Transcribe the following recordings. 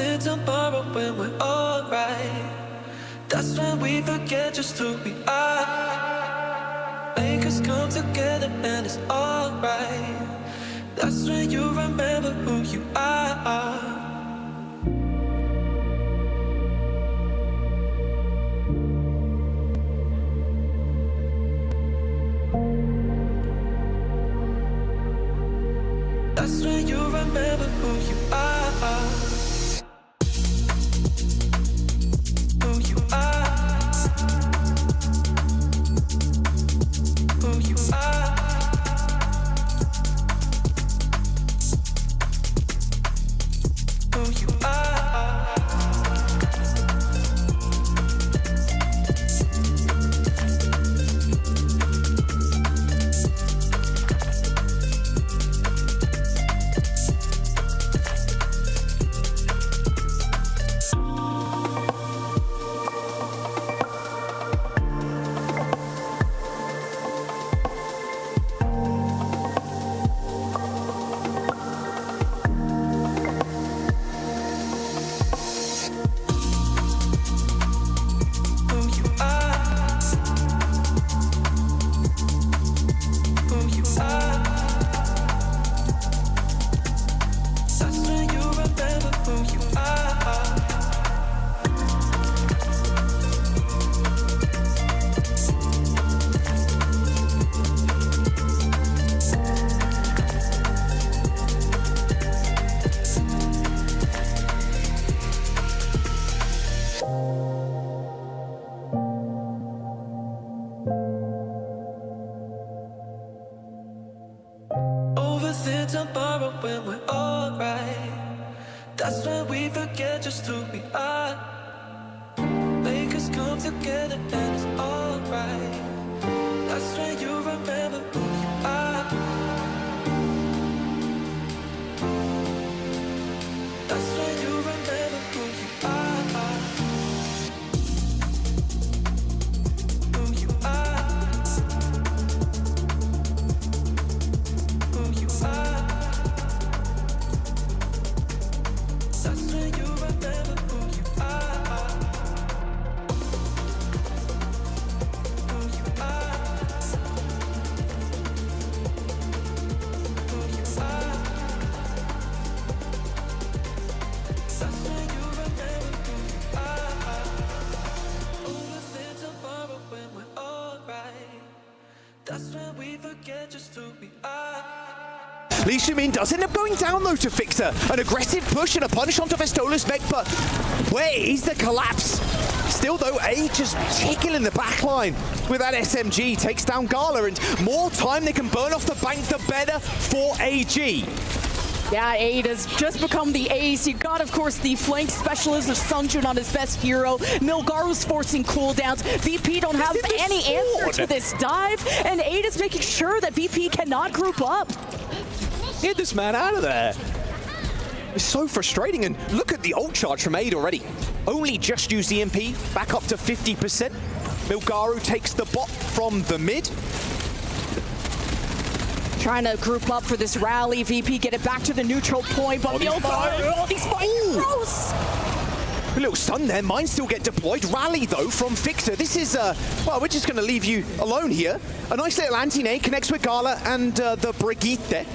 there tomorrow when we're alright. That's when we forget just who we are. Make us come together and it's alright. That's when you remember who you are. That's when you remember who you are. Who you are. Who you are. Who you are. Tomorrow when we're alright. That's when we forget just who we are. Make us come together and it's alright. That's when you remember who you are. That's when you remember who you are. Who you are. Who you are. That's when we forget just who we are. Lee Shumin does end up going down though to Victor. An aggressive push and a punish onto Vestola's neck, but where is the collapse? Still though, A just tickling the back line with that SMG, takes down Gala, and more time they can burn off the bank, the better for AG. Yeah, Aid has just become the ace. You got, of course, the flank specialist of Sungjun on his best hero. Milgaru's forcing cooldowns. VP don't have any answer to this dive, and Aid is making sure that VP cannot group up. Get this man out of there. It's so frustrating, and look at the ult charge from Aid already. Only just used EMP, back up to 50%. Milgaru takes the bot from the mid. Trying to group up for this rally. VP get it back to the neutral point, but Milgaru, all these fighting gross. A little stun there, mine still get deployed. Rally though from Victor. This is, well, we're just gonna leave you alone here. A nice little anti-nade connects with Gala and the Brigitte.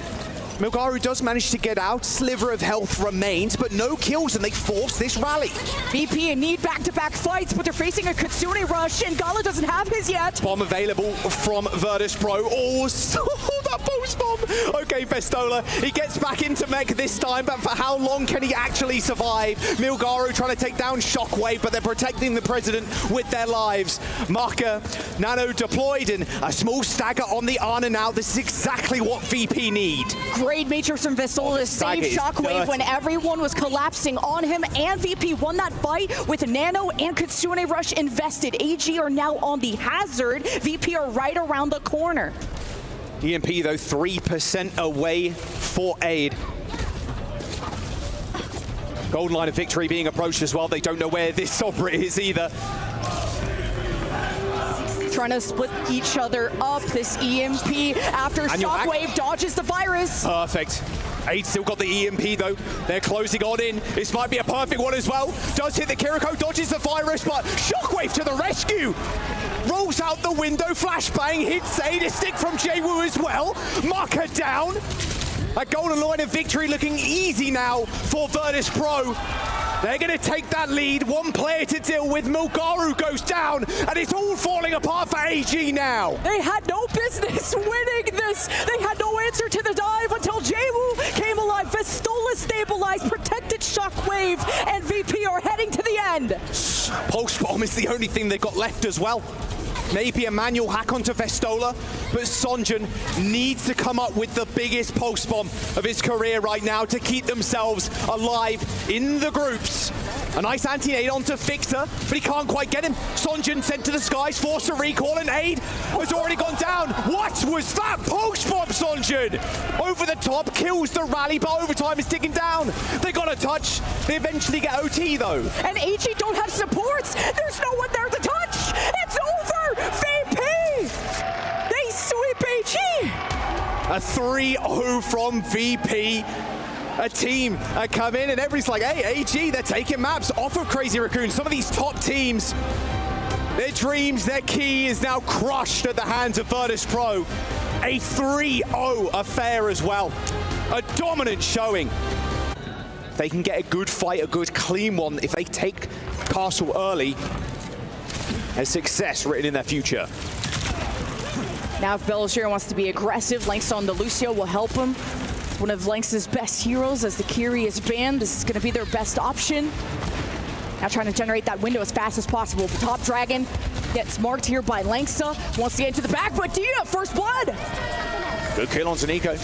Milgaru does manage to get out, sliver of health remains, but no kills, and they force this rally. VP need back-to-back fights, but they're facing a Kitsune rush, and Gala doesn't have his yet. Bomb available from Virtus Pro. Oh, that post bomb! Okay, Vestola, he gets back into mech this time, but for how long can he actually survive? Milgaru trying to take down Shockwave, but they're protecting the President with their lives. Marker, Nano deployed, and a small stagger on the Ana now. This is exactly what VP need. Great matrix from Vestola to save Shockwave when everyone was collapsing on him, and VP won that fight with Nano and Kitsune Rush invested. AG are now on the hazard. VP are right around the corner. EMP though 3% away for Aid. Golden line of victory being approached as well. They don't know where this Sombra is either. Trying to split each other up. This EMP after Shockwave dodges the virus. Perfect. AG still got the EMP though. They're closing on in. This might be a perfect one as well. Does hit the Kiriko, dodges the virus, but Shockwave to the rescue. Rolls out the window, flashbang, hits a stick from Jaewoo as well. Marker down. A golden line of victory looking easy now for Virtus Pro. They're going to take that lead. One player to deal with. Milgaru goes down, and it's all falling apart for AG now. They had no business winning this. They had no answer to the dive until Jaewoo came alive. Vestola stabilized, protected Shockwave, and VP are heading to the end. Pulse Bomb is the only thing they've got left as well. Maybe a manual hack onto Vestola, but Sonjun needs to come up with the biggest pulse bomb of his career right now to keep themselves alive in the groups. A nice anti-nade onto Fixer, but he can't quite get him. Sonjun sent to the skies, forced to recall, and Aid has already gone down. What was that pulse bomb, Sonjun? Over the top, kills the rally, but overtime is ticking down. They got a touch. They eventually get OT though. And AG don't have supports. There's no one there to touch. It's over. VP! They sweep AG! A 3-0 from VP. A team come in and everybody's like, hey, AG, they're taking maps off of Crazy Raccoon. Some of these top teams, their dreams, their key is now crushed at the hands of Virtus Pro. A 3-0 affair as well. A dominant showing. They can get a good fight, a good clean one. If they take Castle early, there's success written in their future. Now if Belashir wants to be aggressive, Lynx on the Lucio will help him. One of Lynx's best heroes as the Kiri is banned. This is going to be their best option. Now trying to generate that window as fast as possible. The top dragon gets marked here by Lynxa. Wants to get into the back, but Dia, first blood! Good kill on Zanico.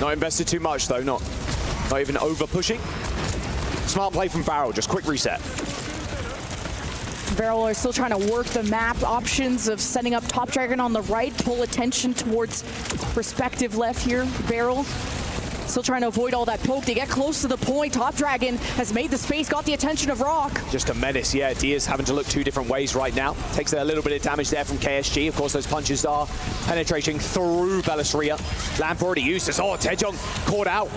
Not invested too much though, not even over pushing. Smart play from Barrel, just quick reset. Barrel are still trying to work the map options of setting up Top Dragon on the right, pull attention towards respective left here. Barrel still trying to avoid all that poke. They get close to the point. Top Dragon has made the space, got the attention of Rock. Just a menace, yeah. Dia's having to look two different ways right now. Takes a little bit of damage there from KSG. Of course, those punches are penetrating through Belisria. Lamp already used this. Oh, Taejong caught out.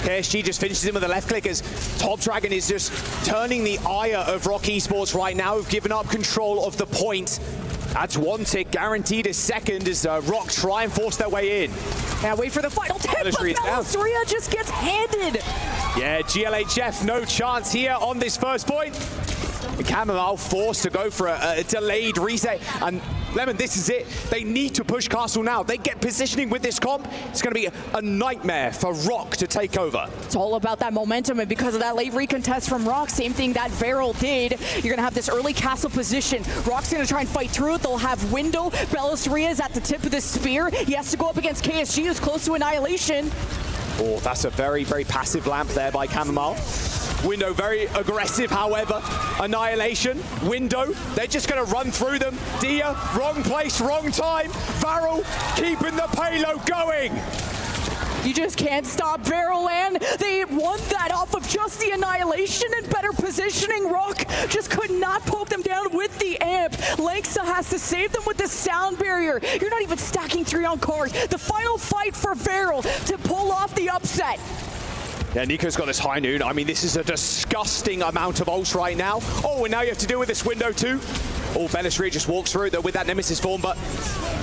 KSG just finishes him with a left click as Top Dragon is just turning the ire of Rock Esports right now, who've given up control of the point. That's one tick, guaranteed a second as Rock try and force their way in. Now wait for the final tip, but Belisria just gets handed. Yeah, GLHF, no chance here on this first point. And Chamomile forced to go for a delayed reset. And Lemon, this is it. They need to push Castle now. They get positioning with this comp. It's going to be a nightmare for Rock to take over. It's all about that momentum, and because of that late recontest from Rock, same thing that Varel did, you're going to have this early castle position. Rock's going to try and fight through it. They'll have window. Belisria is at the tip of the spear. He has to go up against KSG, who's close to annihilation. Oh, that's a very, very passive lamp there by Chamomile. Window very aggressive, however. Annihilation, Window, they're just going to run through them. Dia, wrong place, wrong time. Varel keeping the payload going. You just can't stop Varel, and they won that off of just the annihilation and better positioning. Rock just could not poke them down with the amp. Lynxa has to save them with the sound barrier. You're not even stacking 3 on cards. The final fight for Varel to pull off the upset. Yeah, Nico's got his high noon. I mean, this is a disgusting amount of ults right now. Oh, and now you have to deal with this window too. Oh, Belisria just walks through though with that Nemesis form, but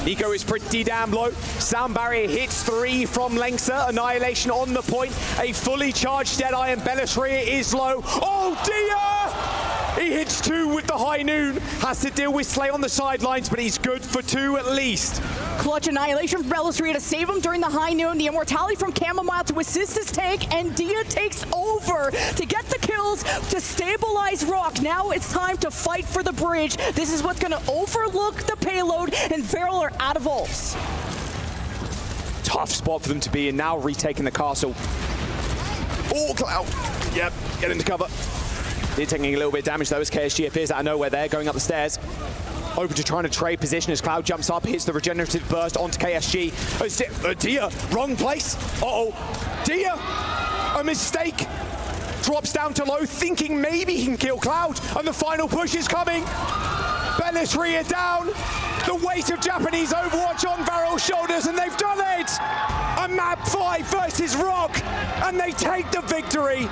Nico is pretty damn low. Sound barrier hits 3 from Lynxa. Annihilation on the point. A fully charged Deadeye, and Belisria is low. Oh, Dia! He hits 2 with the high noon. Has to deal with Slay on the sidelines, but he's good for 2 at least. Clutch annihilation from Belisria to save him during the high noon. The immortality from Chamomile to assist his tank, and Dia takes over to get the kills to stabilize Rock. Now it's time to fight for the bridge. This is what's going to overlook the payload, and Varel are out of ults. Tough spot for them to be in now, retaking the castle. Oh, Cloud. Yep, get into cover. They're taking a little bit of damage though as KSG appears out of nowhere there, going up the stairs. Open to trying to trade position as Cloud jumps up, hits the regenerative burst onto KSG. Dia, wrong place. Uh-oh. Dia, a mistake. Drops down to low, thinking maybe he can kill Cloud, and the final push is coming. Belisria down. The weight of Japanese Overwatch on Varel's shoulders, and they've done it. A map 5 versus Rock, and they take the victory.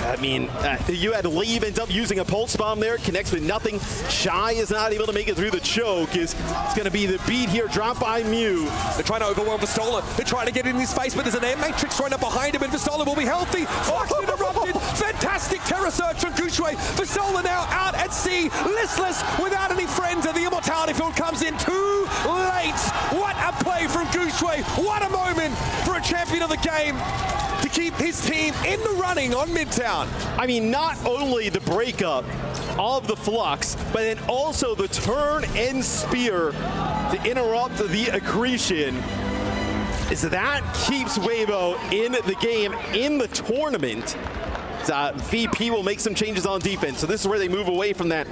I mean, you had Leave ends up using a pulse bomb there, connects with nothing. Shy is not able to make it through the choke. It's going to be the beat here, dropped by Mew. They're trying to overwhelm Vistola. They're trying to get in his face, but there's an air matrix right up behind him, and Vistola will be healthy. Flux interrupted. Fantastic terror search from Gouchway. Vistola now out at sea, listless, without any friends, and the immortality field comes in too late. What a play from Gouchway. What a moment for a champion of the game to keep his team in the running on Midtown. I mean, not only the breakup of the Flux, but then also the turn and spear to interrupt the accretion. Is that keeps Weibo in the game, in the tournament. VP will make some changes on defense, so this is where they move away from that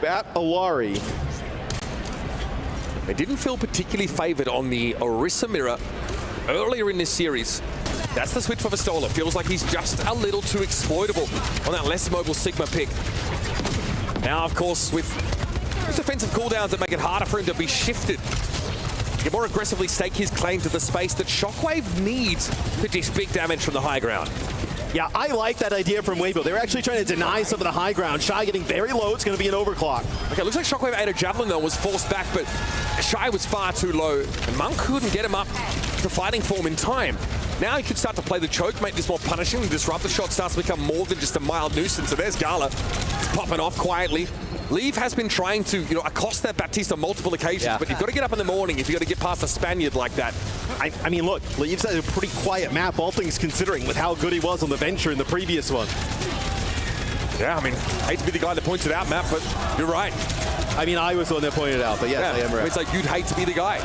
Bat Alari. They didn't feel particularly favored on the Orisa mirror earlier in this series. That's the switch for Vistola. Feels like he's just a little too exploitable on that less mobile Sigma pick. Now, of course, with those defensive cooldowns that make it harder for him to be shifted, he can more aggressively stake his claim to the space that Shockwave needs to dish big damage from the high ground. Yeah, I like that idea from Weibo. They're actually trying to deny some of the high ground. Shy getting very low. It's going to be an overclock. Okay, looks like Shockwave ate a javelin, though, was forced back, but Shy was far too low, and Monk couldn't get him up to fighting form in time. Now he can start to play the choke, make this more punishing. The disruptor shot starts to become more than just a mild nuisance. So there's Gala. He's popping off quietly. Leave has been trying to, accost that Baptiste on multiple occasions, but you've got to get up in the morning if you've got to get past a Spaniard like that. I mean, look, Leaves had a pretty quiet map, all things considering, with how good he was on the Venture in the previous one. Yeah, I mean, hate to be the guy that points it out, Matt, but you're right. I mean, I was the one that pointed it out, but yes, I am right. It's like you'd hate to be the guy.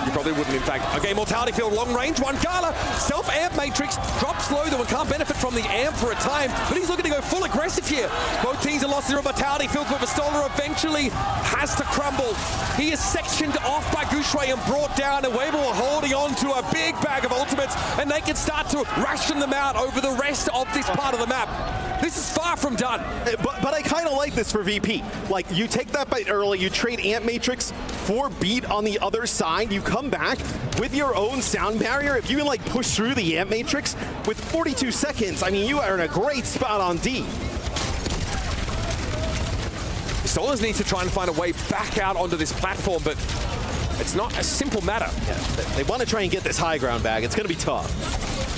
You probably wouldn't, in fact. Okay, Mortality Field, long range, one Gala, self-amp matrix, drops low, though, and can't benefit from the amp for a time, but he's looking to go full aggressive here. Both teams have lost their Mortality Field, but Vistola eventually has to crumble. He is sectioned off by Gouchway and brought down, and Weibo are holding on to a big bag of ultimates, and they can start to ration them out over the rest of this part of the map. This is far from done. But I kind of like this for VP. Like, you take that bite early, you trade Amp Matrix for Beat on the other side, you come back with your own sound barrier. If you can, like, push through the Amp Matrix with 42 seconds, I mean, you are in a great spot on D. Stolas needs to try and find a way back out onto this platform, but it's not a simple matter. Yeah, they want to try and get this high ground back. It's going to be tough.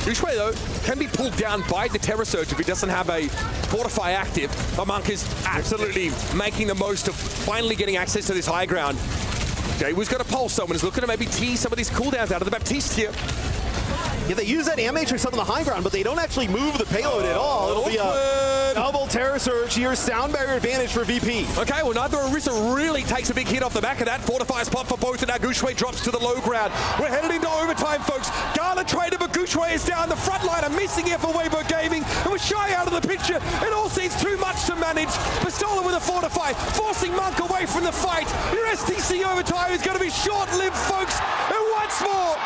Gouchway, though, can be pulled down by the Terror Surge if he doesn't have a Fortify active. But Monk is absolutely making the most of finally getting access to this high ground. Daewoo's got a pulse, someone is looking to maybe tease some of these cooldowns out of the Baptiste here. Yeah, they use that Amp Matrix up on the high ground, but they don't actually move the payload at all. It'll be a double Terror Surge here, sound barrier advantage for VP. Okay, well, neither Orisa really takes a big hit off the back of that. Fortifies pop for both, and now Gouchway drops to the low ground. We're headed into overtime, folks. Gala traded, but Gouchway is down. The front line are missing here for Weibo Gaming, and we're Shy out of the picture. It all seems too much to manage. Pistola with a Fortify, forcing Monk away from the fight. Your STC overtime is going to be short-lived, folks. And once more,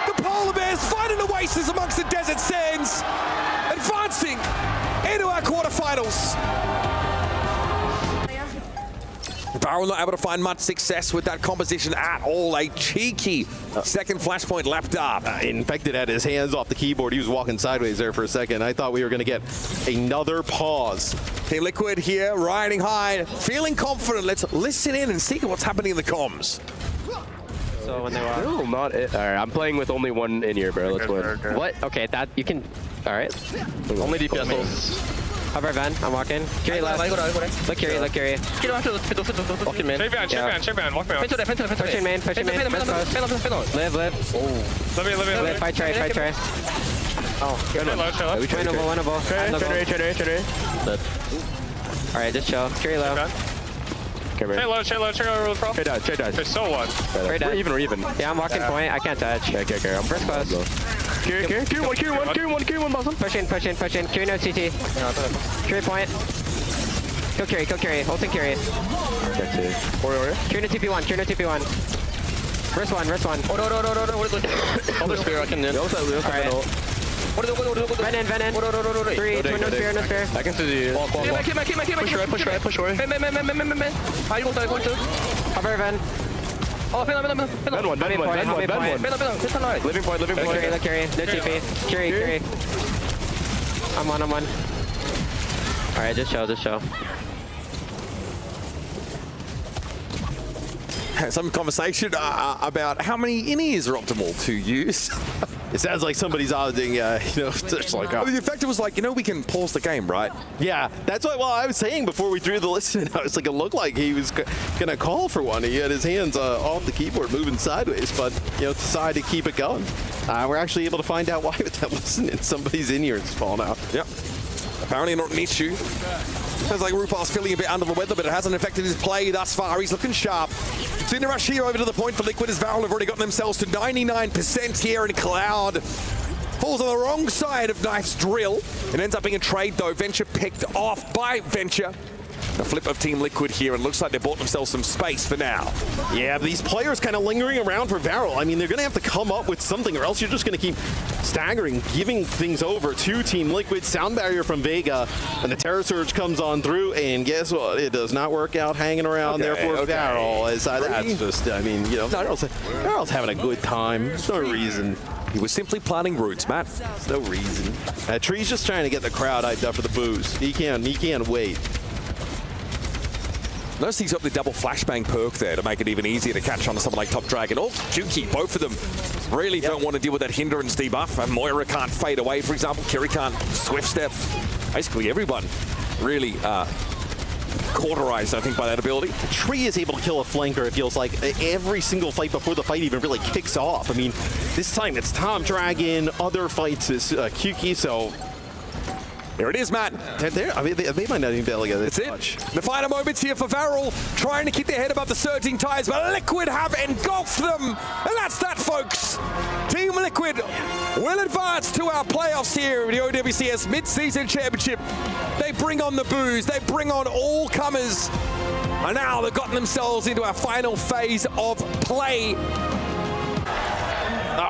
the Polar Bears find an oasis amongst the desert sands, advancing into our quarterfinals. Barrel not able to find much success with that composition at all. A cheeky second flashpoint lapped up. Infected had his hands off the keyboard. He was walking sideways there for a second. I thought we were going to get another pause. Team Liquid here, riding high, feeling confident. Let's listen in and see what's happening in the comms. So when they were no, not it. All right, I'm playing with only one in ear, bro. Let's win. Okay. What? Okay, that you can. All right. Only DPS pulls. Hover Van, I'm walking. Carry left. Look Carry, look Carry. Walking main. Kjell, walk me up. Pushing main, pushing main. Live. Live, fight try. Oh, good one. Winnable. All right, just chill. Carry low. Hey, low, real pro. Trade out. Okay, so what? We're even. Yeah, I'm walking point. I can't touch. Okay. I'm first close. Carry one, bottom. Pushing. Carry no CT. Carry point. Kill carry. Ulting carry. Carry no TP1. First one. Other spear, I can in. Alright. Venom. 3, no spear. I can see the walk. Push right. Hover Ven. Oh, fill up. Ben one. Fill up. Living point. Look carry. No TP. Carry. I'm on. Alright, just show. Some conversation about how many innies are optimal to use. It sounds like somebody's auditing, just like, The effect was like, we can pause the game, right? yeah, that's what, I was saying before we threw the list in. I was like, it looked like he was going to call for one. He had his hands off the keyboard moving sideways, but, decided to keep it going. We're actually able to find out why that wasn't in somebody's in-ear that's fallen out. Yep. Apparently not an issue. Sounds like Rupal's feeling a bit under the weather, but it hasn't affected his play thus far. He's looking sharp. Soon to rush here over to the point for Liquid as Varel have already gotten themselves to 99% here, and Cloud falls on the wrong side of Knife's drill. It ends up being a trade, though. Venture picked off by Venture. A flip of Team Liquid here, and it looks like they bought themselves some space for now. Yeah, but these players kind of lingering around for Varel. I mean, they're going to have to come up with something, or else you're just going to keep staggering, giving things over to Team Liquid. Sound barrier from Vega, and the Terror Surge comes on through, and guess what? It does not work out hanging around there for Varel. That's just, Varel's having a good time. There's no reason. He was simply planting roots, Matt. There's no reason. Tree's just trying to get the crowd hyped up for the booze. He can't wait. Notice he's got the double flashbang perk there to make it even easier to catch on to someone like Top Dragon. Or Juki, both of them really don't want to deal with that hindrance debuff. And Moira can't fade away, for example. Kiri can't swift step. Basically everyone really cauterized, I think, by that ability. Tree is able to kill a flanker, it feels like, every single fight before the fight even really kicks off. I mean, this time it's Top Dragon, other fights is Kyuki, so... Here it is, Matt. They might not even be able to get this. That's it. The final moments here for Varel, trying to keep their head above the surging tides, but Liquid have engulfed them. And that's that, folks. Team Liquid will advance to our playoffs here in the OWCS Mid-Season Championship. They bring on the booze. They bring on all comers. And now they've gotten themselves into our final phase of play.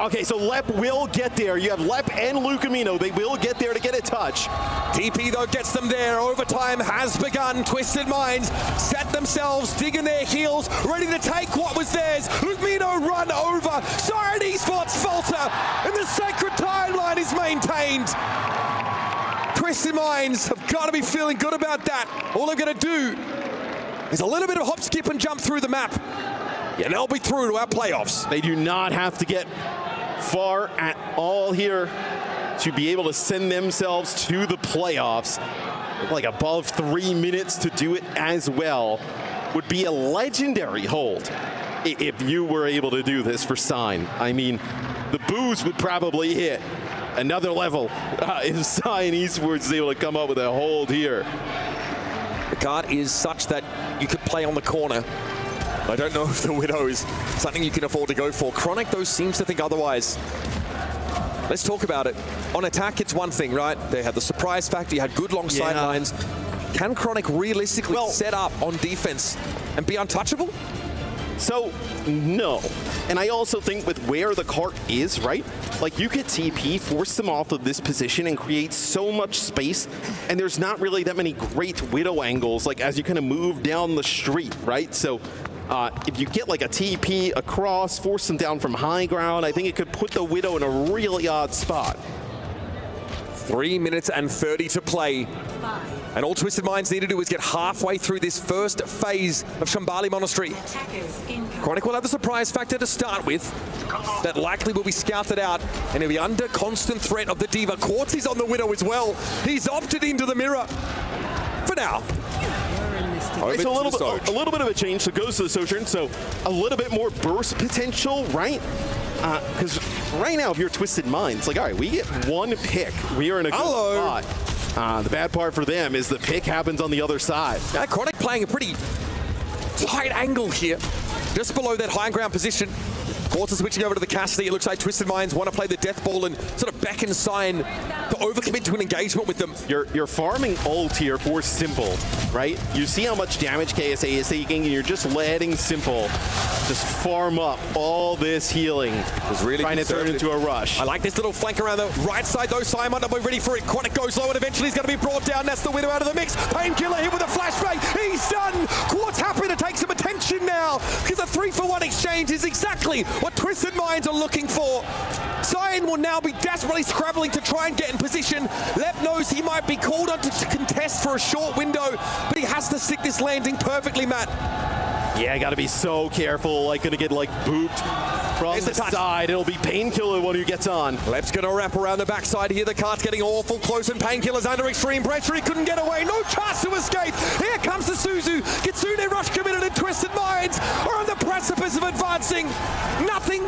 Okay, so Lep will get there. You have Lep and Lucamino. They will get there to get a touch. TP, though, gets them there. Overtime has begun. Twisted Minds set themselves, digging their heels, ready to take what was theirs. Lucamino run over. Siren Esports falter, and the sacred timeline is maintained. Twisted Minds have got to be feeling good about that. All they're going to do is a little bit of hop, skip, and jump through the map. Yeah, they'll be through to our playoffs. They do not have to get far at all here to be able to send themselves to the playoffs. Like above 3 minutes to do it as well would be a legendary hold if you were able to do this for Sign. I mean, the booze would probably hit another level if Sign Esports is able to come up with a hold here. The card is such that you could play on the corner. I don't know if the Widow is something you can afford to go for. Chronic, though, seems to think otherwise. Let's talk about it. On attack, it's one thing, right? They had the surprise factor. You had good long sidelines. Can Chronic realistically set up on defense and be untouchable? So, no. And I also think with where the cart is, right? Like, you could TP, force them off of this position and create so much space, and there's not really that many great Widow angles, like, as you kind of move down the street, right? So, if you get like a TP across, force them down from high ground, I think it could put the Widow in a really odd spot. 3 minutes and 30 to play. And all Twisted Minds need to do is get halfway through this first phase of Shambhali Monastery. Chronic will have the surprise factor to start with. That likely will be scouted out, and he'll be under constant threat of the Diva. Quartz is on the Widow as well. He's opted into the mirror. For now. Right, so a little bit of a change. So goes to the Sojourn. So a little bit more burst potential, right? Because right now, if you're Twisted Minds, like, all right, we get one pick. We are in a good spot. The bad part for them is the pick happens on the other side. Chronic playing a pretty tight angle here, just below that high ground position. Quartz switching over to the Cassidy. It looks like Twisted Minds want to play the Death Ball and sort of beckon Sign to overcommit to an engagement with them. You're farming ult here for Simple, right? You see how much damage KSA is taking, and you're just letting Simple just farm up all this healing. Was really trying to turn into a rush. I like this little flank around the right side though. Sign might not be ready for it. Quantic goes low and eventually he's going to be brought down. That's the winner out of the mix. Painkiller here with a flashbang. He's done. Quartz happy to take some attention now because a 3-for-1 exchange is exactly what Twisted Minds are looking for. Sign will now be desperately scrabbling to try and get in position. Lep knows he might be called on to contest for a short window, but he has to stick this landing perfectly, Matt. Yeah, gotta be so careful, like gonna get like booped from the side. It'll be Painkiller one who gets on. Lep's gonna wrap around the backside here. The cart's getting awful close and Painkiller's under extreme pressure. He couldn't get away, no chance to escape. Here comes the Suzu. Kitsune Rush committed and Twisted Minds are on the precipice of advancing. Nothing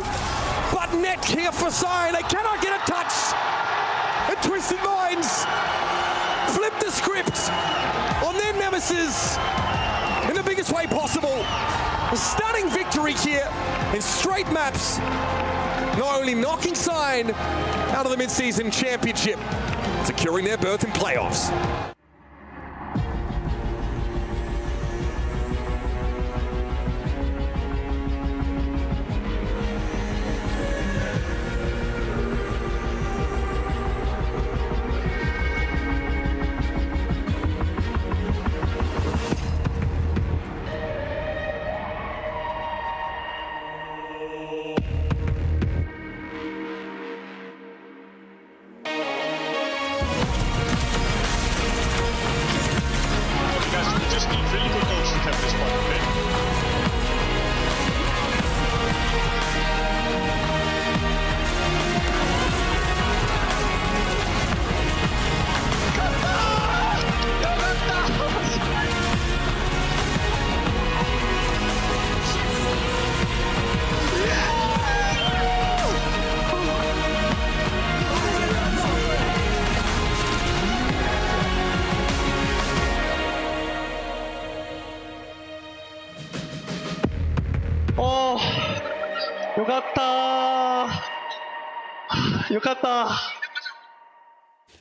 but net here for Sign. They cannot get a touch. And Twisted Minds flip the script on their nemesis in the biggest way possible. A stunning victory here in straight maps, not only knocking Sign out of the mid-season championship, securing their berth in playoffs.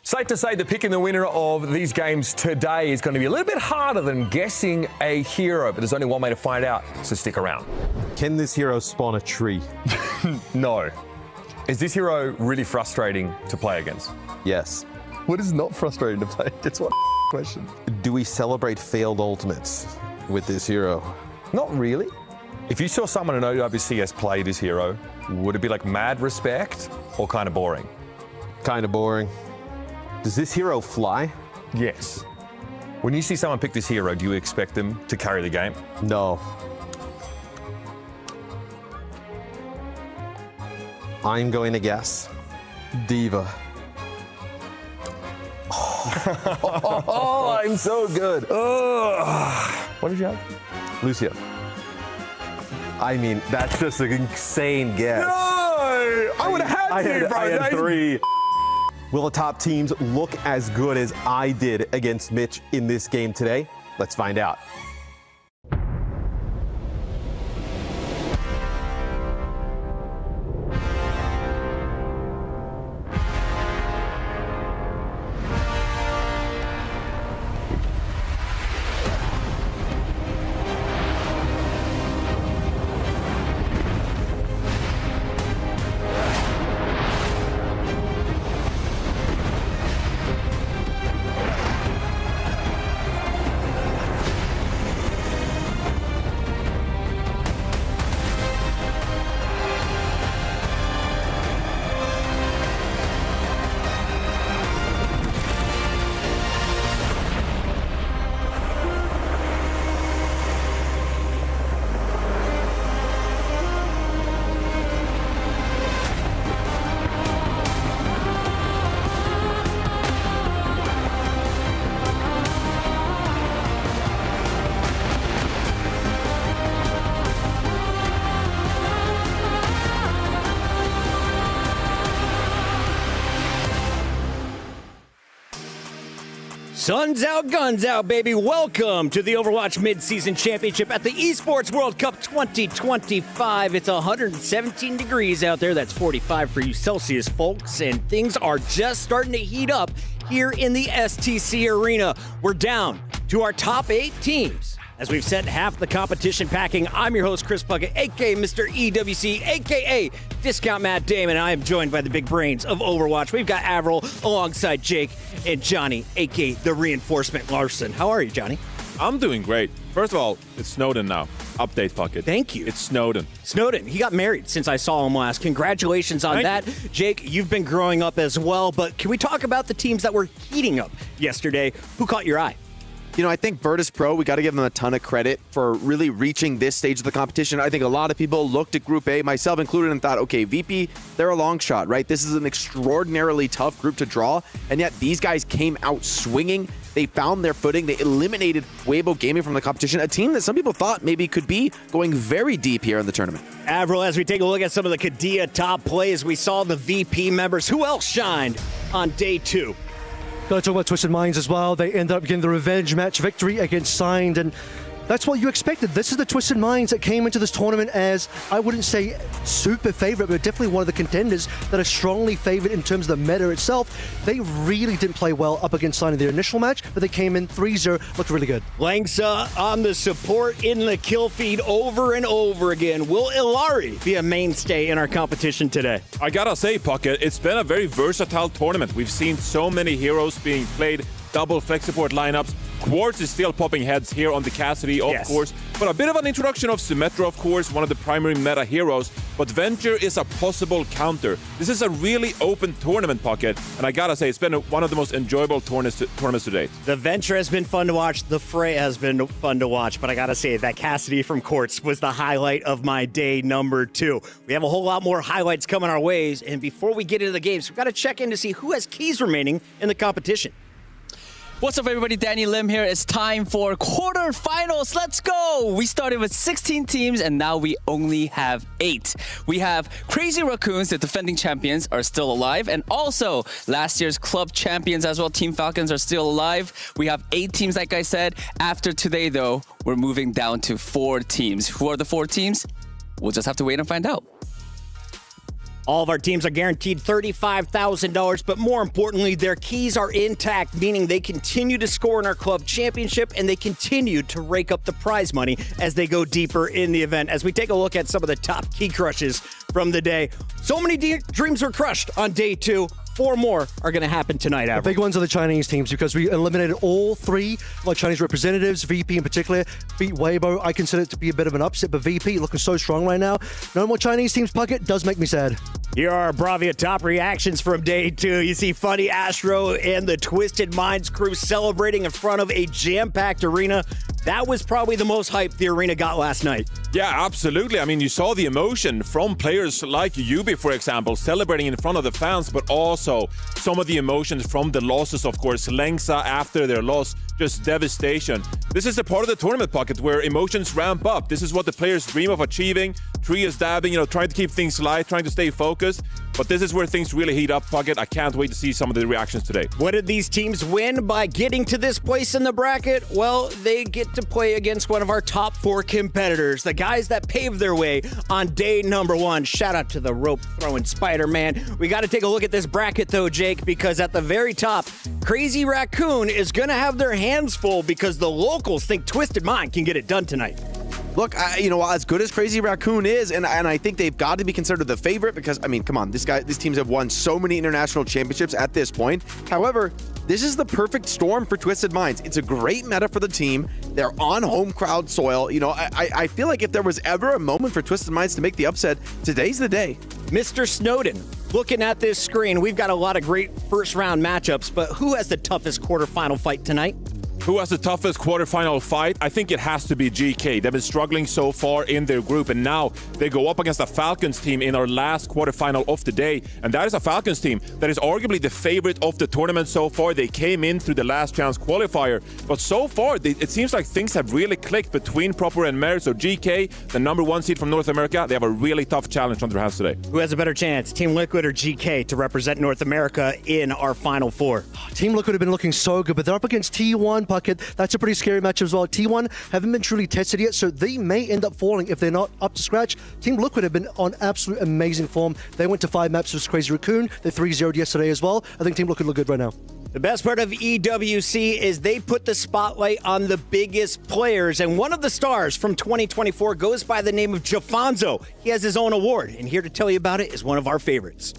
Safe to say the pick and the winner of these games today is going to be a little bit harder than guessing a hero, but there's only one way to find out, so stick around. Can this hero spawn a tree? No. Is this hero really frustrating to play against? Yes. What is not frustrating to play against? What question? Do we celebrate failed ultimates with this hero? Not really. If you saw someone in OWCS play this hero, would it be like mad respect or kind of boring? Kind of boring. Does this hero fly? Yes. When you see someone pick this hero, do you expect them to carry the game? No. I'm going to guess Diva. Oh, I'm so good. What did you have? Lucio. I mean, that's just an insane guess. No! I would have had you, bro. I had 3. Will the top teams look as good as I did against Mitch in this game today? Let's find out. Suns out, guns out, baby. Welcome to the Overwatch Mid-Season Championship at the Esports World Cup 2025. It's 117 degrees out there. That's 45 for you Celsius folks. And things are just starting to heat up here in the STC Arena. We're down to our top 8 teams. As we've sent half the competition packing, I'm your host, Chris Puckett, a.k.a. Mr. EWC, a.k.a. Discount Matt Damon. I am joined by the big brains of Overwatch. We've got Avril alongside Jake and Johnny, a.k.a. the Reinforcement Larson. How are you, Johnny? I'm doing great. First of all, it's Snowden now. Update Puckett. Thank you. It's Snowden. Snowden, he got married since I saw him last. Congratulations on that. Jake, you've been growing up as well, but can we talk about the teams that were heating up yesterday? Who caught your eye? You know, I think Virtus Pro, we got to give them a ton of credit for really reaching this stage of the competition. I think a lot of people looked at Group A, myself included, and thought, okay, VP, they're a long shot, right? This is an extraordinarily tough group to draw, and yet these guys came out swinging. They found their footing. They eliminated Weibo Gaming from the competition, a team that some people thought maybe could be going very deep here in the tournament. Avril, as we take a look at some of the Kadia top plays, we saw the VP members. Who else shined on day 2? Got to talk about Twisted Minds as well. They ended up getting the revenge match victory against Signed, and that's what you expected. This is the Twisted Minds that came into this tournament as, I wouldn't say super favorite, but definitely one of the contenders that are strongly favored in terms of the meta itself. They really didn't play well up against Signed in their initial match, but they came in 3-0, looked really good. Langsa on the support in the kill feed over and over again. Will Ilari be a mainstay in our competition today? I gotta say, Puckett, it's been a very versatile tournament. We've seen so many heroes being played, double flex support lineups. Quartz is still popping heads here on the Cassidy, of course. But a bit of an introduction of Symmetra, of course, one of the primary meta heroes. But Venture is a possible counter. This is a really open tournament, Puckett. And I gotta say, it's been one of the most enjoyable tournaments to date. The Venture has been fun to watch. The Fray has been fun to watch. But I gotta say, that Cassidy from Quartz was the highlight of my day number 2. We have a whole lot more highlights coming our ways. And before we get into the games, we've got to check in to see who has keys remaining in the competition. What's up, everybody? Danny Lim here. It's time for quarterfinals. Let's go! We started with 16 teams, and now we only have 8. We have Crazy Raccoons, the defending champions, are still alive, and also last year's club champions as well, Team Falcons, are still alive. We have 8 teams, like I said. After today, though, we're moving down to 4 teams. Who are the 4 teams? We'll just have to wait and find out. All of our teams are guaranteed $35,000, but more importantly, their keys are intact, meaning they continue to score in our club championship and they continue to rake up the prize money as they go deeper in the event. As we take a look at some of the top key crushes from the day, so many dreams were crushed on day 2. 4 more are going to happen tonight, Avril. The big ones are the Chinese teams because we eliminated all 3 of our Chinese representatives. VP in particular beat Weibo. I consider it to be a bit of an upset, but VP looking so strong right now. No more Chinese teams, Puckett. Does make me sad. Here are Bravia top reactions from day 2. You see Funny Astro and the Twisted Minds crew celebrating in front of a jam-packed arena. That was probably the most hype the arena got last night. Yeah, absolutely. I mean, you saw the emotion from players like Yubi, for example, celebrating in front of the fans, but also some of the emotions from the losses, of course. Lengsa after their loss, just devastation. This is the part of the tournament, Puckett, where emotions ramp up. This is what the players dream of achieving. Tree is dabbing, trying to keep things light, trying to stay focused. But this is where things really heat up, Puckett. I can't wait to see some of the reactions today. What did these teams win by getting to this place in the bracket? Well, they get to play against one of our top 4 competitors, the guys that paved their way on day number 1. Shout out to the rope-throwing Spider-Man. We got to take a look at this bracket, though, Jake, because at the very top, Crazy Raccoon is going to have their hands full because the locals think Twisted Mind can get it done tonight. Look, as good as Crazy Raccoon is, and I think they've got to be considered the favorite because, I mean, come on, these teams have won so many international championships at this point. However, this is the perfect storm for Twisted Minds. It's a great meta for the team. They're on home crowd soil. I feel like if there was ever a moment for Twisted Minds to make the upset, today's the day. Mr. Snowden, looking at this screen, we've got a lot of great first-round matchups, but who has the toughest quarterfinal fight tonight? Who has the toughest quarterfinal fight? I think it has to be GK. They've been struggling so far in their group, and now they go up against the Falcons team in our last quarterfinal of the day. And that is a Falcons team that is arguably the favorite of the tournament so far. They came in through the last chance qualifier, but so far it seems like things have really clicked between Proper and Merit. So GK, the number 1 seed from North America, they have a really tough challenge on their hands today. Who has a better chance, Team Liquid or GK, to represent North America in our Final 4? Team Liquid have been looking so good, but they're up against T1, Puckett. That's a pretty scary match as well. T1 haven't been truly tested yet, so they may end up falling if they're not up to scratch. Team Liquid have been on absolute amazing form. They went to 5 maps with Crazy Raccoon. They 3-0'd yesterday as well. I think Team Liquid look good right now. The best part of EWC is they put the spotlight on the biggest players, and one of the stars from 2024 goes by the name of Jafonzo. He has his own award, and here to tell you about it is one of our favorites.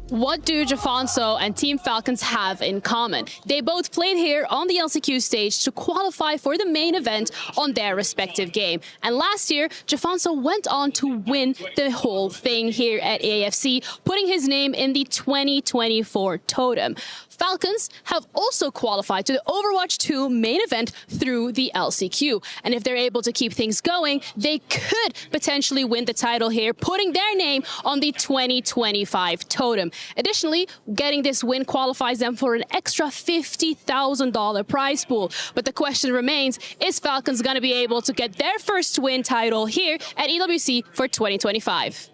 What do Jafonzo and Team Falcons have in common? They both played here on the LCQ stage to qualify for the main event on their respective game. And last year, Jafonzo went on to win the whole thing here at AFC, putting his name in the 2024 totem. Falcons have also qualified to the Overwatch 2 main event through the LCQ. And if they're able to keep things going, they could potentially win the title here, putting their name on the 2025 totem. Additionally, getting this win qualifies them for an extra $50,000 prize pool. But the question remains, is Falcons going to be able to get their first win title here at EWC for 2025?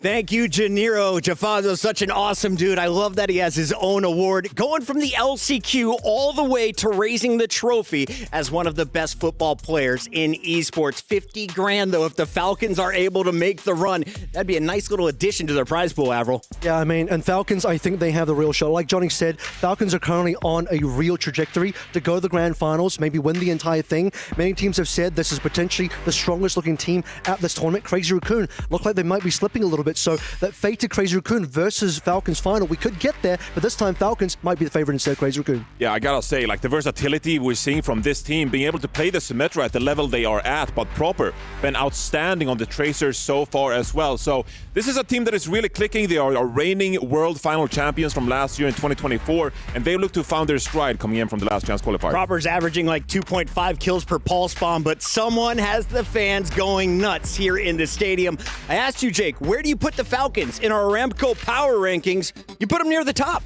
Thank you, Janiro. Jafonzo's such an awesome dude. I love that he has his own award. Going from the LCQ all the way to raising the trophy as one of the best football players in esports. 50 grand, though, if the Falcons are able to make the run. That'd be a nice little addition to their prize pool, Avril. Yeah, I mean, and Falcons, I think they have the real shot. Like Johnny said, Falcons are currently on a real trajectory to go to the grand finals, maybe win the entire thing. Many teams have said this is potentially the strongest looking team at this tournament. Crazy Raccoon look like they might be slipping a little bit. So that fated Crazy Raccoon versus Falcons final, we could get there, but this time Falcons might be the favorite instead of Crazy Raccoon. Yeah, I gotta say, like the versatility we're seeing from this team, being able to play the Symmetra at the level they are at, but proper, been outstanding on the Tracers so far as well. So this is a team that is really clicking. They are reigning world final champions from last year in 2024, and they look to found their stride coming in from the last chance qualifier. Proper's averaging like 2.5 kills per pulse bomb, but someone has the fans going nuts here in the stadium. I asked you, Jake, where do you put the Falcons in our Aramco power rankings? You put them near the top.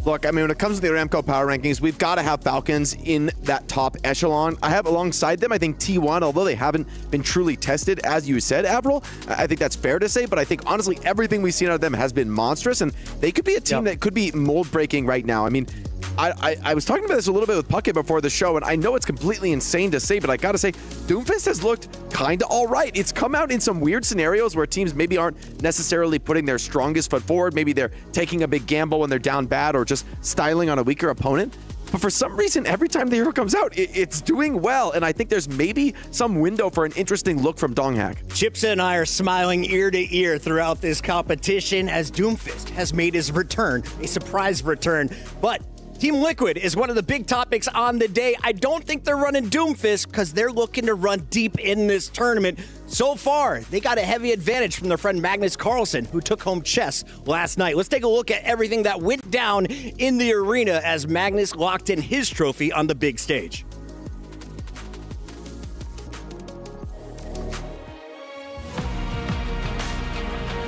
Look, I mean, when it comes to the Aramco power rankings, we've got to have Falcons in that top echelon. I have alongside them, I think T1, although they haven't been truly tested, as you said, Avril, I think that's fair to say, but I think honestly, everything we've seen out of them has been monstrous, and they could be a team that could be mold breaking right now. I mean, I was talking about this a little bit with Puckett before the show, and I know it's completely insane to say, but I gotta say, Doomfist has looked kind of all right. It's come out in some weird scenarios where teams maybe aren't necessarily putting their strongest foot forward. Maybe they're taking a big gamble when they're down bad or just styling on a weaker opponent. But for some reason, every time the hero comes out, it's doing well. And I think there's maybe some window for an interesting look from Donghak. Chipsa and I are smiling ear to ear throughout this competition as Doomfist has made his return, a surprise return. But Team Liquid is one of the big topics on the day. I don't think they're running Doomfist because they're looking to run deep in this tournament. So far, they got a heavy advantage from their friend Magnus Carlsen, who took home chess last night. Let's take a look at everything that went down in the arena as Magnus locked in his trophy on the big stage.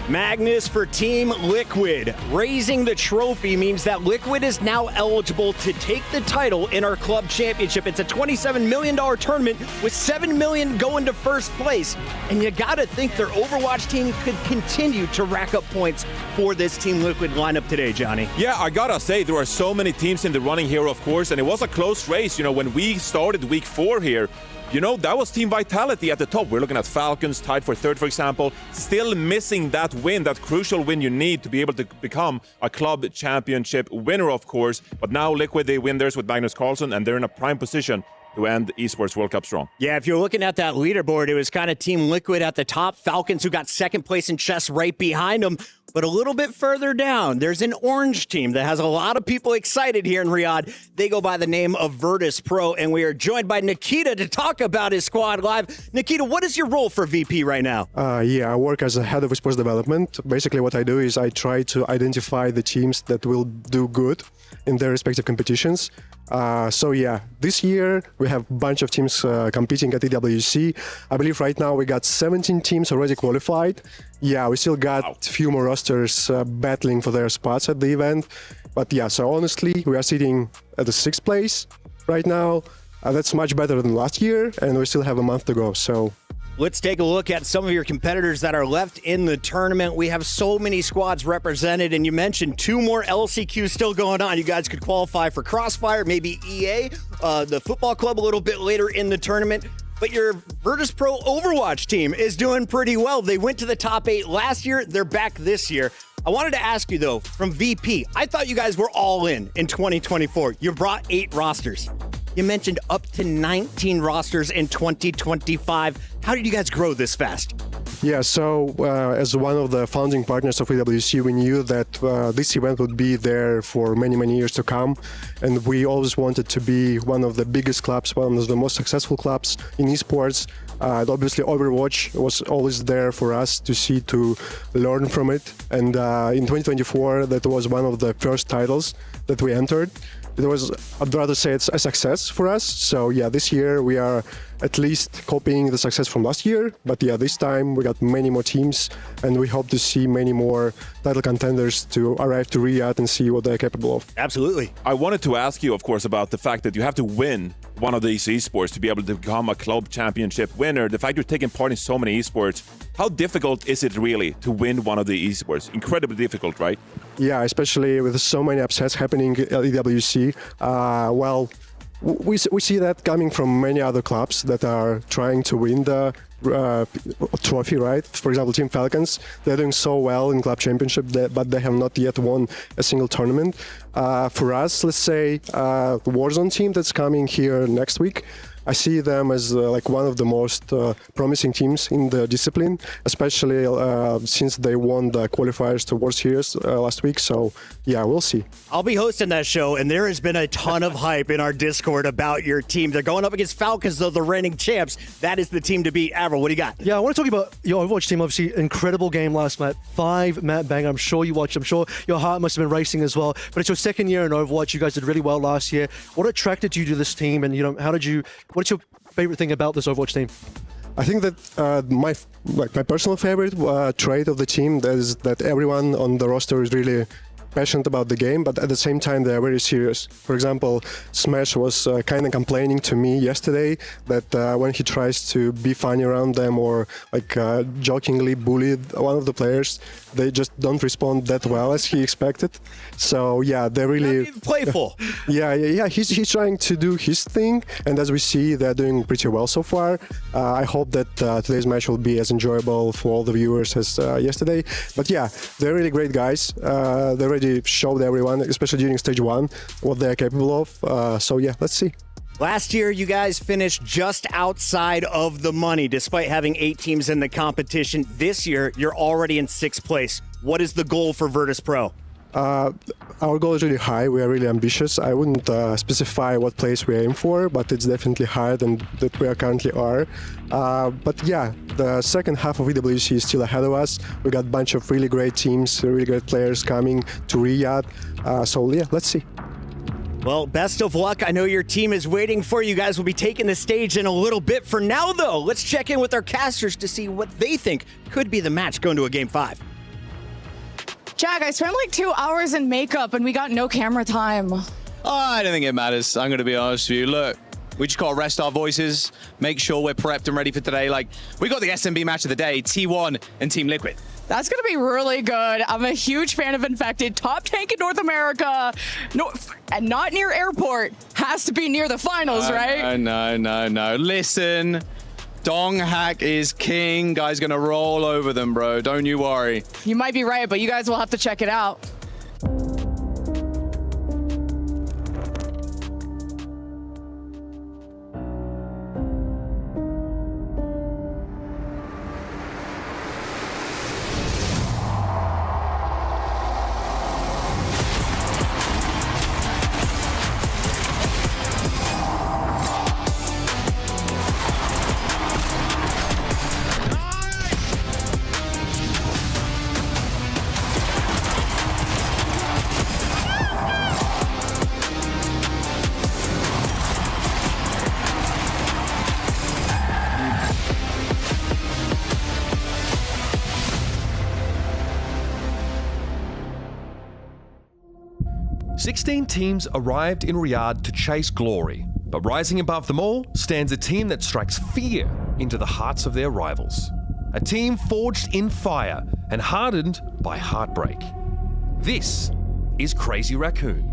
Magnus for Team Liquid. Raising the trophy means that Liquid is now eligible to take the title in our club championship. It's a $27 million tournament with $7 million going to first place. And you gotta think their Overwatch team could continue to rack up points for this Team Liquid lineup today, Johnny. Yeah, I gotta say, there are so many teams in the running here, of course, and it was a close race. You know, when we started week 4 here, you know, that was Team Vitality at the top. We're looking at Falcons tied for third, for example, still missing that win, that crucial win you need to be able to become a club championship winner, of course. But now Liquid, they win theirs with Magnus Carlsen, and they're in a prime position to end Esports World Cup strong. Yeah, if you're looking at that leaderboard, it was kind of Team Liquid at the top, Falcons who got second place in chess right behind them. But a little bit further down, there's an orange team that has a lot of people excited here in Riyadh. They go by the name of Virtus Pro, and we are joined by Nikita to talk about his squad live. Nikita, what is your role for VP right now? Yeah, I work as a head of sports development. Basically, what I do is I try to identify the teams that will do good in their respective competitions. So yeah, this year we have a bunch of teams competing at EWC. I believe right now we got 17 teams already qualified. Yeah, we still got a few more rosters battling for their spots at the event. But yeah, so honestly, we are sitting at the 6th place right now. That's much better than last year, and we still have a month to go. So Let's take a look at some of your competitors that are left in the tournament. We have so many squads represented, and you mentioned 2 more LCQs still going on. You guys could qualify for Crossfire, maybe EA, the football club a little bit later in the tournament. But your Virtus Pro Overwatch team is doing pretty well. They went to the top 8 last year. They're back this year. I wanted to ask you, though, from VP, I thought you guys were all in 2024. You brought 8 rosters. You mentioned up to 19 rosters in 2025. How did you guys grow this fast? Yeah, so as one of the founding partners of EWC, we knew that this event would be there for many, many years to come. And we always wanted to be one of the biggest clubs, one of the most successful clubs in esports. Obviously, Overwatch was always there for us to see, to learn from it. And in 2024, that was one of the first titles that we entered. It was, I'd rather say it's a success for us. So yeah, this year we are at least copying the success from last year. But yeah, this time we got many more teams, and we hope to see many more title contenders to arrive to Riyadh and see what they're capable of. Absolutely. I wanted to ask you, of course, about the fact that you have to win one of these esports to be able to become a club championship winner. The fact you're taking part in so many esports, how difficult is it really to win one of the esports? Incredibly difficult, right? Yeah, especially with so many upsets happening at EWC. Well, we see that coming from many other clubs that are trying to win the trophy, right? For example, Team Falcons, they're doing so well in Club Championship, but they have not yet won a single tournament. For us, let's say the Warzone team that's coming here next week, I see them as like one of the most promising teams in the discipline, especially since they won the qualifiers to World Series last week. So yeah, we'll see. I'll be hosting that show, and there has been a ton of hype in our Discord about your team. They're going up against Falcons, though, the reigning champs. That is the team to beat. Avril, what do you got? Yeah, I want to talk about your Overwatch team. Obviously, incredible game last night. 5 map bang. I'm sure you watched. I'm sure your heart must have been racing as well. But it's your second year in Overwatch. You guys did really well last year. What attracted you to this team, and what's your favorite thing about this Overwatch team? I think that my personal favorite trait of the team is that everyone on the roster is really passionate about the game, but at the same time they are very serious. For example, Smash was kind of complaining to me yesterday that when he tries to be funny around them or jokingly bully one of the players, they just don't respond that well as he expected. So yeah, they're really playful. Yeah. He's trying to do his thing, and as we see, they're doing pretty well so far. I hope that today's match will be as enjoyable for all the viewers as yesterday. But yeah, they're really great guys. They already showed everyone, especially during stage 1, what they're capable of. So yeah, let's see. Last year, you guys finished just outside of the money, despite having 8 teams in the competition. This year, you're already in 6th place. What is the goal for Virtus Pro? Our goal is really high. We are really ambitious. I wouldn't specify what place we aim for, but it's definitely higher than that we currently are. But yeah, the second half of EWC is still ahead of us. We got a bunch of really great teams, really great players coming to Riyadh. So yeah, let's see. Well, best of luck. I know your team is waiting for you. You guys will be taking the stage in a little bit. For now, though, let's check in with our casters to see what they think could be the match going to a Game 5. Jack, I spent like 2 hours in makeup and we got no camera time. I don't think it matters. I'm going to be honest with you. Look, we just got to rest our voices, make sure we're prepped and ready for today. Like, we got the SMB match of the day, T1 and Team Liquid. That's going to be really good. I'm a huge fan of Infected. Top tank in North America. No, and not near airport. Has to be near the finals, right? No. Listen, Dong Hack is king. Guy's going to roll over them, bro. Don't you worry. You might be right, but you guys will have to check it out. "16 teams arrived in Riyadh to chase glory, but rising above them all stands a team that strikes fear into the hearts of their rivals. A team forged in fire and hardened by heartbreak. This is Crazy Raccoon.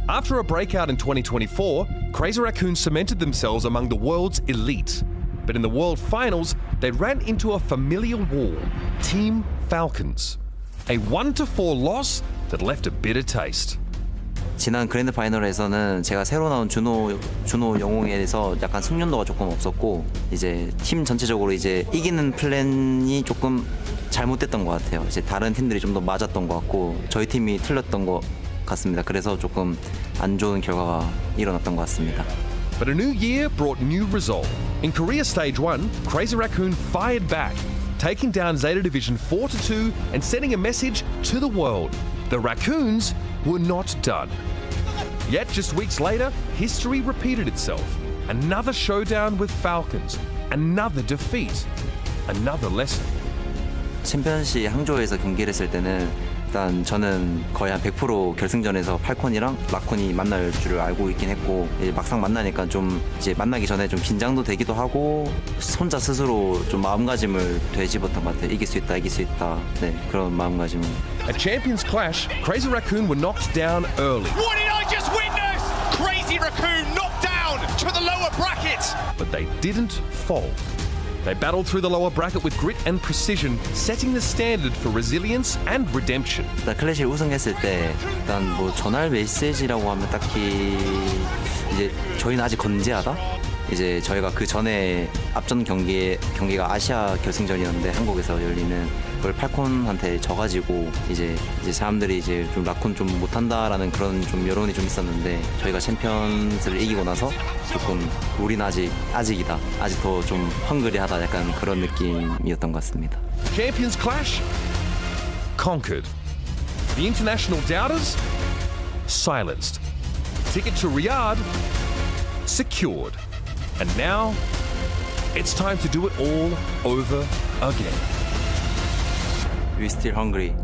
After a breakout in 2024, Crazy Raccoon cemented themselves among the world's elite. But in the World Finals, they ran into a familiar wall, Team Falcons. A 1-4 loss that left a bitter taste. 지난 그랜드 파이널에서는 제가 새로 나온 준호 영웅에 대해서 약간 숙련도가 조금 없었고 이제 팀 전체적으로 이제 이기는 플랜이 조금 잘못됐던 것 같아요. 이제 다른 팀들이 좀 더 맞았던 것 같고 저희 팀이 틀렸던 것 같습니다. 그래서 조금 안 좋은 결과가 일어났던 것 같습니다. But a new year brought new resolve. In Korea Stage 1, Crazy Raccoon fired back, taking down Zeta Division 4-2 and sending a message to the world. The Raccoons were not done. Yet just weeks later, history repeated itself. Another showdown with Falcons, another defeat, another lesson. 챔피언십 항저우에서 경기를 했을 때는 일단 저는 거의 한 100% 결승전에서 팔콘이랑 라쿤이 만날 줄을 알고 있긴 했고 이제 막상 만나니까 좀 이제 만나기 전에 좀 긴장도 되기도 하고 혼자 스스로 좀 마음가짐을 되짚었던 것 같아요. 이길 수 있다. 네, 그런 마음가짐을. At Champions Clash, Crazy Raccoon were knocked down early. What did I just witness? Crazy Raccoon knocked down to the lower bracket. But they didn't fold. They battled through the lower bracket with grit and precision, setting the standard for resilience and redemption. 일단 클래시를 우승했을 때 일단 뭐 전할 메시지라고 하면 딱히 이제 저희는 아직 건재하다. 이제 저희가 그 전에 앞전 경기가 아시아 결승전이었는데 한국에서 열리는 그걸 팔콘한테 져가지고 이제 사람들이 이제 좀 라쿤 좀 못한다라는 그런 좀 여론이 좀 있었는데 저희가 챔피언스를 이기고 나서 조금 우린 아직이다. 아직 더 좀 헝그리하다. 약간 그런 느낌이었던 것 같습니다. Champions Clash conquered. The international doubters silenced. Ticket to Riyadh secured. And now, it's time to do it all over again. We're still hungry.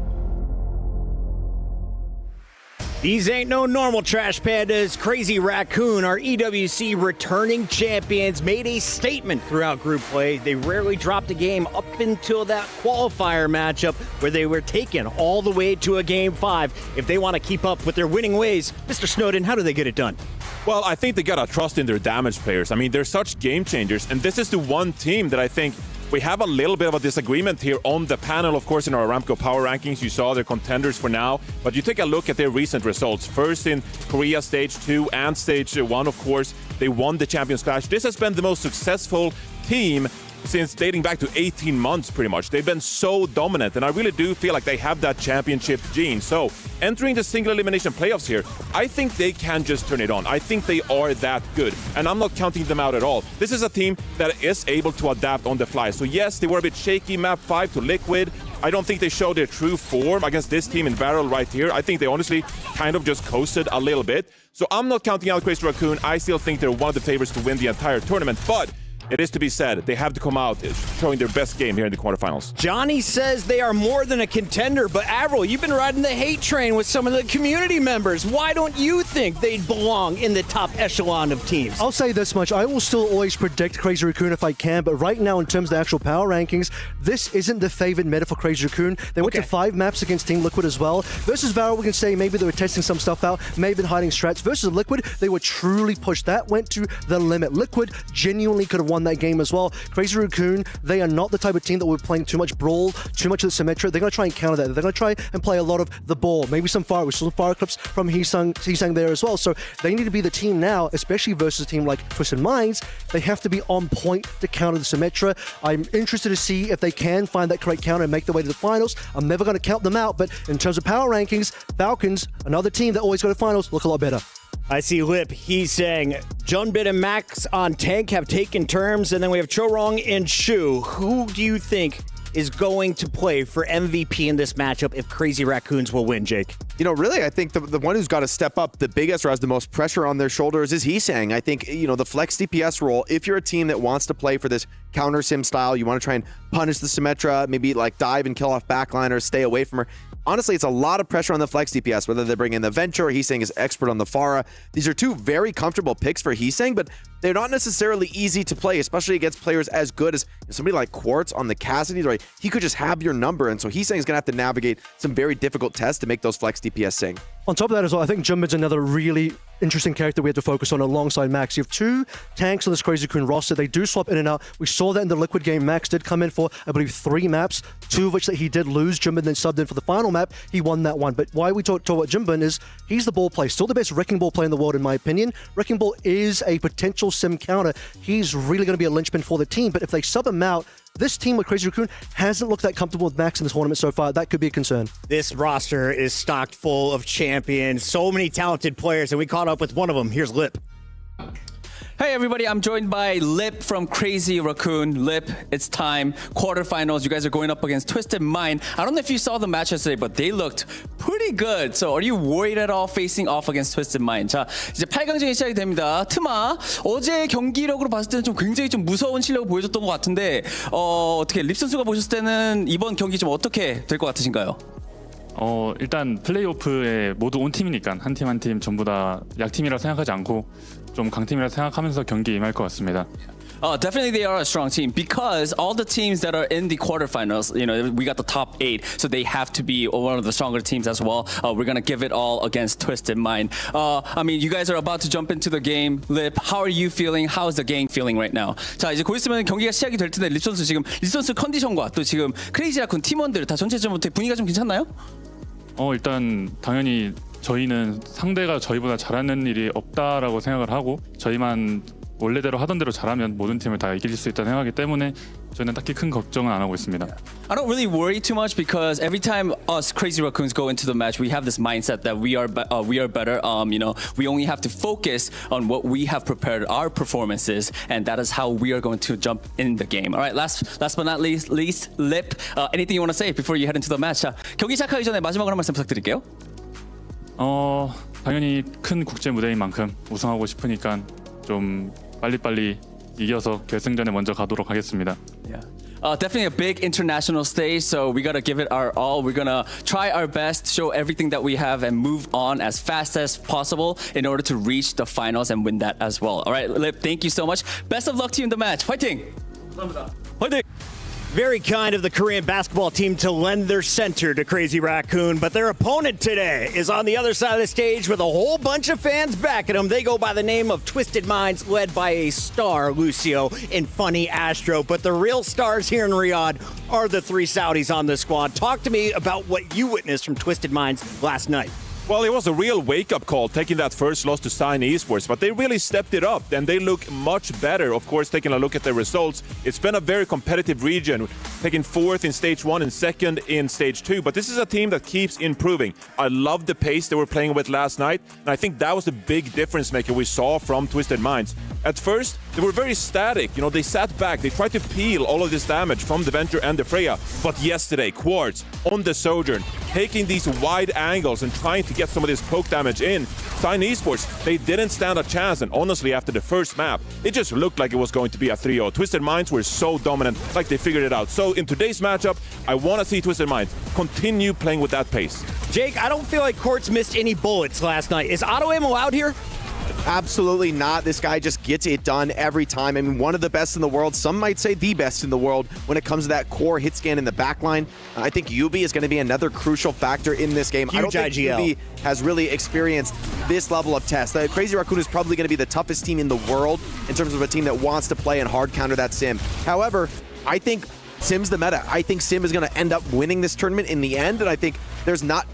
These ain't no normal trash pandas. Crazy Raccoon, our EWC returning champions, made a statement throughout group play. They rarely dropped a game up until that qualifier matchup where they were taken all the way to a Game 5. If they want to keep up with their winning ways, Mr. Snowden, how do they get it done? Well, I think they got to trust in their damage players. I mean, they're such game changers. And this is the one team that I think we have a little bit of a disagreement here on the panel. Of course, in our Aramco Power Rankings, you saw they're contenders for now. But you take a look at their recent results. First in Korea Stage 2 and Stage 1, of course, they won the Champions Clash. This has been the most successful team since dating back to 18 months, pretty much. They've been so dominant, and I really do feel like they have that championship gene. So, entering the single elimination playoffs here, I think they can just turn it on. I think they are that good, and I'm not counting them out at all. This is a team that is able to adapt on the fly. So yes, they were a bit shaky map 5 to Liquid. I don't think they showed their true form against this team in Barrel right here. I think they honestly kind of just coasted a little bit. So I'm not counting out Crazy Raccoon. I still think they're one of the favorites to win the entire tournament, but it is to be said, they have to come out showing their best game here in the quarterfinals. Johnny says they are more than a contender, but Avril, you've been riding the hate train with some of the community members. Why don't you think they'd belong in the top echelon of teams? I'll say this much. I will still always predict Crazy Raccoon if I can, but right now, in terms of the actual power rankings, this isn't the favored meta for Crazy Raccoon. They went to 5 maps against Team Liquid as well. Versus Varel, we can say maybe they were testing some stuff out, may have been hiding strats. Versus Liquid, they were truly pushed. That went to the limit. Liquid genuinely could have won that game as well. Crazy Raccoon, they are not the type of team that we're playing too much Brawl, too much of the Symmetra. They're going to try and counter that. They're going to try and play a lot of the ball. Maybe some fire. We saw some fire clips from Heesung there as well. So they need to be the team now, especially versus a team like Twisted Minds. They have to be on point to counter the Symmetra. I'm interested to see if they can find that correct counter and make their way to the finals. I'm never going to count them out, but in terms of power rankings, Falcons, another team that always go to finals, look a lot better. I see Lip, he's saying Junbit and Max on tank have taken terms, and then we have Chorong and Shu. Who do you think is going to play for MVP in this matchup if Crazy Raccoons will win, Jake? You know, really, I think the one who's got to step up the biggest or has the most pressure on their shoulders is Heesung. I think, you know, the flex DPS role, if you're a team that wants to play for this counter sim style, you want to try and punish the Symmetra, maybe like dive and kill off backliners, stay away from her. honestly, it's a lot of pressure on the flex DPS, whether they bring in the Venture or Heesang is expert on the Pharah. These are two very comfortable picks for Heesang, but they're not necessarily easy to play, especially against players as good as somebody like Quartz on the Cassidy, right? He could just have your number, and so Heesang is going to have to navigate some very difficult tests to make those flex DPS sing. On top of that as well, I think Jimbin's another really interesting character we have to focus on alongside Max. You have two tanks on this Crazy Raccoon roster. They do swap in and out. We saw that in the Liquid game. Max did come in for, I believe, 3 maps, 2 of which that he did lose. Jimbin then subbed in for the final map. He won that one. But why we talk about Jimbin is he's the ball player. Still the best Wrecking Ball player in the world, in my opinion. Wrecking Ball is a potential sim counter. He's really going to be a linchpin for the team. But if they sub him out, this team with Crazy Raccoon hasn't looked that comfortable with Max in this tournament so far. That could be a concern. This roster is stocked full of champions. So many talented players, and we caught up with one of them. Here's Lip. Hey everybody, I'm joined by Lip from Crazy Raccoon. Lip, it's time. Quarterfinals. You guys are going up against Twisted Mind. I don't know if you saw the match yesterday, but they looked pretty good. So are you worried at all facing off against Twisted Mind? 자, 이제 8강전이 시작이 됩니다. 트마, 어제 경기력으로 봤을 때는 좀 굉장히 좀 무서운 실력을 보여줬던 것 같은데 어떻게 립 선수가 보셨을 때는 이번 경기 좀 어떻게 될 것 같으신가요? 일단 플레이오프에 모두 온 팀이니까 한 팀 한 팀 전부 다 약팀이라 생각하지 않고 좀 강팀이라 생각하면서 경기에 임할 것 같습니다. Definitely they are a strong team because all the teams that are in the quarterfinals, you know, we got the top 8, so they have to be one of the stronger teams as well. We're going to give it all against Twisted Mind. I mean, you guys are about to jump into the game. Lip, how are you feeling? How is the gang feeling right now? 자, 이제 곧 있으면 경기가 시작이 될 텐데 립 선수 지금 립 선수 컨디션과 또 지금 크레이지 라쿤 팀원들 다 전체적으로 분위기가 좀 괜찮나요? 일단 당연히 저희는 상대가 저희보다 잘하는 일이 없다라고 생각을 하고 저희만 원래대로 하던 대로 잘하면 모든 팀을 다 이길 수 있다는 생각이기 때문에 저희는 딱히 큰 걱정은 안 하고 있습니다. I don't really worry too much because every time us Crazy Raccoons go into the match, we have this mindset that we are better. You know, we only have to focus on what we have prepared our performances, and that is how we are going to jump in the game. All right, last but not least, Lip. Anything you want to say before you head into the match? 자, 경기 시작하기 전에 마지막으로 한 말씀 부탁드릴게요. 당연히 큰 국제 무대인 만큼 우승하고 싶으니까 좀 빨리빨리 이겨서 결승전에 먼저 가도록 하겠습니다. Definitely a big international stage, so we gotta give it our all. We're gonna try our best, show everything that we have, and move on as fast as possible in order to reach the finals and win that as well. All right, Lip, thank you so much. Best of luck to you in the match. Fighting! Fighting! Very kind of the Korean basketball team to lend their center to Crazy Raccoon, but their opponent today is on the other side of the stage with a whole bunch of fans backing them. They go by the name of Twisted Minds, led by a star, Lucio, and Funny Astro. But the real stars here in Riyadh are the 3 Saudis on the squad. Talk to me about what you witnessed from Twisted Minds last night. Well, it was a real wake-up call taking that first loss to Sign Esports, but they really stepped it up and they look much better. Of course, taking a look at the results, it's been a very competitive region, taking 4th in Stage 1 and 2nd in Stage 2, but this is a team that keeps improving. I love the pace they were playing with last night, and I think that was the big difference maker we saw from Twisted Minds. At first, they were very static. You know, they sat back. They tried to peel all of this damage from the Venture and the Freya. But yesterday, Quartz on the Sojourn, taking these wide angles and trying to get some of this poke damage in. Sign Esports, they didn't stand a chance. And honestly, after the first map, it just looked like it was going to be a 3-0. Twisted Minds were so dominant, like they figured it out. So in today's matchup, I want to see Twisted Minds continue playing with that pace. Jake, I don't feel like Quartz missed any bullets last night. Is auto ammo out here? Absolutely not. This guy just gets it done every time. I mean, one of the best in the world. Some might say the best in the world when it comes to that core hit scan in the backline. I think Yubi is going to be another crucial factor in this game. Huge I don't think AG.AL. Yubi has really experienced this level of test. Crazy Raccoon is probably going to be the toughest team in the world in terms of a team that wants to play and hard counter that Sim. However, I think Sim's the meta. I think Sim is going to end up winning this tournament in the end, and I think there's not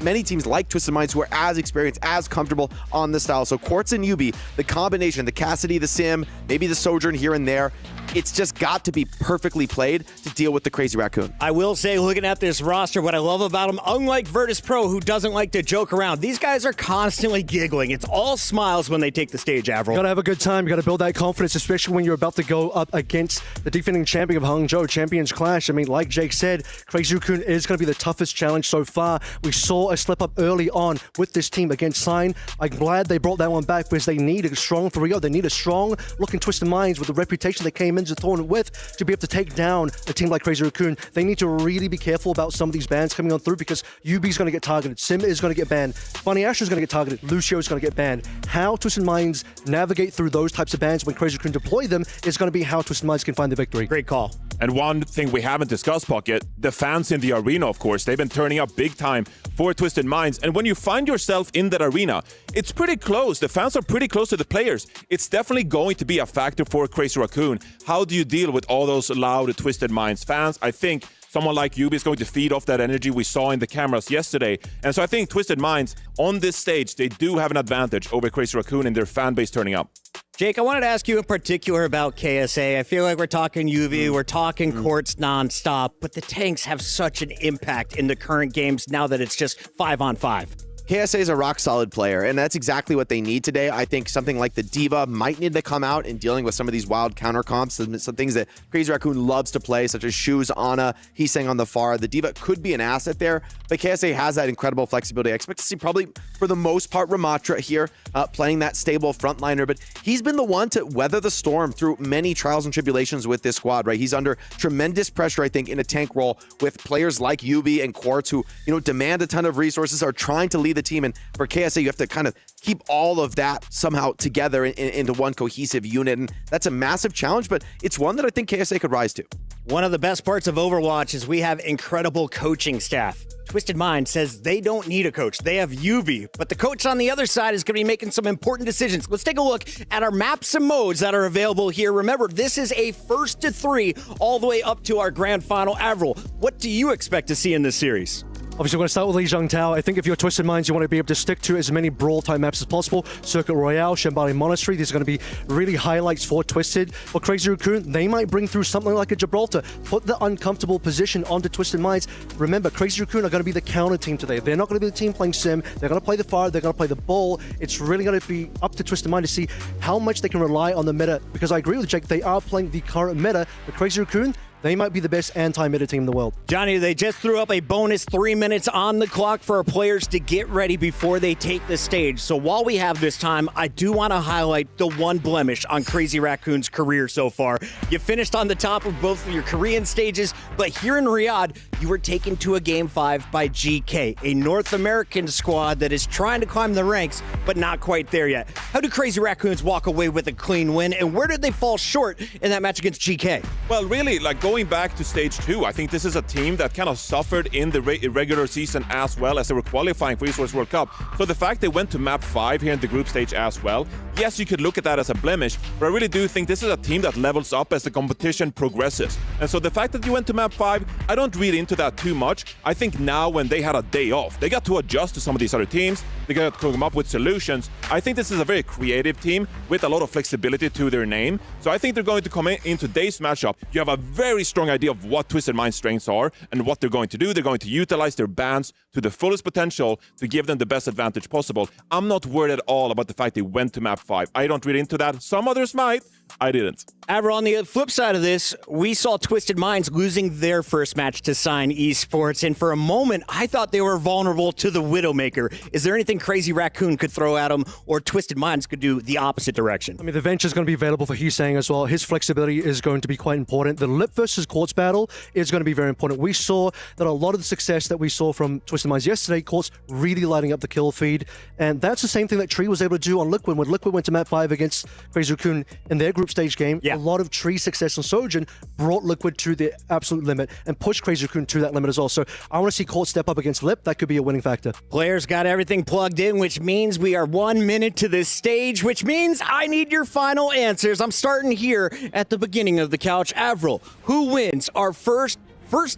many teams like Twisted Minds who are as experienced, as comfortable on the style. So Quartz and Yubi, the combination, the Cassidy, the Sim, maybe the Sojourn here and there, it's just got to be perfectly played to deal with the Crazy Raccoon. I will say, looking at this roster, what I love about them, unlike Virtus Pro, who doesn't like to joke around, these guys are constantly giggling. It's all smiles when they take the stage, Avril. You gotta have a good time. You gotta build that confidence, especially when you're about to go up against the defending champion of Hangzhou, Champions Clash. I mean, like Jake said, Crazy Raccoon is gonna be the toughest challenge so far. We saw a slip up early on with this team against Sign. I'm glad they brought that one back because they need a strong 3-0. They need a strong looking Twisted Minds with the reputation they came in into the tournament with to be able to take down a team like Crazy Raccoon. They need to really be careful about some of these bans coming on through because UB's going to get targeted, Sim is going to get banned, Bunny Asher is going to get targeted, Lucio is going to get banned. How Twisted Minds navigate through those types of bans when Crazy Raccoon deploy them is going to be how Twisted Minds can find the victory. Great call. And one thing we haven't discussed, Pocket, the fans in the arena, of course, they've been turning up big time for Twisted Minds. And when you find yourself in that arena, it's pretty close. The fans are pretty close to the players. It's definitely going to be a factor for Crazy Raccoon. How do you deal with all those loud Twisted Minds fans? I think someone like Yubi is going to feed off that energy we saw in the cameras yesterday. And so I think Twisted Minds, on this stage, they do have an advantage over Crazy Raccoon in their fan base turning up. Jake, I wanted to ask you in particular about KSA. I feel like we're talking UV, we're talking courts nonstop, but the tanks have such an impact in the current games now that it's just 5-on-5. KSA is a rock-solid player, and that's exactly what they need today. I think something like the Diva might need to come out in dealing with some of these wild counter comps, some things that Crazy Raccoon loves to play, such as Shoes, Ana, Hiseng on the far. The Diva could be an asset there, but KSA has that incredible flexibility. I expect to see probably, for the most part, Ramatra here playing that stable frontliner, but he's been the one to weather the storm through many trials and tribulations with this squad, right? He's under tremendous pressure, I think, in a tank role with players like Yubi and Quartz who, demand a ton of resources, are trying to lead the team. And for KSA, you have to kind of keep all of that somehow together into one cohesive unit. And that's a massive challenge, but it's one that I think KSA could rise to. One of the best parts of Overwatch is we have incredible coaching staff. Twisted Mind says they don't need a coach. They have UV, but the coach on the other side is going to be making some important decisions. Let's take a look at our maps and modes that are available here. Remember, this is a 1-to-3 all the way up to our grand final. Avril, what do you expect to see in this series? Obviously, we're going to start with Lijiang Tao. I think if you're Twisted Minds, you want to be able to stick to as many Brawl-type maps as possible. Circuit Royale, Shambali Monastery, these are going to be really highlights for Twisted. For Crazy Raccoon, they might bring through something like a Gibraltar. Put the uncomfortable position onto Twisted Minds. Remember, Crazy Raccoon are going to be the counter team today. They're not going to be the team playing Sim. They're going to play the Fire. They're going to play the Ball. It's really going to be up to Twisted Mind to see how much they can rely on the meta. Because I agree with Jake, they are playing the current meta. But Crazy Raccoon, they might be the best anti-meta team in the world. Johnny, they just threw up a bonus 3 minutes on the clock for our players to get ready before they take the stage. So while we have this time, I do want to highlight the one blemish on Crazy Raccoon's career so far. You finished on the top of both of your Korean stages, but here in Riyadh, you were taken to a Game 5 by GK, a North American squad that is trying to climb the ranks, but not quite there yet. How do Crazy Raccoons walk away with a clean win, and where did they fall short in that match against GK? Well, really, going back to stage 2, I think this is a team that kind of suffered in the regular season as well as they were qualifying for Esports World Cup. So the fact they went to map 5 here in the group stage as well, yes, you could look at that as a blemish, but I really do think this is a team that levels up as the competition progresses. And so the fact that you went to map 5, I don't read into that too much. I think now when they had a day off, they got to adjust to some of these other teams. They got to come up with solutions. I think this is a very creative team with a lot of flexibility to their name. So I think they're going to come in today's matchup. You have a very strong idea of what Twisted Mind's strengths are and what they're going to do. They're going to utilize their bans to the fullest potential to give them the best advantage possible. I'm not worried at all about the fact they went to map 5. I don't read into that. Some others might. I didn't. Avril, on the flip side of this, we saw Twisted Minds losing their first match to Sign Esports, and for a moment, I thought they were vulnerable to the Widowmaker. Is there anything Crazy Raccoon could throw at them, or Twisted Minds could do the opposite direction? I mean, the Venture is going to be available for Hiseng as well. His flexibility is going to be quite important. The Lip versus Quartz battle is going to be very important. We saw that a lot of the success that we saw from Twisted Minds yesterday, Quartz really lighting up the kill feed, and that's the same thing that Tree was able to do on Liquid when Liquid went to map 5 against Crazy Raccoon in their group stage game. A lot of Tree success on Sojourn brought Liquid to the absolute limit and pushed Crazy Raccoon to that limit as well. So I want to see Quartz step up against Lip. That could be a winning factor. Players got everything plugged in, which means we are 1 minute to this stage, which means I need your final answers. I'm starting here at the beginning of the couch. Avril, who wins our first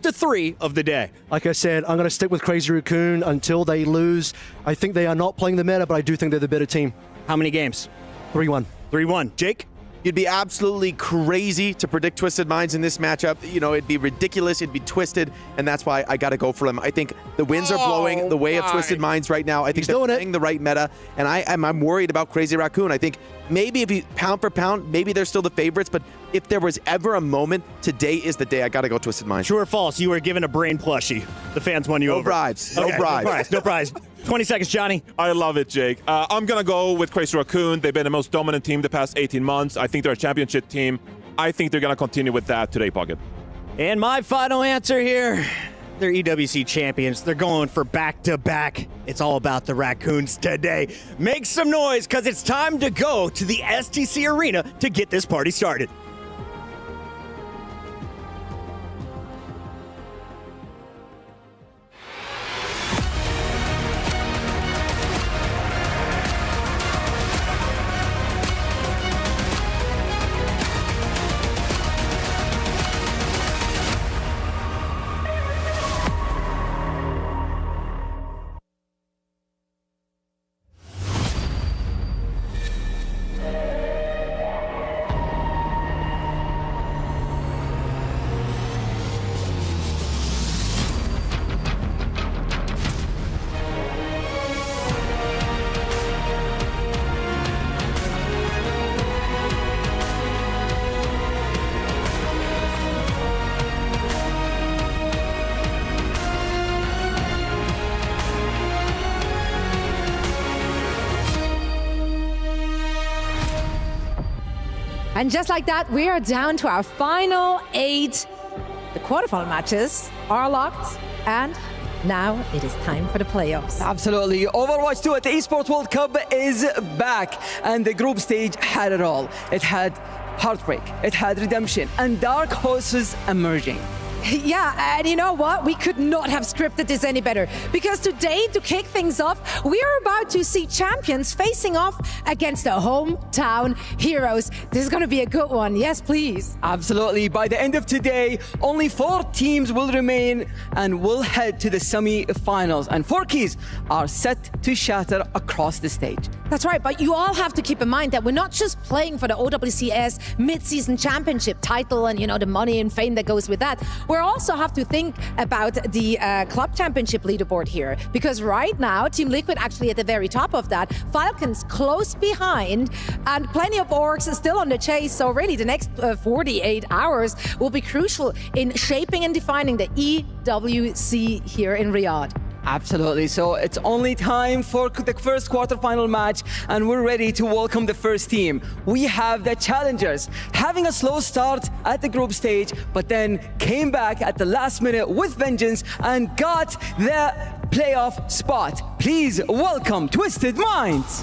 to 3 of the day? Like I said, I'm going to stick with Crazy Raccoon until they lose. I think they are not playing the meta, but I do think they're the better team. How many games? 3-1. 3-1. Jake? You'd be absolutely crazy to predict Twisted Minds in this matchup. It'd be ridiculous. It'd be twisted, and that's why I got to go for them. I think the winds are blowing the way of Twisted Minds right now. I think they're playing the right meta, and I'm worried about Crazy Raccoon. I think maybe if you pound for pound, maybe they're still the favorites, but if there was ever a moment, today is the day. I got to go Twisted Minds. True or false? You were given a brain plushie. The fans won you over. Bribes. Okay, No bribes. No prize. 20 seconds, Johnny. I love it, Jake. I'm going to go with Crazy Raccoon. They've been the most dominant team the past 18 months. I think they're a championship team. I think they're going to continue with that today, Pocket. And my final answer here, they're EWC champions. They're going for back-to-back. It's all about the Raccoons today. Make some noise, because it's time to go to the STC Arena to get this party started. And just like that, we are down to our final 8. The quarterfinal matches are locked, and now it is time for the playoffs. Absolutely. Overwatch 2 at the Esports World Cup is back, and the group stage had it all. It had heartbreak, it had redemption, and dark horses emerging. Yeah, and you know what? We could not have scripted this any better, because today, to kick things off, we are about to see champions facing off against the hometown heroes. This is going to be a good one. Yes, please. Absolutely. By the end of today, only 4 teams will remain and will head to the semi-finals, and 4 keys are set to shatter across the stage. That's right, but you all have to keep in mind that we're not just playing for the OWCS mid-season championship title and, you know, the money and fame that goes with that. We also have to think about the club championship leaderboard here, because right now, Team Liquid actually at the very top of that, Falcons close behind, and plenty of orgs still on the chase. So really, the next 48 hours will be crucial in shaping and defining the EWC here in Riyadh. Absolutely. So it's only time for the first quarterfinal match, and we're ready to welcome the first team. We have the challengers, having a slow start at the group stage, but then came back at the last minute with vengeance and got the playoff spot. Please welcome Twisted Minds.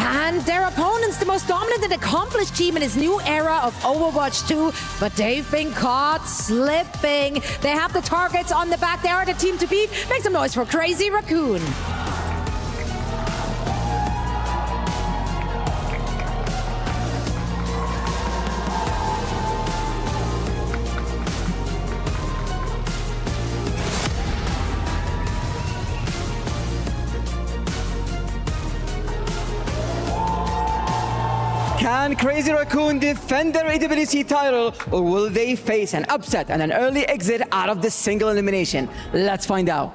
And their opponents, the most dominant and accomplished team in this new era of Overwatch 2, but they've been caught slipping. They have the targets on the back. They are the team to beat. Make some noise for Crazy Raccoon. Can Crazy Raccoon defend their EWC title, or will they face an upset and an early exit out of this single elimination? Let's find out.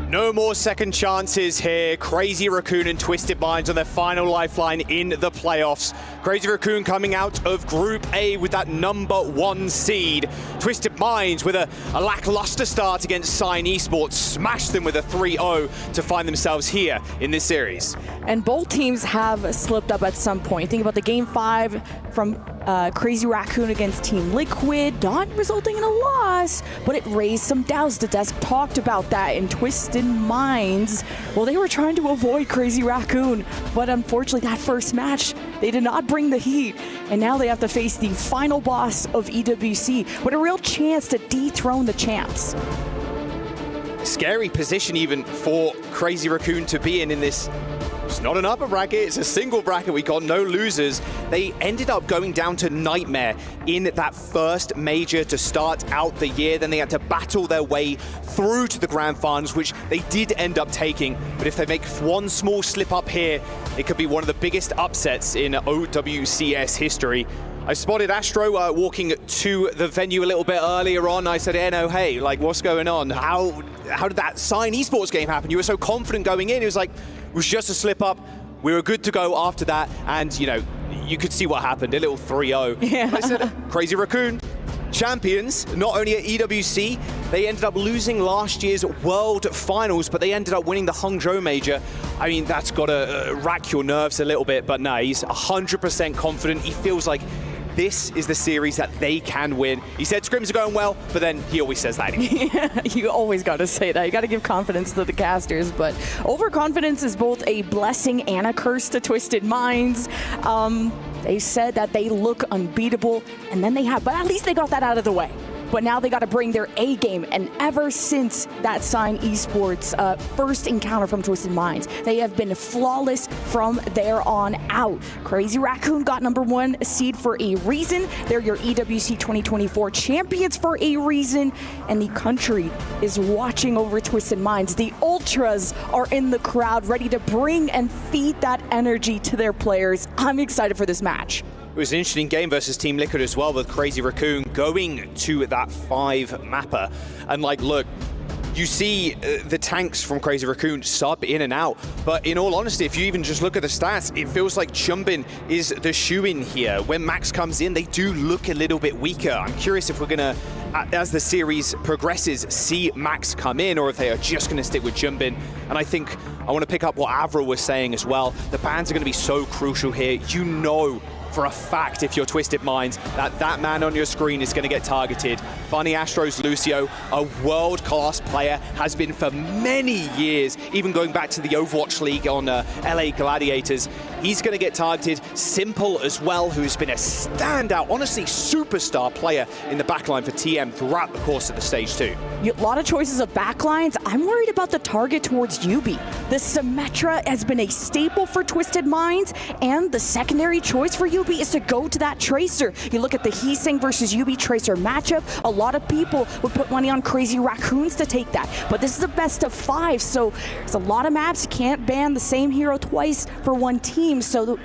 No more second chances here. Crazy Raccoon and Twisted Minds on their final lifeline in the playoffs. Crazy Raccoon coming out of Group A with that #1 seed. Twisted Minds with a lackluster start against Sign Esports, smashed them with a 3-0 to find themselves here in this series. And both teams have slipped up at some point. Think about the Game 5 from Crazy Raccoon against Team Liquid, not resulting in a loss, but it raised some doubts. The desk talked about that in Twisted Minds. Well, they were trying to avoid Crazy Raccoon, but unfortunately that first match, they did not bring the heat, and now they have to face the final boss of EWC with a real chance to dethrone the champs. Scary position even for Crazy Raccoon to be in this. It's not an upper bracket, it's a single bracket. We got no losers. They ended up going down to Nightmare in that first major to start out the year. Then they had to battle their way through to the grand finals, which they did end up taking. But if they make one small slip up here, it could be one of the biggest upsets in OWCS history. I spotted Astro walking to the venue a little bit earlier on. I said, Eno, hey, like, what's going on? How did that Sign Esports game happen? You were so confident going in. It was like, it was just a slip up. We were good to go after that. And, you know, you could see what happened, a little 3-0. Yeah. I said, Crazy Raccoon, champions, not only at EWC, they ended up losing last year's World Finals, but they ended up winning the Hangzhou Major. I mean, that's got to rack your nerves a little bit, but no, he's 100% confident. He feels like this is the series that they can win. He said scrims are going well, but then he always says that. Yeah, you always got to say that. You got to give confidence to the casters, but overconfidence is both a blessing and a curse to Twisted Minds. They said that they look unbeatable, and then but at least they got that out of the way. But now they got to bring their A game, and ever since that Sign Esports first encounter from Twisted Minds, they have been flawless from there on out. Crazy Raccoon got #1 seed for a reason. They're your EWC 2024 champions for a reason, and the country is watching over Twisted Minds. The Ultras are in the crowd, ready to bring and feed that energy to their players. I'm excited for this match. It was an interesting game versus Team Liquid as well, with Crazy Raccoon going to that 5 mapper. And like, look, you see the tanks from Crazy Raccoon sub in and out, but in all honesty, if you even just look at the stats, it feels like Chumbin is the shoe-in here. When Max comes in, they do look a little bit weaker. I'm curious if we're gonna, as the series progresses, see Max come in, or if they are just gonna stick with Chumbin. And I think I want to pick up what Avril was saying as well. The bans are gonna be so crucial here. You know for a fact, if you're Twisted Minds, that man on your screen is going to get targeted. Bunny Astro's Lucio, a world-class player, has been for many years, even going back to the Overwatch League on LA Gladiators. He's going to get targeted. Simple as well, who's been a standout, honestly, superstar player in the backline for TM throughout the course of the stage too. A lot of choices of backlines. I'm worried about the target towards Yubi. The Symmetra has been a staple for Twisted Minds, and the secondary choice for Yubi is to go to that Tracer. You look at the Heesang versus Yubi Tracer matchup, a lot of people would put money on Crazy Raccoons to take that, but this is a best of 5, so there's a lot of maps. You can't ban the same hero twice for one team, so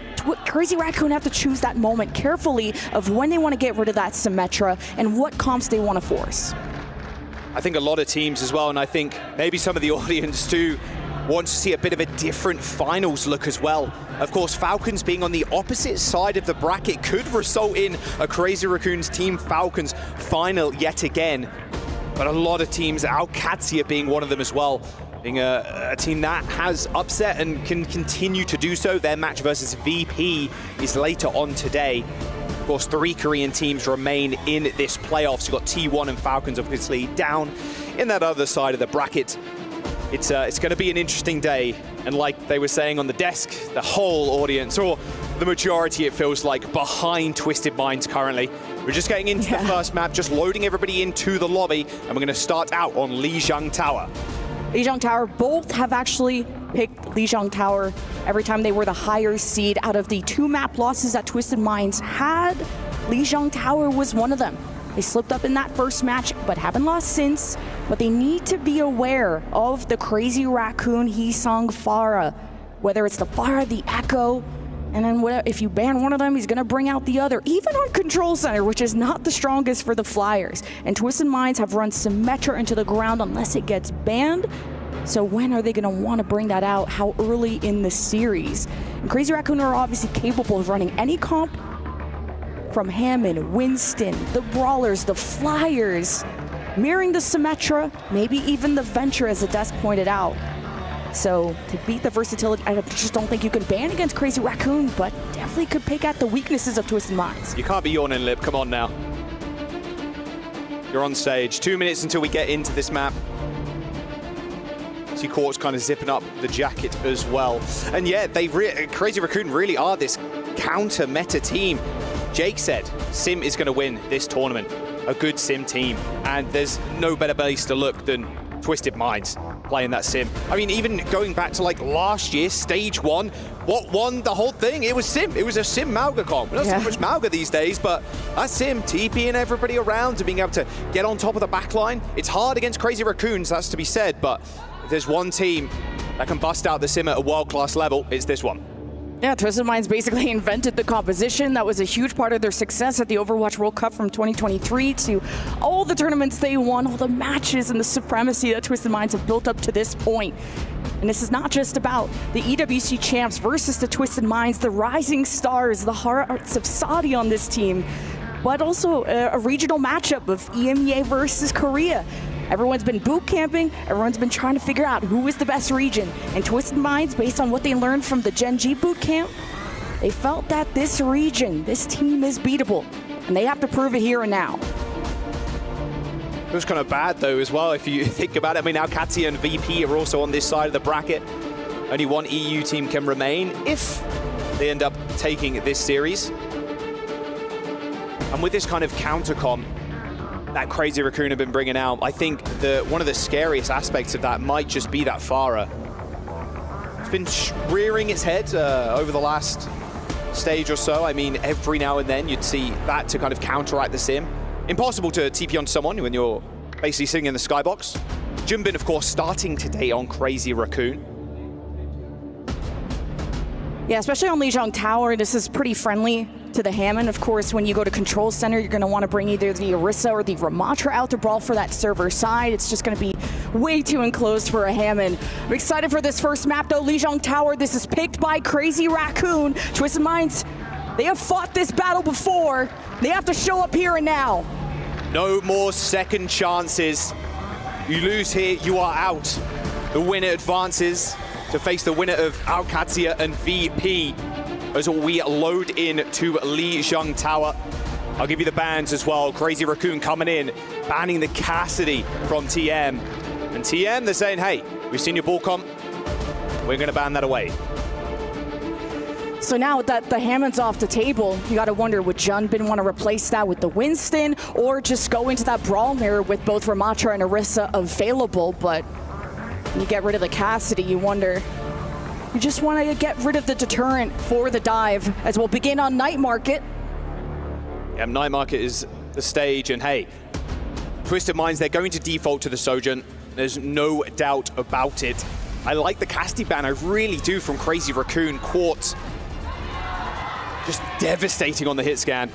Crazy Raccoon have to choose that moment carefully of when they want to get rid of that Symmetra and what comps they want to force. I think a lot of teams as well, and I think maybe some of the audience too, wants to see a bit of a different finals look as well. Of course, Falcons being on the opposite side of the bracket could result in a Crazy Raccoons Team Falcons final yet again. But a lot of teams, AL being one of them as well, being a team that has upset and can continue to do so. Their match versus VP is later on today. Of course, 3 Korean teams remain in this playoffs. You've got T1 and Falcons obviously down in that other side of the bracket. It's going to be an interesting day, and like they were saying on the desk, the whole audience, or the majority it feels like, behind Twisted Minds currently. We're just getting into the first map, just loading everybody into the lobby, and we're going to start out on Lijiang Tower. Lijiang Tower, both have actually picked Lijiang Tower every time they were the higher seed. Out of the 2 map losses that Twisted Minds had, Lijiang Tower was one of them. They slipped up in that first match, but haven't lost since. But they need to be aware of the Crazy Raccoon Heesang Pharah. Whether it's the Pharah, the Echo, and then if you ban one of them, he's going to bring out the other. Even on Control Center, which is not the strongest for the Flyers. And Twisted Minds have run Symmetra into the ground unless it gets banned. So when are they going to want to bring that out? How early in the series? And Crazy Raccoon are obviously capable of running any comp, from Hammond, Winston, the Brawlers, the Flyers, mirroring the Symmetra, maybe even the Venture, as the desk pointed out. So to beat the versatility, I just don't think you can ban against Crazy Raccoon, but definitely could pick out the weaknesses of Twisted Minds. You can't be yawning, Lip. Come on now. You're on stage. 2 minutes until we get into this map. See Quartz kind of zipping up the jacket as well. And yeah, Crazy Raccoon really are this counter-meta team. Jake said Sim is going to win this tournament, a good Sim team, and there's no better place to look than Twisted Minds playing that Sim. I mean, even going back to like last year, stage 1, what won the whole thing? It was Sim. It was a Sim Mauga comp. Not so much Mauga these days, but that Sim TPing everybody around and being able to get on top of the backline. It's hard against Crazy Raccoons, that's to be said, but if there's one team that can bust out the Sim at a world-class level, it's this one. Yeah, Twisted Minds basically invented the composition. That was a huge part of their success at the Overwatch World Cup from 2023 to all the tournaments they won, all the matches and the supremacy that Twisted Minds have built up to this point. And this is not just about the EWC champs versus the Twisted Minds, the rising stars, the hearts of Saudi on this team, but also a regional matchup of EMEA versus Korea. Everyone's been boot camping, everyone's been trying to figure out who is the best region. And Twisted Minds, based on what they learned from the Gen G boot camp, they felt that this region, this team is beatable. And they have to prove it here and now. It was kind of bad though as well if you think about it. I mean, AG.AL and VP are also on this side of the bracket. Only one EU team can remain if they end up taking this series. And with this kind of counter-comp that Crazy Raccoon have been bringing out, I think one of the scariest aspects of that might just be that Pharah. It's been rearing its head over the last stage or so. I mean, every now and then you'd see that to kind of counteract the sim. Impossible to TP on someone when you're basically sitting in the skybox. Junbin, of course, starting today on Crazy Raccoon. Yeah, especially on Lijiang Tower, this is pretty friendly to the Hammond. Of course, when you go to Control Center, you're going to want to bring either the Orisa or the Ramatra out to brawl for that server side. It's just going to be way too enclosed for a Hammond. I'm excited for this first map, though. Lijiang Tower, this is picked by Crazy Raccoon. Twisted Minds, they have fought this battle before. They have to show up here and now. No more second chances. You lose here, you are out. The winner advances to face the winner of AG.AL and VP as we load in to Lijiang Tower. I'll give you the bans as well. Crazy Raccoon coming in, banning the Cassidy from TM. And TM, they're saying, hey, we've seen your ball comp, we're gonna ban that away. So now that the Hammond's off the table, you gotta wonder, would Junbin want to replace that with the Winston or just go into that brawl mirror with both Ramatra and Orisa available? But when you get rid of the Cassidy, you wonder, you just want to get rid of the deterrent for the dive as we'll begin on Night Market. Yeah, Night Market is the stage, and hey, Twisted Minds, they're going to default to the Sojourn. There's no doubt about it. I like the Cassidy ban, I really do, from Crazy Raccoon. Quartz just devastating on the hit scan.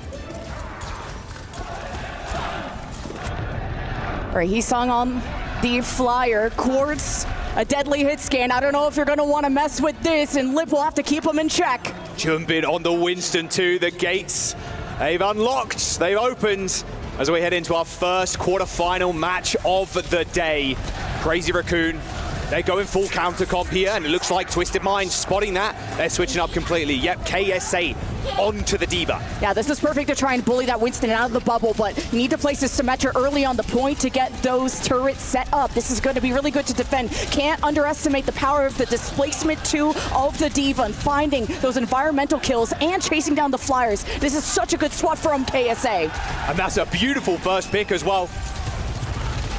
All right, he's sung on the flyer. Quartz, a deadly hit scan. I don't know if you're going to want to mess with this, and Lip will have to keep him in check. Junbin on the Winston too. The gates, they've unlocked, they've opened as we head into our first quarterfinal match of the day. Crazy Raccoon, they're going full counter comp here, and it looks like Twisted Minds spotting that. They're switching up completely. Yep, KSA onto the Diva. Yeah, this is perfect to try and bully that Winston out of the bubble, but you need to place a Symmetra early on the point to get those turrets set up. This is going to be really good to defend. Can't underestimate the power of the displacement too of the Diva and finding those environmental kills and chasing down the Flyers. This is such a good swap from KSA. And that's a beautiful first pick as well.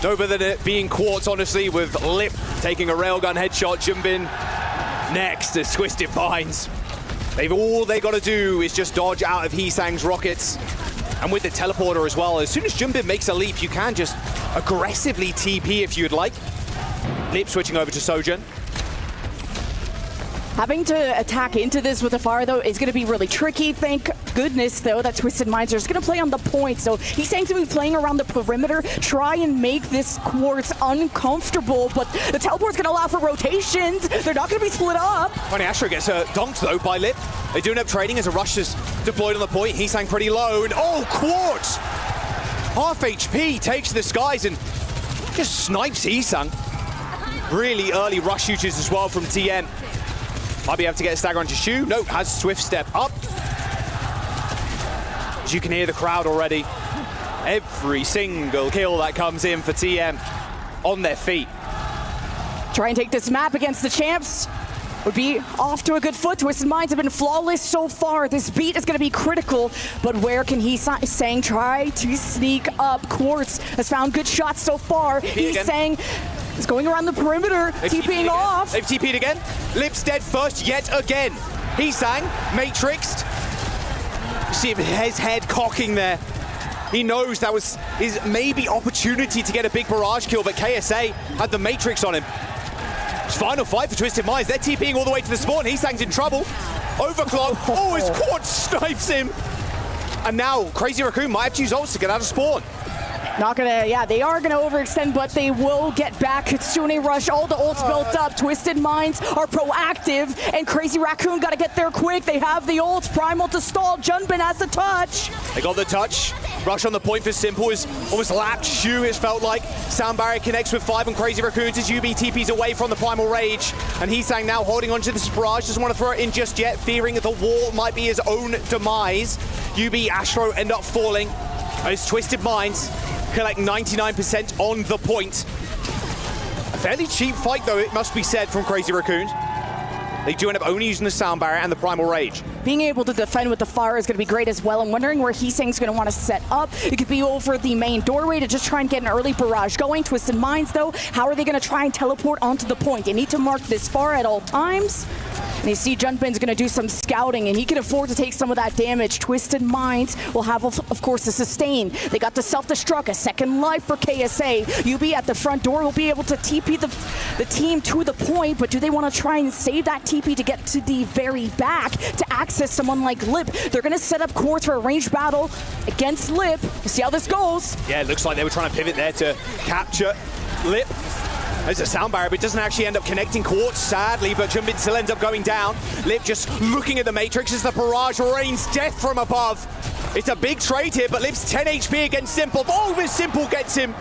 No better than it being Quartz, honestly, with Lip taking a railgun headshot. Junbin next as Twisted Minds. All they got to do is just dodge out of Heesang's rockets. And with the teleporter as well, as soon as Junbin makes a leap, you can just aggressively TP if you'd like. Lip switching over to Sojourn. Having to attack into this with a fire, though, is going to be really tricky. Thank goodness, though, that Twisted Minds are just going to play on the point. So he's saying to be playing around the perimeter, try and make this Quartz uncomfortable. But the teleport's going to allow for rotations. They're not going to be split up. Funny, Astra gets dunked, though, by Lip. They do end up trading as a rush is deployed on the point. Heesang pretty low. And oh, Quartz! Half HP takes to the skies and just snipes Heesang. Really early rush shooters as well from TM. Might be able to get a stagger onto Shu. Nope, has Swift step up. As you can hear the crowd already. Every single kill that comes in for TM on their feet. Try and take this map against the champs. Would be off to a good foot. Twisted Minds have been flawless so far. This beat is going to be critical, but where can Heesang try to sneak up? Quartz has found good shots so far. Heesang is going around the perimeter, TPing off. They've TP'd again. Lip's dead first yet again. Heesang, matrixed. You see his head cocking there. He knows that was his maybe opportunity to get a big barrage kill, but KSA had the matrix on him. Final fight for Twisted Minds. They're TPing all the way to the spawn. Heesang's in trouble. Overclock. Oh, his quad snipes him. And now Crazy Raccoon might have to use ults to get out of spawn. Not gonna, yeah, they are gonna overextend, but they will get back. Kitsune Rush, all the ults built up. Twisted Minds are proactive, and Crazy Raccoon gotta get there quick. They have the ults, Primal to stall. Junbin has the touch. They got the touch. Rush on the point for Simple is almost lapped Shu, it felt like. Sound Barrier connects with 5 and Crazy Raccoons as UB TP's away from the Primal Rage. And Heesang now holding onto this barrage, doesn't want to throw it in just yet, fearing that the wall might be his own demise. UB Astro end up falling. As Twisted Minds collect 99% on the point. A fairly cheap fight though, it must be said, from Crazy Raccoons. They do end up only using the Sound Barrier and the Primal Rage. Being able to defend with the fire is going to be great as well. I'm wondering where Heesang's going to want to set up. It could be over the main doorway to just try and get an early barrage going. Twisted Minds, though, how are they going to try and teleport onto the point? They need to mark this far at all times. And you see Junbin's going to do some scouting, and he can afford to take some of that damage. Twisted Minds will have, of course, a sustain. They got the self-destruct, a second life for KSA. UB at the front door will be able to TP the team to the point, but do they want to try and save that TP to get to the very back to access someone like Lip? They're going to set up Quartz for a ranged battle against Lip. We'll see how this goes. Yeah, it looks like they were trying to pivot there to capture Lip. There's a Sound Barrier, but it doesn't actually end up connecting Quartz, sadly, but Junbin still ends up going down. Lip just looking at the Matrix as the barrage rains death from above. It's a big trade here, but Lip's 10 HP against Simple. Oh, but Simple gets him.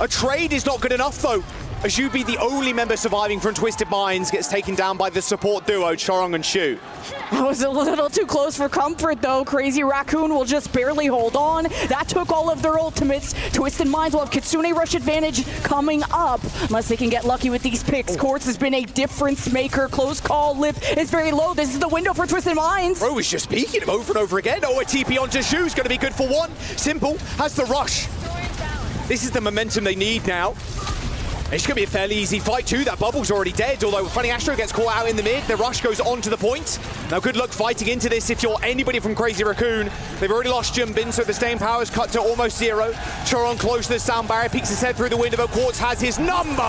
A trade is not good enough, though, as UB, the only member surviving from Twisted Minds, gets taken down by the support duo, Chorong and Shu. That was a little too close for comfort, though. Crazy Raccoon will just barely hold on. That took all of their ultimates. Twisted Minds will have Kitsune Rush advantage coming up, unless they can get lucky with these picks. Quartz has been a difference maker. Close call. Lip is very low. This is the window for Twisted Minds. Bro is just peeking him over and over again. Oh, a TP onto Shu's going to be good for one. Simple has the rush. This is the momentum they need now. It's going to be a fairly easy fight too. That bubble's already dead, although Funny Astro gets caught out in the mid. The rush goes on to the point. Now good luck fighting into this if you're anybody from Crazy Raccoon. They've already lost Junbin, so the staying power is cut to almost 0. Chorong close to the Sound Barrier, peeks his head through the window, but Quartz has his number.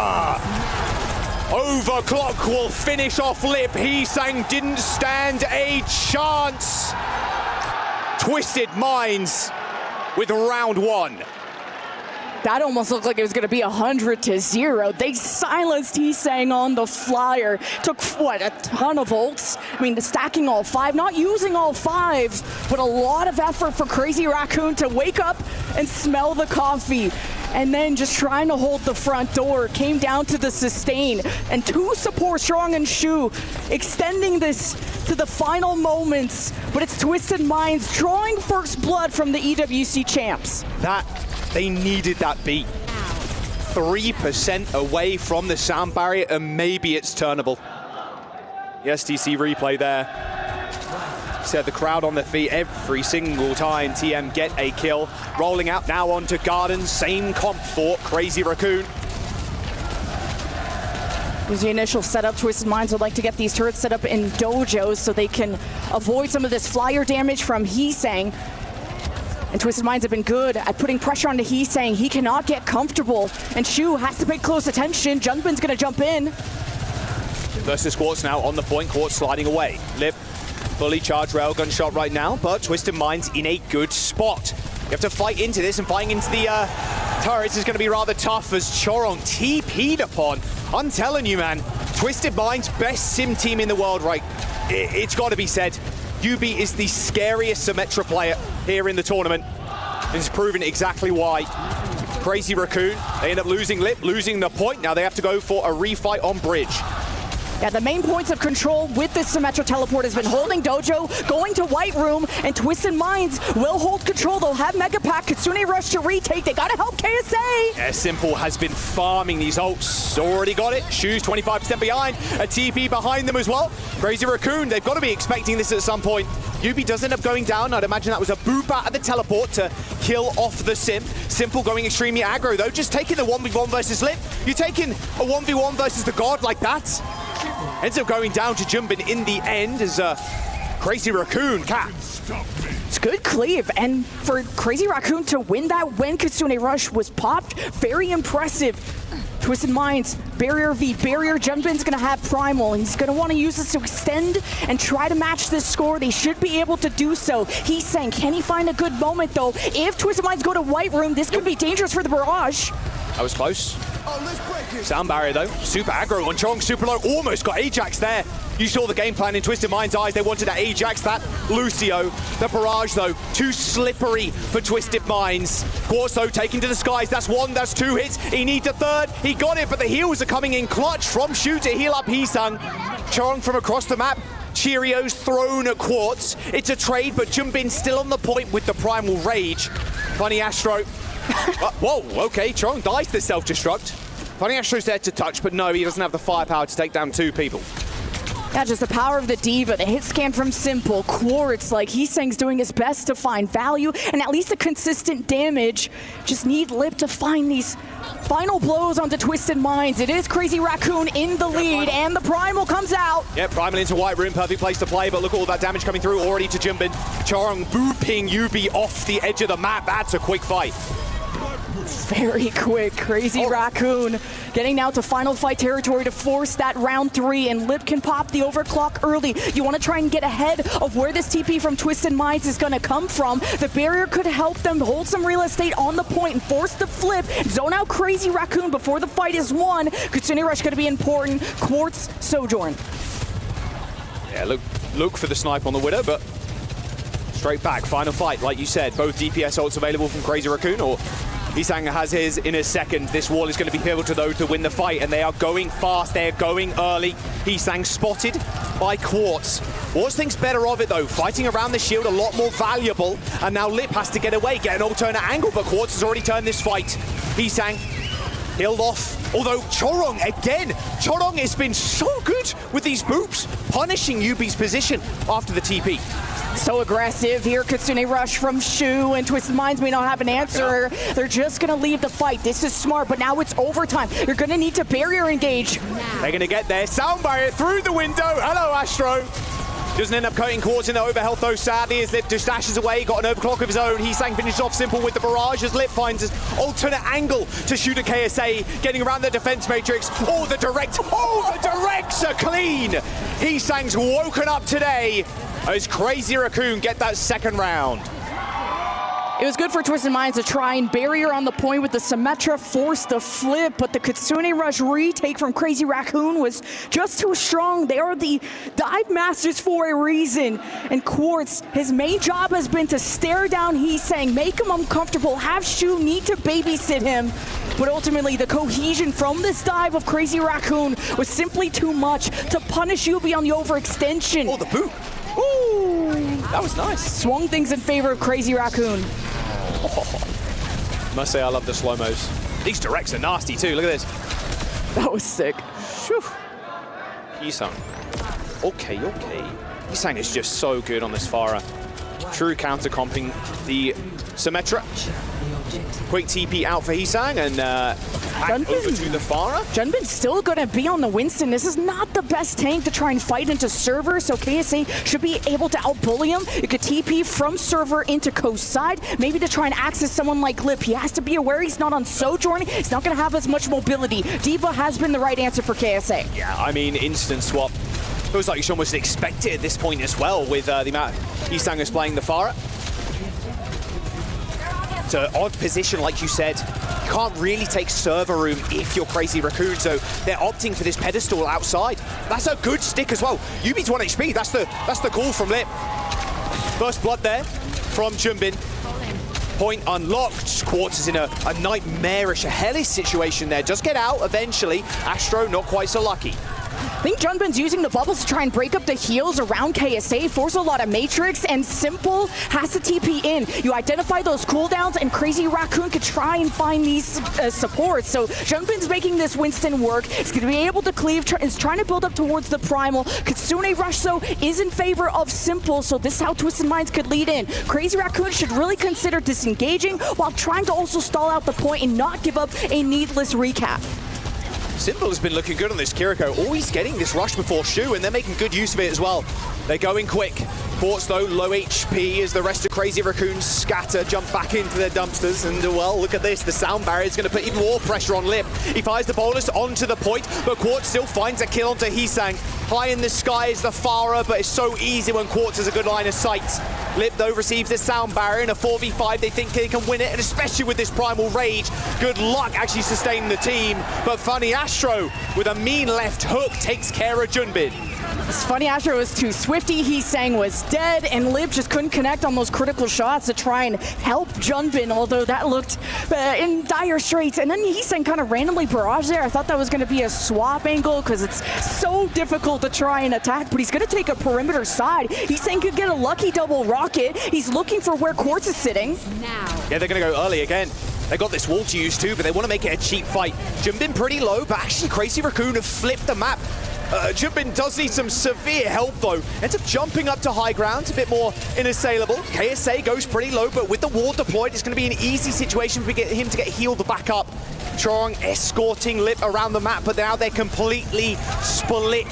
Overclock will finish off Lip. Heesang didn't stand a chance. Twisted Minds with round 1. That almost looked like it was going to be 100-0. They silenced Heesang on the flyer. Took, what, a ton of ults? I mean, stacking all 5, not using all 5, but a lot of effort for Crazy Raccoon to wake up and smell the coffee. And then just trying to hold the front door. Came down to the sustain. And 2 supports, Strong and Shu, extending this to the final moments. But it's Twisted Minds drawing first blood from the EWC champs. They needed that beat. 3% away from the Sound Barrier, and maybe it's turnable. The STC replay there. Set the crowd on their feet every single time TM get a kill. Rolling out now onto Gardens, same comp for Crazy Raccoon. Here's the initial setup. Twisted Minds would like to get these turrets set up in dojos so they can avoid some of this flyer damage from Heesang. And Twisted Minds have been good at putting pressure onto Heesang. He cannot get comfortable, and Shu has to pay close attention. Junbin's gonna jump in. Versus Quartz now on the point, Quartz sliding away. Lip, fully charged railgun shot right now, but Twisted Minds in a good spot. You have to fight into this, and fighting into the turrets is gonna be rather tough as Chorong TP'd upon. I'm telling you, man, Twisted Minds, best sim team in the world, right? It's gotta be said. UB is the scariest Symmetra player here in the tournament. It's proven exactly why. Crazy Raccoon, they end up losing Lip, losing the point. Now they have to go for a refight on bridge. Yeah, the main points of control with this Symmetra teleport has been holding Dojo, going to White Room, and Twisted Minds will hold control. They'll have Mega Pack, Kitsune Rush to retake. They gotta help KSA. Yeah, Simple has been farming these ults. Already got it. Shu's 25% behind. A TP behind them as well. Crazy Raccoon, they've got to be expecting this at some point. UB does end up going down. I'd imagine that was a boop out of the teleport to kill off the Sim. Simple going extremely aggro though, just taking the 1v1 versus Lip. You're taking a 1v1 versus the God like that. Ends up going down to Junbin in the end as Crazy Raccoon It's good cleave, and for Crazy Raccoon to win that when Kitsune Rush was popped, very impressive. Twisted Minds, barrier v barrier. Junbin's gonna have Primal. He's gonna want to use this to extend and try to match this score. They should be able to do so. He's saying, can he find a good moment though? If Twisted Minds go to White Room, this could be dangerous for the Barrage. That was close. Sound barrier though, super aggro on Chong, super low, almost got Ajax there. You saw the game plan in Twisted Mind's eyes. They wanted that Ajax, that Lucio. The Barrage though, too slippery for Twisted Minds. Quartz though, taking to the skies. That's one, that's two hits. He needs a third. He got it, but the heals are coming in clutch from Shu to heal up Heesang. Chong from across the map. Cheerios thrown at Quartz. It's a trade, but Junbin still on the point with the Primal Rage. Funny Astro. Whoa, okay, Chong dies to self-destruct. Funny Astro's there to touch, but no, he doesn't have the firepower to take down two people. Yeah, just the power of the Diva, the hit scan from Simple. Quartz, like Heesang's doing his best to find value and at least a consistent damage. Just need Lip to find these final blows onto Twisted Minds. It is Crazy Raccoon in the lead, and the Primal comes out. Yep, Primal into White Room, perfect place to play, but look at all that damage coming through already to Junbin. Chong booping Yubi off the edge of the map. That's a quick fight. Very quick, Crazy Raccoon getting now to final fight territory to force that round 3, and Lip can pop the overclock early. You want to try and get ahead of where this TP from Twisted Minds is going to come from. The barrier could help them hold some real estate on the point and force the flip. Zone out Crazy Raccoon before the fight is won. Kitsune Rush going to be important. Quartz, Sojourn. Yeah, look for the snipe on the Widow, but straight back, final fight. Like you said, both DPS ults available from Crazy Raccoon, or Heesang has his in a second. This wall is going to be pivotal though to win the fight, and they are going fast, they are going early. Heesang spotted by Quartz. Quartz thinks better of it though, fighting around the shield a lot more valuable, and now Lip has to get away, get an alternate angle, but Quartz has already turned this fight. Heesang healed off, although Chorong again. Chorong has been so good with these boops, punishing Yubi's position after the TP. So aggressive here, Kitsune Rush from Shu, and Twisted Minds may not have an answer. They're just gonna leave the fight. This is smart, but now it's overtime. You're gonna need to barrier engage. They're gonna get there. Sound barrier through the window. Hello, Astro. Doesn't end up coating Quartz in the overhealth though, sadly, as Lip just dashes away, got an overclock of his own. Heesang finishes off Simple with the Barrage as Lip finds his alternate angle to shoot a KSA, getting around the defense matrix. Oh, the directs are clean. Heesang's woken up today as Crazy Raccoon get that second round. It was good for Twisted Minds to try and barrier on the point with the Symmetra, force the flip, but the Kitsune Rush retake from Crazy Raccoon was just too strong. They are the dive masters for a reason. And Quartz, his main job has been to stare down Heesang, make him uncomfortable, have Shu need to babysit him. But ultimately, the cohesion from this dive of Crazy Raccoon was simply too much to punish Yubi on the overextension. Oh, the boot. Ooh, that was nice. Swung things in favor of Crazy Raccoon. Oh, must say I love the slow-mos. These directs are nasty too, look at this. That was sick. Whew. Heesang. Okay. Heesang is just so good on this Pharah. True counter-comping the Symmetra. Quick TP out for Heesang, and back over to the Pharah. Junbin's still going to be on the Winston. This is not the best tank to try and fight into server, so KSA should be able to outbully him. You could TP from server into coast side, maybe to try and access someone like Lip. He has to be aware he's not on Sojourn. He's not going to have as much mobility. Diva has been the right answer for KSA. Yeah, I mean, instant swap. Feels like you should almost expect it at this point as well, with the amount Heesang is playing the Pharah. It's an odd position, like you said. You can't really take server room if you're Crazy Raccoon, so they're opting for this pedestal outside. That's a good stick as well. Yubi's 1 HP, that's the call from Lip. First blood there from Junbin. Point unlocked. Quartz is in a nightmarish, a hellish situation there. Just get out eventually. Astro not quite so lucky. I think Junbin's using the bubbles to try and break up the heals around KSA, force a lot of Matrix, and Simple has to TP in. You identify those cooldowns, and Crazy Raccoon could try and find these supports. So Junbin's making this Winston work. He's going to be able to cleave, is trying to build up towards the Primal. Kitsune Rush, though, is in favor of Simple, so this is how Twisted Minds could lead in. Crazy Raccoon should really consider disengaging while trying to also stall out the point and not give up a needless recap. Simple has been looking good on this Kiriko, always getting this rush before Shu, and they're making good use of it as well. They're going quick. Quartz, though, low HP as the rest of Crazy Raccoon scatter, jump back into their dumpsters. And, well, look at this. The sound barrier is going to put even more pressure on Lip. He fires the bolus onto the point, but Quartz still finds a kill onto Heesang. High in the sky is the Farah, but it's so easy when Quartz has a good line of sight. Lip, though, receives the sound barrier in a 4v5. They think they can win it, and especially with this Primal Rage, good luck actually sustaining the team. But Funny Astro, with a mean left hook, takes care of Junbin. Funny Astro was too swifty, Heesang was dead, and Lip just couldn't connect on those critical shots to try and help Junbin, although that looked in dire straits. And then Heesang kind of randomly barraged there. I thought that was going to be a swap angle because it's so difficult to try and attack, but he's going to take a perimeter side. Heesang could get a lucky double rocket. He's looking for where Quartz is sitting. Yeah, they're going to go early again. They got this wall to use too, but they want to make it a cheap fight. Junbin pretty low, but actually Crazy Raccoon have flipped the map. Junbin does need some severe help though. Ends up jumping up to high ground, a bit more inassailable. KSA goes pretty low, but with the wall deployed, it's going to be an easy situation for him to get healed back up. Trong escorting Lip around the map, but now they're completely split.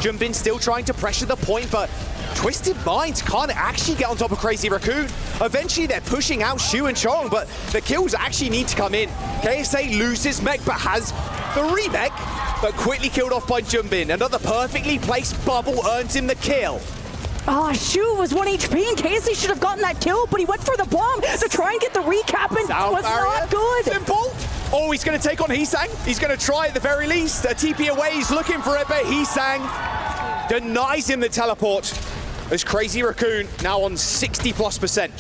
Junbin still trying to pressure the point, but Twisted Minds can't actually get on top of Crazy Raccoon. Eventually they're pushing out Shu and Chong, but the kills actually need to come in. KSA loses mech, but has the remech, but quickly killed off by Junbin. Another perfectly placed bubble earns him the kill. Shu was 1 HP, and KSA should have gotten that kill, but he went for the bomb to try and get the recap, and was not good. Simple. Oh, he's going to take on Heesang. He's going to try at the very least. A TP away, he's looking for it, but Heesang denies him the teleport. As Crazy Raccoon now on 60+%.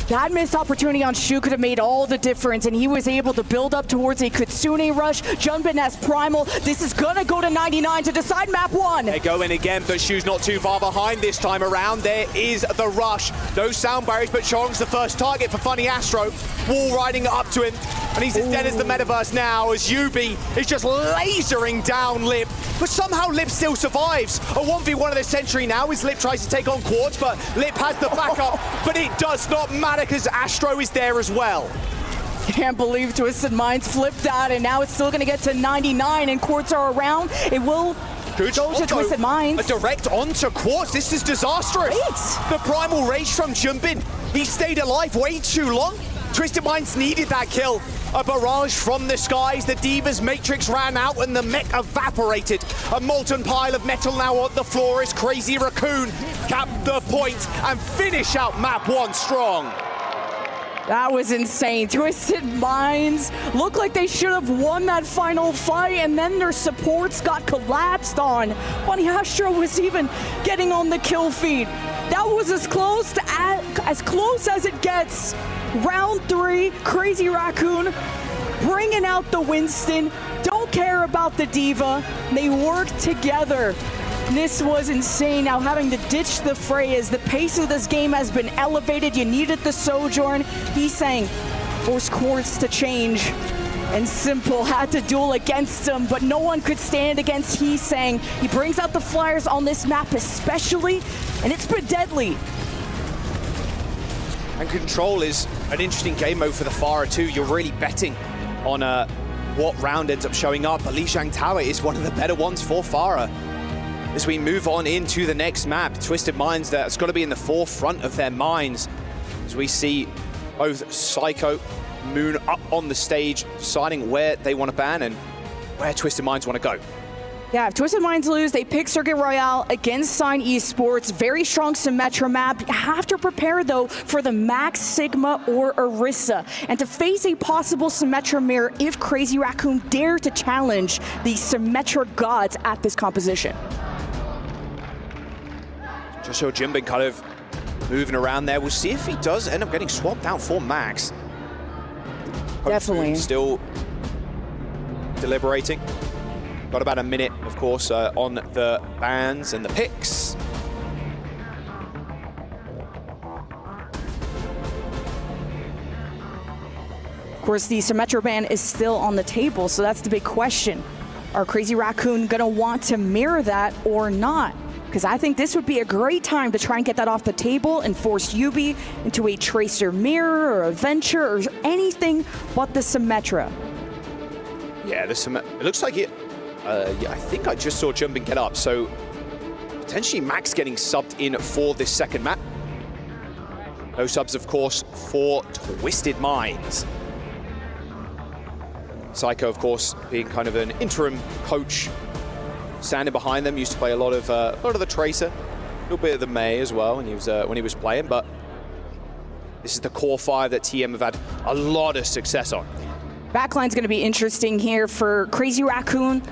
That missed opportunity on Shu could have made all the difference, and he was able to build up towards a Kitsune rush. Junbin has Primal. This is gonna go to 99 to decide map 1. They go in again, but Shu's not too far behind this time around. There is the rush. No sound barriers, but Chong's the first target for Funny Astro. Wall riding up to him, and he's as dead as the metaverse now as Yubi is just lasering down Lip. But somehow Lip still survives. A 1v1 of the century now as Lip tries to take on Quartz, but Lip has the backup, but it does not matter because Astro is there as well. Can't believe Twisted Minds flipped that, and now it's still going to get to 99, and Quartz are around. It will go to Twisted Minds. A direct onto Quartz. This is disastrous. The Primal Rage from Junbin. He stayed alive way too long. Twisted Minds needed that kill. A barrage from the skies. The Diva's Matrix ran out and the mech evaporated. A molten pile of metal now on the floor as Crazy Raccoon cap the point and finish out map 1 strong. That was insane. Twisted Minds looked like they should have won that final fight, and then their supports got collapsed on. Funny Astro was even getting on the kill feed. That was as close as it gets. Round 3, Crazy Raccoon bringing out the Winston. Don't care about the Diva. They work together. This was insane. Now having to ditch the fray as the pace of this game has been elevated. You needed the Sojourn. Heesang forced Quartz to change. And Simple had to duel against him, but no one could stand against Heesang. He brings out the Flyers on this map especially, and it's been deadly. And Control is an interesting game mode for the Farah too. You're really betting on what round ends up showing up. But Lijiang Tower is one of the better ones for Farah. As we move on into the next map, Twisted Minds, that's got to be in the forefront of their minds. As we see both Psycho, Moon up on the stage, deciding where they want to ban and where Twisted Minds want to go. Yeah, if Twisted Minds lose, they pick Circuit Royale against Sign Esports. Very strong Symmetra map. You have to prepare, though, for the Max, Sigma, or Orisa. And to face a possible Symmetra mirror if Crazy Raccoon dare to challenge the Symmetra gods at this composition. Just show Junbin kind of moving around there. We'll see if he does end up getting swapped out for Max. Definitely. Still deliberating. Got about a minute, of course, on the bans and the picks. Of course, the Symmetra ban is still on the table, so that's the big question. Are Crazy Raccoon gonna want to mirror that or not? Because I think this would be a great time to try and get that off the table and force Yubi into a Tracer mirror or a Venture or anything but the Symmetra. Yeah, it looks like it. Yeah, I think I just saw Junbin get up, so potentially Max getting subbed in for this second map. No subs, of course, for Twisted Minds. Psycho, of course, being kind of an interim coach, standing behind them. Used to play a lot of the Tracer, a little bit of the May as well when he was playing. But this is the core 5 that TM have had a lot of success on. Backline's going to be interesting here for Crazy Raccoon.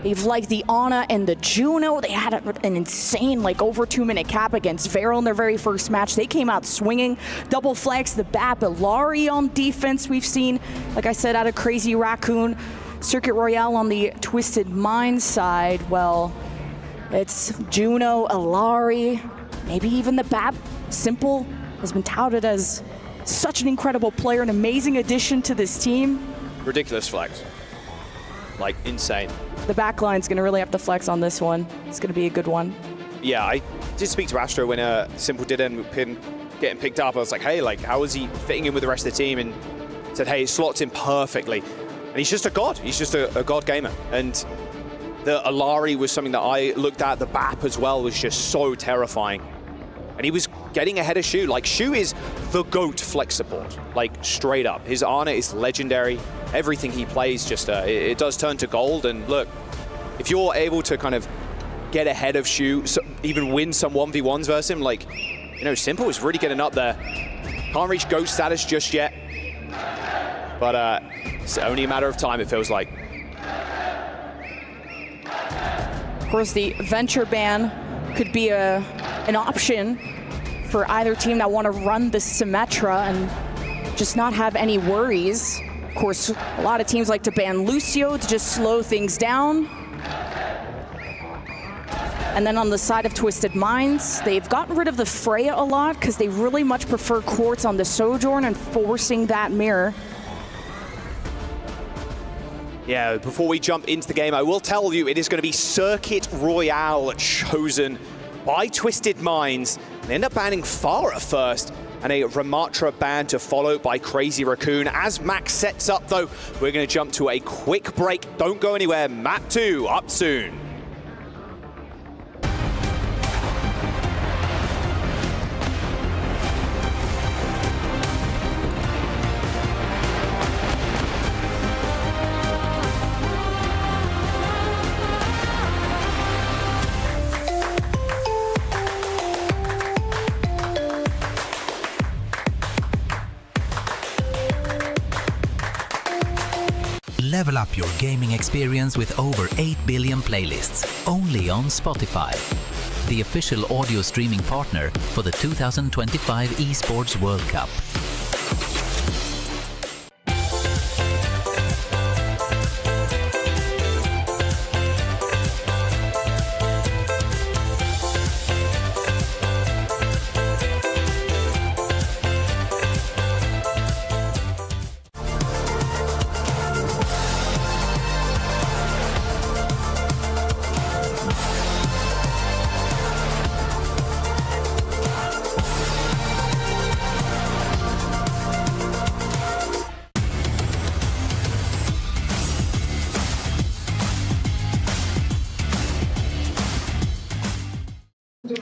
They've liked the Ana and the Juno. They had an insane, like, over 2-minute cap against Vero in their very first match. They came out swinging. Double flex, the BAP, Ilari on defense we've seen, like I said, out of Crazy Raccoon. Circuit Royale on the Twisted Minds side, well, it's Juno, Ilari, maybe even the BAP. Simple has been touted as such an incredible player, an amazing addition to this team. Ridiculous flex. Like, insane. The backline's going to really have to flex on this one. It's going to be a good one. Yeah, I did speak to Astro when Simple did end up getting picked up. I was like, hey, like, how is he fitting in with the rest of the team? And said, hey, it slots in perfectly. And he's just a god. He's just a god gamer. And the Ilari was something that I looked at. The BAP as well was just so terrifying. And he was getting ahead of Shu. Like, Shu is the GOAT flex support. Like, straight up. His Ana is legendary. Everything he plays just, it does turn to gold. And look, if you're able to kind of get ahead of Shu, so even win some 1v1s versus him, like, you know, Simple is really getting up there. Can't reach GOAT status just yet. But it's only a matter of time, it feels like. Of course, the Venture ban could be an option for either team that want to run the Symmetra and just not have any worries. Of course, a lot of teams like to ban Lucio to just slow things down. And then on the side of Twisted Minds, they've gotten rid of the Freya a lot because they really much prefer Quartz on the Sojourn and forcing that mirror. Yeah, before we jump into the game, I will tell you it is going to be Circuit Royale chosen by Twisted Minds. They end up banning Farah first, and a Ramatra ban to follow by Crazy Raccoon. As Max sets up, though, we're going to jump to a quick break. Don't go anywhere. Map 2 up soon. Level up your gaming experience with over 8 billion playlists, only on Spotify, the official audio streaming partner for the 2025 Esports World Cup.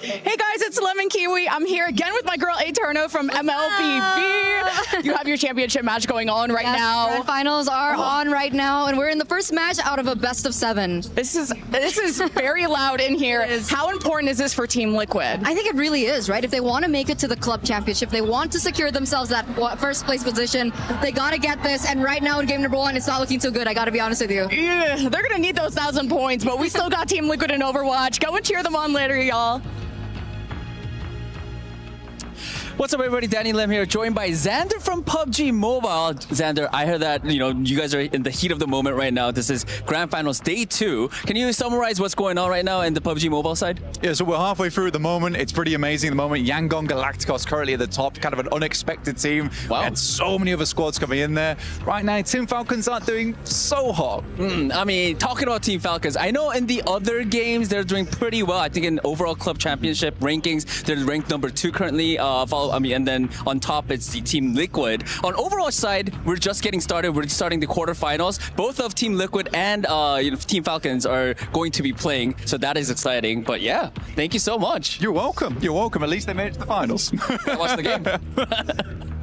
Hey guys, it's Lemon Kiwi. I'm here again with my girl Eterno from MLBB. You have your championship match going on right now. Grand finals are on right now, and we're in the first match out of a best of 7. This is very loud in here. How important is this for Team Liquid? I think it really is, right? If they want to make it to the club championship, they want to secure themselves that first place position, they got to get this. And right now in game number 1, it's not looking too good. I got to be honest with you. Yeah, they're going to need those 1,000 points, but we still got Team Liquid in Overwatch. Go and cheer them on later, y'all. What's up, everybody? Danny Lim here, joined by Xander from PUBG Mobile. Xander, I heard that you guys are in the heat of the moment right now. This is Grand Finals Day 2. Can you summarize what's going on right now in the PUBG Mobile side? Yeah, so we're halfway through at the moment. It's pretty amazing at the moment. Yangon Galacticos currently at the top, kind of an unexpected team. Wow. And so many other squads coming in there. Right now, Team Falcons aren't doing so hot. I mean, talking about Team Falcons, I know in the other games they're doing pretty well. I think in overall club championship rankings, they're ranked number 2 currently, followed well. I mean, and then on top, it's the Team Liquid. On Overwatch side, we're just getting started. We're starting the quarterfinals. Both of Team Liquid and Team Falcons are going to be playing, so that is exciting. But yeah, thank you so much. You're welcome. You're welcome. At least they made it to the finals. I watched the game.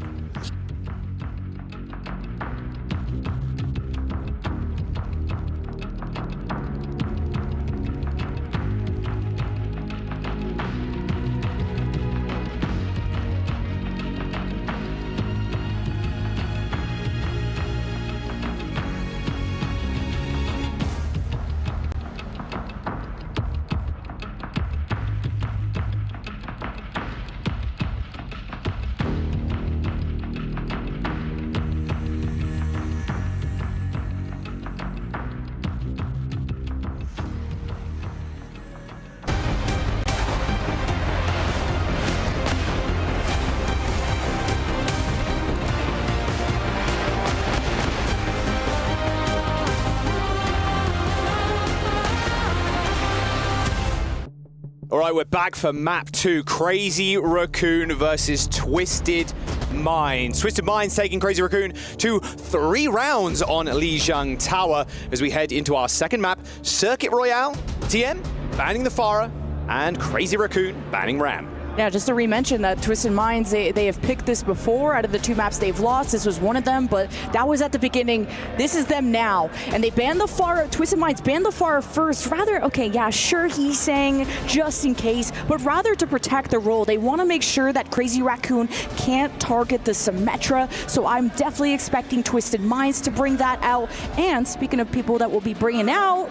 All right, we're back for map 2, Crazy Raccoon versus Twisted Minds. Twisted Minds taking Crazy Raccoon to 3 rounds on Lijiang Tower as we head into our second map, Circuit Royale, TM banning the Pharah, and Crazy Raccoon banning Ram. Yeah, just to re-mention that Twisted Minds, they have picked this before. Out of the 2 maps they've lost, this was one of them, but that was at the beginning. This is them now. And they banned the Pharah, Twisted Minds banned the Pharah first. Rather, okay, yeah, sure, he's saying just in case, but rather to protect the role. They want to make sure that Crazy Raccoon can't target the Symmetra, so I'm definitely expecting Twisted Minds to bring that out. And speaking of people that will be bringing out,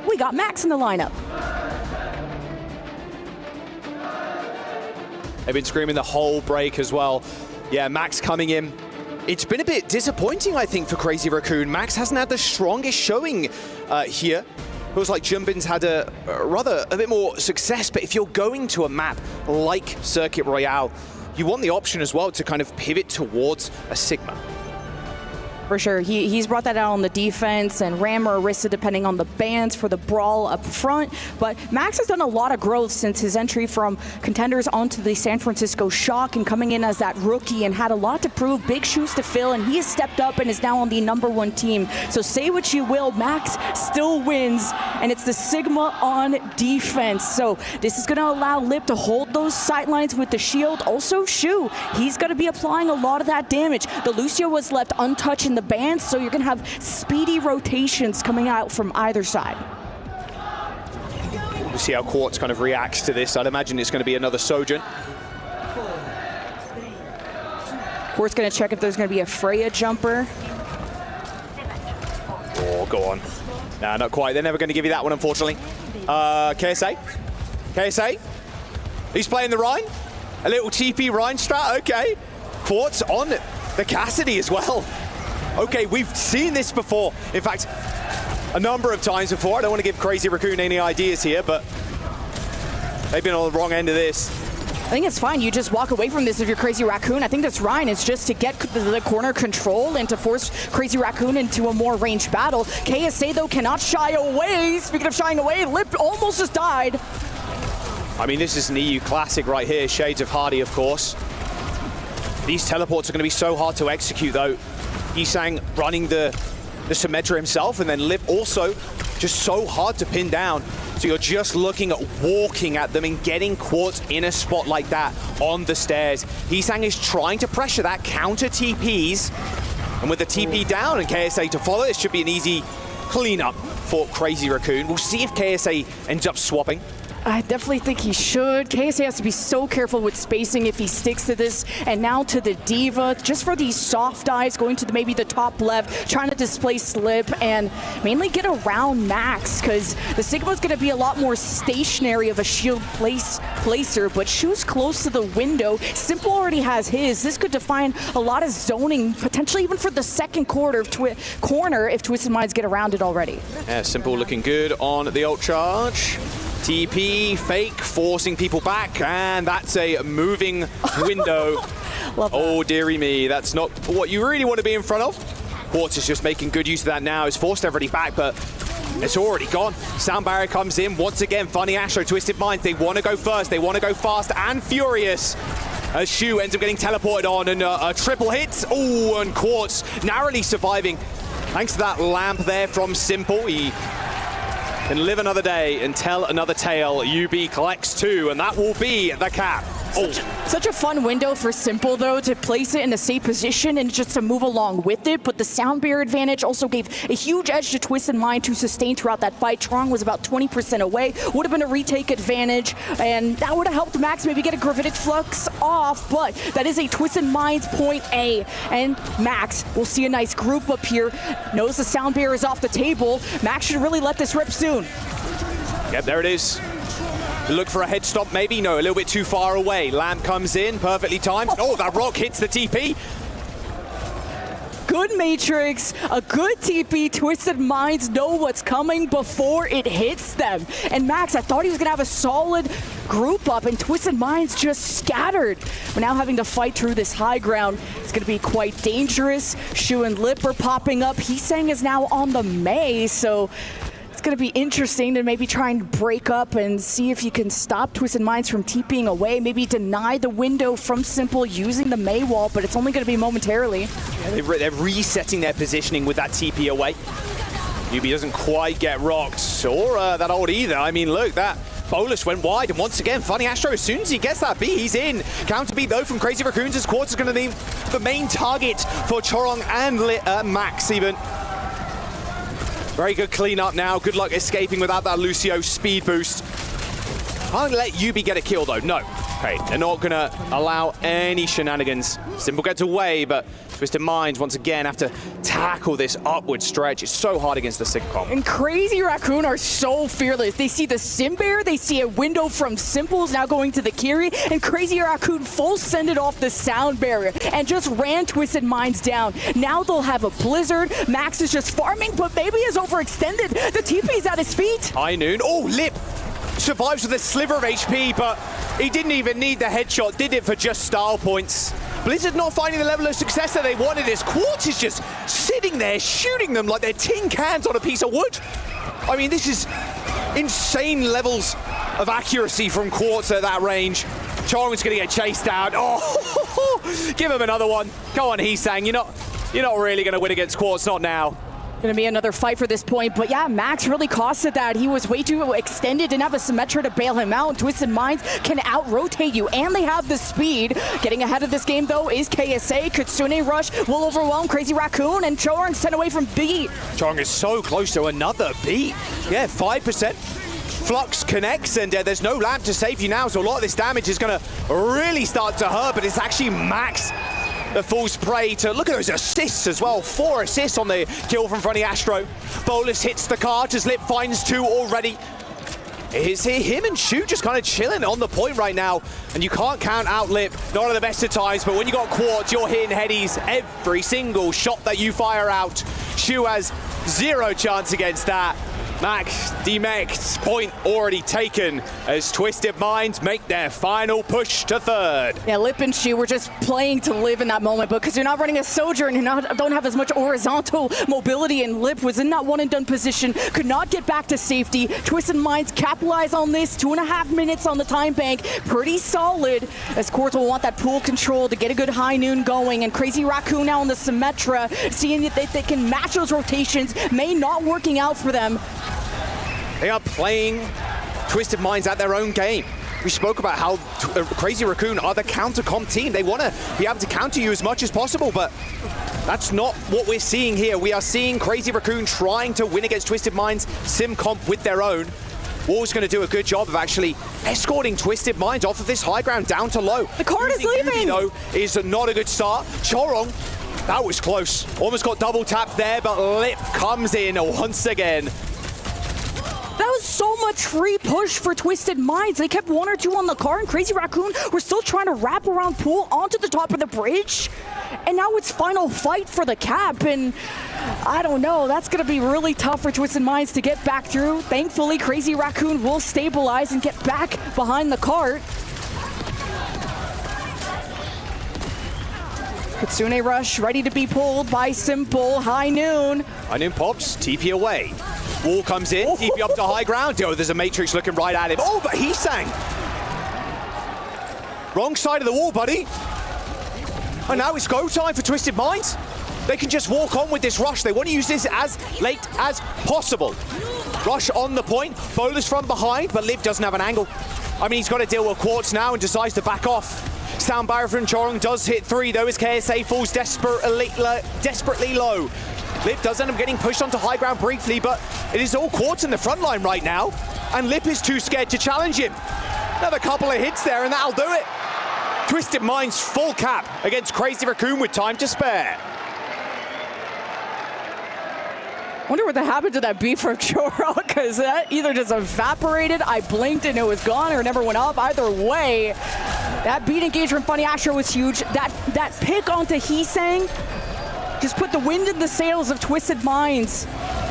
we got Max in the lineup. They've been screaming the whole break as well. Yeah, Max coming in. It's been a bit disappointing, I think, for Crazy Raccoon. Max hasn't had the strongest showing here. Feels like Jumbin's had a bit more success, but if you're going to a map like Circuit Royale, you want the option as well to kind of pivot towards a Sigma. For sure, he's brought that out on the defense, and Ram or Orisa depending on the bans for the brawl up front. But Max has done a lot of growth since his entry from contenders onto the San Francisco Shock and coming in as that rookie and had a lot to prove, big shoes to fill, and he has stepped up and is now on the #1 team. So say what you will, Max still wins, and it's the Sigma on defense. So this is going to allow Lip to hold those sidelines with the shield. Also, Shu, he's going to be applying a lot of that damage. The Lucio was left untouched in the band, so you're gonna have speedy rotations coming out from either side. We'll see how Quartz kind of reacts to this. I'd imagine it's gonna be another Sojourn. Quartz gonna check if there's gonna be a Freya jumper. Oh, go on. Nah, not quite. They're never gonna give you that one, unfortunately. KSA? KSA? He's playing the Rhine? A little TP Rhine strat, okay. Quartz on the Cassidy as well. Okay, we've seen this before. In fact, a number of times before. I don't want to give Crazy Raccoon any ideas here, but they've been on the wrong end of this. I think it's fine. You just walk away from this if you're Crazy Raccoon. I think this Ryan is just to get the corner control and to force Crazy Raccoon into a more ranged battle. KSA, though, cannot shy away. Speaking of shying away, Lip almost just died. I mean, this is an EU classic right here. Shades of Hardy, of course. These teleports are going to be so hard to execute, though. Yisang running the Symmetra himself, and then Lip also just so hard to pin down. So you're just looking at walking at them and getting Quartz in a spot like that on the stairs. Yisang is trying to pressure that, counter TPs, and with the TP down and KSA to follow, it should be an easy cleanup for Crazy Raccoon. We'll see if KSA ends up swapping. I definitely think he should. KSA has to be so careful with spacing if he sticks to this. And now to the D.Va, just for these soft dives, going to maybe the top left, trying to displace Lip and mainly get around Max, because the Sigma's going to be a lot more stationary of a shield placer, but Shu's close to the window. Simple already has his. This could define a lot of zoning, potentially even for the second corner if Twisted Minds get around it already. Yeah, Simple looking good on the ult charge. TP, fake, forcing people back, and that's a moving window. Oh, dearie me, that's not what you really want to be in front of. Quartz is just making good use of that now. He's forced everybody back, but it's already gone. Sound barrier comes in once again. Funny Astro, Twisted Minds, they want to go first. They want to go fast and furious. as Shu ends up getting teleported on, and a triple hit. Oh, and Quartz narrowly surviving thanks to that lamp there from Simple. He can live another day and tell another tale. UB collects 2, and that will be the cap. Such a fun window for Simple, though, to place it in a safe position and just to move along with it. But the sound barrier advantage also gave a huge edge to Twisted Mind to sustain throughout that fight. Trong was about 20% away. Would have been a retake advantage, and that would have helped Max maybe get a Gravitic Flux off. But that is a Twisted Mind's point A. And Max will see a nice group up here. Knows the sound barrier is off the table. Max should really let this rip soon. Yep, there it is. Look for a head stop, maybe. No, a little bit too far away. Lamp comes in, perfectly timed. Oh, that rock hits the TP. Good Matrix, a good TP. Twisted Minds know what's coming before it hits them. And Max, I thought he was going to have a solid group up, and Twisted Minds just scattered. We're now having to fight through this high ground. It's going to be quite dangerous. Shu and Lip are popping up. Heesang is now on the Mei, so it's going to be interesting to maybe try and break up and see if you can stop Twisted Minds from TPing away, maybe deny the window from Simple using the Mei wall, but it's only going to be momentarily. Yeah, they're resetting their positioning with that TP away. UB doesn't quite get rocked, or that ult either. I mean, look, that Bolus went wide, and once again, Funny Astro, as soon as he gets that B, he's in. Counter B, though, from Crazy Raccoons, as Quartz is going to be the main target for Chorong and Max, even. Very good cleanup now. Good luck escaping without that Lucio speed boost. Can't let UB get a kill, though. No. Okay, they're not going to allow any shenanigans. Simple gets away, but Twisted Minds, once again, have to tackle this upward stretch. It's so hard against the Sigcom. And Crazy Raccoon are so fearless. They see the Sim Bear, they see a window from Simples now going to the Kiri, and Crazy Raccoon full sended off the sound barrier and just ran Twisted Minds down. Now they'll have a Blizzard. Max is just farming, but maybe is overextended. The TP's at his feet. High Noon. Oh, Lip survives with a sliver of HP, but he didn't even need the headshot. Did it for just style points. Blizzard not finding the level of success that they wanted as Quartz is just sitting there shooting them like they're tin cans on a piece of wood. I mean, this is insane levels of accuracy from Quartz at that range. Chorong's gonna get chased down. Oh, give him another one. Go on, Heesang. You're not really gonna win against Quartz, not now. Gonna be another fight for this point, but yeah, Max really costed that. He was way too extended, didn't have a Symmetra to bail him out. Twisted Minds can out-rotate you, and they have the speed. Getting ahead of this game, though, is KSA. Kitsune Rush will overwhelm Crazy Raccoon, and Chorong's 10 away from B. Chorong is so close to another B. Yeah, 5%. Flux connects, and there's no lamp to save you now, so a lot of this damage is gonna really start to hurt, but it's actually Max that falls prey to, look at those assists as well. 4 assists on the kill from Funny Astro. Bolus hits the cart as Lip finds 2 already. Is him and Shu just kind of chilling on the point right now, and you can't count out Lip, not at the best of times, but when you got Quartz, you're hitting headies every single shot that you fire out. Shu has 0 chance against that. Max, D-Max, point already taken as Twisted Minds make their final push to 3rd. Yeah, Lip and Shu were just playing to live in that moment, because you're not running a Sojourn and don't have as much horizontal mobility, and Lip was in that one-and-done position, could not get back to safety. Twisted Minds capitalize on this, 2.5 minutes on the time bank, pretty solid, as Quartz will want that pool control to get a good High Noon going, and Crazy Raccoon now on the Symmetra, seeing if they can match those rotations, Mei not working out for them. They are playing Twisted Minds at their own game. We spoke about how Crazy Raccoon are the counter-comp team. They want to be able to counter you as much as possible, but that's not what we're seeing here. We are seeing Crazy Raccoon trying to win against Twisted Minds sim comp with their own. Wall's going to do a good job of actually escorting Twisted Minds off of this high ground down to low. The card is leaving! Though, is not a good start. Chorong, that was close. Almost got double tapped there, but Lip comes in once again. That was so much free push for Twisted Minds. They kept 1 or 2 on the car, and Crazy Raccoon were still trying to wrap around Pool onto the top of the bridge. And now it's final fight for the cap, and I don't know. That's going to be really tough for Twisted Minds to get back through. Thankfully, Crazy Raccoon will stabilize and get back behind the cart. Kitsune Rush ready to be pulled by Simple. High Noon. High Noon pops, TP away. Wall comes in, TP up to high ground. Oh, there's a Matrix looking right at him. Oh, but Heesang. Wrong side of the wall, buddy. And now it's go time for Twisted Minds. They can just walk on with this rush. They want to use this as late as possible. Rush on the point. Bowler's from behind, but Liv doesn't have an angle. I mean, he's got to deal with Quartz now and decides to back off. Sound barrier from Chorong does hit 3, though, as KSA falls desperately low. Lip does end up getting pushed onto high ground briefly, but it is all Quartz in the front line right now, and Lip is too scared to challenge him. Another couple of hits there, and that'll do it. Twisted Minds full cap against Crazy Raccoon with time to spare. Wonder what happened to that beat from Choro, because that either just evaporated, I blinked and it was gone, or it never went up. Either way, that beat engagement from Funny Astro was huge. That pick onto Heesang just put the wind in the sails of Twisted Minds,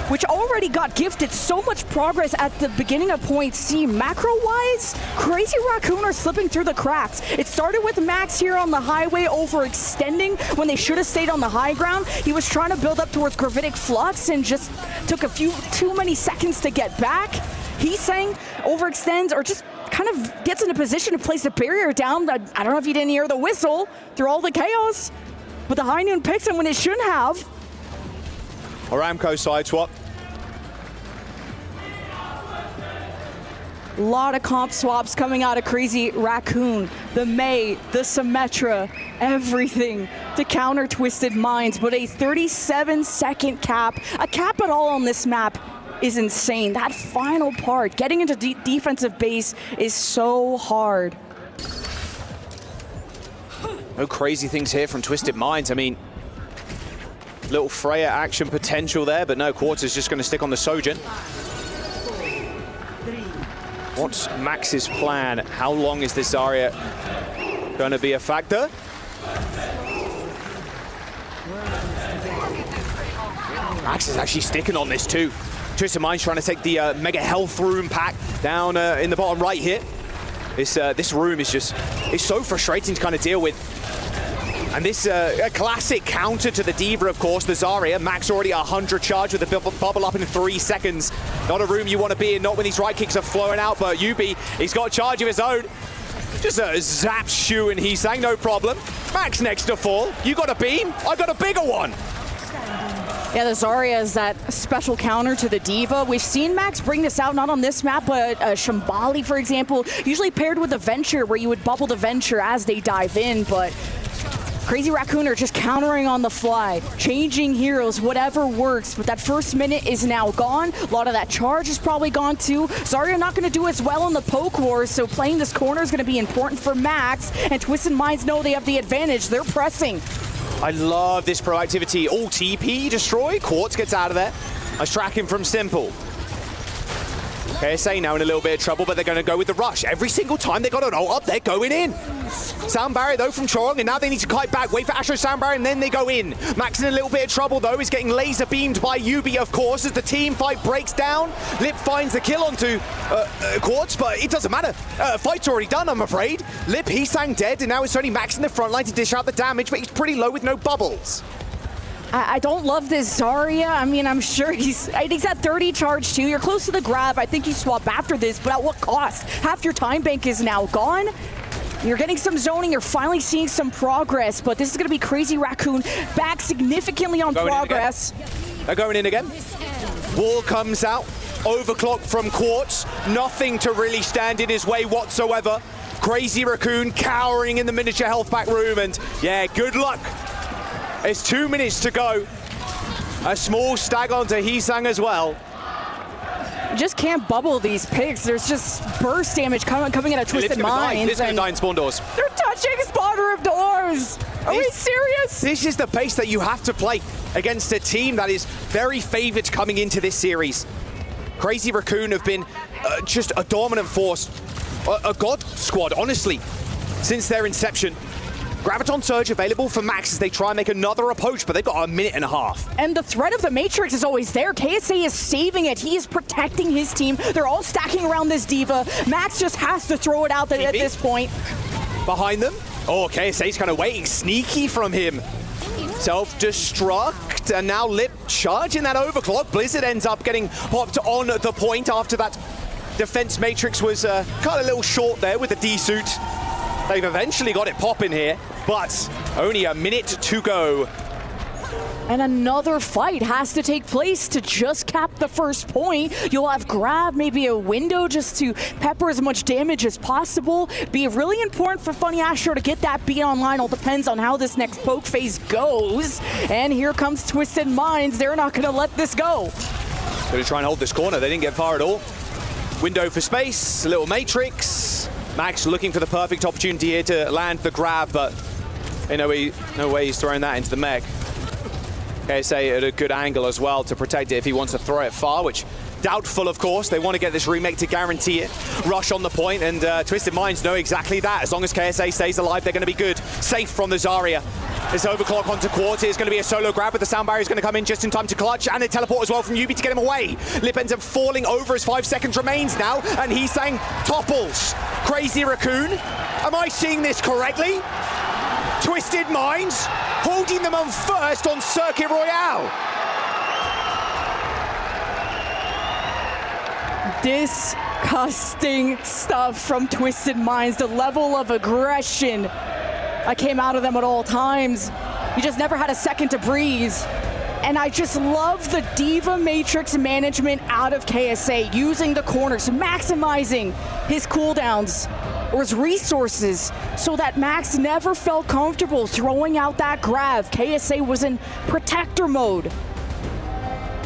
which already got gifted so much progress at the beginning of point C. Macro-wise, Crazy Raccoon are slipping through the cracks. It started with Max here on the highway overextending when they should have stayed on the high ground. He was trying to build up towards Gravitic Flux and just took a few too many seconds to get back. Heesang overextends or just kind of gets in a position to place the barrier down. I don't know if you didn't hear the whistle through all the chaos, but the High Noon picks him when it shouldn't have. Aramco side swap. A lot of comp swaps coming out of Crazy Raccoon. The May, the Symmetra, everything to counter Twisted Minds. But a 37-second cap, a cap at all on this map is insane. That final part, getting into defensive base is so hard. No crazy things here from Twisted Minds. I mean, little Freya action potential there, but no, Quartz is just going to stick on the Sojin. What's Max's plan? How long is this Zarya going to be a factor? Max is actually sticking on this too. Twisted Minds trying to take the Mega Health Room pack down in the bottom right here. This room is it's so frustrating to kind of deal with. And this a classic counter to the Diva, of course, the Zarya. Max already 100 charge with the bubble up in 3 seconds. Not a room you want to be in, not when these right kicks are flowing out, but Yubi, he's got charge of his own. Just a zap shoe and Heesang, no problem. Max next to full. You got a beam, I got a bigger one. Yeah, the Zarya is that special counter to the Diva. We've seen Max bring this out, not on this map, but Shambali, for example, usually paired with a Venture, where you would bubble the Venture as they dive in, but Crazy Raccoon are just countering on the fly, changing heroes, whatever works, but that first minute is now gone. A lot of that charge is probably gone too. Zarya not going to do as well in the poke wars, so playing this corner is going to be important for Max, and Twisted Minds know they have the advantage. They're pressing. I love this proactivity. All TP destroy. Quartz gets out of there. Nice tracking from Simple. KSA now in a little bit of trouble, but they're going to go with the rush. Every single time they got an ult up, they're going in. Sound barrier, though, from Chorong, and now they need to kite back, wait for Astro sound barrier, and then they go in. Max in a little bit of trouble, though. He's getting laser beamed by Yubi, of course, as the team fight breaks down. Lip finds the kill onto Quartz, but it doesn't matter. Fight's already done, I'm afraid. Lip, Heesang dead, and now it's only Max in the front line to dish out the damage, but he's pretty low with no bubbles. I don't love this Zarya. I mean, I'm sure he's at 30 charge too. You're close to the grab. I think you swap after this, but at what cost? Half your time bank is now gone. You're getting some zoning. You're finally seeing some progress, but this is going to be Crazy Raccoon back significantly on progress. They're going in again. Wall comes out. Overclock from Quartz. Nothing to really stand in his way whatsoever. Crazy Raccoon cowering in the miniature health pack room, and yeah, good luck. It's 2 minutes to go. A small stag onto Heesang as well. You just can't bubble these picks. There's just burst damage coming out of Twisted Minds. It's going to die in spawn doors. They're touching spawner of doors. Are we serious? This is the pace that you have to play against a team that is very favored coming into this series. Crazy Raccoon have been just a dominant force. A god squad, honestly, since their inception. Graviton Surge available for Max as they try and make another approach, but they've got 1.5 minutes. And the threat of the Matrix is always there. KSA is saving it. He is protecting his team. They're all stacking around this Diva. Max just has to throw it out there at this point. Behind them. Oh, KSA's kind of waiting. Sneaky from him. Self-destruct, and now Lip charging that overclock. Blizzard ends up getting popped on the point after that defense Matrix was cut a little short there with the D-suit. They've eventually got it popping here, but only a minute to go. And another fight has to take place to just cap the first point. You'll have grab maybe a window just to pepper as much damage as possible. Be really important for Funny Astro to get that beat online. All depends on how this next poke phase goes. And here comes Twisted Minds. They're not going to let this go. Going to try and hold this corner. They didn't get far at all. Window for space, a little matrix. Max looking for the perfect opportunity here to land the grab, but no way he's throwing that into the mech. KSA at a good angle as well to protect it if he wants to throw it far, which doubtful, of course. They want to get this remake to guarantee it. Rush on the point, and Twisted Minds know exactly that. As long as KSA stays alive, they're going to be good. Safe from the Zarya. This overclock onto Quartz is going to be a solo grab, but the sound barrier is going to come in just in time to clutch, and the teleport as well from Yubi to get him away. Lip ends up falling over as 5 seconds remains now, and he's saying topples. Crazy Raccoon. Am I seeing this correctly? Twisted Minds holding them on first on Circuit Royale. Disgusting stuff from Twisted Minds. The level of aggression that came out of them at all times. You just never had a second to breathe. And I just love the Diva Matrix management out of KSA, using the corners, maximizing his cooldowns or his resources so that Max never felt comfortable throwing out that grab. KSA was in protector mode.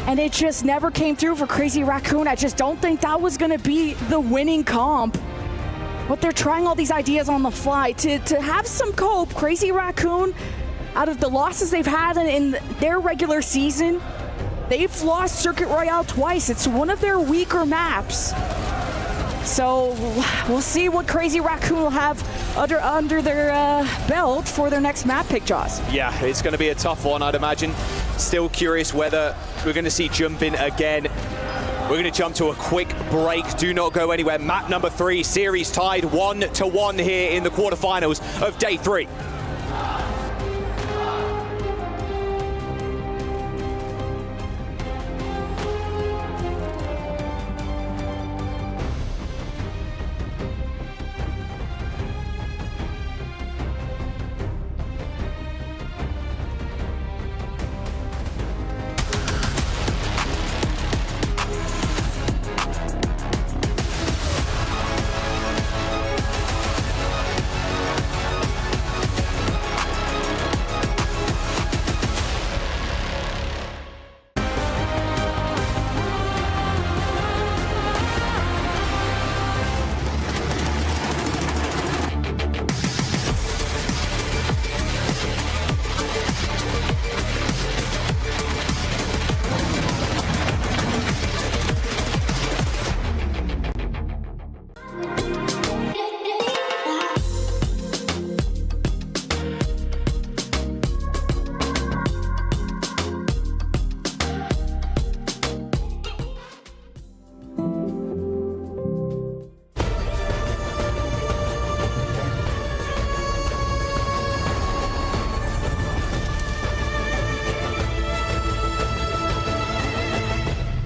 And it just never came through for Crazy Raccoon. I just don't think that was gonna be the winning comp. But they're trying all these ideas on the fly to have some cope. Crazy Raccoon, out of the losses they've had in their regular season, they've lost Circuit Royale twice. It's one of their weaker maps. So we'll see what Crazy Raccoon will have under their belt for their next map pick, Jaws. Yeah, it's going to be a tough one, I'd imagine. Still curious whether we're going to see jumping again. We're going to jump to a quick break. Do not go anywhere. Map number 3, series tied 1-1 here in the quarterfinals of day 3.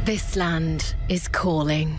This land is calling.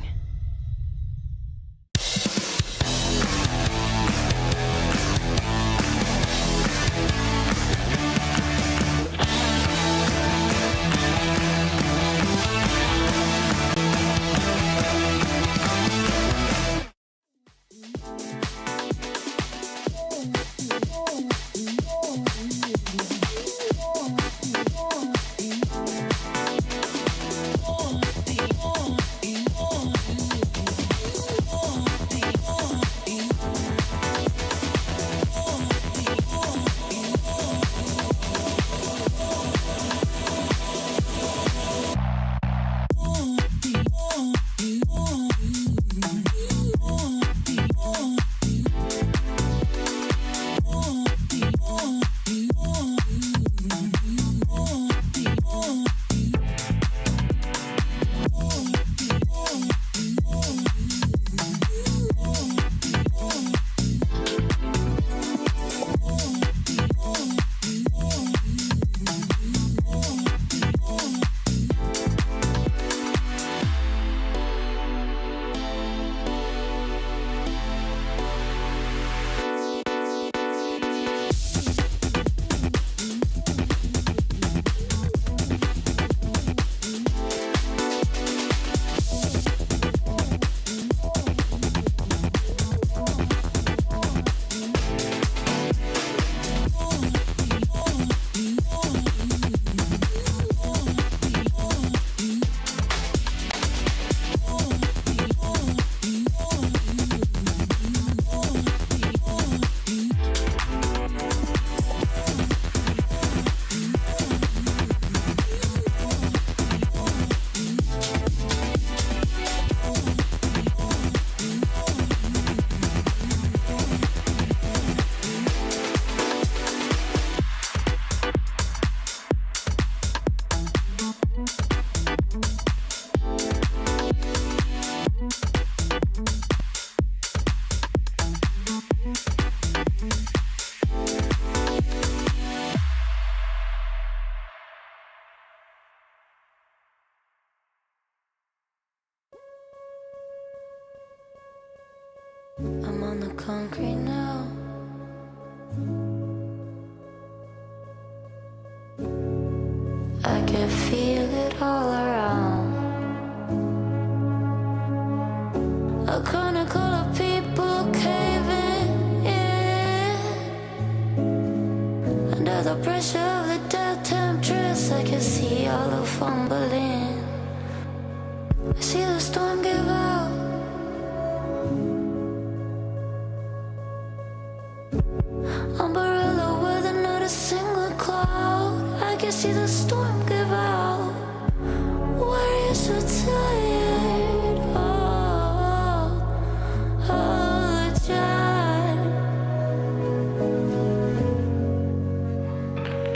all around. A chronicle of people caving in. Under the pressure of the death temptress, I can see all the fumbling. I see the storm give out. Umbrella with not a single cloud. I can see the storm give out. Warriors so tired all the time.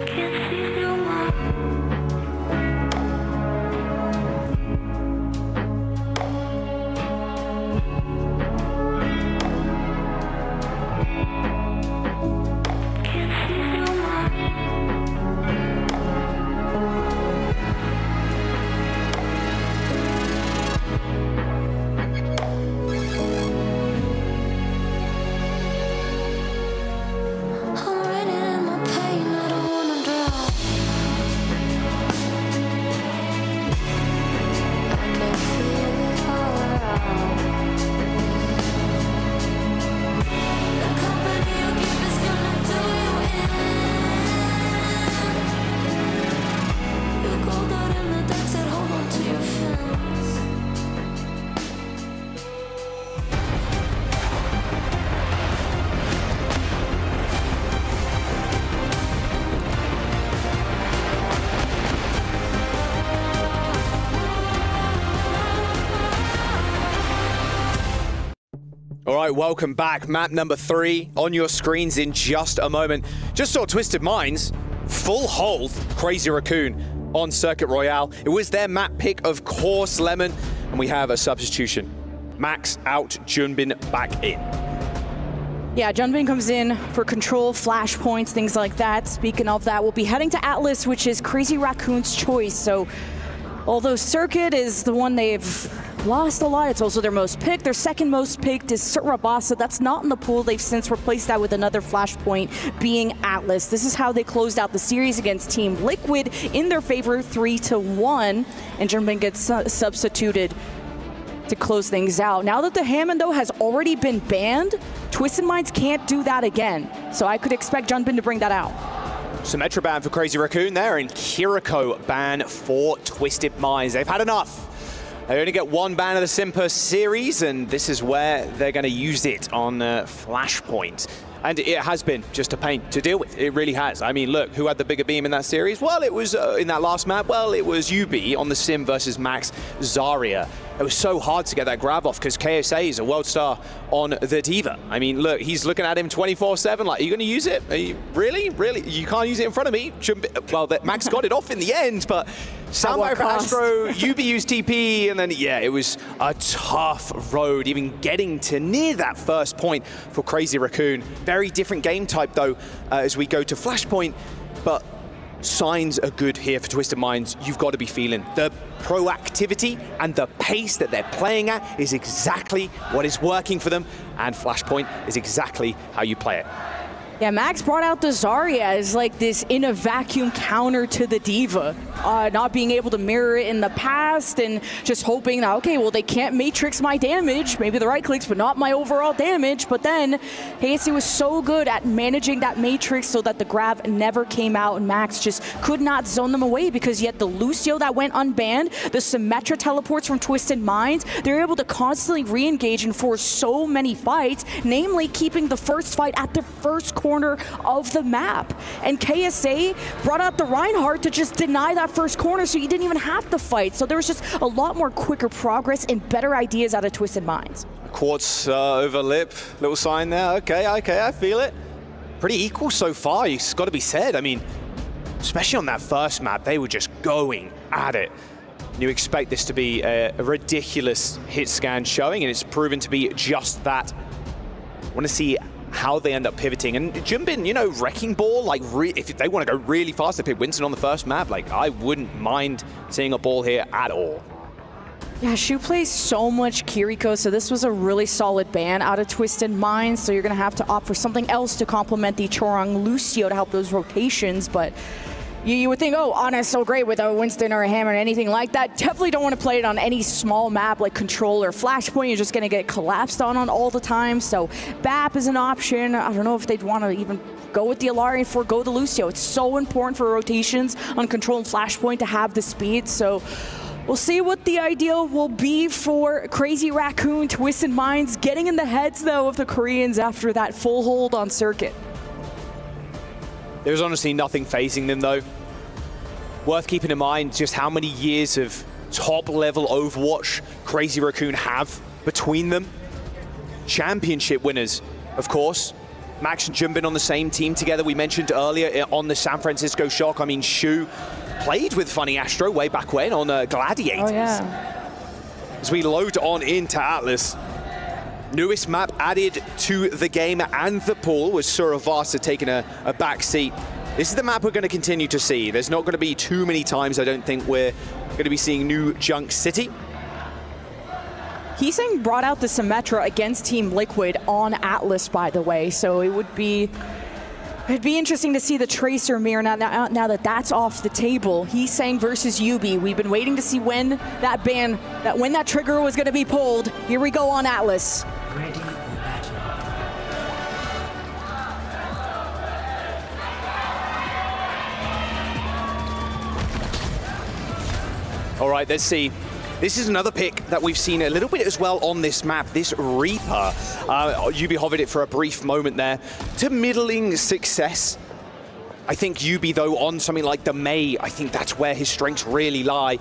Can't see no more. I'm running in my pain, I don't wanna drown. I can feel it all around. The company you keep is gonna do you in. You cold out in the dark, said hold on to your fins. All right, welcome back. Map number 3 on your screens in just a moment. Just saw Twisted Minds, full hold, Crazy Raccoon on Circuit Royale. It was their map pick, of course, Lemon, and we have a substitution. Max out, Junbin back in. Yeah, Junbin comes in for control, flashpoints, things like that. Speaking of that, we'll be heading to Atlas, which is Crazy Raccoon's choice. So although Circuit is the one they've lost a lot, it's also their most picked. Their second most picked is Rabasa. That's not in the pool. They've since replaced that with another flashpoint being Atlas. This is how they closed out the series against Team Liquid in their favor, 3-1. And Junbin gets substituted to close things out. Now that the Hammond, though, has already been banned, Twisted Minds can't do that again. So I could expect Junbin to bring that out. Symmetra ban for Crazy Raccoon there, and Kiriko ban for Twisted Minds. They've had enough. They only get one ban of the Simper series, and this is where they're going to use it on Flashpoint. And it has been just a pain to deal with. It really has. I mean, look, who had the bigger beam in that series? Well, it was in that last map. Well, it was UB on the Sim versus Max Zarya. It was so hard to get that grab off because KSA is a world star on the D.Va. I mean, look, he's looking at him 24/7. Like, are you going to use it? Are you, really? You can't use it in front of me? Well, Max got it off in the end, but Soundbite for Astro, UB used TP, and then, yeah, it was a tough road, even getting to near that first point for Crazy Raccoon. Very different game type, though, as we go to Flashpoint, but signs are good here for Twisted Minds. You've got to be feeling the proactivity and the pace that they're playing at is exactly what is working for them, and Flashpoint is exactly how you play it. Yeah, Max brought out the Zarya as like this in a vacuum counter to the D.Va. Not being able to mirror it in the past and just hoping that, okay, well, they can't matrix my damage, maybe the right clicks, but not my overall damage. But then Hasty was so good at managing that matrix so that the grab never came out, and Max just could not zone them away because you had the Lucio that went unbanned, the Symmetra teleports from Twisted Minds. They're able to constantly re-engage and force so many fights, namely keeping the first fight at the first corner of the map. And KSA brought out the Reinhardt to just deny that first corner, so you didn't even have to fight. So there was just a lot more quicker progress and better ideas out of Twisted Minds. Quartz over lip, little sign there. Okay, I feel it. Pretty equal so far, it's got to be said. I mean, especially on that first map, they were just going at it. You expect this to be a ridiculous hit scan showing, and it's proven to be just that. I want to see how they end up pivoting. And Junbin, you know, Wrecking Ball, like, if they want to go really fast, they pick Winston on the first map. Like, I wouldn't mind seeing a ball here at all. Yeah, Shu plays so much Kiriko, so this was a really solid ban out of Twisted Minds, so you're going to have to opt for something else to complement the Chorong Lucio to help those rotations, but You would think, oh, Ana's so great with a Winston or a Hammer or anything like that. Definitely don't want to play it on any small map like Control or Flashpoint. You're just going to get collapsed on all the time. So BAP is an option. I don't know if they'd want to even go with the Illari and forego the Lucio. It's so important for rotations on Control and Flashpoint to have the speed. So we'll see what the ideal will be for Crazy Raccoon. Twisted Minds getting in the heads, though, of the Koreans after that full hold on Circuit. There's honestly nothing facing them, though. Worth keeping in mind just how many years of top-level Overwatch Crazy Raccoon have between them. Championship winners, of course. Max and Jumbin on the same team together. We mentioned earlier on the San Francisco Shock. I mean, Shu played with Funny Astro way back when on Gladiators. Oh, yeah. As we load on into Atlas. Newest map added to the game and the pool was Suravasa taking a back seat. This is the map we're going to continue to see. There's not going to be too many times, I don't think, we're going to be seeing New Junk City. Heesang brought out the Symmetra against Team Liquid on Atlas, by the way, so it'd be interesting to see the Tracer mirror now that that's off the table. Heesang versus Yubi. We've been waiting to see when that trigger was going to be pulled. Here we go on Atlas. All right, let's see. This is another pick that we've seen a little bit as well on this map, this Reaper. Yubi hovered it for a brief moment there to middling success. I think Yubi, though, on something like the Mei, I think that's where his strengths really lie.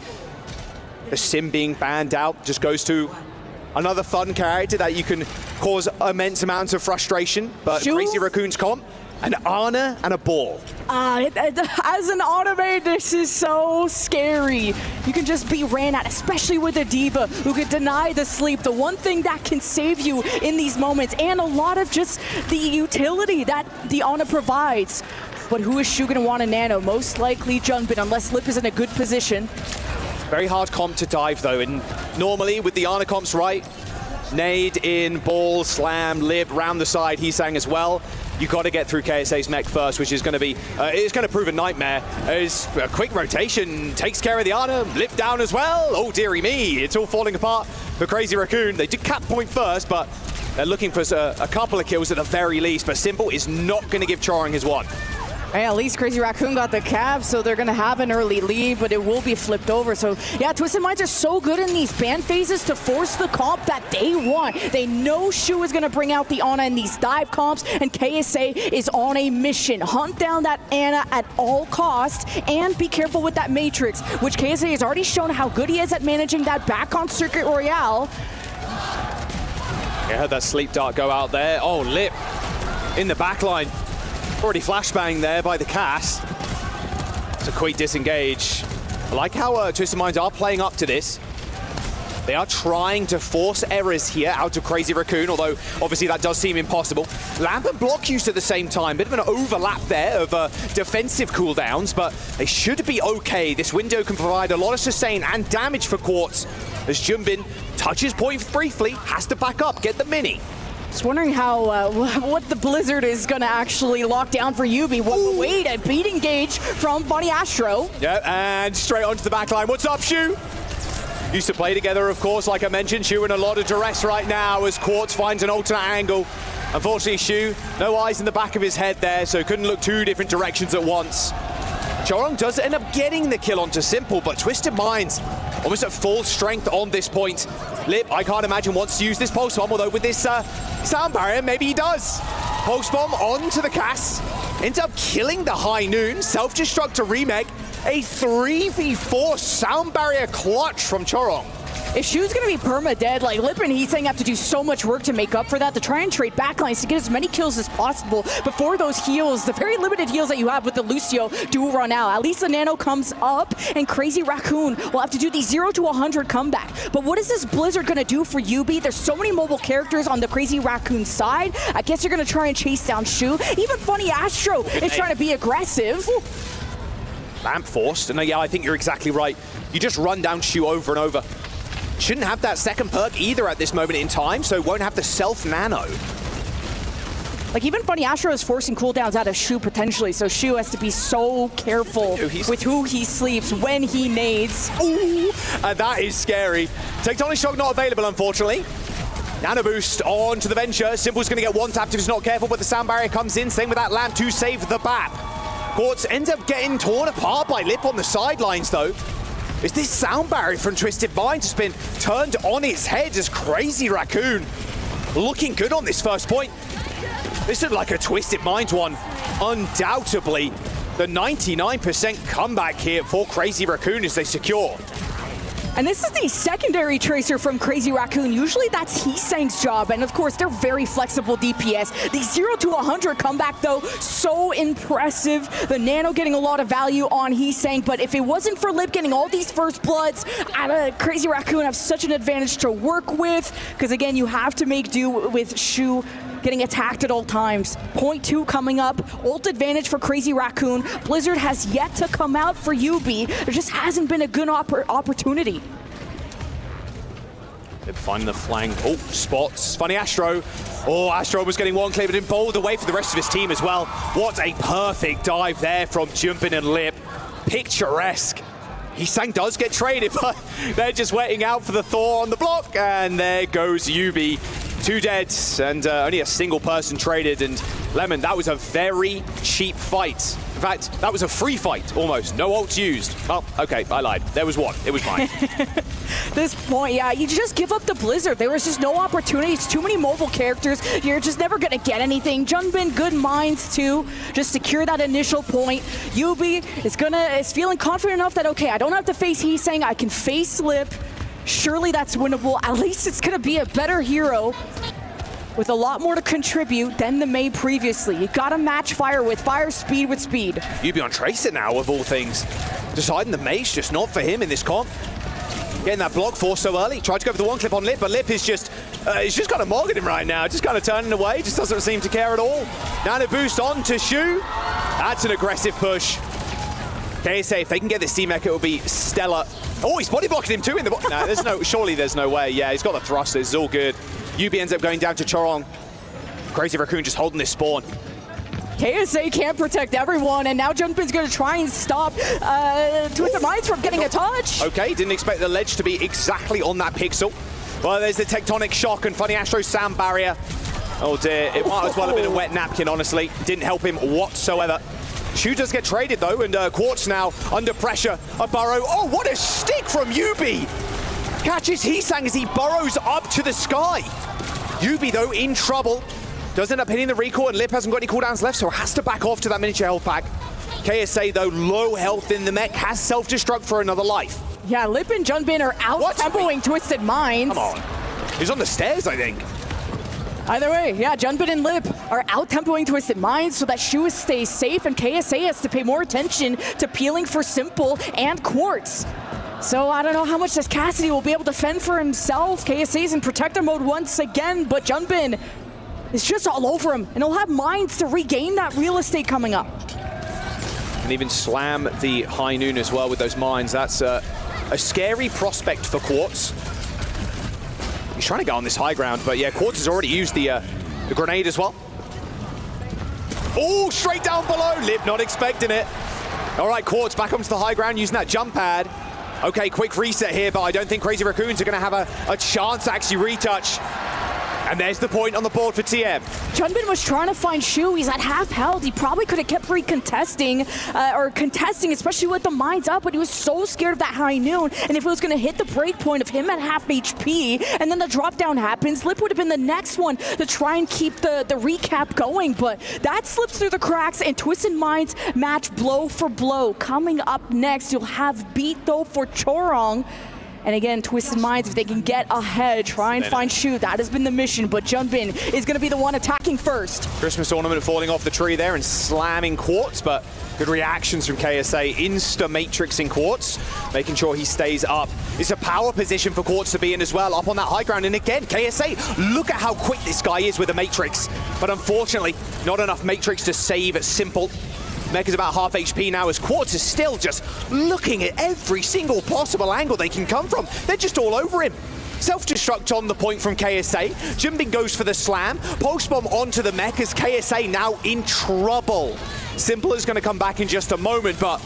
The Sim being banned out just goes to another fun character that you can cause immense amounts of frustration, but Crazy Raccoon's comp, an Ana and a ball. As an automate, this is so scary. You can just be ran at, especially with a diva who can deny the sleep. The one thing that can save you in these moments, and a lot of just the utility that the Ana provides. But who is Shu going to want a nano? Most likely Junbin, unless Lip is in a good position. Very hard comp to dive, though, and normally with the Ana comps right, nade in, ball, slam, Lip, round the side, Heesang as well. You got to get through KSA's mech first, which is going to be, it's going to prove a nightmare. It's a quick rotation, takes care of the Ana, Lip down as well. Oh, dearie me, it's all falling apart for Crazy Raccoon. They did cap point first, but they're looking for a couple of kills at the very least, but Simple is not going to give Choring his one. Hey, at least Crazy Raccoon got the cap, so they're going to have an early lead, but it will be flipped over. So, yeah, Twisted Minds are so good in these ban phases to force the comp that they want. They know Shu is going to bring out the Ana in these dive comps, and KSA is on a mission. Hunt down that Ana at all costs, and be careful with that Matrix, which KSA has already shown how good he is at managing that back on Circuit Royale. Yeah, that sleep dart go out there. Oh, Lip in the back line. Already flashbang there by the cast. It's a quick disengage. I like how Twisted Minds are playing up to this. They are trying to force errors here out of Crazy Raccoon, although obviously that does seem impossible. Lamp and block used at the same time. Bit of an overlap there of defensive cooldowns, but they should be okay. This window can provide a lot of sustain and damage for Quartz as Jumbin touches point briefly, has to back up, get the mini. Just wondering how what the Blizzard is going to actually lock down for Yubi. Wait, a beat engage from Bunny Astro. Yeah, and straight onto the back line. What's up, Shu? Used to play together, of course, like I mentioned. Shu in a lot of duress right now as Quartz finds an alternate angle. Unfortunately, Shu, no eyes in the back of his head there, so couldn't look two different directions at once. Chorong does end up getting the kill onto Simple, but Twisted Minds almost at full strength on this point. Lip, I can't imagine, wants to use this pulse bomb, although with this sound barrier, maybe he does. Pulse bomb onto the cast, ends up killing the High Noon, self-destruct to remake, a 3v4 sound barrier clutch from Chorong. If Shu's going to be perma-dead, like Lip and Heesang have to do so much work to make up for that, to try and trade backlines to get as many kills as possible before those heals, the very limited heals that you have with the Lucio, do run out. At least the Nano comes up, and Crazy Raccoon will have to do the 0 to 100 comeback. But what is this Blizzard going to do for Yubi? There's so many mobile characters on the Crazy Raccoon side. I guess you're going to try and chase down Shu. Even Funny Astro is trying to be aggressive. Lamp forced, and yeah, I think you're exactly right. You just run down Shu over and over. Shouldn't have that second perk either at this moment in time, so won't have the self-nano. Like, even Funny Astro is forcing cooldowns out of Shu potentially, so Shu has to be so careful with who he sleeps, when he nades. Ooh, and that is scary. Tectonic Shock not available, unfortunately. Nano Boost on to the Venture. Simple's going to get one tapped if he's not careful, but the sound barrier comes in. Same with that lamp to save the BAP. Quartz ends up getting torn apart by Lip on the sidelines, though. Is this sound barrier from Twisted Minds has been turned on its head as Crazy Raccoon looking good on this first point. This looked like a Twisted Minds one. Undoubtedly, the 99% comeback here for Crazy Raccoon as they secure. And this is the secondary tracer from Crazy Raccoon. Usually that's Heesang's job, and of course they're very flexible DPS. The 0 to 100 comeback though, so impressive. The Nano getting a lot of value on Heesang, but if it wasn't for Lip getting all these first bloods, Crazy Raccoon have such an advantage to work with, because again, you have to make do with Shu getting attacked at all times. Point 2 coming up, ult advantage for Crazy Raccoon. Blizzard has yet to come out for UB. There just hasn't been a good opportunity. They're finding the flank. Oh, spots. Funny Astro. Oh, Astro was getting one clear, but then bowled away for the rest of his team as well. What a perfect dive there from Jumpin and Lip. Picturesque. Heesang does get traded, but they're just waiting out for the Thor on the block, and there goes Yubi. 2 dead, and only a single person traded, and Lemon, that was a very cheap fight. In fact, that was a free fight, almost. No ults used. Oh, okay, I lied. There was one. It was mine. This point, yeah, you just give up the Blizzard. There was just no opportunities. Too many mobile characters. You're just never going to get anything. Junbin, good minds too. Just secure that initial point. Yubi is feeling confident enough that, okay, I don't have to face Heesang. I can face Lip. Surely that's winnable. At least it's going to be a better hero with a lot more to contribute than the Mei previously. You got to match fire with fire, speed with speed. You'd be on Tracer now, of all things. Deciding the Mei's just not for him in this comp. Getting that block force so early. Tried to go for the one clip on Lip, but Lip is just, he's just kind of mogging him right now. Just kind of turning away, just doesn't seem to care at all. Nano boost on to Shu. That's an aggressive push. KSA, if they can get this team-mech, it will be stellar. Oh, he's body blocking him too in the no, surely there's no way. Yeah, he's got the thrusters, it's all good. UB ends up going down to Chorong. Crazy Raccoon just holding this spawn. KSA can't protect everyone, and now Junpin's going to try and stop Twisted Minds from getting a touch. Okay, didn't expect the ledge to be exactly on that pixel. Well, there's the Tectonic Shock and Funny Astro's sound barrier. Oh dear, it might as well have been a wet napkin, honestly. Didn't help him whatsoever. Shu does get traded though, and Quartz now under pressure. A burrow. Oh, what a stick from Yubi! Catches Heesang as he burrows up to the sky. Yubi though in trouble. Does end up hitting the recall, and Lip hasn't got any cooldowns left, so has to back off to that miniature health pack. KSA though, low health in the mech, has self-destruct for another life. Yeah, Lip and Junbin are out-tempoing Twisted Minds. Come on. He's on the stairs, I think. Either way, yeah, Junbin and Lip are out-tempoing Twisted Minds so that Shu stays safe, and KSA has to pay more attention to peeling for Simple and Quartz. So I don't know how much this Cassidy will be able to fend for himself. KSA's in protector mode once again, but Junbin is just all over him, and he'll have Minds to regain that real estate coming up. And even slam the High Noon as well with those mines. That's a scary prospect for Quartz. He's trying to go on this high ground, but yeah, Quartz has already used the grenade as well. Oh, straight down below. Lip not expecting it. All right, Quartz back onto the high ground using that jump pad. Okay, quick reset here, but I don't think Crazy Raccoons are going to have a chance to actually retouch. And there's the point on the board for TM. Junbin was trying to find Shu. He's at half health. He probably could have kept contesting, especially with the mines up, but he was so scared of that High Noon. And if it was going to hit the break point of him at half HP, and then the drop down happens, Lip would have been the next one to try and keep the recap going. But that slips through the cracks, and Twisted Minds match blow for blow. Coming up next, you'll have beat though for Chorong. And again, Twisted Minds, if they can get ahead, try and find Shu. That has been the mission, but Junbin is going to be the one attacking first. Christmas ornament falling off the tree there and slamming Quartz, but good reactions from KSA. Insta-matrixing Quartz, making sure he stays up. It's a power position for Quartz to be in as well, up on that high ground. And again, KSA, look at how quick this guy is with a matrix. But unfortunately, not enough matrix to save Simple. Mech is about half HP now, as Quartz is still just looking at every single possible angle they can come from. They're just all over him. Self-destruct on the point from KSA. Jimbin goes for the slam. Pulse bomb onto the mech as KSA now in trouble. Simple is going to come back in just a moment, but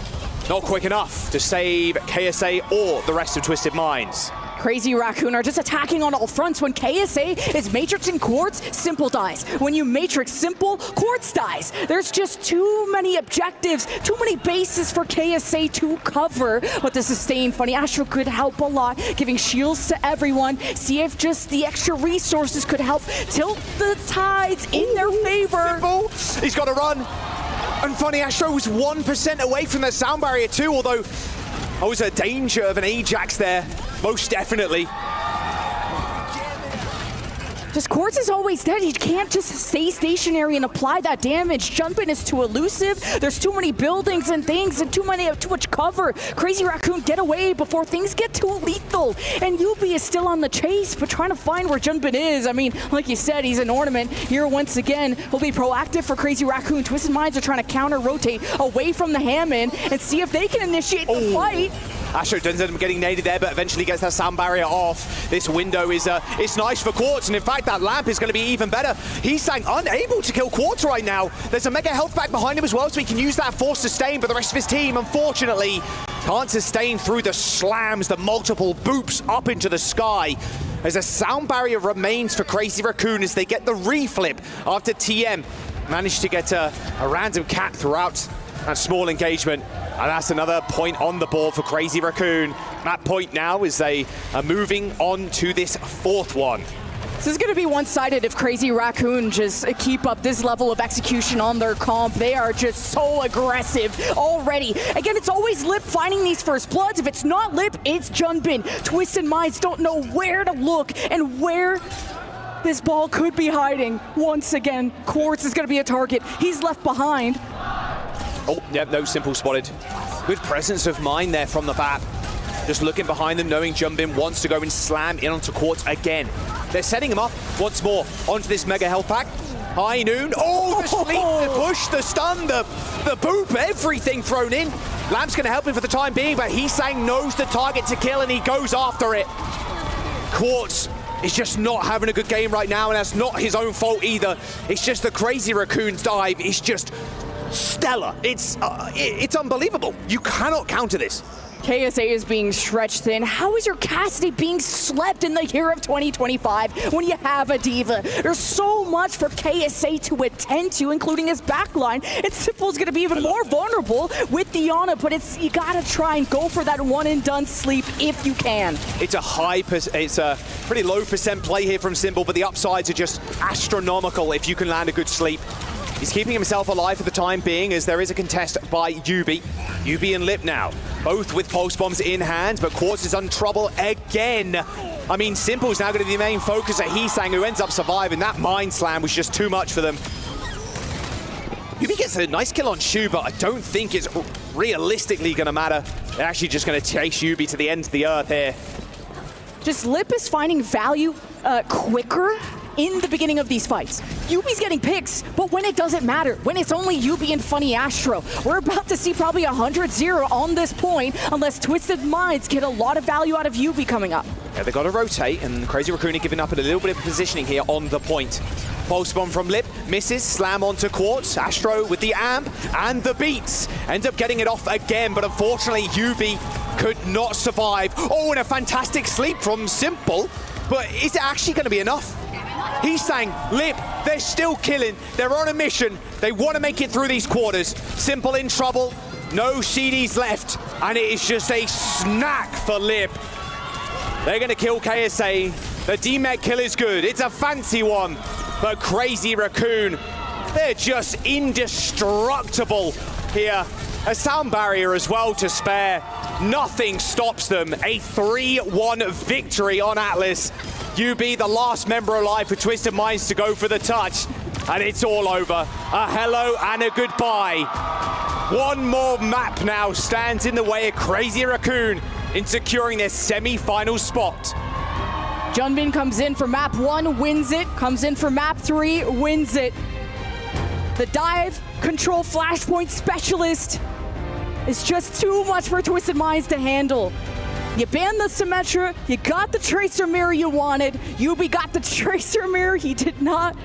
not quick enough to save KSA or the rest of Twisted Minds. Crazy Raccoon are just attacking on all fronts. When KSA is matrixing Quartz, Simple dies. When you matrix Simple, Quartz dies. There's just too many objectives, too many bases for KSA to cover. But the sustain, Funny Astro could help a lot, giving shields to everyone. See if just the extra resources could help tilt the tides in their favor. Simple, he's got to run. And Funny Astro was 1% away from the sound barrier too, although there was a danger of an Ajax there, most definitely. Just Quartz is always dead. He can't just stay stationary and apply that damage. Jumping is too elusive. There's too many buildings and things and too much cover. Crazy Raccoon, get away before things get too lethal. And Yubi is still on the chase, but trying to find where Jumpin is. I mean, like you said, he's an ornament. Here once again, he'll be proactive for Crazy Raccoon. Twisted Minds are trying to counter-rotate away from the Hammond and see if they can initiate the fight. Astro does end up getting naded there, but eventually gets that sound barrier off. This window is it's nice for Quartz, and in fact, that lamp is going to be even better. He's saying unable to kill Quartz right now. There's a mega health pack behind him as well, so he can use that for sustain, but the rest of his team, unfortunately, can't sustain through the slams, the multiple boops up into the sky. As a sound barrier remains for Crazy Raccoon as they get the reflip after TM managed to get a random cap throughout that small engagement. And that's another point on the board for Crazy Raccoon. That point now is they are moving on to this fourth one. This is going to be one-sided if Crazy Raccoon just keep up this level of execution on their comp. They are just so aggressive already. Again, it's always Lip finding these first bloods. If it's not Lip, it's Junbin. Twisted Minds don't know where to look and where this ball could be hiding. Once again, Quartz is going to be a target. He's left behind. Oh, yeah, no, Simple spotted. Good presence of mind there from the bat. Just looking behind them, knowing Jumbin wants to go and slam in onto Quartz again. They're setting him up once more onto this mega health pack. High noon. Oh, the sleep, the push, the stun, the boop, everything thrown in. Lamp's going to help him for the time being, but he's saying no's the target to kill, and he goes after it. Quartz is just not having a good game right now, and that's not his own fault either. It's just the Crazy Raccoon's dive is just stellar. It's unbelievable. You cannot counter this. KSA is being stretched thin. How is your Cassidy being slept in the year of 2025 when you have a diva? There's so much for KSA to attend to, including his backline. And Simple's going to be even more vulnerable with Diana, but you got to try and go for that one-and-done sleep if you can. It's a pretty low percent play here from Simple, but the upsides are just astronomical if you can land a good sleep. He's keeping himself alive for the time being as there is a contest by Yubi. Yubi and Lip now, both with pulse bombs in hand, but Quartz is in trouble again. I mean, Simple's now going to be the main focus at Heesang, who ends up surviving. That Mind Slam was just too much for them. Yubi gets a nice kill on Shu, but I don't think it's realistically going to matter. They're actually just going to chase Yubi to the end of the earth here. Just Lip is finding value quicker in the beginning of these fights. Yubi's getting picks, but when it doesn't matter, when it's only Yubi and Funny Astro, we're about to see probably 100-0 on this point unless Twisted Minds get a lot of value out of Yubi coming up. Yeah, they've got to rotate, and Crazy Raccoon are giving up a little bit of positioning here on the point. Pulse bomb from Lip, misses, slam onto Quartz. Astro with the amp and the beats. Ends up getting it off again, but unfortunately Yubi could not survive. Oh, and a fantastic sleep from Simple, but is it actually going to be enough? He's saying, Lip, they're still killing. They're on a mission. They want to make it through these quarters. Simple in trouble. No CDs left. And it is just a snack for Lip. They're going to kill KSA. The D-Mech kill is good. It's a fancy one. But Crazy Raccoon, they're just indestructible here. A sound barrier as well to spare. Nothing stops them. A 3-1 victory on Atlas. UB, the last member alive for Twisted Minds to go for the touch. And it's all over. A hello and a goodbye. One more map now stands in the way of Crazy Raccoon in securing their semi-final spot. Junbin comes in for map 1, wins it. Comes in for map 3, wins it. The dive control flashpoint specialist is just too much for Twisted Minds to handle. You banned the Symmetra, you got the Tracer Mirror you wanted, Yubi got the Tracer Mirror he did not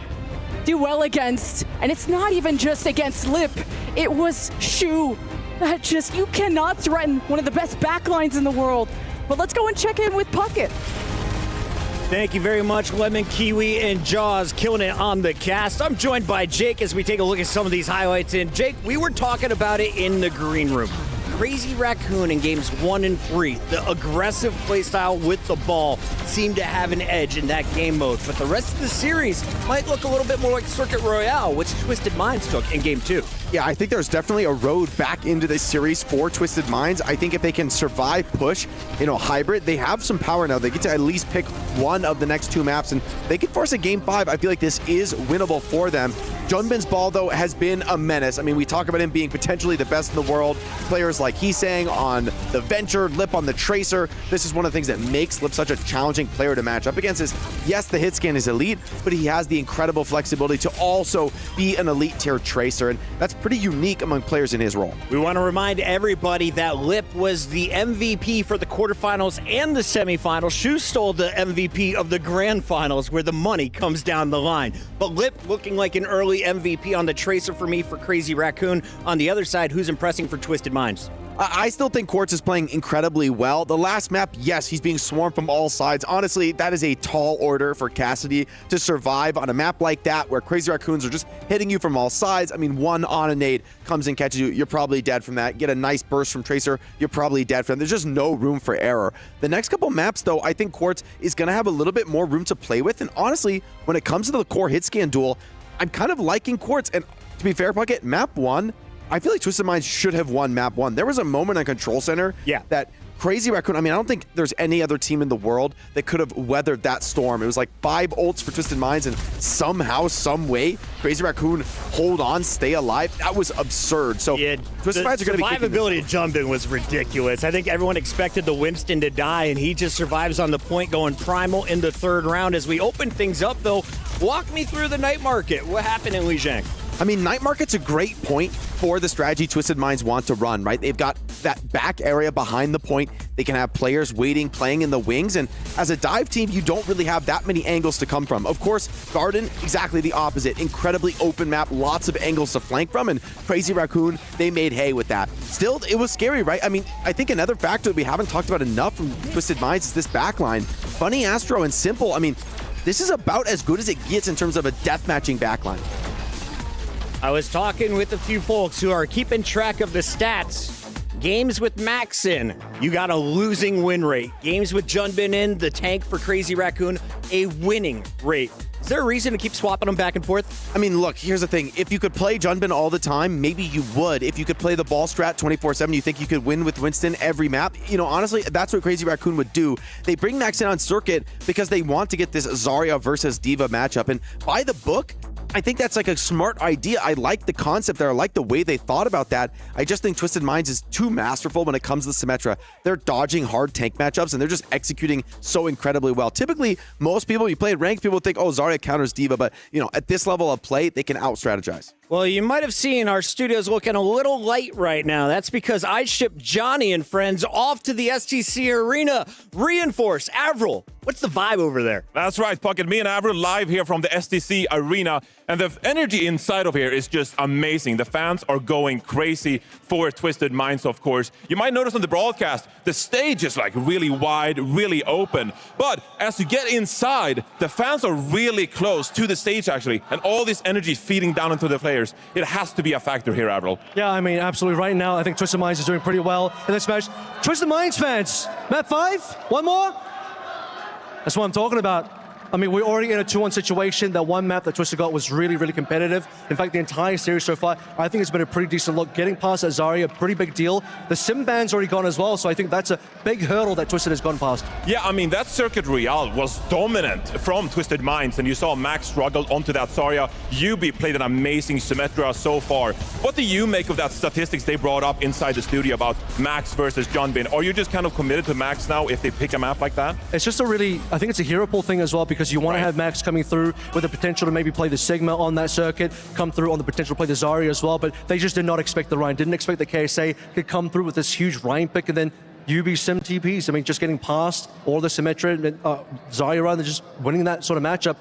do well against. And it's not even just against Lip, it was Shu. That just, you cannot threaten one of the best backlines in the world. But let's go and check in with Puckett. Thank you very much, Lemon, Kiwi, and Jaws, killing it on the cast. I'm joined by Jake as we take a look at some of these highlights. And Jake, we were talking about it in the green room. Crazy Raccoon in games 1 and 3, the aggressive playstyle with the ball seemed to have an edge in that game mode. But the rest of the series might look a little bit more like Circuit Royale, which Twisted Minds took in game 2. Yeah, I think there's definitely a road back into this series for Twisted Minds. I think if they can survive push in a hybrid, they have some power now. They get to at least pick one of the next 2 maps, and they can force a game 5. I feel like this is winnable for them. Junbin's ball, though, has been a menace. I mean, we talk about him being potentially the best in the world. Players like Hisang on the Venture, Lip on the Tracer. This is one of the things that makes Lip such a challenging player to match up against. Is yes, the hit scan is elite, but he has the incredible flexibility to also be an elite tier Tracer, and that's pretty unique among players in his role. We want to remind everybody that Lip was the MVP for the quarterfinals and the semifinals. Shu stole the MVP of the grand finals, where the money comes down the line. But Lip looking like an early MVP on the Tracer for me for Crazy Raccoon. On the other side, who's impressing for Twisted Minds? I still think Quartz is playing incredibly well. The last map, yes, he's being swarmed from all sides. Honestly, that is a tall order for Cassidy to survive on a map like that where Crazy Raccoons are just hitting you from all sides. I mean, one on a nade comes and catches you, you're probably dead from that. Get a nice burst from Tracer, you're probably dead from that. There's just no room for error. The next couple maps, though, I think Quartz is going to have a little bit more room to play with. And honestly, when it comes to the core hit scan duel, I'm kind of liking Quartz. And to be fair, Puckett, map 1, I feel like Twisted Minds should have won map 1. There was a moment on Control Center that Crazy Raccoon, I mean, I don't think there's any other team in the world that could have weathered that storm. It was like 5 ults for Twisted Minds, and somehow, some way, Crazy Raccoon hold on, stay alive. That was absurd. So Twisted Minds are going to be kicking this. Survivability to jump in was ridiculous. I think everyone expected the Winston to die, and he just survives on the point, going primal in the 3rd round. As we open things up, though, walk me through the night market. What happened in Lijiang? I mean, night market's a great point for the strategy Twisted Minds want to run, right? They've got that back area behind the point. They can have players waiting, playing in the wings, and as a dive team, you don't really have that many angles to come from. Of course, Garden, exactly the opposite. Incredibly open map, lots of angles to flank from, and Crazy Raccoon, they made hay with that. Still, it was scary, right? I mean, I think another factor that we haven't talked about enough from Twisted Minds is this backline. Funny, Astro, and Simple, I mean, this is about as good as it gets in terms of a deathmatching backline. I was talking with a few folks who are keeping track of the stats. Games with Max in, you got a losing win rate. Games with Junbin in, the tank for Crazy Raccoon, a winning rate. Is there a reason to keep swapping them back and forth? I mean, look, here's the thing. If you could play Junbin all the time, maybe you would. If you could play the ball strat 24/7, you think you could win with Winston every map? You know, honestly, that's what Crazy Raccoon would do. They bring Max in on Circuit because they want to get this Zarya versus Diva matchup. And by the book, I think that's like a smart idea. I like the concept there. I like the way they thought about that. I just think Twisted Minds is too masterful when it comes to the Symmetra. They're dodging hard tank matchups, and they're just executing so incredibly well. Typically, most people, you play at ranked, people think, oh, Zarya counters Diva, but you know, at this level of play, they can out-strategize. Well, you might have seen our studio's looking a little light right now. That's because I shipped Johnny and friends off to the STC Arena. Reinforce, Avril, what's the vibe over there? That's right, Puckett. Me and Avril live here from the STC Arena. And the energy inside of here is just amazing. The fans are going crazy for Twisted Minds, of course. You might notice on the broadcast, the stage is like really wide, really open. But as you get inside, the fans are really close to the stage, actually. And all this energy is feeding down into the players. It has to be a factor here, Avril. Yeah, I mean, absolutely. Right now, I think Twisted Minds is doing pretty well in this match. Twisted Minds fans, map 5, one more? That's what I'm talking about. I mean, we're already in a 2-1 situation. That one map that Twisted got was really, really competitive. In fact, the entire series so far, I think it's been a pretty decent look. Getting past that Zarya, pretty big deal. The Sim ban's already gone as well, so I think that's a big hurdle that Twisted has gone past. Yeah, I mean, that Circuit Royale was dominant from Twisted Minds, and you saw Max struggle onto that Zarya. Yubi played an amazing Symmetra so far. What do you make of that statistics they brought up inside the studio about Max versus Junbin? Are you just kind of committed to Max now if they pick a map like that? It's just a really, I think it's a hero pool thing as well, because you want to have Max coming through with the potential to maybe play the Sigma on that circuit, come through on the potential to play the Zarya as well, but they just did not expect the Ryan, didn't expect the KSA could come through with this huge Ryan pick, and then UB Sim TPs, I mean, just getting past all the Symmetra and Zyra and just winning that sort of matchup,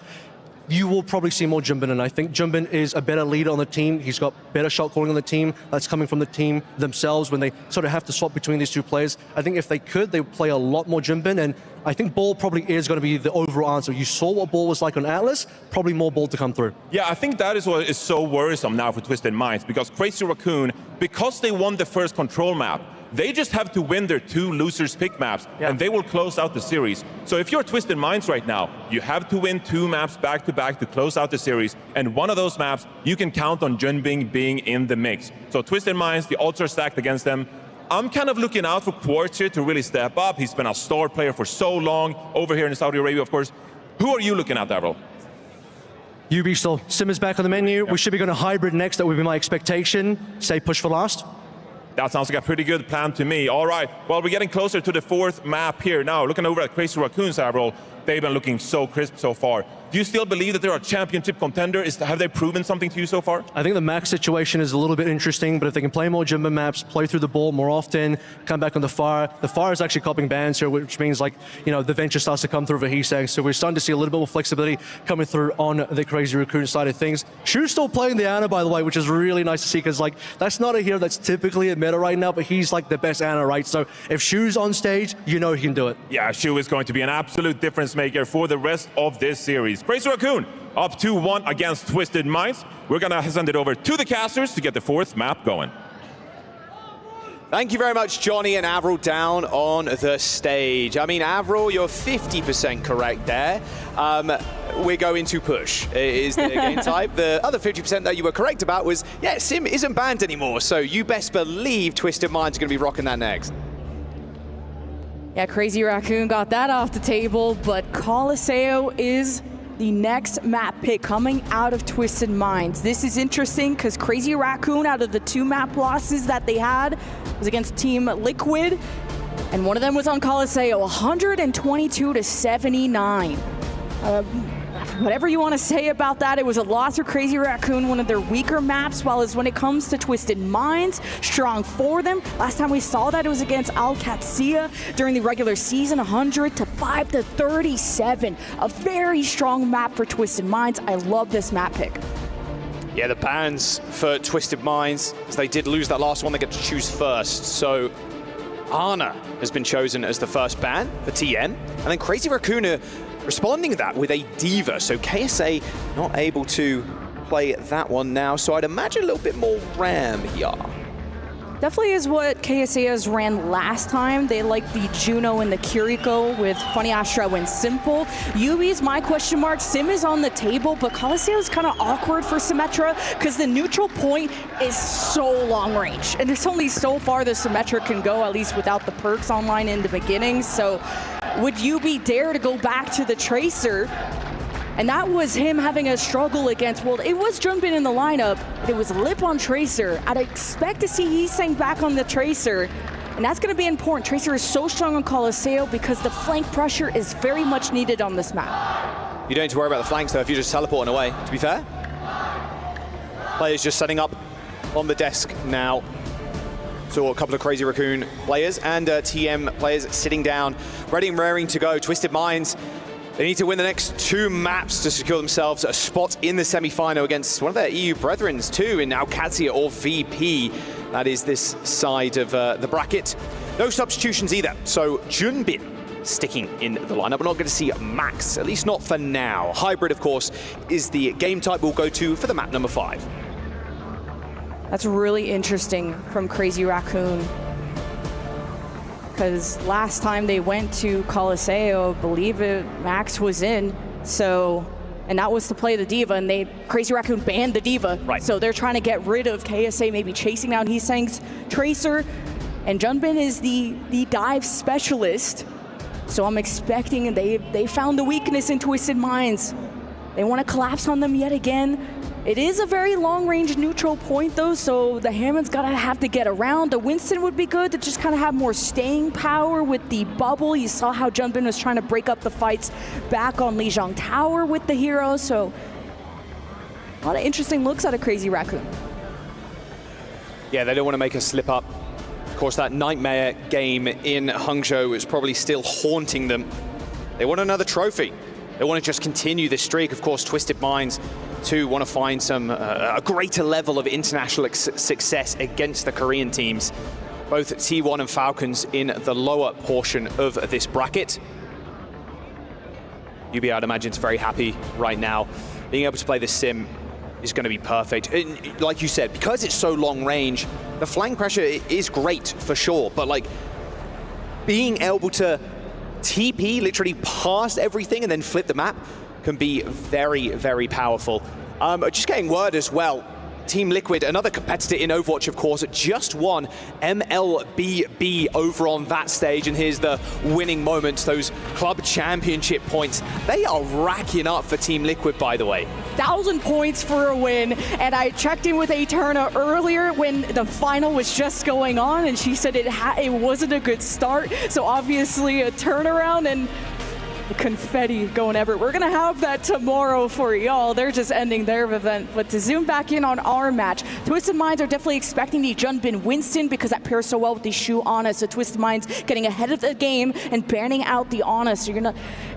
you will probably see more Junbin, and I think Junbin is a better leader on the team. He's got better shot calling on the team. That's coming from the team themselves when they sort of have to swap between these two players. I think if they could, they would play a lot more Junbin, and I think Ball probably is going to be the overall answer. You saw what Ball was like on Atlas, probably more Ball to come through. Yeah, I think that is what is so worrisome now for Twisted Minds, because Crazy Raccoon, because they won the first control map, they just have to win their 2 losers pick maps, and they will close out the series. So if you're Twisted Minds right now, you have to win 2 maps back-to-back to close out the series, and one of those maps, you can count on Junbin being in the mix. So Twisted Minds, the odds are stacked against them. I'm kind of looking out for Quartz here to really step up. He's been a star player for so long, over here in Saudi Arabia, of course. Who are you looking at, Avril? UB still. Sim is back on the menu. We should be going to hybrid next. That would be my expectation. Say push for last. That sounds like a pretty good plan to me. All right, well, we're getting closer to the 4th map here now. Looking over at Crazy Raccoons, Avril, they've been looking so crisp so far. Do you still believe that they're a championship contender? Have they proven something to you so far? I think the Max situation is a little bit interesting, but if they can play more Junbin maps, play through the ball more often, come back on the Fire is actually copying bans here, which means like, you know, the Venture starts to come through for Heesang, so we're starting to see a little bit more flexibility coming through on the Crazy Raccoon side of things. Shu's still playing the Ana, by the way, which is really nice to see, because like, that's not a hero that's typically a meta right now, but he's like the best Ana, right? So if Shu's on stage, you know he can do it. Yeah, Shu is going to be an absolute difference maker for the rest of this series. Crazy Raccoon, up 2-1 against Twisted Minds. We're gonna send it over to the casters to get the 4th map going. Thank you very much, Johnny and Avril, down on the stage. I mean, Avril, you're 50% correct there. We're going to push, is the game type. The other 50% that you were correct about was, yeah, Sim isn't banned anymore, so you best believe Twisted Minds are going to be rocking that next. Yeah, Crazy Raccoon got that off the table, but Coliseo is the next map pick coming out of Twisted Minds. This is interesting because Crazy Raccoon, out of the 2 map losses that they had, was against Team Liquid, and one of them was on Coliseo, 122-79. Whatever you want to say about that, it was a loss for Crazy Raccoon, one of their weaker maps, while as when it comes to Twisted Minds, strong for them. Last time we saw that, it was against Al-Qadsiya during the regular season, 100-5-37. A very strong map for Twisted Minds. I love this map pick. Yeah, the bans for Twisted Minds, as they did lose that last one, they get to choose first. So Ana has been chosen as the first ban for TN, and then Crazy Raccoon are responding to that with a D.Va. So KSA not able to play that one now, so I'd imagine a little bit more Ram here. Definitely is what KSA's ran last time. They like the Juno and the Kiriko with Funny Astra and Simple. Yubi's my question mark. Sim is on the table, but Coliseo is kind of awkward for Symmetra because the neutral point is so long range. And there's only so far the Symmetra can go, at least without the perks online in the beginning. So would Yubi dare to go back to the Tracer? And that was him having a struggle against, well, it was Junbin in the lineup, but it was Lip on Tracer. I'd expect to see Heesang back on the Tracer, and that's gonna be important. Tracer is so strong on Coliseo because the flank pressure is very much needed on this map. You don't need to worry about the flanks though if you're just teleporting away, to be fair. Players just setting up on the desk now. So a couple of Crazy Raccoon players and TM players sitting down, ready and raring to go. Twisted Minds, they need to win the next 2 maps to secure themselves a spot in the semi-final against one of their EU brethren too, in Al-Qadsiya or VP. That is this side of the bracket. No substitutions either, so Junbin sticking in the lineup. We're not going to see Max, at least not for now. Hybrid, of course, is the game type we'll go to for the map number 5. That's really interesting from Crazy Raccoon, because last time they went to Coliseo, I believe Max was in, so, and that was to play the D.Va, and Crazy Raccoon banned the D.Va. Right. So they're trying to get rid of KSA, maybe chasing down Heesang's Tracer, and Junbin is the dive specialist, so I'm expecting they found the weakness in Twisted Minds. They want to collapse on them yet again. It is a very long-range neutral point, though, so the Hammond's have to get around. The Winston would be good to just kind of have more staying power with the bubble. You saw how Junbin was trying to break up the fights back on Lijiang Tower with the hero, so a lot of interesting looks out of Crazy Raccoon. Yeah, they don't want to make a slip up. course, that nightmare game in Hangzhou is probably still haunting them. They want another trophy. They want to just continue this streak. Of course, Twisted Minds too want to find some a greater level of international success against the Korean teams. Both T1 and Falcons in the lower portion of this bracket. UB, I'd imagine, is very happy right now. Being able to play this sim is going to be perfect. And like you said, because it's so long range, the flank pressure is great for sure, but like being able to TP literally past everything and then flip the map can be very, very powerful. Just getting word as well, Team Liquid, another competitor in Overwatch, of course, just won MLBB over on that stage, and here's the winning moments, those club championship points. They are racking up for Team Liquid, by the way. 1,000 points for a win, and I checked in with Eterna earlier when the final was just going on, and she said it wasn't a good start, so obviously a turnaround and the confetti going everywhere. We're gonna have that tomorrow for y'all. They're just ending their event. But to zoom back in on our match, Twisted Minds are definitely expecting the Junbin Winston because that pairs so well with the Shu Ana. So Twisted Minds getting ahead of the game and banning out the Ana. So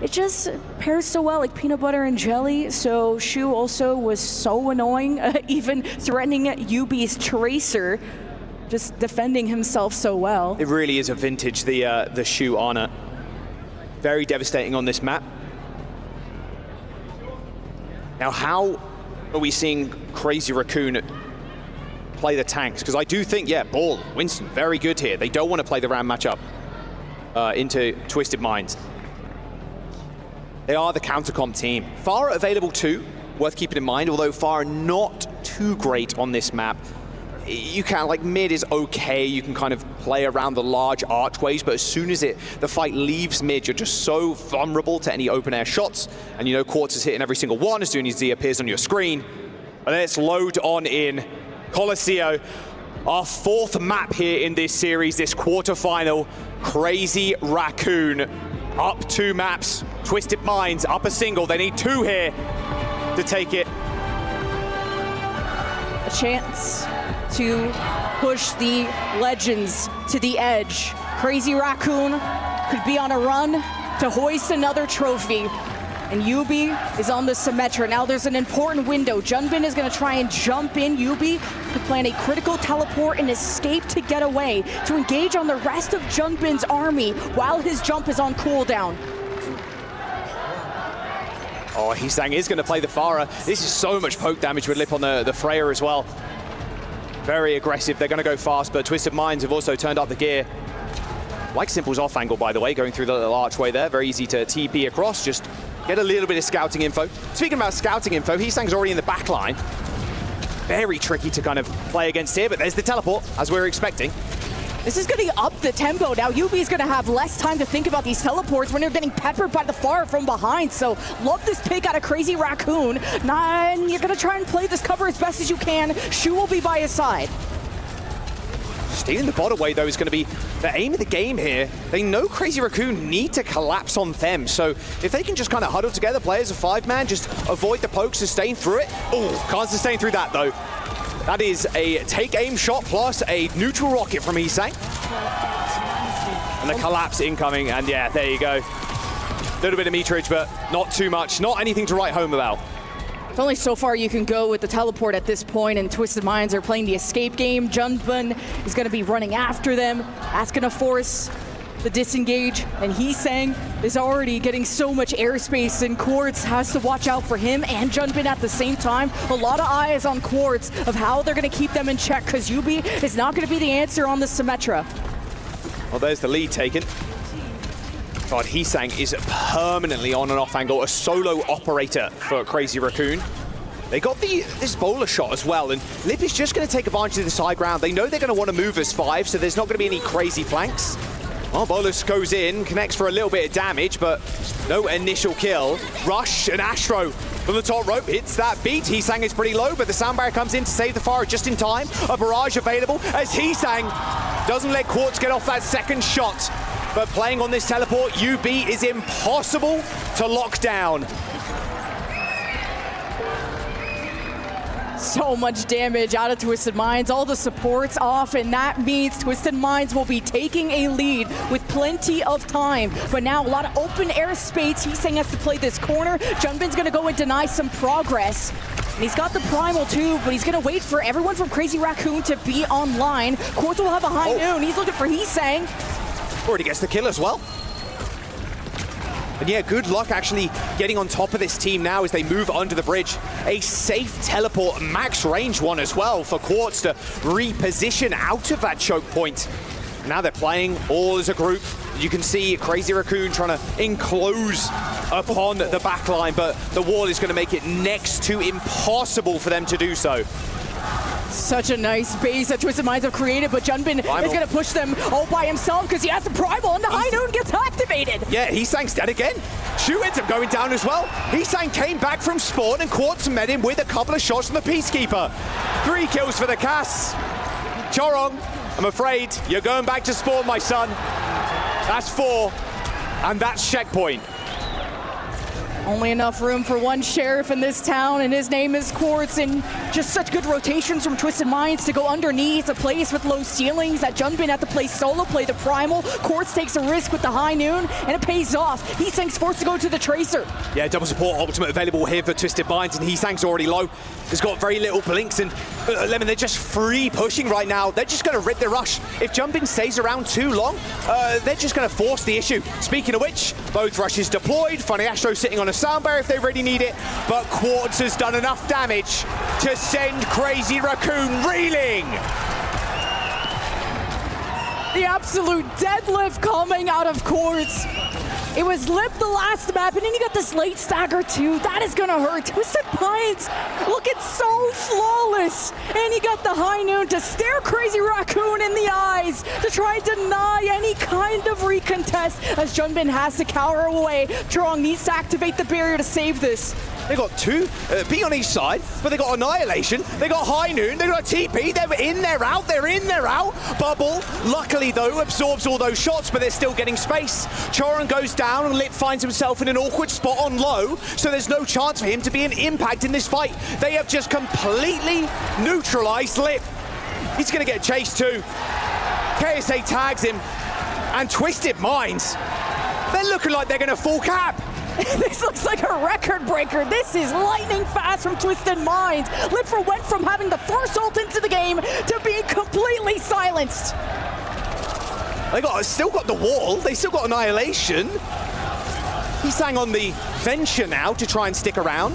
it just pairs so well like peanut butter and jelly. So Shu also was so annoying, even threatening UB's Tracer, just defending himself so well. It really is a vintage, the Shu Ana. Very devastating on this map. Now, how are we seeing Crazy Raccoon play the tanks? Because I do think, yeah, Ball, Winston, very good here. They don't want to play the round matchup into Twisted Minds. They are the counter-comp team. Pharah available too, worth keeping in mind, although Pharah not too great on this map. You can, like, mid is okay, you can kind of play around the large archways, but as soon as the fight leaves mid, you're just so vulnerable to any open air shots, and you know Quartz is hitting every single one as soon as he appears on your screen. And let's load on in. Colosseo, our fourth map here in this series, this quarterfinal. Crazy Raccoon, up 2 maps. Twisted Minds, up a single, they need 2 here to take it. A chance to push the Legends to the edge. Crazy Raccoon could be on a run to hoist another trophy. And UB is on the Symmetra. Now there's an important window. Junbin is going to try and jump in. UB to plan a critical teleport and escape to get away, to engage on the rest of Junbin's army while his jump is on cooldown. Oh, Hisang is going to play the Pharah. This is so much poke damage with Lip on the Freya as well. Very aggressive, they're going to go fast, but Twisted Minds have also turned up the gear. Like Simple's off angle, by the way, going through the little archway there. Very easy to TP across, just get a little bit of scouting info. Speaking about scouting info, Hisang's already in the back line. Very tricky to kind of play against here, but there's the teleport, as we were expecting. This is going to up the tempo. Now UB is going to have less time to think about these teleports when they're getting peppered by the Pharah from behind. So love this pick out of Crazy Raccoon. And you're going to try and play this cover as best as you can. Shu will be by his side. Stealing the bot away, though, is going to be the aim of the game here. They know Crazy Raccoon need to collapse on them. So if they can just kind of huddle together, play as a 5-man, just avoid the poke, sustain through it. Oh, can't sustain through that, though. That is a take-aim shot plus a neutral rocket from Hisang. And the collapse incoming, and yeah, there you go. A little bit of meterage, but not too much. Not anything to write home about. It's only so far you can go with the teleport at this point, and Twisted Minds are playing the escape game. Junbin is going to be running after them. That's going to force the disengage, and Hisang is already getting so much airspace, and Quartz has to watch out for him and Junbin at the same time. A lot of eyes on Quartz of how they're going to keep them in check, because UB is not going to be the answer on the Symmetra. Well, there's the lead taken. God, Hisang is permanently on and off angle, a solo operator for Crazy Raccoon. They got this bowler shot as well, and Lip is just going to take advantage of this high ground. They know they're going to want to move as 5, so there's not going to be any crazy flanks. Oh, Bolus goes in, connects for a little bit of damage, but no initial kill. Rush and Astro from the top rope hits that beat. Hisang is pretty low, but the sound barrier comes in to save the Pharah just in time. A barrage available as Hisang doesn't let Quartz get off that second shot. But playing on this teleport, UB is impossible to lock down. So much damage out of Twisted Minds. All the supports off, and that means Twisted Minds will be taking a lead with plenty of time. But now a lot of open air space. Heesang has to play this corner. Junbin's going to go and deny some progress. And he's got the Primal too, but he's going to wait for everyone from Crazy Raccoon to be online. Quartz will have a high noon. He's looking for Heesang. Already gets the kill as well. And yeah, good luck actually getting on top of this team now as they move under the bridge. A safe teleport, max range one as well for Quartz to reposition out of that choke point. Now they're playing all as a group. You can see Crazy Raccoon trying to enclose upon the back line, but the wall is going to make it next to impossible for them to do so. Such a nice base that Twisted Minds have created, but Junbin is going to push them all by himself because he has the Primal and the High Noon gets activated. Yeah, Heesang's dead again. Shu ends up going down as well. Heesang came back from spawn and Quartz met him with a couple of shots from the Peacekeeper. 3 kills for the Cass. Chorong, I'm afraid you're going back to spawn, my son. That's 4, and that's checkpoint. Only enough room for one sheriff in this town, and his name is Quartz, and just such good rotations from Twisted Minds to go underneath a place with low ceilings that Junbin had to play solo, play the Primal. Quartz takes a risk with the High Noon, and it pays off. Heesang's forced to go to the Tracer. Yeah, double support ultimate available here for Twisted Minds, and Heesang's already low. He's got very little blinks, and Lemon, they're just free pushing right now. They're just going to rip the rush. If Junbin stays around too long, they're just going to force the issue. Speaking of which, both rushes deployed. Funny Astro sitting on a sound barrier if they really need it, but Quartz has done enough damage to send Crazy Raccoon reeling. The absolute deadlift coming out of Quartz. It was Lip the last map, and then you got this late stagger too. That is gonna hurt. Twisted Minds looking so flawless. And you got the High Noon to stare Crazy Raccoon in the eyes to try and deny any kind of recontest as Junbin has to cower away. Trong needs to activate the barrier to save this. They got 2 B on each side, but they got Annihilation, they got High Noon, they got TP, they're in, they're out, they're in, they're out. Bubble, luckily though, absorbs all those shots, but they're still getting space. Choron goes down and Lip finds himself in an awkward spot on low, so there's no chance for him to be an impact in this fight. They have just completely neutralized Lip. He's gonna get chased too. KSA tags him, and Twisted Minds, they're looking like they're gonna full cap. This looks like a record breaker. This is lightning fast from Twisted Minds. Litfer went from having the first ult into the game to being completely silenced. They still got the wall. They still got Annihilation. Heesang on the venture now to try and stick around.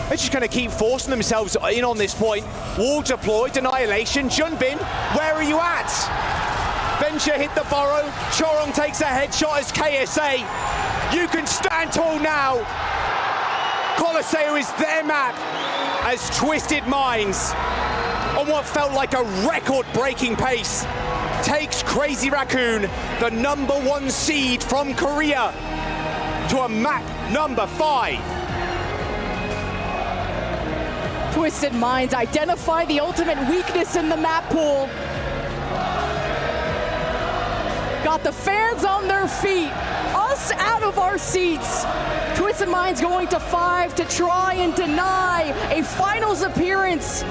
They're just going to keep forcing themselves in on this point. Wall deployed, Annihilation. Junbin, where are you at? Venture hit the burrow. Chorong takes a headshot as KSA. You can stand tall now. Colosseo is their map as Twisted Minds, on what felt like a record-breaking pace, takes Crazy Raccoon, the #1 seed from Korea, to a map number 5. Twisted Minds identify the ultimate weakness in the map pool. Got the fans on their feet, us out of our seats. Twisted Minds going to 5 to try and deny a finals appearance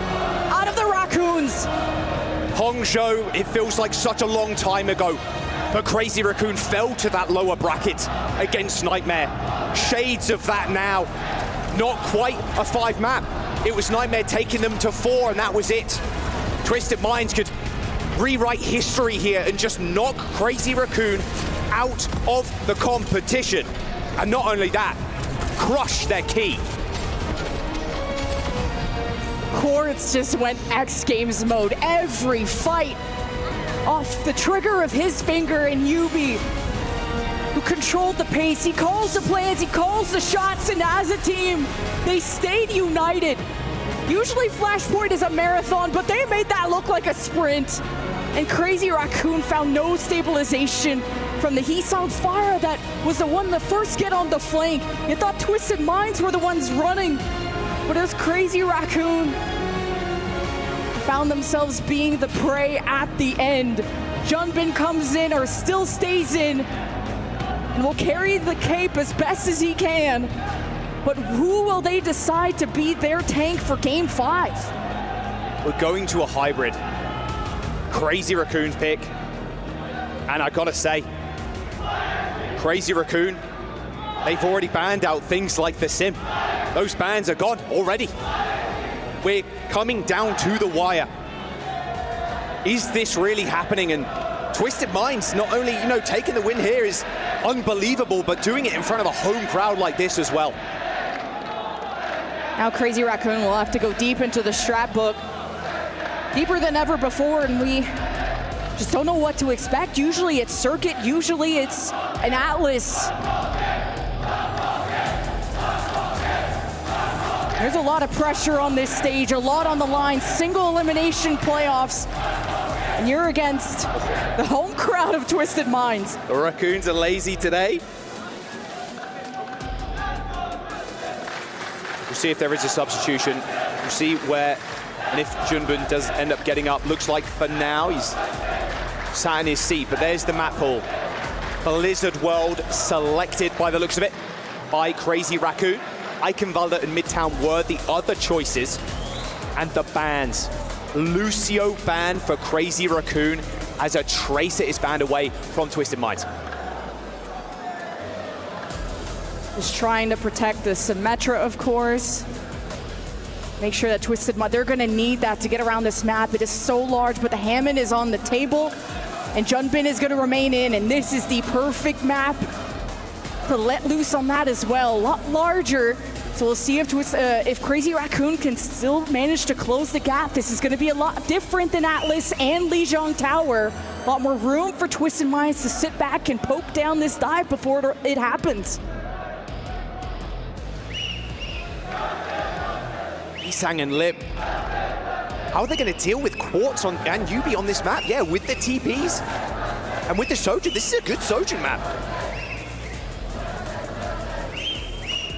out of the Raccoons. Hongzhou, it feels like such a long time ago, but Crazy Raccoon fell to that lower bracket against Nightmare. Shades of that now. Not quite a 5 map. It was Nightmare taking them to 4, and that was it. Twisted Minds could rewrite history here and just knock Crazy Raccoon out of the competition. And not only that, crush their key. Quartz just went X Games mode. Every fight off the trigger of his finger, and Yubi, who controlled the pace, he calls the plans, he calls the shots, and as a team, they stayed united. Usually Flashpoint is a marathon, but they made that look like a sprint. And Crazy Raccoon found no stabilization from the Heesang fire that was the one to first get on the flank. You thought Twisted Minds were the ones running, but it was Crazy Raccoon. Found themselves being the prey at the end. Junbin comes in, or still stays in, and will carry the cape as best as he can. but who will they decide to be their tank for Game 5? We're going to a hybrid. Crazy Raccoon's pick. And I gotta say, Crazy Raccoon, they've already banned out things like the sim. Those bans are gone already. We're coming down to the wire. Is this really happening? And Twisted Minds, not only, taking the win here is unbelievable, but doing it in front of a home crowd like this as well. Now Crazy Raccoon will have to go deep into the strat book. Deeper than ever before, and we just don't know what to expect. Usually it's Circuit, usually it's an Atlas. There's a lot of pressure on this stage, a lot on the line, single elimination playoffs, and you're against the home crowd of Twisted Minds. The Raccoons are lazy today. We'll see if there is a substitution. We'll see where, and if Junbin does end up getting up. Looks like for now he's sat in his seat, but there's the map pool. Blizzard World selected by the looks of it by Crazy Raccoon. Eichenwalder and Midtown were the other choices. And the bans. Lucio banned for Crazy Raccoon as a Tracer is banned away from Twisted Minds. Just trying to protect the Symmetra, of course. Make sure that Twisted Minds, they're gonna need that to get around this map. It is so large, but the Hammond is on the table, and Junbin is gonna remain in, and this is the perfect map to let loose on that as well. A lot larger, so we'll see if Crazy Raccoon can still manage to close the gap. This is gonna be a lot different than Atlas and Lijiang Tower. A lot more room for Twisted Minds to sit back and poke down this dive before it happens. Isang and Lip. How are they going to deal with Quartz and Yubi on this map? Yeah, with the TPs and with the Sojin. This is a good Sojin map.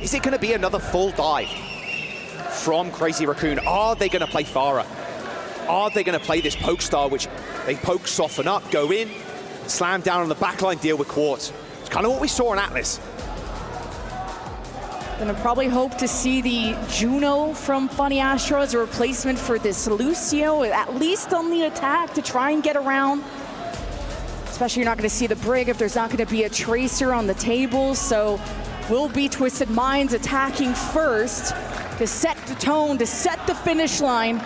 Is it going to be another full dive from Crazy Raccoon? Are they going to play Farah? Are they going to play this poke style, which they poke, soften up, go in, slam down on the backline, deal with Quartz? It's kind of what we saw in Atlas. Gonna probably hope to see the Juno from Funny Astro as a replacement for this Lucio, at least on the attack to try and get around. Especially you're not gonna see the Brig if there's not gonna be a Tracer on the table, so will be Twisted Minds attacking first to set the tone, to set the finish line,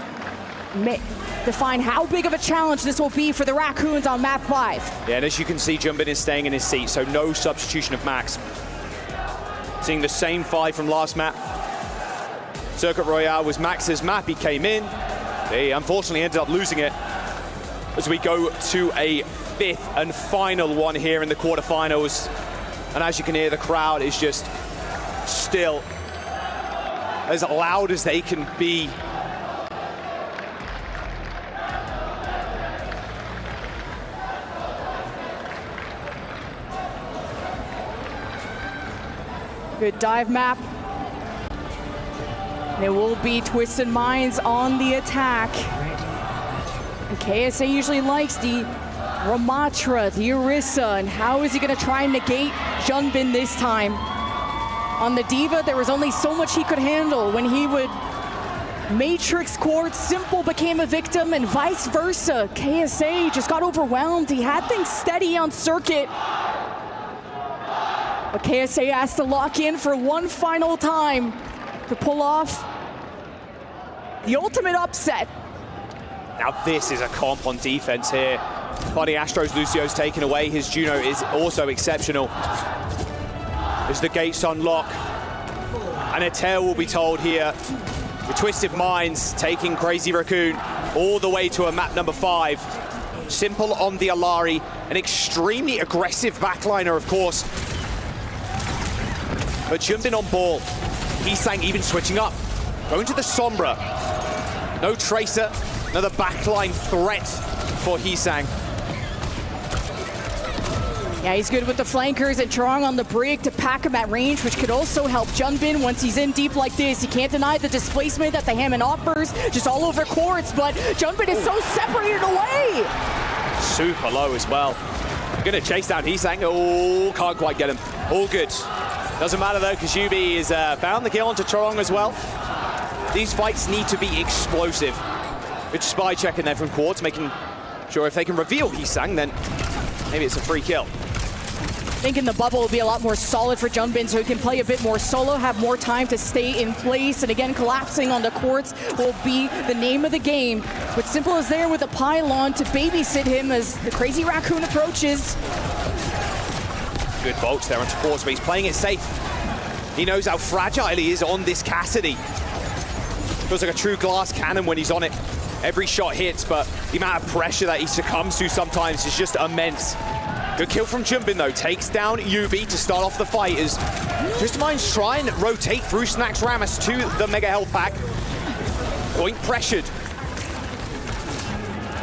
define how big of a challenge this will be for the Raccoons on map 5. Yeah, and as you can see, Junbin is staying in his seat, so no substitution of Max. Seeing the same 5 from last map. Circuit Royale was Max's map, he came in. He unfortunately ended up losing it. As we go to a 5th and final one here in the quarterfinals. And as you can hear, the crowd is just still as loud as they can be. Good dive map. And it will be Twisted Minds on the attack. And KSA usually likes the Ramatra, the Orisa, and how is he gonna try and negate Junbin this time? On the Diva, there was only so much he could handle. When he would Matrix Quartz, Simple became a victim, and vice versa. KSA just got overwhelmed. He had things steady on Circuit. But KSA has to lock in for one final time to pull off the ultimate upset. Now this is a comp on defense here. Funny Astro's Lucio's taken away. His Juno is also exceptional. As the gates unlock, and a tale will be told here. The Twisted Minds taking Crazy Raccoon all the way to a map number 5. Simple on the Alari, an extremely aggressive backliner, of course. But Junbin on ball. Hisang even switching up. Going to the Sombra. No Tracer. Another backline threat for Hisang. Yeah, he's good with the flankers and drawing on the Brig to pack him at range, which could also help Junbin once he's in deep like this. He can't deny the displacement that the Hammond offers, just all over Quartz, but Junbin is so separated away. Super low as well. Gonna chase down Hisang. Oh, can't quite get him. All good. Doesn't matter though, because UB has found the kill onto Chorong as well. These fights need to be explosive. Good spy check in there from Quartz, making sure if they can reveal Heesang, then maybe it's a free kill. I think in the bubble will be a lot more solid for Junbin, so he can play a bit more solo, have more time to stay in place, and again, collapsing on the Quartz will be the name of the game. But Simple is there with a pylon to babysit him as the Crazy Raccoon approaches. Good bolts there onto Quartz, but he's playing it safe. He knows how fragile he is on this Cassidy. Feels like a true glass cannon when he's on it. Every shot hits, but the amount of pressure that he succumbs to sometimes is just immense. Good kill from Junbin though, takes down UB to start off the fight as Twisted Minds try and rotate through Snacks Rammus to the Mega Health Pack. Point pressured.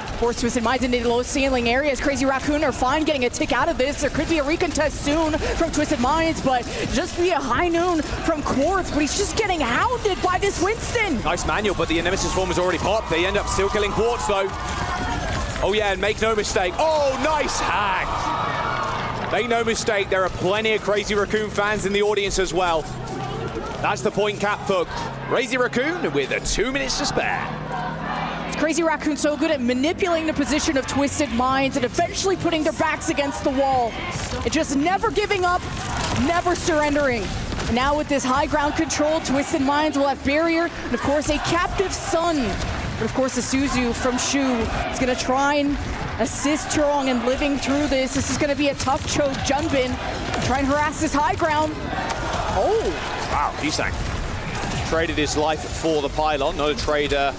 Of course, Twisted Minds into the low ceiling areas. Crazy Raccoon are fine getting a tick out of this. There could be a recontest soon from Twisted Minds, but just be a high noon from Quartz, but he's just getting hounded by this Winston. Nice manual, but the Nemesis form was already popped. They end up still killing Quartz though. Oh yeah, and make no mistake. Oh, nice hack. Make no mistake, there are plenty of Crazy Raccoon fans in the audience as well. That's the point cap for Crazy Raccoon with 2 minutes to spare. Crazy Raccoon so good at manipulating the position of Twisted Minds and eventually putting their backs against the wall. And just never giving up, never surrendering. And now with this high ground control, Twisted Minds will have barrier and of course a captive Sun. But of course the Suzu from Shu is gonna try and assist Chorong in living through this. This is gonna be a tough choke. Junbin try and harass this high ground. Oh! Wow, Heesang traded his life for the pylon. Not a trader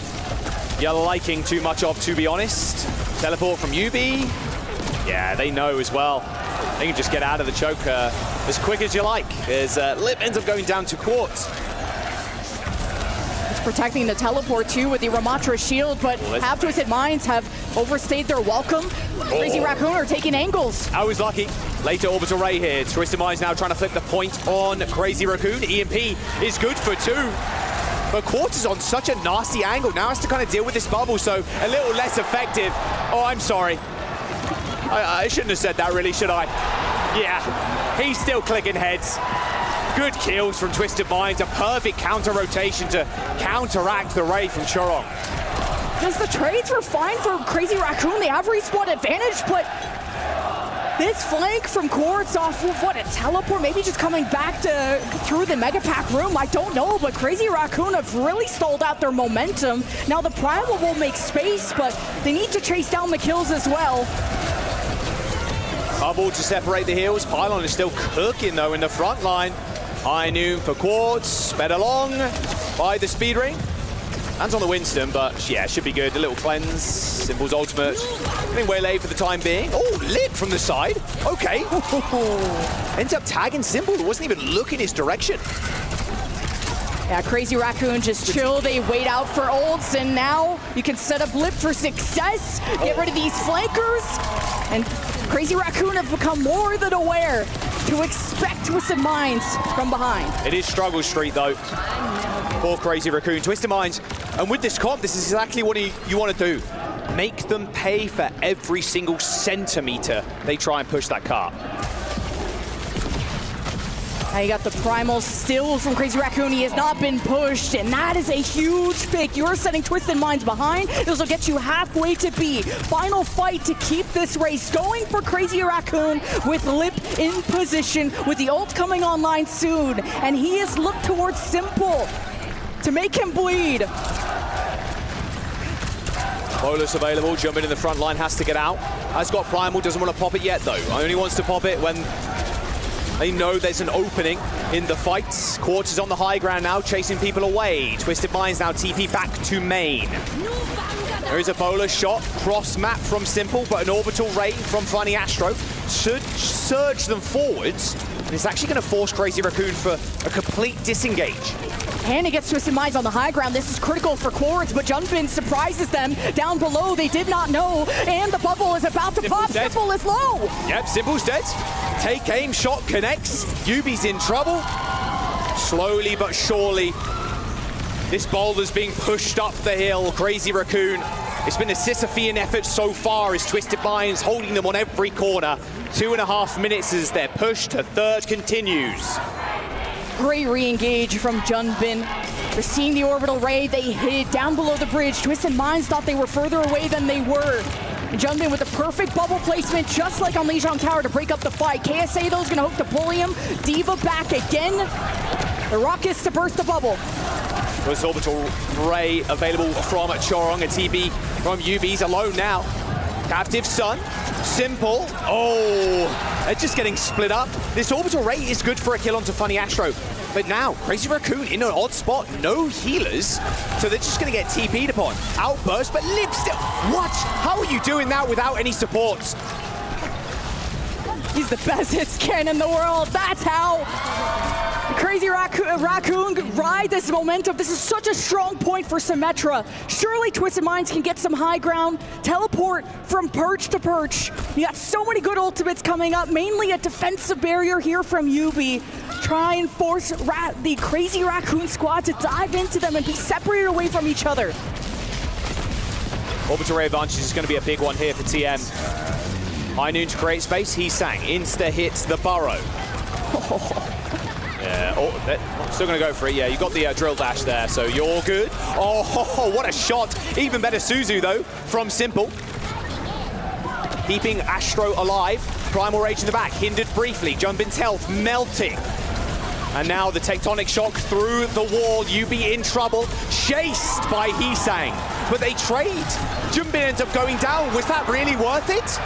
you're liking too much of, to be honest. Teleport from UB. Yeah, they know as well. They can just get out of the choke as quick as you like. As Lip ends up going down to Quartz. It's protecting the teleport too with the Ramatra shield, but half Twisted Minds have overstayed their welcome. Crazy Raccoon are taking angles. I was lucky. Later orbital ray here. Twisted Minds now trying to flip the point on Crazy Raccoon. EMP is good for 2. But Quartz is on such a nasty angle. Now has to kind of deal with this bubble, so a little less effective. Oh, I'm sorry. I shouldn't have said that, really, should I? Yeah, he's still clicking heads. Good kills from Twisted Minds. A perfect counter rotation to counteract the ray from Chorong. Because the trades were fine for Crazy Raccoon. They have respawn advantage, but this flank from Quartz off of what, a teleport? Maybe just coming back to through the Mega Pack room. I don't know, but Crazy Raccoon have really stalled out their momentum. Now the Primal will make space, but they need to chase down the kills as well. Bubble to separate the heals. Pylon is still cooking though in the front line. High noon for Quartz, sped along by the speed ring. Hands on the Winston, but yeah, should be good. A little cleanse. Simple's ultimate. Getting waylaid for the time being. Oh, Lip from the side. Okay. Ends up tagging Simple, who wasn't even looking his direction. Yeah, Crazy Raccoon just chill. They wait out for ults, and now you can set up Lip for success. Get rid of these flankers. And Crazy Raccoon have become more than aware to expect Twisted Minds from behind. It is struggle street, though, for Crazy Raccoon. Twisted Minds, and with this comp, this is exactly what you want to do. Make them pay for every single centimeter they try and push that cart. Now you got the Primal still from Crazy Raccoon. He has not been pushed, and that is a huge pick. You're setting Twisted Minds behind. This will get you halfway to B. Final fight to keep this race going for Crazy Raccoon with Lip in position, with the ult coming online soon. And he has looked towards Simple to make him bleed. Bolus available, jumping in the front line, has to get out. Has got Primal, doesn't want to pop it yet though. Only wants to pop it when they know there's an opening in the fights. Quartz is on the high ground now, chasing people away. Twisted Minds now TP back to main. There is a Bolus shot, cross map from Simple, but an orbital ray from Funny Astro should surge them forwards. And it's actually going to force Crazy Raccoon for a complete disengage. And he gets Twisted Minds on the high ground. This is critical for Quartz, but Junbin surprises them down below. They did not know, and the bubble is about to pop. Dead. Simple is low. Yep, Simple's dead. Take aim, shot connects. UB's in trouble. Slowly but surely, this boulder's being pushed up the hill. Crazy Raccoon. It's been a Sisyphean effort so far as Twisted Minds holding them on every corner. 2.5 minutes as their push to third continues. Great re-engage from Junbin. They're seeing the orbital ray. They hit it down below the bridge. Twisted Minds thought they were further away than they were. Junbin with the perfect bubble placement, just like on Lijiang Tower, to break up the fight. KSA, though, is going to hope to bully him. Diva back again. The Rockets to burst the bubble. There's orbital ray available from Chorong. A TB from UB's alone now. Captive Sun. Simple. Oh, they're just getting split up. This orbital ray is good for a kill onto Funny Astro. But now, Crazy Raccoon in an odd spot, no healers, so they're just going to get TP'd upon. Outburst, but Lib still. What? How are you doing that without any supports? He's the best hit scan in the world. That's how Crazy Raccoon ride this momentum. This is such a strong point for Symmetra. Surely Twisted Minds can get some high ground, teleport from perch to perch. You got so many good ultimates coming up, mainly a defensive barrier here from Yubi. Try and force the Crazy Raccoon squad to dive into them and be separated away from each other. Orbital ray advantage is going to be a big one here for TM. High Noon to create space. He sang. Insta hits the burrow. Yeah, oh, still going to go for it. Yeah, you got the drill dash there, so you're good. Oh, what a shot. Even better Suzu, though, from Simple. Keeping Astro alive. Primal Rage in the back, hindered briefly. Junbin's health melting. And now the tectonic shock through the wall. UB in trouble. Chased by Heesang. But they trade. Junbin ends up going down. Was that really worth it?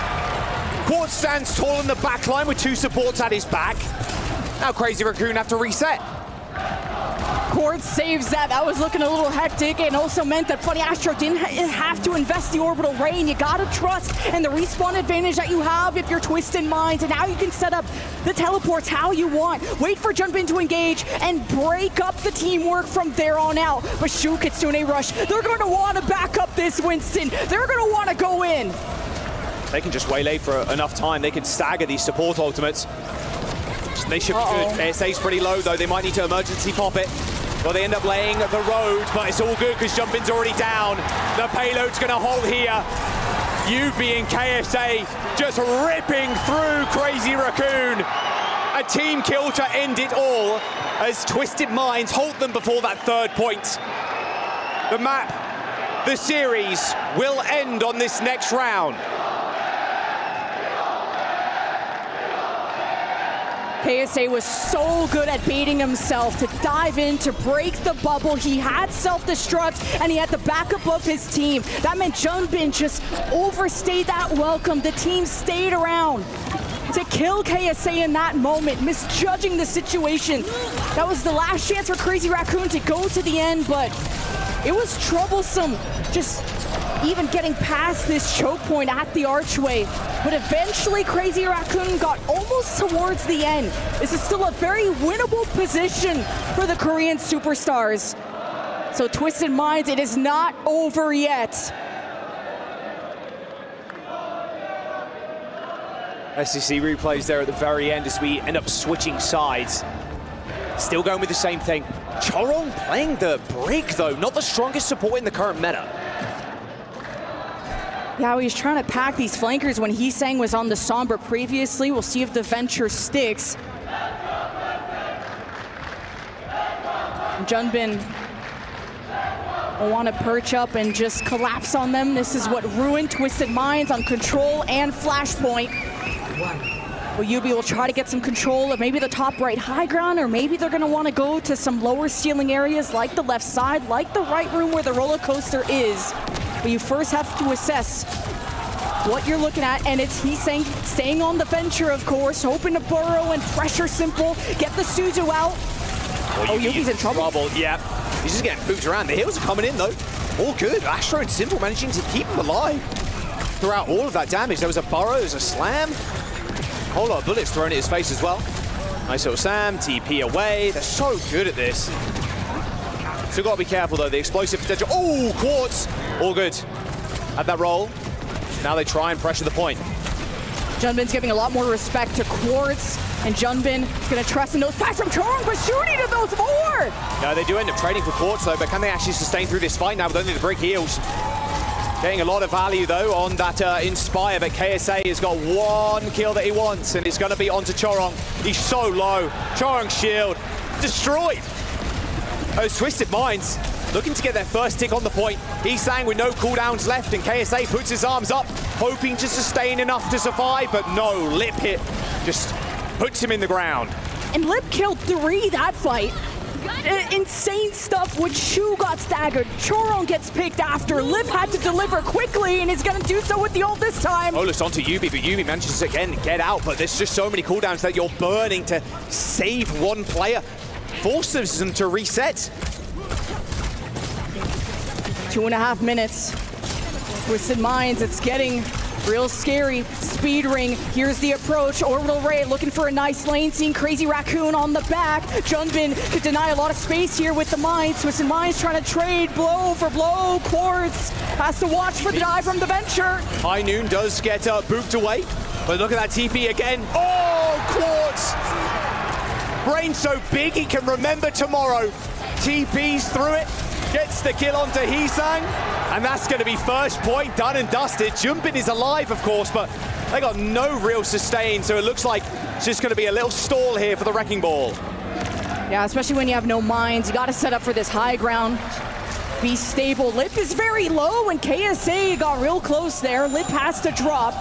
Quartz stands tall in the back line with two supports at his back. Now Crazy Raccoon have to reset. Quartz saves that. That was looking a little hectic, and also meant that Funny Astro didn't have to invest the orbital ray, and you gotta trust in the respawn advantage that you have if you're Twisted Minds, and now you can set up the teleports how you want. Wait for Junbin to engage and break up the teamwork from there on out. But Shu Kitsune Rush, they're gonna wanna back up this Winston. They're gonna wanna go in. They can just waylay for enough time. They can stagger these support ultimates. They should be good. KSA's pretty low, though. They might need to emergency pop it. Well, they end up laying the road, but it's all good because Junbin's already down. The payload's going to hold here. UB and KSA just ripping through Crazy Raccoon. A team kill to end it all as Twisted Minds hold them before that third point. The map, the series will end on this next round. KSA was so good at baiting himself to dive in, to break the bubble. He had self-destruct, and he had the backup of his team. That meant Junbin just overstayed that welcome. The team stayed around to kill KSA in that moment, misjudging the situation. That was the last chance for Crazy Raccoon to go to the end, but it was troublesome just even getting past this choke point at the archway. But eventually Crazy Raccoon got almost towards the end. This is still a very winnable position for the Korean superstars. So Twisted Minds, it is not over yet. SEC replays there at the very end as we end up switching sides. Still going with the same thing. Chorong playing the break, though. Not the strongest support in the current meta. Yeah, he's trying to pack these flankers when Heesang was on the Sombra previously. We'll see if the venture sticks. Junbin will want to perch up and just collapse on them. This is what ruined Twisted Minds on control and flashpoint. Well, UB will try to get some control of maybe the top right high ground, or maybe they're going to want to go to some lower ceiling areas like the left side, like the right room where the roller coaster is. But you first have to assess what you're looking at, and it's Heesang staying on the venture, of course, hoping to burrow and pressure Simple, get the Suzu out. Oh, Yuki's in trouble. Yeah, he's just getting moved around. The heals are coming in, though. All good. Astro and Simple managing to keep him alive throughout all of that damage. There was a burrow, there was a slam. A whole lot of bullets thrown at his face as well. Nice little Sam, TP away. They're so good at this. Still got to be careful, though. The explosive potential. Oh, Quartz. All good. At that roll. Now they try and pressure the point. Junbin's giving a lot more respect to Quartz, and Junbin is going to trust in those packs from Chorong, but shooting to those more! No, they do end up trading for Quartz, though, but can they actually sustain through this fight now with only the brick heals? Getting a lot of value, though, on that Inspire, but KSA has got one kill that he wants, and it's going to be onto Chorong. He's so low. Chorong's shield destroyed. Those Twisted Minds looking to get their first tick on the point. Heesang with no cooldowns left, and KSA puts his arms up, hoping to sustain enough to survive, but no, Lip hit just puts him in the ground. And Lip killed 3 that fight. Insane stuff when Shu got staggered. Choron gets picked after. Lip had to deliver quickly, and he's going to do so with the ult this time. Bolus onto Yubi, but Yubi manages to again get out, but there's just so many cooldowns that you're burning to save one player. Forces them to reset. 2.5 minutes. Twisted Minds, it's getting real scary. Speed ring, here's the approach. Orbital Ray looking for a nice lane, seeing Crazy Raccoon on the back. Junbin could deny a lot of space here with the Minds. Twisted Minds trying to trade blow for blow. Quartz has to watch for the dive from the Venture. High Noon does get booped away, but look at that TP again. Oh, Quartz! Brain so big he can remember tomorrow. TP's through it, gets the kill onto Heesang, and that's going to be first point done and dusted. Jumpin is alive, of course, but they got no real sustain, so it looks like it's just going to be a little stall here for the Wrecking Ball. Yeah, especially when you have no mines. You got to set up for this high ground. Be stable. Lip is very low, and KSA got real close there. Lip has to drop.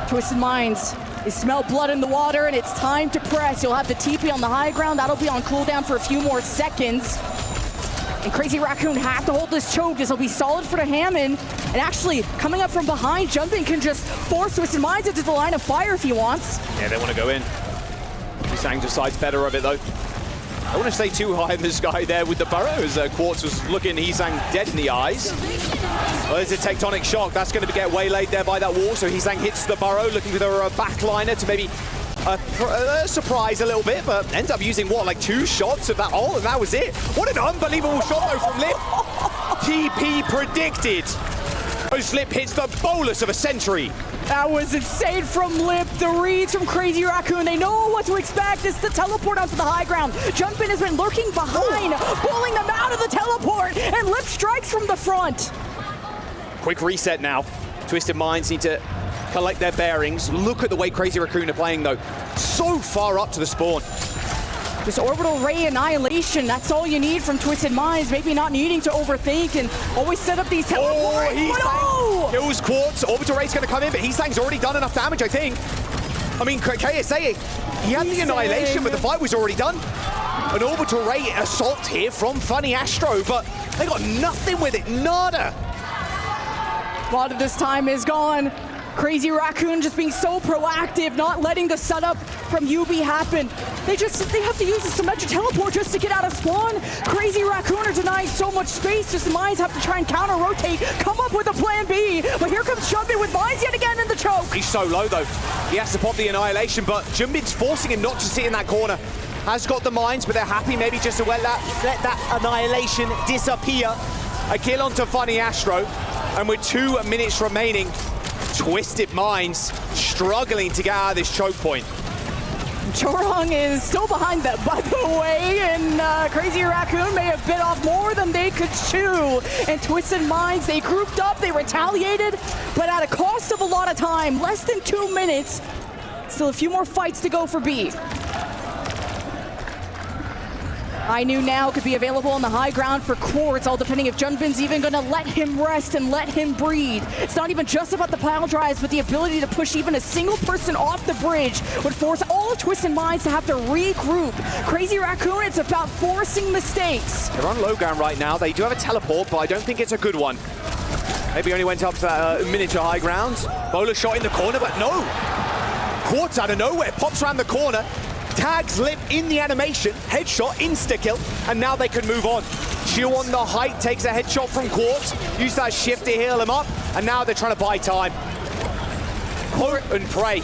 Twisted Minds. They smell blood in the water, and it's time to press. You'll have the TP on the high ground. That'll be on cooldown for a few more seconds. And Crazy Raccoon have to hold this choke. This will be solid for the Hammond. And actually, coming up from behind, Jumping can just force Twisted Minds into the line of fire if he wants. Yeah, they want to go in. Heesang decides better of it, though. I want to stay too high in this guy there with the burrow, as Quartz was looking Heesang dead in the eyes. Well, there's a tectonic shock. That's going to get waylaid there by that wall, so Heesang hits the burrow, looking for a backliner to maybe surprise a little bit, but ends up using, what, like 2 shots of that ult, and that was it. What an unbelievable shot, though, from Lip. TP predicted. Lip hits the bolus of a century. That was insane from Lip. The reads from Crazy Raccoon. They know what to expect. It's the teleport onto the high ground. Jumpin has been lurking behind, pulling them out of the teleport, and Lip strikes from the front. Quick reset now. Twisted Minds need to collect their bearings. Look at the way Crazy Raccoon are playing, though. So far up to the spawn. Just orbital ray annihilation. That's all you need from Twisted Minds. Maybe not needing to overthink and always set up these teleports. Oh, kills Quartz. Orbital ray's going to come in, but Heesang's already done enough damage, I think. I mean, KSA, he had the annihilation, but the fight was already done. An orbital ray assault here from Funny Astro, but they got nothing with it. Nada. A lot of this time is gone. Crazy Raccoon just being so proactive, not letting the setup from Yubi happen. They have to use the symmetric teleport just to get out of spawn. Crazy Raccoon are denying so much space, just the Minds have to try and counter-rotate, come up with a plan B. But here comes Jumpin with Minds yet again in the choke. He's so low, though. He has to pop the annihilation, but Jumbin's forcing him not to sit in that corner. Has got the Minds, but they're happy maybe just to let that annihilation disappear. A kill onto Funny Astro, and with 2 minutes remaining, Twisted Minds struggling to get out of this choke point. Chorong is still behind them, by the way, and Crazy Raccoon may have bit off more than they could chew. And Twisted Minds, they grouped up, they retaliated, but at a cost of a lot of time, less than 2 minutes. Still a few more fights to go for B. I knew now could be available on the high ground for Quartz, all depending if Junbin's even going to let him rest and let him breathe. It's not even just about the pile drives, but the ability to push even a single person off the bridge would force all of Twisted Minds to have to regroup. Crazy Raccoon, it's about forcing mistakes. They're on low ground right now. They do have a teleport, but I don't think it's a good one. Maybe only went up to that miniature high ground. Bowler shot in the corner, but no. Quartz out of nowhere, pops around the corner, tags Lip in the animation, headshot, insta-kill, and now they can move on. Chill on the height, takes a headshot from Quartz, use that shift to heal him up, and now they're trying to buy time. Hope and pray.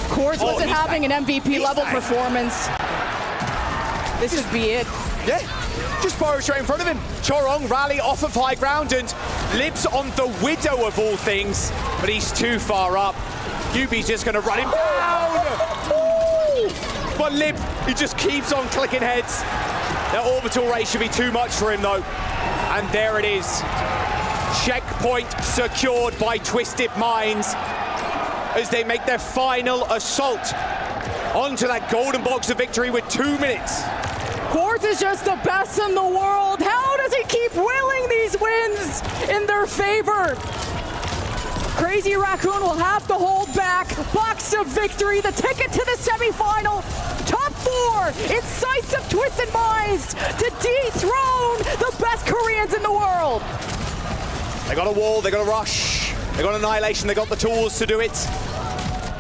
Quartz wasn't having an MVP level performance. This would be it. Yeah, just borrow straight in front of him. Chorong rally off of high ground, and Lip's on the Widow of all things, but he's too far up. Yubi's just gonna run him down. But Lip, he just keeps on clicking heads. That orbital ray should be too much for him, though. And there it is. Checkpoint secured by Twisted Minds as they make their final assault onto that golden box of victory with 2 minutes Quartz is just the best in the world. How does he keep willing these wins in their favor? Crazy Raccoon will have to hold back. Box of victory, the ticket to the semifinal. Top 4 in sights of Twisted Minds to dethrone the best Koreans in the world. They got a wall, they got a rush, they got annihilation, they got the tools to do it.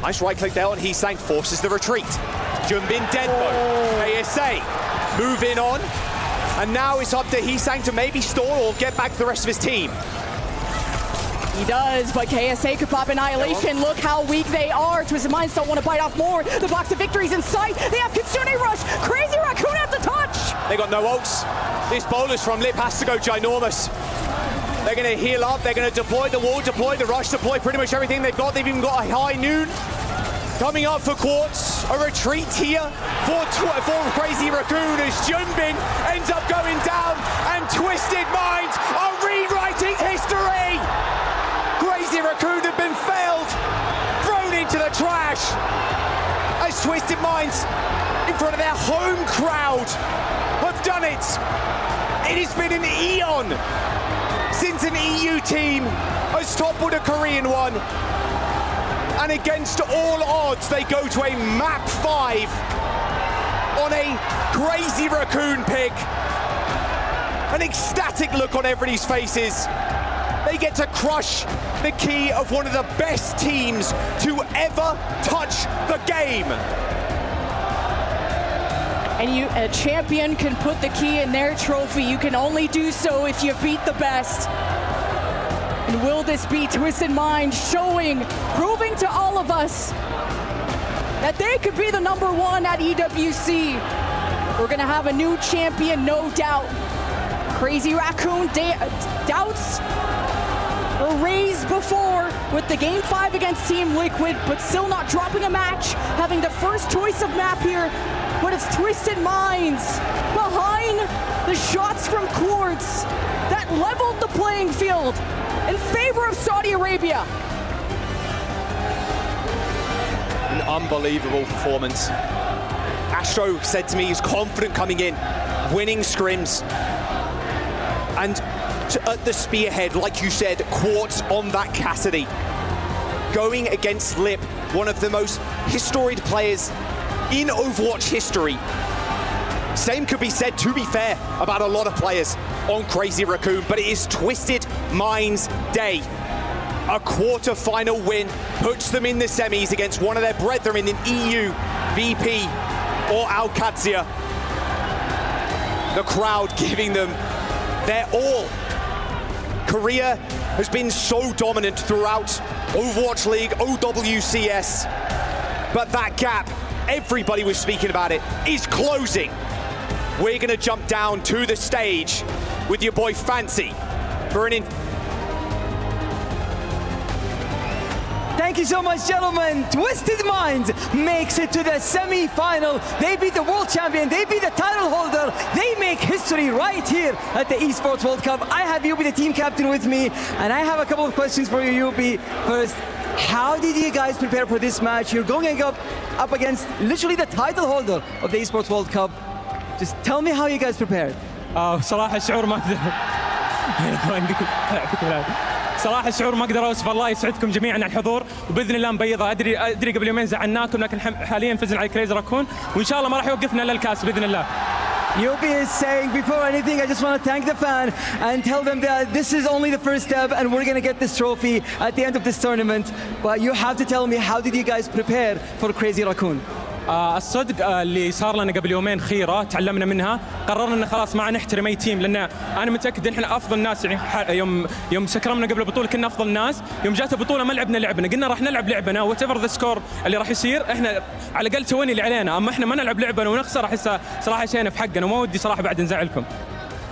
Nice right click there on Heesang, forces the retreat. Junbin dead though. ASA moving on. And now it's up to Heesang to maybe stall or get back to the rest of his team. He does, but KSA could pop Annihilation. Look how weak they are. Twisted Minds don't want to bite off more. The box of victory's in sight. They have Kitsune Rush. Crazy Raccoon at the touch. They got no ults. This bolus from Lip has to go ginormous. They're going to heal up. They're going to deploy the wall, deploy the rush, deploy pretty much everything they've got. They've even got a high noon. Coming up for Quartz, a retreat here for Crazy Raccoon as Junbin ends up going down and Twisted Minds are rewriting history. Crazy Raccoon have been failed, thrown into the trash as Twisted Minds in front of their home crowd have done it. It has been an eon since an EU team has toppled a Korean one. And against all odds, they go to a map 5 on a Crazy Raccoon pick. An ecstatic look on everybody's faces. They get to crush the key of one of the best teams to ever touch the game. And a champion can put the key in their trophy. You can only do so if you beat the best. And will this be Twisted Minds proving to all of us that they could be the #1 at EWC? We're gonna have a new champion, no doubt. Crazy Raccoon doubts were raised before with the Game 5 against Team Liquid, but still not dropping a match, having the first choice of map here. But it's Twisted Minds behind the shots from Quartz that leveled the playing field in favor of Saudi Arabia. An unbelievable performance. Astro said to me he's confident coming in, winning scrims. And at the spearhead, like you said, Quartz on that Cassidy. Going against Lip, one of the most historied players in Overwatch history. Same could be said, to be fair, about a lot of players on Crazy Raccoon, but it is Twisted Minds Day. A quarter-final win puts them in the semis against one of their brethren in EU, VP, or OWCS. The crowd giving them their all. Korea has been so dominant throughout Overwatch League, OWCS, but that gap, everybody was speaking about it, is closing. We're gonna jump down to the stage with your boy Fancy for an Thank you so much, gentlemen. Twisted Minds makes it to the semi-final. They beat the world champion. They beat the title holder. They make history right here at the Esports World Cup. I have Yubi, the team captain, with me, and I have a couple of questions for you, Yubi. First, how did you guys prepare for this match? You're going up against literally the title holder of the Esports World Cup. Just tell me how you guys prepared. صراحة الشعور ما أقدر صراحة الشعور ما أقدر أوصف. الله يسعدكم جميعا على الحضور وبإذن الله مبيضة. أدري قبل يومين زعلناكم لكن حاليا فزنا على كريزي راكون وإن شاء الله ما راح يوقفنا إلا الكاس بإذن الله. Yubi is saying, before anything, I just want to thank the fan and tell them that this is only the first step and we're going to get this trophy at the end of this tournament. But you have to tell me, how did you guys prepare for Crazy Raccoon? الصدق اللي صار لنا قبل يومين خيرة تعلمنا منها. قررنا ان خلاص ما نحترم اي تيم لان انا متاكد ان احنا افضل ناس. يعني يوم سكرمنا قبل البطوله كنا افضل ناس. يوم جات البطوله ما لعبنا قلنا راح نلعب لعبنا وات ايفر ذا سكور اللي راح يصير احنا على الاقل سوينا اللي علينا. اما احنا ما نلعب لعبنا ونخسر احس صراحه شينا في حقنا وما ودي صراحه بعد نزعلكم.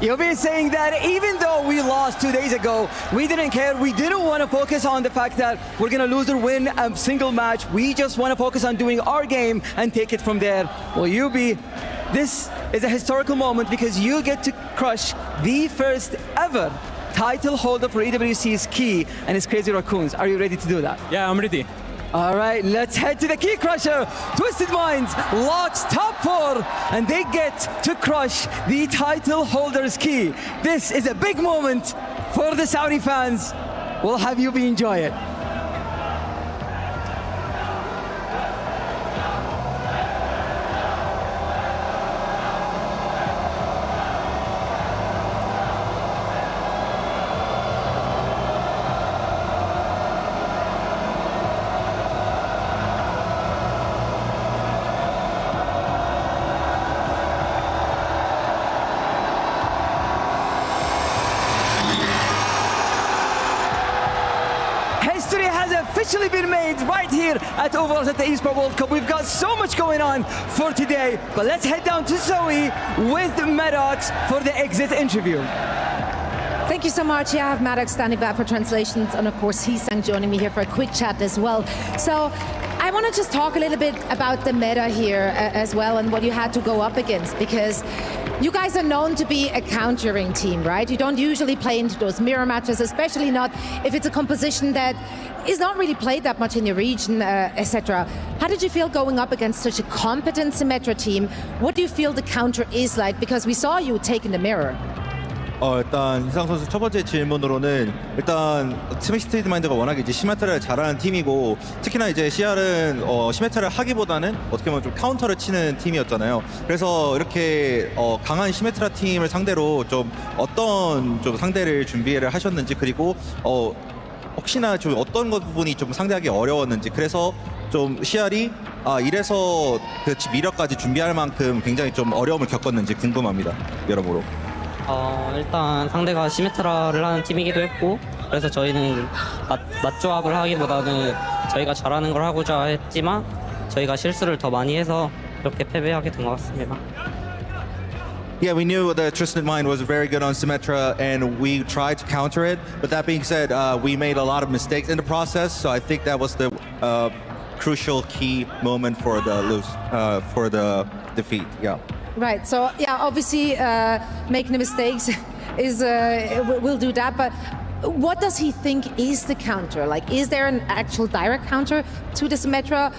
Yubi is saying that even though we lost 2 days ago, we didn't care. We didn't want to focus on the fact that we're going to lose or win a single match. We just want to focus on doing our game and take it from there. Well, Yubi, this is a historical moment because you get to crush the first ever title holder for EWC's key and it's Crazy Raccoons. Are you ready to do that? Yeah, I'm ready. All right, let's head to the Key Crusher. Twisted Minds locks top 4, and they get to crush the title holder's key. This is a big moment for the Saudi fans. We'll have you enjoy it. History has officially been made right here at Oval at the Esports World Cup. We've got so much going on for today, but let's head down to Zoe with Maddox for the exit interview. Thank you so much. Yeah, I have Maddox standing back for translations, and of course Hee-Sang joining me here for a quick chat as well. So I want to just talk a little bit about the meta here as well, and what you had to go up against, because you guys are known to be a countering team, right? You don't usually play into those mirror matches, especially not if it's a composition that is not really played that much in your region, etc. How did you feel going up against such a competent Symmetra team? What do you feel the counter is like? Because we saw you taking the mirror. 일단 이상 선수 첫 번째 질문으로는 일단 스미스트리트 마인드가 워낙에 이제 시메트라를 잘하는 팀이고, 특히나 이제 CR은 시메트라를 하기보다는 어떻게 보면 좀 카운터를 치는 팀이었잖아요. 그래서 이렇게 강한 시메트라 팀을 상대로 좀 어떤 좀 상대를 준비를 하셨는지, 그리고 혹시나 좀 어떤 부분이 좀 상대하기 어려웠는지, 그래서 좀 CR이 이래서 그 미러까지 준비할 만큼 굉장히 좀 어려움을 겪었는지 궁금합니다, 여러모로. 일단 상대가 시메트라를 하는 팀이기도 했고, 그래서 저희는 맞조합을 하기보다는 저희가 잘하는 걸 하고자 했지만 저희가 실수를 더 많이 해서 이렇게 패배하게 된 것 같습니다. Yeah, we knew that Twisted Mind was very good on Symmetra, and we tried to counter it. But that being said, we made a lot of mistakes in the process, so I think that was the crucial key moment for the defeat. Yeah. Right, so yeah, obviously making mistakes is will do that, but what does he think is the counter? Like, is there an actual direct counter to the Symmetra?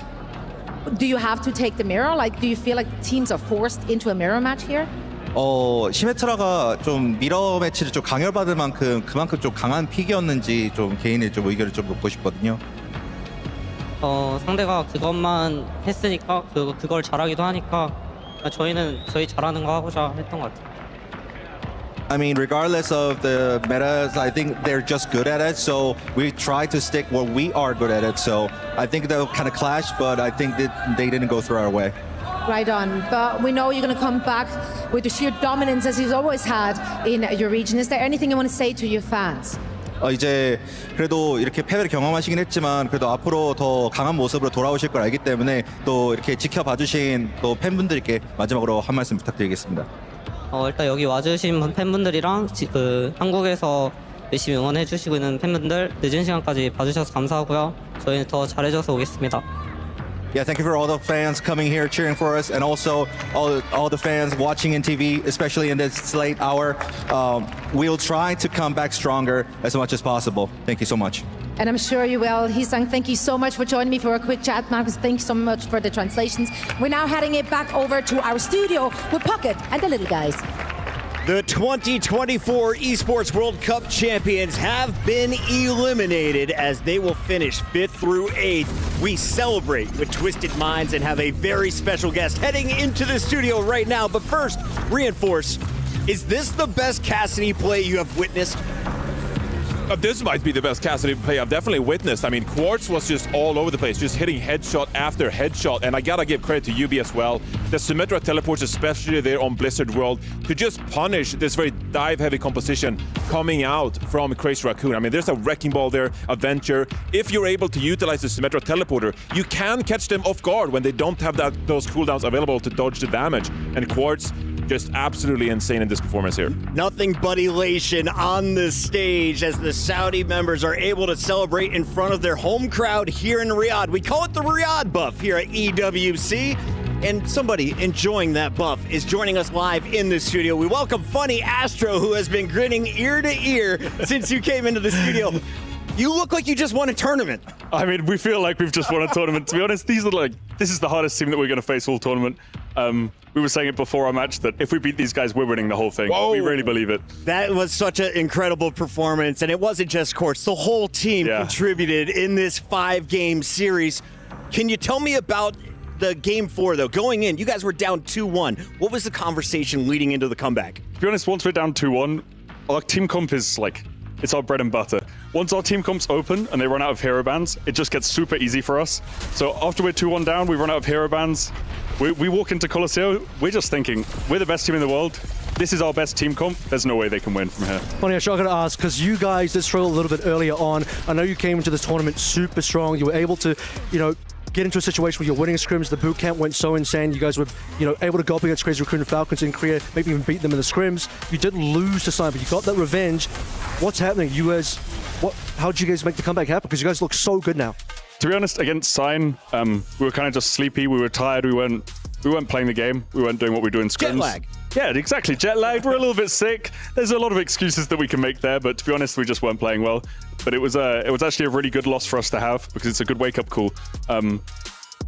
Do you have to take the mirror? Like, do you feel like teams are forced into a mirror match here? 시메트라가 좀 미러 매치를 좀 강열받을 만큼 그만큼 좀 강한 픽이었는지 좀 개인의 좀 의견을 좀 묻고 싶거든요. 상대가 그것만 했으니까 그걸 잘하기도 하니까 저희는 저희 잘하는 거 하고자 했던 것 같아요. I mean, regardless of the metas, I think they're just good at it. So we try to stick what we are good at it. So I think they'll kind of clash, but I think that they didn't go through our way. Right on. But we know you're going to come back with the sheer dominance as you've always had in your region. Is there anything you want to say to your fans? 이제 그래도 이렇게 패배를 경험하시긴 했지만 그래도 앞으로 더 강한 모습으로 돌아오실 걸 알기 때문에 또 이렇게 지켜봐 주신 또 팬분들께 마지막으로 한 말씀 부탁드리겠습니다. 일단 여기 와주신 팬분들이랑 한국에서 열심히 응원해 주시고 있는 팬분들 늦은 시간까지 봐주셔서 감사하고요. 저희는 더 잘해줘서 오겠습니다. Yeah, thank you for all the fans coming here cheering for us, and also all the fans watching in TV, especially in this late hour. We'll try to come back stronger as much as possible. Thank you so much. And I'm sure you will. Hee-Sang, thank you so much for joining me for a quick chat. Marcus, thanks so much for the translations. We're now heading it back over to our studio with Pocket and the little guys. The 2024 Esports World Cup champions have been eliminated as they will finish 5th through 8th. We celebrate with Twisted Minds and have a very special guest heading into the studio right now. But first, reinforce, is this the best Cassidy play you have witnessed? This might be the best Cassidy play I've definitely witnessed. I mean, Quartz was just all over the place, just hitting headshot after headshot. And I gotta give credit to UB as well. The Symmetra teleports, especially there on Blizzard World, to just punish this very dive-heavy composition coming out from Crazy Raccoon. I mean, there's a Wrecking Ball there, a Venture. If you're able to utilize the Symmetra teleporter, you can catch them off guard when they don't have those cooldowns available to dodge the damage. And Quartz, just absolutely insane in this performance here. Nothing but elation on the stage as the Saudi members are able to celebrate in front of their home crowd here in Riyadh. We call it the Riyadh buff here at EWC. And somebody enjoying that buff is joining us live in the studio. We welcome Funny Astro, who has been grinning ear to ear since you came into the studio. You look like you just won a tournament. I mean, we feel like we've just won a tournament. To be honest, this is the hardest team that we're going to face all tournament. We were saying it before our match that if we beat these guys, we're winning the whole thing. Whoa. We really believe it. That was such an incredible performance, and it wasn't just Quartz. The whole team contributed in this 5-game series. Can you tell me about the game 4, though? Going in, you guys were down 2-1. What was the conversation leading into the comeback? To be honest, once we're down 2-1, our team comp is it's our bread and butter. Once our team comps open and they run out of hero bands, it just gets super easy for us. So after we're 2-1 down, we run out of hero bands. We walk into Colosseo, we're just thinking, we're the best team in the world. This is our best team comp. There's no way they can win from here. Funny, I'm going to ask, because you guys did struggle a little bit earlier on. I know you came into this tournament super strong. You were able to, get into a situation where you're winning scrims. The boot camp went so insane. You guys were, able to go up against Crazy Raccoon and Falcons in Korea, maybe even beat them in the scrims. You did lose to Sign, but you got that revenge. What's happening? You guys, how did you guys make the comeback happen? Because you guys look so good now. To be honest, against Sign, we were kind of just sleepy. We were tired. We weren't playing the game. We weren't doing what we do in scrims. Jet lag. Yeah, exactly. Jet lagged. We're a little bit sick. There's a lot of excuses that we can make there, but to be honest, we just weren't playing well. But it was actually a really good loss for us to have because it's a good wake-up call.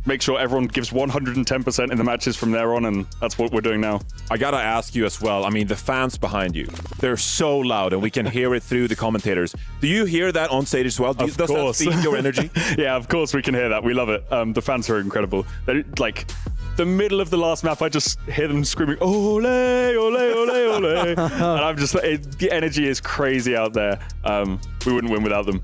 Make sure everyone gives 110% in the matches from there on, and that's what we're doing now. I gotta ask you as well, I mean, the fans behind you, they're so loud and we can hear it through the commentators. Do you hear that on stage as well? Does that feed your energy? Yeah, of course we can hear that. We love it. The fans are incredible. They're the middle of the last map, I just hear them screaming, ole, ole, ole, ole. And I'm just, the energy is crazy out there. We wouldn't win without them.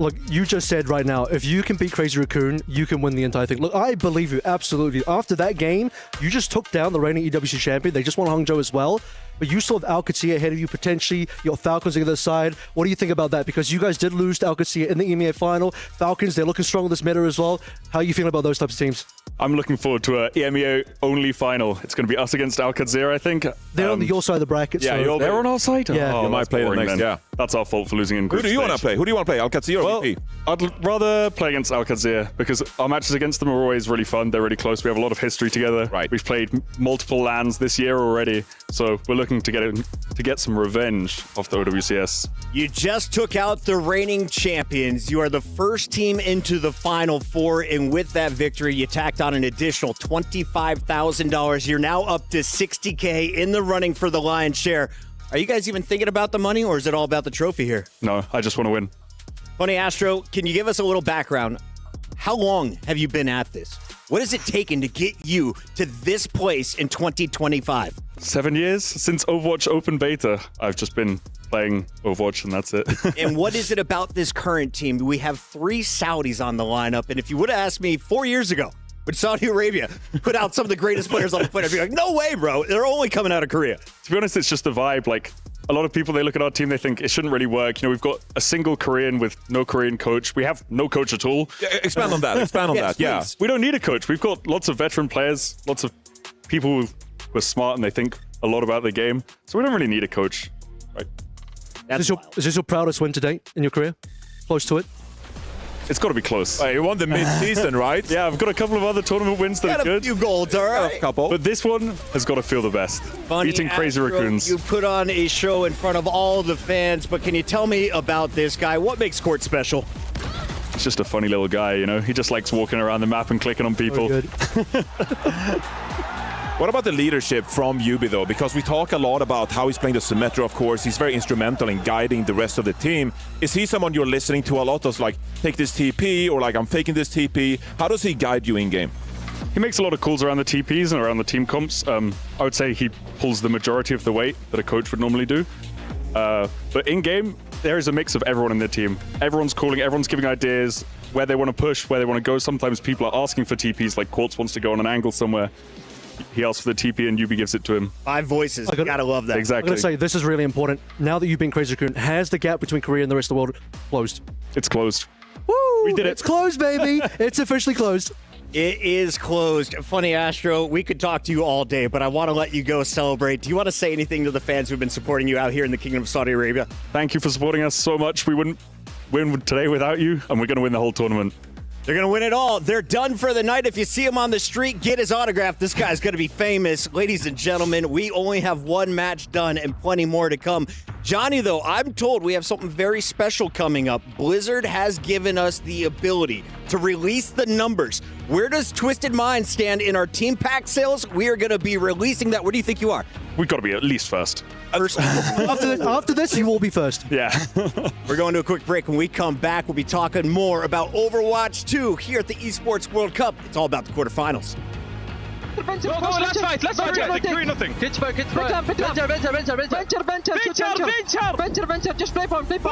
Look, you just said right now, if you can beat Crazy Raccoon, you can win the entire thing. Look, I believe you, absolutely. After that game, you just took down the reigning EWC champion. They just won Hangzhou as well. But you still have AL-Qadsiya ahead of you, potentially. Your Falcons on the other side. What do you think about that? Because you guys did lose to AL-Qadsiya in the EMEA final. Falcons, they're looking strong this meta as well. How are you feeling about those types of teams? I'm looking forward to an EMEA-only final. It's going to be us against AL-Qadsiya, I think. They're on your side of the bracket. Yeah, so they're on our side? Yeah. Oh, you might play them next, then. yeah. That's our fault for losing in group Who do you want to play? Who do you want to play, AL-Qadsiya or VP? I'd rather play against AL-Qadsiya because our matches against them are always really fun. They're really close. We have a lot of history together. Right. We've played multiple LANs this year already, so we're looking to get some revenge off the OWCS. You just took out the reigning champions. You are the first team into the Final Four, and with that victory, you tacked on an additional $25,000. You're now up to $60K in the running for the lion's share. Are you guys even thinking about the money, or is it all about the trophy here? No, I just want to win. Funny Astro, can you give us a little background? How long have you been at this? What has it taken to get you to this place in 2025? 7 years since Overwatch Open Beta. I've just been playing Overwatch and that's it. And what is it about this current team? We have 3 Saudis on the lineup, and if you would have asked me 4 years ago, would Saudi Arabia put out some of the greatest players on the planet, I'd be like, no way, bro. They're only coming out of Korea. To be honest, it's just the vibe. Like, a lot of people, they look at our team, they think it shouldn't really work. We've got a single Korean with no Korean coach. We have no coach at all. Yeah, expand on that. Expand on Yes, that. Yeah. please. We don't need a coach. We've got lots of veteran players, lots of people who are smart and they think a lot about the game. So we don't really need a coach. Right. Is this your proudest win to date in your career? Close to it? It's got to be close. You won the mid-season, right? Yeah, I've got a couple of other tournament wins that Got are a good. few golds, all right. A couple. But this one has got to feel the best. Funny Beating Crazy Astro, Raccoons. You put on a show in front of all the fans, but can you tell me about this guy? What makes Court special? He's just a funny little guy, He just likes walking around the map and clicking on people. What about the leadership from Yubi, though? Because we talk a lot about how he's playing the Symmetra, of course. He's very instrumental in guiding the rest of the team. Is he someone you're listening to a lot? Does take this TP, or I'm faking this TP? How does he guide you in-game? He makes a lot of calls around the TPs and around the team comps. I would say he pulls the majority of the weight that a coach would normally do. But in-game, there is a mix of everyone in the team. Everyone's calling, everyone's giving ideas, where they want to push, where they want to go. Sometimes people are asking for TPs, like Quartz wants to go on an angle somewhere. He asks for the TP and Yubi gives it to him. 5 voices. Gotta love that. Exactly. I'm going to say, this is really important. Now that you've been Crazy Raccoon, has the gap between Korea and the rest of the world closed? It's closed. Woo! We did it. It's closed, baby. It's officially closed. It is closed. Funny Astro, we could talk to you all day, but I want to let you go celebrate. Do you want to say anything to the fans who've been supporting you out here in the Kingdom of Saudi Arabia? Thank you for supporting us so much. We wouldn't win today without you, and we're going to win the whole tournament. They're going to win it all. They're done for the night. If you see him on the street, get his autograph. This guy's going to be famous. Ladies and gentlemen, we only have 1 match done and plenty more to come. Johnny, though, I'm told we have something very special coming up. Blizzard has given us the ability to release the numbers. Where does Twisted Minds stand in our team pack sales? We are going to be releasing that. Where do you think you are? We've got to be at least first. After this, you will be first. Yeah. We're going to a quick break. When we come back, we'll be talking more about Overwatch 2 here at the Esports World Cup. It's all about the quarterfinals. Go, let's fight, 3-0. Venture, just play for him, Venture.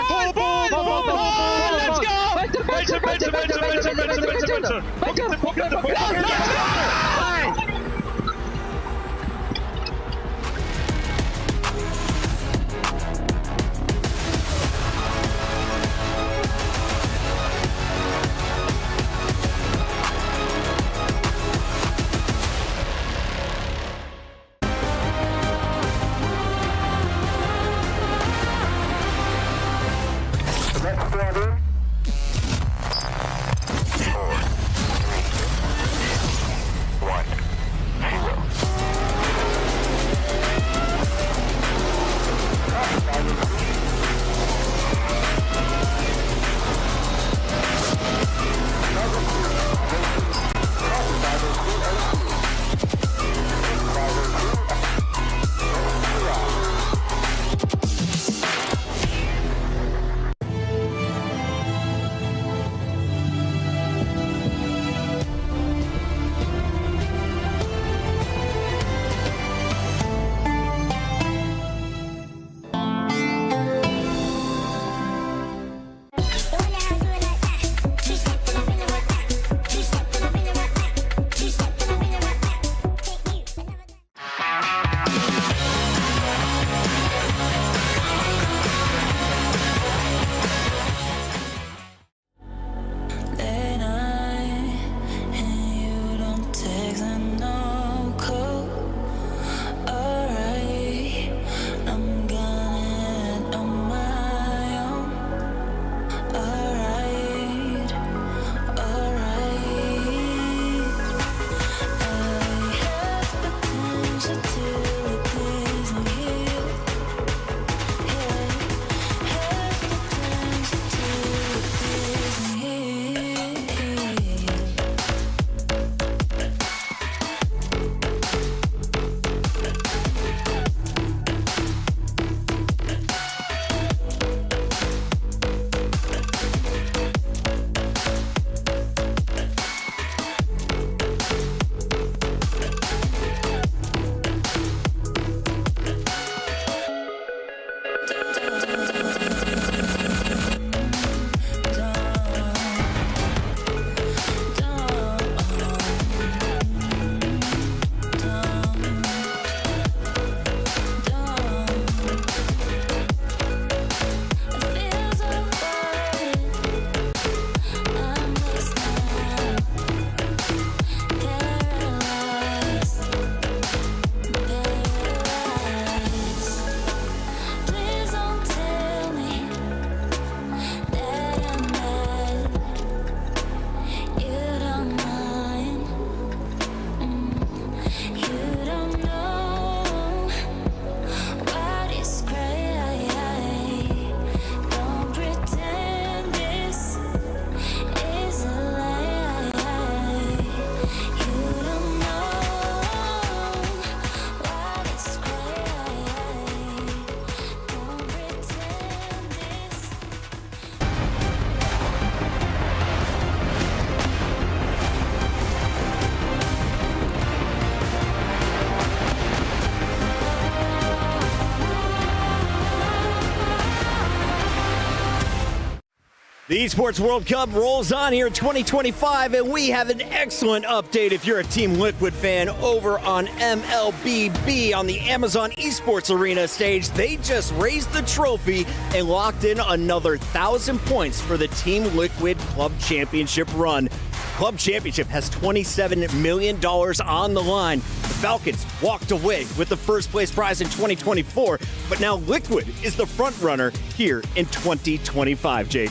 The Esports World Cup rolls on here in 2025, and we have an excellent update if you're a Team Liquid fan over on MLBB on the Amazon Esports Arena stage. They just raised the trophy and locked in another 1,000 points for the Team Liquid Club Championship run. Club Championship has $27 million on the line. The Falcons walked away with the first place prize in 2024, but now Liquid is the front runner here in 2025, Jake.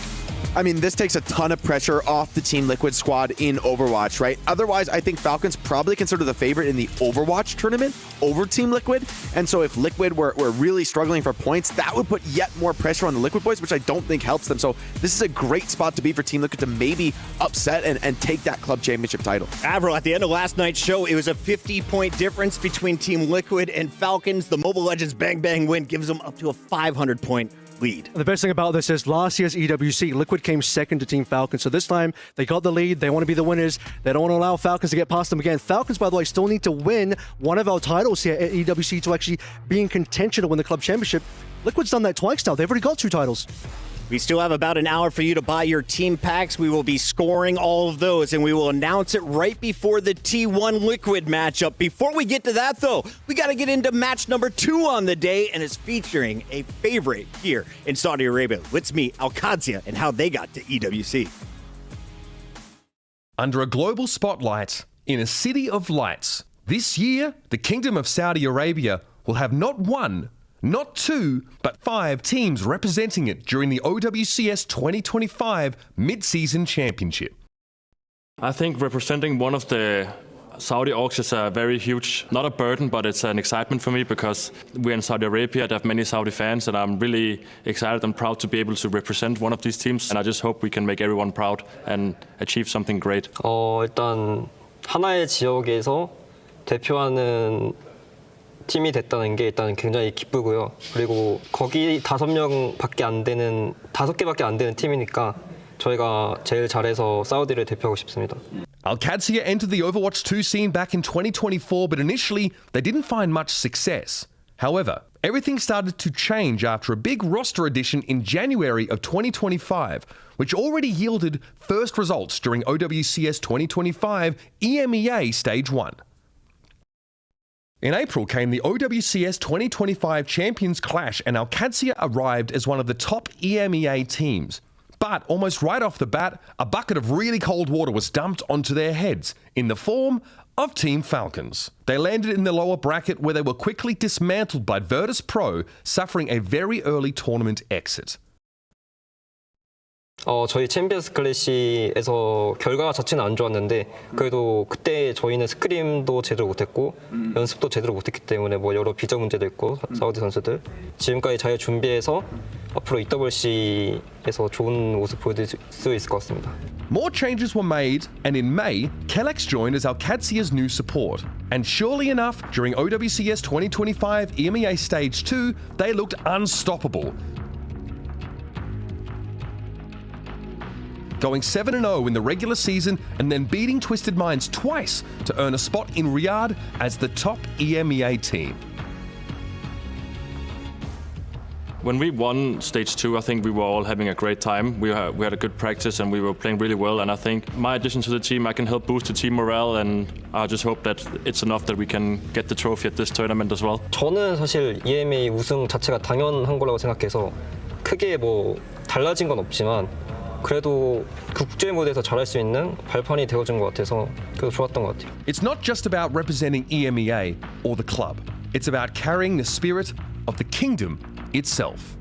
I mean, this takes a ton of pressure off the Team Liquid squad in Overwatch, right? Otherwise, I think Falcons probably consider the favorite in the Overwatch tournament over Team Liquid. And so if Liquid were really struggling for points, that would put yet more pressure on the Liquid boys, which I don't think helps them. So this is a great spot to be for Team Liquid to maybe upset and take that club championship title. Avril, at the end of last night's show, it was a 50-point difference between Team Liquid and Falcons. The Mobile Legends Bang Bang win gives them up to a 500-point lead. The best thing about this is last year's EWC, Liquid came second to Team Falcons. So this time, they got the lead. They want to be the winners. They don't want to allow Falcons to get past them again. Falcons, by the way, still need to win one of our titles here at EWC to actually be in contention to win the club championship. Liquid's done that twice now. They've already got 2 titles. We still have about an hour for you to buy your team packs. We will be scoring all of those, and we will announce it right before the T1 Liquid matchup. Before we get to that, though, we got to get into match number 2 on the day, and it's featuring a favorite here in Saudi Arabia. Let's meet AL-Qadsia and how they got to EWC. Under a global spotlight, in a city of lights, this year, the Kingdom of Saudi Arabia will have not 1, not 2, but 5 teams representing it during the OWCS 2025 Mid-Season Championship. I think representing one of the Saudi orgs is a very huge, not a burden, but it's an excitement for me because we're in Saudi Arabia. I have many Saudi fans, and I'm really excited and proud to be able to represent one of these teams. And I just hope we can make everyone proud and achieve something great. 일단 하나의 지역에서 대표하는 팀이 됐다는 게 일단 굉장히 기쁘고요. 그리고 거기 5개밖에 안 되는 팀이니까 저희가 제일 잘해서 사우디를 대표하고 싶습니다. AL-Qadsia entered the Overwatch 2 scene back in 2024, but initially they didn't find much success. However, everything started to change after a big roster addition in January of 2025, which already yielded first results during OWCS 2025 EMEA Stage 1. In April came the OWCS 2025 Champions Clash, and AL-Qadsia arrived as one of the top EMEA teams. But almost right off the bat, a bucket of really cold water was dumped onto their heads in the form of Team Falcons. They landed in the lower bracket where they were quickly dismantled by Virtus Pro, suffering a very early tournament exit. 저희 챔피언스 클래시에서 결과 자체는 안 좋았는데 그래도 그때 저희는 스크림도 제대로 못했고 연습도 제대로 못했기 때문에 뭐 여러 비자 문제도 있고 사우디 선수들 지금까지 잘 준비해서 앞으로 EWC에서 좋은 모습 보여드릴 수 있을 것 같습니다. More changes were made, and in May, Kellex joined as AL-Qadsia's new support. And surely enough, during OWCS 2025 EMEA Stage 2, they looked unstoppable. Going 7-0 in the regular season and then beating Twisted Minds twice to earn a spot in Riyadh as the top EMEA team. When we won Stage 2, I think we were all having a great time. We had a good practice and we were playing really well. And I think my addition to the team, I can help boost the team morale, and I just hope that it's enough that we can get the trophy at this tournament as well. 저는 사실 EMEA 우승 자체가 당연한 거라고 생각해서 크게 뭐 달라진 건 없지만 그래도 국제 무대에서 잘할 수 있는 발판이 되어준 것 같아서 그래서 좋았던 것 같아요. It's not just about representing EMEA or the club. It's about carrying the spirit of the kingdom itself.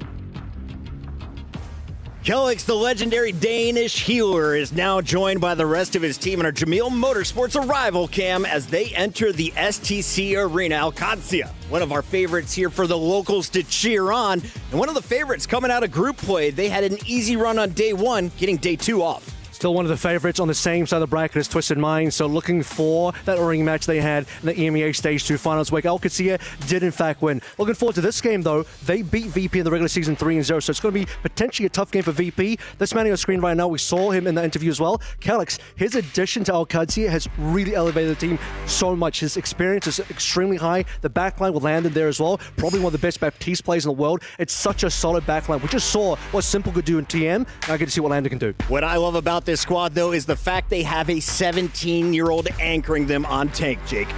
Kellex, the legendary Danish healer, is now joined by the rest of his team in our Jamil Motorsports arrival cam as they enter the STC Arena. AL-Qadsia, one of our favorites here for the locals to cheer on, and one of the favorites coming out of group play. They had an easy run on day 1, getting day 2 off. Still one of the favorites on the same side of the bracket as Twisted Minds, so looking for that ring match they had in the EMEA Stage 2 finals where AL-Qadsia did in fact win. Looking forward to this game though. They beat VP in the regular season 3-0, so it's going to be potentially a tough game for VP. This man on your screen right now, we saw him in the interview as well. Kellex, his addition to AL-Qadsia has really elevated the team so much. His experience is extremely high. The backline with Landon there as well. Probably one of the best Baptiste players in the world. It's such a solid backline. We just saw what Simple could do in TM. Now I get to see what Landon can do. What I love about this squad, though, is the fact they have a 17-year-old anchoring them on tank, Jake.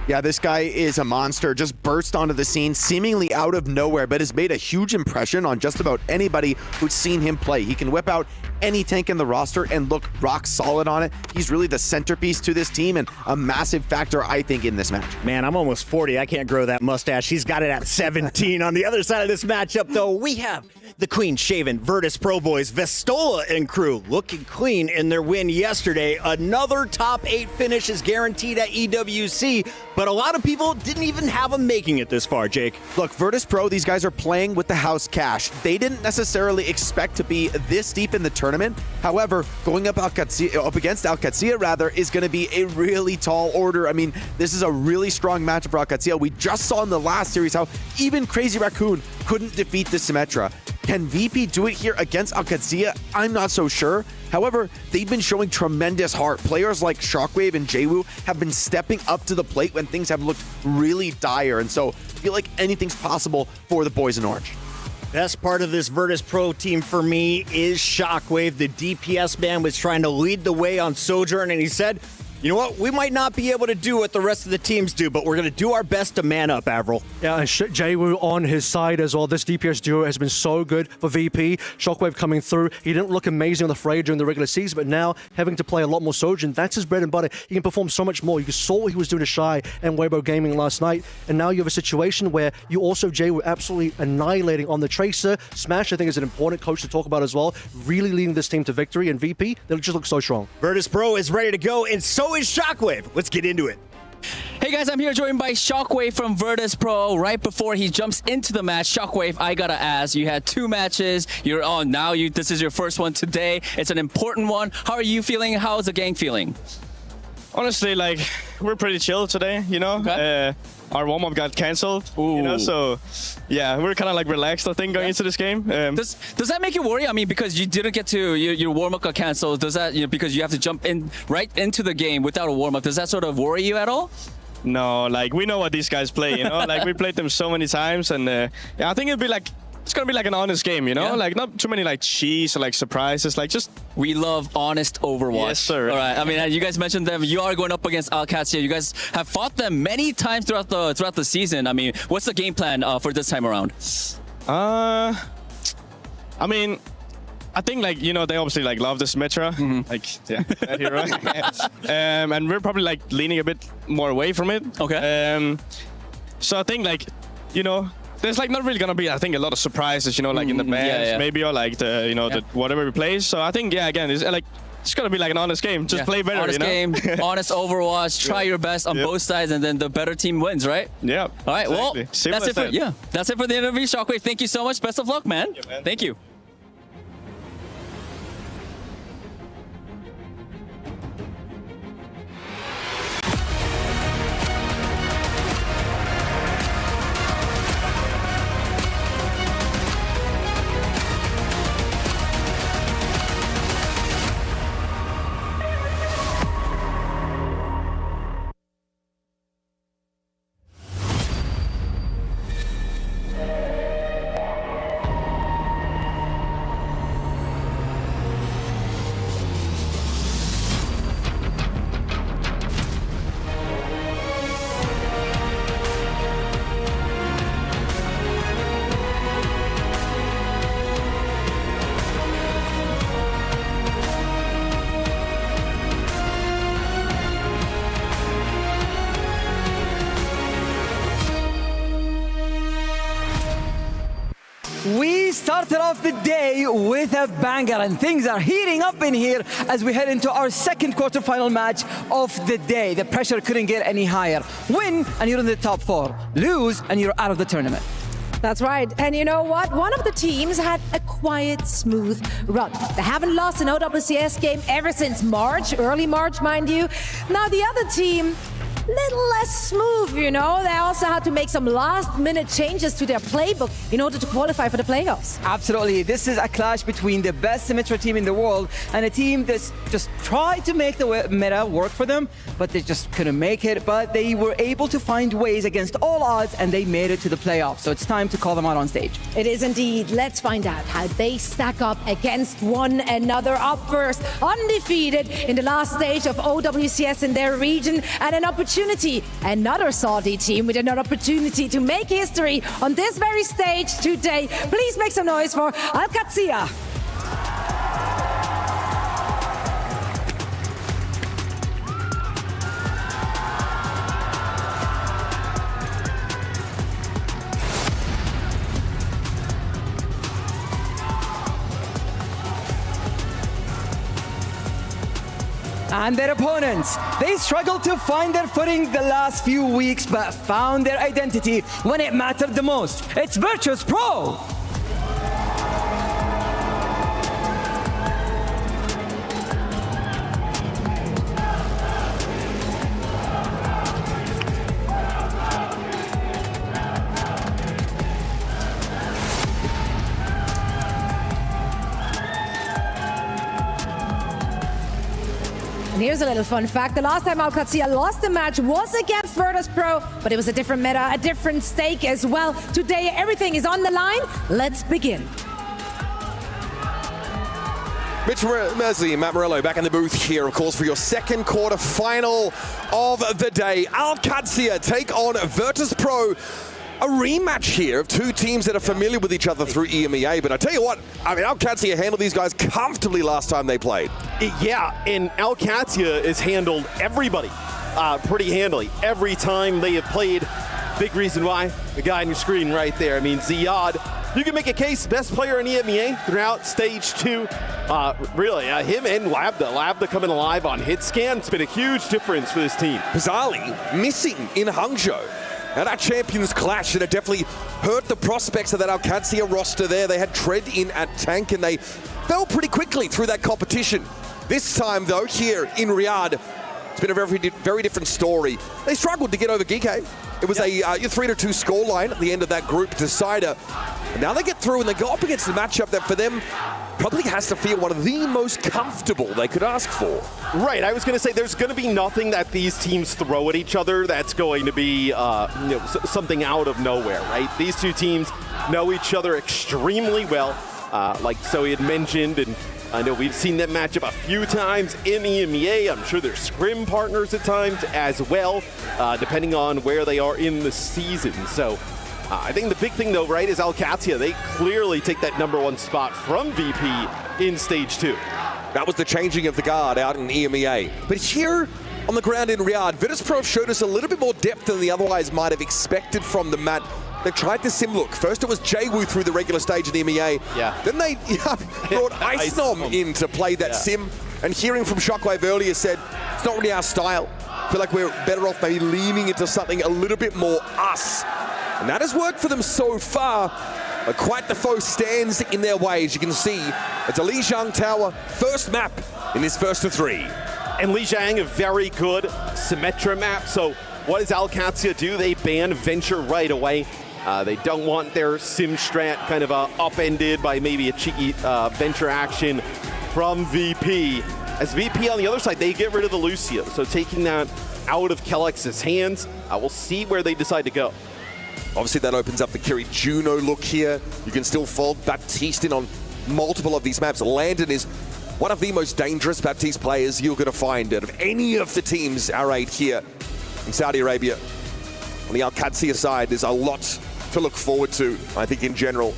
Yeah, this guy is a monster. Just burst onto the scene seemingly out of nowhere, but has made a huge impression on just about anybody who's seen him play. He can whip out any tank in the roster and look rock solid on it. He's really the centerpiece to this team and a massive factor, I think, in this match. Man, I'm almost 40. I can't grow that mustache. He's got it at 17. On the other side of this matchup, though, we have the clean-shaven Virtus Pro boys, Vestola and crew, looking clean in their win yesterday. Another top 8 finish is guaranteed at EWC, but a lot of people didn't even have them making it this far, Jake. Look, Virtus Pro, these guys are playing with the house cash. They didn't necessarily expect to be this deep in the tournament. However, going up against Alcatia, is going to be a really tall order. I mean, this is a really strong matchup for Alcatia. We just saw in the last series how even Crazy Raccoon couldn't defeat the Symmetra. Can VP do it here against Alcatia? I'm not so sure. However, they've been showing tremendous heart. Players like Shockwave and Jwoo have been stepping up to the plate when things have looked really dire. And so I feel like anything's possible for the boys in orange. Best part of this Virtus Pro team for me is Shockwave. The DPS man was trying to lead the way on Sojourn, and he said, you know what? We might not be able to do what the rest of the teams do, but we're going to do our best to man up, Avril. Yeah, and Jwoo on his side as well. This DPS duo has been so good for VP. Shockwave coming through. He didn't look amazing on the fray during the regular season, but now having to play a lot more Sojourn, that's his bread and butter. He can perform so much more. You saw what he was doing to Shy and Weibo Gaming last night, and now you have a situation where you also, Jwoo, absolutely annihilating on the Tracer. Smash, I think, is an important coach to talk about as well. Really leading this team to victory, and VP, they just look so strong. Virtus Pro is ready to go, and so is Shockwave. Let's get into it. Hey guys, I'm here joined by Shockwave from Virtus Pro. Right before he jumps into the match, Shockwave, I gotta ask, you had 2 matches. You're on now. This is your first one today. It's an important one. How are you feeling? How's the gang feeling? Honestly, like, we're pretty chill today, you know? Okay. Our warm-up got cancelled, you know, so yeah, we're kind of like relaxed, I think, going into this game. Does that make you worry? I mean, because you didn't get to, your warm-up got cancelled, does that, because you have to jump in right into the game without a warm-up, does that sort of worry you at all? No, like, we know what these guys play, you know? Like, we played them so many times, and yeah, I think it'd be like, it's gonna be like an honest game, you know? Yeah. Like, not too many like cheese or like surprises, like just... We love honest Overwatch. Yes, sir. All right, I mean, you guys mentioned them. You are going up against Alcatia. You guys have fought them many times throughout the season. I mean, what's the game plan for this time around? I mean, I think, like, you know, they obviously like love the Symmetra, like, yeah, that hero. And we're probably like leaning a bit more away from it. Okay. So I think, like, you know, there's like not really gonna be, I think, a lot of surprises, you know, like in the bands, maybe, or like the, you know, the whatever we play. So I think, yeah, again, it's like, it's gonna be like an honest game. Just play better, honest you know? Game, honest Overwatch. Try your best on both sides, and then the better team wins, right? Yeah. All right. Exactly. Well, that's it for that's it for the interview. Shockwave, thank you so much. Best of luck, man. Yeah, man. Thank you. We started off the day with a banger, and things are heating up in here as we head into our second quarterfinal match of the day. The pressure couldn't get any higher. Win, and you're in the top 4. Lose, and you're out of the tournament. That's right. And you know what? One of the teams had a quiet, smooth run. They haven't lost an OWCS game ever since March, early March, mind you. Now the other team, little less smooth, you know. They also had to make some last-minute changes to their playbook in order to qualify for the playoffs. Absolutely. This is a clash between the best Symmetra team in the world and a team that's just tried to make the meta work for them, but they just couldn't make it. But they were able to find ways against all odds, and they made it to the playoffs. So it's time to call them out on stage. It is indeed. Let's find out how they stack up against one another. Up first, undefeated in the last stage of OWCS in their region, and an opportunity, another Saudi team with another opportunity to make history on this very stage today. Please make some noise for Alcatia. and their opponents. They struggled to find their footing the last few weeks, but found their identity when it mattered the most. It's Virtus Pro! And here's a little fun fact. The last time AL.CATZIA lost the match was against Virtus Pro, but it was a different meta, a different stake as well. Today, everything is on the line. Let's begin. Mitch Mersley and Matt Morello back in the booth here, of course, for your second quarter final of the day. AL.CATZIA take on Virtus Pro. A rematch here of two teams that are familiar with each other through EMEA, but I tell you what, I mean, AL.CATZIA handled these guys comfortably last time they played. Yeah, and AL.CATZIA has handled everybody pretty handily. Every time they have played, big reason why, the guy on your screen right there. I mean, Riyadh, you can make a case, best player in EMEA throughout stage 2. Really, him and Labda coming alive on hit scan, it's been a huge difference for this team. Bizarrely, missing in Hangzhou. Now that Champions clash, and it definitely hurt the prospects of that AL.CATZIA roster there. They had Tread in at tank, and they fell pretty quickly through that competition. This time, though, here in Riyadh, it's been a very different story. They struggled to get over GK. It was a 3-2 scoreline at the end of that group decider. And now they get through, and they go up against the matchup that for them probably has to feel one of the most comfortable they could ask for. Right, I was going to say there's going to be nothing that these teams throw at each other that's going to be something out of nowhere, right? These two teams know each other extremely well, like Zoe had mentioned, and I know we've seen them match up a few times in EMEA. I'm sure they're scrim partners at times as well, depending on where they are in the season. So I think the big thing, though, right, is AL.CATZIA. They clearly take that #1 spot from VP in stage 2. That was the changing of the guard out in EMEA. But here on the ground in Riyadh, Virtus Pro showed us a little bit more depth than they otherwise might have expected from the mat. They tried the sim look. First it was Jaewoo through the regular stage in EMEA. Yeah. Then they brought Icenom in to play that sim. And hearing from Shockwave earlier said, it's not really our style. I feel like we're better off maybe leaning into something a little bit more us. And that has worked for them so far. But quite the foe stands in their way, as you can see. It's a Lijiang Tower first map in this first of 3. And Lijiang, a very good Symmetra map. So what does AL.CATZIA do? They ban Venture right away. They don't want their sim strat kind of upended by maybe a cheeky Venture action from VP. As VP on the other side, they get rid of the Lucio. So taking that out of Kelex's hands, we'll see where they decide to go. Obviously, that opens up the Kiri Juno look here. You can still fold Baptiste in on multiple of these maps. Landon is one of the most dangerous Baptiste players you're going to find out of any of the teams arrayed here in Saudi Arabia. On the AL.CATZIA side, there's a lot to look forward to, I think, in general.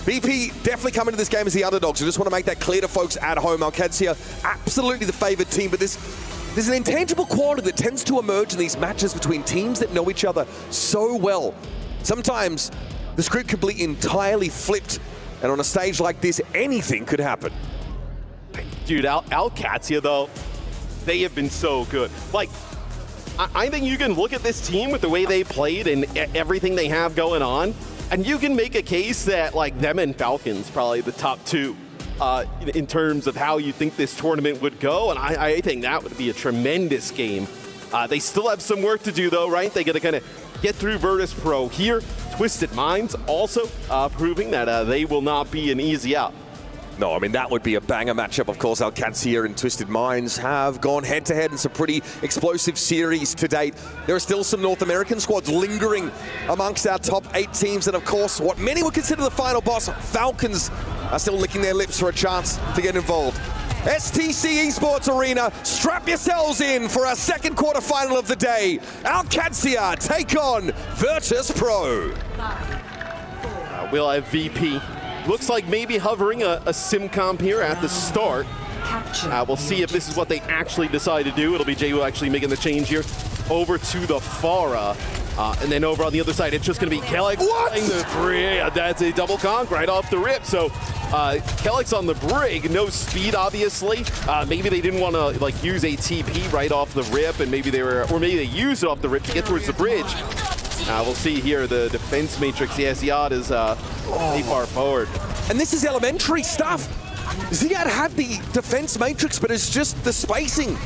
VP definitely come into this game as the underdogs. I just want to make that clear to folks at home. AL.CATZIA, absolutely the favored team, but there's an intangible quality that tends to emerge in these matches between teams that know each other so well. Sometimes the script can be entirely flipped, and on a stage like this, anything could happen. Dude, AL.CATZIA, though, they have been so good. Like, I think you can look at this team with the way they played and everything they have going on, and you can make a case that, like, them and Falcons probably the top 2 in terms of how you think this tournament would go, and I think that would be a tremendous game. They still have some work to do, though, right? They got to kind of get through Virtus Pro here. Twisted Minds also proving that they will not be an easy out. No, I mean, that would be a banger matchup. Of course, AL.CATZIA and Twisted Minds have gone head-to-head in some pretty explosive series to date. There are still some North American squads lingering amongst our top 8 teams. And, of course, what many would consider the final boss, Falcons, are still licking their lips for a chance to get involved. STC Esports Arena, strap yourselves in for our second quarterfinal of the day. AL.CATZIA take on Virtus Pro. We'll have VP. Looks like maybe hovering a sim comp here at the start. We'll see if this is what they actually decide to do. It'll be Jaewoo actually making the change here over to the Pharah. And then over on the other side, it's just going to be Kelex playing the 3. That's a double conk right off the rip. So Kellex on the brig, no speed, obviously. Maybe they didn't want to like use a TP right off the rip, and maybe they used it off the rip to get towards the bridge. We'll see here the defense matrix. Yeah, Ziyad is way far forward. And this is elementary stuff. Ziyad had the defense matrix, but it's just the spacing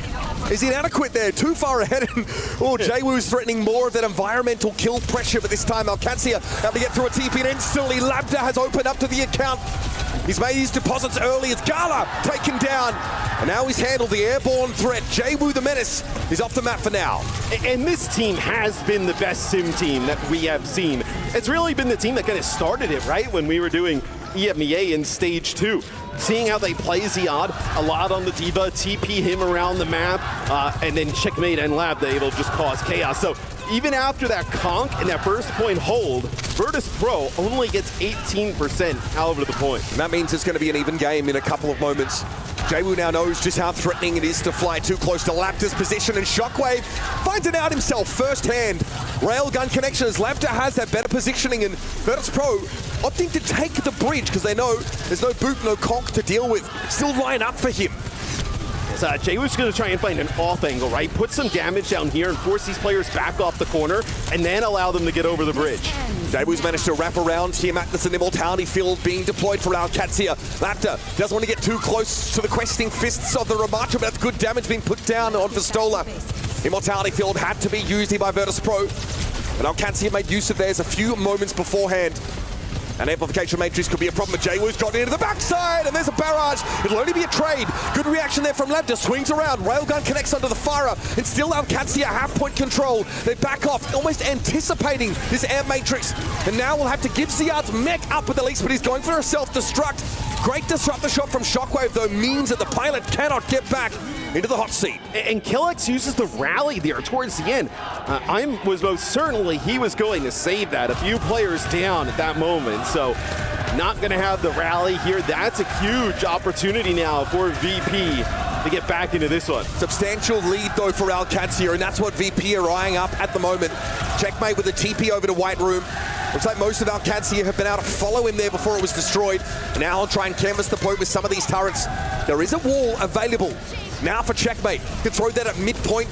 is inadequate there, too far ahead. And JWoo's threatening more of that environmental kill pressure, but this time Alcatia able to get through a TP, and instantly Labda has opened up to the account. He's made his deposits early. It's Gala taken down, and now he's handled the airborne threat. JWoo the Menace is off the map for now. And this team has been the best sim team that we have seen. It's really been the team that kind of started it, right? When we were doing EMEA in stage 2. Seeing how they play Ziyad a lot on the D.Va, TP him around the map, and then Checkmate and Lab, able to just cause chaos. So even after that conk and that first point hold, Virtus Pro only gets 18% out of the point. And that means it's going to be an even game in a couple of moments. JWoo now knows just how threatening it is to fly too close to Lapta's position, and Shockwave finds it out himself firsthand. Railgun connection as Labda has that better positioning, and Virtus Pro opting to take the bridge because they know there's no boot, no conk to deal with. Still line up for him. So JWoo's going to try and find an off angle, right? Put some damage down here and force these players back off the corner, and then allow them to get over the bridge. JWoo's managed to wrap around here. Madness and Immortality Field being deployed for Alcatia. Lapta doesn't want to get too close to the questing fists of the Ramacha, but that's good damage being put down on Vistola. Immortality Field had to be used here by Virtus Pro, and Alcatia made use of theirs a few moments beforehand. An amplification matrix could be a problem, but JWoo's got into the backside, and there's a barrage. It'll only be a trade. Good reaction there from Labda. Swings around. Railgun connects under the fire, and still Alcatia half-point control. They back off, almost anticipating this air matrix. And now we'll have to give Ziyad's mech up at the least, but he's going for a self-destruct. Great disruptor shot from Shockwave, though, means that the pilot cannot get back into the hot seat. And Kellex uses the rally there towards the end. I was most certainly he was going to save that. A few players down at that moment, so not going to have the rally here. That's a huge opportunity now for VP to get back into this one. Substantial lead, though, for Alcatia, and that's what VP are eyeing up at the moment. Checkmate with a TP over to White Room. Looks like most of Alcatia have been able to follow him there before it was destroyed. And now I'll try and canvas the point with some of these turrets. There is a wall available now for Checkmate. Can throw that at midpoint.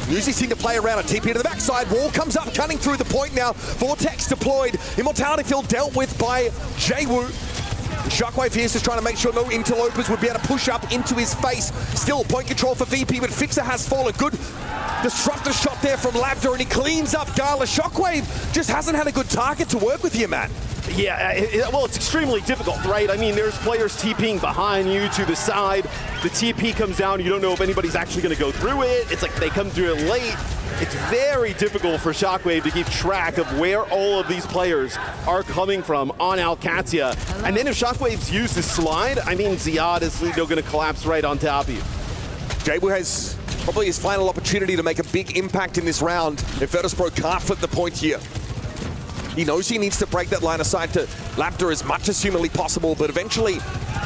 Usually seem to play around a TP to the backside. Wall comes up, cutting through the point now. Vortex deployed. Immortality Field dealt with by JWoo. Shockwave here is just trying to make sure no interlopers would be able to push up into his face. Still point control for VP, but Fixer has fallen. Good disruptor shot there from Labda, and he cleans up Gala. Shockwave just hasn't had a good target to work with here, Matt. Yeah, well, it's extremely difficult, right? I mean, there's players TPing behind you to the side. The TP comes down. You don't know if anybody's actually going to go through it. It's like they come through it late. It's very difficult for Shockwave to keep track of where all of these players are coming from on Alcatia. And then if Shockwave's used his slide, I mean, Ziyad is going to collapse right on top of you. JWoo has probably his final opportunity to make a big impact in this round if Virtus Pro can't flip the point here. He knows he needs to break that line of sight to Labda as much as humanly possible, but eventually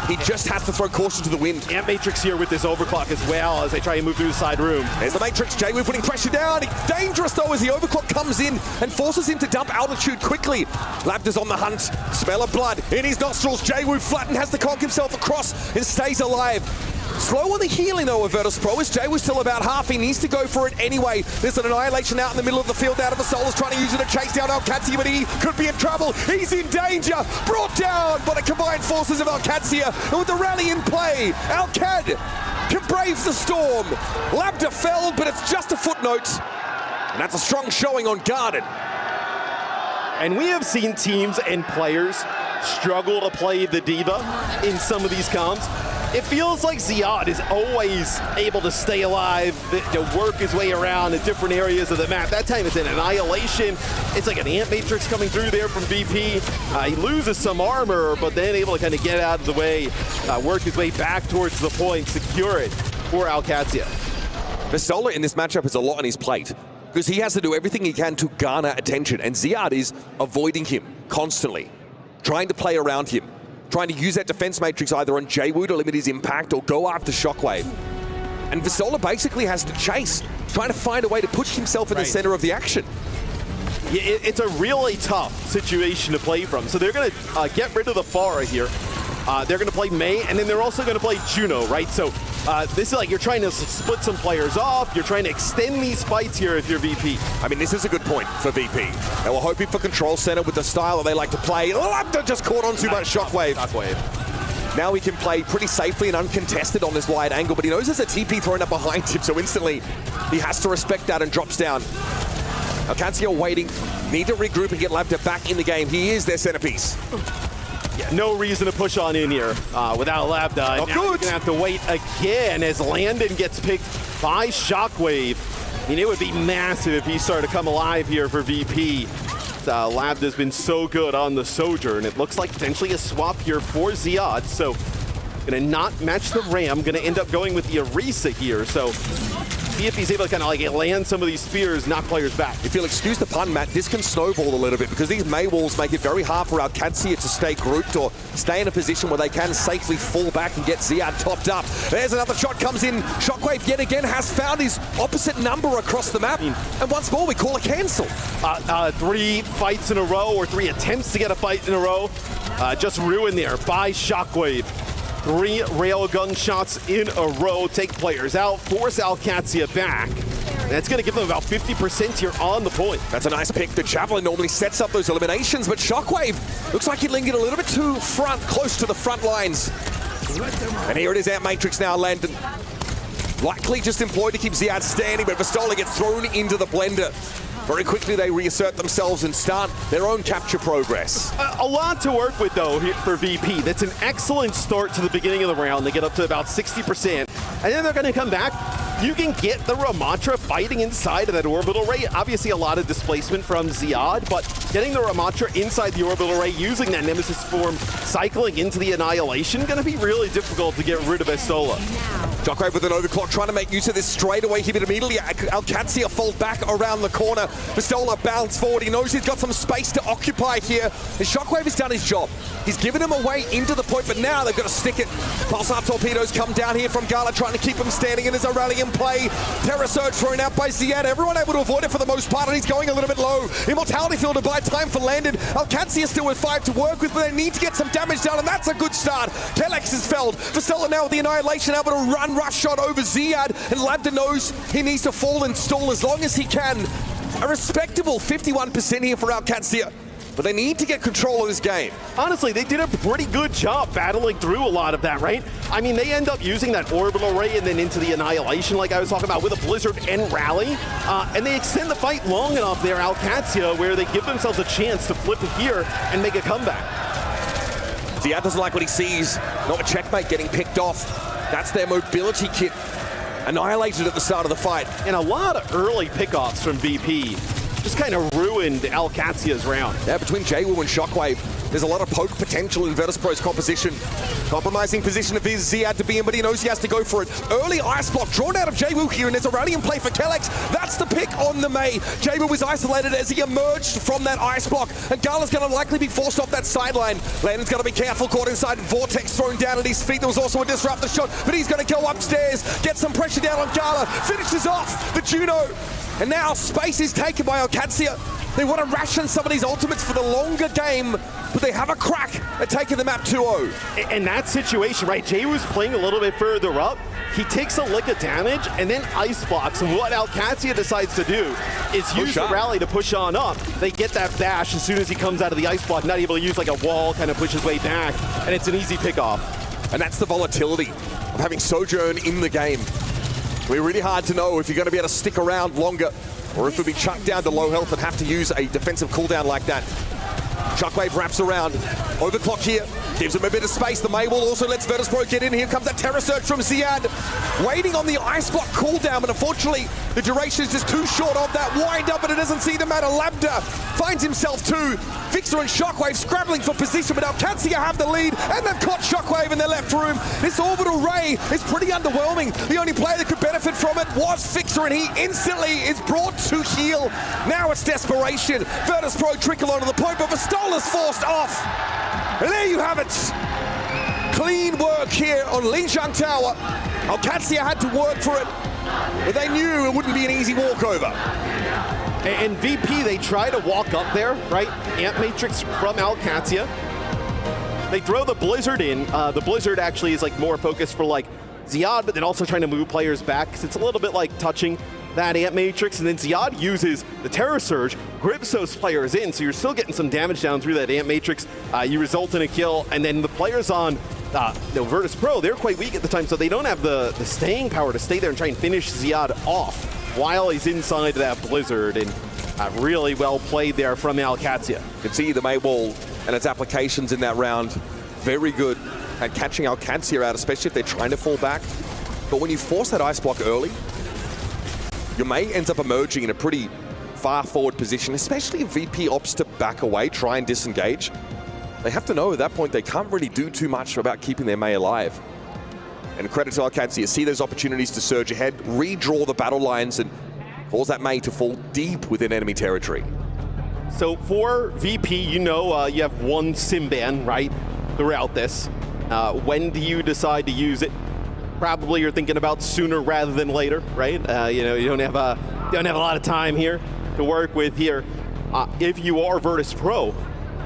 he just has to throw caution to the wind. And Matrix here with this overclock as well as they try and move through the side room. There's the Matrix. JWoo putting pressure down. It's dangerous though as the overclock comes in and forces him to dump altitude quickly. Labda's on the hunt. Smell of blood in his nostrils. JWoo flattened, has to conk himself across and stays alive. Slow on the healing though of Virtus Pro as JWoo's still about half. He needs to go for it anyway. There's an annihilation out in the middle of the field out of the Solar's trying to use it to chase down Alcatia, but he could be in trouble. He's in danger. Brought down by the combined forces of Alcatia. And with the rally in play, Alcad can brave the storm. Labda fell, but it's just a footnote. And that's a strong showing on Guarded. And we have seen teams and players struggle to play the D.Va in some of these comps. It feels like Ziyad is always able to stay alive, to work his way around in different areas of the map. That time it's an annihilation. It's like an ant matrix coming through there from VP. He loses some armor, but then able to kind of get out of the way, work his way back towards the point, secure it for Alcatia. Vistola in this matchup has a lot on his plate because he has to do everything he can to garner attention, and Ziyad is avoiding him constantly, trying to play around him, trying to use that defense matrix either on JWoo to limit his impact or go after Shockwave. And Vistola basically has to chase, trying to find a way to put himself in the center of the action. Yeah, it's a really tough situation to play from. So they're going to get rid of the Pharah here. They're going to play May, and then they're also going to play Juno, right? So this is like you're trying to split some players off. You're trying to extend these fights here if you're VP. I mean, this is a good point for VP. They were hoping for Control Center with the style that they like to play. Lambda just caught on too much Shockwave. Now he can play pretty safely and uncontested on this wide angle, but he knows there's a TP thrown up behind him, so instantly he has to respect that and drops down. Alcancia waiting, need to regroup and get Lambda back in the game. He is their centerpiece. Yeah, no reason to push on in here without Lambda. Now you're gonna have to wait again as Landon gets picked by Shockwave. I mean, it would be massive if he started to come alive here for VP. Lambda's been so good on the Sojourn. It looks like potentially a swap here for Ziyad. So gonna not match the Ram, gonna end up going with the Orisa here. So see if he's able to kind of like land some of these spears, knock players back. If you'll excuse the pun, Matt, this can snowball a little bit because these May walls make it very hard for Alcancia to stay grouped or stay in a position where they can safely fall back and get Ziyad topped up. There's another shot comes in. Shockwave yet again has found his opposite number across the map. And once more, we call a cancel. 3 fights in a row, or 3 attempts to get a fight in a row. Just ruined there by Shockwave. 3 railgun shots in a row take players out, force Alcancia back. That's going to give them about 50% here on the point. That's a nice pick. The Javelin normally sets up those eliminations, but Shockwave looks like he lingered a little bit too close to the front lines. And here it is, Ant Matrix now, Landon. Likely just employed to keep Ziyad standing, but Vistola gets thrown into the blender. Very quickly, they reassert themselves and start their own capture progress. A lot to work with, though, here for VP. That's an excellent start to the beginning of the round. They get up to about 60%, and then they're going to come back. You can get the Ramatra fighting inside of that orbital ray. Obviously, a lot of displacement from Ziyad, but getting the Ramatra inside the orbital ray, using that Nemesis form, cycling into the Annihilation, going to be really difficult to get rid of Vistola. Shockwave with an overclock, trying to make use of this straight away. Hit it immediately. Alcancia falls back around the corner. Vistola bounce forward. He knows he's got some space to occupy here. And Shockwave has done his job. He's given him a way into the point, but now they've got to stick it. Pulsar torpedoes come down here from Gala, trying to keep him standing, and there's a rally in play. Terror Surge thrown out by Ziyad. Everyone able to avoid it for the most part, and he's going a little bit low. Immortality Field to buy time for Landon. Alcancia still with 5 to work with, but they need to get some damage done, and that's a good start. Kelex is felled. Vistola now with the Annihilation, able to run rush shot over Ziyad, and Lambda knows he needs to fall and stall as long as he can. A respectable 51% here for Alcancia, but they need to get control of this game. Honestly, they did a pretty good job battling through a lot of that, right? I mean, they end up using that orbital ray and then into the Annihilation, like I was talking about, with a Blizzard and Rally. And they extend the fight long enough there, Alcancia, where they give themselves a chance to flip it here and make a comeback. Ziyad doesn't like what he sees. Not a checkmate getting picked off. That's their mobility kit. Annihilated at the start of the fight. And a lot of early pickoffs from VP. Just kind of ruined Alcacia's round. Yeah, between J-Woo and Shockwave, there's a lot of poke potential in Virtus.pro's composition. Compromising position of his Ziyad to be in, but he knows he has to go for it. Early ice block drawn out of J-Woo here, and there's a rally in play for Kelex. That's the pick on the May. J-Woo was isolated as he emerged from that ice block, and Gala's going to likely be forced off that sideline. Landon's got to be careful, caught inside. Vortex thrown down at his feet. There was also a disruptor shot, but he's going to go upstairs, get some pressure down on Gala, finishes off the Juno. And now space is taken by Alcancia. They want to ration some of these ultimates for the longer game, but they have a crack at taking the map 2-0. And that situation, right? J-Woo's playing a little bit further up. He takes a lick of damage and then ice blocks. And what Alcacia decides to do is use the rally to push on up. They get that bash as soon as he comes out of the ice block, not able to use like a wall, kind of push his way back. And it's an easy pickoff. And that's the volatility of having Sojourn in the game. It'll be really hard to know if you're going to be able to stick around longer or if you'll be chucked down to low health and have to use a defensive cooldown like that. Shockwave wraps around. Overclock here. Gives him a bit of space. The May Wall also lets Virtus.pro get in. Here comes that Terror Surge from Ziyad. Waiting on the ice block cooldown, but unfortunately, the duration is just too short of that wind up, and it doesn't seem to matter. Lambda finds himself too. Fixer and Shockwave scrabbling for position, but Alcancia have the lead, and they've caught Shockwave in their left room. This orbital ray is pretty underwhelming. The only player that could benefit from it was Fixer, and he instantly is brought to heel. Now it's desperation. Virtus.pro trickle onto the point, but Vistola's forced off. And there you have it. Clean work here on Lingshan Tower. Alcancia had to work for it, but they knew it wouldn't be an easy walkover. And VP, they try to walk up there, right? Ant Matrix from Alcacia. they throw the Blizzard in. The Blizzard actually is like more focused for like Ziyad, but then also trying to move players back, because it's a little bit like touching that Ant Matrix, and then Ziyad uses the Terror Surge, grips those players in, so you're still getting some damage down through that Ant Matrix. You result in a kill, and then the players on Virtus Pro, they're quite weak at the time, so they don't have the staying power to stay there and try and finish Ziyad off while he's inside that Blizzard, and really well played there from AL.KATSIA. You can see the Maywall and its applications in that round, very good at catching AL.KATSIA out, especially if they're trying to fall back. But when you force that ice block early, your May ends up emerging in a pretty far forward position, especially if VP opts to back away, try and disengage. They have to know at that point they can't really do too much about keeping their May alive. And credit to AL.KATSIA, see those opportunities to surge ahead, redraw the battle lines, and cause that May to fall deep within enemy territory. So for VP, you know you have one sim ban, right, throughout this. When do you decide to use it? Probably you're thinking about sooner rather than later, right? You know, you don't have a lot of time here to work with here. If you are Virtus Pro,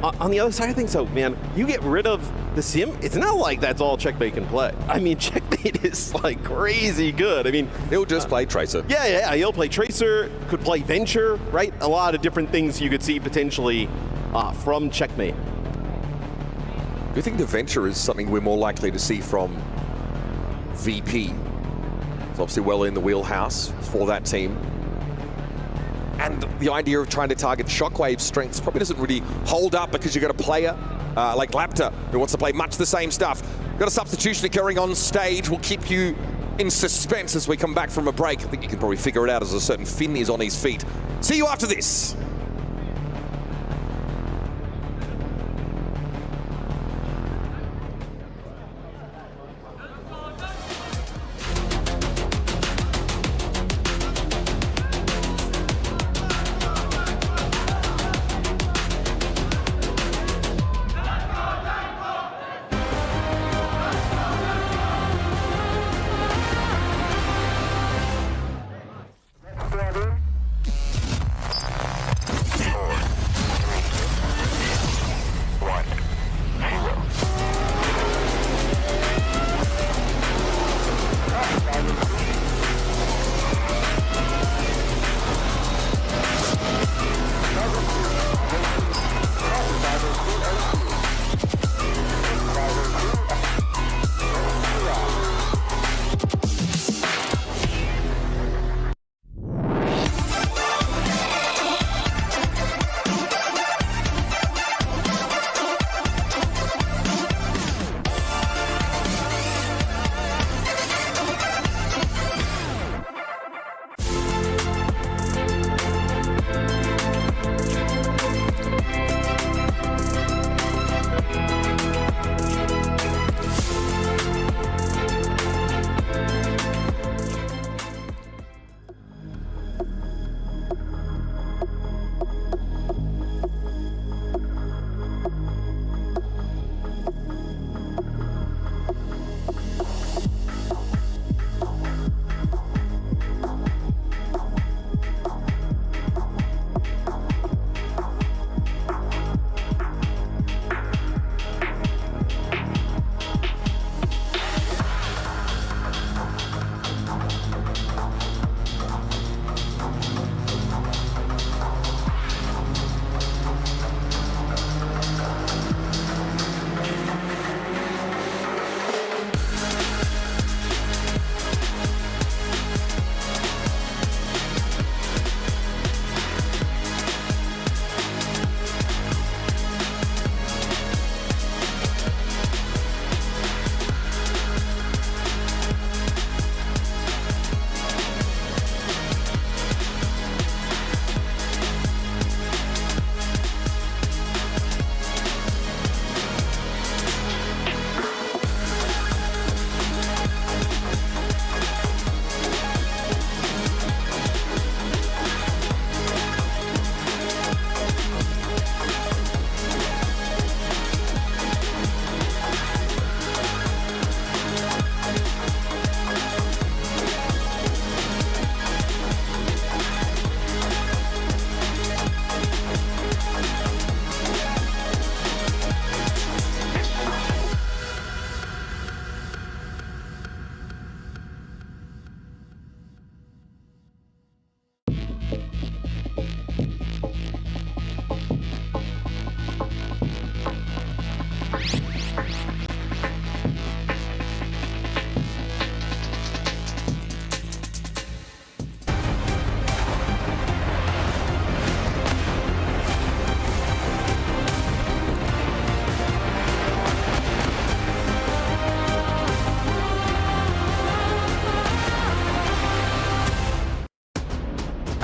on the other side of things, though, man, you get rid of the sim. It's not like that's all Checkmate can play. I mean, Checkmate is like crazy good. I mean, he'll just play Tracer. Yeah, he'll play Tracer. Could play Venture, right? A lot of different things you could see potentially from Checkmate. Do you think the Venture is something we're more likely to see from VP? It's obviously well in the wheelhouse for that team. And the idea of trying to target Shockwave's strengths probably doesn't really hold up, because you've got a player like Lapta who wants to play much the same stuff. Got a substitution occurring on stage. We'll keep you in suspense as we come back from a break. I think you can probably figure it out as a certain Finn is on his feet. See you after this.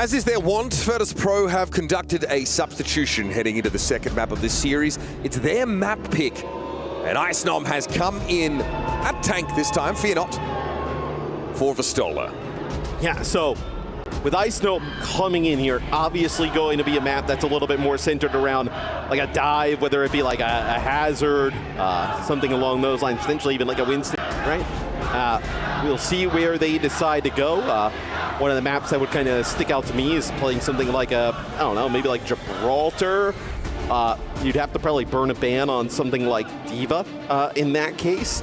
As is their wont, Virtus Pro have conducted a substitution heading into the second map of this series. It's their map pick. And Icenom has come in at tank this time, fear not, for Vistola. Yeah, so with Icenom coming in here, obviously going to be a map that's a little bit more centered around like a dive, whether it be like a hazard, something along those lines, potentially even like a Winston, right? We'll see where they decide to go. One of the maps that would kind of stick out to me is playing something like I don't know, maybe like Gibraltar. You'd have to probably burn a ban on something like Diva in that case.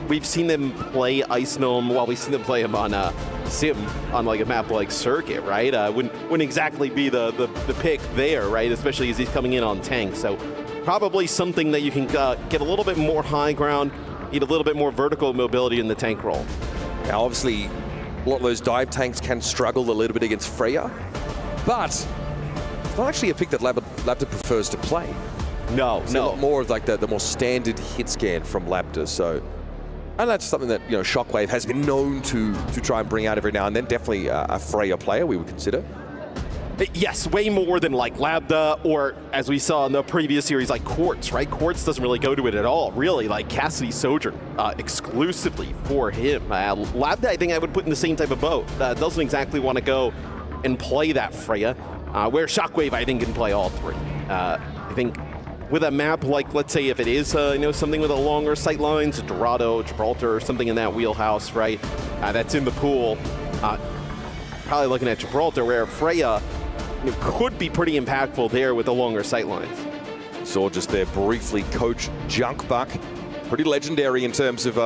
We've seen them play Icenom, well, we've seen them play him on Sim, on like a map like Circuit, right? Wouldn't exactly be the pick there, right? Especially as he's coming in on tank. So probably something that you can get a little bit more high ground, need a little bit more vertical mobility in the tank role. Now, obviously, a lot of those dive tanks can struggle a little bit against Freya, but it's not actually a pick that Labda prefers to play. No. A lot more of like the more standard hit scan from Labda, so. And that's something that, you know, Shockwave has been known to try and bring out every now and then. Definitely a Freya player, we would consider. Yes, way more than like Labda, or as we saw in the previous series, like Quartz, right? Quartz doesn't really go to it at all, really. Like Cassidy Sojourn, exclusively for him. Labda, I think I would put in the same type of boat. Doesn't exactly want to go and play that Freya, where Shockwave, I think, can play all three. I think with a map like, let's say, if it is, you know, something with a longer sight lines, Dorado, Gibraltar, or something in that wheelhouse, right? That's in the pool. Probably looking at Gibraltar, where Freya could be pretty impactful there with the longer sight lines. Saw just there briefly Coach Junkbuck, pretty legendary in terms of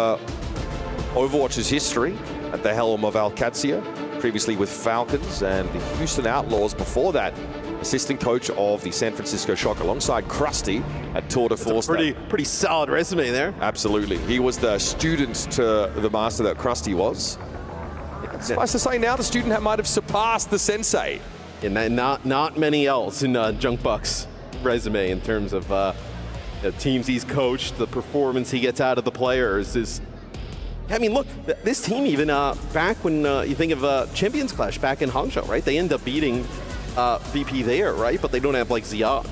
Overwatch's history at the helm of Alcatia, previously with Falcons and the Houston Outlaws before that. Assistant coach of the San Francisco Shock alongside Krusty at Tour de Force. Pretty solid resume there. Absolutely. He was the student to the master that Krusty was. Suffice to say now the student might have surpassed the sensei. And not many else in Junkbuck's resume in terms of the teams he's coached, the performance he gets out of the players is. I mean, look, this team even back when you think of Champions Clash back in Hangzhou, right? They end up beating VP there, right? But they don't have like Ziad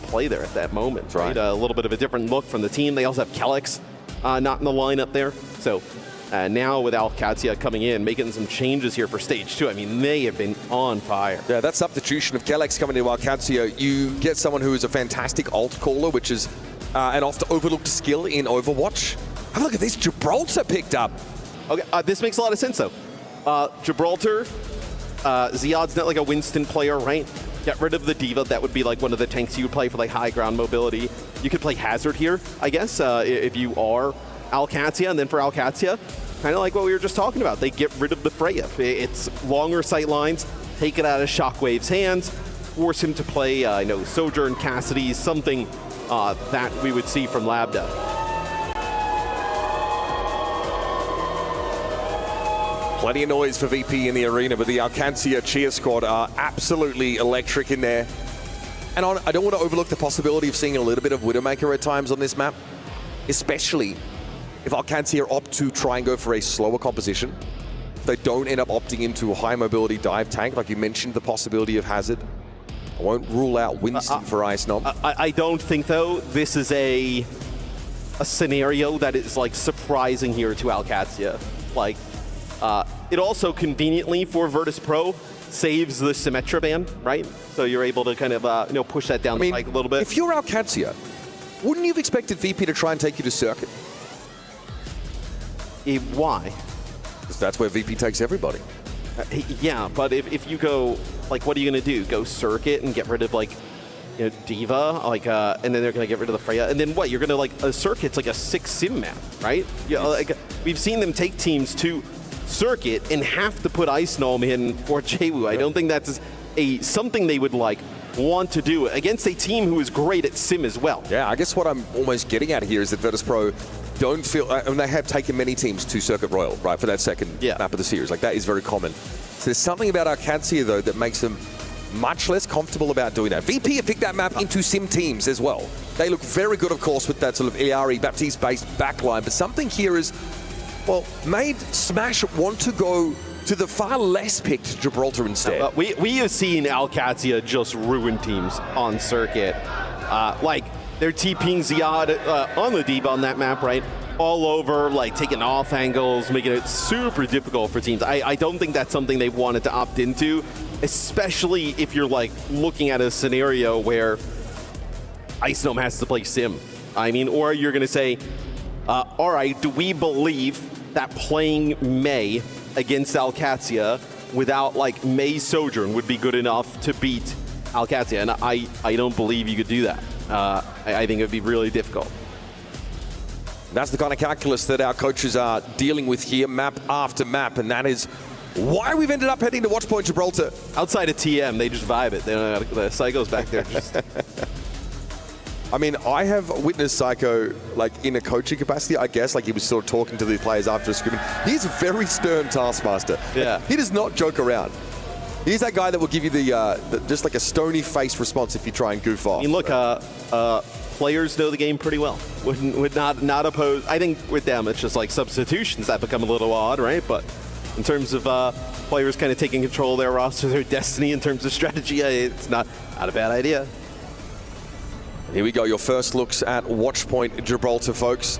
play there at that moment, right? A little bit of a different look from the team. They also have Kellex not in the lineup there, so. Now with Alcatia coming in, making some changes here for stage 2. I mean, they have been on fire. Yeah, that substitution of Kellex coming into Alcatia, you get someone who is a fantastic ult caller, which is an often overlooked skill in Overwatch. Have a look at this, Gibraltar picked up. Okay, this makes a lot of sense though. Gibraltar, Ziad's not like a Winston player, right? Get rid of the Diva. That would be like one of the tanks you would play for like high ground mobility. You could play Hazard here, I guess, if you are Alcatia, and then for Alcatia, kind of like what we were just talking about, they get rid of the Freya. It's longer sight lines, take it out of Shockwave's hands, force him to play, Sojourn, Cassidy, something that we would see from Labda. Plenty of noise for VP in the arena, but the Alcatia cheer squad are absolutely electric in there. And I don't want to overlook the possibility of seeing a little bit of Widowmaker at times on this map, especially if Alcatia opt to try and go for a slower composition. If they don't end up opting into a high mobility dive tank, like you mentioned, the possibility of Hazard. I won't rule out Winston for Icenom. I don't think, though, this is a scenario that is like surprising here to Alcatia. Like, it also conveniently for Virtus Pro saves the Symmetra ban, right? So you're able to kind of push that down the pike a little bit. If you're Alcatia, wouldn't you have expected VP to try and take you to Circuit? Why? Because that's where VP takes everybody. Yeah, but if you go, like, what are you going to do? Go Circuit and get rid of, like, Diva? Like, and then they're going to get rid of the Freya? And then what? You're going to, like, a Circuit's like a 6-sim map, right? Yeah, like, we've seen them take teams to Circuit and have to put Icenom in for Jwoo. I don't think that's something they would, like, want to do against a team who is great at sim as well. Yeah, I guess what I'm almost getting at here is that Virtus Pro don't feel, and they have taken many teams to Circuit Royal, right, for that second map of the series. Like, that is very common. So there's something about Alcatia, though, that makes them much less comfortable about doing that. VP have picked that map into sim teams as well. They look very good, of course, with that sort of Iari Baptiste-based backline, but something here is, well, made Smash want to go to the far less picked Gibraltar instead. We have seen AL.KATSIA just ruin teams on circuit. Like, they're TPing Riyadh on the deep on that map, right? All over, like taking off angles, making it super difficult for teams. I don't think that's something they wanted to opt into, especially if you're like looking at a scenario where Icenom has to play Sim. I mean, or you're going to say, all right, do we believe that playing Mei against AL.KATSIA without like Mei Sojourn would be good enough to beat AL.KATSIA? And I don't believe you could do that. I think it would be really difficult. That's the kind of calculus that our coaches are dealing with here, map after map, and that is why we've ended up heading to Watchpoint Gibraltar. Outside of TM, they just vibe it. They don't have the Psychos back there. Just I mean, I have witnessed Psycho like in a coaching capacity, I guess, like he was sort of talking to the players after a scrimmage. He's a very stern taskmaster. Yeah. He does not joke around. He's that guy that will give you the just like a stony face response if you try and goof off. I mean, look, players know the game pretty well. Would not oppose. I think with them, it's just like substitutions that become a little odd, right? But in terms of players kind of taking control of their roster, their destiny in terms of strategy, it's not a bad idea. Here we go, your first looks at Watchpoint Gibraltar, folks.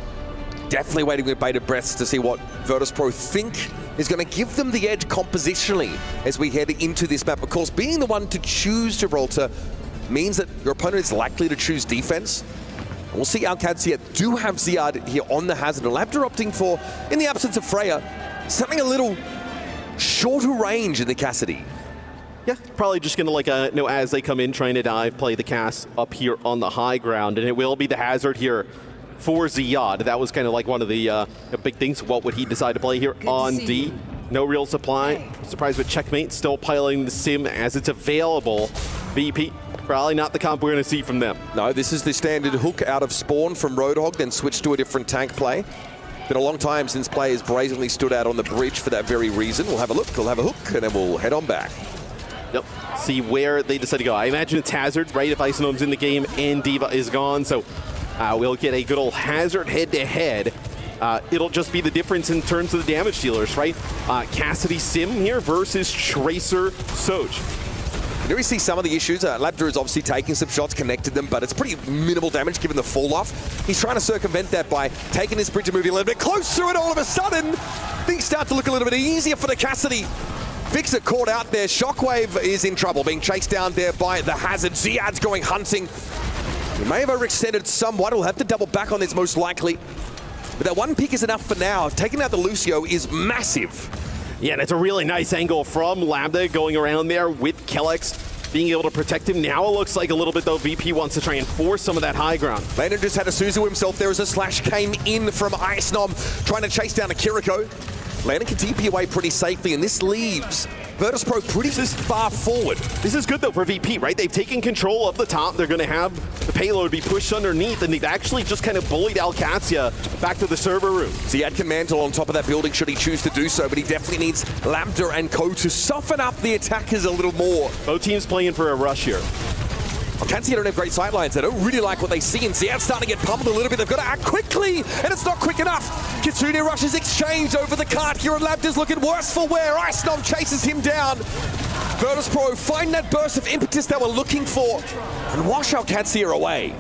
Definitely waiting with bated breaths to see what Virtus.pro think is going to give them the edge compositionally as we head into this map. Of course, being the one to choose Gibraltar means that your opponent is likely to choose defense. We'll see AL.KATSIA do have Riyadh here on the Hazard. And Labda opting for, in the absence of Freya, something a little shorter range in the Cassidy. Yeah, probably just going to, like, as they come in, trying to dive, play the cast up here on the high ground. And it will be the Hazard here for Riyadh. That was kind of like one of the big things. What would he decide to play here on D? No real supply. Surprised with Checkmate still piling the Sim as it's available. VP, probably not the comp we're going to see from them. No, this is the standard hook out of Spawn from Roadhog, then switch to a different tank play. Been a long time since players brazenly stood out on the bridge for that very reason. We'll have a look, we'll have a hook, and then we'll head on back. Yep, see where they decide to go. I imagine it's Hazard, right, if Isonom's in the game and D.Va is gone. So we'll get a good old Hazard head-to-head. It'll just be the difference in terms of the damage dealers, right? Cassidy Sim here versus Tracer Soj. Here we see some of the issues. Labda is obviously taking some shots, connected them, but it's pretty minimal damage given the fall off. He's trying to circumvent that by taking his bridge and moving a little bit closer, and all of a sudden, things start to look a little bit easier for the Cassidy. Fixit caught out there. Shockwave is in trouble, being chased down there by the Hazard. Ziad's going hunting. He may have overextended somewhat. He'll have to double back on this most likely. But that one pick is enough for now. Taking out the Lucio is massive. Yeah, and it's a really nice angle from Labda going around there with Kellex being able to protect him. Now it looks like a little bit, though, VP wants to try and force some of that high ground. Landon just had a Suzu himself there as a slash came in from Icenom, trying to chase down a Kiriko. Landon can TP away pretty safely, and this leaves Virtus.pro pretty far forward. This is good, though, for VP, right? They've taken control of the top. They're going to have the payload be pushed underneath, and they've actually just kind of bullied AL.KATSIA back to the server room. Ziad can mantle on top of that building should he choose to do so, but he definitely needs Lambda and Co to soften up the attackers a little more. Both teams playing for a rush here. AL.KATSIA don't have great sightlines. They don't really like what they see, and Ziad's starting to get pummeled a little bit. They've got to act quickly, and it's not quick enough. Kitsune rushes exchange over the cart here, and Labda's looking worse for wear. Icenom chases him down. Virtus.pro find that burst of impetus they were looking for and wash AL.KATSIA away.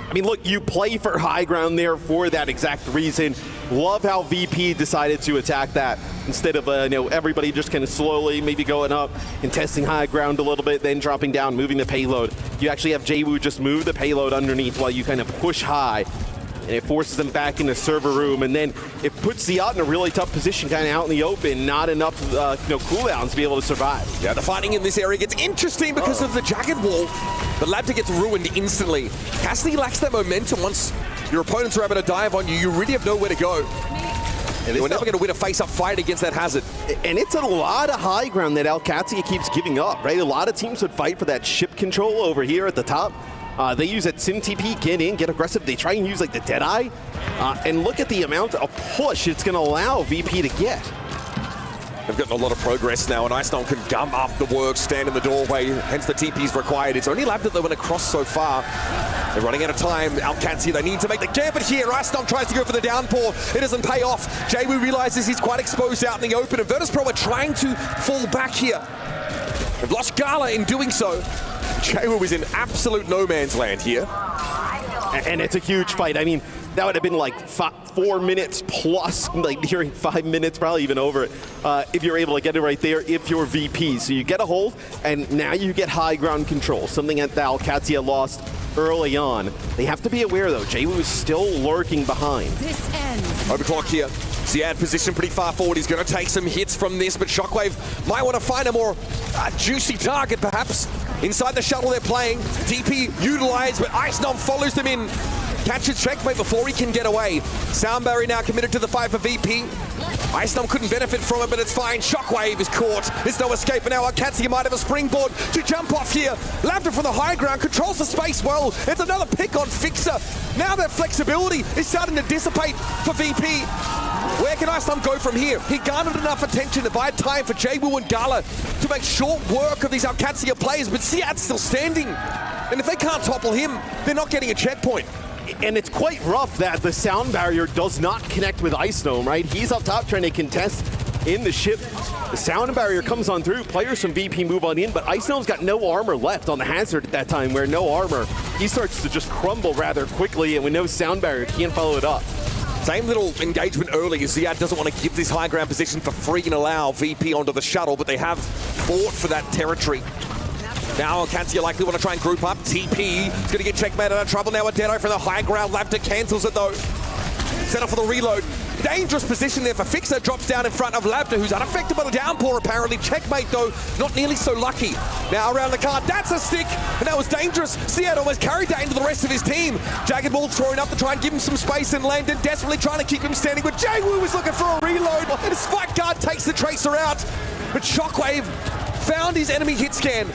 I mean, look, you play for high ground there for that exact reason. Love how VP decided to attack that instead of everybody just kind of slowly maybe going up and testing high ground a little bit, then dropping down, moving the payload. You actually have Jwoo just move the payload underneath while you kind of push high, and it forces them back in the server room, and then it puts Ziad in a really tough position, kind of out in the open, not enough cooldowns to be able to survive. Yeah, the fighting in this area gets interesting because of the jagged wall, but Labda gets ruined instantly. Cassidy lacks that momentum. Once your opponents are able to dive on you, you really have nowhere to go. And you're never going to win a face-up fight against that Hazard. And it's a lot of high ground that AL.KATSIA keeps giving up, right? A lot of teams would fight for that ship control over here at the top. They use that Sim TP, get in, get aggressive. They try and use like the Deadeye. And look at the amount of push it's going to allow VP to get. They've gotten a lot of progress now, and Icedom can gum up the work, stand in the doorway, hence the TP's required. It's only Labda that went across so far. They're running out of time. AWCS, they need to make the gambit here. Icedom tries to go for the downpour. It doesn't pay off. JWoo realizes he's quite exposed out in the open, and Virtus.pro are trying to fall back here. They've lost Gala in doing so. JWoo is in absolute no man's land here. And it's a huge fight. I mean, that would have been like 4 minutes plus, like nearing 5 minutes, probably even over it, if you're able to get it right there, if you're VP. So you get a hold, and now you get high ground control, something that AWCS lost early on. They have to be aware, though. JWoo is still lurking behind. This ends. Overclock here. Ziad positioned pretty far forward. He's going to take some hits from this, but Shockwave might want to find a more juicy target, perhaps. Inside the shuttle they're playing. DP utilized, but Icedom follows them in. Catches checkmate before he can get away. Sound Barrier now committed to the fight for VP. Icedom couldn't benefit from it, but it's fine. Shockwave is caught. There's no escape, but now AWCS might have a springboard to jump off here. Labda from the high ground controls the space well. It's another pick on Fixer. Now that flexibility is starting to dissipate for VP. Where can Icedom go from here? He garnered enough attention to buy time for JWoo and Gala to make short work of these AWCS players, but Ziad's still standing. And if they can't topple him, they're not getting a checkpoint. And it's quite rough that the sound barrier does not connect with Icedom, right? He's up top trying to contest in the ship. The sound barrier comes on through. Players from VP move on in, but Icedom's got no armor left on the hazard at that time, where no armor. He starts to just crumble rather quickly, and with no sound barrier, can't follow it up. Same little engagement early as Ziad doesn't want to give this high ground position for free and allow VP onto the shuttle, but they have fought for that territory. Now AWCS likely want to try and group up. TP is going to get checkmate out of trouble now. Adeno from the high ground. Labda cancels it though. Set up for the reload. Dangerous position there for Fixer. Drops down in front of Labda, who's unaffected by the downpour apparently. Checkmate though, not nearly so lucky. Now around the card, that's a stick, and that was dangerous. Ziad almost carried that into the rest of his team. Jagged Ball throwing up to try and give him some space, and Landon desperately trying to keep him standing, but JWoo was looking for a reload, and Spike Guard takes the Tracer out. But Shockwave found his enemy hit scan.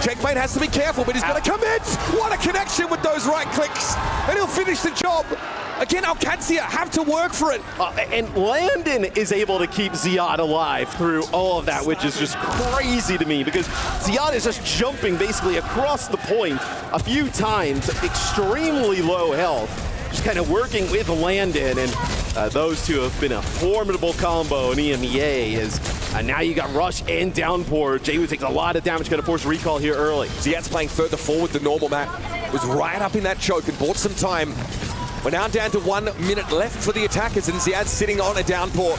Checkmate has to be careful, but he's going to commit. What a connection with those right clicks, and he'll finish the job. Again, AWCS have to work for it. And Landon is able to keep Ziad alive through all of that, which is just crazy to me, because Ziad is just jumping basically across the point a few times, extremely low health, just kind of working with Landon, and those two have been a formidable combo in EMEA. Now you got Rush and Downpour. JWoo takes a lot of damage, going to force recall here early. Ziad's playing further forward than normal, Matt. Was right up in that choke and bought some time. We're now down to 1 minute left for the attackers, and Ziad's sitting on a Downpour.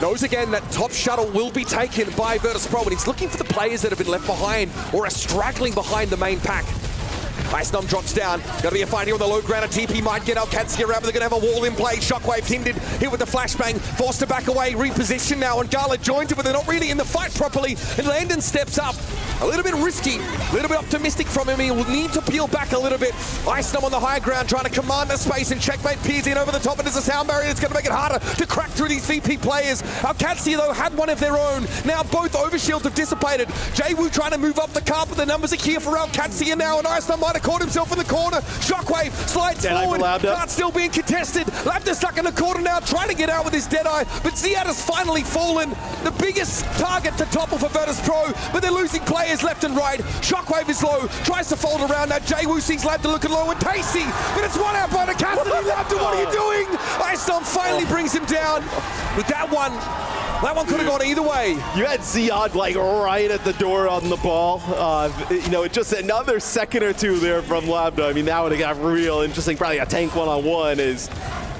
Knows again that top shuttle will be taken by Virtus.pro, and he's looking for the players that have been left behind or are straggling behind the main pack. Icedom drops down. Gonna be a fight here on the low ground. A TP might get AWCS around, but they're gonna have a wall in play. Shockwave hindered here with the flashbang. Forced to back away, reposition now, and Gala joins it, but they're not really in the fight properly. And Landon steps up. A little bit risky, a little bit optimistic from him. He will need to peel back a little bit. Icedom on the high ground, trying to command the space, and Checkmate peers in over the top, and there's a sound barrier that's gonna make it harder to crack through these VP players. AWCS, though, had one of their own. Now both overshields have dissipated. JWoo trying to move up the cart, but the numbers are here for AWCS now, and Icedom might have caught himself in the corner. Shockwave slides forward. Cart still being contested. Labda stuck in the corner now, trying to get out with his Deadeye, but Ziad has finally fallen. The biggest target to topple for Virtus.pro, but they're losing players left and right. Shockwave is low, tries to fold around. Now JWoo sees Labda looking low and tasty, but it's one out by the Cassidy. Labda, what are you doing? Icedom finally brings him down. With that one could have gone either way. You had Ziad like right at the door on the ball. You know, just another second or two there from Labda. I mean, that would have got real interesting. Probably a tank one-on-one as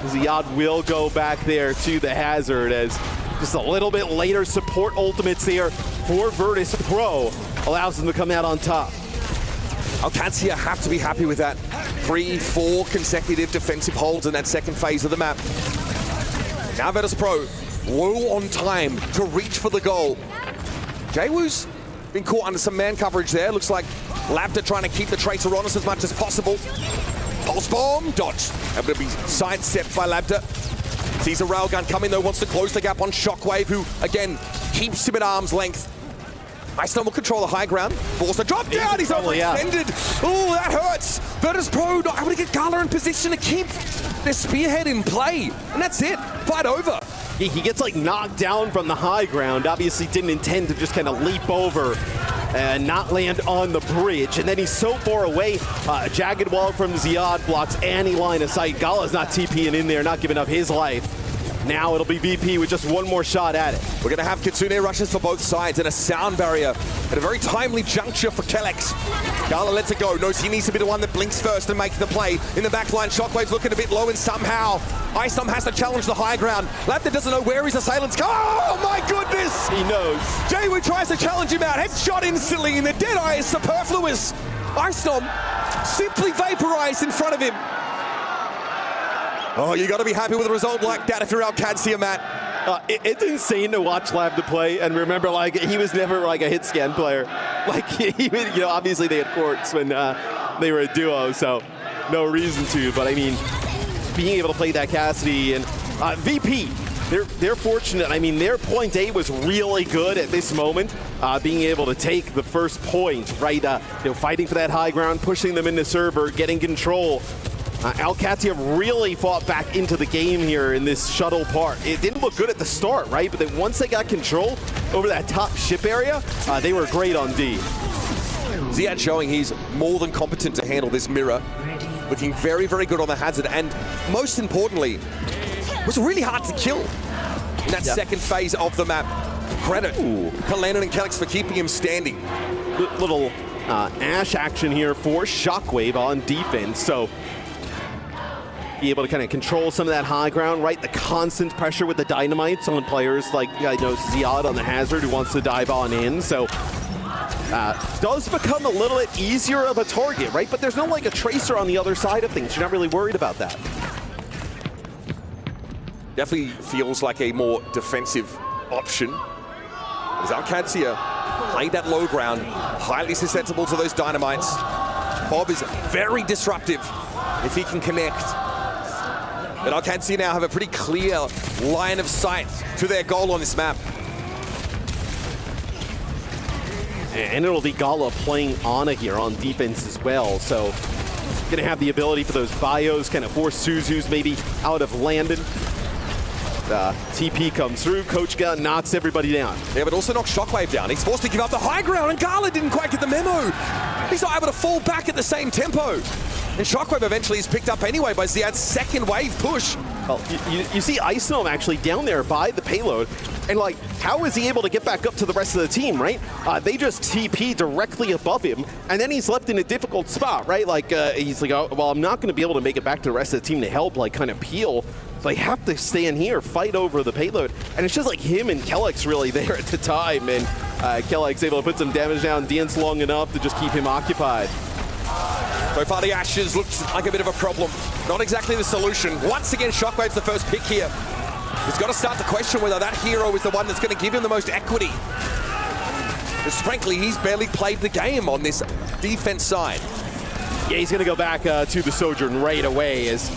Ziad will go back there to the hazard as just a little bit later support ultimates there for Virtus.pro allows them to come out on top. AWCS have to be happy with that. 3-4 consecutive defensive holds in that second phase of the map. Now Virtus.pro low on time to reach for the goal. JWoo's been caught under some man coverage there. Looks like Labda trying to keep the Tracer on us as much as possible. Pulse bomb, dodge. Able to be sidestepped by Labda. Sees a railgun coming though, wants to close the gap on Shockwave, who again keeps him at arm's length. Icedom will control the high ground. Forced to drop down, he's overextended. Oh, that hurts. Virtus.pro not able to get Gala in position to keep their spearhead in play. And that's it, fight over. he gets like knocked down from the high ground. Obviously didn't intend to just kind of leap over and not land on the bridge. And then he's so far away, a jagged wall from Riyadh blocks any line of sight. Gala's not TPing in there, not giving up his life. Now it'll be VP with just one more shot at it. We're going to have Kitsune rushes for both sides and a sound barrier at a very timely juncture for Kellex. Gala lets it go, knows he needs to be the one that blinks first and makes the play. In the back line, Shockwave's looking a bit low and somehow Isom has to challenge the high ground. Lapta doesn't know where his assailants go. Oh my goodness! He knows. Jaewoong tries to challenge him out, headshot instantly, and the Deadeye is superfluous. Isom simply vaporized in front of him. Oh, you got to be happy with a result like that if you're Alcancia, Matt. It's insane to watch Lab to play and remember, like, he was never like a hit scan player. Like, he was, you know, obviously they had courts when they were a duo, so no reason to. But I mean, being able to play that Cassidy and VP, they're fortunate. I mean, their point A was really good at this moment, being able to take the first point, right? You know, fighting for that high ground, pushing them into server, getting control. Alcatia really fought back into the game here in this shuttle part. It didn't look good at the start, right? But then once they got control over that top ship area, they were great on D. Ziad showing he's more than competent to handle this mirror. Looking very, very good on the hazard. And most importantly, it was really hard to kill in that second phase of the map. Credit to Landon and Kellex for keeping him standing. Little Ash action here for Shockwave on defense. So be able to kind of control some of that high ground, right? The constant pressure with the dynamites on players like, you know, Ziad on the hazard who wants to dive on in. So does become a little bit easier of a target, right? But there's no like a tracer on the other side of things. You're not really worried about that. Definitely feels like a more defensive option. As Alcancia played that low ground, highly susceptible to those dynamites. Bob is very disruptive if he can connect. But Alcancia now have a pretty clear line of sight to their goal on this map. And it'll be Gala playing Ana here on defense as well. So gonna have the ability for those bios, kind of force Suzu's maybe out of Landon. TP comes through, Coach Gun knocks everybody down. Yeah, but also knocks Shockwave down. He's forced to give up the high ground, and Gala didn't quite get the memo. He's not able to fall back at the same tempo. And Shockwave eventually is picked up anyway by Ziad's second wave push. Well, you see Isom actually down there by the payload, and like, how is he able to get back up to the rest of the team, right? They just TP directly above him, and then he's left in a difficult spot, right? Like, he's like, oh, well, I'm not going to be able to make it back to the rest of the team to help, like, kind of peel. So I have to stay in here, fight over the payload. And it's just like him and Kellex really there at the time, and Kellex able to put some damage down, dance long enough to just keep him occupied. So far, the Ashes looked like a bit of a problem. Not exactly the solution. Once again, Shockwave's the first pick here. He's got to start to question whether that hero is the one that's going to give him the most equity. Because frankly, he's barely played the game on this defense side. Yeah, he's going to go back to the Sojourn right away as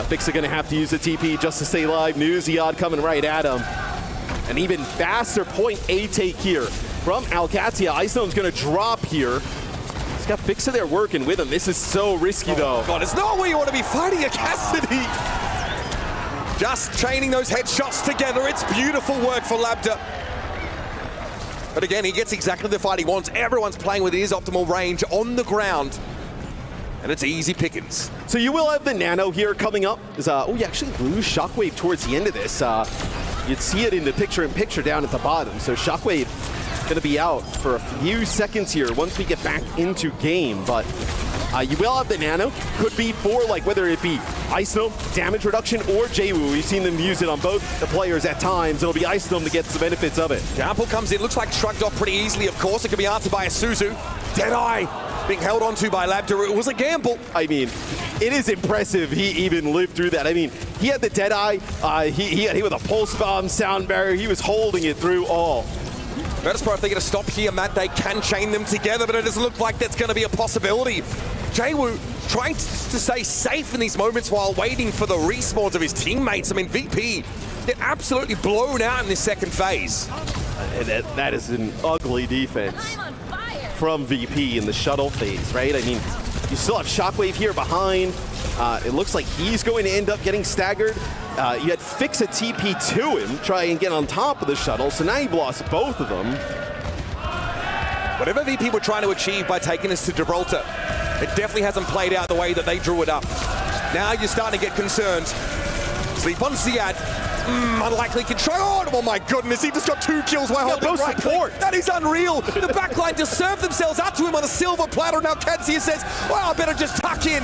Fix are going to have to use the TP just to stay alive. Ziad coming right at him. An even faster point A take here from Alcatia. Isom's going to drop here. He's got Fixa there working with him. This is so risky, though. God, it's not where you want to be fighting a Cassidy. Just chaining those headshots together. It's beautiful work for Labda. But again, he gets exactly the fight he wants. Everyone's playing with his optimal range on the ground. And it's easy pickings. So you will have the Nano here coming up. Oh, you actually lose Shockwave towards the end of this. You'd see it in the picture-in-picture down at the bottom. So Shockwave going to be out for a few seconds here once we get back into game. But you will have the Nano. Could be for, like, whether it be Isom, damage reduction, or Jaewoong. We've seen them use it on both the players at times. It'll be Isom to get the benefits of it. Gamble comes in, looks like shrugged off pretty easily, of course. It could be answered by a Suzu. Deadeye being held onto by Labda. It was a gamble. I mean, it is impressive he even lived through that. I mean, he had the Deadeye. He with a pulse bomb, sound barrier. He was holding it through all. Virtus.pro, if they're going to stop here, Matt, they can chain them together, but it doesn't look like that's going to be a possibility. Jaewoong trying to stay safe in these moments while waiting for the respawns of his teammates. I mean, VP, they're absolutely blown out in this second phase. That is an ugly defense from VP in the shuttle phase, right? I mean, you still have Shockwave here behind. It looks like he's going to end up getting staggered. You had fix a TP to him, try and get on top of the shuttle, so now you've lost both of them. Whatever VP were trying to achieve by taking us to Gibraltar, it definitely hasn't played out the way that they drew it up. Now you're starting to get concerned. Sleep on Ziad. Unlikely control. Oh my goodness, he just got 2 kills while holding right support. That is unreal. The backline just served themselves up to him on a silver platter. Now Katsia says, well, I better just tuck in.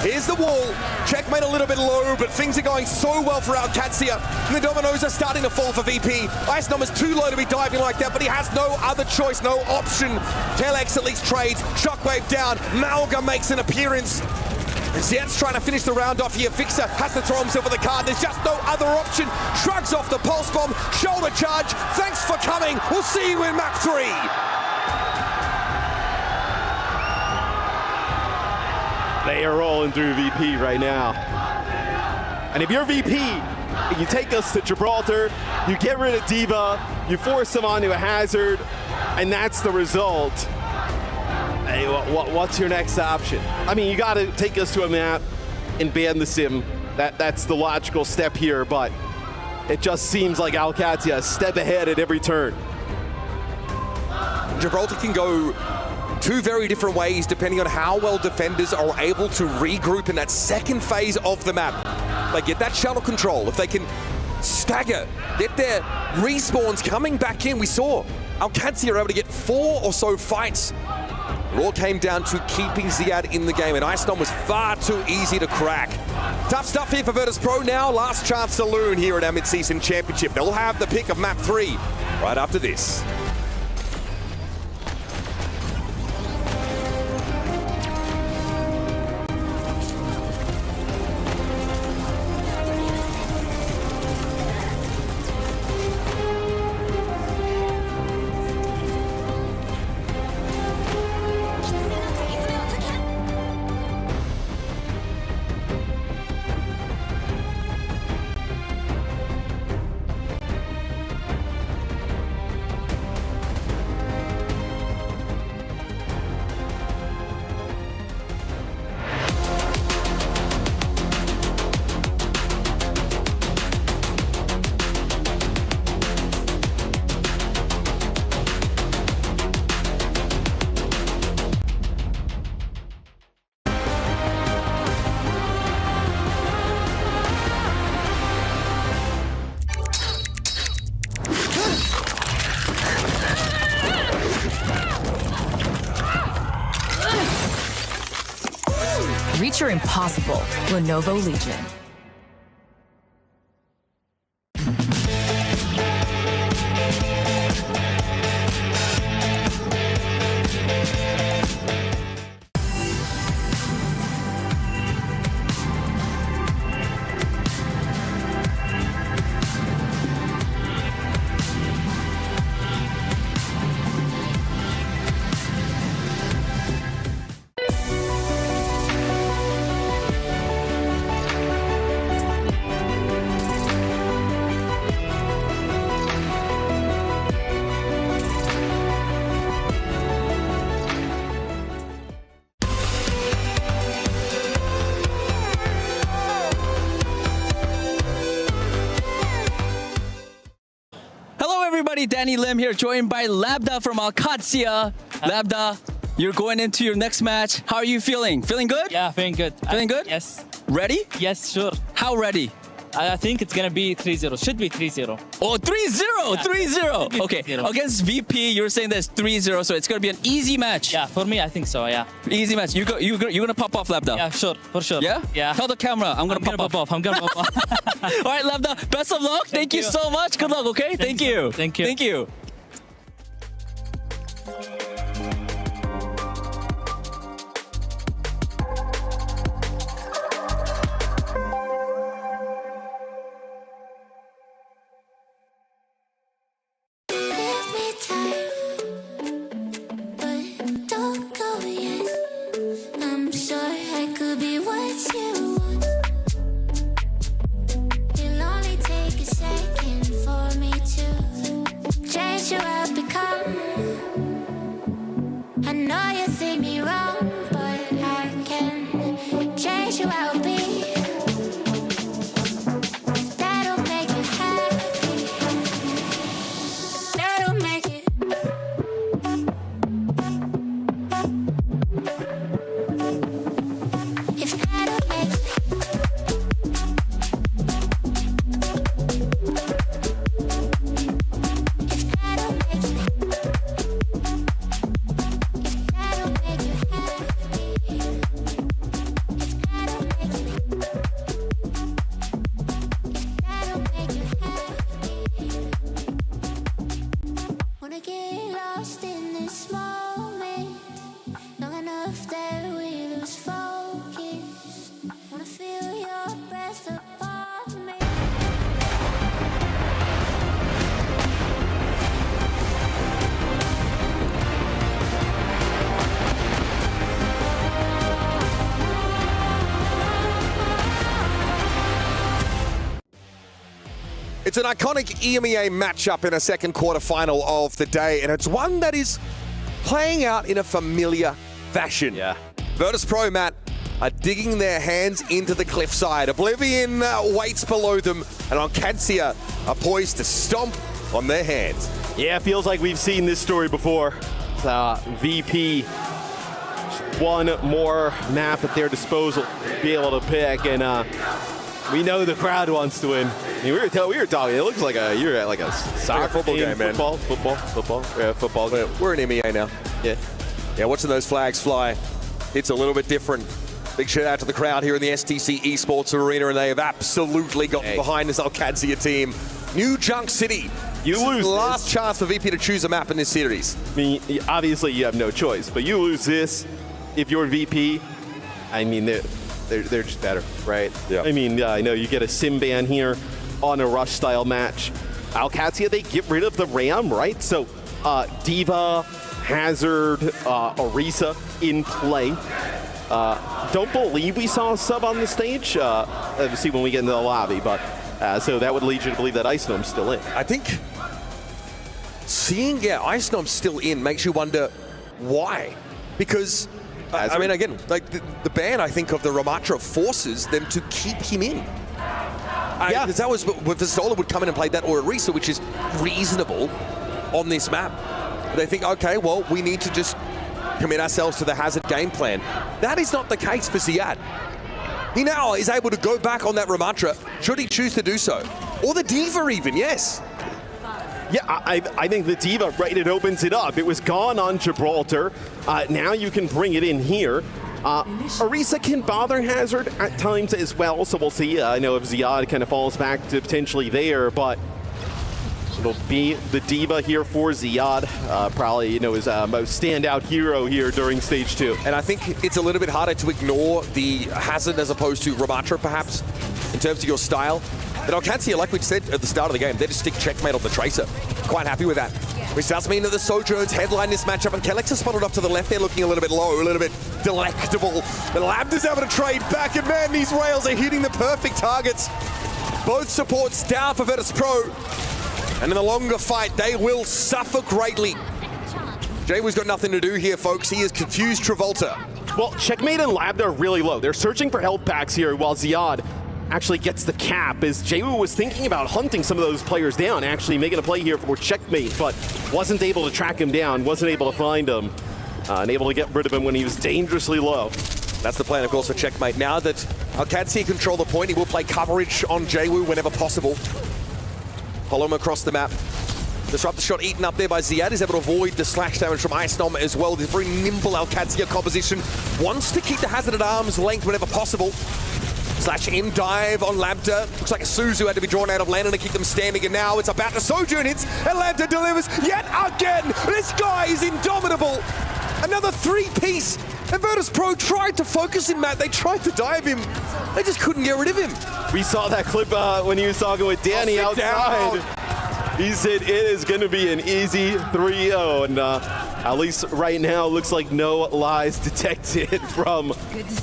Here's the wall. Checkmate a little bit low, but things are going so well for Alcatsia. And the dominoes are starting to fall for VP. Ice number's too low to be diving like that, but he has no other choice, no option. Telex at least trades. Shockwave down. Malga makes an appearance. Ziad's trying to finish the round off here. Fixer has to throw himself on the card. There's just no other option. Shrugs off the pulse bomb. Shoulder charge. Thanks for coming. We'll see you in map 3. They are rolling through VP right now. And if you're VP, you take us to Gibraltar, you get rid of Diva, you force them onto a hazard, and that's the result. Hey, what's your next option? I mean, you got to take us to a map and ban the sim. That's the logical step here, but it just seems like Alcatsia a step ahead at every turn. Gibraltar can go 2 very different ways depending on how well defenders are able to regroup in that second phase of the map. They get that shuttle control. If they can stagger, get their respawns coming back in. We saw Alcatsia are able to get 4 or so fights. It all came down to keeping Ziad in the game, and Ice Storm was far too easy to crack. Tough stuff here for Virtus Pro now. Last chance saloon here at our mid-season championship. They'll have the pick of map 3 right after this. Reach your impossible. Lenovo Legion. Danny Lim here, joined by Labda from Alcatsia. Labda, you're going into your next match. How are you feeling? Feeling good? Yeah, feeling good. Feeling good? Yes. Ready? Yes, sure. How ready? I think it's going to be 3-0. Should be 3-0. Oh, 3-0! Yeah, 3-0! Okay, 3-0. Against VP, you're saying that's 3-0, so it's going to be an easy match. Yeah, for me, I think so, yeah. Easy match. You're going to pop off, Labda? Yeah, sure, for sure. Yeah? Yeah. Tell the camera, I'm going to pop off. I'm going to pop off. All right, Labda, best of luck. Thank you so much. Good luck, okay? Thank you. Thank you. Thank you. Change It's an iconic EMEA matchup in a second quarterfinal of the day, and it's one that is playing out in a familiar fashion. Yeah. Virtus.pro, Matt, are digging their hands into the cliffside. Oblivion waits below them, and Alcancia are poised to stomp on their hands. Yeah, it feels like we've seen this story before. VP, one more map at their disposal to be able to pick, and we know the crowd wants to win. I mean, we were talking. It looks like you're at like a soccer football game, man. Football. Yeah, football. We're in MEA now. Yeah, watching those flags fly, it's a little bit different. Big shout out to the crowd here in the STC Esports Arena, and they have absolutely gotten behind this Alcancia team. New Junk City. You lose the last chance for VP to choose a map in this series. I mean, obviously you have no choice, but you lose this if you're VP. I mean, they're just better, right? Yeah. I mean, I know you get a sim ban here on a rush style match. Alcacia, they get rid of the Ram, right? So Diva, Hazard, Orisa in play. Don't believe we saw a sub on the stage. See when we get into the lobby, but so that would lead you to believe that Ice Gnome's still in. I think seeing Ice Gnome's still in makes you wonder why. Because I mean, again, like the ban, I think, of the Ramatra forces them to keep him in. Because that was with Vistola would come in and play that or Orisa, which is reasonable on this map. They think, okay, well, we need to just commit ourselves to the Hazard game plan. That is not the case for Ziad. He now is able to go back on that Ramatra, should he choose to do so. Or the Diva even, yes. Yeah, I think the Diva, right, it opens it up. It was gone on Gibraltar. Now you can bring it in here. Orisa can bother Hazard at times as well, so we'll see. I know if Ziad kind of falls back to potentially there, but it'll be the Diva here for Ziad. Probably, you know, his most standout hero here during stage 2. And I think it's a little bit harder to ignore the Hazard as opposed to Ramatra, perhaps, in terms of your style. But Alcancia, like we said at the start of the game, they just stick checkmate on the Tracer. Quite happy with that. Which does mean that the Sojourns headline this matchup, and Kellex is spotted up to the left there, looking a little bit low, a little bit delectable. The Lambda's able to trade back, and man, these rails are hitting the perfect targets. Both supports down for Virtus.pro. And in the longer fight, they will suffer greatly. Jaywo's got nothing to do here, folks. He has confused Travolta. Well, Checkmate and Lambda are really low. They're searching for health packs here while Ziad actually gets the cap, as Jaywu was thinking about hunting some of those players down, actually making a play here for Checkmate, but wasn't able to track him down, wasn't able to find him, and able to get rid of him when he was dangerously low. That's the plan, of course, for Checkmate. Now that Alcancia control the point, he will play coverage on Jaywu whenever possible. Follow him across the map. Disrupt the shot eaten up there by Ziad. Is able to avoid the slash damage from Ice Gnome as well. This very nimble Alcancia composition. Wants to keep the Hazard at arm's length whenever possible. Slash in dive on Lambda. Looks like a Suzu had to be drawn out of Landon to keep them standing, and now it's about to Sojourn hits, and Lambda delivers yet again. This guy is indomitable. Another three-piece. And Virtus.pro tried to focus him, Matt. They tried to dive him. They just couldn't get rid of him. We saw that clip when he was talking with Danny outside. He said it is going to be an easy 3-0, and at least right now, looks like no lies detected from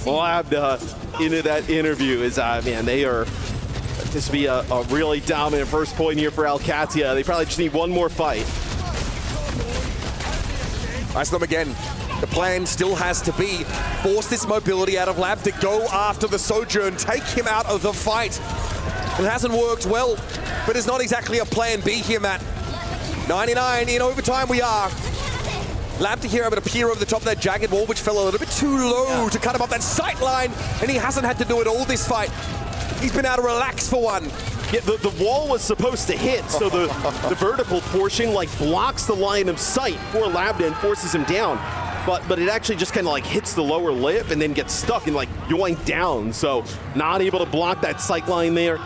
Lambda into that interview. Is man, they are. This will be a really dominant first point here for Alcacia. They probably just need one more fight. Ice Gnome again. The plan still has to be force this mobility out of Lab to go after the Sojourn, take him out of the fight. It hasn't worked well, but it's not exactly a plan B here, Matt. 99 in overtime we are. Lambda here able to peer over the top of that jagged wall, which fell a little bit too low to cut him off that sight line, and he hasn't had to do it all this fight. He's been able to relax for one. Yeah, the wall was supposed to hit, so the vertical portion like blocks the line of sight for Lambda and forces him down. But it actually just kind of like hits the lower lip and then gets stuck and like yoink down. So not able to block that sight line there.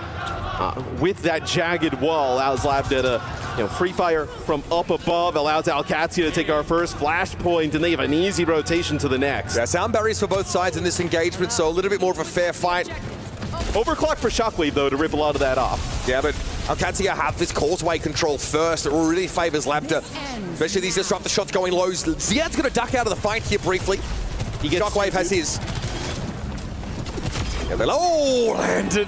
With that jagged wall, allows Lambda to free fire from up above, allows Alcacia to take our first flashpoint, and they have an easy rotation to the next. Yeah, sound barriers for both sides in this engagement, so a little bit more of a fair fight. Overclock for Shockwave, though, to rip a lot of that off. Yeah, but Alcacia have this causeway control first. It really favors Lambda, especially these disruptor shots going low. Ziad's going to duck out of the fight here briefly. Shockwave has his. Yeah, oh, Landon.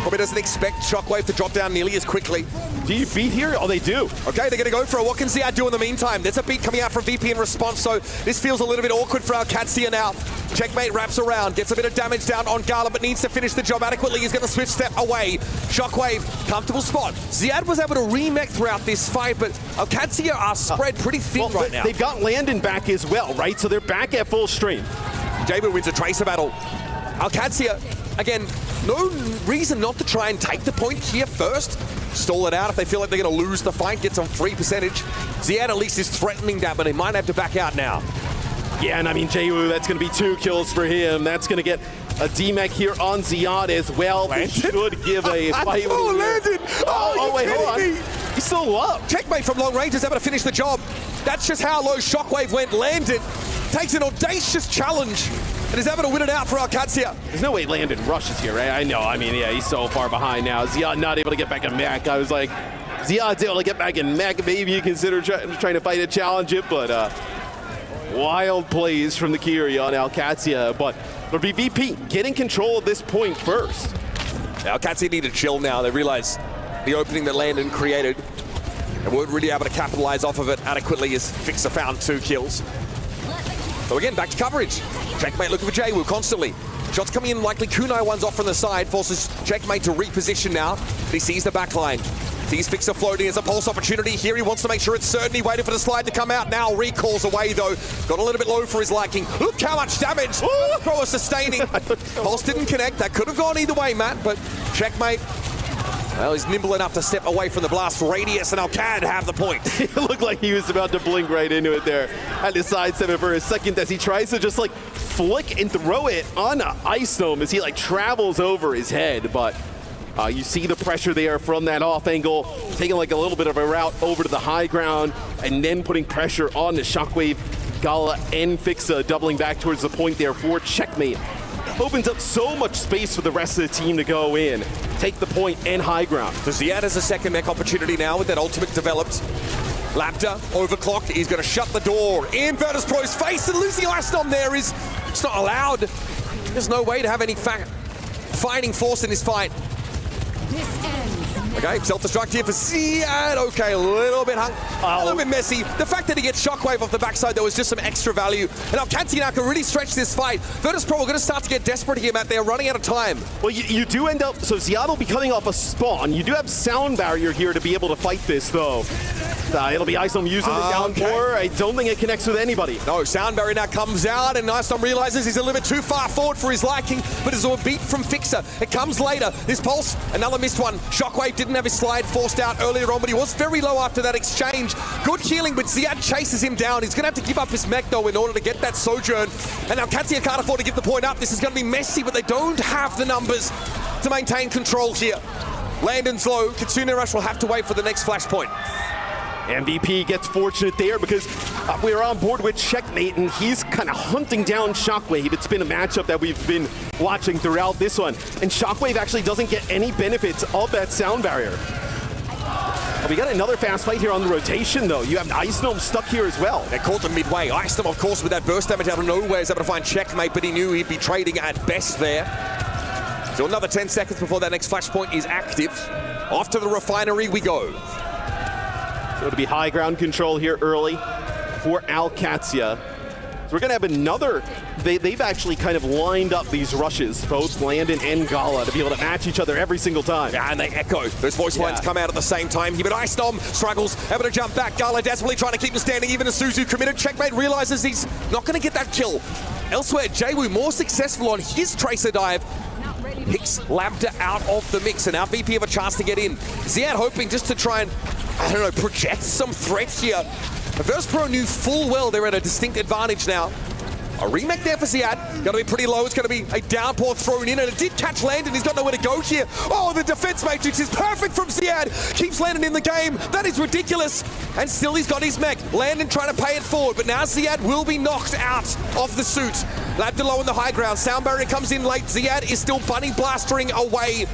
Probably doesn't expect Shockwave to drop down nearly as quickly. Do you beat here? Oh, they do. Okay, they're going to go for it. What can Ziad do in the meantime? There's a beat coming out from VP in response, so this feels a little bit awkward for Alcatsia now. Checkmate wraps around, gets a bit of damage down on Gala, but needs to finish the job adequately. He's going to swift step away. Shockwave, comfortable spot. Ziad was able to remech throughout this fight, but Alcatsia are spread pretty thin right now. They've got Landon back as well, right? So they're back at full strength. Jabu wins a Tracer battle. Alcatsia, again, no reason not to try and take the point here first. Stall it out if they feel like they're going to lose the fight, get some free percentage. Ziad at least is threatening that, but he might have to back out now. Yeah, and I mean, Jaewoo, that's going to be 2 kills for him. That's going to get a DMAC here on Ziad as well. They should give a fight. Oh, Landon! Oh, wait, hold on. He's still up. Checkmate from long range is able to finish the job. That's just how low Shockwave went. Landon takes an audacious challenge and is able to win it out for Alcatsia. There's no way Landon rushes here, right? I know. I mean, yeah, he's so far behind now. Ziad not able to get back in mech. I was like, Ziad's able to get back in mech. Maybe you consider trying to fight it, challenge it, but wild plays from the Kiri on Alcatsia. But it'll be VP getting control of this point first. Alcatsia need to chill now. They realize the opening that Landon created and weren't really able to capitalize off of it adequately as Fixer found 2 kills. So again, back to coverage. Checkmate looking for Jaewoo constantly. Shots coming in, likely Kunai one's off from the side, forces Checkmate to reposition now. But he sees the backline. Sees Fixer floating as a pulse opportunity. Here he wants to make sure it's certain. He waited for the slide to come out. Now recalls away though. Got a little bit low for his liking. Look how much damage. Throw is sustaining. Pulse didn't connect. That could have gone either way, Matt, but Checkmate, well, he's nimble enough to step away from the blast radius, and Alcad have the point. It looked like he was about to blink right into it there. Had to sidestep it for a second as he tries to just like flick and throw it on Ice Dome as he like travels over his head. But you see the pressure there from that off angle, taking like a little bit of a route over to the high ground, and then putting pressure on the Shockwave, Gala, and Fixa, doubling back towards the point there for Checkmate. Opens up so much space for the rest of the team to go in, take the point and high ground. So Ziad has a second mech opportunity now with that ultimate developed. Lapta overclocked. He's going to shut the door in Virtus Pro's face, and losing Ice Dome there is it's not allowed. There's no way to have any fighting force in this fight. Okay, self-destruct here for Ziad. Okay, a little bit a little bit messy. The fact that he gets Shockwave off the backside, there was just some extra value. And Alcatsia now can really stretch this fight. Virtus Pro are going to start to get desperate here, Matt. They're running out of time. Well, you do end up, so Ziad will be cutting off a spawn. You do have Sound Barrier here to be able to fight this, though. It'll be Icedome using the downpour. I don't think it connects with anybody. No, Sound Barrier now comes out, and Icedome realizes he's a little bit too far forward for his liking, but there's a beat from Fixer. It comes later. This pulse, another missed one. Shockwave didn't have his slide forced out earlier on, but he was very low after that exchange. Good healing, but Ziad chases him down. He's going to have to give up his mech, though, in order to get that Sojourn. And Alcatsia can't afford to give the point up. This is going to be messy, but they don't have the numbers to maintain control here. Landon's low. Kitsune Rush will have to wait for the next flashpoint. MVP gets fortunate there because we are on board with Checkmate, and he's kind of hunting down Shockwave. It's been a matchup that we've been watching throughout this one, and Shockwave actually doesn't get any benefits of that Sound Barrier. We got another fast fight here on the rotation, though. You have Ice Dome stuck here as well. They're caught them midway. Ice Dome, of course, with that burst damage out of nowhere, is able to find Checkmate, but he knew he'd be trading at best there. So another 10 seconds before that next flashpoint is active. Off to the refinery we go. So it'll be high ground control here early for Alcatsia. So we're going to have another, they've actually kind of lined up these rushes, both Landon and Gala, to be able to match each other every single time. Yeah, and they echo. Those voice lines come out at the same time. Here, but Ice Dome struggles, able to jump back. Gala desperately trying to keep him standing, even as Suzu committed. Checkmate realizes he's not going to get that kill. Elsewhere, Jaewoo more successful on his Tracer dive. Picks Lambda out of the mix, and now VP have a chance to get in. Ziad hoping just to try and, I don't know, project some threat here. Virtus Pro knew full well they're at a distinct advantage now. A remake there for Ziad. Got to be pretty low. It's going to be a downpour thrown in, and it did catch Landon. He's got nowhere to go here. Oh, the defense matrix is perfect from Ziad. Keeps Landon in the game. That is ridiculous. And still he's got his mech. Landon trying to pay it forward, but now Ziad will be knocked out of the suit. Lambda low in the high ground. Sound Barrier comes in late. Ziad is still bunny blastering away.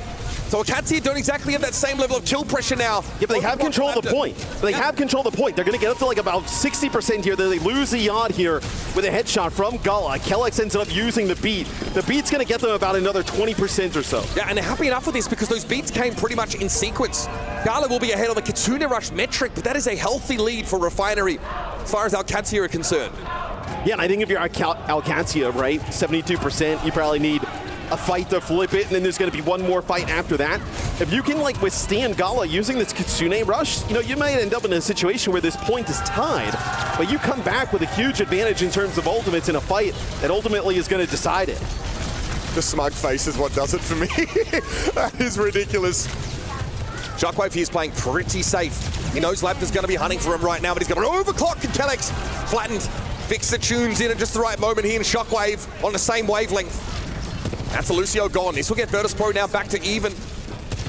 So Alcatia don't exactly have that same level of kill pressure now. Yeah, but they have control of the point. They have control of the point. They're going to get up to like about 60% here. They lose Riyadh here with a headshot from Gala. Kellex ends up using the beat. The beat's going to get them about another 20% or so. Yeah, and they're happy enough with this because those beats came pretty much in sequence. Gala will be ahead of the Kitsune Rush metric, but that is a healthy lead for Refinery as far as Alcatia are concerned. Yeah, and I think if you're Alcatia, right, 72%, you probably need a fight to flip it, and then there's going to be one more fight after that. If you can like withstand Gala using this Kitsune Rush, you know, you might end up in a situation where this point is tied, but you come back with a huge advantage in terms of ultimates in a fight that ultimately is going to decide it. The smug face is what does it for me. That is ridiculous. Shockwave here is playing pretty safe. He knows Laptor's going to be hunting for him right now, but he's going to overclock, and Kellex flattened. Fixer tunes in at just the right moment. He and Shockwave on the same wavelength. That's a Lucio gone. This will get Virtus Pro now back to even.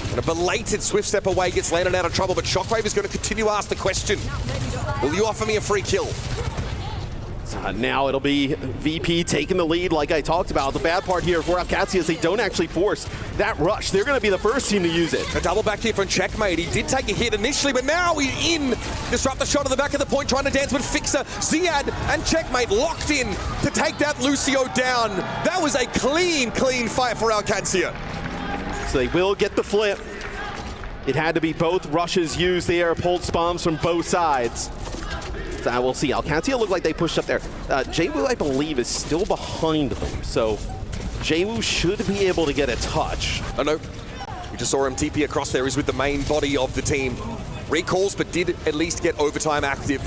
And a belated swift step away gets landed out of trouble, but Shockwave is going to continue to ask the question. Will you offer me a free kill? Now it'll be VP taking the lead like I talked about. The bad part here for Alcatia is they don't actually force that rush. They're going to be the first team to use it. A double back here from Checkmate. He did take a hit initially, but now he's in. Disrupt the shot at the back of the point, trying to dance with Fixer. Ziad and Checkmate locked in to take that Lucio down. That was a clean fight for Alcatia. So they will get the flip. It had to be both rushes used there, pulse bombs from both sides. So we'll see. Alcatia look like they pushed up there. Jwoo, I believe, is still behind them. So Jwoo should be able to get a touch. Oh no, we just saw him TP across there. He's with the main body of the team. Recalls, but did at least get overtime active.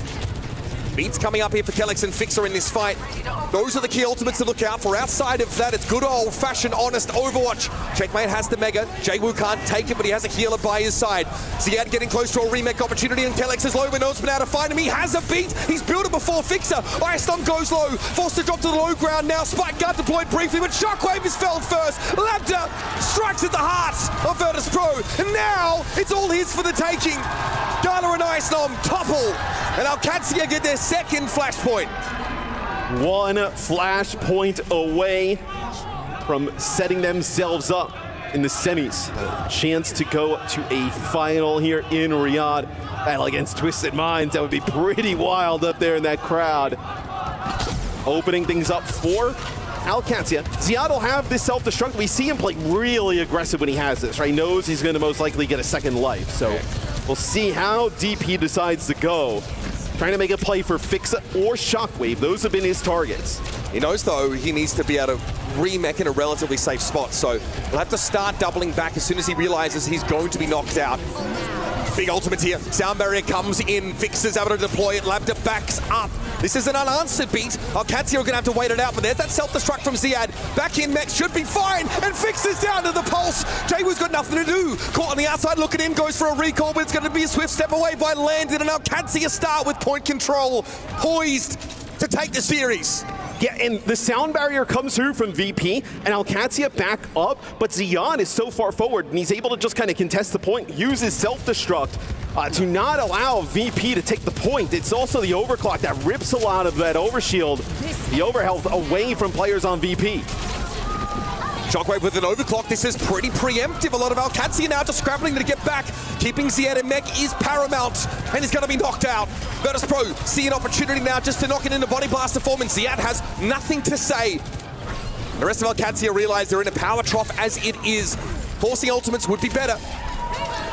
Beats coming up here for Kellex and Fixer in this fight. Those are the key ultimates to look out for. Outside of that, it's good old-fashioned, honest Overwatch. Checkmate has the Mega. Jwoo can't take it, but he has a healer by his side. Ziad getting close to a remake opportunity, and Kellex is low, but knows been able to find him. He has a beat. He's built it before Fixer. Ice Storm goes low. Forced to drop to the low ground now. Spike Guard deployed briefly, but Shockwave is felled first. Labda strikes at the heart of Virtus Pro, and now it's all his for the taking. Gala and Ice Storm topple, and Alcatia get their second flashpoint. One flashpoint away from setting themselves up in the semis. A chance to go to a final here in Riyadh. Battle against Twisted Minds. That would be pretty wild up there in that crowd. Opening things up for Alcatia. Ziad will have this self-destruct. We see him play really aggressive when he has this, right? He knows he's going to most likely get a second life. So we'll see how deep he decides to go. Trying to make a play for Fixer or Shockwave. Those have been his targets. He knows, though, he needs to be able to remech in a relatively safe spot. So he'll have to start doubling back as soon as he realizes he's going to be knocked out. Big ultimate here. Sound barrier comes in. Fixer's able to deploy it. Labda backs up. This is an unanswered beat. Alcatia are going to have to wait it out, but there's that self-destruct from Ziad. Back in mech should be fine, and Fixer's down to the pulse. Jwoo's got nothing to do. Caught on the outside, looking in, goes for a recall, but it's going to be a swift step away by Landon, and Alcatia start with point control, poised to take the series. Yeah, and the sound barrier comes through from VP, and Alcatia back up, but Ziad is so far forward, and he's able to just kind of contest the point, use his self-destruct to not allow VP to take the point. It's also the overclock that rips a lot of that overshield, the overhealth away from players on VP. Shockwave with an overclock. This is pretty preemptive. A lot of Alcatia now just scrabbling to get back. Keeping Ziad in mech is paramount, and he's going to be knocked out. Virtus Pro see an opportunity now just to knock it into Body Blaster form, and Ziad has nothing to say. The rest of Alcatia realize they're in a power trough as it is. Forcing ultimates would be better.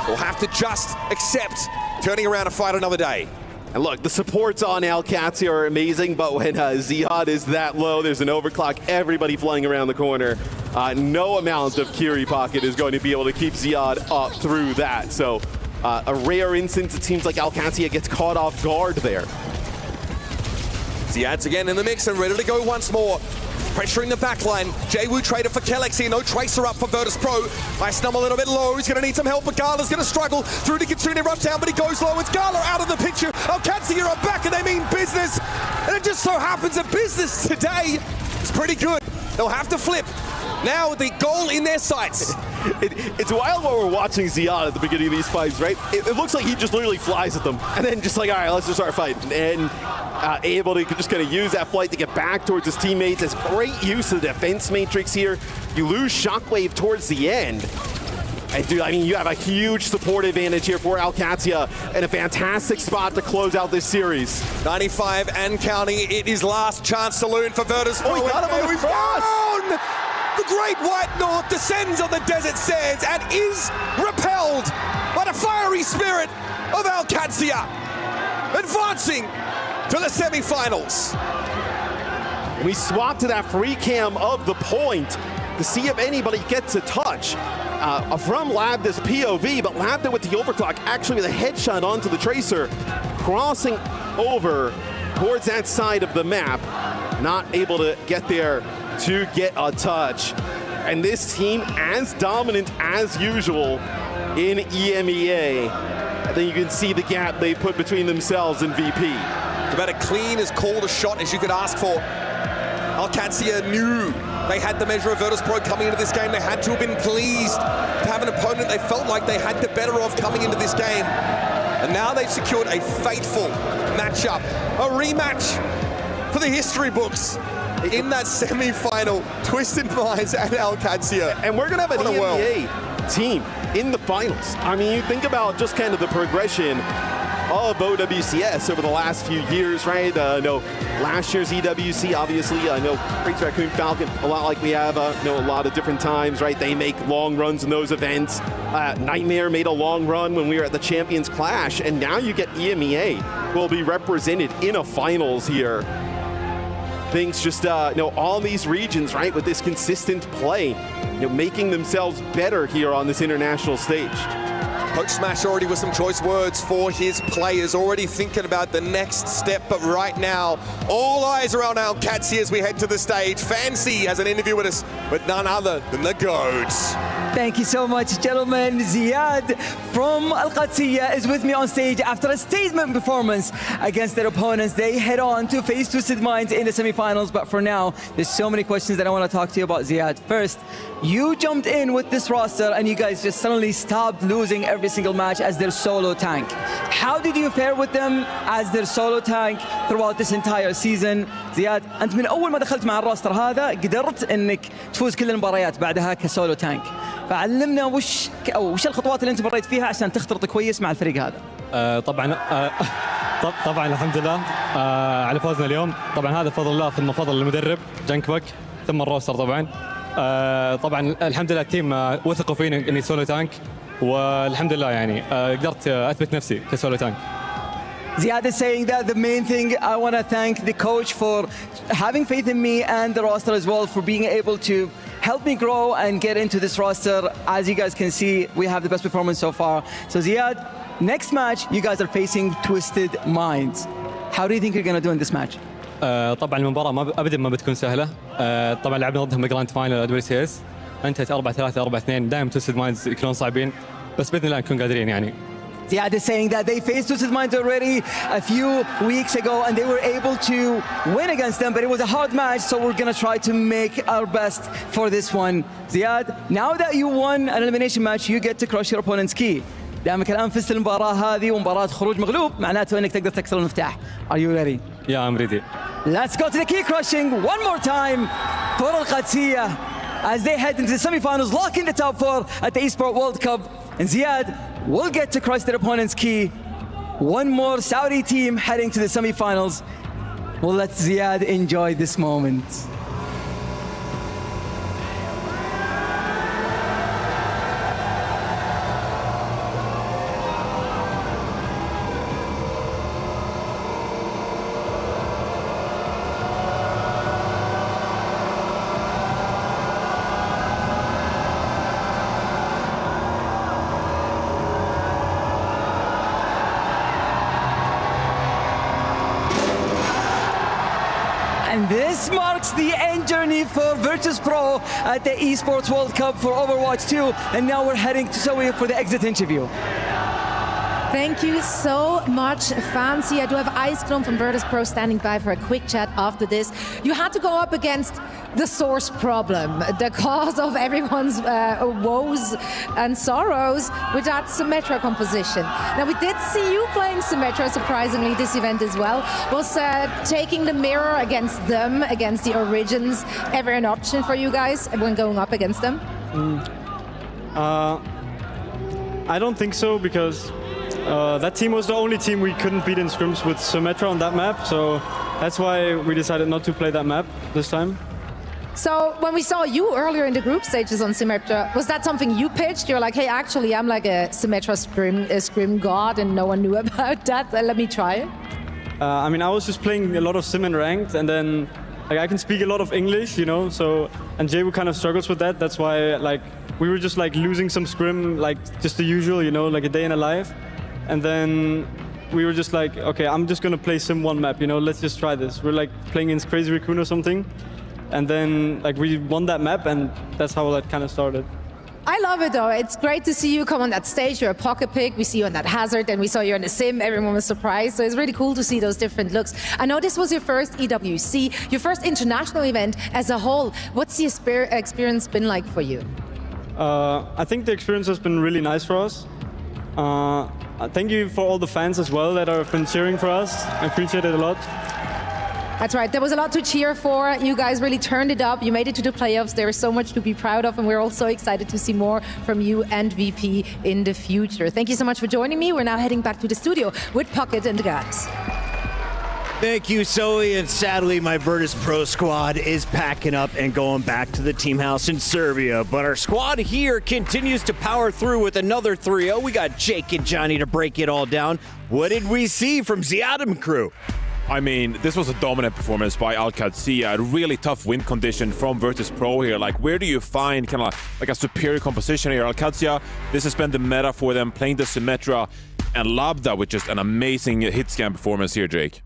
We'll have to just accept turning around and fight another day. And look, the supports on Alcatia are amazing, but when Ziad is that low, there's an overclock, everybody flying around the corner. No amount of Kiri Pocket is going to be able to keep Ziad up through that. So a rare instance, it seems like Alcatia gets caught off guard there. Ziad's again in the mix and ready to go once more. Pressuring the backline. Jwoo traded for Kellex here. No Tracer up for Virtus Pro. Ice Storm a little bit low. He's going to need some help, but Gala's going to struggle through to Kitsune Rush down, but he goes low. It's Gala out of the picture. Alcatia are back, and they mean business. And it just so happens that business today is pretty good. They'll have to flip. Now the goal in their sights. It's wild when we're watching Ziad at the beginning of these fights, right? It looks like he just literally flies at them, and then just like, all right, let's just start fighting. And able to just kind of use that flight to get back towards his teammates. It's great use of the defense matrix here. You lose Shockwave towards the end. And dude, I mean, you have a huge support advantage here for Alcatia and a fantastic spot to close out this series. 95 and counting. It is last chance saloon for Virtus. Oh, he got him on the cross! The Great White North descends on the desert sands and is repelled by the fiery spirit of Alcatia, advancing to the semifinals. We swap to that free cam of the point to see if anybody gets a touch. From Labda's POV, but Labda with the overclock, actually with a headshot onto the Tracer, crossing over towards that side of the map, not able to get there to get a touch. And this team as dominant as usual in EMEA. I think you can see the gap they put between themselves and VP. About as clean as called a shot as you could ask for. Alcatia knew they had the measure of Virtus Pro coming into this game. They had to have been pleased to have an opponent they felt like they had the better of coming into this game. And now they've secured a fateful matchup, a rematch for the history books in that semi-final. Twisted Minds and Alcatia. And we're going to have an EMEA team in the finals. I mean, you think about just kind of the progression of OWCS over the last few years, right? Last year's EWC, obviously, I know Crazy Raccoon, Falcon, a lot like we have, a lot of different times, right? They make long runs in those events. Nightmare made a long run when we were at the Champions Clash, and now you get EMEA will be represented in a finals here. Things just, all these regions, right, with this consistent play, making themselves better here on this international stage. Coach Smash already with some choice words for his players, already thinking about the next step, but right now, all eyes are on Alcatia as we head to the stage. Fancy has an interview with us, with none other than the GOATs. Thank you so much, gentlemen. Ziad from Alcatia is with me on stage after a statement performance against their opponents. They head on to face Twisted Minds in the semifinals, but for now, there's so many questions that I want to talk to you about, Ziad. First, you jumped in with this roster and you guys just suddenly stopped losing every single match as their solo tank. How did you fare with them as their solo tank throughout this entire season? زياد، أنت من أول ما دخلت مع الروستر هذا قدرت إنك تفوز كل المباريات بعدها كسولو تانك. فعلمنا وش الخطوات اللي أنت مريت فيها عشان تختلط كويس مع الفريق هذا. طبعا الحمد لله على فوزنا اليوم. طبعا هذا فضل الله ثم فضل المدرب جنكبك ثم الروستر طبعا. طبعا الحمد لله التيم وثقوا فيني إني سولو تانك والحمد لله يعني قدرت أثبت نفسي كسولو تانك. Ziad is saying that the main thing, I want to thank the coach for having faith in me and the roster as well for being able to help me grow and get into this roster. As you guys can see, we have the best performance so far. So Ziad, next match, you guys are facing Twisted Minds. How do you think you're going to do in this match? طبعا المباراة أبدا ما بتكون سهلة. طبعا لعبنا ضدهم بالجراند فاينل WCS. انتهت 4-3 4-2. دائما Twisted Minds يكونون صعبين. بس بإذن الله نكون قادرين يعني. Ziad is saying that they faced Twisted Minds already a few weeks ago and they were able to win against them, but it was a hard match, so we're going to try to make our best for this one. Ziad, now that you won an elimination match, you get to crush your opponent's key. دامك الآن فزت المباراة هذه ومباراة خروج مغلوب، معناته أنك تقدر تكسر المفتاح. Are you ready? Yeah, I'm ready. Let's go to the key crushing one more time for Alcatia as they head into the semifinals, locking the top 4 at the Esports World Cup. And Ziad will get to crush their opponent's key. One more Saudi team heading to the semifinals. We'll let Ziad enjoy this moment. And this marks the end journey for Virtus Pro at the Esports World Cup for Overwatch 2. And now we're heading to Zoe for the exit interview. Thank you so much, Fancy. I do have Iceclone from Virtus Pro standing by for a quick chat after this. You had to go up against the source problem, the cause of everyone's woes and sorrows with that Symmetra composition. Now, we did see you playing Symmetra, surprisingly, this event as well. Was taking the mirror against them, against the Origins, ever an option for you guys when going up against them? I don't think so, because that team was the only team we couldn't beat in scrims with Symmetra on that map, so that's why we decided not to play that map this time. So when we saw you earlier in the group stages on Symmetra, was that something you pitched? You're like, hey, actually, I'm like a Symmetra scrim god, and no one knew about that. Let me try it. I mean, I was just playing a lot of Sim and Ranked, and then like, I can speak a lot of English, you know, so, and Jay kind of struggles with that. That's why, like, we were just like losing some scrim, like just the usual, you know, like a day in a life. And then we were just like, okay, I'm just gonna play Sim 1 map, you know, let's just try this. We're like playing in Crazy Raccoon or something. And then like we won that map, and that's how that kind of started. I love it though. It's great to see you come on that stage. You're a pocket pick. We see you on that Hazard, and we saw you on the Sim. Everyone was surprised. So it's really cool to see those different looks. I know this was your first EWC, your first international event as a whole. What's the experience been like for you? I think the experience has been really nice for us. Thank you for all the fans as well that have been cheering for us. I appreciate it a lot. That's right. There was a lot to cheer for. You guys really turned it up. You made it to the playoffs. There is so much to be proud of, and we're all so excited to see more from you and VP in the future. Thank you so much for joining me. We're now heading back to the studio with Pocket and the guys. Thank you, Zoe, and sadly, my Virtus Pro squad is packing up and going back to the team house in Serbia. But our squad here continues to power through with another 3-0. We got Jake and Johnny to break it all down. What did we see from Ziadam crew? I mean, this was a dominant performance by AL.KATZIA. A really tough win condition from Virtus Pro here. Like, where do you find kind of like a superior composition here? AL.KATZIA, this has been the meta for them, playing the Symmetra, and Labda with just an amazing hit scan performance here, Jake.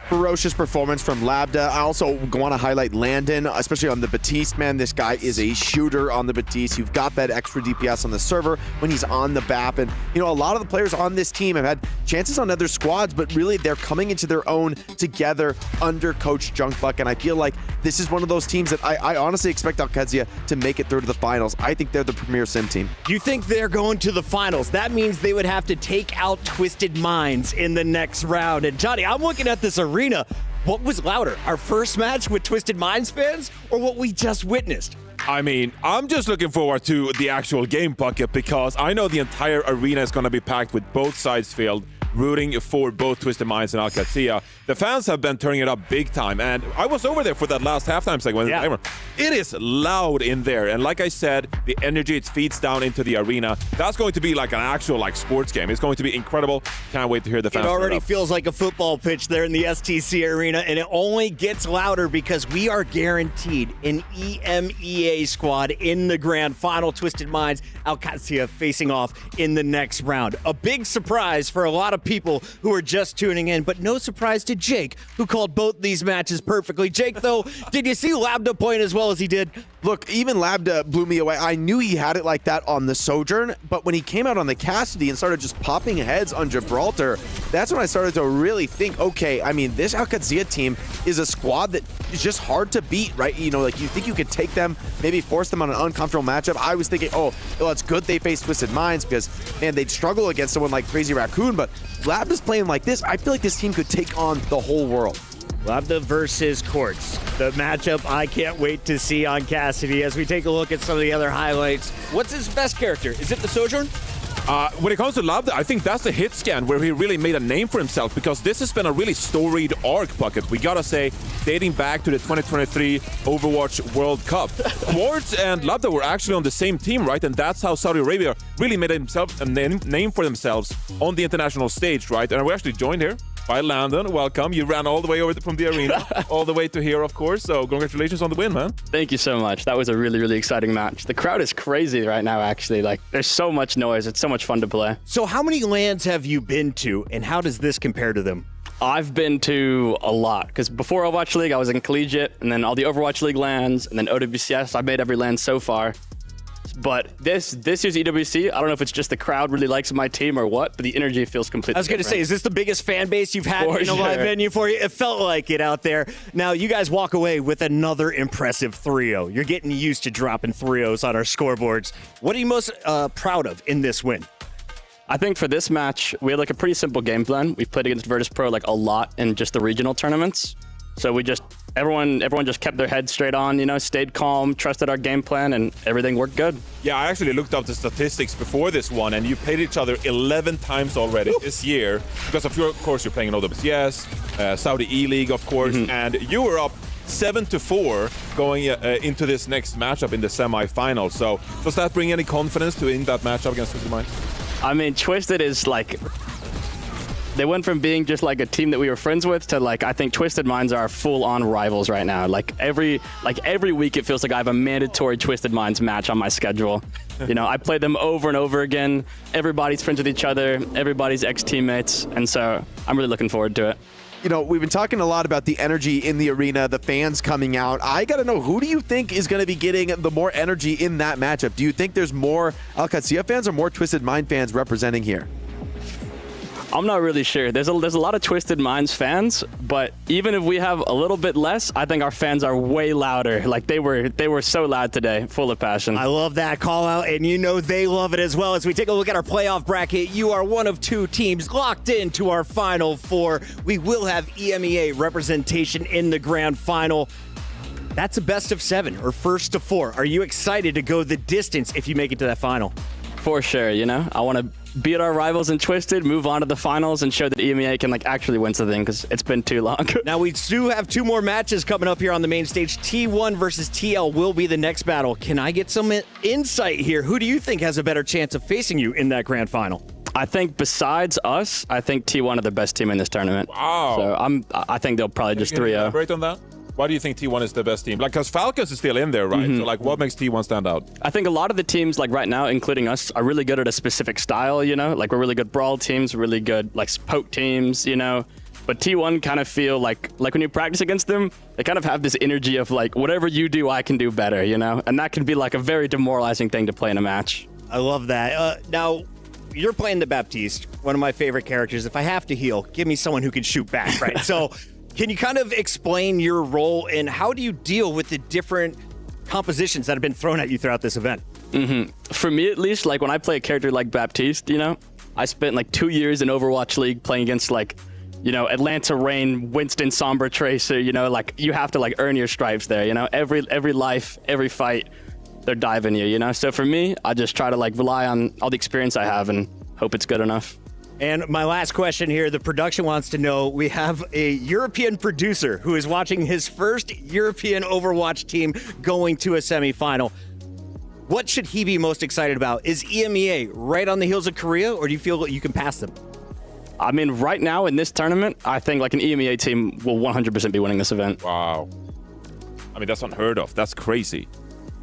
Ferocious performance from Labda. I also want to highlight Landon, especially on the Batiste, man. This guy is a shooter on the Batiste. You've got that extra DPS on the server when he's on the BAP. And, you know, a lot of the players on this team have had chances on other squads, but really they're coming into their own together under Coach Junkbuck. And I feel like this is one of those teams that I honestly expect AL.KATZIA to make it through to the finals. I think they're the premier sim team. You think they're going to the finals? That means they would have to take out Twisted Minds in the next round. And Johnny, I'm looking at this arena. What was louder, our first match with Twisted Minds fans or what we just witnessed? I mean, I'm just looking forward to the actual game, Bucket, because I know the entire arena is going to be packed with both sides filled, rooting for both Twisted Minds and AL.KATZIA. The fans have been turning it up big time, and I was over there for that last halftime segment. Yeah. It is loud in there, and like I said, the energy, it feeds down into the arena. That's going to be like an actual like sports game. It's going to be incredible. Can't wait to hear the fans. It already feels like a football pitch there in the STC arena, and it only gets louder because we are guaranteed an EMEA squad in the grand final. Twisted Minds, AL.KATZIA facing off in the next round. A big surprise for a lot of people who are just tuning in, but no surprise to Jake, who called both these matches perfectly. Jake, though, did you see Labda point as well as he did? Look, even Labda blew me away. I knew he had it like that on the Sojourn, but when he came out on the Cassidy and started just popping heads on Gibraltar, that's when I started to really think, okay, I mean, this AL.KATZIA team is a squad that is just hard to beat, right? You know, like you think you could take them, maybe force them on an uncomfortable matchup. I was thinking, oh, well, it's good they faced Twisted Minds because, man, they'd struggle against someone like Crazy Raccoon, but Labda's playing like this. I feel like this team could take on the whole world. Labda versus Quartz. The matchup I can't wait to see on Cassidy as we take a look at some of the other highlights. What's his best character? Is it the Sojourn? When it comes to Labda, I think that's the hit scan where he really made a name for himself, because this has been a really storied arc, Bucket. We gotta say, dating back to the 2023 Overwatch World Cup. Quartz and Labda were actually on the same team, right? And that's how Saudi Arabia really made himself a name for themselves on the international stage, right? And we're actually joined here by Landon. Welcome. You ran all the way over from the arena, all the way to here, of course. So congratulations on the win, man. Thank you so much. That was a really, really exciting match. The crowd is crazy right now, actually. Like, there's so much noise. It's so much fun to play. So how many LANs have you been to, and how does this compare to them? I've been to a lot, because before Overwatch League, I was in Collegiate, and then all the Overwatch League LANs, and then OWCS. I've made every LAN so far. But this year's EWC, I don't know if it's just the crowd really likes my team or what, but the energy feels completely I was going to say, is this the biggest fan base you've had in a live venue for you? It felt like it out there. Now, you guys walk away with another impressive 3-0. You're getting used to dropping 3-0s on our scoreboards. What are you most proud of in this win? I think for this match, we had like a pretty simple game plan. We've played against Virtus Pro like a lot in just the regional tournaments. So we just everyone just kept their head straight on, stayed calm, trusted our game plan, and everything worked good. Yeah, I actually looked up the statistics before this one, and you played each other 11 times already this year. Because of course, you're playing in OWCS, Saudi E-League, of course, and you were up 7-4 going into this next matchup in the semi-final. So does that bring any confidence to in that matchup against Twisted Minds? I mean, Twisted is like, they went from being just like a team that we were friends with to like, I think Twisted Minds are full-on rivals right now. Like every week it feels like I have a mandatory Twisted Minds match on my schedule. I play them over and over again. Everybody's friends with each other. Everybody's ex-teammates. And so I'm really looking forward to it. We've been talking a lot about the energy in the arena, the fans coming out. I got to know, who do you think is going to be getting the more energy in that matchup? Do you think there's more Al-Qadsiya fans or more Twisted Mind fans representing here? I'm not really sure. There's a lot of Twisted Minds fans, but even if we have a little bit less, I think our fans are way louder. Like they were so loud today, full of passion. I love that call out, and they love it as well. As we take a look at our playoff bracket, you are one of 2 teams locked into our Final Four. We will have EMEA representation in the grand final. That's a best of 7 or first to 4. Are you excited to go the distance if you make it to that final? For sure, I want to beat our rivals in Twisted, move on to the finals, and show that EMEA can actually win something, because it's been too long. Now we do have 2 more matches coming up here on the main stage. T1 versus TL will be the next battle. Can I get some insight here? Who do you think has a better chance of facing you in that grand final? I think besides us, I think T1 are the best team in this tournament. Wow. So I think they'll probably just 3-0. Elaborate on that? Why do you think T1 is the best team? Because Falcons is still in there, right? So what makes T1 stand out? I think a lot of the teams right now, including us, are really good at a specific style, Like we're really good brawl teams, really good poke teams, But T1 kind of feel like when you practice against them, they kind of have this energy of whatever you do, I can do better, And that can be a very demoralizing thing to play in a match. I love that. Now, you're playing the Baptiste, one of my favorite characters. If I have to heal, give me someone who can shoot back, right? So can you kind of explain your role and how do you deal with the different compositions that have been thrown at you throughout this event? For me, at least, when I play a character like Baptiste, I spent 2 years in Overwatch League playing against Atlanta Rain, Winston Sombra Tracer, you have to earn your stripes there, every life, every fight, they're diving you, So for me, I just try to rely on all the experience I have and hope it's good enough. And my last question here, the production wants to know, we have a European producer who is watching his first European Overwatch team going to a semifinal. What should he be most excited about? Is EMEA right on the heels of Korea, or do you feel that you can pass them? I mean, right now in this tournament, I think an EMEA team will 100% be winning this event. Wow. I mean, that's unheard of. That's crazy.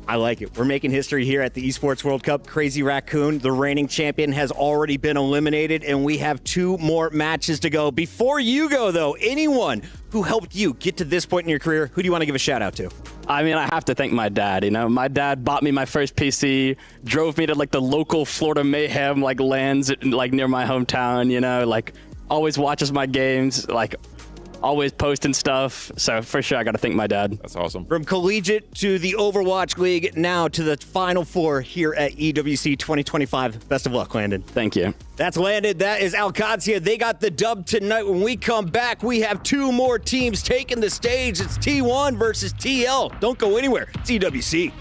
I like it. We're making history here at the Esports World Cup. Crazy Raccoon, the reigning champion, has already been eliminated, and we have 2 more matches to go. Before you go, though, anyone who helped you get to this point in your career, who do you want to give a shout out to? I mean, I have to thank my dad, My dad bought me my first PC, drove me to the local Florida Mayhem lands near my hometown, always watches my games, always posting stuff. So for sure, I got to thank my dad. That's awesome. From collegiate to the Overwatch League, now to the Final Four here at EWC 2025. Best of luck, Landon. Thank you. That's Landon. That is Al-Qadsiya. They got the dub tonight. When we come back, we have 2 more teams taking the stage. It's T1 versus TL. Don't go anywhere. It's EWC.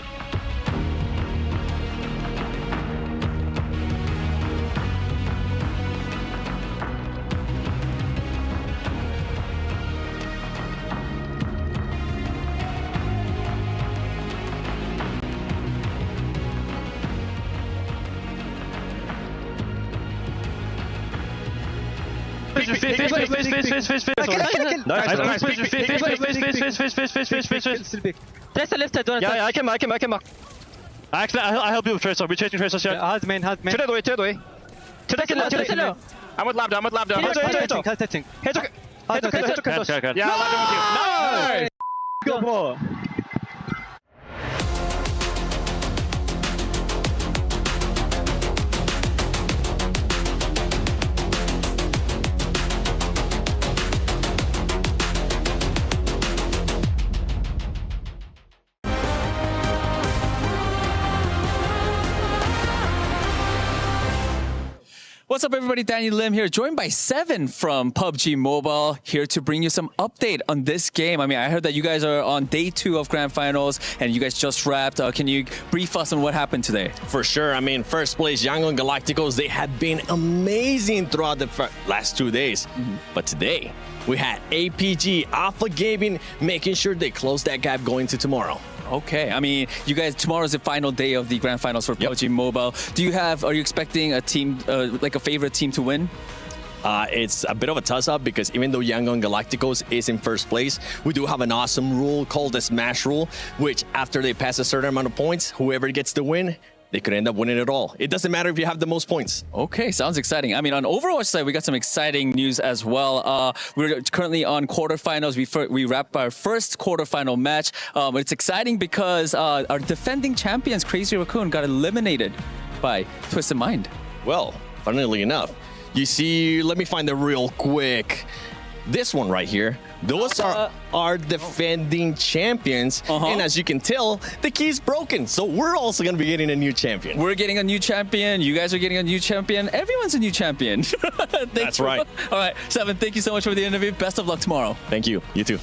Yeah, I can mark. Actually, I'll help you with Tracer. We're chasing Tracer here. Hard main. To the way. I'm with Lab down. Testing. Head. Yeah, Lab with you. Nice! Go more. What's up, everybody? Danny Lim here, joined by Seven from PUBG Mobile, here to bring you some update on this game. I mean, I heard that you guys are on day 2 of Grand Finals, and you guys just wrapped. Can you brief us on what happened today? For sure. I mean, first place, Yangon Galacticos, they had been amazing throughout the last 2 days. But today, we had APG, Alpha Gaming, making sure they close that gap going to tomorrow. Okay, I mean, you guys, tomorrow's the final day of the Grand Finals for PUBG Mobile. Are you expecting a team, like a favorite team to win? It's a bit of a toss-up because even though Yangon Galacticos is in first place, we do have an awesome rule called the Smash Rule, which after they pass a certain amount of points, whoever gets the win, they could end up winning it all. It doesn't matter if you have the most points. Okay, sounds exciting. I mean, on Overwatch side, we got some exciting news as well. We're currently on quarterfinals. We wrapped our first quarterfinal match. It's exciting because our defending champions, Crazy Raccoon, got eliminated by Twisted Mind. Well, funnily enough, you see, let me find it real quick. This one right here, those are our defending champions. And as you can tell, the key's broken. So we're also going to be getting a new champion. We're getting a new champion. You guys are getting a new champion. Everyone's a new champion. That's right. All right, Seven, thank you so much for the interview. Best of luck tomorrow. Thank you. You too.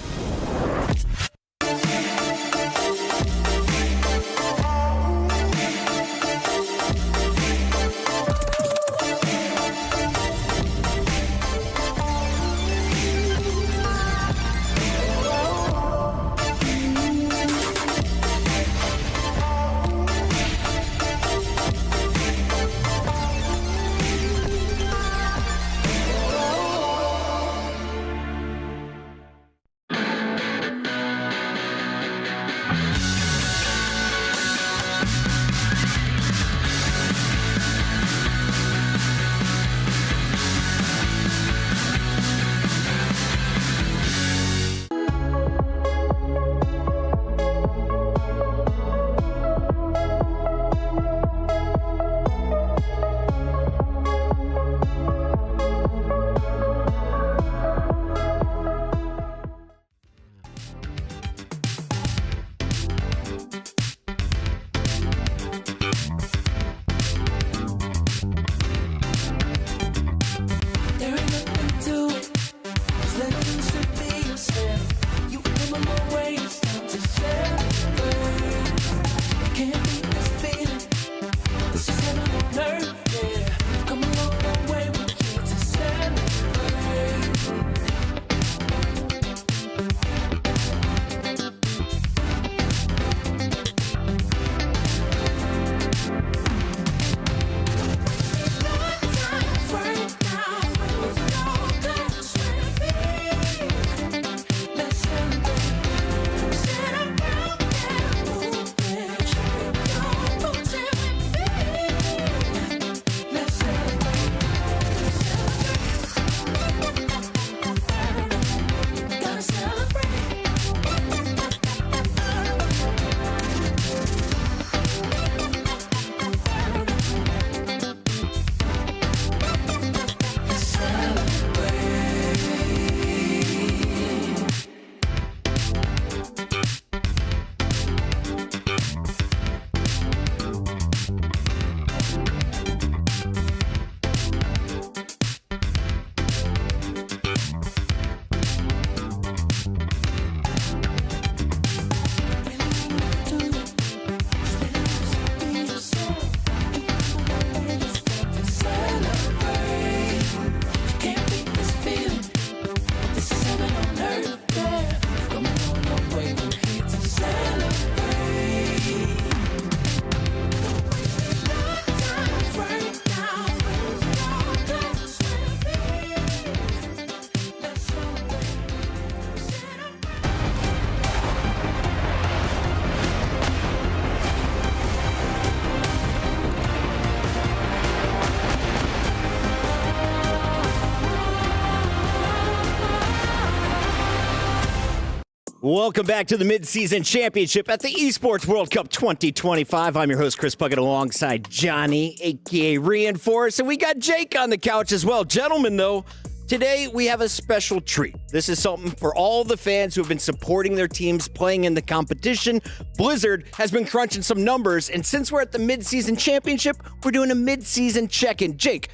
Welcome back to the Mid-Season Championship at the Esports World Cup 2025. I'm your host, Chris Puckett, alongside Johnny, a.k.a. Reinforce, and we got Jake on the couch as well. Gentlemen, though, today we have a special treat. This is something for all the fans who have been supporting their teams playing in the competition. Blizzard has been crunching some numbers, and since we're at the Mid-Season Championship, we're doing a Mid-Season check-in. Jake,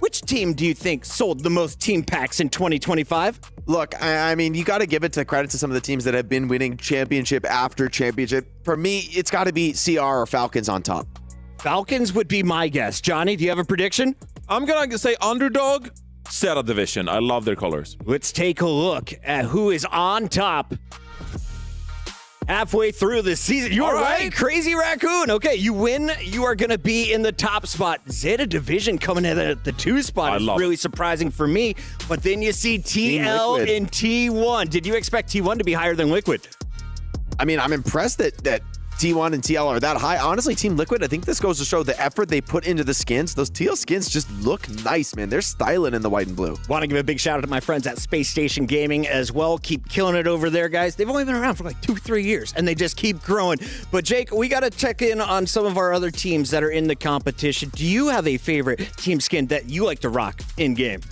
Which team do you think sold the most team packs in 2025? Look, I mean, you got to give it to credit to some of the teams that have been winning championship after championship. For me, it's got to be CR or Falcons on top. Falcons would be my guess. Johnny, do you have a prediction? I'm going to say underdog, Zeta Division. I love their colors. Let's take a look at who is on top halfway through the season. You're right. Crazy Raccoon. Okay, you win. You are going to be in the top spot. Zeta Division coming in at the 2 spot is really surprising for me. But then you see TL and T1. Did you expect T1 to be higher than Liquid? I mean, I'm impressed that T1 and TL are that high. Honestly, Team Liquid, I think this goes to show the effort they put into the skins. Those TL skins just look nice, man. They're styling in the white and blue. Want to give a big shout out to my friends at Space Station Gaming as well. Keep killing it over there, guys. They've only been around for like 2-3 years, and they just keep growing. But Jake, we got to check in on some of our other teams that are in the competition. Do you have a favorite team skin that you like to rock in-game?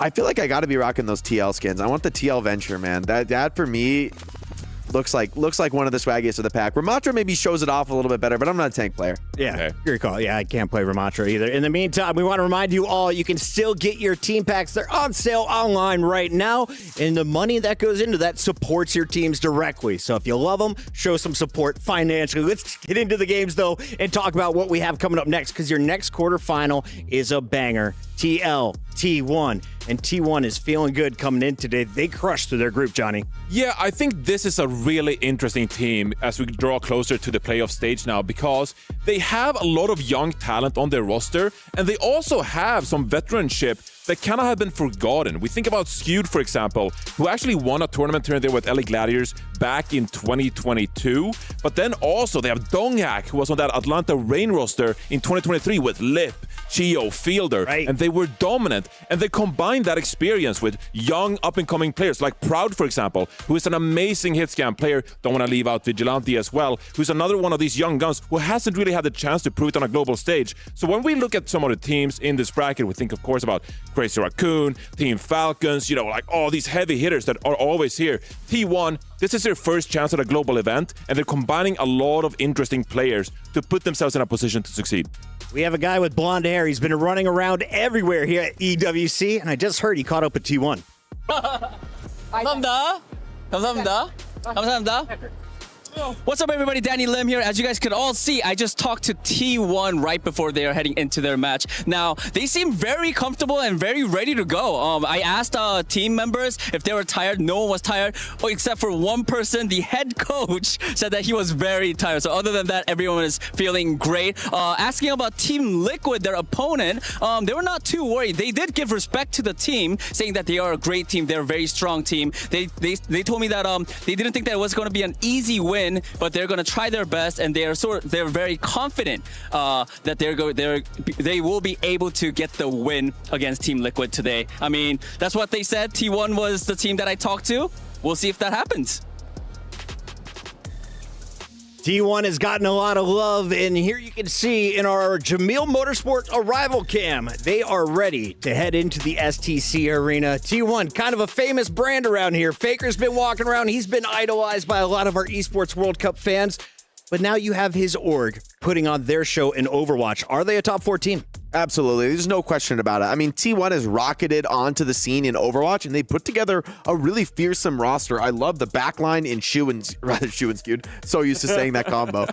I feel like I got to be rocking those TL skins. I want the TL Venture, man. That for me looks like one of the swaggiest of the pack. Ramatra maybe shows it off a little bit better, but I'm not a tank player. Yeah, good call. Yeah, I can't play Ramatra either. In the meantime, we want to remind you all, you can still get your team packs. They're on sale online right now, and the money that goes into that supports your teams directly. So if you love them, show some support financially. Let's get into the games, though, and talk about what we have coming up next, because your next quarterfinal is a banger. TL, T1, and T1 is feeling good coming in today. They crushed through their group, Johnny. Yeah, I think this is a really interesting team as we draw closer to the playoff stage now, because they have a lot of young talent on their roster, and they also have some veteranship that kind of have been forgotten. We think about Skewed, for example, who actually won a tournament here and there with LA Gladiators back in 2022. But then also they have Donghak, who was on that Atlanta Reign roster in 2023 with Lip, Chio, Fielder, and they were dominant. And they combined that experience with young up-and-coming players like Proud, for example, who is an amazing hit-scan player. Don't want to leave out Vigilante as well, who's another one of these young guns who hasn't really had the chance to prove it on a global stage. So when we look at some of the teams in this bracket, we think, of course, about Crazy Raccoon, Team Falcons, like all these heavy hitters that are always here. T1, this is their first chance at a global event, and they're combining a lot of interesting players to put themselves in a position to succeed. We have a guy with blonde hair. He's been running around everywhere here at EWC, and I just heard he caught up with T1. 감사합니다. What's up, everybody? Danny Lim here. As you guys could all see, I just talked to T1 right before they are heading into their match. Now, they seem very comfortable and very ready to go. I asked team members if they were tired. No one was tired, except for one person. The head coach said that he was very tired. So other than that, everyone is feeling great. Asking about Team Liquid, their opponent, they were not too worried. They did give respect to the team, saying that they are a great team. They're a very strong team. They told me that they didn't think that it was going to be an easy win, but they're going to try their best, and they're very confident that they will be able to get the win against Team Liquid today. I mean, that's what they said. T1 was the team that I talked to. We'll see if that happens. T1 has gotten a lot of love, and here you can see in our Jamil Motorsport arrival cam, they are ready to head into the STC arena. T1, kind of a famous brand around here. Faker's been walking around. He's been idolized by a lot of our Esports World Cup fans, but now you have his org putting on their show in Overwatch. Are they a top 4 team? Absolutely. There's no question about it. I mean, T1 has rocketed onto the scene in Overwatch, and they put together a really fearsome roster. I love the backline in Shu and Skewed. So used to saying that combo.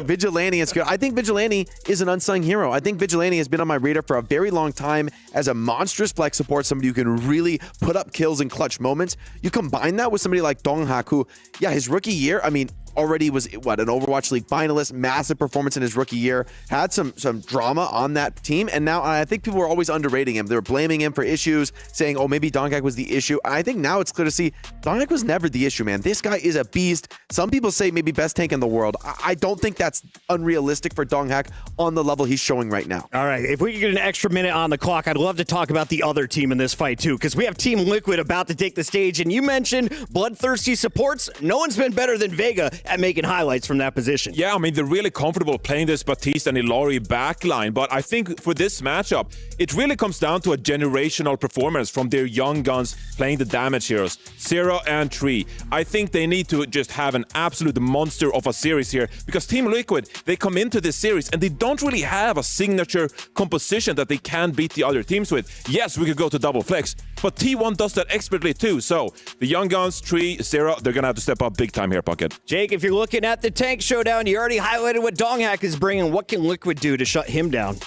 Vigilante and Skewed. I think Vigilante is an unsung hero. I think Vigilante has been on my radar for a very long time as a monstrous flex support, somebody who can really put up kills in clutch moments. You combine that with somebody like Donghak, who, his rookie year, I mean, already was an Overwatch League finalist, massive performance in his rookie year, had some drama on that team, and now I think people were always underrating him. They were blaming him for issues, saying, maybe Donghak was the issue. I think now it's clear to see Donghak was never the issue, man. This guy is a beast. Some people say maybe best tank in the world. I don't think that's unrealistic for Donghak on the level he's showing right now. All right, if we could get an extra minute on the clock, I'd love to talk about the other team in this fight too, because we have Team Liquid about to take the stage, and you mentioned bloodthirsty supports. No one's been better than Vega. at making highlights from that position. Yeah, I mean, they're really comfortable playing this Baptiste and Ilari backline, but I think for this matchup, it really comes down to a generational performance from their young guns playing the damage heroes, Zero and Tree. I think they need to just have an absolute monster of a series here, because Team Liquid, they come into this series and they don't really have a signature composition that they can beat the other teams with. Yes, we could go to double flex, but T1 does that expertly too. So the young guns, Tree, Zero, they're gonna have to step up big time here, Puckett. Jake, if you're looking at the tank showdown, you already highlighted what Donghack is bringing. What can Liquid do to shut him down?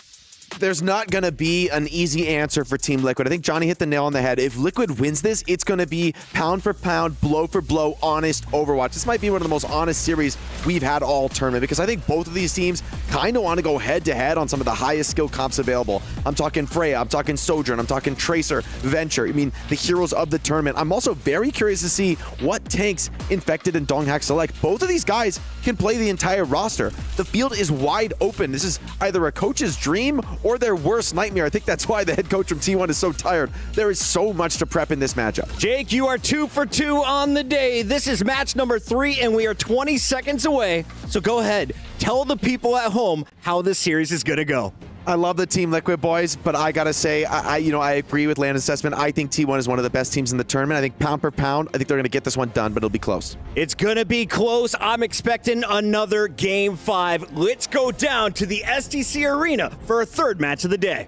There's not going to be an easy answer for Team Liquid. I think Johnny hit the nail on the head. If Liquid wins this, it's going to be pound for pound, blow for blow, honest Overwatch. This might be one of the most honest series we've had all tournament, because I think both of these teams kind of want to go head to head on some of the highest skill comps available. I'm talking Freya, I'm talking Sojourn, I'm talking Tracer, Venture. I mean, the heroes of the tournament. I'm also very curious to see what tanks Infected and Donghack select. Both of these guys can play the entire roster. The field is wide open. This is either a coach's dream or their worst nightmare. I think that's why the head coach from T1 is so tired. There is so much to prep in this matchup. Jake, you are 2 for 2 on the day. This is match number 3, and we are 20 seconds away. So go ahead, tell the people at home how this series is going to go. I love the Team Liquid boys, but I gotta say, I agree with Landon's assessment. I think T1 is one of the best teams in the tournament. I think pound per pound, I think they're gonna get this one done, but it'll be close. It's gonna be close. I'm expecting another Game 5. Let's go down to the STC Arena for a third match of the day.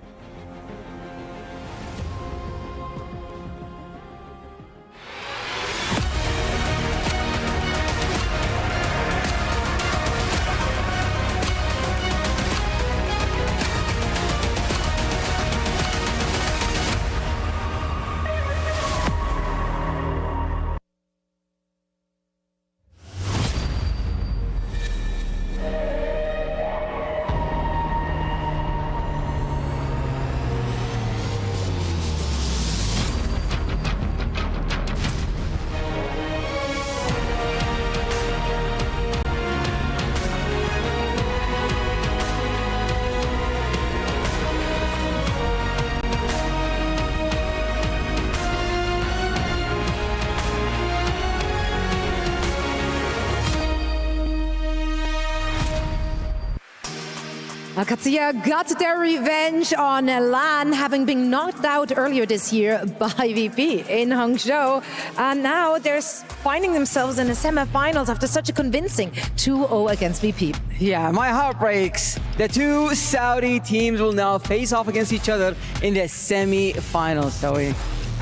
Katsuya got their revenge on LAN, having been knocked out earlier this year by VP in Hangzhou. And now they're finding themselves in the semifinals after such a convincing 2-0 against VP. Yeah, my heart breaks. The two Saudi teams will now face off against each other in the semi-finals, Zoe.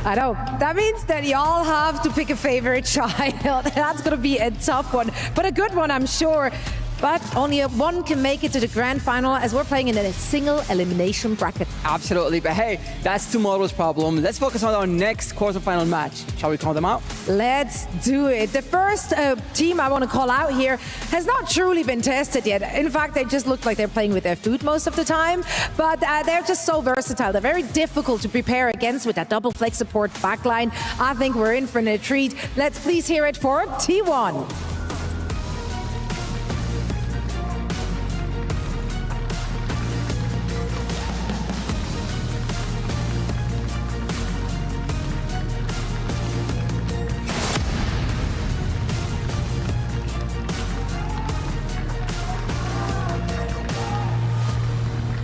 I know. That means that y'all have to pick a favorite child. That's going to be a tough one, but a good one, I'm sure. But only one can make it to the grand final, as we're playing in a single elimination bracket. Absolutely, but hey, that's tomorrow's problem. Let's focus on our next quarterfinal match. Shall we call them out? Let's do it. The first team I want to call out here has not truly been tested yet. In fact, they just look like they're playing with their food most of the time, but they're just so versatile. They're very difficult to prepare against with that double flex support backline. I think we're in for a treat. Let's please hear it for T1.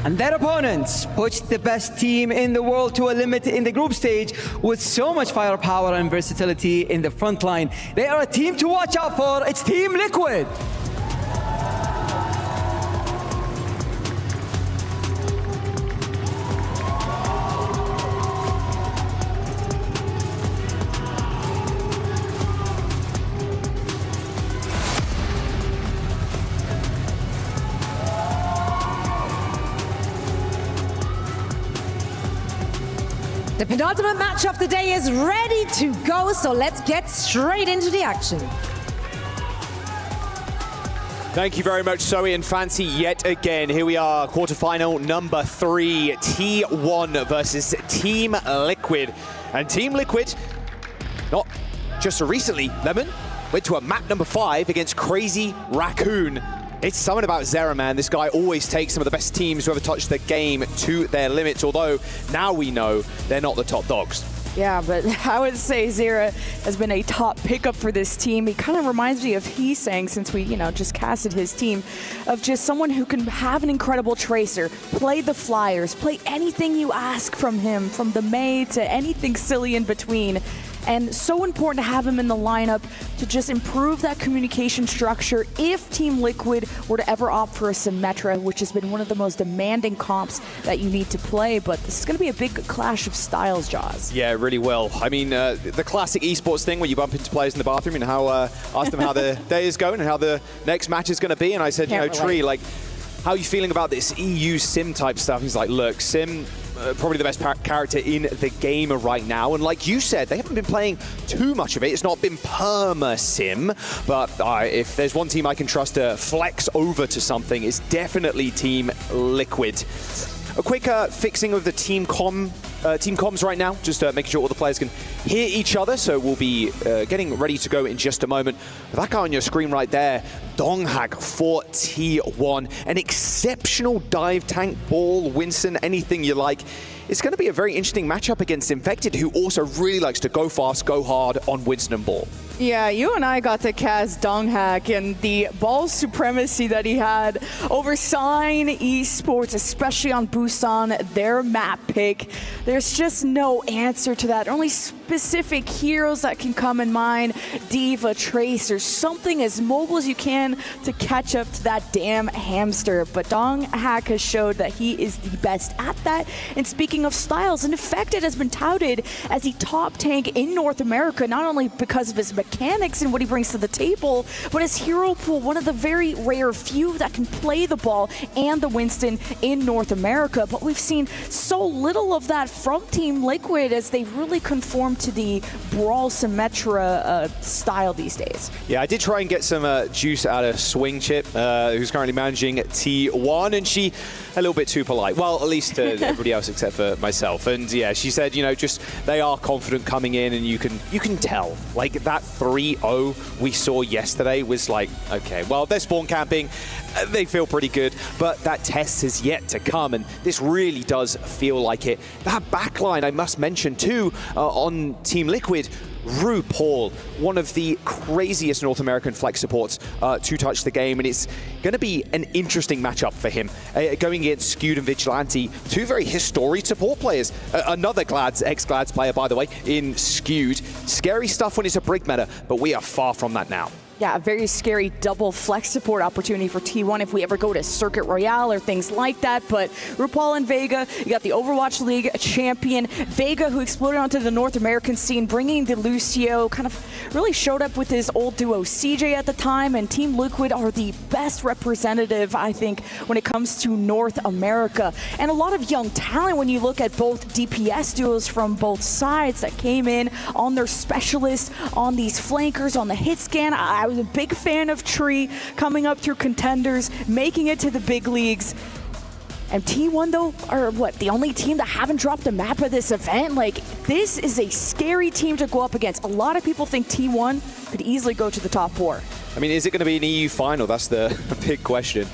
And their opponents pushed the best team in the world to a limit in the group stage with so much firepower and versatility in the front line. They are a team to watch out for. It's Team Liquid. The penultimate match of the day is ready to go, so let's get straight into the action. Thank you very much, Zoe and Fancy, yet again. Here we are, quarterfinal number 3, T1 versus Team Liquid. And Team Liquid, not just recently, Lemon, went to a map number 5 against Crazy Raccoon. It's something about Zera, man. This guy always takes some of the best teams who ever touched the game to their limits, although now we know they're not the top dogs. Yeah, but I would say Zera has been a top pickup for this team. He kind of reminds me of Heesang, since we, just casted his team, of just someone who can have an incredible tracer, play the flyers, play anything you ask from him, from the Mei to anything silly in between. And so important to have him in the lineup to just improve that communication structure if Team Liquid were to ever opt for a Symmetra, which has been one of the most demanding comps that you need to play. But this is going to be a big clash of styles, Jaws. Yeah, it really will. I mean, the classic esports thing where you bump into players in the bathroom and ask them how the day is going and how the next match is going to be. And I said, Tree, like, how are you feeling about this EU Sim type stuff? He's like, look, Sim, probably the best character in the game right now. And like you said, they haven't been playing too much of it. It's not been perma-sim, but if there's one team I can trust to flex over to something, it's definitely Team Liquid. A quick fixing of the team comms right now, just making sure all the players can hear each other. So we'll be getting ready to go in just a moment. That guy on your screen right there, Donghak for T1. An exceptional dive tank, ball, Winston, anything you like. It's going to be a very interesting matchup against Infected, who also really likes to go fast, go hard on Winston and ball. Yeah, you and I got to cast Donghak, and the ball supremacy that he had over Sign Esports, especially on Busan, their map pick. There's just no answer to that. Only specific heroes that can come in mind, D.Va, Tracer, something as mobile as you can to catch up to that damn hamster. But Donghak has showed that he is the best at that. And speaking of styles, Infected has been touted as the top tank in North America, not only because of his mechanics and what he brings to the table, but his hero pool, one of the very rare few that can play the ball and the Winston in North America. But we've seen so little of that from Team Liquid as they really conform to the Brawl Symmetra style these days. Yeah, I did try and get some juice out of Swing Chip, who's currently managing T1, and she a little bit too polite. Well, at least to everybody else except for myself. And yeah, she said, just they are confident coming in, and you can tell. Like that 3-0 we saw yesterday was like, okay, well, they're spawn camping, they feel pretty good, but that test is yet to come, and this really does feel like it. That backline, I must mention too, on Team Liquid, RuPaul, one of the craziest North American flex supports to touch the game, and it's going to be an interesting matchup for him. Going against Skewed and Vigilante, two very historic support players. Another ex-Glads player, by the way, in Skewed. Scary stuff when it's a Brig meta, but we are far from that now. Yeah, a very scary double flex support opportunity for T1 if we ever go to Circuit Royale or things like that. But RuPaul and Vega, you got the Overwatch League champion. Vega, who exploded onto the North American scene, bringing the Lucio, kind of really showed up with his old duo CJ at the time. And Team Liquid are the best representative, I think, when it comes to North America. And a lot of young talent when you look at both DPS duos from both sides that came in on their specialists, on these flankers, on the hit scan. I was a big fan of Tree coming up through contenders, making it to the big leagues. And T1, though, are what, the only team that haven't dropped a map of this event? Like, this is a scary team to go up against. A lot of people think T1 could easily go to the top 4. I mean, is it going to be an EU final? That's the big question.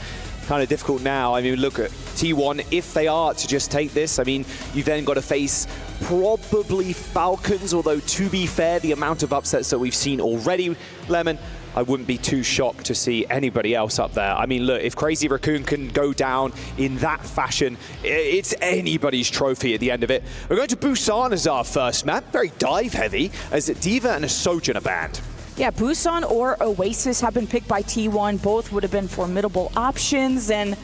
Kind of difficult now. I mean, look at T1. If they are to just take this, I mean, you've then got to face probably Falcons, although to be fair, the amount of upsets that we've seen already, Lemon, I wouldn't be too shocked to see anybody else up there. I mean, look, if Crazy Raccoon can go down in that fashion, it's anybody's trophy at the end of it. We're going to Busan as our first map. Very dive heavy, as D.Va and a Sojourner band. Yeah, Busan or Oasis have been picked by T1. Both would have been formidable options, and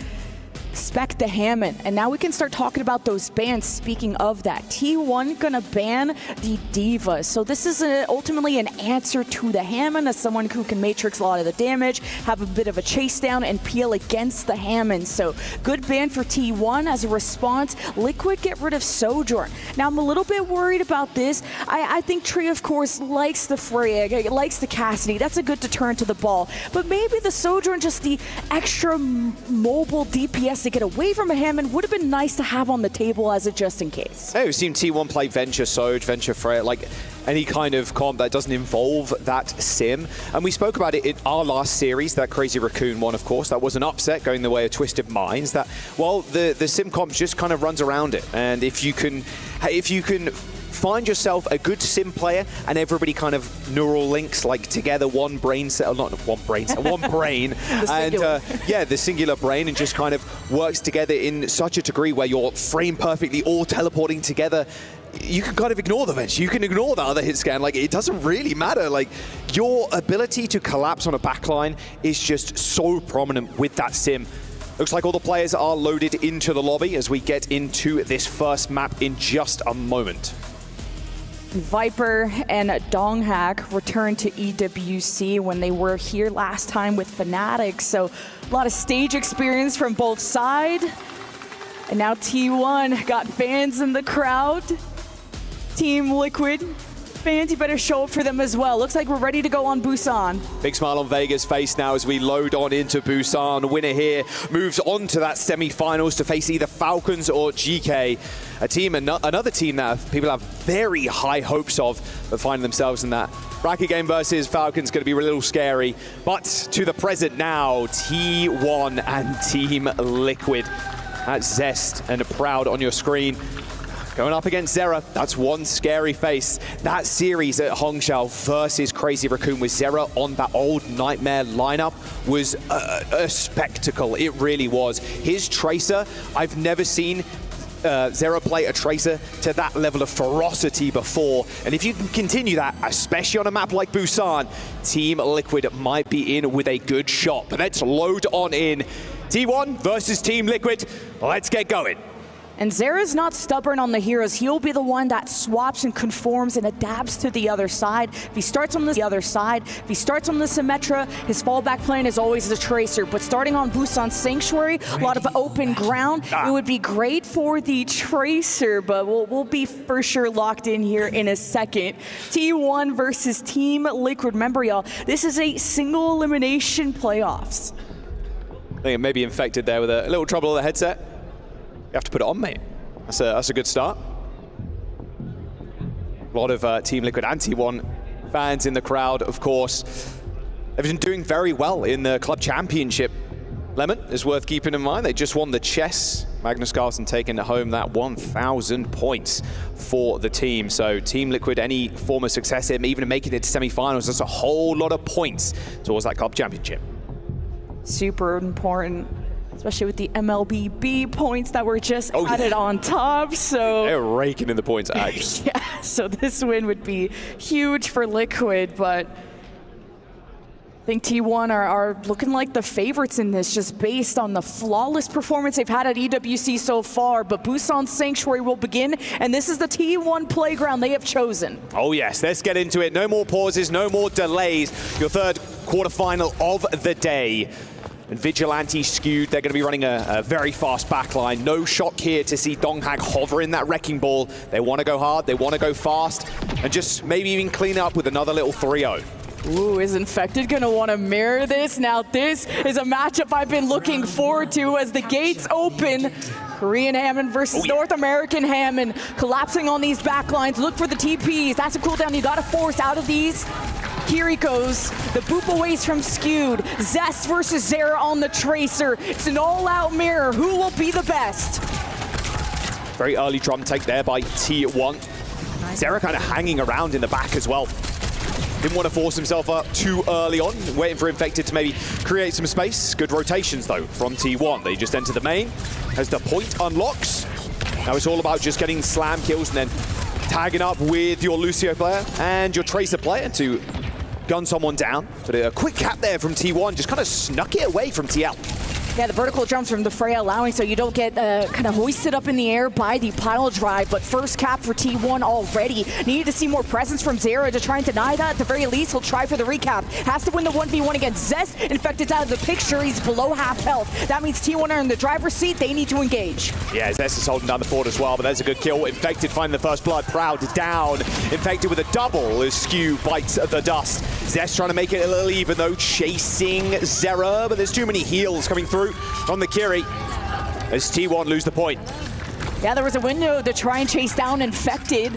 expect the Hammond. And now we can start talking about those bans. Speaking of that, T1 gonna ban the D.Va. So this is ultimately an answer to the Hammond as someone who can matrix a lot of the damage, have a bit of a chase down, and peel against the Hammond. So good ban for T1 as a response. Liquid get rid of Sojourn. Now I'm a little bit worried about this. I think Tree, of course, likes the Freyja, likes the Cassidy. That's a good deterrent to the ball. But maybe the Sojourn, just the extra mobile DPS to get away from a Hammond, would have been nice to have on the table as a just in case. Hey, we've seen T1 play Venture Soj, Venture Freyja, like any kind of comp that doesn't involve that sim. And we spoke about it in our last series, that Crazy Raccoon one, of course. That was an upset going the way of Twisted Minds. That, well, the sim comp just kind of runs around it. And if you can find yourself a good sim player and everybody kind of neural links like together one brain cell, not one brain cell, one brain. And yeah, the singular brain, and just kind of works together in such a degree where you're framed perfectly, all teleporting together. You can kind of ignore the bench. You can ignore the other hit scan. Like, it doesn't really matter. Like, your ability to collapse on a backline is just so prominent with that sim. Looks like all the players are loaded into the lobby as we get into this first map in just a moment. Viper and Donghack returned to EWC when they were here last time with Fnatic. So a lot of stage experience from both sides. And now T1 got fans in the crowd. Team Liquid fans, you better show up for them as well. Looks like we're ready to go on Busan. Big smile on Vega's face now as we load on into Busan. Winner here moves on to that semi-finals to face either Falcons or GK. A team, another team that people have very high hopes of, but finding themselves in that bracket game versus Falcons going to be a little scary. But to the present now, T1 and Team Liquid. That's Zest and Proud on your screen. Going up against Zera, that's one scary face. That series at Hongqiao versus Crazy Raccoon with Zera on that old Nightmare lineup was a spectacle. It really was. His Tracer, I've never seen Zera play a Tracer to that level of ferocity before. And if you can continue that, especially on a map like Busan, Team Liquid might be in with a good shot. But let's load on in. T1 versus Team Liquid. Let's get going. And Zera's not stubborn on the heroes. He'll be the one that swaps and conforms and adapts to the other side. If he starts on the other side, if he starts on the Symmetra, his fallback plan is always the Tracer. But starting on Busan Sanctuary, a lot of open ground, it would be great for the Tracer, but we'll be for sure locked in here in a second. T1 versus Team Liquid. Remember, y'all, this is a single elimination playoffs. I think it may be infected there with a little trouble with the headset. You have to put it on, mate. That's a good start. A lot of Team Liquid and T1 fans in the crowd, of course. They've been doing very well in the Club Championship. Lemon is worth keeping in mind. They just won the chess. Magnus Carlsen taking home that 1,000 points for the team. So Team Liquid, any form of success, even making it to semi-finals, that's a whole lot of points towards that Club Championship. Super important, especially with the MLBB points that were just added on top. So they're raking in the points, actually. Yeah, so this win would be huge for Liquid, but I think T1 are looking like the favorites in this, just based on the flawless performance they've had at EWC so far. But Busan Sanctuary will begin, and this is the T1 playground they have chosen. Oh yes, let's get into it. No more pauses, no more delays. Your third quarterfinal of the day. And Vigilante skewed, they're going to be running a very fast backline. No shock here to see Donghack hover in that wrecking ball. They want to go hard, they want to go fast, and just maybe even clean up with another little 3-0. Ooh, is Infected going to want to mirror this? Now this is a matchup I've been looking forward to as the gates open. Korean Hammond versus North American Hammond. Collapsing on these backlines. Look for the TPs. That's a cooldown you got to force out of these. Here he goes, the boop aways from Skewed. Zest versus Zera on the Tracer. It's an all-out mirror. Who will be the best? Very early drum take there by T1. Zera kind of hanging around in the back as well. Didn't want to force himself up too early on, waiting for Infected to maybe create some space. Good rotations though from T1. They just enter the main as the point unlocks. Now it's all about just getting slam kills and then tagging up with your Lucio player and your Tracer player to gun someone down. But a quick cap there from T1, just kind of snuck it away from TL. Yeah, the vertical jumps from the Freya allowing so you don't get kind of hoisted up in the air by the pile drive, but first cap for T1 already. Needed to see more presence from Zera to try and deny that. At the very least, he'll try for the recap. Has to win the 1v1 against Zest. Infected's out of the picture. He's below half health. That means T1 are in the driver's seat. They need to engage. Yeah, Zest is holding down the fort as well, but there's a good kill. Infected finding the first blood. Proud down. Infected with a double as Skew bites the dust. Zest trying to make it a little even though, chasing Zera, but there's too many heals coming through from the Kiri as T1 lose the point. Yeah, there was a window to try and chase down Infected.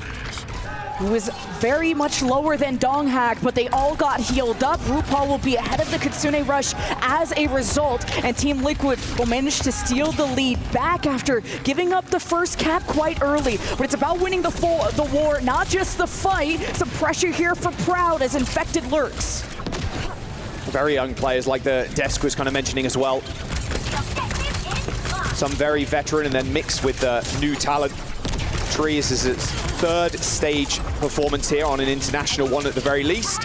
who is very much lower than Donghak, but they all got healed up. RuPaul will be ahead of the Kitsune Rush as a result, and Team Liquid will manage to steal the lead back after giving up the first cap quite early. But it's about winning the war, not just the fight. Some pressure here for Proud as Infected lurks. Very young players, like the Desk was kind of mentioning as well. Some very veteran and then mixed with the new talent. Tree is his third stage performance here on an international one at the very least.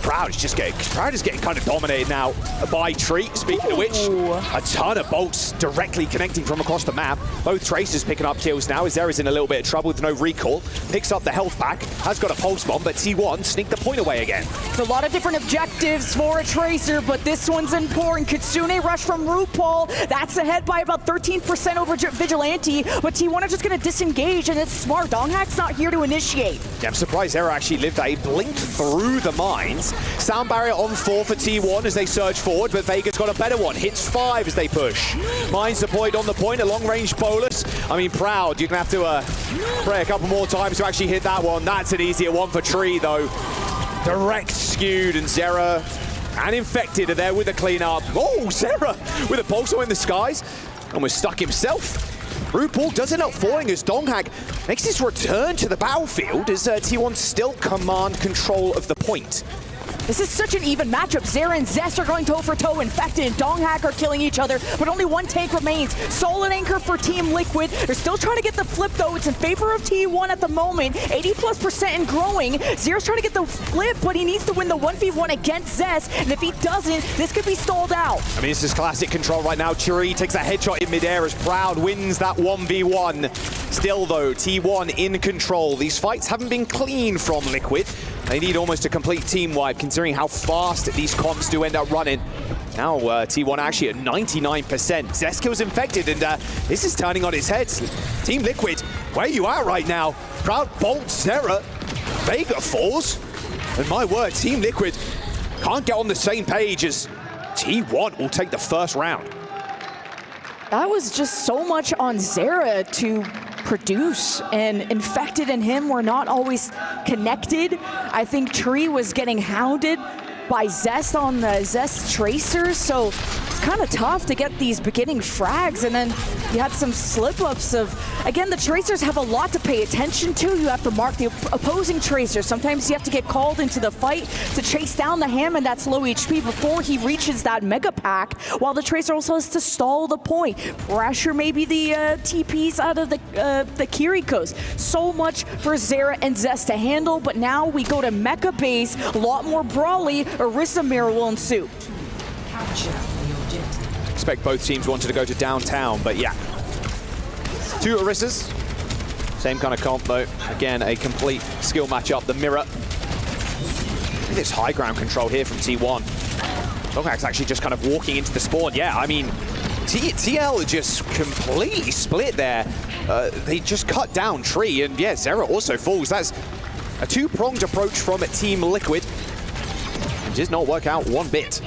Proud is getting kind of dominated now by Tree. Speaking of which, a ton of bolts directly connecting from across the map. Both Tracers picking up kills now. Zera's in a little bit of trouble with no recall. Picks up the health pack, has got a pulse bomb, but T1 sneaked the point away again. It's a lot of different objectives for a Tracer, but this one's important. Kitsune Rush from RuPaul. That's ahead by about 13% over Vigilante, but T1 are just going to disengage, and it's smart. Donghak's not here to initiate. Yeah, I'm surprised Zera actually lived a blink through the mines. Sound barrier on 4 for T1 as they surge forward, but Vega's got a better one. Hits 5 as they push. Mines deployed on the point, a long-range bolus. I mean, Proud, you're going to have to pray a couple more times to actually hit that one. That's an easier one for Tree, though. Direct skewed, and Zera and Infected are there with the cleanup. Oh, Zera with a pulsar in the skies. Almost stuck himself. RuPaul does end up falling as Donghak makes his return to the battlefield as T1 still command control of the point. This is such an even matchup. Zera and Zest are going toe for toe. Infected and Donghak are killing each other, but only one tank remains. Solid anchor for Team Liquid. They're still trying to get the flip, though. It's in favor of T1 at the moment. 80+% and growing. Zera's trying to get the flip, but he needs to win the 1v1 against Zest, and if he doesn't, this could be stalled out. I mean, this is classic control right now. Churi takes a headshot in midair as Proud wins that 1v1. Still, though, T1 in control. These fights haven't been clean from Liquid. They need almost a complete team wipe, considering how fast these comps do end up running. Now T1 actually at 99%. Zest kills Infected, and this is turning on its head. Team Liquid, where you at right now? Proud bolts Zera. Vega falls. And my word, Team Liquid can't get on the same page as T1 will take the first round. That was just so much on Zera to produce, and Infected and him were not always connected. I think Tree was getting hounded by Zest on the Zest Tracers, so it's kind of tough to get these beginning frags, and then you had some slip-ups of, again, the Tracers have a lot to pay attention to. You have to mark the opposing Tracer. Sometimes you have to get called into the fight to chase down the Hammond that's low HP before he reaches that Mega Pack, while the Tracer also has to stall the point. Pressure maybe the TPs out of the Kirikos. So much for Zera and Zest to handle, but now we go to Mecha base, a lot more brawly. Orisa Mirror will ensue. Expect both teams wanted to go to downtown, but yeah. 2 Orisas. Same kind of comp, though. Again, a complete skill matchup. The Mirror. Look at this high ground control here from T1. Donghak's actually just kind of walking into the spawn. Yeah, I mean, TL just completely split there. They just cut down Tree, and yeah, Zera also falls. That's a 2-pronged approach from Team Liquid. It does not work out one bit.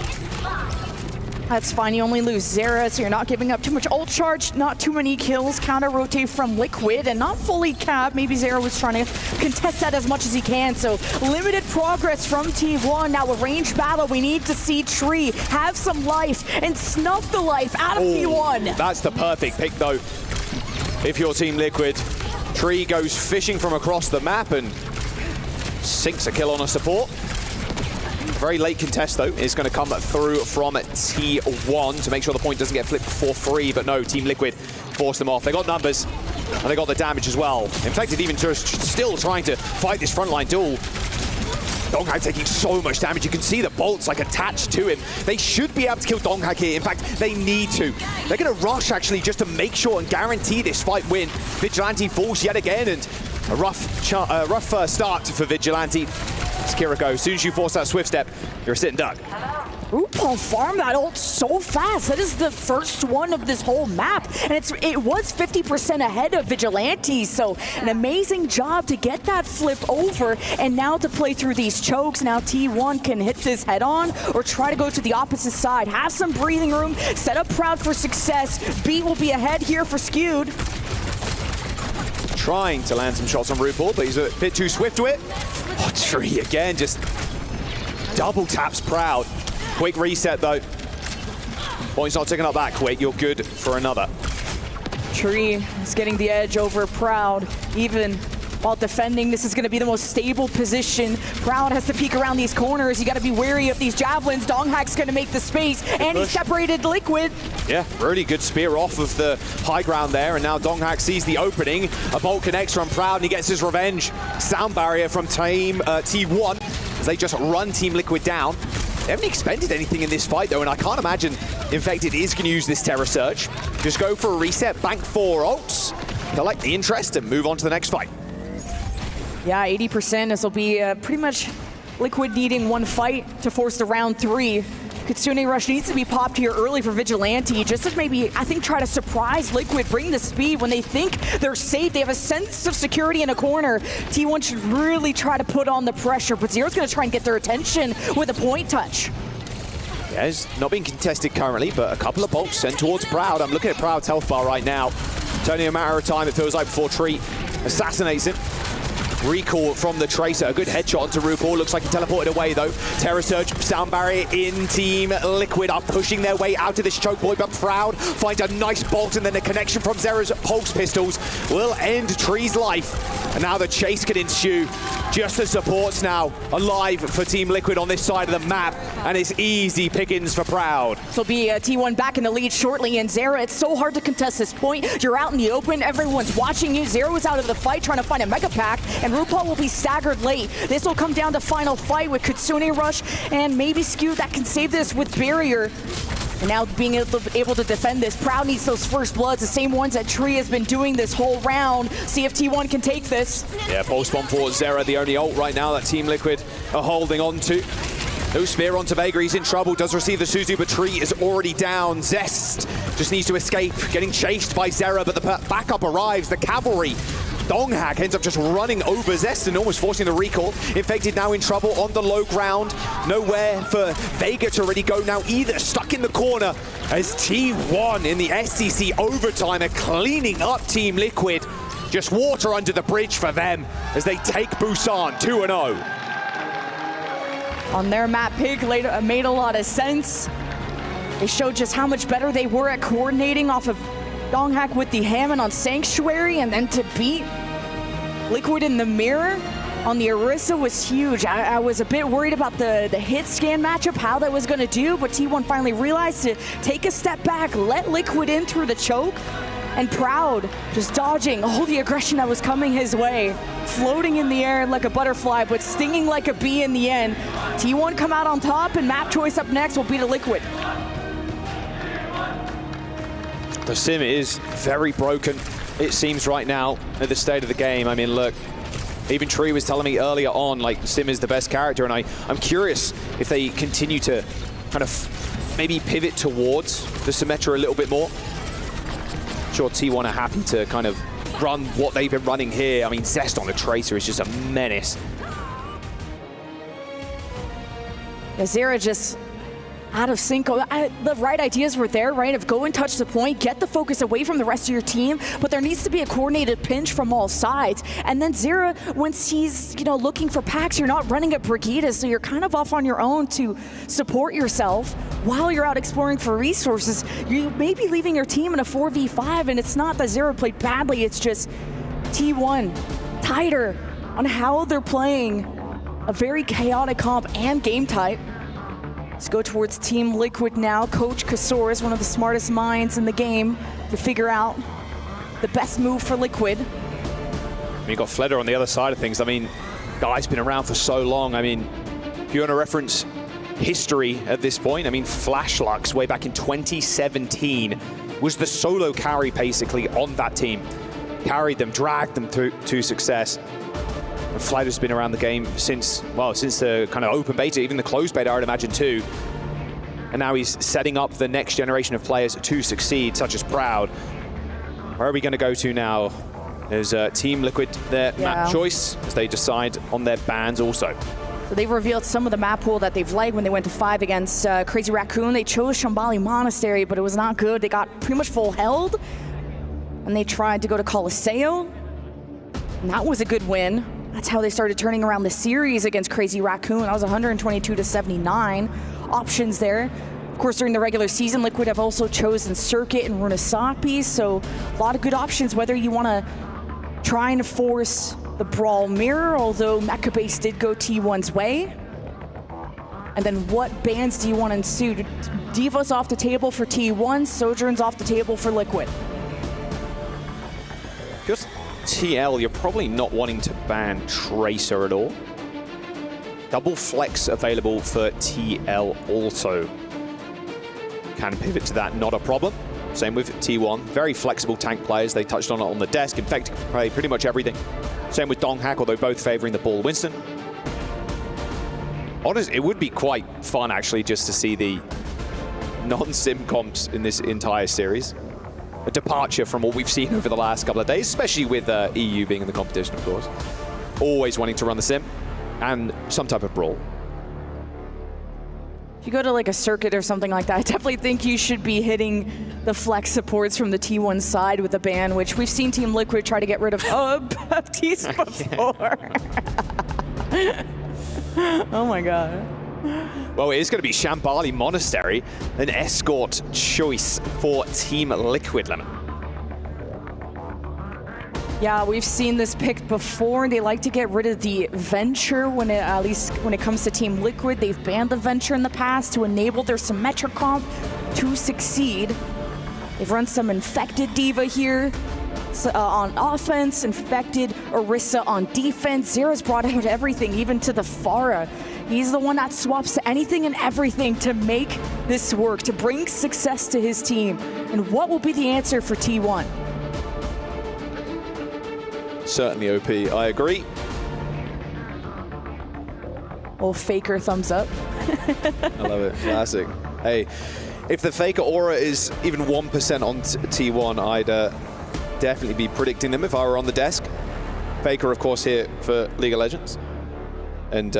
That's fine, you only lose Zera, so you're not giving up too much ult charge, not too many kills, counter-rotate from Liquid, and not fully capped. Maybe Zera was trying to contest that as much as he can, so limited progress from T1. Now a ranged battle, we need to see Tree have some life and snuff the life out of T1. That's the perfect pick, though. If you're Team Liquid, Tree goes fishing from across the map and sinks a kill on a support. Very late contest, though, is going to come through from T1 to make sure the point doesn't get flipped for free. But no, Team Liquid forced them off. They got numbers, and they got the damage as well. Infected even just still trying to fight this frontline duel. Donghak taking so much damage. You can see the bolts like attached to him. They should be able to kill Donghak here. In fact, they need to. They're going to rush, actually, just to make sure and guarantee this fight win. Vigilante falls yet again, and a rough start for Vigilante. It's Kiriko. As soon as you force that swift step, you're a sitting duck. RuPaul farmed that ult so fast. That is the first one of this whole map, and it was 50% ahead of Vigilante, so an amazing job to get that flip over, and now to play through these chokes. Now T1 can hit this head on or try to go to the opposite side. Have some breathing room, set up Proud for success. B will be ahead here for Skewed. trying to land some shots on RuPaul, but he's a bit too swift to it. Oh, Tree again, just double taps Proud. Quick reset though. Points not ticking up that quick. You're good for another. Tree is getting the edge over Proud, even while defending. This is going to be the most stable position. Proud has to peek around these corners. You got to be wary of these javelins. Donghack's going to make the space, and he separated Liquid. Yeah, really good spear off of the high ground there, and now Donghack sees the opening. A bolt connects from Proud, and he gets his revenge. Sound barrier from Team T1 as they just run Team Liquid down. They haven't expended anything in this fight, though, and I can't imagine Infected is going to use this Terror Surge. Just go for a reset, bank 4 ults, collect the interest, and move on to the next fight. Yeah, 80%. This will be pretty much Liquid needing one fight to force the round 3. Kitsune Rush needs to be popped here early for Vigilante, just to maybe, I think, try to surprise Liquid, bring the speed when they think they're safe. They have a sense of security in a corner. T1 should really try to put on the pressure, but Zero's going to try and get their attention with a point touch. Yeah, it's not being contested currently, but a couple of bolts sent towards Proud. I'm looking at Proud's health bar right now. It's only a matter of time, it feels like, before Tree assassinates him. Recall from the Tracer, a good headshot onto RuPaul. Looks like he teleported away though. Terror Surge, Sound Barrier in. Team Liquid are pushing their way out of this choke point, but Proud finds a nice bolt, and then the connection from Zera's pulse pistols will end Tree's life. And now the chase can ensue. Just the supports now alive for Team Liquid on this side of the map, and it's easy pickings for Proud. This will be T1 back in the lead shortly, and Zera, it's so hard to contest this point. You're out in the open, everyone's watching you. Zera was out of the fight trying to find a Mega Pack, and RuPaul will be staggered late. This will come down to final fight with Kitsune Rush and maybe Skew that can save this with Barrier. And now being able to defend this, Proud needs those first bloods, the same ones that Tree has been doing this whole round. See if T1 can take this. Yeah, post bomb for Zera, the only ult right now that Team Liquid are holding on to. No spear onto Vega, he's in trouble, does receive the Suzu, but Tree is already down. Zest just needs to escape, getting chased by Zera, but the backup arrives, the cavalry. Donghack ends up just running over Zest and almost forcing the recall. Infected now in trouble on the low ground. Nowhere for Vega to really go now either. Stuck in the corner as T1 in the SCC overtime are cleaning up Team Liquid. Just water under the bridge for them as they take Busan 2-0. On their map pick made a lot of sense. They showed just how much better they were at coordinating off of Donghack with the Hammond on Sanctuary, and then to beat Liquid in the mirror on the Orisa was huge. I was a bit worried about the hit scan matchup, how that was going to do, but T1 finally realized to take a step back, let Liquid in through the choke, and Proud just dodging all the aggression that was coming his way, floating in the air like a butterfly, but stinging like a bee in the end. T1 come out on top, and map choice up next will be to Liquid. The sim is very broken, it seems, right now at the state of the game. I mean, look, even Tree was telling me earlier on, like, sim is the best character, and I'm curious if they continue to kind of maybe pivot towards the Symmetra a little bit more. I'm sure T1 are happy to kind of run what they've been running here. I mean, Zest on the Tracer is just a menace. Zera just out of sync. The right ideas were there, right? Of go and touch the point, get the focus away from the rest of your team, but there needs to be a coordinated pinch from all sides. And then Zera, once he's, looking for packs, you're not running at Brigida, so you're kind of off on your own to support yourself while you're out exploring for resources. You may be leaving your team in a 4v5, and it's not that Zera played badly, it's just T1 tighter on how they're playing a very chaotic comp and game type. Let's go towards Team Liquid now. Coach Kasor is one of the smartest minds in the game to figure out the best move for Liquid. You got Fleder on the other side of things. I mean, guy's been around for so long. I mean, if you want to reference history at this point, I mean, Flashlux way back in 2017 was the solo carry basically on that team. Carried them, dragged them through to success. And Fleder's been around the game since the kind of open beta, even the closed beta, I'd imagine too. And now he's setting up the next generation of players to succeed, such as Proud. Where are we going to go to now? There's Team Liquid, their map choice, as they decide on their bans also. So they've revealed some of the map pool that they've lagged when they went to 5 against Crazy Raccoon. They chose Shambali Monastery, but it was not good. They got pretty much full held, and they tried to go to Colosseo. And that was a good win. That's how they started turning around the series against Crazy Raccoon. That was 122-79. Options there. Of course, during the regular season, Liquid have also chosen Circuit and Runasapi, so a lot of good options, whether you want to try and force the Brawl Mirror, although Mecha Base did go T1's way. And then what bans do you want to ensue? Diva's off the table for T1, Sojourn's off the table for Liquid. Just TL, you're probably not wanting to ban Tracer at all. Double flex available for TL also. Can pivot to that, not a problem. Same with T1, very flexible tank players. They touched on it on the desk. In fact, play pretty much everything. Same with Donghack, although both favoring the ball Winston. Honestly, it would be quite fun actually just to see the non-sim comps in this entire series. A departure from what we've seen over the last couple of days, especially with EU being in the competition, of course. Always wanting to run the sim and some type of brawl. If you go to like a circuit or something like that, I definitely think you should be hitting the flex supports from the T1 side with a ban, which we've seen Team Liquid try to get rid of Baptiste before. Oh my god. Well, it is going to be Shambali Monastery, an escort choice for Team Liquid, Lemon. Yeah, we've seen this picked before. They like to get rid of the Venture at least when it comes to Team Liquid. They've banned the Venture in the past to enable their Symmetra comp to succeed. They've run some Infected Diva here on offense, Infected Orisa on defense. Zera's brought out everything, even to the Pharah. He's the one that swaps to anything and everything to make this work, to bring success to his team. And what will be the answer for T1? Certainly OP, I agree. Oh, Faker thumbs up. I love it, classic. Hey, if the Faker aura is even 1% on T1, I'd definitely be predicting them if I were on the desk. Faker, of course, here for League of Legends. And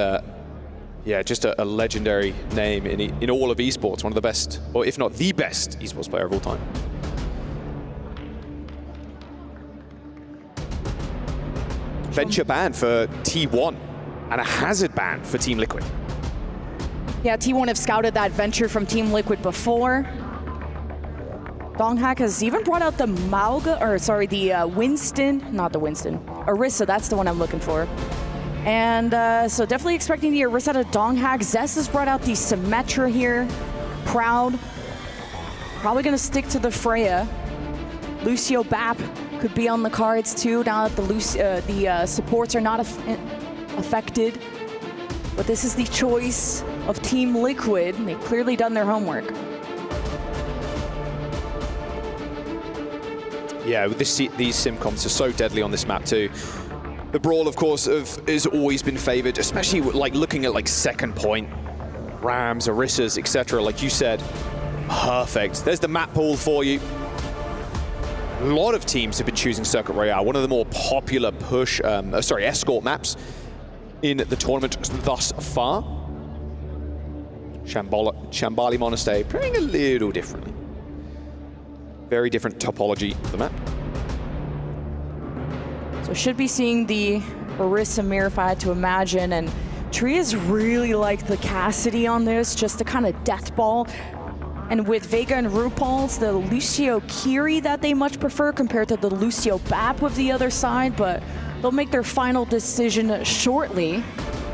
yeah, just a legendary name in all of esports, one of the best, or if not the best esports player of all time. Venture ban for T1 and a hazard ban for Team Liquid. Yeah, T1 have scouted that Venture from Team Liquid before. Donghack has even brought out the Winston, not the Winston, Orisa, that's the one I'm looking for. And so definitely expecting the Orisa to Donghack. Zest has brought out the Symmetra here. Proud. Probably gonna stick to the Freya. Lucio Bap could be on the cards too, now that the supports are not affected. But this is the choice of Team Liquid. They've clearly done their homework. Yeah, with these sim comps are so deadly on this map too. The Brawl, of course, has always been favored, especially like looking at like second point, Rams, Orisas, etc. Like you said, perfect. There's the map pool for you. A lot of teams have been choosing Circuit Royale, one of the more popular escort maps in the tournament thus far. Shambali Monastery playing a little differently. Very different topology of the map. So should be seeing the Orisa mirror if I had to imagine, and Tria's really liked the Cassidy on this, just a kind of death ball. And with Vega and RuPaul's, the Lucio Kiri that they much prefer compared to the Lucio Bap with the other side, but they'll make their final decision shortly.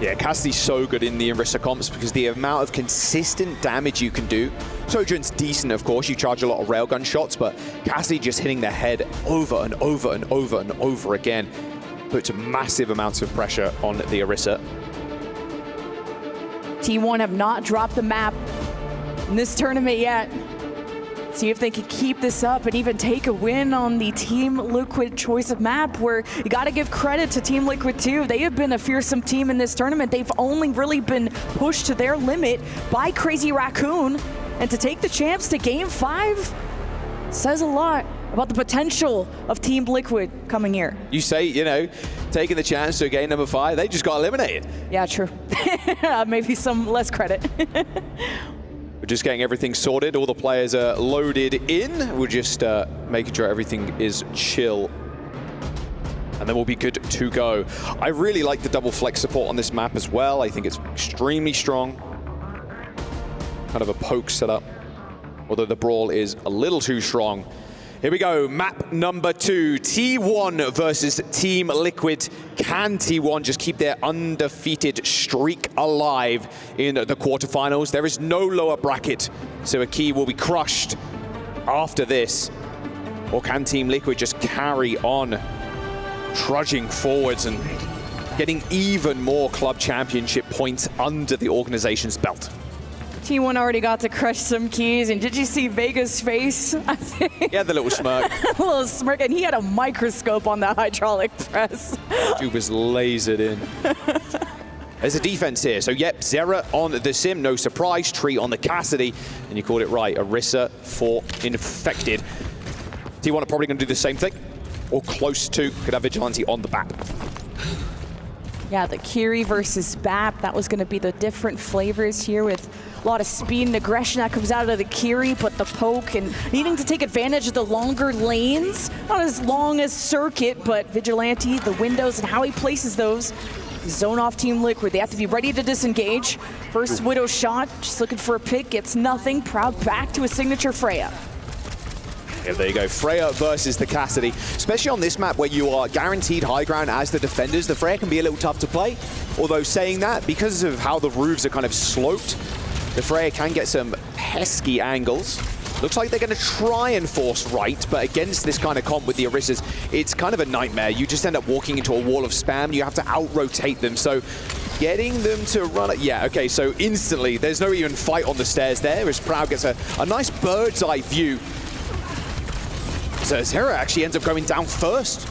Yeah, Cassidy's so good in the Orisa comps because the amount of consistent damage you can do. Sojourn's decent, of course. You charge a lot of railgun shots, but Cassidy just hitting the head over and over and over and over again puts massive amounts of pressure on the Orisa. T1 have not dropped the map in this tournament yet. See if they can keep this up and even take a win on the Team Liquid choice of map, where you got to give credit to Team Liquid too. They have been a fearsome team in this tournament. They've only really been pushed to their limit by Crazy Raccoon, and to take the champs to Game 5 says a lot about the potential of Team Liquid coming here. You say, you know, taking the chance to game number 5, they just got eliminated. Yeah, true. Maybe some less credit. We're just getting everything sorted. All the players are loaded in. We're just making sure everything is chill. And and then we'll be good to go. I really like the double flex support on this map as well. I think it's extremely strong. Kind of a poke setup, although the brawl is a little too strong. Here we go, map number 2, T1 versus Team Liquid. Can T1 just keep their undefeated streak alive in the quarterfinals? There is no lower bracket, so a key will be crushed after this. Or can Team Liquid just carry on trudging forwards and getting even more club championship points under the organization's belt? T1 already got to crush some keys, and did you see Vega's face? I think. Yeah, the little smirk. A little smirk, and he had a microscope on that hydraulic press. Dude was lasered in. There's a defense here. So, yep, Zera on the Sim, no surprise. Tree on the Cassidy, and you called it right. Orisa for Infected. T1 are probably going to do the same thing, or close to. Could have Vigilante on the back. Yeah, the Kiri versus BAP, that was going to be the different flavors here with a lot of speed and aggression that comes out of the Kiri, but the poke and needing to take advantage of the longer lanes. Not as long as Circuit, but Vigilante, the windows and how he places those. Zone off Team Liquid. They have to be ready to disengage. First Widow shot, just looking for a pick, gets nothing. Proud back to a signature Freya. Yeah, there you go, Freya versus the Cassidy. Especially on this map where you are guaranteed high ground as the defenders, the Freya can be a little tough to play. Although saying that, because of how the roofs are kind of sloped, the Freya can get some pesky angles. Looks like they're going to try and force right, but against this kind of comp with the Orisas, it's kind of a nightmare. You just end up walking into a wall of spam. You have to out-rotate them, so getting them to run it. Yeah, okay, so instantly, there's no even fight on the stairs there, as Proud gets a nice bird's eye view. So Zera actually ends up going down first.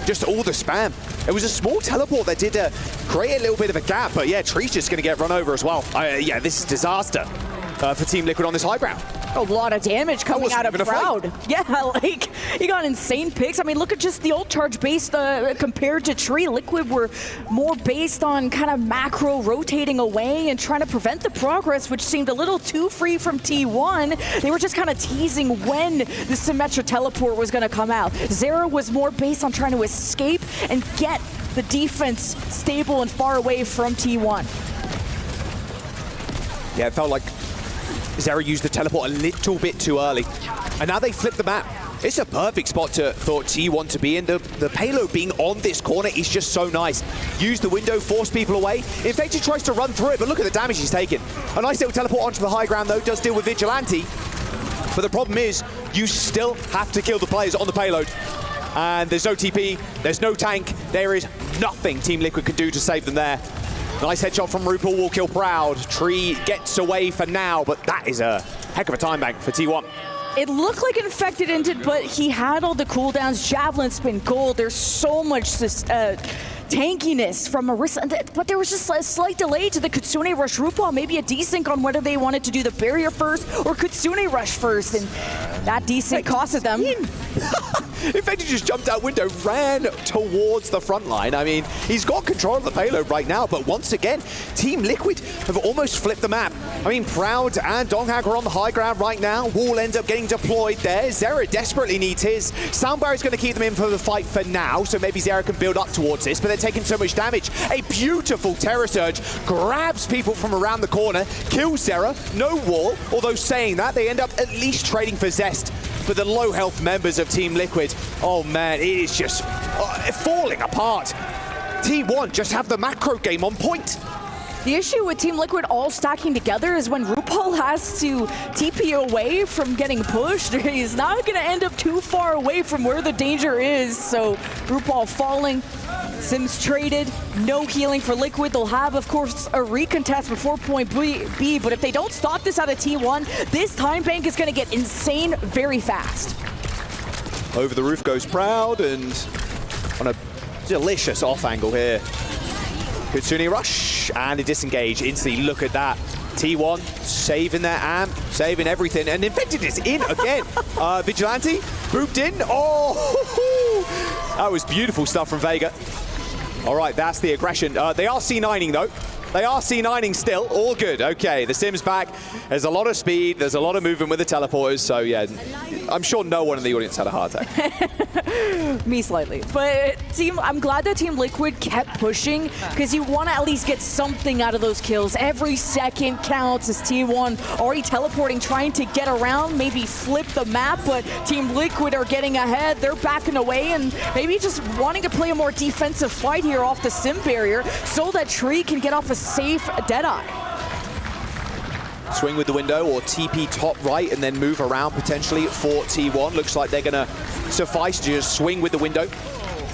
Just all the spam. It was a small teleport that did create a little bit of a gap, but yeah, Tree's just going to get run over as well. Yeah, this is disaster for Team Liquid on this high ground. A lot of damage coming out of Proud. Yeah, like, he got insane picks. I mean, look at just the ult charge based compared to Tree. Liquid were more based on kind of macro rotating away and trying to prevent the progress, which seemed a little too free from T1. They were just kind of teasing when the Symmetra teleport was going to come out. Zera was more based on trying to escape and get the defense stable and far away from T1. Yeah, it felt like Zera used the teleport a little bit too early. And now they flip the map. It's a perfect spot for T1 to be in. The payload being on this corner is just so nice. Use the window, force people away. Infected tries to run through it, but look at the damage he's taken. A nice little teleport onto the high ground, though, does deal with Vigilante. But the problem is, you still have to kill the players on the payload. And there's no TP, there's no tank. There is nothing Team Liquid can do to save them there. Nice headshot from RuPaul will kill Proud. Tree gets away for now, but that is a heck of a time bank for T1. It looked like Infected ended, but he had all the cooldowns. Javelin spin gold. There's so much tankiness from Orisa, but there was just a slight delay to the Kitsune rush. RuPaul maybe a desync on whether they wanted to do the barrier first or Kitsune rush first, and that desync costed them. Infected just jumped out window, ran towards the front line. I mean, he's got control of the payload right now, but once again, Team Liquid have almost flipped the map. I mean, Proud and Donghag are on the high ground right now. Wall ends up getting deployed there. Zera desperately needs his. Soundbar is going to keep them in for the fight for now, so maybe Zera can build up towards this, but they're taking so much damage. A beautiful Terror Surge grabs people from around the corner, kills Zera, no wall, although saying that, they end up at least trading for Zest. For the low health members of Team Liquid, oh man, it is just falling apart. T1 just have the macro game on point. The issue with Team Liquid all stacking together is when RuPaul has to TP away from getting pushed, he's not going to end up too far away from where the danger is. So RuPaul falling, Sims traded, no healing for Liquid. They'll have, of course, a recontest before point B, but if they don't stop this out of T1, this time bank is going to get insane very fast. Over the roof goes Proud, and on a delicious off angle here. Kitsune rush, and a disengage instantly. Look at that. T1 saving their amp, saving everything, and Infected is in again. Vigilante booped in. Oh, that was beautiful stuff from Vega. All right, that's the aggression. They are C9ing though. They are C9ing still, all good. Okay, the Sim's back. There's a lot of speed, there's a lot of movement with the teleporters, so yeah, I'm sure no one in the audience had a heart attack. Me slightly. But I'm glad that Team Liquid kept pushing because you want to at least get something out of those kills. Every second counts as T1 already teleporting, trying to get around, maybe flip the map, but Team Liquid are getting ahead. They're backing away and maybe just wanting to play a more defensive fight here off the sim barrier so that Tree can get off a safe Deadeye. Swing with the window or TP top right and then move around potentially for T1. Looks like they're going to suffice to just swing with the window.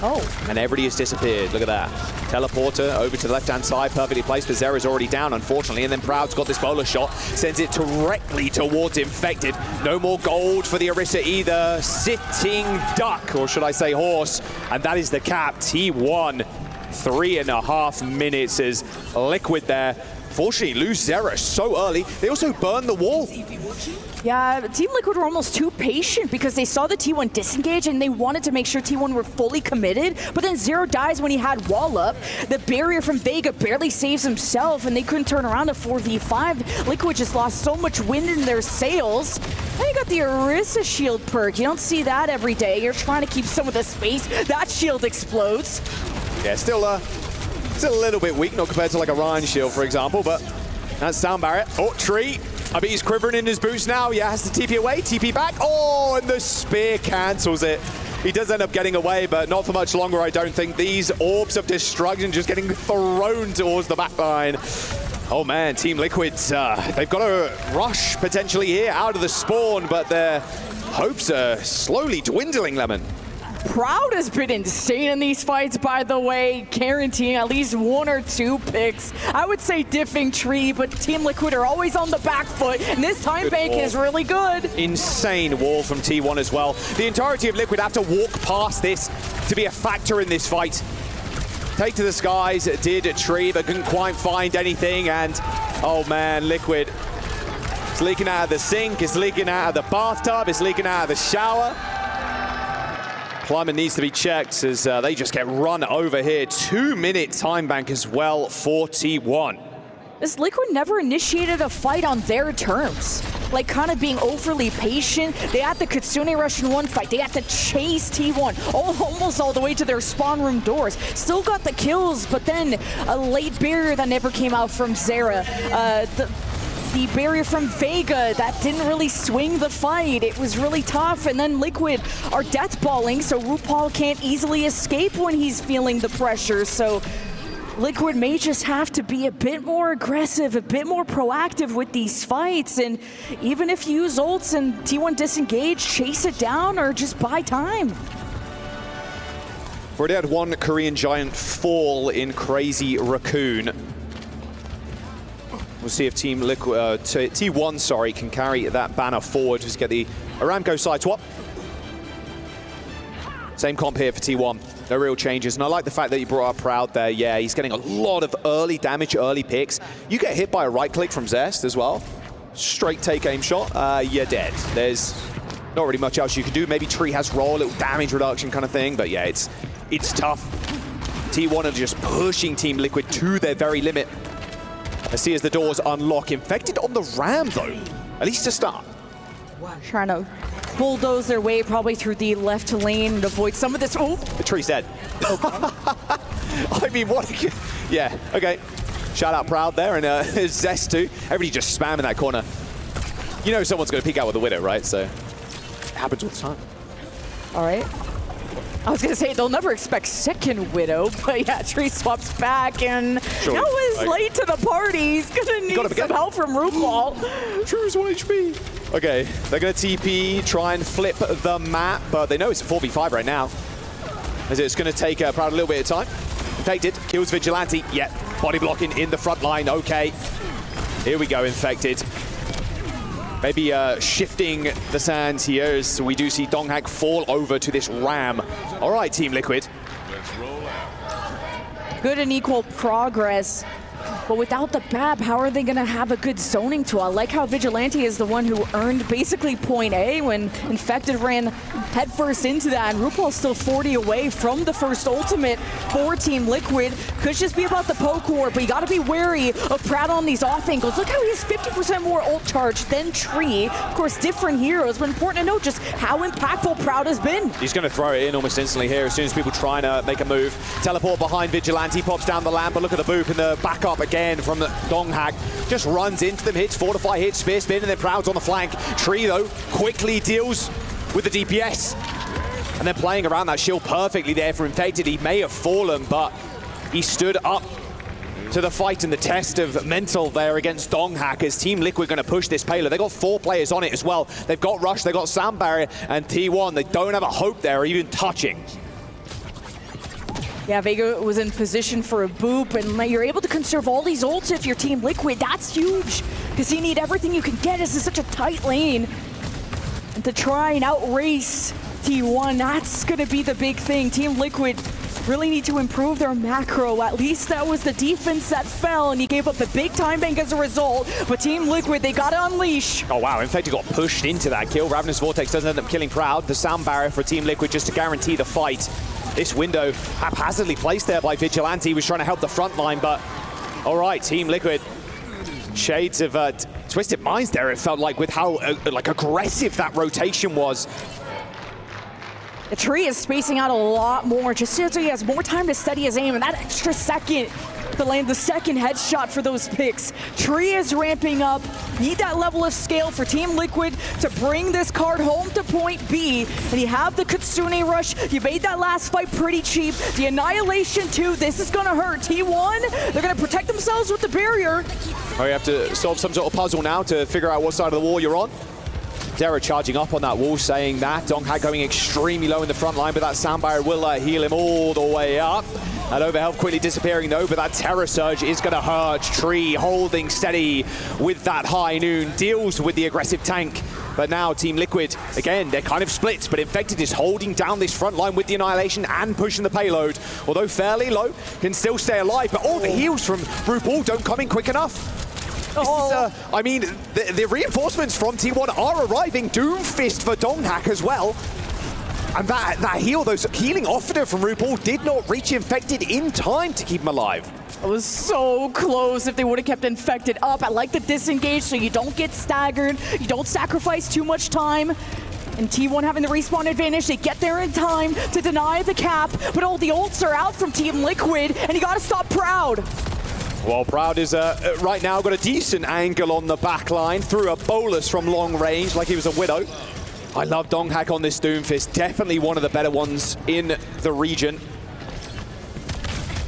Oh. And everybody has disappeared. Look at that. Teleporter over to the left-hand side, perfectly placed, but Zera's already down, unfortunately. And then Proud's got this bowler shot, sends it directly towards Infected. No more gold for the Orisa either. Sitting duck, or should I say horse. And that is the cap. T1, 3.5 minutes as Liquid there. Fortunately, lose Zera so early. They also burn the wall. Yeah, Team Liquid were almost too patient because they saw the T1 disengage and they wanted to make sure T1 were fully committed. But then Zero dies when he had wall up. The barrier from Vega barely saves himself and they couldn't turn around to 4v5. Liquid just lost so much wind in their sails. And you got the Orisa shield perk. You don't see that every day. You're trying to keep some of the space. That shield explodes. Yeah, still a little bit weak, not compared to like a Ryan shield, for example, but that's Sound Barrier. Oh, Tree. I bet he's quivering in his boots now. Yeah, has to TP away, TP back. Oh, and the spear cancels it. He does end up getting away, but not for much longer, I don't think. These orbs of destruction just getting thrown towards the back line. Oh man, Team Liquid, they've got a rush potentially here out of the spawn, but their hopes are slowly dwindling, Lemon. Proud has been insane in these fights, by the way, guaranteeing at least 1 or 2 picks. I would say diffing Tree, but Team Liquid are always on the back foot, and this time bank is really good. Insane wall from T1 as well. The entirety of Liquid have to walk past this to be a factor in this fight. Take to the skies, did Tree, but couldn't quite find anything, and oh man, Liquid. It's leaking out of the sink, it's leaking out of the bathtub, it's leaking out of the shower. Climate needs to be checked as they just get run over here. 2-minute time bank as well for T1. This Liquid never initiated a fight on their terms. Like kind of being overly patient. They had the Kitsune Russian 1 fight. They had to chase T1 almost all the way to their spawn room doors. Still got the kills, but then a late barrier that never came out from Zera. The barrier from Vega, that didn't really swing the fight. It was really tough, and then Liquid are deathballing, so RuPaul can't easily escape when he's feeling the pressure, so Liquid may just have to be a bit more aggressive, a bit more proactive with these fights, and even if you use ults and T1 disengage, chase it down or just buy time. We've already had one Korean Giant fall in Crazy Raccoon. We'll see if Team Liquid, T1, sorry, can carry that banner forward. Just get the Aramco side swap. Same comp here for T1. No real changes. And I like the fact that you brought up Proud there. Yeah, he's getting a lot of early damage, early picks. You get hit by a right click from Zest as well. Straight take aim shot, you're dead. There's not really much else you can do. Maybe Tree has roll, a little damage reduction kind of thing. But yeah, it's tough. T1 are just pushing Team Liquid to their very limit. Let's see as the doors unlock. Infected on the ram, though, at least to start. Trying to bulldoze their way probably through the left lane and avoid some of this. Oh, the Tree's dead. I mean, what? Yeah, okay. Shout out Proud there and Zest too. Everybody just spamming that corner. You know someone's going to peek out with a widow, right? So it happens all the time. All right. I was going to say, they'll never expect second Widow, but yeah, Tree swaps back, and sure. Noah's late to the party. He's going to need some help from RuPaul. Tree's 1 HP. Okay, they're going to TP, try and flip the map, but they know it's a 4v5 right now. As it's going to take Proud a little bit of time. Infected, kills Vigilante. Yeah, body blocking in the front line. Okay, here we go, Infected. Maybe shifting the sands here as we do see Donghak fall over to this ram. All right, Team Liquid. Good and equal progress. But without the BAB, how are they going to have a good zoning tool? I like how Vigilante is the one who earned basically point A when Infected ran headfirst into that. And RuPaul's still 40 away from the first ultimate for Team Liquid. Could just be about the poke war, but you got to be wary of Proud on these off angles. Look how he has 50% more ult charge than Tree. Of course, different heroes, but important to note just how impactful Proud has been. He's going to throw it in almost instantly here as soon as people trying to make a move. Teleport behind Vigilante, pops down the lamp, but look at the boop and the backup again from the Donghag. Just runs into them, hits Fortify, hits Spear Spin, and then Proud's on the flank. Tree, though, quickly deals with the DPS. And then playing around that shield perfectly there for Infected. He may have fallen, but he stood up to the fight and the test of mental there against Donghak as Team Liquid going to push this payload. They got 4 players on it as well. They've got Rush, they've got Sound Barrier, and T1. They don't have a hope there or even touching. Yeah, Vega was in position for a boop, and you're able to conserve all these ults if you're Team Liquid. That's huge, because you need everything you can get. This is such a tight lane. And to try and outrace T1, that's going to be the big thing. Team Liquid really need to improve their macro. At least that was the defense that fell, and he gave up the big time bank as a result. But Team Liquid, they got to unleash. Oh, wow. Infected got pushed into that kill. Ravenous Vortex doesn't end up killing Proud. The Sound Barrier for Team Liquid just to guarantee the fight. This window haphazardly placed there by Vigilante. He was trying to help the front line, but all right, Team Liquid. Shades of Twisted Minds there, it felt like, with how aggressive that rotation was. The Tree is spacing out a lot more, just so he has more time to steady his aim, and that extra second to land the second headshot for those picks. Tree is ramping up. Need that level of scale for Team Liquid to bring this card home to point B. And you have the Kitsune Rush. You made that last fight pretty cheap. The Annihilation too, this is gonna hurt. T1, they're gonna protect themselves with the barrier. Oh, you have to solve some sort of puzzle now to figure out what side of the wall you're on. Zera charging up on that wall, saying that. Donghak going extremely low in the front line, but that Sound Barrier will heal him all the way up. That overhealth quickly disappearing though, but that Terror Surge is going to hurt. Tree holding steady with that High Noon, deals with the aggressive tank. But now Team Liquid, again, they're kind of split, but Infected is holding down this front line with the Annihilation and pushing the payload. Although fairly low, can still stay alive, but all the heals from RuPaul don't come in quick enough. This is, I mean, the reinforcements from T1 are arriving. Doomfist for Donghak as well. And that heal, those healing offered from RuPaul did not reach Infected in time to keep him alive. It was so close if they would have kept Infected up. I like the disengage so you don't get staggered, you don't sacrifice too much time. And T1 having the respawn advantage, they get there in time to deny the cap, but all the ults are out from Team Liquid, and you gotta stop Proud. Well, Proud is right now got a decent angle on the back line through a bolus from long range like he was a Widow. I love Donghak on this Doomfist. Definitely one of the better ones in the region.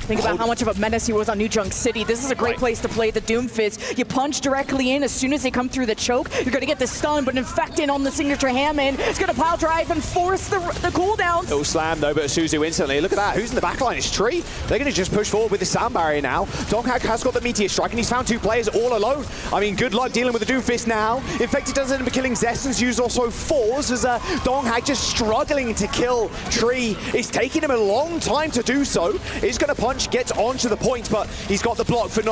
Think about how much of a menace he was on New Junk City. This is a great place to play the Doomfist. You punch directly in. As soon as they come through the choke, you're going to get the stun, but Infected on the signature Hammond is going to pile drive and force the cooldowns. Little slam though, but Suzu instantly. Look at that. Who's in the back line? It's Tree. They're going to just push forward with the Sound Barrier now. Donghak has got the Meteor Strike, and he's found 2 players all alone. I mean, good luck dealing with the Doomfist now. Infected doesn't end up killing Zestens, used also 4s as Donghak just struggling to kill Tree. It's taking him a long time to do so. He's going to punch, gets onto the point, but he's got the block for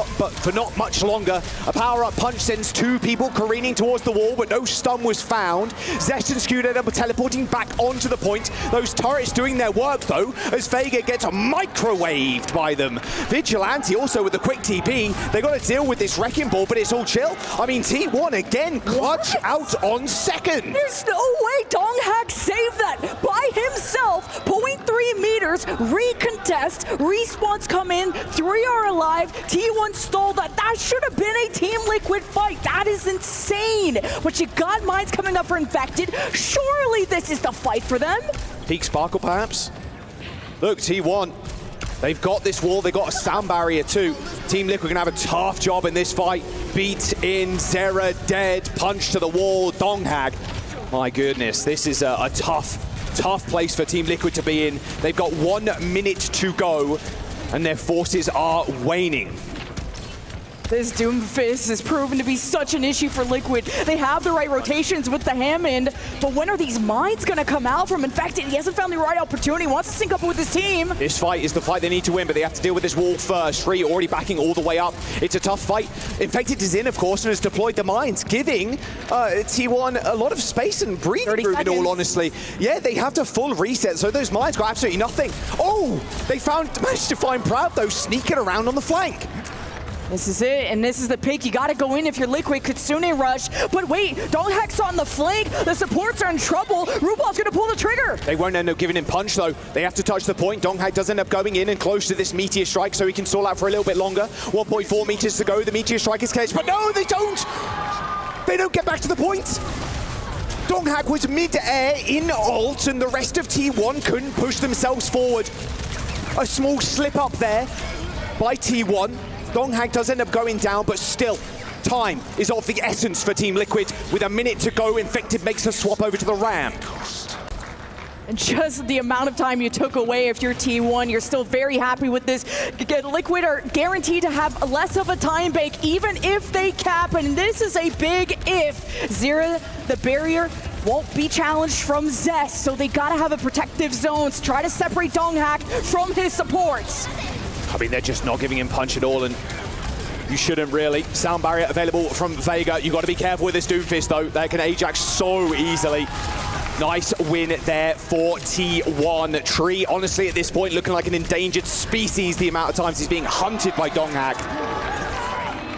not much longer. A power-up punch sends 2 people careening towards the wall, but no stun was found. Zest and Scooter ended up teleporting back onto the point. Those turrets doing their work, though, as Vega gets microwaved by them. Vigilante also with the quick TP. They got to deal with this Wrecking Ball, but it's all chill. I mean, T1 again clutch out on second. There's no way Donghak saved that by himself. 0.3 meters, recontest, respawns come in, 3 are alive, T1 stole that. That should have been a Team Liquid fight. That is insane. But you got mines coming up for Infected. Surely this is the fight for them. Peak Sparkle, perhaps? Look, T1, they've got this wall, they've got a Sound Barrier too. Team Liquid can have a tough job in this fight. Beat in, Zera dead, punch to the wall, Donghag. My goodness, this is a tough place for Team Liquid to be in. They've got 1 minute to go, and their forces are waning. This Doomfist has proven to be such an issue for Liquid. They have the right rotations with the Hammond, but when are these mines going to come out from Infected? He hasn't found the right opportunity. He wants to sync up with his team. This fight is the fight they need to win, but they have to deal with this wall first. Free already backing all the way up. It's a tough fight. Infected is in, of course, and has deployed the mines, giving T1 a lot of space and breathing room, in all honesty. Yeah, they have to full reset, so those mines got absolutely nothing. Oh, they managed to find Proud, though, sneaking around on the flank. This is it, and this is the pick. You gotta go in if you're Liquid. Kitsune rush, but wait, Donghack's on the flank. The supports are in trouble. Rubal's gonna pull the trigger. They won't end up giving him punch, though. They have to touch the point. Donghack does end up going in and close to this Meteor Strike, so he can stall out for a little bit longer. 1.4 meters to go. The Meteor Strike is catched, but no, they don't. They don't get back to the point. Donghack was mid-air in ult, and the rest of T1 couldn't push themselves forward. A small slip up there by T1. Donghack does end up going down, but still, time is of the essence for Team Liquid. With a minute to go, Infected makes a swap over to the Ram. And just the amount of time you took away if you're T1, you're still very happy with this. Liquid are guaranteed to have less of a time bank, even if they cap, and this is a big if. Zera, the barrier, won't be challenged from Zest, so they gotta have a protective zone to try to separate Donghack from his supports. I mean, they're just not giving him punch at all, and you shouldn't really. Sound barrier available from Vega. You got to be careful with this Doomfist, though. They can Ajax so easily. Nice win there for T1. Tree, honestly, at this point, looking like an endangered species, the amount of times he's being hunted by Donghack.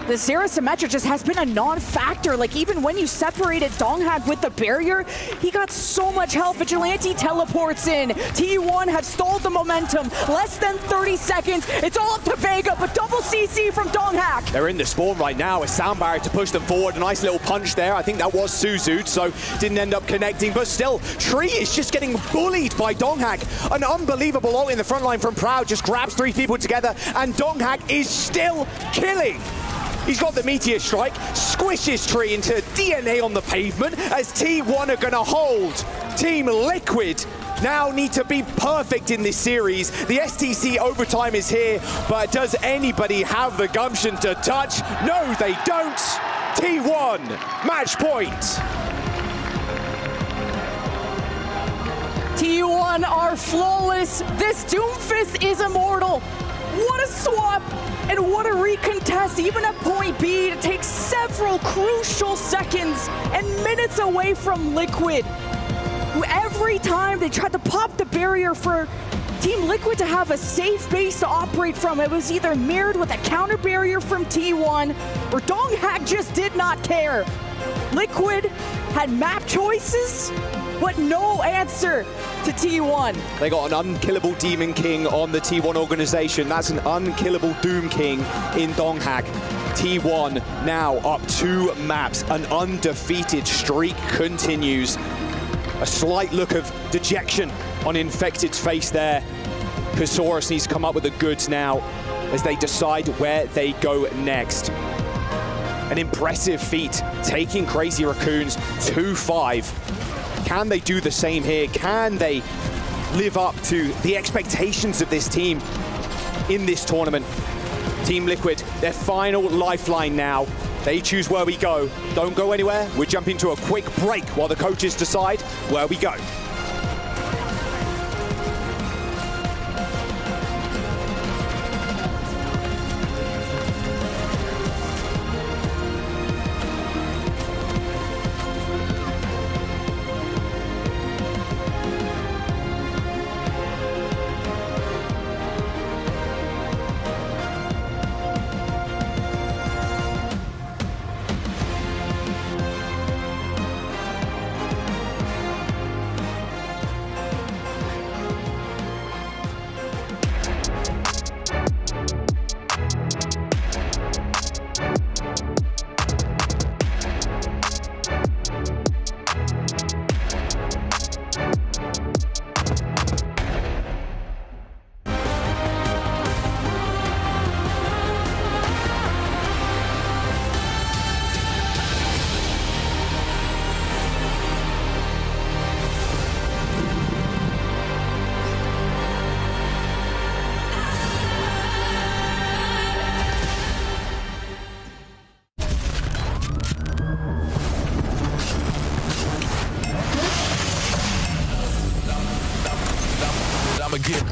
The Zera Symmetra just has been a non-factor. Like, even when you separated Donghack with the barrier, he got so much help. Vigilante teleports in. T1 have stalled the momentum. Less than 30 seconds. It's all up to Vega, but double CC from Donghack. They're in the spawn right now. A sound barrier to push them forward. A nice little punch there. I think that was Suzu'd, so didn't end up connecting. But still, Tree is just getting bullied by Donghack. An unbelievable ult in the front line from Proud. Just grabs 3 people together, and Donghack is still killing. He's got the Meteor Strike, squishes Tree into DNA on the pavement as T1 are gonna hold. Team Liquid now need to be perfect in this series. The STC overtime is here, but does anybody have the gumption to touch? No, they don't. T1, match point. T1 are flawless. This Doomfist is immortal. What a swap and what a recontest, even at point B, to take several crucial seconds and minutes away from Liquid. Every time they tried to pop the barrier for Team Liquid to have a safe base to operate from, it was either mirrored with a counter barrier from T1 or Donghack just did not care. Liquid had map choices, but no answer to T1. They got an unkillable Demon King on the T1 organization. That's an unkillable Doom King in Donghack. T1 now up 2 maps. An undefeated streak continues. A slight look of dejection on Infected's face there. Kasaurus needs to come up with the goods now as they decide where they go next. An impressive feat, taking Crazy Raccoons 2-5. Can they do the same here? Can they live up to the expectations of this team in this tournament? Team Liquid, their final lifeline now. They choose where we go. Don't go anywhere. We're jumping to a quick break while the coaches decide where we go. I'ma get.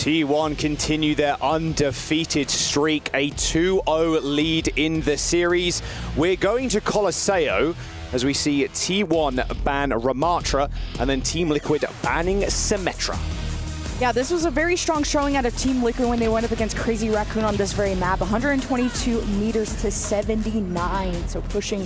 T1 continue their undefeated streak, a 2-0 lead in the series. We're going to Colosseo as we see T1 ban Ramatra and then Team Liquid banning Symmetra. Yeah, this was a very strong showing out of Team Liquid when they went up against Crazy Raccoon on this very map. 122 meters to 79, so pushing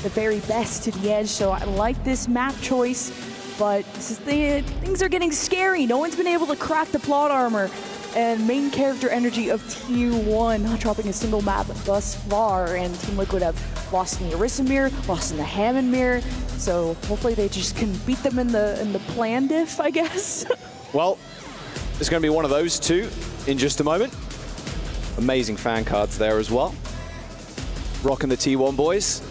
the very best to the edge. So I like this map choice, but things are getting scary. No one's been able to crack the plot armor and main character energy of T1, not dropping a single map thus far. And Team Liquid have lost in the Orisa mirror, lost in the Hammond mirror. So hopefully they just can beat them in the plan diff, I guess. Well, it's going to be one of those two in just a moment. Amazing fan cards there as well. Rocking the T1 boys.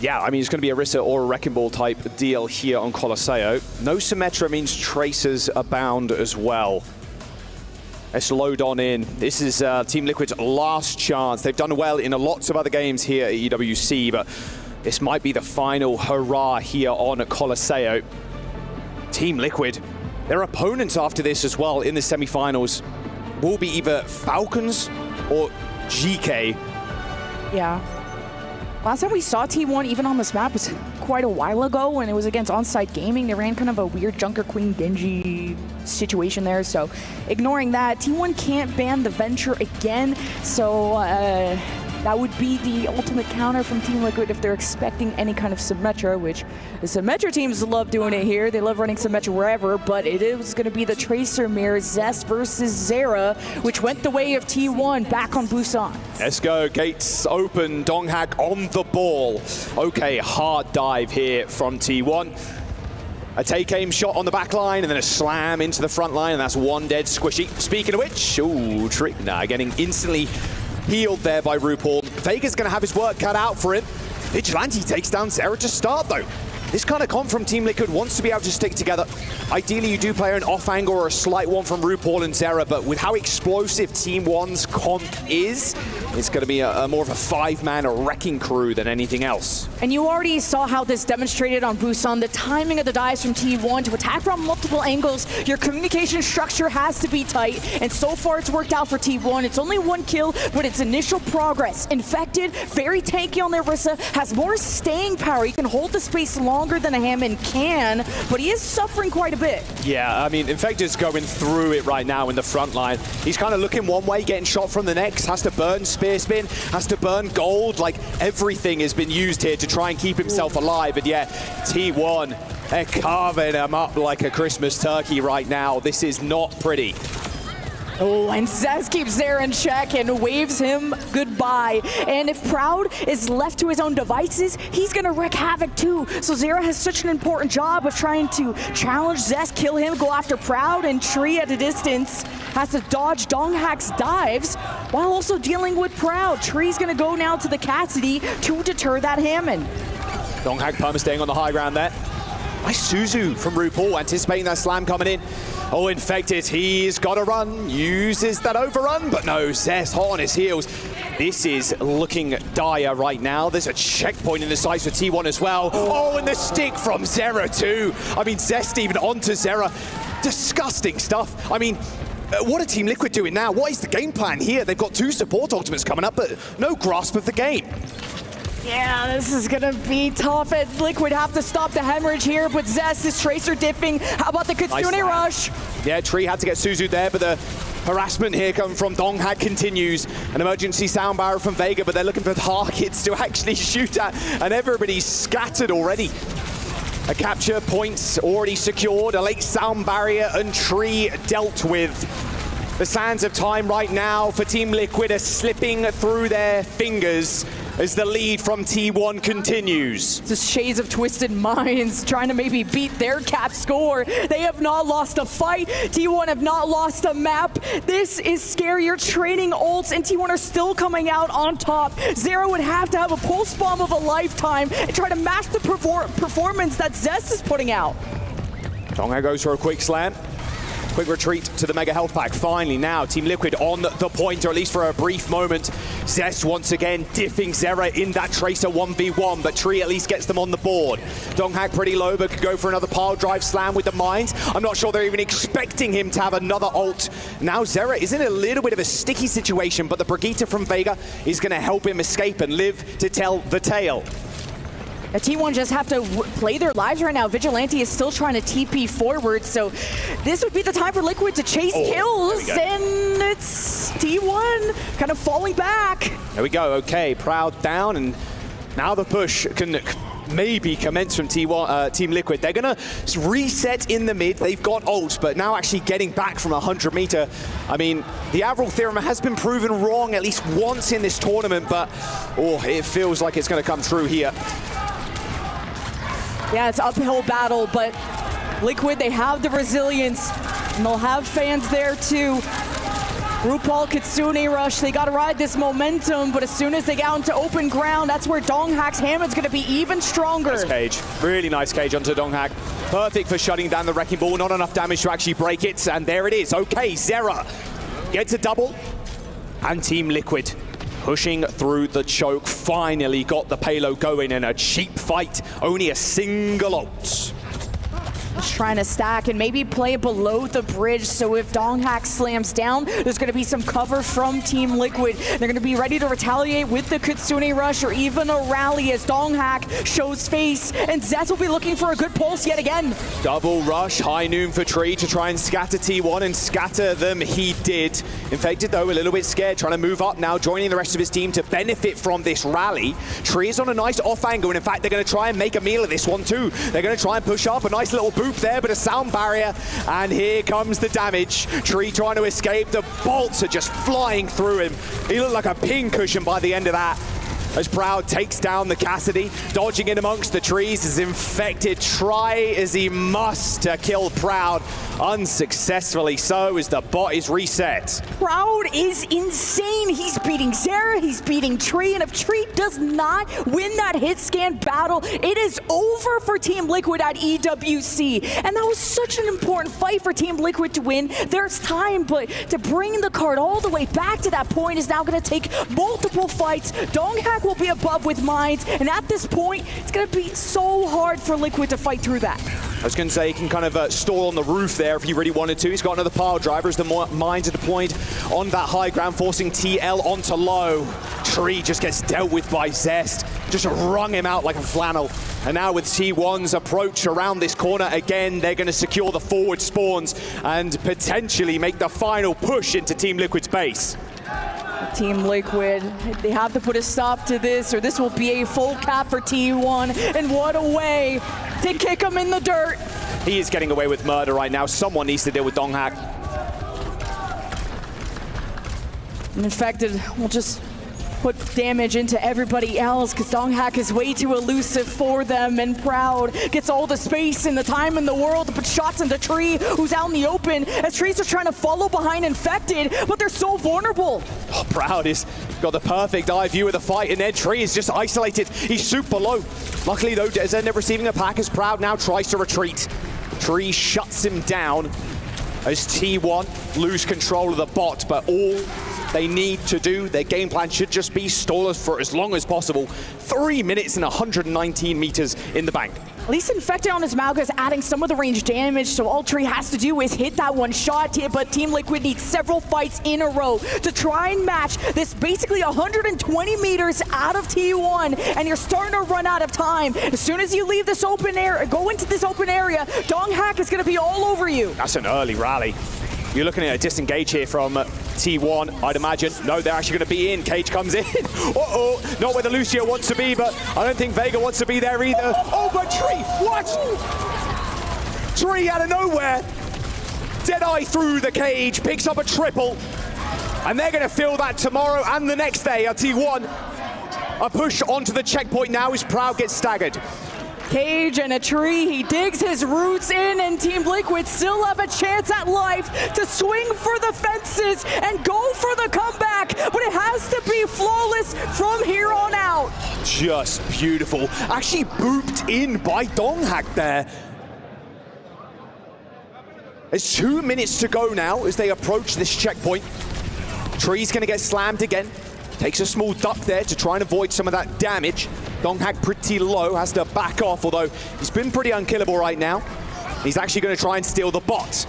Yeah, I mean, it's going to be a Orisa or a Wrecking Ball type deal here on Colosseo. No Symmetra means Tracers abound as well. Let's load on in. This is Team Liquid's last chance. They've done well in lots of other games here at EWC, but this might be the final hurrah here on Colosseo. Team Liquid, their opponents after this as well in the semifinals will be either Falcons or GK. Yeah. Last time we saw T1 even on this map was quite a while ago when it was against Onsite Gaming. They ran kind of a weird Junker Queen Genji situation there. So ignoring that, T1 can't ban the Venture again. So that would be the ultimate counter from Team Liquid if they're expecting any kind of Symmetra, which the Symmetra teams love doing it here. They love running Symmetra wherever, but it is going to be the Tracer mirror, Zest versus Zera, which went the way of T1 back on Busan. Let's go, gates open, Donghak on the ball. Okay, hard dive here from T1. A take-aim shot on the back line and then a slam into the front line, and that's one dead squishy. Speaking of which, ooh, getting instantly healed there by RuPaul. Vega's going to have his work cut out for him. Vigilante takes down Zera to start, though. This kind of comp from Team Liquid wants to be able to stick together. Ideally, you do play an off angle or a slight one from RuPaul and Zera, but with how explosive Team 1's comp is, it's going to be a more of a five-man wrecking crew than anything else. And you already saw how this demonstrated on Busan. The timing of the dives from T1 to attack from multiple angles. Your communication structure has to be tight, and so far it's worked out for T1. It's only one kill, but it's initial progress. Infected, very tanky on their Orisa, has more staying power. He can hold the space longer than a Hammond can, but he is suffering quite a bit. Yeah, I mean, Infected's going through it right now in the front line. He's kind of looking one way, getting shot from the next, has to burn Spear Spin, has to burn gold. Like, everything has been used here to try and keep himself alive, and yeah, T1, they're carving him up like a Christmas turkey right now. This is not pretty. Oh, and Zez keeps Zera in check and waves him goodbye. And if Proud is left to his own devices, he's going to wreak havoc too. So Zera has such an important job of trying to challenge Zez, kill him, go after Proud, and Tree at a distance has to dodge Donghak's dives while also dealing with Proud. Tree's going to go now to the Cassidy to deter that Hammond. Donghak perma staying on the high ground there. Nice Suzu from RuPaul, anticipating that slam coming in. Oh, Infected, he's got to run, uses that overrun, but no, Zest hot on his heels. This is looking dire right now. There's a checkpoint in the sights for T1 as well. Oh, and the stick from Zera too. I mean, Zest even onto Zera. Disgusting stuff. I mean, what are Team Liquid doing now? What is the game plan here? They've got two support ultimates coming up, but no grasp of the game. Yeah, this is gonna be tough. And Liquid have to stop the hemorrhage here, but Zest is Tracer dipping. How about the Kitsune rush? Yeah, Tree had to get Suzu there, but the harassment here coming from Donghak continues. An emergency sound barrier from Vega, but they're looking for Harkits to actually shoot at, and everybody's scattered already. A capture point's already secured, a late sound barrier and Tree dealt with. The sands of time right now for Team Liquid are slipping through their fingers as the lead from T1 continues. It's just shades of Twisted Minds trying to maybe beat their cap score. They have not lost a fight. T1 have not lost a map. This is scary. You're trading ults and T1 are still coming out on top. Zera would have to have a pulse bomb of a lifetime and try to match the performance that Zest is putting out. Donghak goes for a quick slam. Quick retreat to the Mega Health Pack. Finally now, Team Liquid on the point, or at least for a brief moment. Zest once again diffing Zera in that Tracer 1v1, but Tree at least gets them on the board. Donghak pretty low, but could go for another pile drive slam with the mines. I'm not sure they're even expecting him to have another ult. Now Zera is in a little bit of a sticky situation, but the Brigitte from Vega is going to help him escape and live to tell the tale. T1 just have to play their lives right now. Vigilante is still trying to TP forward, so this would be the time for Liquid to chase kills, and it's T1 kind of falling back. There we go. Okay, Proud down, and now the push can maybe commence from T1, Team Liquid. They're going to reset in the mid. They've got ult, but now actually getting back from 100 meter. I mean, the Avril theorem has been proven wrong at least once in this tournament, but it feels like it's going to come true here. Yeah, it's uphill battle, but Liquid, they have the resilience, and they'll have fans there too. RuPaul Kitsune Rush, they got to ride this momentum, but as soon as they get out into open ground, that's where Donghak's Hammond's going to be even stronger. Nice cage. Really nice cage onto Donghak. Perfect for shutting down the Wrecking Ball. Not enough damage to actually break it, and there it is. Okay, Zera gets a double, and Team Liquid pushing through the choke, finally got the payload going in a cheap fight, only a single ult. Just trying to stack and maybe play below the bridge, so if Donghak slams down, there's going to be some cover from Team Liquid. They're going to be ready to retaliate with the Kitsune Rush or even a rally as Donghak shows face, and Zest will be looking for a good pulse yet again. Double rush, high noon for Tree to try and scatter T1, and scatter them he did. Infected though, a little bit scared, trying to move up now, joining the rest of his team to benefit from this rally. Tree is on a nice off angle, and in fact, they're going to try and make a meal of this one too. They're going to try and push up, a nice little boop there, but a sound barrier, and here comes the damage. Tree trying to escape, the bolts are just flying through him. He looked like a pin cushion by the end of that. As Proud takes down the Cassidy, dodging in amongst the trees as Infected try as he must to kill Proud. Unsuccessfully so as the bot is reset. Proud is insane. He's beating Zera, he's beating Tree, and if Tree does not win that hit scan battle, it is over for Team Liquid at EWC. And that was such an important fight for Team Liquid to win. There's time, but to bring the card all the way back to that point is now going to take multiple fights. Donghak will be above with mines, and at this point, it's going to be so hard for Liquid to fight through that. I was going to say he can kind of stall on the roof there if he really wanted to. He's got another pile driver as the mines are deployed on that high ground, forcing TL onto low. Tree just gets dealt with by Zest, just wrung him out like a flannel. And now with T1's approach around this corner again, they're going to secure the forward spawns and potentially make the final push into Team Liquid's base. Team Liquid, they have to put a stop to this, or this will be a full cap for T1, and what a way to kick him in the dirt. He is getting away with murder right now. Someone needs to deal with Donghak. Infected will just put damage into everybody else because Donghak is way too elusive for them, and Proud gets all the space and the time in the world to put shots into Tree, who's out in the open, as Tree's just trying to follow behind Infected, but they're so vulnerable. Oh, Proud has got the perfect eye view of the fight, and then Tree is just isolated. He's super low. Luckily though, Descender receiving a pack as Proud now tries to retreat. Tree shuts him down as T1 lose control of the bot, but all they need to do, their game plan should just be stall for as long as possible. 3 minutes and 119 meters in the bank. At least Infected on his Malga is adding some of the range damage, so all Tree has to do is hit that one shot, but Team Liquid needs several fights in a row to try and match this basically 120 meters out of T1, and you're starting to run out of time. As soon as you leave this open area, go into this open area, Donghak is going to be all over you. That's an early rally. You're looking at a disengage here from T1, I'd imagine. No, they're actually going to be in. Cage comes in. Uh-oh, not where the Lucio wants to be, but I don't think Vega wants to be there either. Oh, but Tree, what? Tree out of nowhere. Deadeye through the cage, picks up a triple. And they're going to feel that tomorrow and the next day at T1. A push onto the checkpoint now as Proud gets staggered. Cage and a Tree, he digs his roots in, and Team Liquid still have a chance at life to swing for the fences and go for the comeback, but it has to be flawless from here on out. Just beautiful. Actually booped in by Donghak there. There's 2 minutes to go now as they approach this checkpoint. Tree's gonna get slammed again. Takes a small duck there to try and avoid some of that damage. Donghak pretty low, has to back off, although he's been pretty unkillable right now. He's actually gonna try and steal the bot.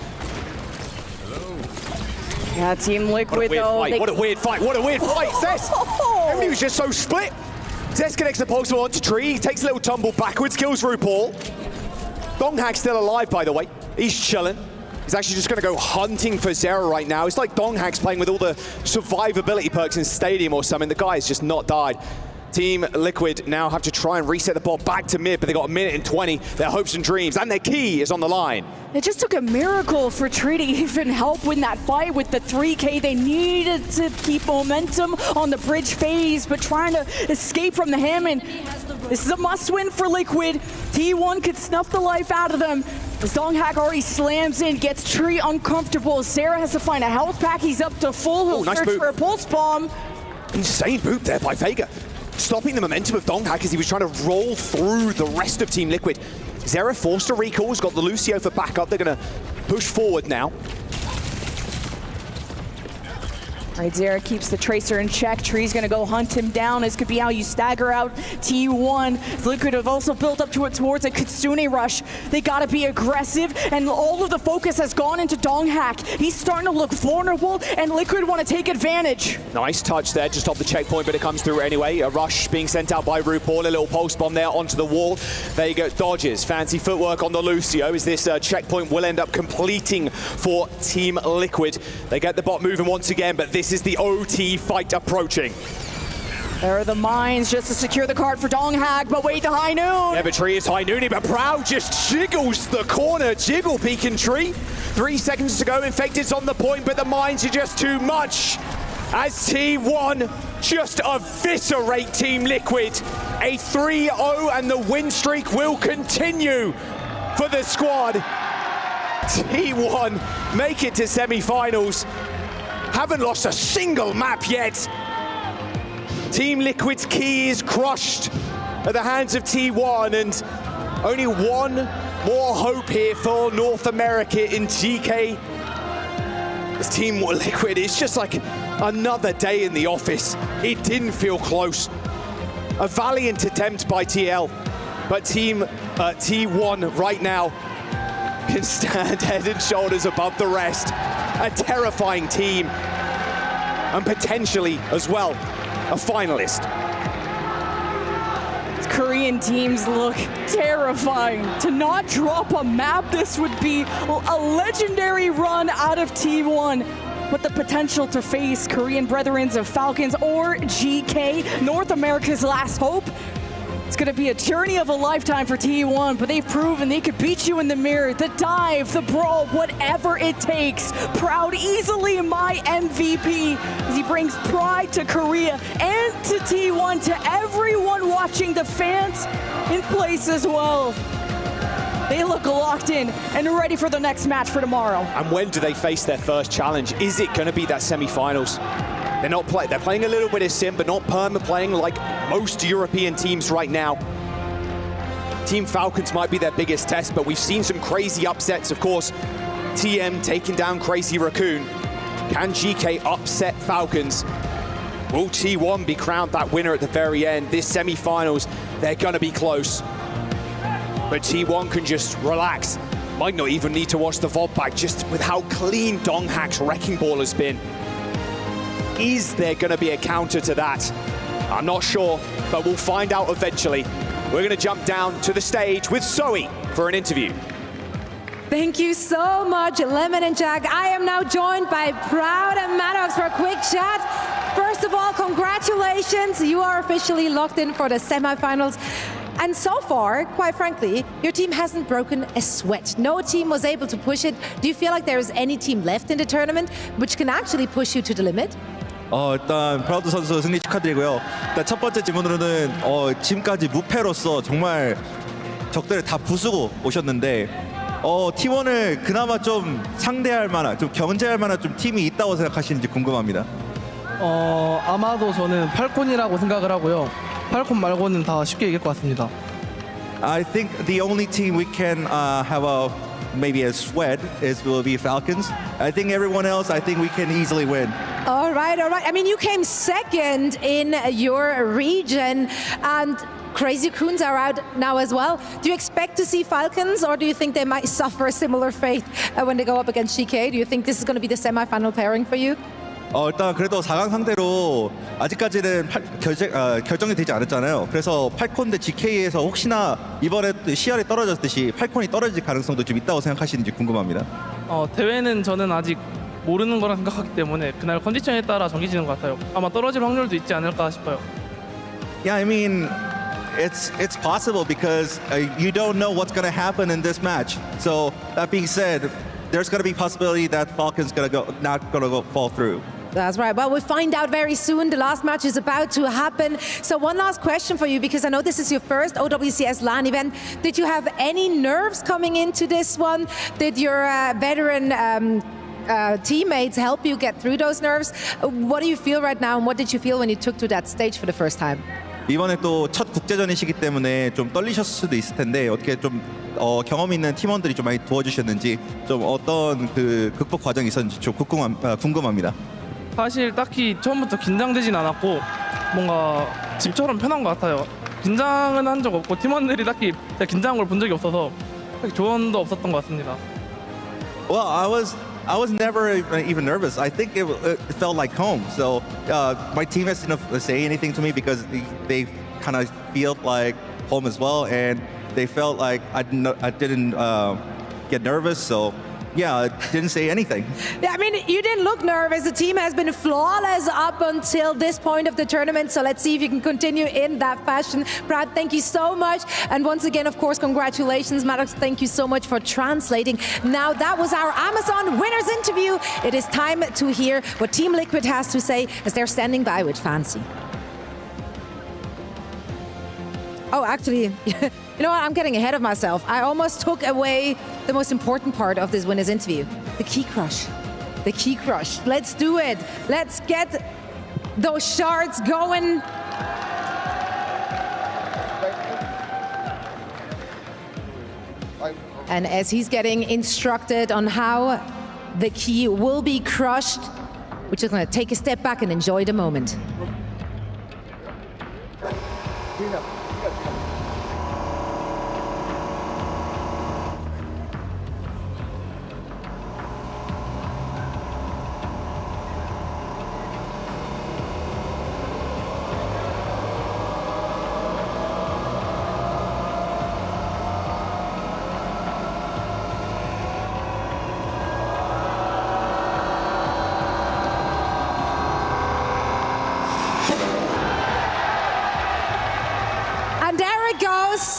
Yeah, Team Liquid though. What a weird fight, what a weird fight, Zest! Everybody was just so split. Zest connects the pulse onto Tree, he takes a little tumble backwards, kills RuPaul. Donghak's still alive, by the way. He's chilling. He's actually just going to go hunting for Zera right now. It's like Donghak's playing with all the survivability perks in Stadium or something. The guy has just not died. Team Liquid now have to try and reset the ball back to mid, but they got 1 minute and 20. Their hopes and dreams and their key is on the line. It just took a miracle for Tree to even help win that fight with the 3K. They needed to keep momentum on the bridge phase, but trying to escape from the Hammond. This is a must-win for Liquid. T1 could snuff the life out of them. As Donghak already slams in, gets Tree uncomfortable. Sarah has to find a health pack. He's up to full. He'll nice search boot. for a pulse bomb. Insane boot there by Vega. Stopping the momentum of Donghak as he was trying to roll through the rest of Team Liquid. Zera forced a recall, has got the Lucio for backup. They're going to push forward now. All right, Zera keeps the Tracer in check. Tree's gonna go hunt him down. This could be how you stagger out T1. Liquid have also built up to it towards a Kitsune rush. They gotta be aggressive, and all of the focus has gone into Donghak. He's starting to look vulnerable, and Liquid want to take advantage. Nice touch there, just off the checkpoint, but it comes through anyway. A rush being sent out by RuPaul, a little pulse bomb there onto the wall. Vega dodges, fancy footwork on the Lucio as this checkpoint will end up completing for Team Liquid. They get the bot moving once again, but this is the OT fight approaching. There are the mines just to secure the card for Donghak, but wait, the High Noon. Yeah, but Tree is High Noonie, but Proud just jiggles the corner. Jiggle beacon Tree. 3 seconds to go, Infected's on the point, but the mines are just too much. As T1 just eviscerate Team Liquid. A 3-0 and the win streak will continue for the squad. T1 make it to semi-finals. Haven't lost a single map yet. Team Liquid's key is crushed at the hands of T1, and only one more hope here for North America in GK. This Team Liquid is just like another day in the office. It didn't feel close. A valiant attempt by TL, but Team T1 right now can stand head and shoulders above the rest. A terrifying team, and potentially as well a finalist. Korean teams look terrifying. To not drop a map, this would be a legendary run out of T1. With the potential to face Korean Brethrens of Falcons or GK, North America's last hope. It's gonna be a journey of a lifetime for T1, but they've proven they could beat you in the mirror, the dive, the brawl, whatever it takes. Proud, easily my MVP, as he brings pride to Korea and to T1, to everyone watching, the fans in place as well. They look locked in and ready for the next match for tomorrow. And when do they face their first challenge? Is it gonna be that semi-finals? They're playing a little bit of sim, but not perma playing like most European teams right now. Team Falcons might be their biggest test, but we've seen some crazy upsets. Of course, TM taking down Crazy Raccoon. Can GK upset Falcons? Will T1 be crowned that winner at the very end? This semi-finals, they're gonna be close. But T1 can just relax. Might not even need to watch the VOD back, just with how clean Donghak's Wrecking Ball has been. Is there going to be a counter to that? I'm not sure, but we'll find out eventually. We're going to jump down to the stage with Zoe for an interview. Thank you so much, Lemon and Jack. I am now joined by Proud and Maddox for a quick chat. First of all, congratulations. You are officially locked in for the semifinals. And so far, quite frankly, your team hasn't broken a sweat. No team was able to push it. Do you feel like there is any team left in the tournament which can actually push you to the limit? 일단 프라우드 선수 승리 축하드리고요. 일단 첫 번째 질문으로는 지금까지 무패로서 정말 적들을 다 부수고 오셨는데 T1을 그나마 좀 상대할 만한, 좀 견제할 만한 좀 팀이 있다고 생각하시는지 궁금합니다. 아마도 저는 팔콘이라고 생각을 하고요. 팔콘 말고는 다 쉽게 이길 것 같습니다. I think the only team we can have a maybe a sweat will be Falcons. I think everyone else, I think we can easily win. All right, all right. I mean, you came second in your region, and Crazy Raccoons are out now as well. Do you expect to see Falcons, or do you think they might suffer a similar fate when they go up against GK? Do you think this is going to be the semi-final pairing for you? 일단 그래도 4강 상대로 아직까지는 결정이 되지 않았잖아요. 그래서 팔콘 대 GK에서 혹시나 이번에 CR이 떨어졌듯이 팔콘이 떨어질 가능성도 좀 있다고 생각하시는지 궁금합니다. 대회는 저는 아직 모르는 거라 생각하기 때문에 그날 컨디션에 따라 정해지는 것 같아요. 아마 떨어질 확률도 있지 않을까 싶어요. Yeah, I mean, it's possible because you don't know what's going to happen in this match. So that being said, there's going to be possibility that Falcons not going to fall through. That's right. Well, we'll find out very soon. The last match is about to happen. So one last question for you, because I know this is your first OWCS LAN event. Did you have any nerves coming into this one? Did your veteran teammates help you get through those nerves? What do you feel right now, and what did you feel when you took to that stage for the first time? 이번에 또 첫 국제전이시기 때문에 좀 떨리셨을 수도 있을 텐데 어떻게 좀 경험 있는 팀원들이 좀 많이 도와주셨는지 좀 어떤 그 극복 과정이 있었는지 좀 궁금합니다. 사실 딱히 처음부터 긴장되진 않았고 뭔가 집처럼 편한 것 같아요. 긴장은 한 적 없고 팀원들이 딱히 긴장한 걸 본 적이 없어서 딱히 조언도 없었던 것 같습니다. Well, I was never even nervous. I think it felt like home. So my teammates didn't say anything to me because they kind of feel like home as well, and they felt like I didn't get nervous. So yeah, I didn't say anything. Yeah, I mean, you didn't look nervous. The team has been flawless up until this point of the tournament. So let's see if you can continue in that fashion. Brad, thank you so much. And once again, of course, congratulations. Maddox, thank you so much for translating. Now, that was our Amazon winners interview. It is time to hear what Team Liquid has to say as they're standing by with Fancy. Oh, actually, you know what? I'm getting ahead of myself. I almost took away the most important part of this winner's interview, the key crush. The key crush. Let's do it. Let's get those shards going. And as he's getting instructed on how the key will be crushed, we're just going to take a step back and enjoy the moment.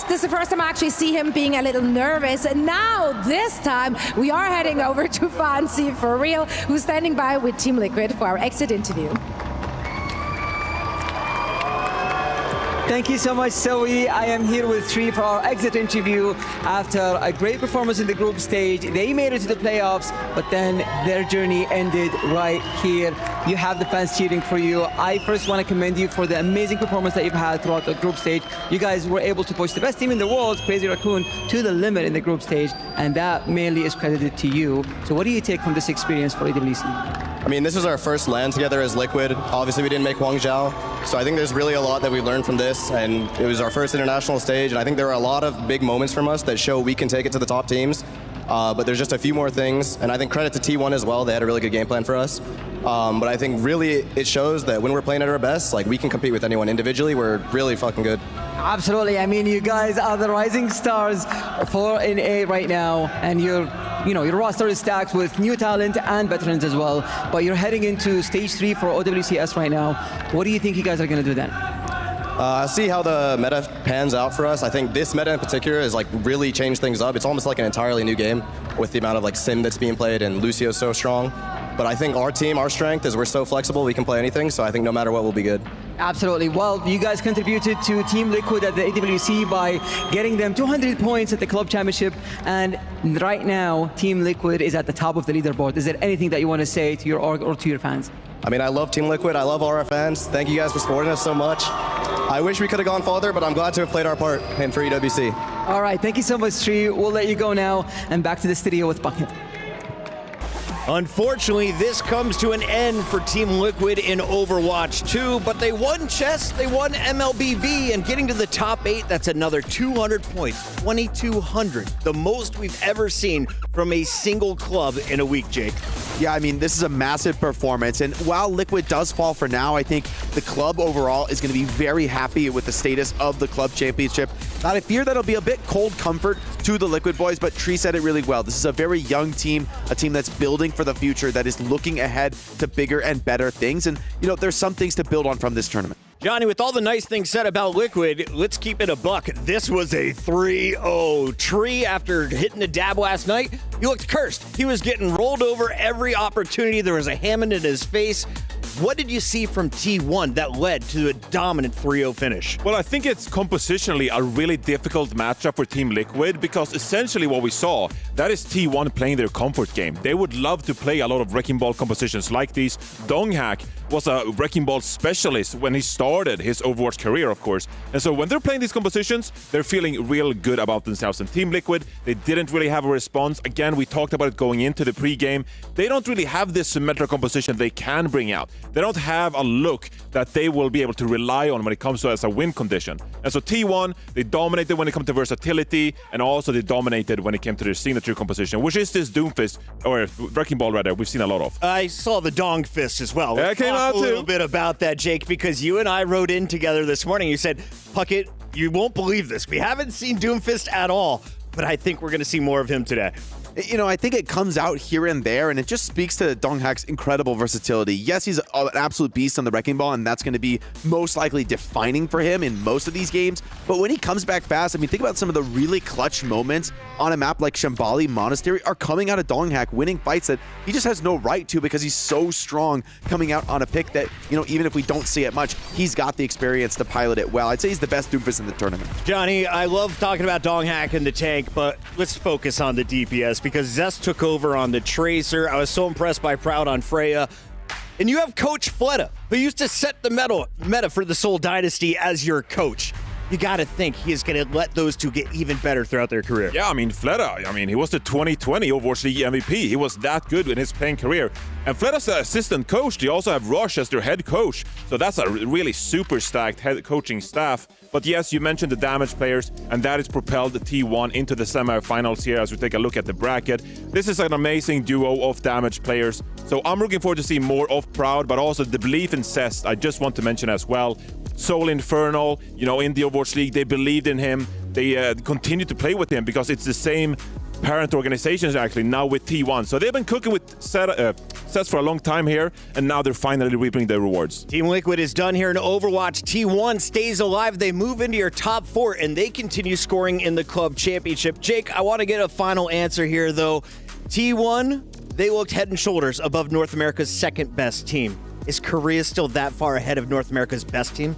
This is the first time I actually see him being a little nervous. And now, this time, we are heading over to Fancy for real, who's standing by with Team Liquid for our exit interview. Thank you so much, Zoe. I am here with Tree for our exit interview. After a great performance in the group stage, they made it to the playoffs, but then their journey ended right here. You have the fans cheering for you. I first want to commend you for the amazing performance that you've had throughout the group stage. You guys were able to push the best team in the world, Crazy Raccoon, to the limit in the group stage, and that mainly is credited to you. So what do you take from this experience for EWC? I mean, this was our first LAN together as Liquid. Obviously, we didn't make Guangzhou, so I think there's really a lot that we learned from this, and it was our first international stage, and I think there are a lot of big moments from us that show we can take it to the top teams, but there's just a few more things, and I think credit to T1 as well. They had a really good game plan for us, but I think really it shows that when we're playing at our best, like, we can compete with anyone individually. We're really fucking good. Absolutely. I mean, you guys are the rising stars for NA right now, and your roster is stacked with new talent and veterans as well. But you're heading into stage 3 for OWCS right now. What do you think you guys are going to do then? See how the meta pans out for us. I think this meta in particular has like really changed things up. It's almost like an entirely new game with the amount of like sim that's being played, and Lucio's so strong. But I think our team, our strength is we're so flexible, we can play anything. So I think no matter what, we'll be good. Absolutely. Well, you guys contributed to Team Liquid at the AWC by getting them 200 points at the Club Championship. And right now, Team Liquid is at the top of the leaderboard. Is there anything that you want to say to your org or to your fans? I mean, I love Team Liquid. I love all our fans. Thank you guys for supporting us so much. I wish we could have gone farther, but I'm glad to have played our part and for EWC. All right, thank you so much, Tree. We'll let you go now, and back to the studio with Bucket. Unfortunately, this comes to an end for Team Liquid in Overwatch 2, but they won chess, they won MLBB, and getting to the top 8, that's another 200 points, 2,200, the most we've ever seen from a single club in a week, Jake. Yeah, I mean, this is a massive performance, and while Liquid does fall for now, I think the club overall is going to be very happy with the status of the club championship. Now, I fear that'll be a bit cold comfort to the Liquid boys, but Tree said it really well. This is a very young team, a team that's building for the future, that is looking ahead to bigger and better things, and, you know, there's some things to build on from this tournament. Johnny, with all the nice things said about Liquid, let's keep it a buck. This was a 3-0. Tree, after hitting the dab last night, he looked cursed. He was getting rolled over every opportunity. There was a Hammond in his face. What did you see from T1 that led to a dominant 3-0 finish? Well, I think it's compositionally a really difficult matchup for Team Liquid because essentially what we saw, that is T1 playing their comfort game. They would love to play a lot of Wrecking Ball compositions like these. Donghak was a Wrecking Ball specialist when he started his Overwatch career, of course. And so when they're playing these compositions, they're feeling real good about themselves. And Team Liquid, they didn't really have a response. Again, we talked about it going into the pregame. They don't really have this symmetric composition they can bring out. They don't have a look that they will be able to rely on when it comes to as a win condition. And so T1, they dominated when it comes to versatility, and also they dominated when it came to their signature composition, which is this Doomfist, or Wrecking Ball rather, we've seen a lot of. I saw the Dong Fist as well. Yeah, it came out a little bit about that, Jake, because you and I wrote in together this morning. You said, Puckett, you won't believe this. We haven't seen Doomfist at all, but I think we're going to see more of him today. You know, I think it comes out here and there, and it just speaks to Donghak's incredible versatility. Yes, he's an absolute beast on the Wrecking Ball, and that's going to be most likely defining for him in most of these games. But when he comes back fast, I mean, think about some of the really clutch moments on a map like Shambali Monastery are coming out of Donghak, winning fights that he just has no right to because he's so strong coming out on a pick that, you know, even if we don't see it much, he's got the experience to pilot it well. I'd say he's the best Doomfist in the tournament. Johnny, I love talking about Donghak and the tank, but let's focus on the DPS because Zest took over on the Tracer. I was so impressed by Proud on Freya. And you have Coach Fleta, who used to set the meta for the Seoul Dynasty as your coach. You got to think he is going to let those two get even better throughout their career. Yeah, I mean, Fleta, he was the 2020 Overwatch League MVP. He was that good in his playing career. And Fleta's the assistant coach. They also have Rush as their head coach. So that's a really super stacked head coaching staff. But yes, you mentioned the damage players, and that has propelled the T1 into the semifinals here as we take a look at the bracket. This is an amazing duo of damage players. So I'm looking forward to see more of Proud, but also the belief in Zest, I just want to mention as well. Soul Infernal, you know, in the Overwatch League, they believed in him. They continue to play with him because it's the same parent organizations actually now with T1. So they've been cooking with sets for a long time here, and now they're finally reaping their rewards. Team Liquid is done here in Overwatch. T1 stays alive. They move into your top 4, and they continue scoring in the club championship. Jake, I want to get a final answer here, though. T1, they looked head and shoulders above North America's second best team. Is Korea still that far ahead of North America's best team?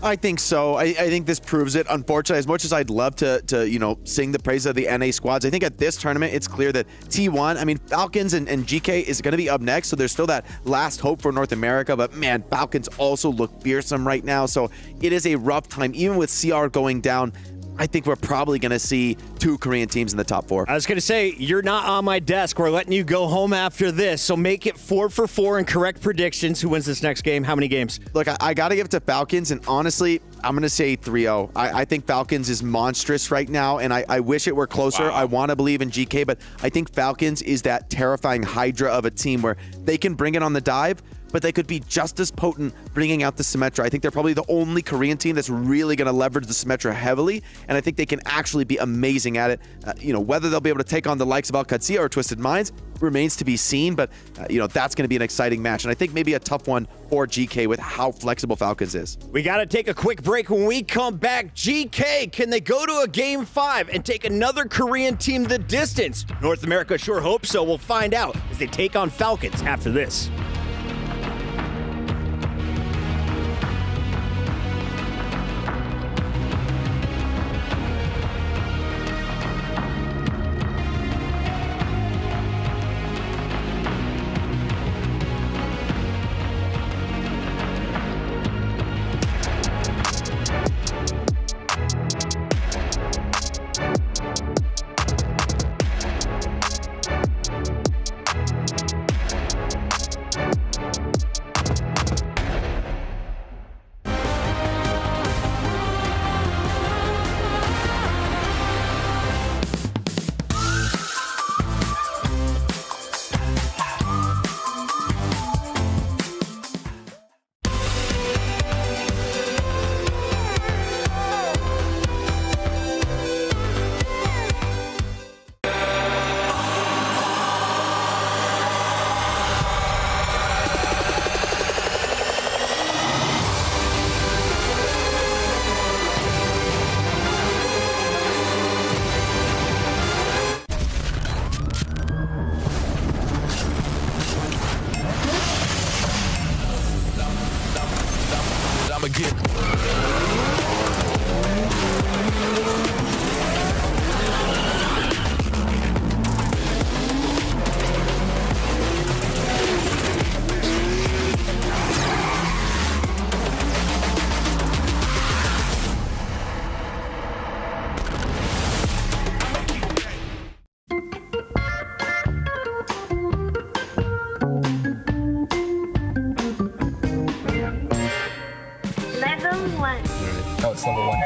I think so. I think this proves it. Unfortunately, as much as I'd love to you know, sing the praise of the NA squads, I think at this tournament, it's clear that T1, I mean, Falcons and GK is going to be up next, so there's still that last hope for North America, but man, Falcons also look fearsome right now, so it is a rough time. Even with CR going down, I think we're probably going to see 2 Korean teams in the top 4. I was going to say, you're not on my desk. We're letting you go home after this. So make it 4 for 4 and correct predictions. Who wins this next game? How many games? Look, I got to give it to Falcons. And honestly, I'm going to say 3-0. I think Falcons is monstrous right now. And I wish it were closer. Wow. I want to believe in GK. But I think Falcons is that terrifying hydra of a team where they can bring it on the dive, but they could be just as potent bringing out the Symmetra. I think they're probably the only Korean team that's really going to leverage the Symmetra heavily, and I think they can actually be amazing at it. You know, whether they'll be able to take on the likes of AL-Qadsiya or Twisted Minds remains to be seen, but you know, that's going to be an exciting match, and I think maybe a tough one for GK with how flexible Falcons is. We got to take a quick break. When we come back, GK, can they go to a Game 5 and take another Korean team the distance? North America sure hopes so. We'll find out as they take on Falcons after this.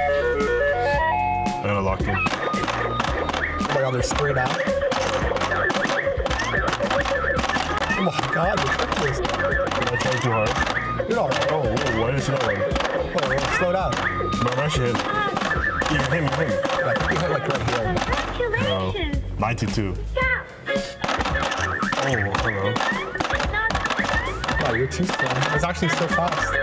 I gotta lock in. Oh my god, there's 3 now. Oh my god, the trick is. Did I try too hard? You're not. Oh, whoa, why did you not run? Oh, slow down. No, I'm actually hit. You hit me, hit me. Yeah, I think you hit like right here. No. 92. Oh, hello. Wow, you're too slow. It's actually so fast.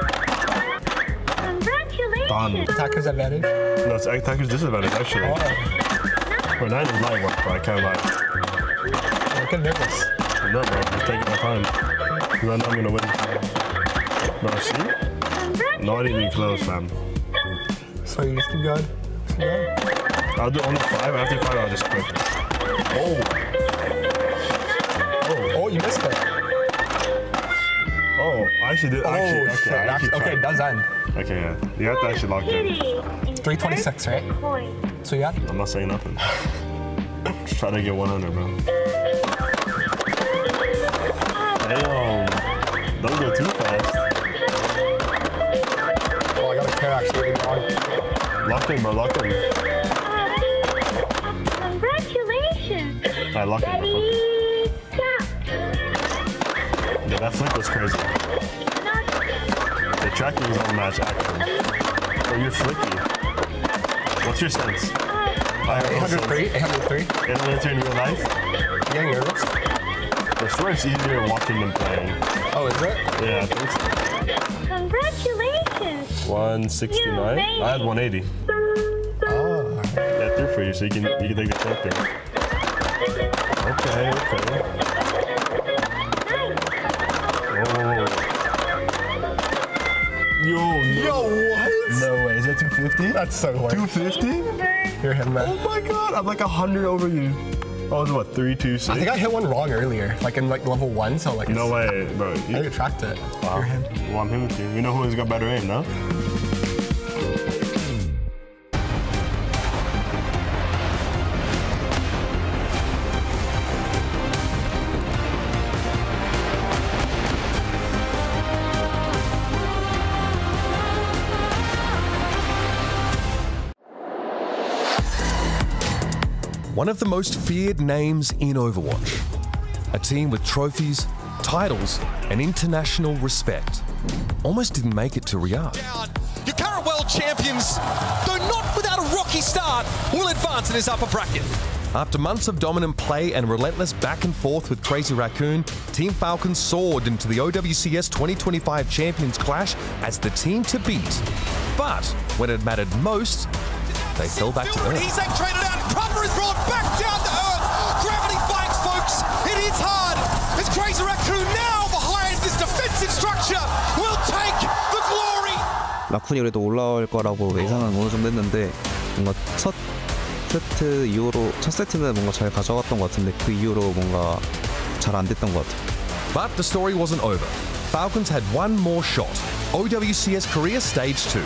Done. Attacker's advantage. No, it's attacker's disadvantage, actually. Well, 9 is my work, but I can't lie. Don't get nervous. I'm not, bro. I'm just taking my time. Because I know I'm gonna win. Bro, see? Not even close, fam. So you just keep going. Keep going. I'll do only 5. After 5, I'll just quit. Oh. Oh, you missed it. Oh, I actually did. Actually, Oh, shit. Okay, it does end. Okay, yeah. You have to actually lock in. 326, right? So yeah. I'm not saying nothing. Just try to get 100, bro. Damn. Don't go too fast. Oh, I got a pair actually. Lock in, bro. Lock in. Congratulations. Alright, lock in, bro. Yeah, that flick was crazy. The tracking is unmatched, actually. Oh, you're flicky. What's your sense? 803. 803. 803 in real life? Yeah, nervous. For sure it's easier watching them playing. Oh, is it? Yeah, I think so. Congratulations. 169? I had 180. Oh. Yeah, through for you, so you can take the check there. Okay, okay. Oh. Yo, what? No way, is that 250? That's so hard. 250? You're him, man. Oh my god, I'm like 100 over you. I was what, 326? I think I hit one wrong earlier, like in like level 1, so like. No way, bro. I tracked it. Wow. You're him. Well, I'm him with you. You know who's got better aim, no? One of the most feared names in Overwatch. A team with trophies, titles, and international respect. Almost didn't make it to Riyadh. Your current world champions, though not without a rocky start, will advance in his upper bracket. After months of dominant play and relentless back and forth with Crazy Raccoon, Team Falcons soared into the OWCS 2025 Champions Clash as the team to beat. But when it mattered most, they fell back to earth. He's traded out. Cover is brought back down to earth. Gravity bites, folks. It hits hard. It's Crazy Raccoon now behind this defensive structure. Will take the glory. 라쿤이 그래도 올라올 거라고 예상은 어느 정도 했는데 뭔가 첫 세트 이후로 첫 세트는 뭔가 잘 가져갔던 것 같은데 그 이후로 뭔가 잘 안 됐던 것 같아요. But the story wasn't over. Falcons had one more shot. OWCS Korea Stage 2.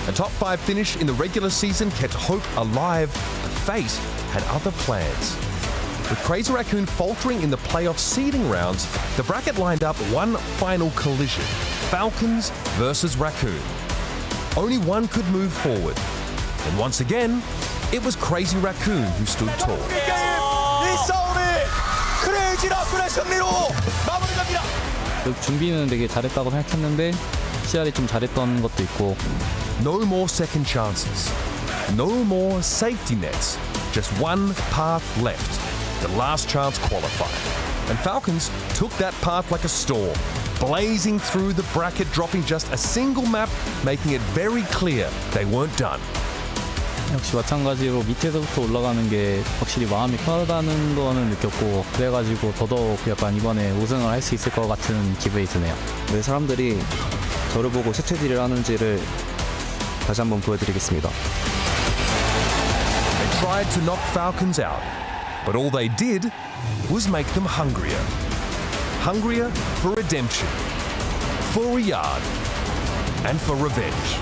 A top 5 finish in the regular season kept hope alive, but fate had other plans. With Crazy Raccoon faltering in the playoff seeding rounds, the bracket lined up one final collision, Falcons versus Raccoon. Only one could move forward. And once again, it was Crazy Raccoon who stood tall. 이 싸움이 크레이지 라쿤의 승리로 마무리됩니다. 준비는 되게 잘했다고 생각했는데 CR이 좀 잘했던 것도 있고. No more second chances. No more safety nets. Just one path left. The last chance qualifier. And Falcons took that path like a storm, blazing through the bracket, dropping just a single map, making it very clear they weren't done. 역시 마찬가지로 밑에서부터 올라가는 게 확실히 마음이 편하다는 거는 느꼈고 그래가지고 더더욱 약간 이번에 우승을 할 수 있을 것 같은 기분이 드네요. 왜 사람들이 저를 보고 세체질을 하는지를 다시 한번 보여드리겠습니다. They tried to knock Falcons out, but all they did was make them hungrier. Hungrier for redemption, for Riyadh, and for revenge.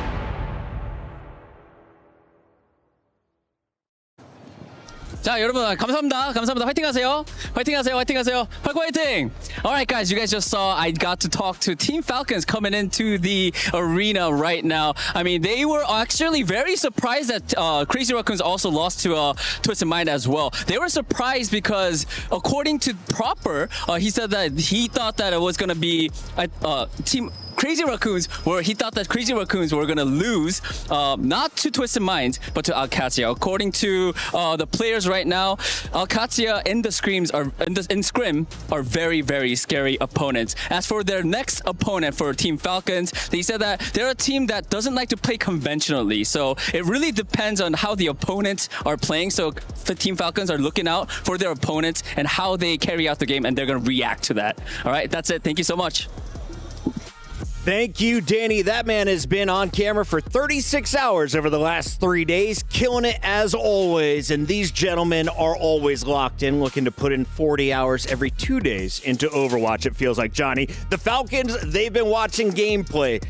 자, 여러분 감사합니다. 감사합니다. 화이팅하세요. 화이팅하세요. 화이팅하세요. 화이팅! All right, guys, you guys just saw I got to talk to Team Falcons coming into the arena right now. I mean, they were actually very surprised that Crazy Raccoons also lost to Twisted Mind as well. They were surprised because, according to Proper, he said that he thought that it was going to be Team Crazy Raccoons, where he thought that Crazy Raccoons were going to lose, not to Twisted Minds, but to AL.WCS. According to the players right now, AL.WCS in the Scrim are very, very scary opponents. As for their next opponent for Team Falcons, they said that they're a team that doesn't like to play conventionally. So it really depends on how the opponents are playing. So the Team Falcons are looking out for their opponents and how they carry out the game, and they're going to react to that. All right, that's it. Thank you so much. Thank you, Danny. That man has been on camera for 36 hours over the last 3 days, killing it as always. And these gentlemen are always locked in, looking to put in 40 hours every 2 days into Overwatch, it feels like, Johnny. The Falcons, they've been watching gameplay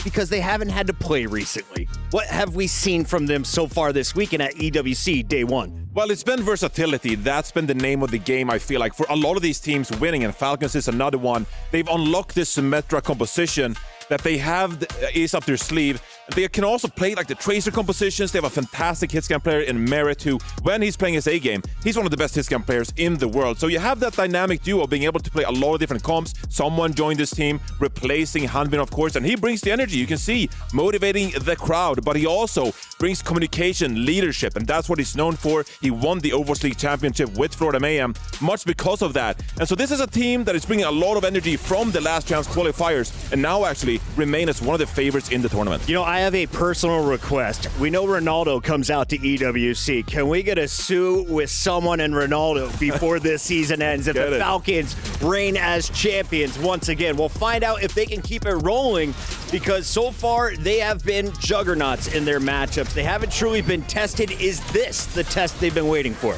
because they haven't had to play recently. What have we seen from them so far this weekend at EWC Day 1? Well, it's been versatility. That's been the name of the game, I feel like, for a lot of these teams winning, and Falcons is another one. They've unlocked this Symmetra composition that they have is up their sleeve. They can also play like the Tracer compositions. They have a fantastic hitscan player in Merit who, when he's playing his A game, he's one of the best hitscan players in the world. So you have that dynamic duo being able to play a lot of different comps. Someone joined this team, replacing Hanbin, of course, and he brings the energy. You can see, motivating the crowd, but he also brings communication, leadership, and that's what he's known for. He won the Overwatch League Championship with Florida Mayhem, much because of that. And so this is a team that is bringing a lot of energy from the last chance qualifiers, and now actually remain as one of the favorites in the tournament. You know, I have a personal request. We know Ronaldo comes out to EWC. Can we get a suit with someone and Ronaldo before this season ends? If the Falcons reign as champions once again, we'll find out if they can keep it rolling, because so far they have been juggernauts in their matchups. They haven't truly been tested. Is this the test they've been waiting for?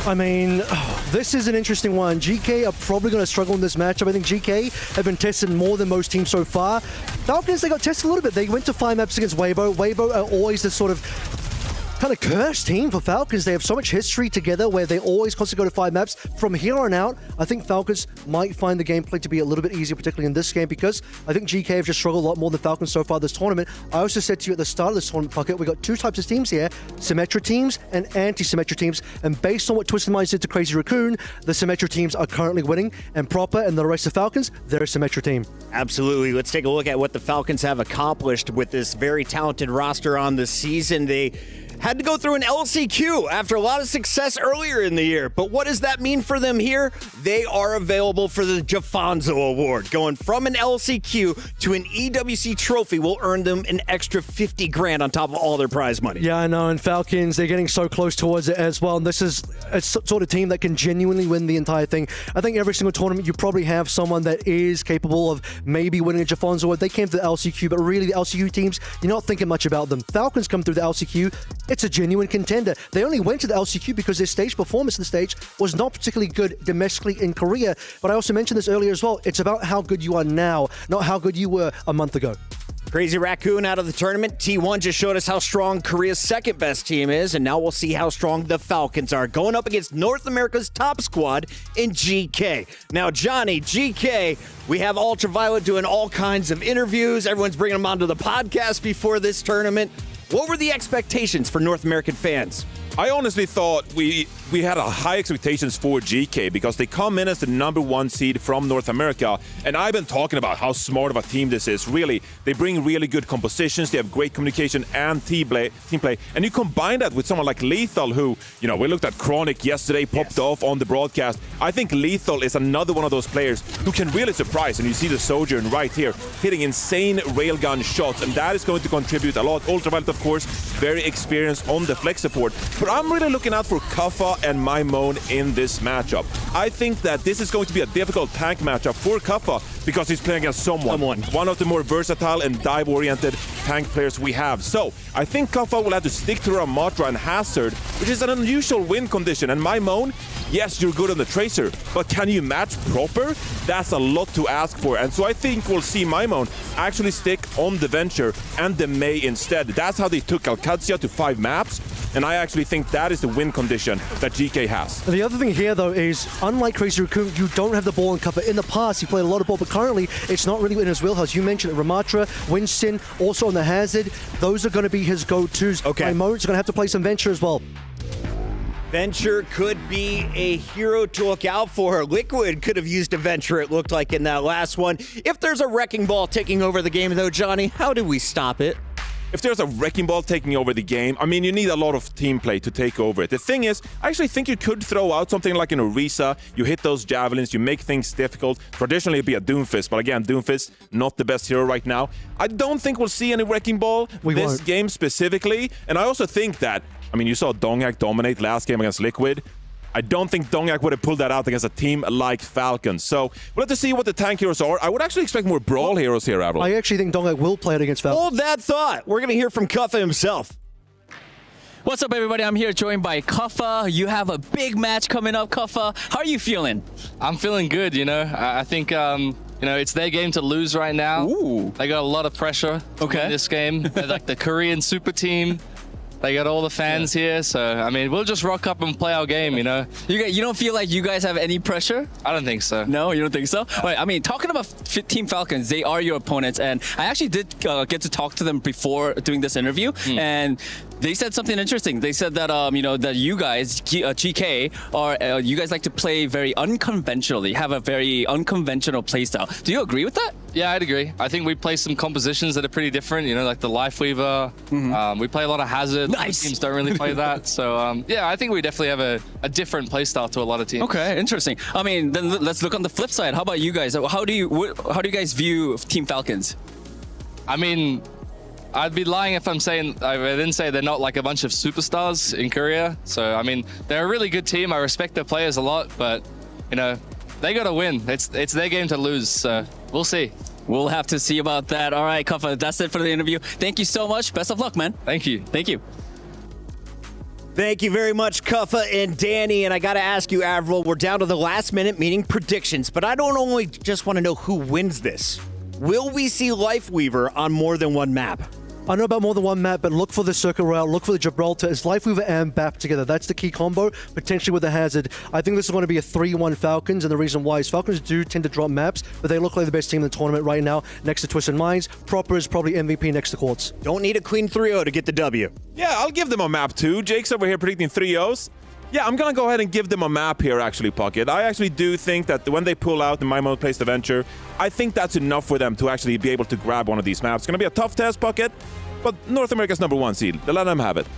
I mean, this is an interesting one. GK are probably going to struggle in this matchup. I think GK have been tested more than most teams so far. Falcons, they got tested a little bit. They went to 5 maps against Weibo. Weibo are always this sort of kind of cursed team for Falcons. They have so much history together where they always constantly go to 5 maps. From here on out, I think Falcons might find the gameplay to be a little bit easier, particularly in this game, because I think GK have just struggled a lot more than Falcons so far this tournament. I also said to you at the start of this tournament, Puckett, we got 2 types of teams here, Symmetra teams and anti-Symmetra teams, and based on what Twisted Minds did to Crazy Raccoon, the Symmetra teams are currently winning, and Proper and the rest of Falcons, they're a Symmetra team. Absolutely. Let's take a look at what the Falcons have accomplished with this very talented roster on the season. They had to go through an LCQ after a lot of success earlier in the year. But what does that mean for them here? They are available for the Jafonzo Award. Going from an LCQ to an EWC trophy will earn them an extra 50 grand on top of all their prize money. Yeah, I know. And Falcons, they're getting so close towards it as well. And this is a sort of team that can genuinely win the entire thing. I think every single tournament, you probably have someone that is capable of maybe winning a Jafonzo Award. They came to the LCQ, but really the LCQ teams, you're not thinking much about them. Falcons come through the LCQ. It's a genuine contender. They only went to the LCQ because their stage performance on the stage was not particularly good domestically in Korea. But I also mentioned this earlier as well. It's about how good you are now, not how good you were a month ago. Crazy Raccoon out of the tournament. T1 just showed us how strong Korea's second best team is, and now we'll see how strong the Falcons are, going up against North America's top squad in GK. Now, Johnny, GK, we have Ultraviolet doing all kinds of interviews. Everyone's bringing them onto the podcast before this tournament. What were the expectations for North American fans? I honestly thought we had high expectations for GK because they come in as the #1 seed from North America, and I've been talking about how smart of a team this is. Really, they bring really good compositions, they have great communication and team play, and you combine that with someone like Lethal, who, you know, we looked at Chronic yesterday, popped off on the broadcast. I think Lethal is another one of those players who can really surprise, and you see the Sojourn right here hitting insane railgun shots, and that is going to contribute a lot. Ultraviolet, of course, very experienced on the flex support. But I'm really looking out for Kaffa and Maimone in this matchup. I think that this is going to be a difficult tank matchup for Kaffa because he's playing against one of the more versatile and dive-oriented tank players we have. So I think Kaffa will have to stick to Ramatra and Hazard, which is an unusual win condition. And my moan, yes, you're good on the Tracer, but can you match proper? That's a lot to ask for. And so I think we'll see Maimon actually stick on the Venture and the Mei instead. That's how they took Alcazia to 5 maps. And I actually think that is the win condition that GK has. The other thing here, though, is unlike Crazy Raccoon, you don't have the ball in cover. In the past, he played a lot of ball, but currently, it's not really in his wheelhouse. You mentioned Ramatra, Winston, also on the Hazard. Those are going to be his go-tos. Okay. Maimon's going to have to play some Venture as well. Venture could be a hero to look out for. Liquid could have used a Venture, it looked like, in that last one. If there's a Wrecking Ball taking over the game, though, Johnny, how do we stop it? If there's a Wrecking Ball taking over the game, I mean, you need a lot of team play to take over it. The thing is, I actually think you could throw out something like an Orisa. You hit those javelins, you make things difficult. Traditionally, it'd be a Doomfist, but again, Doomfist, not the best hero right now. I don't think we'll see any Wrecking Ball this game specifically. And I also think that, I mean, you saw Donghak dominate last game against Liquid. I don't think Donghak would have pulled that out against a team like Falcons. So we'll have to see what the tank heroes are. I would actually expect more Brawl heroes here, Avril. I actually think Donghak will play it against Falcons. Hold that thought. We're going to hear from Kaffa himself. What's up, everybody? I'm here joined by Kaffa. You have a big match coming up, Kaffa. How are you feeling? I'm feeling good, you know. I think, you know, it's their game to lose right now. Ooh. They got a lot of pressure to win this game. They're like the Korean super team. They got all the fans here, so, I mean, we'll just rock up and play our game, you know. You don't feel like you guys have any pressure? I don't think so. No, you don't think so? Wait, I mean, talking about Team Falcons, they are your opponents, and I actually did get to talk to them before doing this interview, and they said something interesting. They said that, you know, that you guys, GK, are you guys like to play very unconventionally, have a very unconventional playstyle. Do you agree with that? Yeah, I'd agree. I think we play some compositions that are pretty different, you know, like the Life Weaver. We play a lot of Hazard. Nice. Teams don't really play that. So, yeah, I think we definitely have a different playstyle to a lot of teams. Okay, interesting. I mean, then let's look on the flip side. How about you guys? How do you guys view Team Falcons? I mean, I'd be lying if I didn't say they're not like a bunch of superstars in Korea. So, I mean, they're a really good team. I respect their players a lot, but, you know, they got to win. It's their game to lose, so we'll see. We'll have to see about that. All right, Kaffa, that's it for the interview. Thank you so much. Best of luck, man. Thank you. Thank you. Thank you very much, Kaffa and Danny. And I got to ask you, Avril, we're down to the last minute meeting predictions, but I don't only just want to know who wins this. Will we see Life Weaver on more than one map? I don't know about more than one map, but look for the Circle Route, look for the Gibraltar. It's Life Weaver and BAP together. That's the key combo, potentially with the Hazard. I think this is going to be a 3-1 Falcons, and the reason why is Falcons do tend to drop maps, but they look like the best team in the tournament right now, next to Twisted Minds. Proper is probably MVP next to Quartz. Don't need a clean 3-0 to get the W. Yeah, I'll give them a map too. Jake's over here predicting 3-0s. Yeah, I'm going to go ahead and give them a map here, actually, Pocket. I actually do think that when they pull out and Maimon plays the Venture, I think that's enough for them to actually be able to grab one of these maps. It's going to be a tough test, Pocket, but North America's #1 seed. They'll let them have it.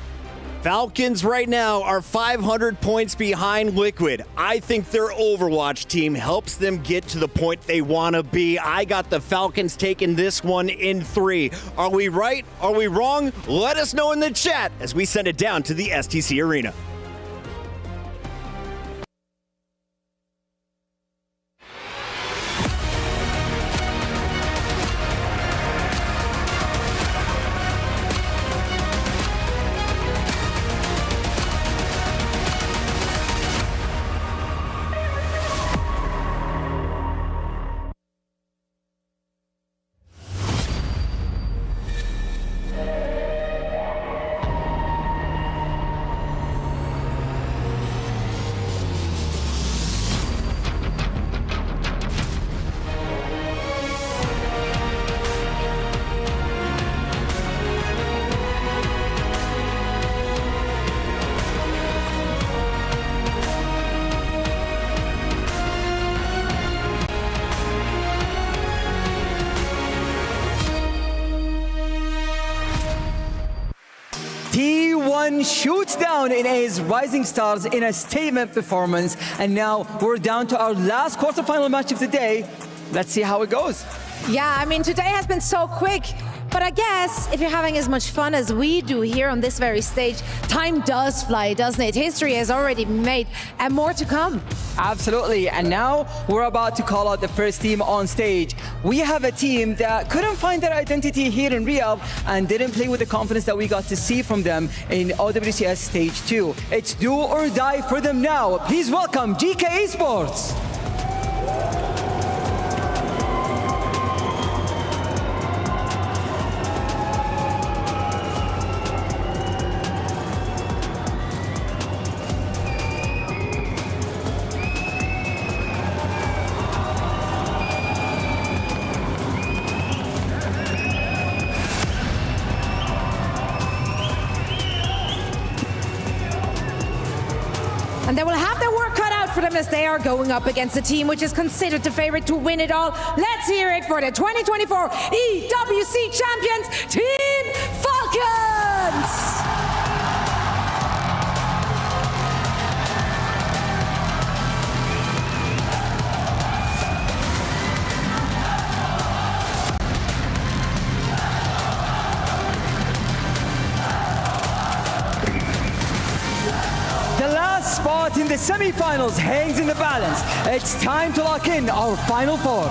Falcons right now are 500 points behind Liquid. I think their Overwatch team helps them get to the point they want to be. I got the Falcons taking this one in 3. Are we right? Are we wrong? Let us know in the chat as we send it down to the STC Arena. T1 shoots down in A's Rising Stars in a statement performance. And now we're down to our last quarterfinal match of the day. Let's see how it goes. Yeah, I mean, today has been so quick. But I guess if you're having as much fun as we do here on this very stage, time does fly, doesn't it? History has already been made and more to come. Absolutely, and now we're about to call out the first team on stage. We have a team that couldn't find their identity here in Riyadh and didn't play with the confidence that we got to see from them in OWCS Stage 2. It's do or die for them now. Please welcome GK Esports. And they will have their work cut out for them as they are going up against a team which is considered the favorite to win it all. Let's hear it for the 2024 EWC champions, Team Falcons! Spot in the semifinals hangs in the balance. It's time to lock in our final four.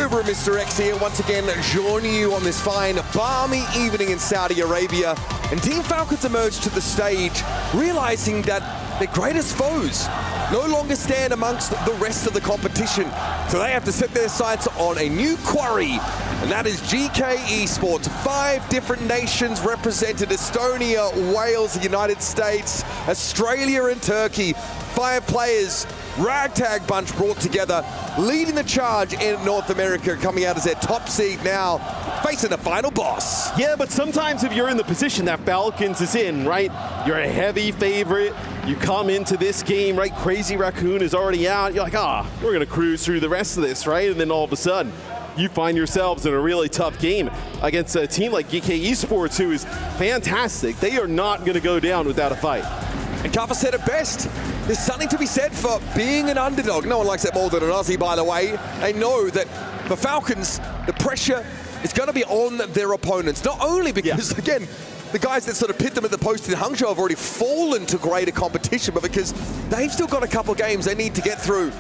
Uber and Mr. X here once again joining you on this fine, balmy evening in Saudi Arabia. And Team Falcons emerged to the stage, realizing that their greatest foes no longer stand amongst the rest of the competition. So they have to set their sights on a new quarry, and that is GK Esports. 5 different nations represented: Estonia, Wales, the United States, Australia and Turkey. 5 players, ragtag bunch brought together, leading the charge in North America, coming out as their top seed now, facing the final boss. Yeah, but sometimes if you're in the position that Falcons is in, right, you're a heavy favorite, you come into this game, right, Crazy Raccoon is already out, you're like, we're gonna cruise through the rest of this, right? And then all of a sudden, you find yourselves in a really tough game against a team like GK Esports, who is fantastic. They are not gonna go down without a fight. And Kaffa said it best. There's something to be said for being an underdog. No one likes that more than an Aussie, by the way. They know that for Falcons, the pressure is going to be on their opponents. Not only because, again, the guys that sort of pit them at the post in Hangzhou have already fallen to greater competition, but because they've still got a couple of games they need to get through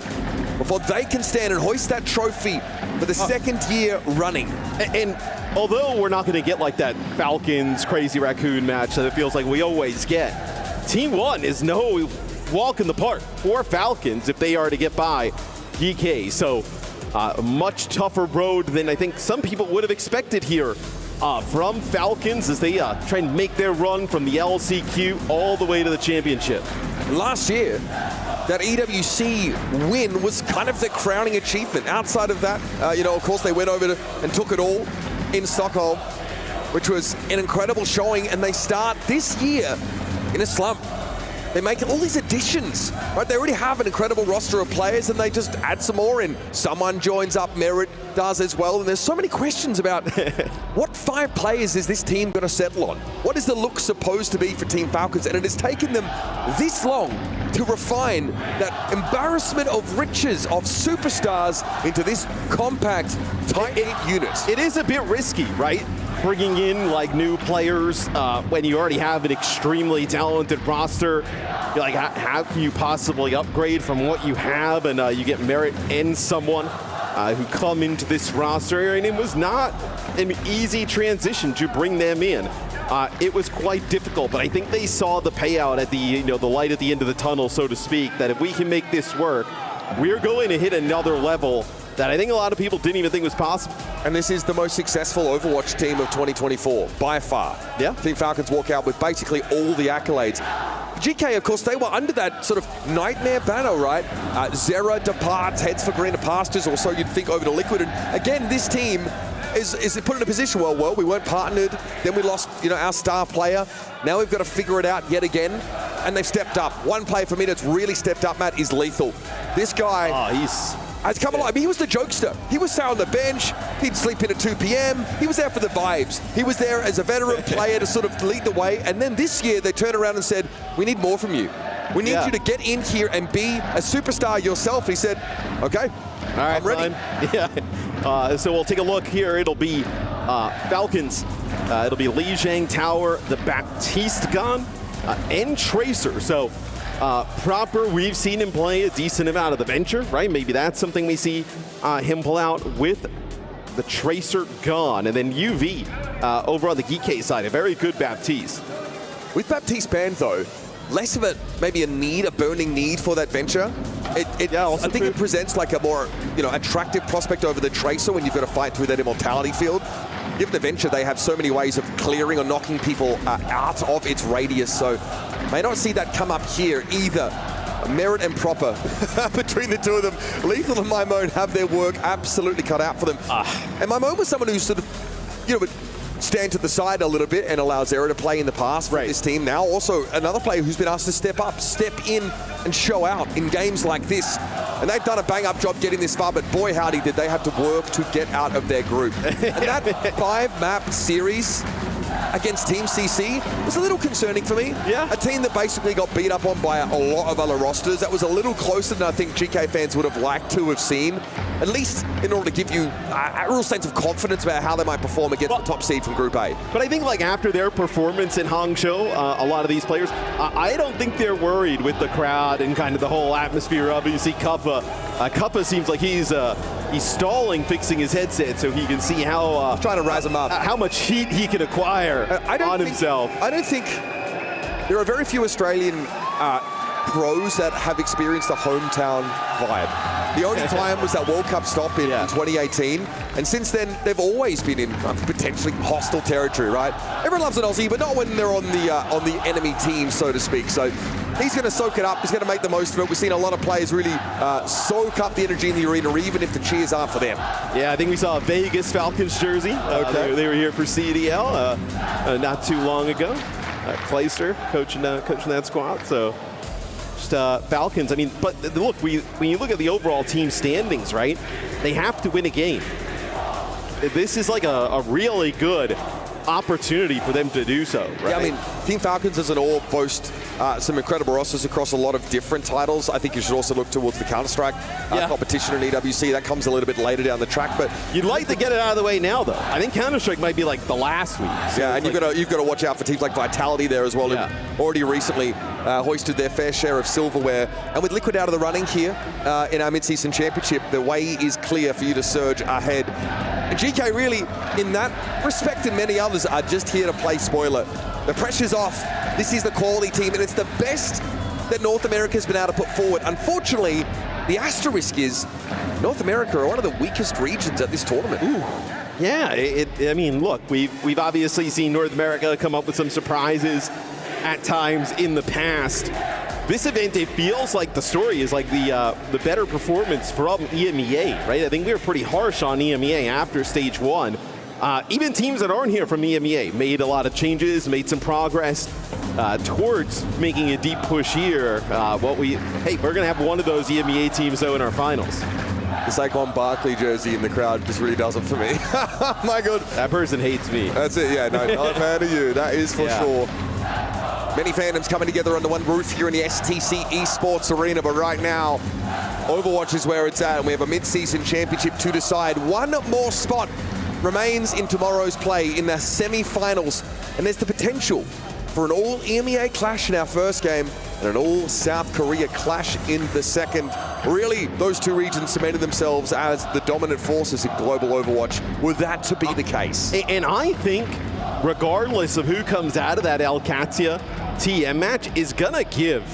before they can stand and hoist that trophy for the second year running. And although we're not going to get like that Falcons Crazy Raccoon match that it feels like we always get, Team 1 is no walk in the park for Falcons if they are to get by GK. So a much tougher road than I think some people would have expected here from Falcons as they try and make their run from the LCQ all the way to the championship. Last year, that EWC win was kind of the crowning achievement. Outside of that, of course, they went over and took it all in Stockholm, which was an incredible showing, and they start this year in a slump. They make all these additions, right? They already have an incredible roster of players and they just add some more in. Someone joins up, Merit does as well, and there's so many questions about what 5 players is this team going to settle on? What is the look supposed to be for Team Falcons? And it has taken them this long to refine that embarrassment of riches of superstars into this compact, tight-knit unit. It is a bit risky, right? Bringing in like new players when you already have an extremely talented roster. You're like, how can you possibly upgrade from what you have? And you get Merit and someone who come into this roster, and it was not an easy transition to bring them in. It was quite difficult, but I think they saw the payout at the the light at the end of the tunnel, so to speak. That if we can make this work, we're going to hit another level that I think a lot of people didn't even think was possible. And this is the most successful Overwatch team of 2024, by far. Yeah. Team Falcons walk out with basically all the accolades. GK, of course, they were under that sort of nightmare banner, right? Zera departs, heads for greener pastures, or so you'd think, over to Liquid. And again, this team is put in a position where, well, we weren't partnered, then we lost, our star player. Now we've got to figure it out yet again, and they've stepped up. One player for me that's really stepped up, Matt, is Lethal. This guy... has come alive. I mean, he was the jokester. He was sat on the bench. He'd sleep in at 2 p.m. He was there for the vibes. He was there as a veteran player to sort of lead the way. And then this year, they turned around and said, we need more from you. We need you to get in here and be a superstar yourself. He said, okay, all right, I'm ready. Yeah. So we'll take a look here. It'll be Falcons. It'll be Li Zhang Tower, the Baptiste gun, and Tracer. So proper, we've seen him play a decent amount of the venture, right? Maybe that's something we see him pull out with the Tracer gun. And then UV over on the GK side, a very good Baptiste. With Baptiste banned though, less of maybe a burning need for that venture. I think it presents like a more attractive prospect over the Tracer when you've got to fight through that immortality field. Given the venture, they have so many ways of clearing or knocking people out of its radius, so may not see that come up here either. Merit and Proper between the two of them. Lethal and Mimone have their work absolutely cut out for them. And Mimone was someone who sort of, would stand to the side a little bit and allow Zera to play in the past for this team. Now also another player who's been asked to step up, step in and show out in games like this. And they've done a bang-up job getting this far, but boy howdy did they have to work to get out of their group. And that 5-map series against Team CC was a little concerning for me. Yeah. A team that basically got beat up on by a lot of other rosters. That was a little closer than I think GK fans would have liked to have seen, at least in order to give you a real sense of confidence about how they might perform against the top seed from Group A. But I think like after their performance in Hangzhou, a lot of these players, I don't think they're worried with the crowd and kind of the whole atmosphere of it. You see Kappa. Kappa seems like he's stalling, fixing his headset so he can see how trying to rise him up, how much heat he can acquire on himself. I don't think there are very few Australian pros that have experienced the hometown vibe. The only time was that World Cup stop in 2018, and since then they've always been in potentially hostile territory, right? Everyone loves an Aussie, but not when they're on the enemy team, so to speak. So he's going to soak it up. He's going to make the most of it. We've seen a lot of players really soak up the energy in the arena, even if the cheers aren't for them. Yeah, I think we saw a Vegas Falcons jersey. They were here for CDL not too long ago. Clayster coaching that squad. So just Falcons. I mean, but look, when you look at the overall team standings, right? They have to win a game. This is like a really good opportunity for them to do so, right? Yeah, I mean, Team Falcons as an all boast some incredible rosters across a lot of different titles. I think you should also look towards the Counter-Strike competition in EWC. That comes a little bit later down the track, but you'd like to get it out of the way now, though. I think Counter-Strike might be like the last week. So yeah, and you've got to watch out for teams like Vitality there as well. Yeah. Who've already recently hoisted their fair share of silverware. And with Liquid out of the running here in our mid-season championship, the way is clear for you to surge ahead. And GK really, in that respect and many others, are just here to play spoiler. The pressure's off. This is the quality team, and it's the best that North America's been able to put forward. Unfortunately, the asterisk is North America are one of the weakest regions at this tournament. Ooh. Yeah, I mean, look, we've obviously seen North America come up with some surprises at times in the past. This event, it feels like the story is like the better performance from EMEA, right? I think we were pretty harsh on EMEA after stage one. Even teams that aren't here from EMEA made a lot of changes, made some progress towards making a deep push here. We're gonna have one of those EMEA teams though in our finals. The Saquon Barkley jersey in the crowd just really does it for me. My God. That person hates me. That's it, yeah, no, not a fan of you, that is for sure. Many fandoms coming together under one roof here in the STC Esports Arena, but right now, Overwatch is where it's at, and we have a mid-season championship to decide. One more spot remains in tomorrow's play in the semi-finals, and there's the potential for an all-EMEA clash in our first game and an all-South Korea clash in the second. Really, those two regions cemented themselves as the dominant forces in global Overwatch, were that to be the case. And I think, regardless of who comes out of that Alcatia TM match, is gonna give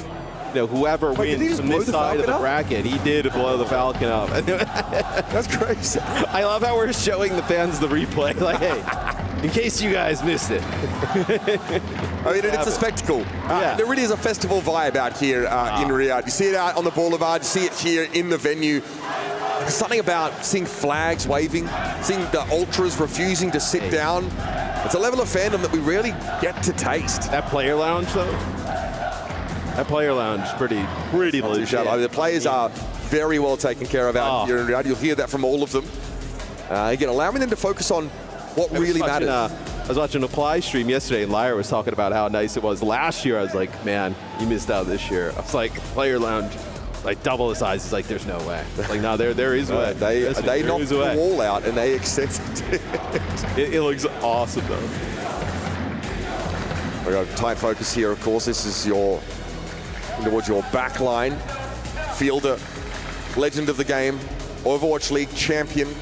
whoever wins from this side of the bracket. He did blow the Falcon up. That's crazy. I love how we're showing the fans the replay. Like, hey, in case you guys missed it. I mean, it's a spectacle. There really is a festival vibe out here in Riyadh. You see it out on the Boulevard, you see it here in the venue. There's something about seeing flags waving, seeing the ultras refusing to sit down. It's a level of fandom that we rarely get to taste. That player lounge, though? That player lounge is pretty legit. The players are very well taken care of out here in Riyadh. You'll hear that from all of them. Again, allowing them to focus on what really matters. I was watching a Apply stream yesterday, and Lyra was talking about how nice it was last year. I was like, man, you missed out this year. I was like, player lounge, like double the size. It's like, there's no way. Like, no, there is a way. They knocked the wall out and they extended it. It looks awesome, though. We got tight focus here, of course. This is towards your back line. Fielder, legend of the game, Overwatch League champion.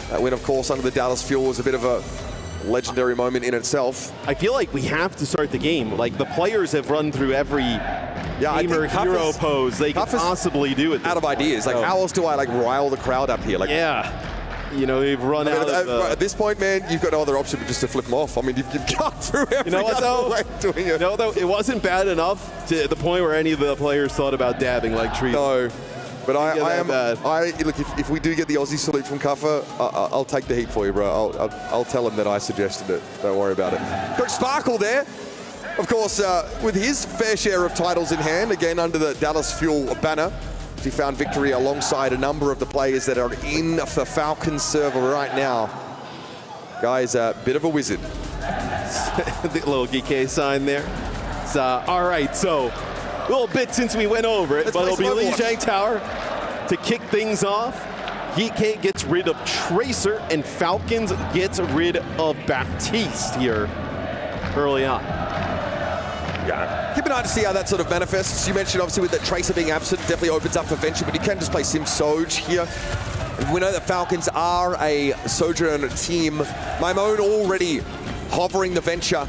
That win, of course, under the Dallas Fuel was a bit of a legendary moment in itself. I feel like we have to start the game. Like, the players have run through every gamer hero pose they could possibly do it. Out of ideas. Like, how else do I, like, rile the crowd up here? Like, yeah. You know, they've run out of... At this point, man, you've got no other option but just to flip them off. I mean, you've gone through every other way of doing it. No, though, it wasn't bad enough to the point where any of the players thought about dabbing like trees. No. But look, if we do get the Aussie salute from Kuffer, I'll take the heat for you, bro. I'll tell him that I suggested it. Don't worry about it. Coach Sparkle there, of course, with his fair share of titles in hand, again under the Dallas Fuel banner. He found victory alongside a number of the players that are in the Falcons server right now. Guy's a bit of a wizard. The little GK sign there. All right, so a little bit since we went over it, but it'll be Lee Zhang Tower to kick things off. GK gets rid of Tracer, and Falcons gets rid of Baptiste here early on. Yeah. Keep an eye to see how that sort of manifests. You mentioned, obviously, with that Tracer being absent, definitely opens up for Venture, but you can just play Sim Soj here. We know that Falcons are a Sojourn team. Maimone already hovering the Venture.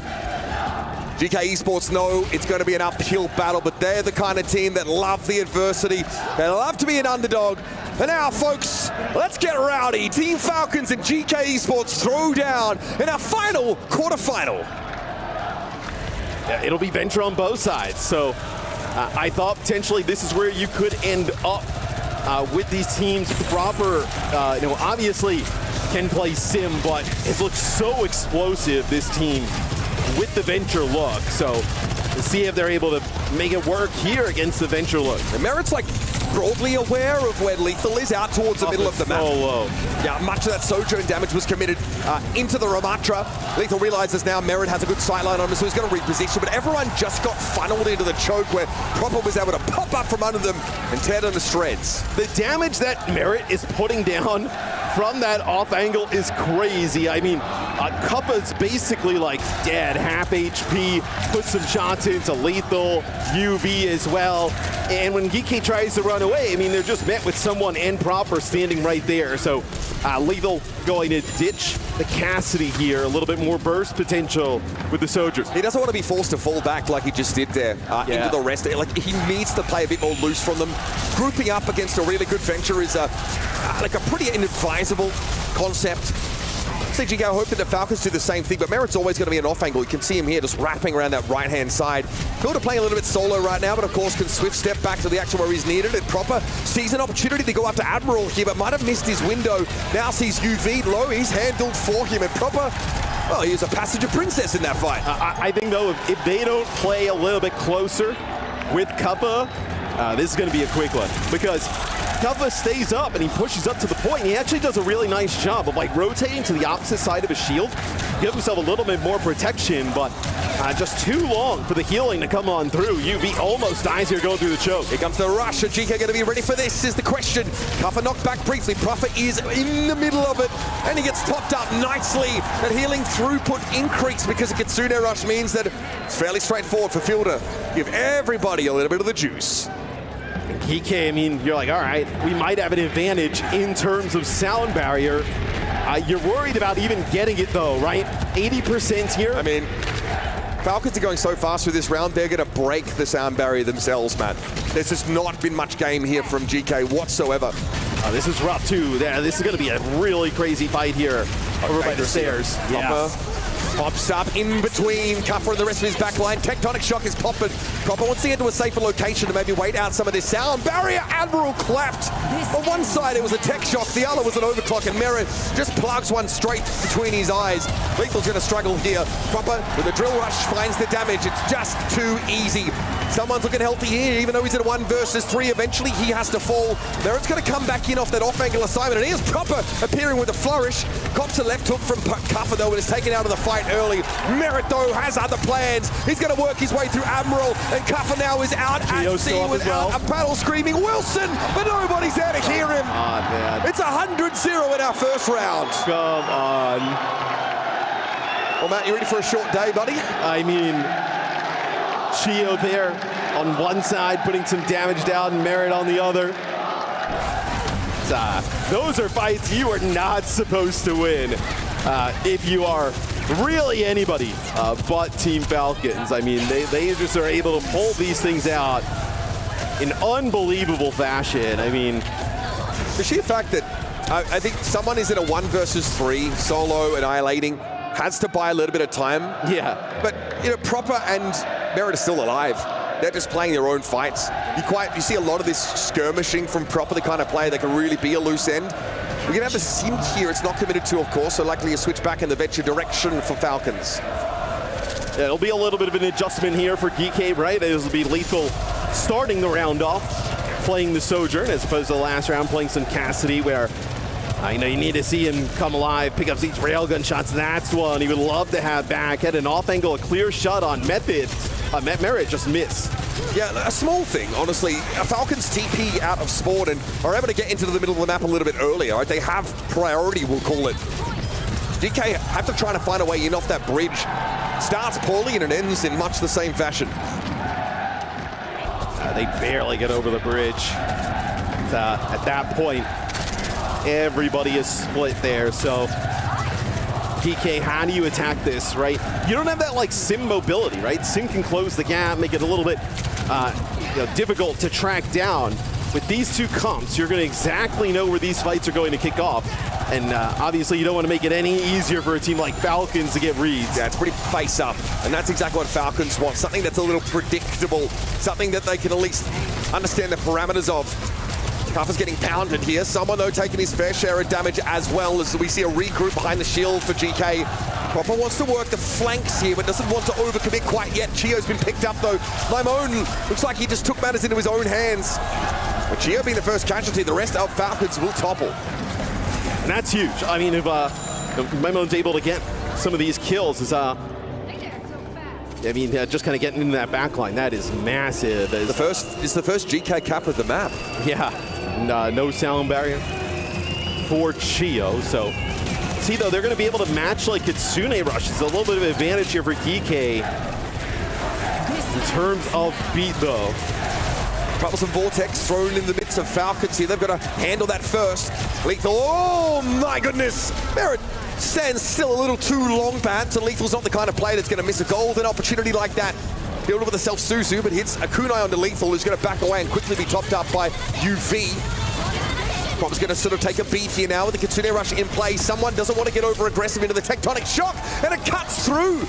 GK Esports know it's going to be an uphill battle, but they're the kind of team that love the adversity. They love to be an underdog. And now, folks, let's get rowdy. Team Falcons and GK Esports throw down in our final quarterfinal. Yeah, it'll be Venture on both sides. So I thought potentially this is where you could end up with these teams proper. Obviously can play Sim, but it looks so explosive, this team, with the Venture look. So we'll see if they're able to make it work here against the Venture look. And Merit's like broadly aware of where Lethal is, out towards the middle of the map. Low. Yeah, much of that Sojourn damage was committed into the Ramatra. Lethal realizes now Merit has a good sightline on him, so he's going to reposition, but everyone just got funneled into the choke where Proper was able to pop up from under them and tear them to shreds. The damage that Merit is putting down from that off angle is crazy. I mean, Kuppa's basically like dead, half HP, put some shots into Lethal, UV as well. And when GK tries to run away, I mean, they're just met with someone and Proper standing right there. So Lethal going to ditch the Cassidy here, a little bit more burst potential with the Soldiers. He doesn't want to be forced to fall back like he just did there into the rest. Like, he needs to play a bit more loose from them. Grouping up against a really good Venture is like a pretty inadvisable concept. CGK hoping the Falcons do the same thing, but Merit's always going to be an off angle. You can see him here just wrapping around that right-hand side. Fielder playing a little bit solo right now, but of course can swift step back to the action where he's needed. And Proper sees an opportunity to go after Admiral here, but might have missed his window. Now sees UV low. He's handled for him, and Proper, well, he was a passenger princess in that fight. I think, though, if they don't play a little bit closer with Kuppa, this is going to be a quick one, because Kuppa stays up and he pushes up to the point. And he actually does a really nice job of like rotating to the opposite side of his shield, give himself a little bit more protection, but just too long for the healing to come on through. UV almost dies here going through the choke. Here comes the rush. Are GK going to be ready for this is the question. Kuppa knocked back briefly. Proper is in the middle of it, and he gets topped up nicely. That healing throughput increase because a Kitsune rush means that it's fairly straightforward for Fielder. Give everybody a little bit of the juice. GK, I mean, you're like, all right, we might have an advantage in terms of sound barrier. You're worried about even getting it, though, right? 80% here. I mean, Falcons are going so fast through this round, they're going to break the sound barrier themselves, Matt. There's just not been much game here from GK whatsoever. This is rough, too. This is going to be a really crazy fight here over by the stairs. Yeah. Pops up in between Kuffer and the rest of his backline. Tectonic Shock is popping. Proper wants to get to a safer location to maybe wait out some of this sound barrier. Admiral clapped. On one side it was a tech shock, the other was an overclock, and Merritt just plugs one straight between his eyes. Lethal's going to struggle here. Proper with a drill rush finds the damage. It's just too easy. Someone's looking healthy here, even though he's in a 1 versus 3. Eventually he has to fall. Merritt's going to come back in off that off-angle assignment, and here's Proper appearing with a flourish. Cops a left hook from Cuffer though, and is taken out of the fight early. Merritt though has other plans. He's going to work his way through Admiral, and Cuffer now is out at sea without a battle screaming Wilson, but nobody's there to hear him. Man. It's 100-0 in our first round. Come on. Well, Matt, you ready for a short day, buddy? I mean, Chio there on one side, putting some damage down, and Merritt on the other. Those are fights you are not supposed to win if you are really anybody but Team Falcons. I mean, they just are able to pull these things out in unbelievable fashion. I mean, the sheer fact that I think someone is in a 1 versus 3, solo, annihilating, has to buy a little bit of time. Yeah. But, you know, Proper and Merritt are still alive. They're just playing their own fights. You see a lot of this skirmishing from Proper, the kind of player that can really be a loose end. We're going to have a sim here. It's not committed to, of course, so likely a switch back in the venture direction for Falcons. Yeah, it'll be a little bit of an adjustment here for DK, right? It'll be Lethal starting the round off, playing the Sojourn, as opposed to the last round playing some Cassidy, where I know you need to see him come alive, pick up these railgun shots. That's one he would love to have back. Had an off angle, a clear shot on Method. Merritt just missed. Yeah, a small thing, honestly. Falcons TP out of spawn and are able to get into the middle of the map a little bit earlier. Right? They have priority, we'll call it. DK have to try to find a way in off that bridge. Starts poorly and it ends in much the same fashion. They barely get over the bridge. At that point, everybody is split there, so DK, how do you attack this, right? You don't have that like Sim mobility, right? Sim can close the gap, make it a little bit difficult to track down. With these two comps, you're going to exactly know where these fights are going to kick off. And obviously you don't want to make it any easier for a team like Falcons to get reads. Yeah, it's pretty face up. And that's exactly what Falcons want. Something that's a little predictable. Something that they can at least understand the parameters of. Cuffer's getting pounded here. Someone, though, taking his fair share of damage as well, as we see a regroup behind the shield for GK. Proper wants to work the flanks here, but doesn't want to overcommit quite yet. Chio's been picked up, though. Limon looks like he just took matters into his own hands. With Chio being the first casualty, the rest of Falcons will topple. And that's huge. I mean, if Limon's able to get some of these kills, just kind of getting into that back line, that is massive. It's the first GK cap of the map. Yeah, no sound barrier for Chio. So, see though, they're going to be able to match like Kitsune Rush. It's a little bit of an advantage here for DK in terms of beat though. Troublesome Vortex thrown in the midst of Falcons here. They've got to handle that first. Lethal, oh my goodness! Merritt stands still a little too long, perhaps. And Lethal's not the kind of player that's going to miss a golden opportunity like that. Build with a self-Suzu, but hits a kunai onto Lethal, who's going to back away and quickly be topped up by UV. Proper's going to sort of take a beat here now with the Kitsune Rush in play. Someone doesn't want to get over-aggressive into the tectonic shock, and it cuts through.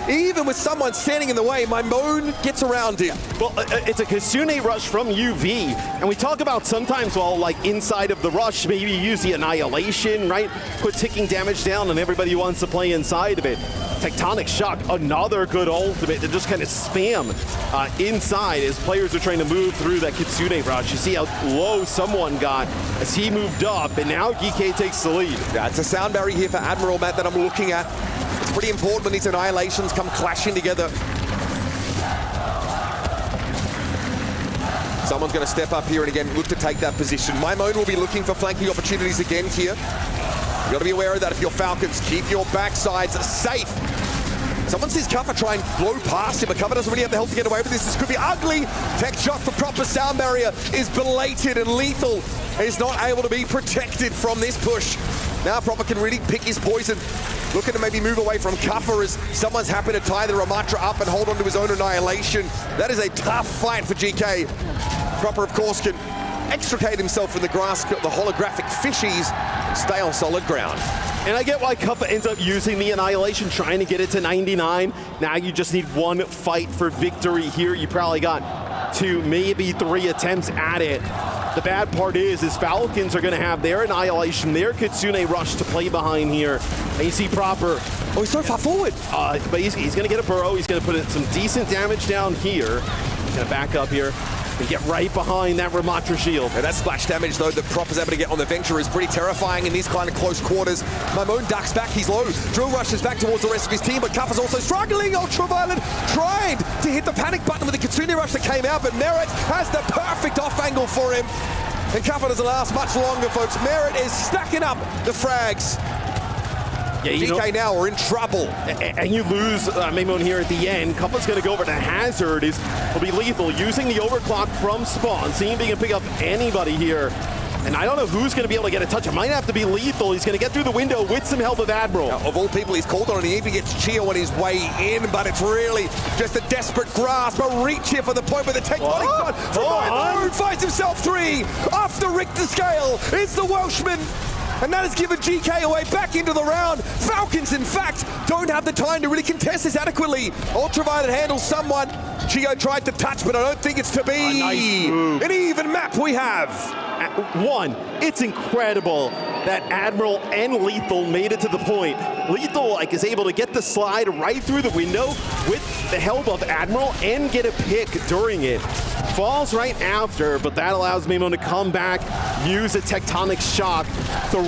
Even with someone standing in the way, my moan gets around it. Well, it's a Kitsune Rush from UV, and we talk about sometimes, well, like inside of the rush, maybe you use the Annihilation, right? Put ticking damage down, and everybody wants to play inside of it. Tectonic Shock, another good ultimate to just kind of spam inside as players are trying to move through that Kitsune Rush. You see how low someone got as he moved up, and now GK takes the lead. Yeah, it's a sound barrier here for Admiral, Matt, that I'm looking at. It's pretty important when these Annihilations come clashing together. Someone's going to step up here and again look to take that position. Mimone will be looking for flanking opportunities again here. You've got to be aware of that if you're Falcons. Keep your backsides safe. Someone sees Cuffer try and blow past him, but Cuffer doesn't really have the health to get away with this. This could be ugly. Tech shot for Proper. Sound barrier is belated, and Lethal is not able to be protected from this push. Now Proper can really pick his poison. Looking to maybe move away from Cuffer as someone's happy to tie the Ramatra up and hold on to his own Annihilation. That is a tough fight for GK. Proper, of course, can extricate himself from the grasp of the holographic fishies and stay on solid ground. And I get why Kuppa ends up using the Annihilation, trying to get it to 99. Now you just need one fight for victory here. You probably got 2, maybe 3 attempts at it. The bad part is Falcons are going to have their Annihilation, their Kitsune Rush to play behind here. AC Proper. Oh, he's so far forward. But he's going to get a burrow. He's going to put some decent damage down here. He's going to back up here and get right behind that Ramatra shield. And that splash damage, though, that Proper's able to get on the Venture is pretty terrifying in these kind of close quarters. Maimon ducks back, he's low. Drill rushes back towards the rest of his team, but Kuppa's also struggling. Ultraviolet tried to hit the panic button with the Kitsune Rush that came out, but Merit has the perfect off angle for him. And Kuppa doesn't last much longer, folks. Merit is stacking up the frags. Yeah, DK now are in trouble. And you lose Maimon here at the end. Kuppa's going to go over to Hazard. Will be lethal, using the overclock from spawn. Seeing if he can pick up anybody here. And I don't know who's going to be able to get a touch. It might have to be lethal. He's going to get through the window with some help of Admiral. Now, of all people he's called on, and he even gets Chio on his way in, but it's really just a desperate grasp, a reach here for the point with the tectonic shot. Maimon finds himself 3 off the Richter scale. It's the Welshman. And that has given GK away back into the round. Falcons, in fact, don't have the time to really contest this adequately. Ultraviolet handles someone. Chio tried to touch, but I don't think it's to be. Nice move. An even map we have. It's incredible that Admiral and Lethal made it to the point. Lethal is able to get the slide right through the window with the help of Admiral and get a pick during it. Falls right after, but that allows Maimon to come back, use a Tectonic Shock. 3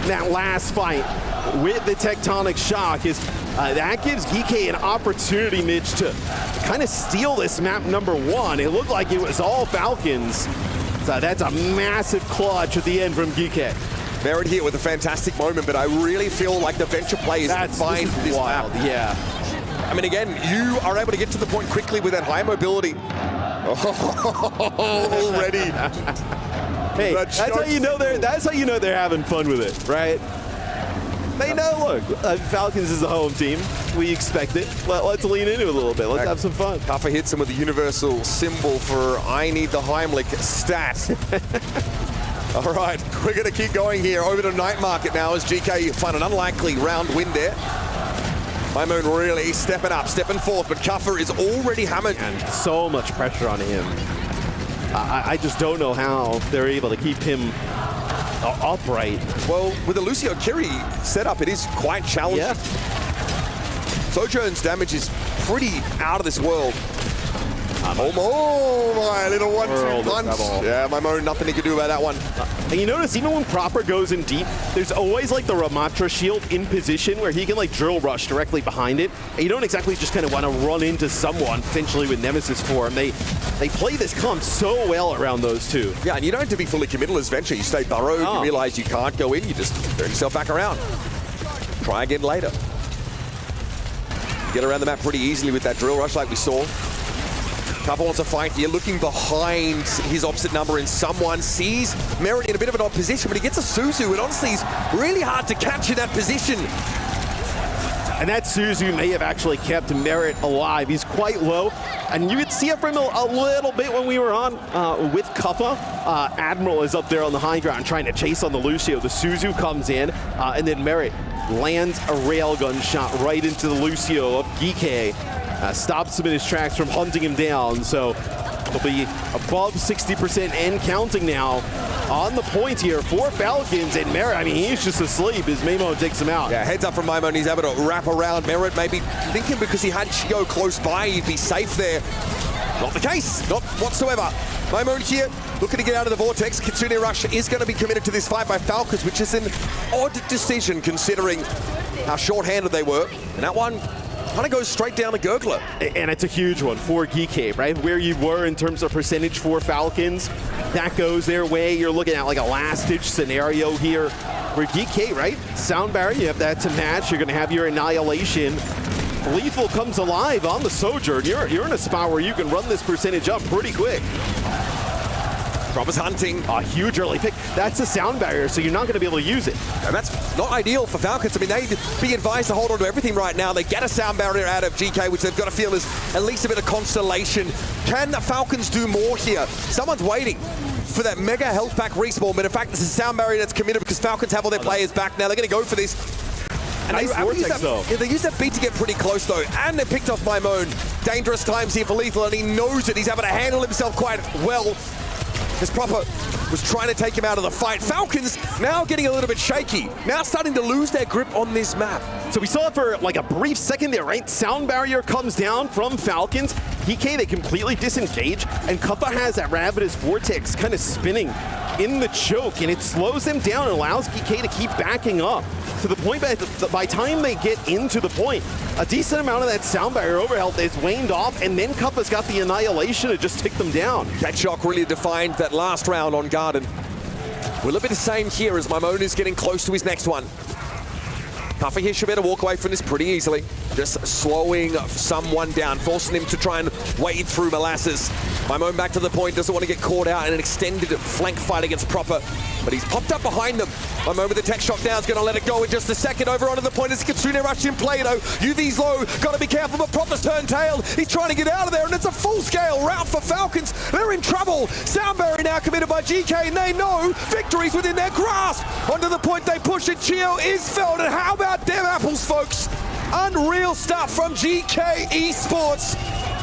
that last fight with the Tectonic Shock is that gives GK an opportunity, Mitch, to kind of steal this map number 1. It looked like it was all Falcons. So that's a massive clutch at the end from GK. Merit here with a fantastic moment, but I really feel like the Venture players find this wild. map. Yeah. I mean, again, you are able to get to the point quickly with that high mobility. Already. Hey, that's how you know they're having fun with it, right? They know, look, Falcons is the home team. We expect it. Let's lean into it a little bit. Let's have some fun. Kuppa hits him with the universal symbol for I need the Heimlich stat. All right, we're going to keep going here. Over to Night Market now as GK find an unlikely round win there. Maimon really stepping up, stepping forth, but Kuppa is already hammered. And so much pressure on him. I just don't know how they're able to keep him upright. Well, with the Lucio Kiri setup, it is quite challenging. Yeah. Sojourn's damage is pretty out of this world. Oh my little 1-2 punch. Yeah, Maimon, nothing he can do about that one. And you notice even when Proper goes in deep, there's always like the Ramatra shield in position where he can like drill rush directly behind it. And you don't exactly just kind of want to run into someone, potentially with Nemesis form. They play this comp so well around those two. Yeah, and you don't have to be fully committal as Venture. You stay burrowed, you realize you can't go in, you just turn yourself back around. Try again later. Get around the map pretty easily with that drill rush like we saw. Kuppa wants a fight here, looking behind his opposite number, and someone sees Merit in a bit of an odd position, but he gets a Suzu, and honestly, he's really hard to catch in that position. And that Suzu may have actually kept Merit alive. He's quite low, and you could see it from a little bit when we were on with Kuppa. Admiral is up there on the high ground trying to chase on the Lucio. The Suzu comes in, and then Merit lands a railgun shot right into the Lucio of GK. Stops him in his tracks from hunting him down. So he'll be above 60% and counting now on the point here for Falcons. And Merit, I mean, he's just asleep as Maimon takes him out. Yeah, heads up from Maimon. He's able to wrap around Merit. Maybe thinking because he had Chio close by, he'd be safe there. Not the case, not whatsoever. Maimon here, looking to get out of the vortex. Kitsune Rush is going to be committed to this fight by Falcons, which is an odd decision considering how short-handed they were. And that one kind of goes straight down to Gurgler. And it's a huge one for GK, right? Where you were in terms of percentage for Falcons, that goes their way. You're looking at like a last-ditch scenario here where GK, right? Sound barrier, you have that to match. You're going to have your Annihilation. Lethal comes alive on the Sojourn. You're in a spot where you can run this percentage up pretty quick. Proper's hunting. A huge early pick. That's a sound barrier, so you're not going to be able to use it. And that's not ideal for Falcons. I mean, they'd be advised to hold on to everything right now. They get a sound barrier out of GK, which they've got to feel is at least a bit of consolation. Can the Falcons do more here? Someone's waiting for that mega health pack respawn, but in fact, this is a sound barrier that's committed because Falcons have all their players back now. They're going to go for this. And they use that beat to get pretty close, though, and they picked off Maimon. Dangerous times here for Lethal, and he knows it. He's able to handle himself quite well. As Proper was trying to take him out of the fight. Falcons now getting a little bit shaky. Now starting to lose their grip on this map. So we saw it for like a brief second there, right? Sound barrier comes down from Falcons. PK, they completely disengage, and Kuppa has that Ravenous Vortex kind of spinning in the choke, and it slows them down and allows PK to keep backing up to the point that by time they get into the point, a decent amount of that sound barrier overhealth is waned off, and then Kuppa's got the annihilation to just take them down. That shock really defined that last round on Garden. Will it be the same here as Maimon is getting close to his next one? Puffer here should be able to walk away from this pretty easily. Just slowing someone down, forcing him to try and wade through Molasses. Maimon back to the point, doesn't want to get caught out in an extended flank fight against Proper, but he's popped up behind them. Maimon with the tech shock down is going to let it go in just a second. Over onto the point as Kitsune rushed in play though. UV's low, got to be careful, but Proper's turned tail. He's trying to get out of there, and it's a full-scale rout for Falcons. They're in trouble. Sound barrier now committed by GK, and they know victory's within their grasp. Onto the point they push it. Chio is felled, and how about them apples, folks? Unreal stuff from GK Esports.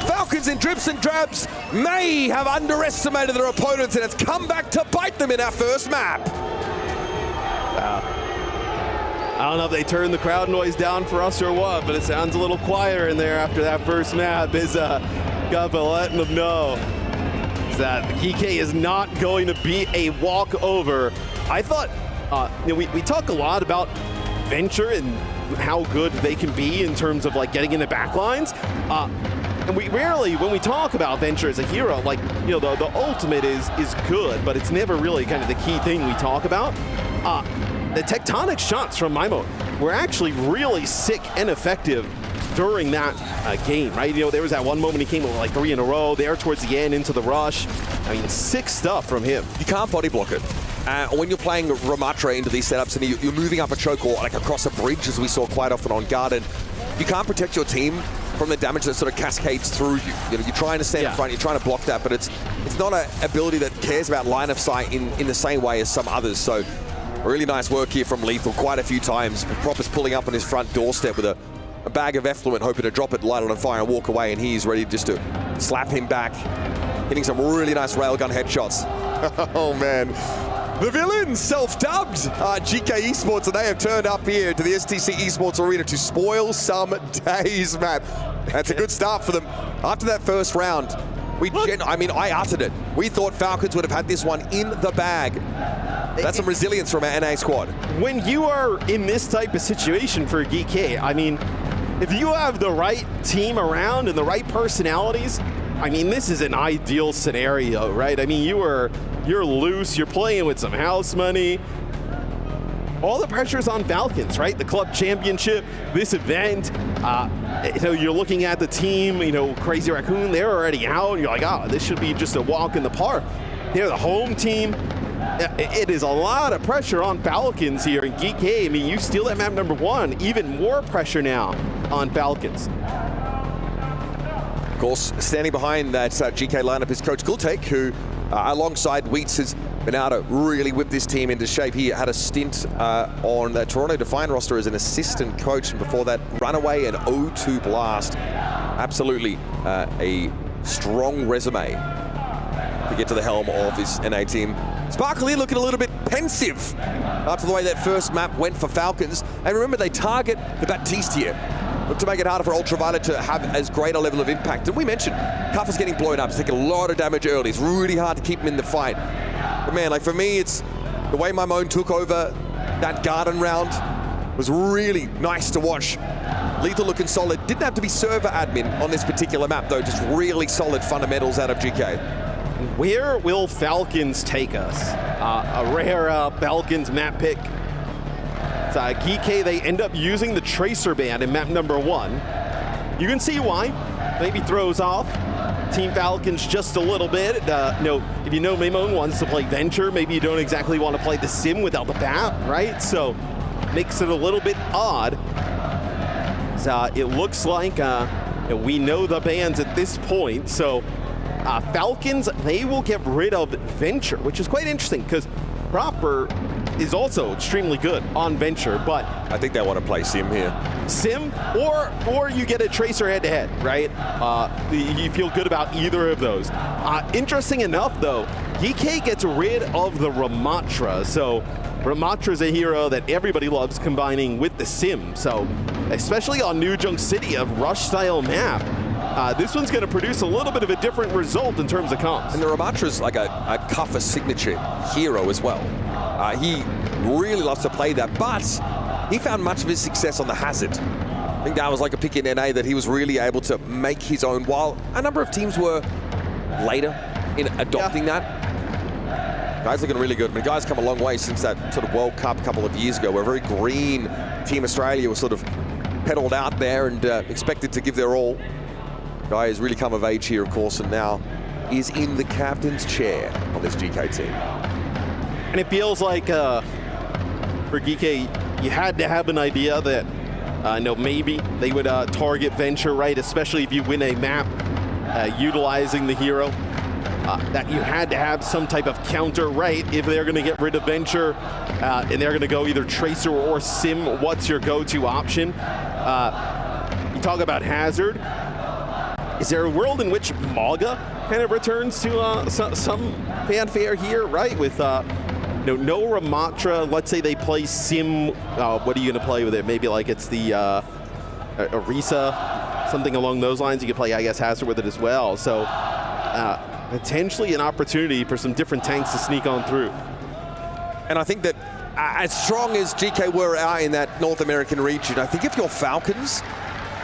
Falcons in drips and drabs may have underestimated their opponents, and it's come back to bite them in our first map. I don't know if they turned the crowd noise down for us or what, but it sounds a little quieter in there after that first map. Is Kuppa letting them know that the PK is not going to be a walkover. I thought, we talk a lot about Venture and how good they can be in terms of like getting in the back lines. And we rarely, when we talk about Venture as a hero, like, the ultimate is good, but it's never really kind of the key thing we talk about. The tectonic shots from Maimon were actually really sick and effective during that game, right? There was that one moment he came with like 3 in a row there towards the end into the rush. I mean, sick stuff from him. You can't body block it. When you're playing Ramatra into these setups and you're moving up a choke or like across a bridge, as we saw quite often on Garden, you can't protect your team from the damage that sort of cascades through you. You're trying to stand in front, you're trying to block that, but it's not an ability that cares about line of sight in the same way as some others. So really nice work here from Lethal quite a few times. Proper's pulling up on his front doorstep with a bag of effluent, hoping to drop it, light it on fire and walk away, and he's ready just to slap him back. Hitting some really nice railgun headshots. Oh man. The villains, self-dubbed GK Esports, and they have turned up here to the STC Esports Arena to spoil some days, man. That's a good start for them. After that first round, I uttered it. We thought Falcons would have had this one in the bag. That's some resilience from our NA squad. When you are in this type of situation for GK, I mean, if you have the right team around and the right personalities, I mean, this is an ideal scenario, right? I mean, you're loose, you're playing with some house money. All the pressure's on Falcons, right? The club championship, this event, you're looking at the team, Crazy Raccoon, they're already out. You're like, oh, this should be just a walk in the park. They're the home team. It is a lot of pressure on Falcons here in GK. I mean, you steal that map number 1, even more pressure now on Falcons. Of course, standing behind that GK lineup is Coach Gultek, who, alongside Wheats, has been able to really whip this team into shape. He had a stint on the Toronto Defiant roster as an assistant coach, and before that, Runaway and O2 Blast. Absolutely a strong resume to get to the helm of this NA team. Sparkly looking a little bit pensive after the way that first map went for Falcons. And remember, they target the Baptiste here. Look to make it harder for Ultraviolet to have as great a level of impact. And we mentioned, Kuffa's getting blown up. He's taking a lot of damage early. It's really hard to keep him in the fight. But man, like for me, it's the way Maimon took over that Garden round was really nice to watch. Lethal looking solid. Didn't have to be server admin on this particular map though. Just really solid fundamentals out of GK. Where will Falcons take us? A rare Falcons map pick. So GK, they end up using the Tracer Band in map number 1. You can see why. Maybe throws off Team Falcons just a little bit. If you know Mimone wants to play Venture, maybe you don't exactly want to play the Sim without the BAP, right? So makes it a little bit odd. It looks like we know the bans at this point. So Falcons, they will get rid of Venture, which is quite interesting because Proper is also extremely good on Venture, but I think they want to play Sim here. Sim, or you get a Tracer head-to-head, right? You feel good about either of those. Interesting enough, though, DK gets rid of the Ramatra, so Ramatra's a hero that everybody loves combining with the Sim, so especially on New Junk City, a rush-style map, this one's going to produce a little bit of a different result in terms of comps. And the Ramatra's like a Kuffer signature hero as well. He really loves to play that, but he found much of his success on the Hazard. I think that was like a pick in NA that he was really able to make his own, while a number of teams were later in adopting that. Guys looking really good. I mean, guys come a long way since that sort of World Cup a couple of years ago, where very green Team Australia was sort of pedaled out there and expected to give their all. Guy has really come of age here, of course, and now is in the captain's chair on this GK team. And it feels like for GK, you had to have an idea that maybe they would target Venture, right? Especially if you win a map utilizing the hero. That you had to have some type of counter, right? If they're going to get rid of Venture and they're going to go either Tracer or Sim, what's your go-to option? You talk about Hazard. Is there a world in which Maga kind of returns to some fanfare here, right? With no Ramatra, let's say they play Sim, what are you going to play with it? Maybe like it's the Orisa, something along those lines. You could play, I guess, Hazard with it as well. So potentially an opportunity for some different tanks to sneak on through. And I think that as strong as GK were out in that North American region, I think if you're Falcons,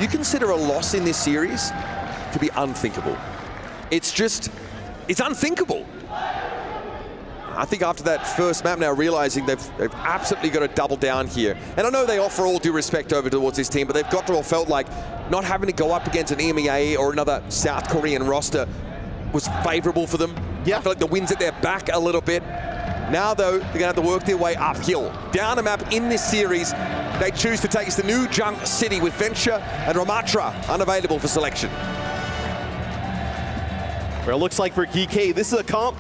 you consider a loss in this series to be unthinkable. It's unthinkable. I think after that first map now, realizing they've absolutely got to double down here. And I know they offer all due respect over towards this team, but they've got to have felt like not having to go up against an EMEA or another South Korean roster was favorable for them. Yeah. I feel like the wind's at their back a little bit. Now, though, they're going to have to work their way uphill. Down a map in this series, they choose to take us to New Junk City with Venture and Ramatra unavailable for selection. Well, it looks like for GK, this is a comp.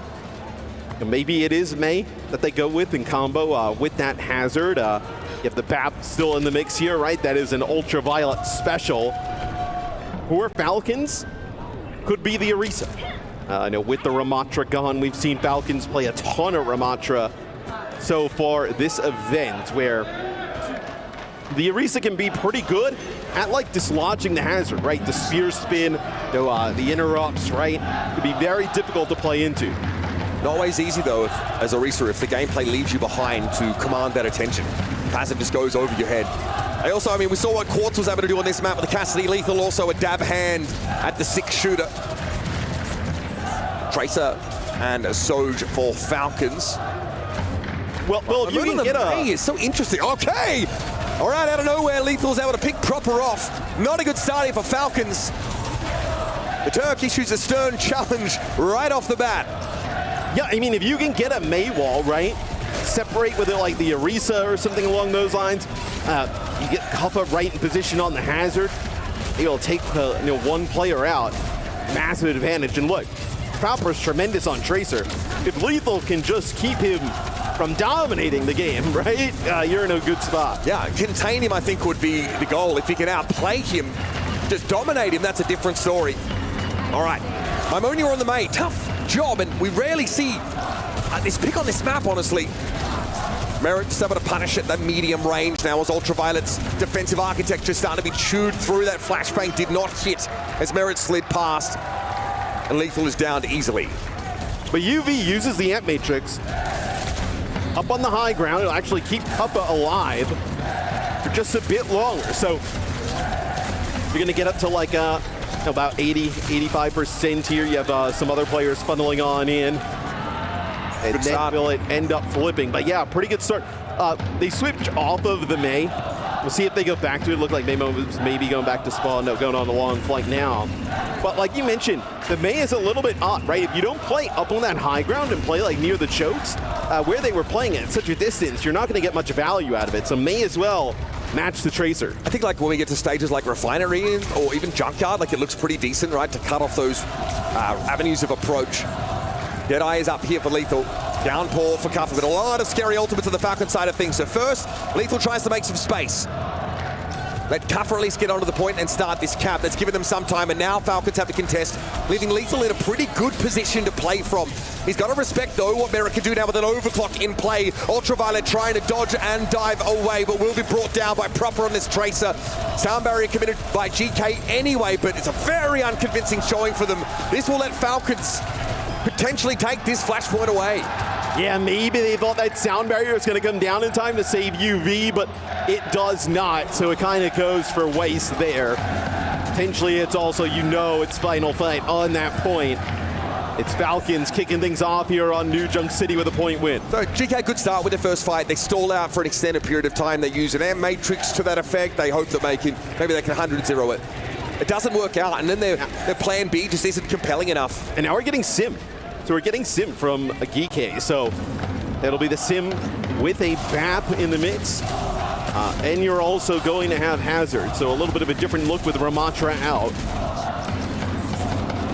Maybe it is May that they go with in combo with that Hazard. You have the BAP still in the mix here, right? That is an ultraviolet special. For Falcons, could be the Orisa. I know with the Ramatra gun, we've seen Falcons play a ton of Ramatra so far this event, where the Orisa can be pretty good at like dislodging the Hazard, right? The spear spin, the interrupts, right? It could be very difficult to play into. Not always easy though, as Orisa, if the gameplay leaves you behind to command that attention. Passive just goes over your head. I mean, we saw what Quartz was able to do on this map with the Cassidy Lethal, also a dab hand at the 6-shooter. Tracer and Soj for Falcons. Well, you can get a... It's so interesting. Okay! All right, out of nowhere, Lethal's able to pick Proper off. Not a good start here for Falcons. The Turk issues a stern challenge right off the bat. Yeah, I mean, if you can get a May wall, right? Separate with it like the Orisa or something along those lines. You get Kuffa right in position on the Hazard. You'll take one player out. Massive advantage. And look, Proper's tremendous on Tracer. If Lethal can just keep him from dominating the game, right? You're in a good spot. Yeah, contain him, I think, would be the goal. If he can outplay him, just dominate him, that's a different story. All right, Mimonia on the May. Tough job, and we rarely see this pick on this map, honestly. Merit just able to punish at that medium range now as Ultraviolet's defensive architecture starting to be chewed through. That flashbang did not hit as Merit slid past, and Lethal is downed easily. But UV uses the Amp Matrix up on the high ground. It'll actually keep Kuffa alive for just a bit longer. So you're going to get up to like about 80, 85% here. You have some other players funneling on in. And then will it end up flipping? But yeah, pretty good start. They switch off of the May We'll see if they go back to it. Look like Memo was maybe going back to spawn. No, going on the long flank now. But like you mentioned, the May is a little bit odd, right? If you don't play up on that high ground and play like near the chokes, where they were playing at such a distance, you're not going to get much value out of it. So May as well match the Tracer. I think like when we get to stages like Refinery or even Junkyard, like it looks pretty decent, right, to cut off those avenues of approach. Deadeye is up here for Lethal. Downpour for Cuffer, but a lot of scary ultimates on the Falcon side of things. So first, Lethal tries to make some space. Let Cuffer at least get onto the point and start this cap. That's given them some time, and now Falcons have to contest, leaving Lethal in a pretty good position to play from. He's got to respect, though, what Merritt can do now with an overclock in play. Ultraviolet trying to dodge and dive away, but will be brought down by Proper on this Tracer. Sound barrier committed by GK anyway, but it's a very unconvincing showing for them. This will let Falcons potentially take this flashpoint away. Yeah, maybe they thought that sound barrier was going to come down in time to save UV, but it does not, so it kind of goes for waste there. Potentially it's also, it's final fight on that point. It's Falcons kicking things off here on New Junk City with a point win. So GK could start with their first fight. They stall out for an extended period of time. They use an M matrix to that effect. They hope that maybe they can 100-0 it. It doesn't work out, and then their plan B just isn't compelling enough. And now we're getting Sim. So we're getting Sim from a GK. So it'll be the Sim with a BAP in the mix. And you're also going to have Hazard. So a little bit of a different look with Ramatra out.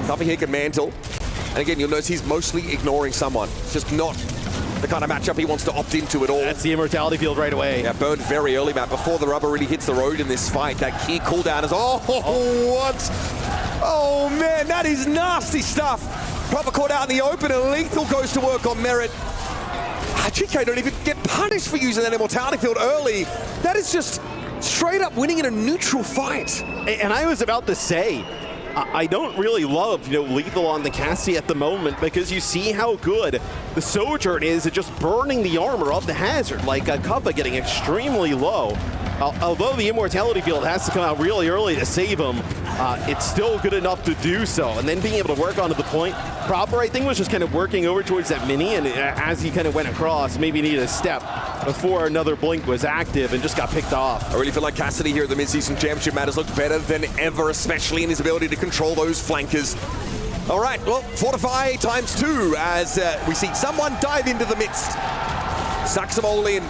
Cuffer here can mantle. And again, you'll notice he's mostly ignoring someone. It's just not the kind of matchup he wants to opt into at all. That's the Immortality Field right away. Yeah, burned very early, Matt, before the rubber really hits the road in this fight. That key cooldown is, what? Oh man, that is nasty stuff. Proper caught out in the open, and Lethal goes to work on Merritt. GK don't even get punished for using that Immortality Field early. That is just straight up winning in a neutral fight. And I was about to say, I don't really love, Lethal on the Cassie at the moment, because you see how good the Sojourn is at just burning the armor of the Hazard. Like Kappa getting extremely low. Although the Immortality Field has to come out really early to save him, it's still good enough to do so. And then being able to work onto the point. Proper, I think, was just kind of working over towards that mini, and as he kind of went across, maybe needed a step before another blink was active and just got picked off. I really feel like Cassidy here at the Mid-Season Championship, Matt, has looked better than ever, especially in his ability to control those flankers. All right, well, Fortify ×2 as we see someone dive into the midst. Sucks them all in.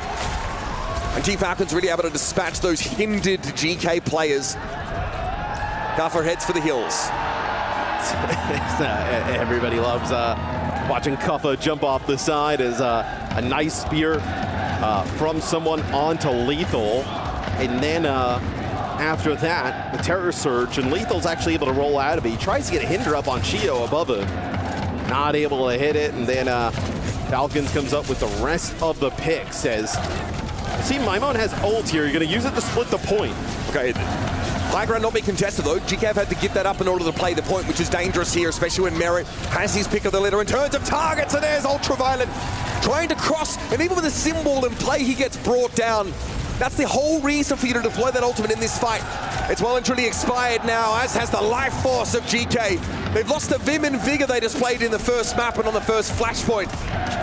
And G-Falcons really able to dispatch those hindered GK players. Cuffer heads for the hills. Everybody loves watching Cuffa jump off the side as a nice spear from someone onto Lethal. And then after that, the Terror Surge, and Lethal's actually able to roll out of it. He tries to get a hinder up on Chiyo above him. Not able to hit it, and then Falcons comes up with the rest of the picks as... See, Maimon has ult here. You're going to use it to split the point. Okay. High ground not being contested, though. GK had to give that up in order to play the point, which is dangerous here, especially when Merritt has his pick of the litter in terms of targets, and there's Ultraviolet trying to cross, and even with a symbol in play, he gets brought down. That's the whole reason for you to deploy that ultimate in this fight. It's well and truly expired now, as has the life force of GK. They've lost the vim and vigor they displayed in the first map and on the first flashpoint.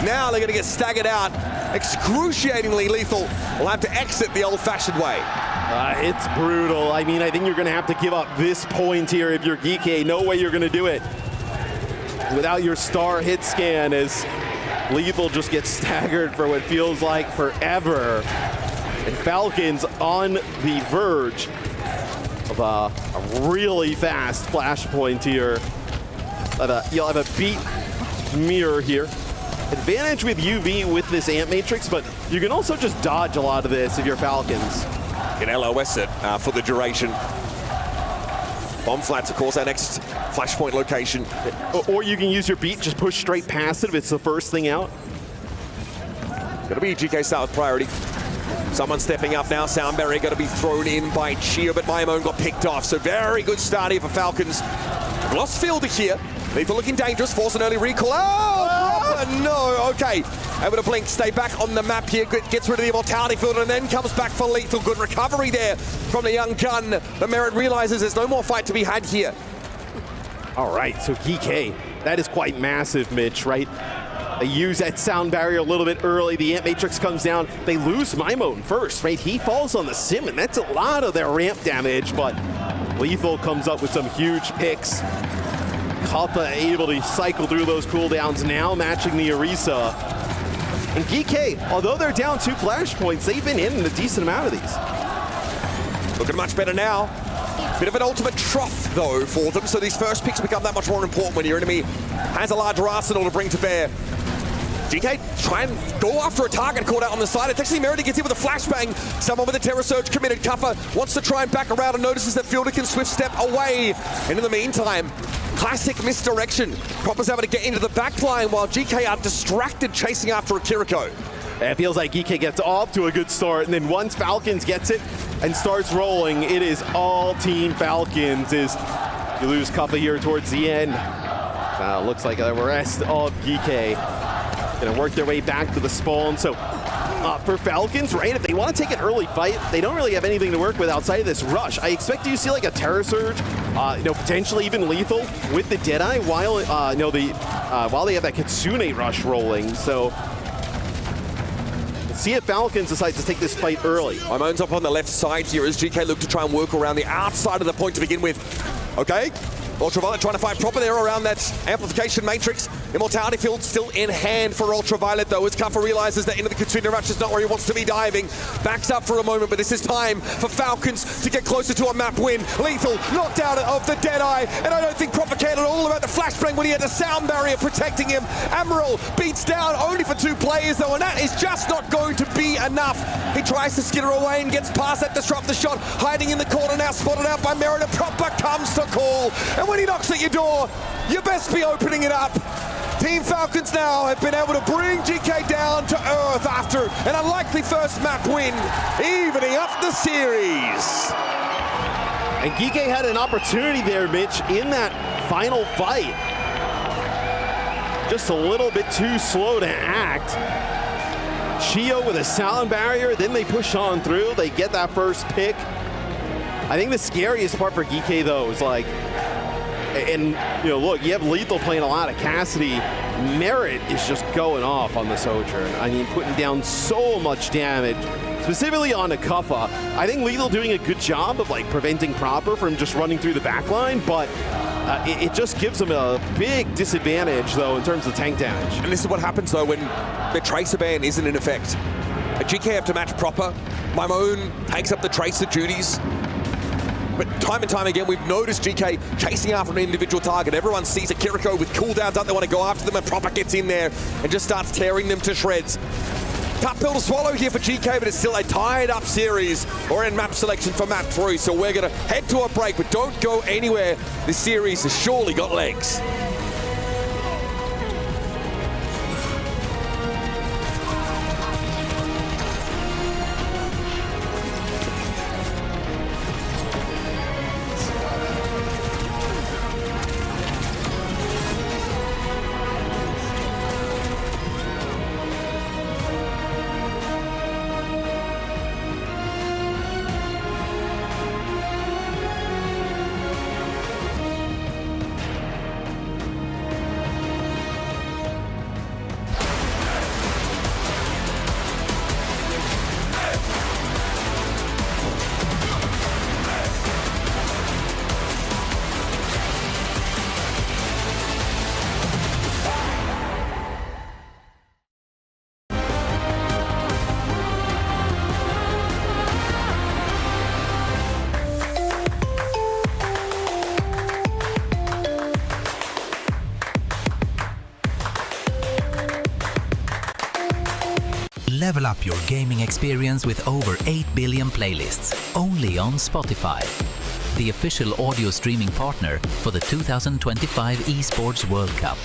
Now they're going to get staggered out. Excruciatingly lethal. Will have to exit the old-fashioned way. It's brutal. I mean, I think you're going to have to give up this point here if you're GK. No way you're going to do it without your star hit scan, as Lethal just gets staggered for what feels like forever. And Falcons on the verge of a really fast flashpoint here. You'll have a beat mirror here. Advantage with UV with this Amp Matrix, but you can also just dodge a lot of this if you're Falcons. Can LOS it for the duration. Bomb flats, of course, our next flashpoint location. Or you can use your beat, just push straight past it if it's the first thing out. It's gonna be GK start with priority. Someone stepping up now. Sound barrier going to be thrown in by Chia, but Maimon got picked off. So very good start here for Falcons. Lost fielder here. Lethal looking dangerous. Force an early recall. Oh, proper, no. Okay. Able to blink, stay back on the map here. Gets rid of the immortality field and then comes back for Lethal. Good recovery there from the young gun. The Merit realizes there's no more fight to be had here. All right, so GK, that is quite massive, Mitch, right? They use that sound barrier a little bit early. The Amp Matrix comes down. They lose Mimoten first, right? He falls on the sim, and that's a lot of their ramp damage, but Lethal comes up with some huge picks. Kappa able to cycle through those cooldowns now, matching the Orisa. And GK, although they're down 2 flashpoints, they've been in a decent amount of these. Looking much better now. Bit of an ultimate trough, though, for them, so these first picks become that much more important when your enemy has a larger arsenal to bring to bear. GK try and go after a target caught out on the side. It's actually Merida gets hit with a flashbang. Someone with a Terror Surge committed. Kuffer wants to try and back around and notices that Fielder can swift step away. And in the meantime, classic misdirection. Proper's able to get into the back line while GK are distracted chasing after a Kiriko. It feels like GK gets off to a good start, and then once Falcons gets it and starts rolling, it is all Team Falcons. As you lose Kappa here towards the end. Looks like the rest of GK gonna work their way back to the spawn. So for Falcons, right, if they want to take an early fight, they don't really have anything to work with outside of this rush. I expect you to see like a Terror Surge, potentially even Lethal with the Deadeye while while they have that Kitsune rush rolling. So see if Falcons decide to take this fight early. Mimoten's up on the left side here as GK look to try and work around the outside of the point to begin with. Okay, Ultraviolet trying to fight proper there around that amplification matrix. Immortality Field still in hand for Ultraviolet, though, as Kuffer realizes that into the Kitsune rush is not where he wants to be diving. Backs up for a moment, but this is time for Falcons to get closer to a map win. Lethal knocked out of the Deadeye, and I don't think Proper cared at all about the flashbang when he had the sound barrier protecting him. Amaral beats down only for 2 players, though, and that is just not going to be enough. He tries to skitter away and gets past that disruptor shot, hiding in the corner now, spotted out by Merida. Proper comes to call, and when he knocks at your door, you best be opening it up. Team Falcons now have been able to bring GK down to earth after an unlikely first map win, evening up the series. And GK had an opportunity there, Mitch, in that final fight. Just a little bit too slow to act. Chio with a sound barrier, then they push on through, they get that first pick. I think the scariest part for GK, though, is like, and look, you have Lethal playing a lot of Cassidy. Merit is just going off on the Sojourn. I mean, putting down so much damage, specifically on a Kuffa. I think Lethal doing a good job of like preventing Proper from just running through the backline, but it just gives them a big disadvantage, though, in terms of tank damage. And this is what happens, though, when the Tracer ban isn't in effect. GK have to match Proper. Mimoten takes up the Tracer duties. But time and time again, we've noticed GK chasing after an individual target. Everyone sees a Kiriko with cooldowns up. They want to go after them, and Proper gets in there and just starts tearing them to shreds. Tough pill to swallow here for GK, but it's still a tied-up series. We're in map selection for map 3, so we're going to head to a break, but don't go anywhere. This series has surely got legs. Level up your gaming experience with over 8 billion playlists, only on Spotify, the official audio streaming partner for the 2025 Esports World Cup.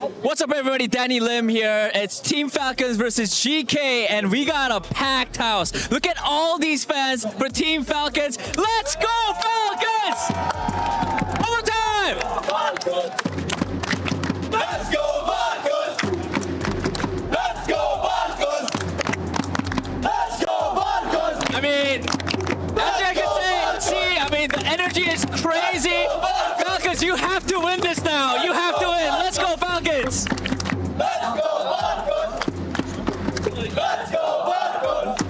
What's up, everybody? Danny Lim here. It's Team Falcons versus GK, and we got a packed house. Look at all these fans for Team Falcons. Let's go, Falcons! One more time! Let's go, Falcons! Let's go, Falcons! Let's go, Falcons! I mean, as you can see, I mean, the energy is crazy. Falcons, you have to win this now. You have to win. Let's go, Falcons! Let's go, Falcons! Let's go, Falcons!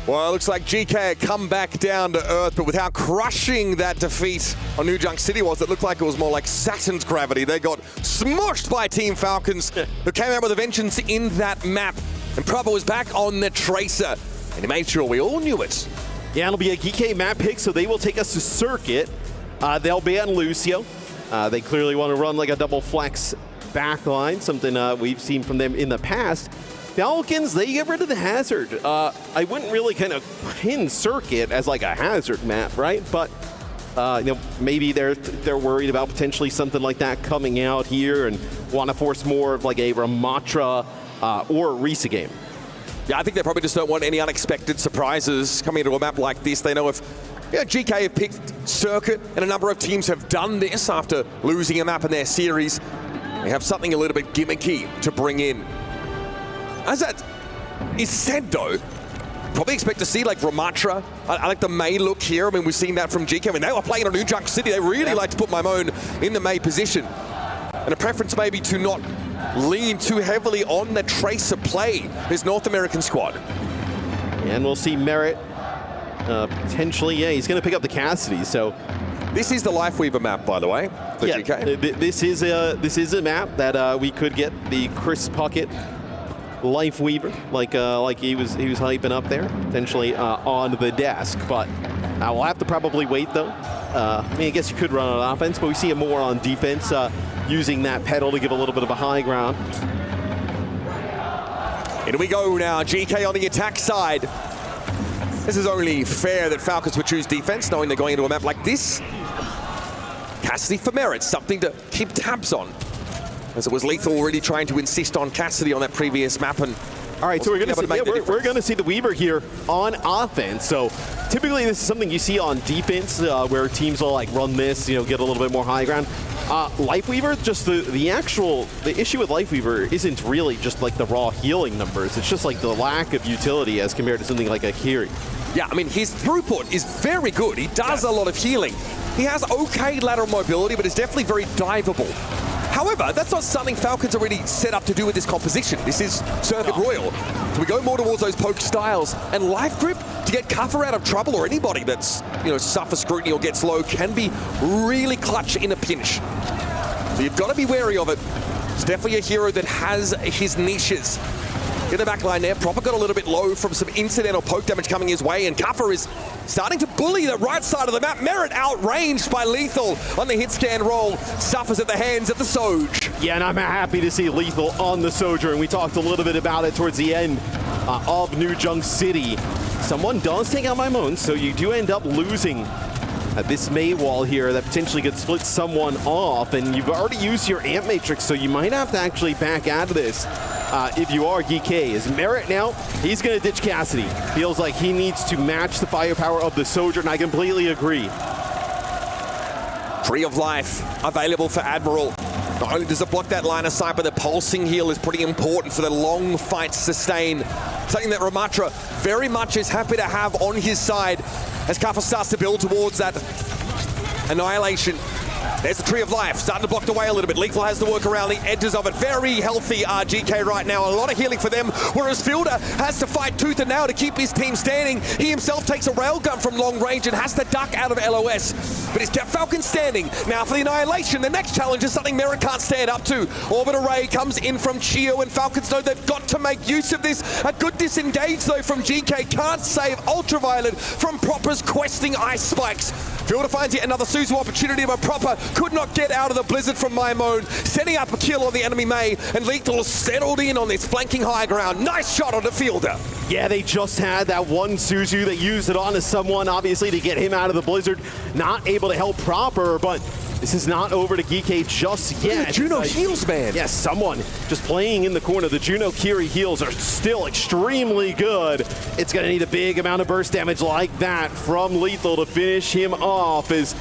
Well, it looks like GK come back down to earth, but without crushing that defeat on New Junk City was, it looked like it was more like Saturn's gravity. They got smushed by Team Falcons, who came out with a vengeance in that map. And Proper was back on the Tracer, and he made sure we all knew it. Yeah, it'll be a GK map pick, so they will take us to Circuit. They'll be on Lucio. They clearly want to run like a double flex backline, something we've seen from them in the past. Falcons, they get rid of the hazard. I wouldn't really kind of pin Circuit as like a hazard map, right? But you know, maybe they're worried about potentially something like that coming out here and want to force more of like a Ramatra or a Risa game. Yeah, I think they probably just don't want any unexpected surprises coming into a map like this. They know if GK have picked Circuit, and a number of teams have done this after losing a map in their series, they have something a little bit gimmicky to bring in. As that is said, though, probably expect to see like Ramatra. I like the May look here. I mean, we've seen that from GK. I mean, they were playing on New Junk City. They really like to put Maimone in the May position. And a preference maybe to not lean too heavily on the Tracer play, this North American squad. And we'll see Merit potentially, yeah, he's going to pick up the Cassidy, so. This is the Lifeweaver map, by the way, for GK. This is a map that we could get the Chris Puckett Lifeweaver, like he was hyping up there, potentially on the desk. But we'll have to probably wait, though. I mean, I guess you could run on offense, but we see it more on defense, using that pedal to give a little bit of a high ground. Here we go now. GK on the attack side. This is only fair that Falcons would choose defense, knowing they're going into a map like this. Cassidy for Merit, something to keep tabs on, as it was Lethal already trying to insist on Cassidy on that previous map. And all right, so we're going to see the Weaver here on offense. So typically this is something you see on defense where teams will like run this, you know, get a little bit more high ground. Lifeweaver, just the issue with Lifeweaver isn't really just like the raw healing numbers. It's just like the lack of utility as compared to something like a Kiri. Yeah, I mean, his throughput is very good. He does a lot of healing. He has okay lateral mobility, but is definitely very diveable. However, that's not something Falcons are really set up to do with this composition. This is Circuit Royal. So we go more towards those poke styles. And Life Grip, to get Kuffer out of trouble, or anybody that's, you know, suffers scrutiny or gets low, can be really clutch in a pinch. So you've got to be wary of it. It's definitely a hero that has his niches. In the back line there, Proper got a little bit low from some incidental poke damage coming his way, and Kuffer is starting to bully the right side of the map. Merit outranged by Lethal on the hit scan roll, suffers at the hands of the Soj. Yeah, and I'm happy to see Lethal on the Sojourn. We talked a little bit about it towards the end of New Junk City. Someone does take out my Moan, so you do end up losing this May wall here that potentially could split someone off, and you've already used your Amp Matrix, so you might have to actually back out of this if you are GK. As Merit now, he's going to ditch Cassidy. Feels like he needs to match the firepower of the Soldier, and I completely agree. Tree of Life available for Admiral. Not only does it block that line of sight, but the pulsing heal is pretty important for the long fight sustain. Something that Ramatra very much is happy to have on his side as Kuffer starts to build towards that annihilation. There's the Tree of Life, starting to block the way a little bit. Lethal has to work around the edges of it. Very healthy GK right now. A lot of healing for them, whereas Fielder has to fight tooth and nail to keep his team standing. He himself takes a railgun from long range and has to duck out of LOS. But he's kept Falcon standing. Now for the annihilation, the next challenge is something Merit can't stand up to. Orbit Array comes in from Chio, and Falcons know they've got to make use of this. A good disengage though from GK. Can't save Ultraviolet from Proper's questing ice spikes. Fielder finds yet another Suzu opportunity, but Proper could not get out of the blizzard from Maimone, setting up a kill on the enemy May, and Lethal settled in on this flanking high ground. Nice shot on the Fielder. Yeah, they just had that one Suzu that used it onto someone, obviously, to get him out of the blizzard. Not able to help Proper, but this is not over to GK just yet. The Juno heals, man. Yes, someone just playing in the corner. The Juno Kiri heals are still extremely good. It's going to need a big amount of burst damage like that from Lethal to finish him off. As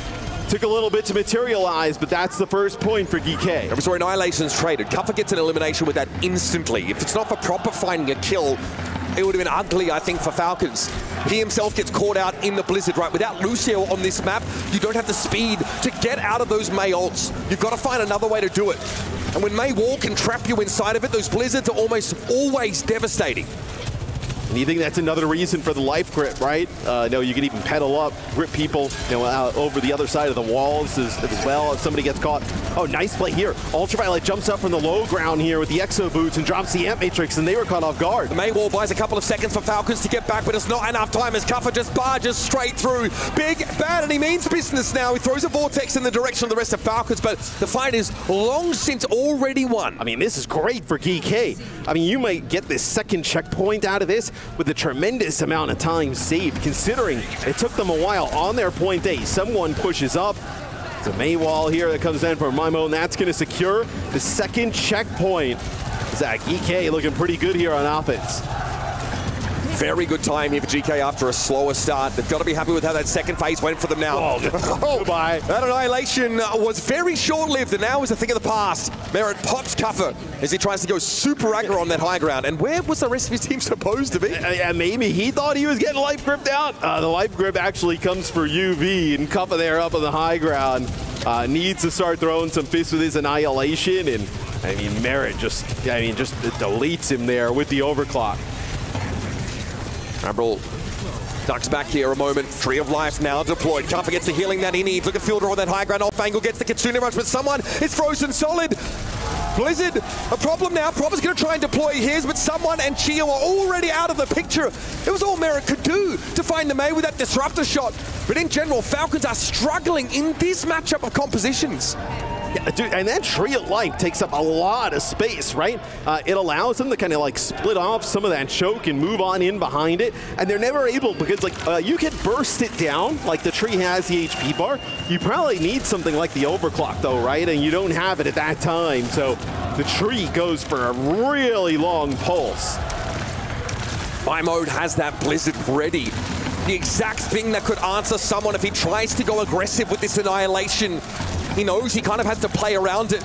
took a little bit to materialize, but that's the first point for GK. We saw Annihilation's traded. Kuffer gets an elimination with that instantly. If it's not for Proper finding a kill, it would have been ugly, I think, for Falcons. He himself gets caught out in the blizzard, right? Without Lucio on this map, you don't have the speed to get out of those May ults. You've got to find another way to do it. And when May Wall can trap you inside of it, those blizzards are almost always devastating. And you think that's another reason for the life grip, right? No, you can even pedal up, grip people, you know, over the other side of the walls as well if somebody gets caught. Oh, nice play here. Ultraviolet jumps up from the low ground here with the Exo Boots and drops the Amp Matrix, and they were caught off guard. The May Wall buys a couple of seconds for Falcons to get back, but it's not enough time as Kuffer just barges straight through. Big, bad, and he means business now. He throws a vortex in the direction of the rest of Falcons, but the fight is long since already won. I mean, this is great for GK. I mean, you might get this second checkpoint out of this with a tremendous amount of time saved, considering it took them a while on their point A. Someone pushes up. It's a May wall here that comes in from Maimone, and that's going to secure the second checkpoint. Zach, GK looking pretty good here on offense. Very good time here for GK after a slower start. They've got to be happy with how that second phase went for them now. Oh, goodbye. That annihilation was very short-lived, and now is a thing of the past. Merit pops Kuffer as he tries to go super aggro on that high ground. And where was the rest of his team supposed to be? Yeah, maybe he thought he was getting life gripped out. The life grip actually comes for UV, and Kuffer there up on the high ground needs to start throwing some fists with his annihilation. And I mean, Merit just deletes him there with the overclock. Admiral ducks back here a moment. Tree of Life now deployed. Kuffer gets the healing that he needs. Look at Fielder on that high ground. Off angle gets the Kitsune rush, but someone is frozen solid. Blizzard, a problem now. Proper's going to try and deploy his, but someone and Chio are already out of the picture. It was all Merit could do to find the May with that disruptor shot. But in general, Falcons are struggling in this matchup of compositions. Yeah, dude, and that tree of life takes up a lot of space, right? It allows them to kind of like split off some of that choke and move on in behind it, and they're never able, because like you can burst it down, like the tree has the HP bar. You probably need something like the overclock though, right? And you don't have it at that time, so the tree goes for a really long pulse. My Mode has that Blizzard ready. The exact thing that could answer someone if he tries to go aggressive with this Annihilation. He knows he kind of has to play around it.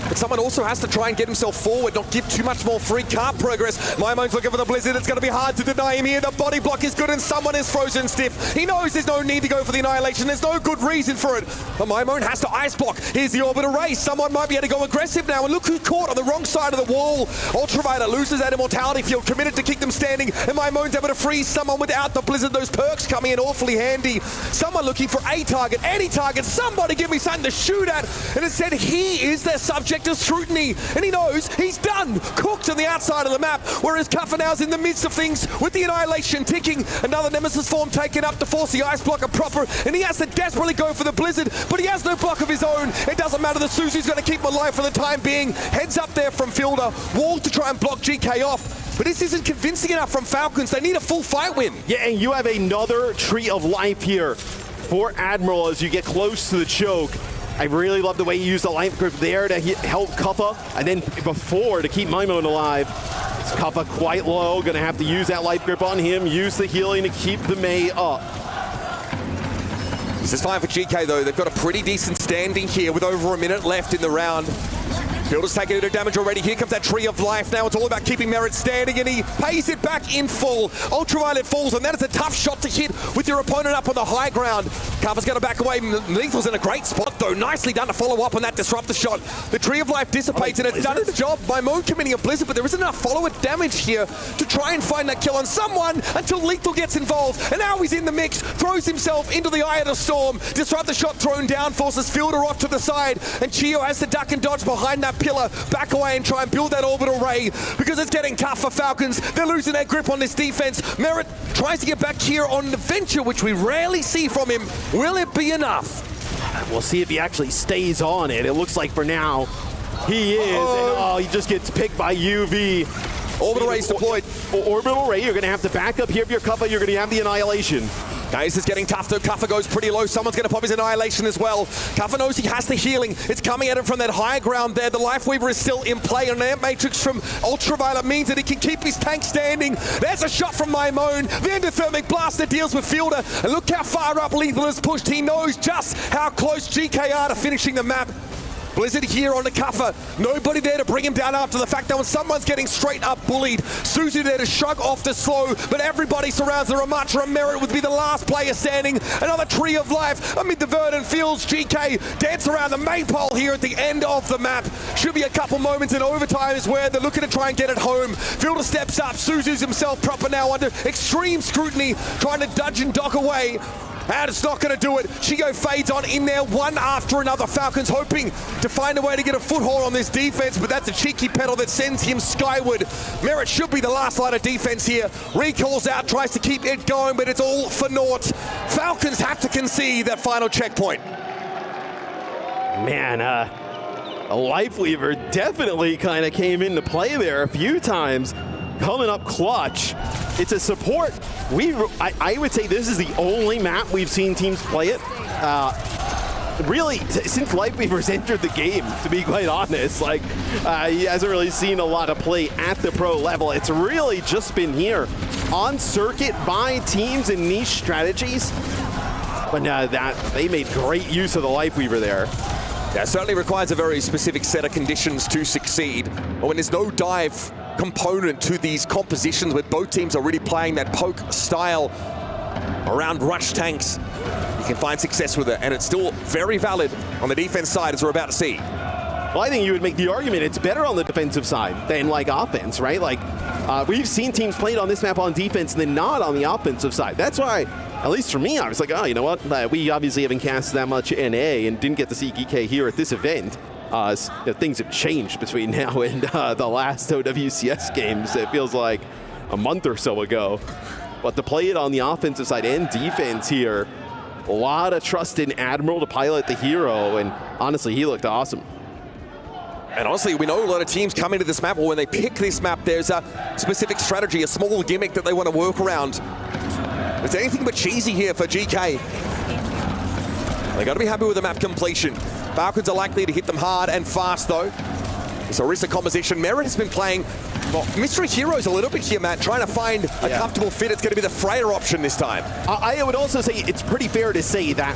But someone also has to try and get himself forward, not give too much more free card progress. My Mode's looking for the Blizzard. It's going to be hard to deny him here. The body block is good and someone is frozen stiff. He knows there's no need to go for the Annihilation. There's no good reason for it. But My Mode has to ice block. Here's the orbital race. Someone might be able to go aggressive now. And look who's caught on the wrong side of the wall. Ultraviolet loses that immortality field, committed to keep them standing. And My Mode's able to freeze someone without the Blizzard. Those perks coming in awfully handy. Someone looking for a target, any target. Somebody give me something to shoot at. And instead, he is their subject of scrutiny. And he knows he's done, cooked on the outside of the map, whereas Kaffanau's in the midst of things with the Annihilation ticking. Another Nemesis form taken up to force the ice blocker proper, and he has to desperately go for the Blizzard, but he has no block of his own. It doesn't matter, the Suzu's going to keep him alive for the time being. Heads up there from Fielder, wall to try and block GK off. But this isn't convincing enough from Falcons. They need a full fight win. Yeah, and you have another tree of life here for Admiral as you get close to the choke. I really love the way you use the life grip there to help Kuffa, and then before to keep My Mode alive. It's Kuffa quite low, gonna have to use that life grip on him, use the healing to keep the Mei up. This is fine for GK though. They've got a pretty decent standing here with over a minute left in the round. Fielder's taking a bit of damage already. Here comes that tree of life now. It's all about keeping Merit standing, and he pays it back in full. Ultraviolet falls, and that is a tough shot to hit with your opponent up on the high ground. Kaffa's going to back away. Lethal's in a great spot, though. Nicely done to follow up on that disruptor shot. The tree of life dissipates, and it's done its job by Mode committing a Blizzard, but there isn't enough follower damage here to try and find that kill on someone until Lethal gets involved. And now he's in the mix, throws himself into the eye of the storm. Disruptor shot thrown down, forces Fielder off to the side, and Chio has to duck and dodge behind that pillar, back away and try and build that orbital ray, because it's getting tough for Falcons. They're losing their grip on this defense. Merit tries to get back here on the Venture, which we rarely see from him. Will it be enough? We'll see if he actually stays on it. It looks like for now, he is. And, he just gets picked by UV. Orbital Ray's deployed. Orbital Ray, you're going to have to back up here for your Kuffa. You're going to have the Annihilation. Guys, it's getting tough though. Kuffa goes pretty low. Someone's going to pop his Annihilation as well. Kuffa knows he has the healing. It's coming at him from that high ground there. The Life Weaver is still in play, and an Amp Matrix from Ultraviolet means that he can keep his tank standing. There's a shot from My Mode. The Endothermic Blaster deals with Fielder, and look how far up Lethal has pushed. He knows just how close GK are to finishing the map. Blizzard here on the Kuffa. Nobody there to bring him down after the fact that when someone's getting straight up bullied. Suzu there to shrug off the slow, but everybody surrounds the Ramatra. Merit would be the last player standing. Another tree of life amid the verdant fields. GK dance around the maypole here at the end of the map. Should be a couple moments in overtime is where they're looking to try and get it home. Fielder steps up. Suzu's himself proper now under extreme scrutiny, trying to dodge and dock away. And it's not going to do it. Chio fades on in there one after another. Falcons hoping to find a way to get a foothold on this defense, but that's a cheeky pedal that sends him skyward. Merit should be the last line of defense here. Recalls out, tries to keep it going, but it's all for naught. Falcons have to concede that final checkpoint. Man, a Life Weaver definitely kind of came into play there a few times. Coming up clutch. It's a support. I would say this is the only map we've seen teams play it. Really, since Life Weaver's entered the game, to be quite honest, like he hasn't really seen a lot of play at the pro level. It's really just been here on circuit by teams and niche strategies. But that they made great use of the Life Weaver there. Yeah, it certainly requires a very specific set of conditions to succeed. But when there's no dive component to these compositions where both teams are really playing that poke style around rush tanks, you can find success with it, and it's still very valid on the defense side, as we're about to see. Well, I think you would make the argument it's better on the defensive side than like offense, right? Like we've seen teams played on this map on defense and then not on the offensive side. That's why, at least for me, I was like, oh, you know what? We obviously haven't cast that much NA and didn't get to see GK here at this event. Things have changed between now and the last OWCS games. It feels like a month or so ago. But to play it on the offensive side and defense here, a lot of trust in Admiral to pilot the hero, and honestly, he looked awesome. And honestly, we know a lot of teams come into this map, or when they pick this map, there's a specific strategy, a small gimmick that they want to work around. It's anything but cheesy here for GK. They got to be happy with the map completion. Falcons are likely to hit them hard and fast, though. This Orisa composition. Merit has been playing mystery heroes a little bit here, Matt, trying to find a comfortable fit. It's going to be the Freya option this time. I would also say it's pretty fair to say that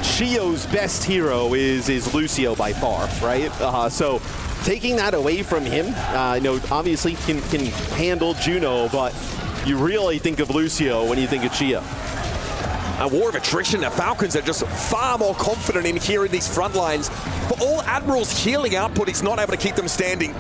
Shio's best hero is Lucio by far, right? So taking that away from him, obviously can handle Juno, but you really think of Lucio when you think of Shio. A war of attrition. The Falcons are just far more confident in here in these front lines. For all Admiral's healing output, he's not able to keep them standing.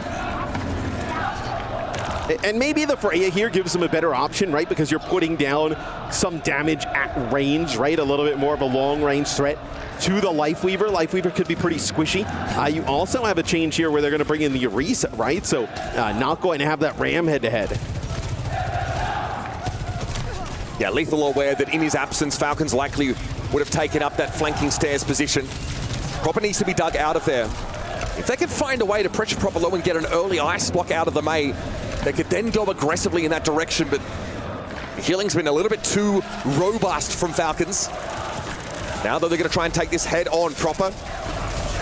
And maybe the Freya here gives them a better option, right? Because you're putting down some damage at range, right? A little bit more of a long-range threat to the Lifeweaver. Lifeweaver could be pretty squishy. You also have a change here where they're going to bring in the Orisa, right? So not going to have that Ram head-to-head. Yeah, Lethal aware that in his absence, Falcons likely would have taken up that flanking stairs position. Proper needs to be dug out of there. If they could find a way to pressure Proper low and get an early ice block out of the May, they could then go aggressively in that direction, but the healing's been a little bit too robust from Falcons. Now, though, they're going to try and take this head on. Proper.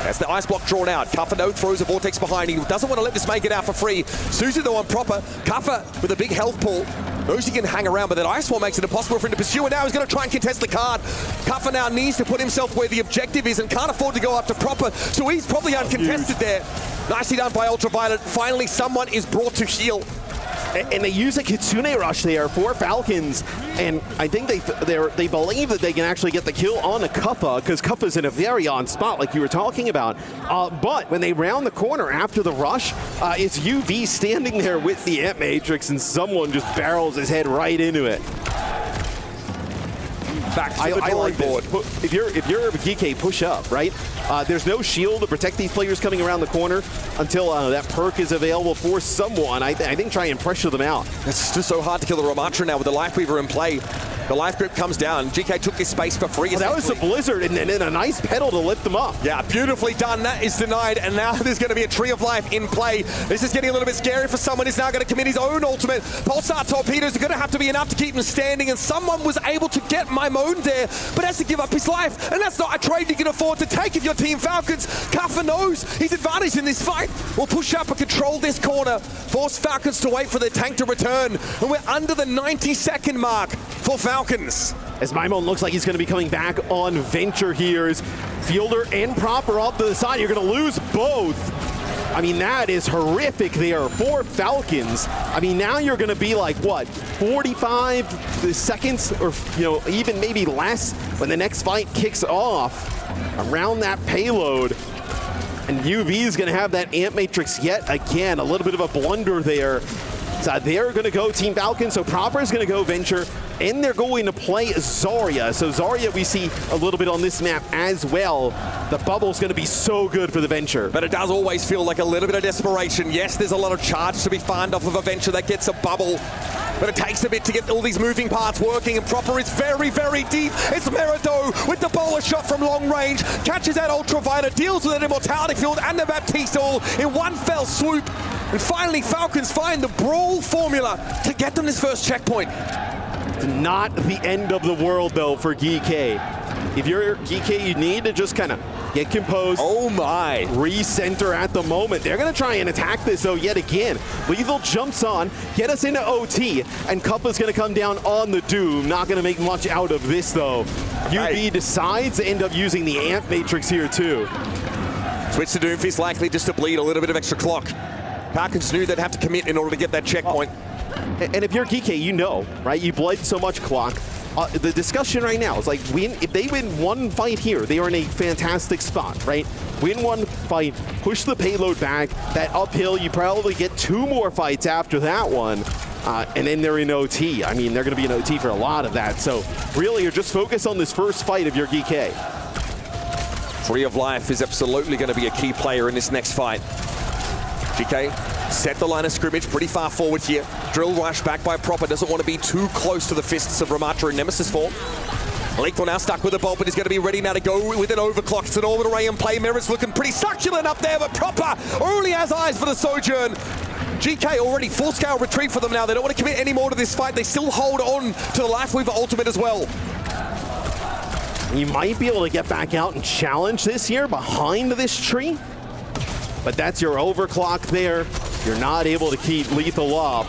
As the ice block drawn out, Kuffer no throws a vortex behind. He doesn't want to let this May get out for free. Susie, though, on Proper. Kuffer with a big health pull. Knows he can hang around, but that ice wall makes it impossible for him to pursue, and now he's going to try and contest the card. Kuffer now needs to put himself where the objective is and can't afford to go after Proper, so he's probably uncontested there. Nicely done by Ultraviolet. Finally, someone is brought to heal. And they use a Kitsune rush there for Falcons, and I think they believe that they can actually get the kill on a Kuffa, because Kuffa's in a very on spot like you were talking about. But when they round the corner after the rush, it's UV standing there with the Amp Matrix, and someone just barrels his head right into it. Back to the drawing board. If you're GK, push up, right? There's no shield to protect these players coming around the corner until that perk is available for someone. I think try and pressure them out. It's just so hard to kill the Ramatra now with the Lifeweaver in play. The life grip comes down. GK took this space for free. Well, that was the Blizzard, and then a nice pedal to lift them up. Yeah, beautifully done. That is denied, and now there's going to be a Tree of Life in play. This is getting a little bit scary for someone who's now going to commit his own ultimate. Pulsar torpedoes are going to have to be enough to keep him standing, and someone was able to get Maimone there, but has to give up his life, and that's not a trade you can afford to take if you're Team Falcons. Kuffer knows his advantage in this fight. Will push up and control this corner, force Falcons to wait for their tank to return, and we're under the 90-second mark for Falcons. As Maimone looks like he's going to be coming back on Venture here. Is Fielder and Proper up to the side. You're going to lose both. I mean, that is horrific there for Falcons. I mean, now you're going to be like, what, 45 seconds or, even maybe less when the next fight kicks off around that payload. And UV is going to have that Amp Matrix yet again. A little bit of a blunder there. So they're going to go Team Falcons. So Proper is going to go Venture, and they're going to play Zarya. So Zarya we see a little bit on this map as well. The bubble's going to be so good for the Venture. But it does always feel like a little bit of desperation. Yes, there's a lot of charge to be farmed off of a Venture that gets a bubble, but it takes a bit to get all these moving parts working, and Proper is very, very deep. It's Merido with the bowler shot from long range, catches that Ultraviolet, deals with an Immortality Field and the Baptiste all in one fell swoop. And finally, Falcons find the Brawl formula to get them this first checkpoint. It's not the end of the world, though, for GK. If you're GK, you need to just kind of get composed. Oh, my. Recenter at the moment. They're going to try and attack this, though, yet again. Lethal jumps on, get us into OT, and Kuppa's going to come down on the Doom. Not going to make much out of this, though. UV decides to end up using the Amp Matrix here, too. Switch to Doomfist, likely just to bleed a little bit of extra clock. Falcons knew they'd have to commit in order to get that checkpoint. And if you're GK, you know, right? You bled so much clock. The discussion right now is like, if they win one fight here, they are in a fantastic spot, right? Win one fight, push the payload back. That uphill, you probably get 2 more fights after that one. And then they're in OT. I mean, they're going to be in OT for a lot of that. So really, you're just focused on this first fight of your GK. Tree of Life is absolutely going to be a key player in this next fight. GK set the line of scrimmage pretty far forward here. Drill rush back by Proper. Doesn't want to be too close to the fists of Ramatra in Nemesis form. Lethal now stuck with the ball, but he's going to be ready now to go with an overclock. It's an orbital ray in play. Merritt's looking pretty succulent up there, but Proper only has eyes for the Sojourn. GK already full-scale retreat for them now. They don't want to commit any more to this fight. They still hold on to the Lifeweaver ultimate as well. You might be able to get back out and challenge this here behind this tree, but that's your overclock there. You're not able to keep Lethal up.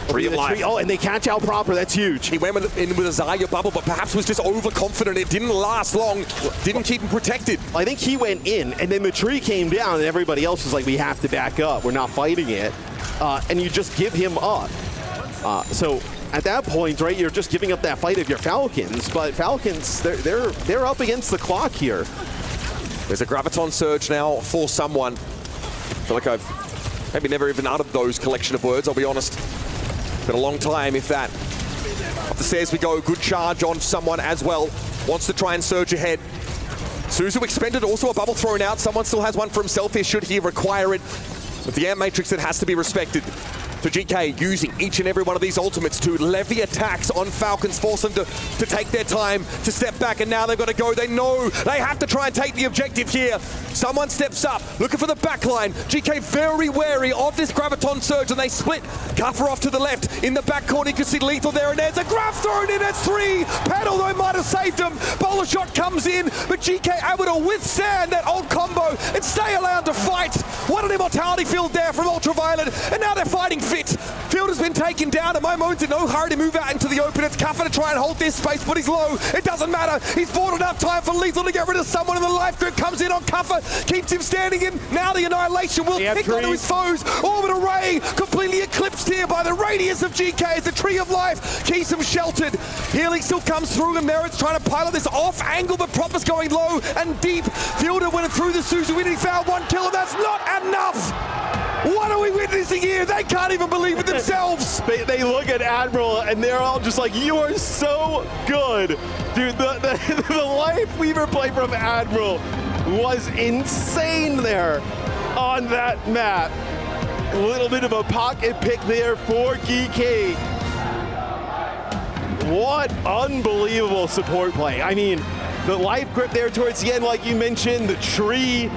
Oh, and they catch out Proper. That's huge. He went in with a Zarya bubble, but perhaps was just overconfident. It didn't last long. Didn't keep him protected. I think he went in, and then the tree came down, and everybody else was like, we have to back up. We're not fighting it. And you just give him up. So at that point, right, you're just giving up that fight of your Falcons. But Falcons, they're up against the clock here. There's a Graviton Surge now for someone. I feel like I've maybe never even uttered those collection of words, I'll be honest. Been a long time, if that. Up the stairs we go. Good charge on someone as well. Wants to try and surge ahead. Suzu expended, also a bubble thrown out. Someone still has one for himself here, should he require it. With the amp matrix, it has to be respected. So GK using each and every one of these ultimates to levy attacks on Falcons, force them to take their time, to step back, and now they've got to go. They know they have to try and take the objective here. Someone steps up, looking for the backline. GK very wary of this Graviton Surge, and they split. Kuffer off to the left. In the back corner, you can see Lethal there, and there's a Grav thrown in at 3. Pedal, though, might have saved him. Bowler shot comes in, but GK able to withstand that old combo and stay allowed to fight. What an immortality field there from Ultraviolet, and now they're fighting fit. Field has been taken down, and Momo's in no hurry to move out into the open. It's Kuffer to try and hold this space, but he's low. It doesn't matter. He's bought enough time for Lethal to get rid of someone, and the life grip comes in on Kuffer, keeps him standing in. Now the Annihilation will pick onto his foes. Orbital Ray completely eclipsed here by the radius of GK as the Tree of Life keeps him sheltered. Healing still comes through, and Merritt's trying to pilot this off angle, but Proper's going low and deep. Fielder went through the Suzu, and he found 1 kill, and that's not enough. What are we witnessing here? They can't even believe it themselves. They look at Admiral, and they're all just like, you are so good. Dude, the Lifeweaver play from Admiral was insane there on that map. A little bit of a pocket pick there for GK. What unbelievable support play. I mean, the life grip there towards the end, like you mentioned, the tree.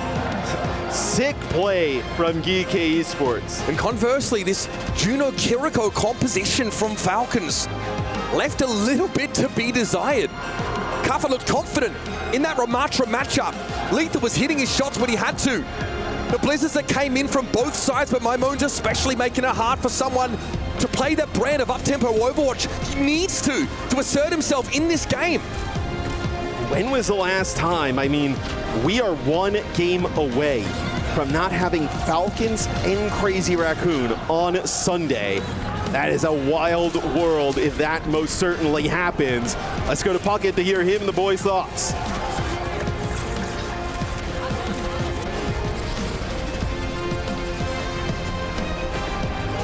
Sick play from GK Esports. And conversely, this Juno Kiriko composition from Falcons left a little bit to be desired. Kuffer looked confident in that Ramatra matchup. Lethal was hitting his shots when he had to. The blizzards that came in from both sides, but Mimone's especially making it hard for someone to play that brand of up-tempo Overwatch. He needs to assert himself in this game. When was the last time? I mean, we are 1 game away from not having Falcons and Crazy Raccoon on Sunday. That is a wild world if that most certainly happens. Let's go to Puckett to hear him and the boys' thoughts.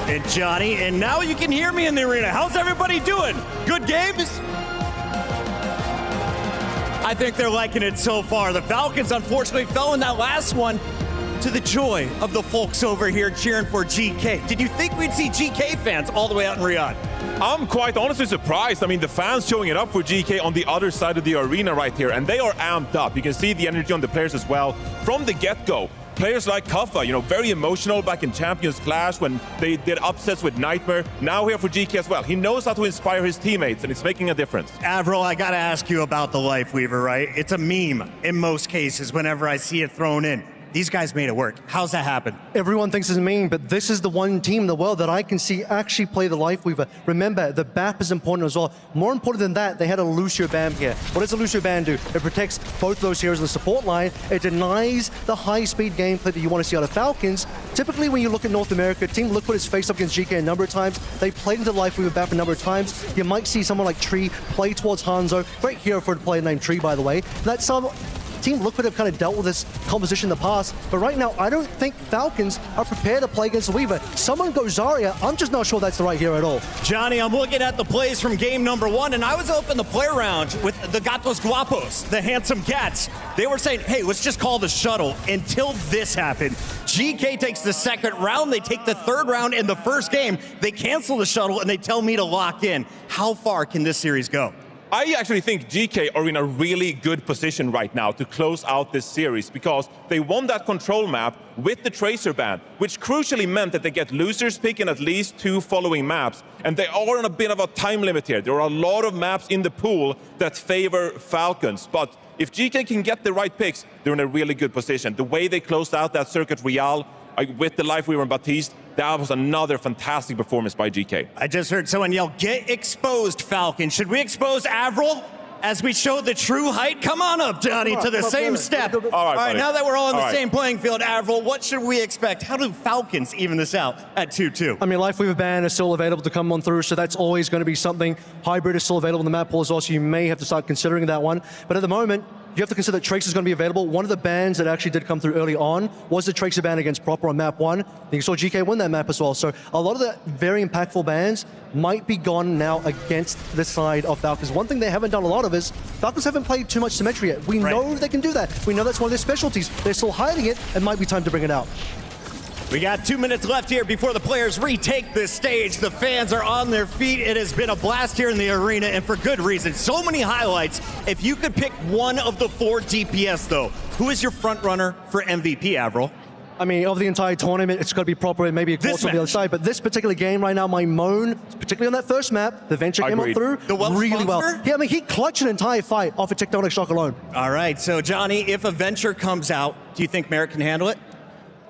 And Johnny, and now you can hear me in the arena. How's everybody doing? Good games? I think they're liking it so far. The Falcons unfortunately fell in that last one, to the joy of the folks over here cheering for GK. Did you think we'd see GK fans all the way out in Riyadh? I'm quite honestly surprised. I mean, the fans showing it up for GK on the other side of the arena right here, and they are amped up. You can see the energy on the players as well from the get-go. Players like Kuffer, very emotional back in Champions Clash when they did upsets with Nightmare. Now here for GK as well. He knows how to inspire his teammates, and it's making a difference. Avril, I gotta ask you about the Lifeweaver, right? It's a meme in most cases whenever I see it thrown in. These guys made it work. How's that happen? Everyone thinks it's a meme, but this is the one team in the world that I can see actually play the Lifeweaver. Remember, the BAP is important as well. More important than that, they had a Lucio Bam here. What does a Lucio Bam do? It protects both of those heroes in the support line. It denies the high-speed gameplay that you want to see out of Falcons. Typically, when you look at North America, Team Liquid has faced up against GK a number of times. They played into the Lifeweaver BAP a number of times. You might see someone like Tree play towards Hanzo. Great hero for a player named Tree, by the way. That's some Team Liquid have kind of dealt with this composition in the past, but right now, I don't think Falcons are prepared to play against the Weaver. Someone goes Zarya, I'm just not sure that's the right hero at all. Johnny, I'm looking at the plays from game number 1, and I was up in the play around with the Gatos Guapos, the handsome cats. They were saying, hey, let's just call the shuttle until this happened. GK takes the second round, they take the third round in the first game, they cancel the shuttle, and they tell me to lock in. How far can this series go? I actually think GK are in a really good position right now to close out this series because they won that control map with the Tracer ban, which crucially meant that they get losers pick in at least 2 following maps. And they are on a bit of a time limit here. There are a lot of maps in the pool that favor Falcons. But if GK can get the right picks, they're in a really good position. The way they closed out that circuit Riyadh with the Life Weaver and Baptiste, that was another fantastic performance by GK. I just heard someone yell, "Get exposed, Falcon." Should we expose Avril as we show the true height? Come on up, Johnny, to the same step. All right, now that we're all on the same playing field, Avril, what should we expect? How do Falcons even this out at 2-2? I mean, Life Weaver ban is still available to come on through, so that's always going to be something. Hybrid is still available in the map pool as well, so you may have to start considering that one. But at the moment, you have to consider that Tracer is going to be available. One of the bans that actually did come through early on was the Tracer ban against Proper on map 1. You saw GK win that map as well. So a lot of the very impactful bans might be gone now against the side of Falcons. One thing they haven't done a lot of is Falcons haven't played too much Symmetry yet. We know they can do that. We know that's one of their specialties. They're still hiding it. It might be time to bring it out. We got 2 minutes left here before the players retake the stage. The fans are on their feet. It has been a blast here in the arena, and for good reason. So many highlights. If you could pick one of the 4 DPS, though, who is your front runner for MVP, Avril? I mean, of the entire tournament, it's got to be Proper and maybe a quarter on the other side. But this particular game right now, my moan, particularly on that first map, the Venture came on through really well. Yeah, I mean, he clutched an entire fight off a tectonic shock alone. All right, so Johnny, if a Venture comes out, do you think Merritt can handle it?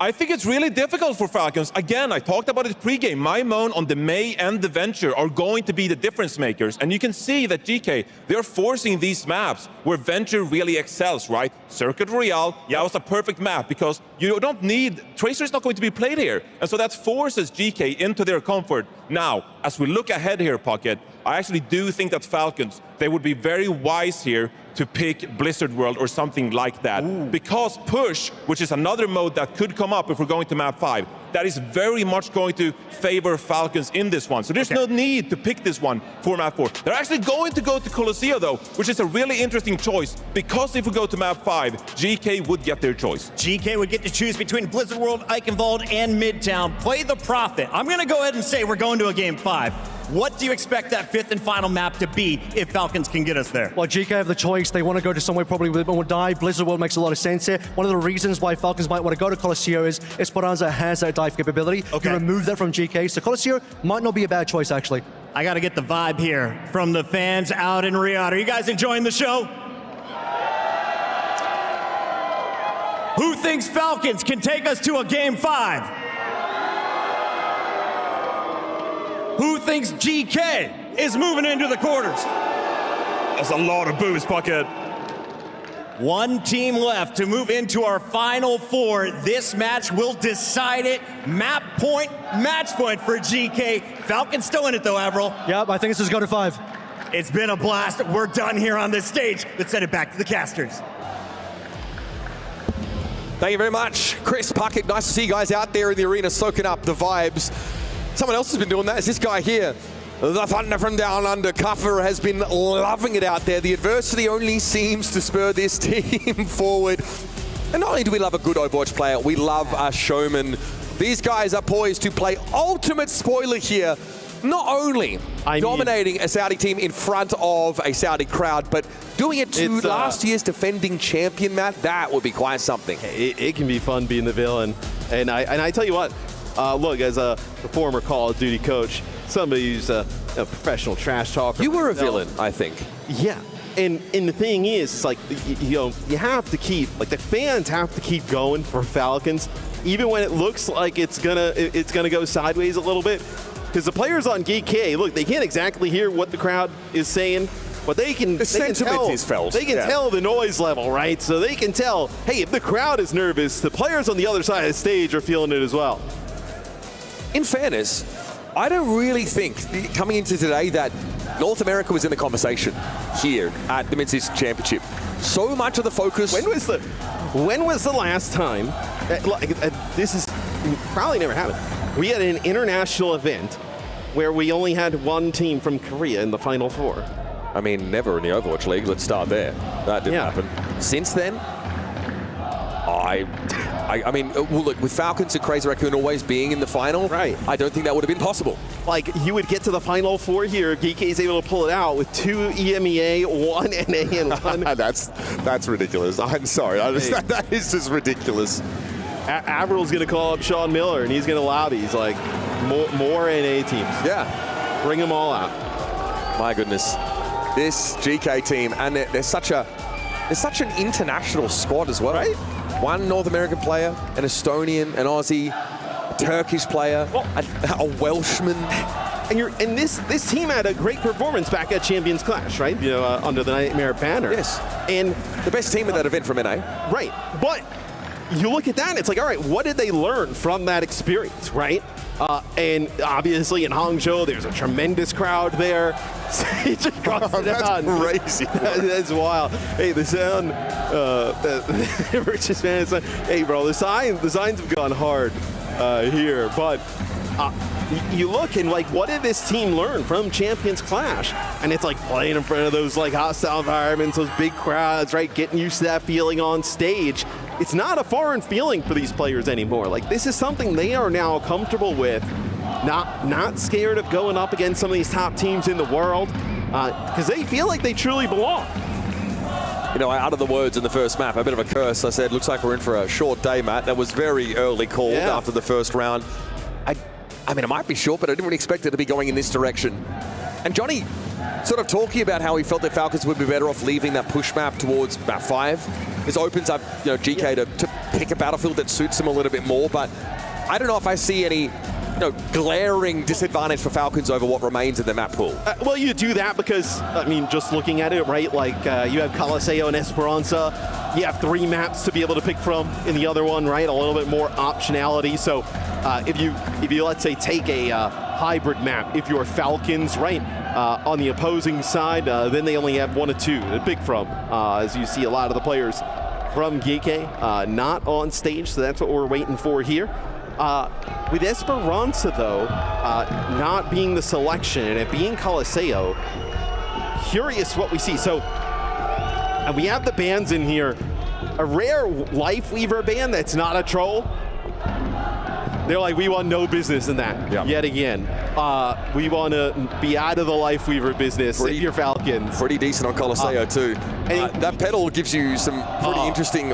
I think it's really difficult for Falcons. Again, I talked about it pre-game. My moan on the May and the Venture are going to be the difference makers. And you can see that GK, they're forcing these maps where Venture really excels, right? Circuit Royale, that was a perfect map because you don't need, Tracer's not going to be played here. And so that forces GK into their comfort. Now, as we look ahead here, Pocket, I actually do think that Falcons, they would be very wise here to pick Blizzard World or something like that. Because Push, which is another mode that could come up if we're going to map 5, that is very much going to favor Falcons in this one. So there's no need to pick this one for map 4. They're actually going to go to Colosseo though, which is a really interesting choice because if we go to map 5, GK would get their choice. GK would get to choose between Blizzard World, Eichenwald, and Midtown. Play the Prophet. I'm gonna go ahead and say we're going to a game 5. What do you expect that 5th and final map to be if Falcons can get us there? Well, GK have the choice. They want to go to somewhere probably with more dive. Blizzard World makes a lot of sense here. One of the reasons why Falcons might want to go to Colosseo is Esperanza has that dive capability. You remove that from GK, so Colosseo might not be a bad choice, actually. I got to get the vibe here from the fans out in Riyadh. Are you guys enjoying the show? Who thinks Falcons can take us to a game 5? Who thinks GK is moving into the quarters? That's a lot of boos, Pocket. One team left to move into our final 4. This match will decide it. Map point, match point for GK. Falcons still in it though, Avril. Yep, I think this is go to 5. It's been a blast. We're done here on this stage. Let's send it back to the casters. Thank you very much, Chris, Puckett. Nice to see you guys out there in the arena soaking up the vibes. Someone else has been doing that. It's this guy here. The Thunder from Down Under. Cuffer has been loving it out there. The adversity only seems to spur this team forward. And not only do we love a good Overwatch player, we love a showman. These guys are poised to play ultimate spoiler here. Not only dominating a Saudi team in front of a Saudi crowd, but doing it to last year's defending champion, Matt, that would be quite something. It can be fun being the villain. And I tell you what, look, as a former Call of Duty coach, somebody who's a professional trash talker. You were a villain, I think. Yeah. And the thing is, it's like, you know, you have to keep, like, the fans have to keep going for Falcons, even when it looks like it's gonna go sideways a little bit. Because the players on GK, look, they can't exactly hear what the crowd is saying, but they can sentiment is felt. They can tell the noise level, right? So they can tell, hey, if the crowd is nervous, the players on the other side of the stage are feeling it as well. In fairness, I don't really think, coming into today, that North America was in the conversation here at the Mid-Season Championship. So much of the focus... When was the last time, this is probably never happened, we had an international event where we only had one team from Korea in the Final 4? I mean, never in the Overwatch League. Let's start there. That didn't happen. Since then, I I mean, well, look, with Falcons and Crazy Raccoon always being in the final, right? I don't think that would have been possible. Like, you would get to the final four here. GK is able to pull it out with 2 EMEA, 1 NA, and 1. That's ridiculous. I'm sorry. That is just ridiculous. Averil's going to call up Sean Miller, and he's going to lobby. He's like, more NA teams. Yeah. Bring them all out. My goodness. This GK team, and they're such an international squad as well. Right? One North American player, an Estonian, an Aussie, a Turkish player, a Welshman. And this team had a great performance back at Champions Clash, right? You know, under the Nightmare banner. Yes. And the best team at that event from NA. Right. But you look at that and it's like, all right, what did they learn from that experience, right? And obviously in Hangzhou, there's a tremendous crowd there. That's crazy. That's wild. Hey, the sound, Richest man, hey, bro, the signs have gone hard here. But you look and, like, what did this team learn from Champions Clash? And it's like playing in front of those, like, hostile environments, those big crowds, right? Getting used to that feeling on stage. It's not a foreign feeling for these players anymore. Like, this is something they are now comfortable with, not scared of going up against some of these top teams in the world, because they feel like they truly belong. You know, I uttered the words in the first map, a bit of a curse. I said, looks like we're in for a short day, Matt. That was very early called after the first round. I mean, it might be short, but I didn't really expect it to be going in this direction. And Johnny sort of talking about how he felt that Falcons would be better off leaving that push map towards map 5. This opens up, you know, GK to pick a battlefield that suits them a little bit more, but I don't know if I see any glaring disadvantage for Falcons over what remains in the map pool. Well, you do that because, I mean, just looking at it, right, like you have Coliseo and Esperanza. You have 3 maps to be able to pick from in the other one, right? A little bit more optionality. So if you let's say take a hybrid map, if you're Falcons, right, on the opposing side, then they only have 1 or 2 to pick from, as you see a lot of the players from GK not on stage, so that's what we're waiting for here. With Esperanza, though, not being the selection and it being Coliseo, curious what we see. So we have the bands in here. A rare Life Weaver band that's not a troll. They're like, we want no business in that yet again. We want to be out of the Life Weaver business if you're Falcons. Pretty decent on Coliseo too. That pedal gives you some pretty interesting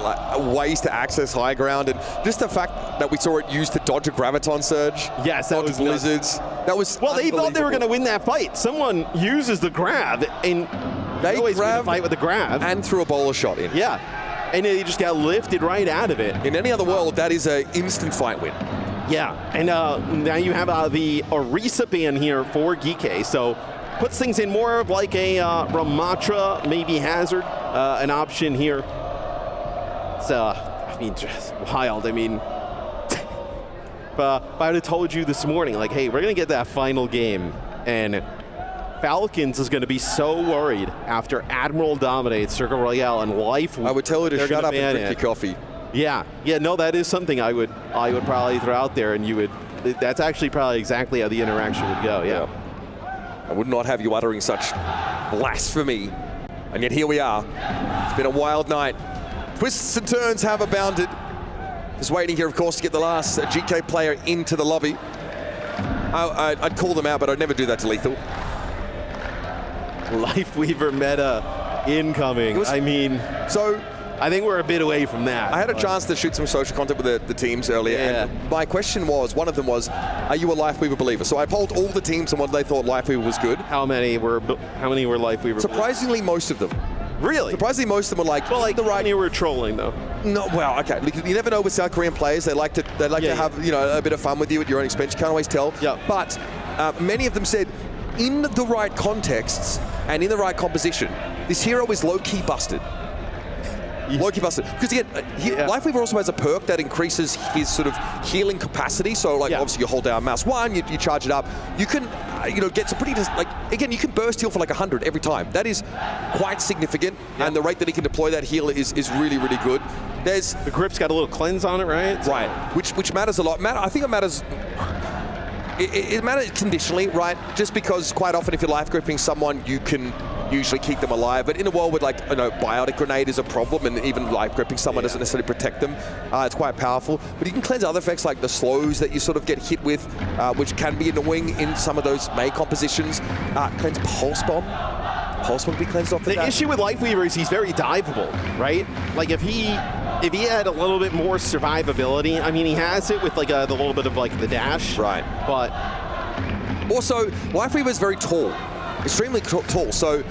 ways to access high ground, and just the fact that we saw it used to dodge a Graviton Surge. Yes, that was blizzards. That was they thought they were going to win that fight. Someone uses the grab, and they always win a fight with the grab. And threw a bowler shot in. Yeah, and they just got lifted right out of it. In any other world, that is an instant fight win. Yeah, and now you have the Orisa ban here for GK, so puts things in more of like a Ramatra, maybe Hazard, an option here. So, I mean, just wild. I mean, if I would have told you this morning, like, hey, we're going to get that final game, and Falcons is going to be so worried after Admiral dominates Circle Royale and Life. I would tell her to shut up and drink your coffee. Yeah, no, that is something I would probably throw out there, and you would. That's actually probably exactly how the interaction would go. Yeah. I would not have you uttering such blasphemy, and yet here we are. It's been a wild night. Twists and turns have abounded. Just waiting here, of course, to get the last GK player into the lobby. I'd call them out, but I'd never do that to Lethal. Life Weaver meta incoming. I think we're a bit away from that. I had a chance to shoot some social content with the teams earlier, and my question was, one of them was, are you a Life Weaver believer? So I polled all the teams on whether they thought Life Weaver was good. How many were Life Weaver? Surprisingly, most of them. Really? Surprisingly, most of them were like, well, like the right. You were trolling though. No, well, okay. You never know with South Korean players. They like to have a bit of fun with you at your own expense. You can't always tell. Yeah. But many of them said, in the right contexts and in the right composition, this hero is low-key busted. Low-key busted. Because again, Life Weaver also has a perk that increases his sort of healing capacity. So, like, obviously you hold down mouse 1, you charge it up. You can, get some pretty, again, you can burst heal for like 100 every time. That is quite significant, and the rate that he can deploy that heal is really, really good. The grip's got a little cleanse on it, right? Right, which matters a lot. I think it matters. It matters conditionally, right? Just because quite often if you're life gripping someone, you can usually keep them alive. But in a world with like, biotic grenade is a problem, and even life gripping someone doesn't necessarily protect them. It's quite powerful. But you can cleanse other effects like the slows that you sort of get hit with, which can be annoying in some of those Mei compositions. Cleanse Pulse Bomb. Pulse Bomb be cleansed off of that. The issue with Lifeweaver is he's very diveable, right? Like if he had a little bit more survivability, I mean, he has it with like the little bit of like the dash. Right. But also, Lifeweaver is very tall. Extremely tall, so his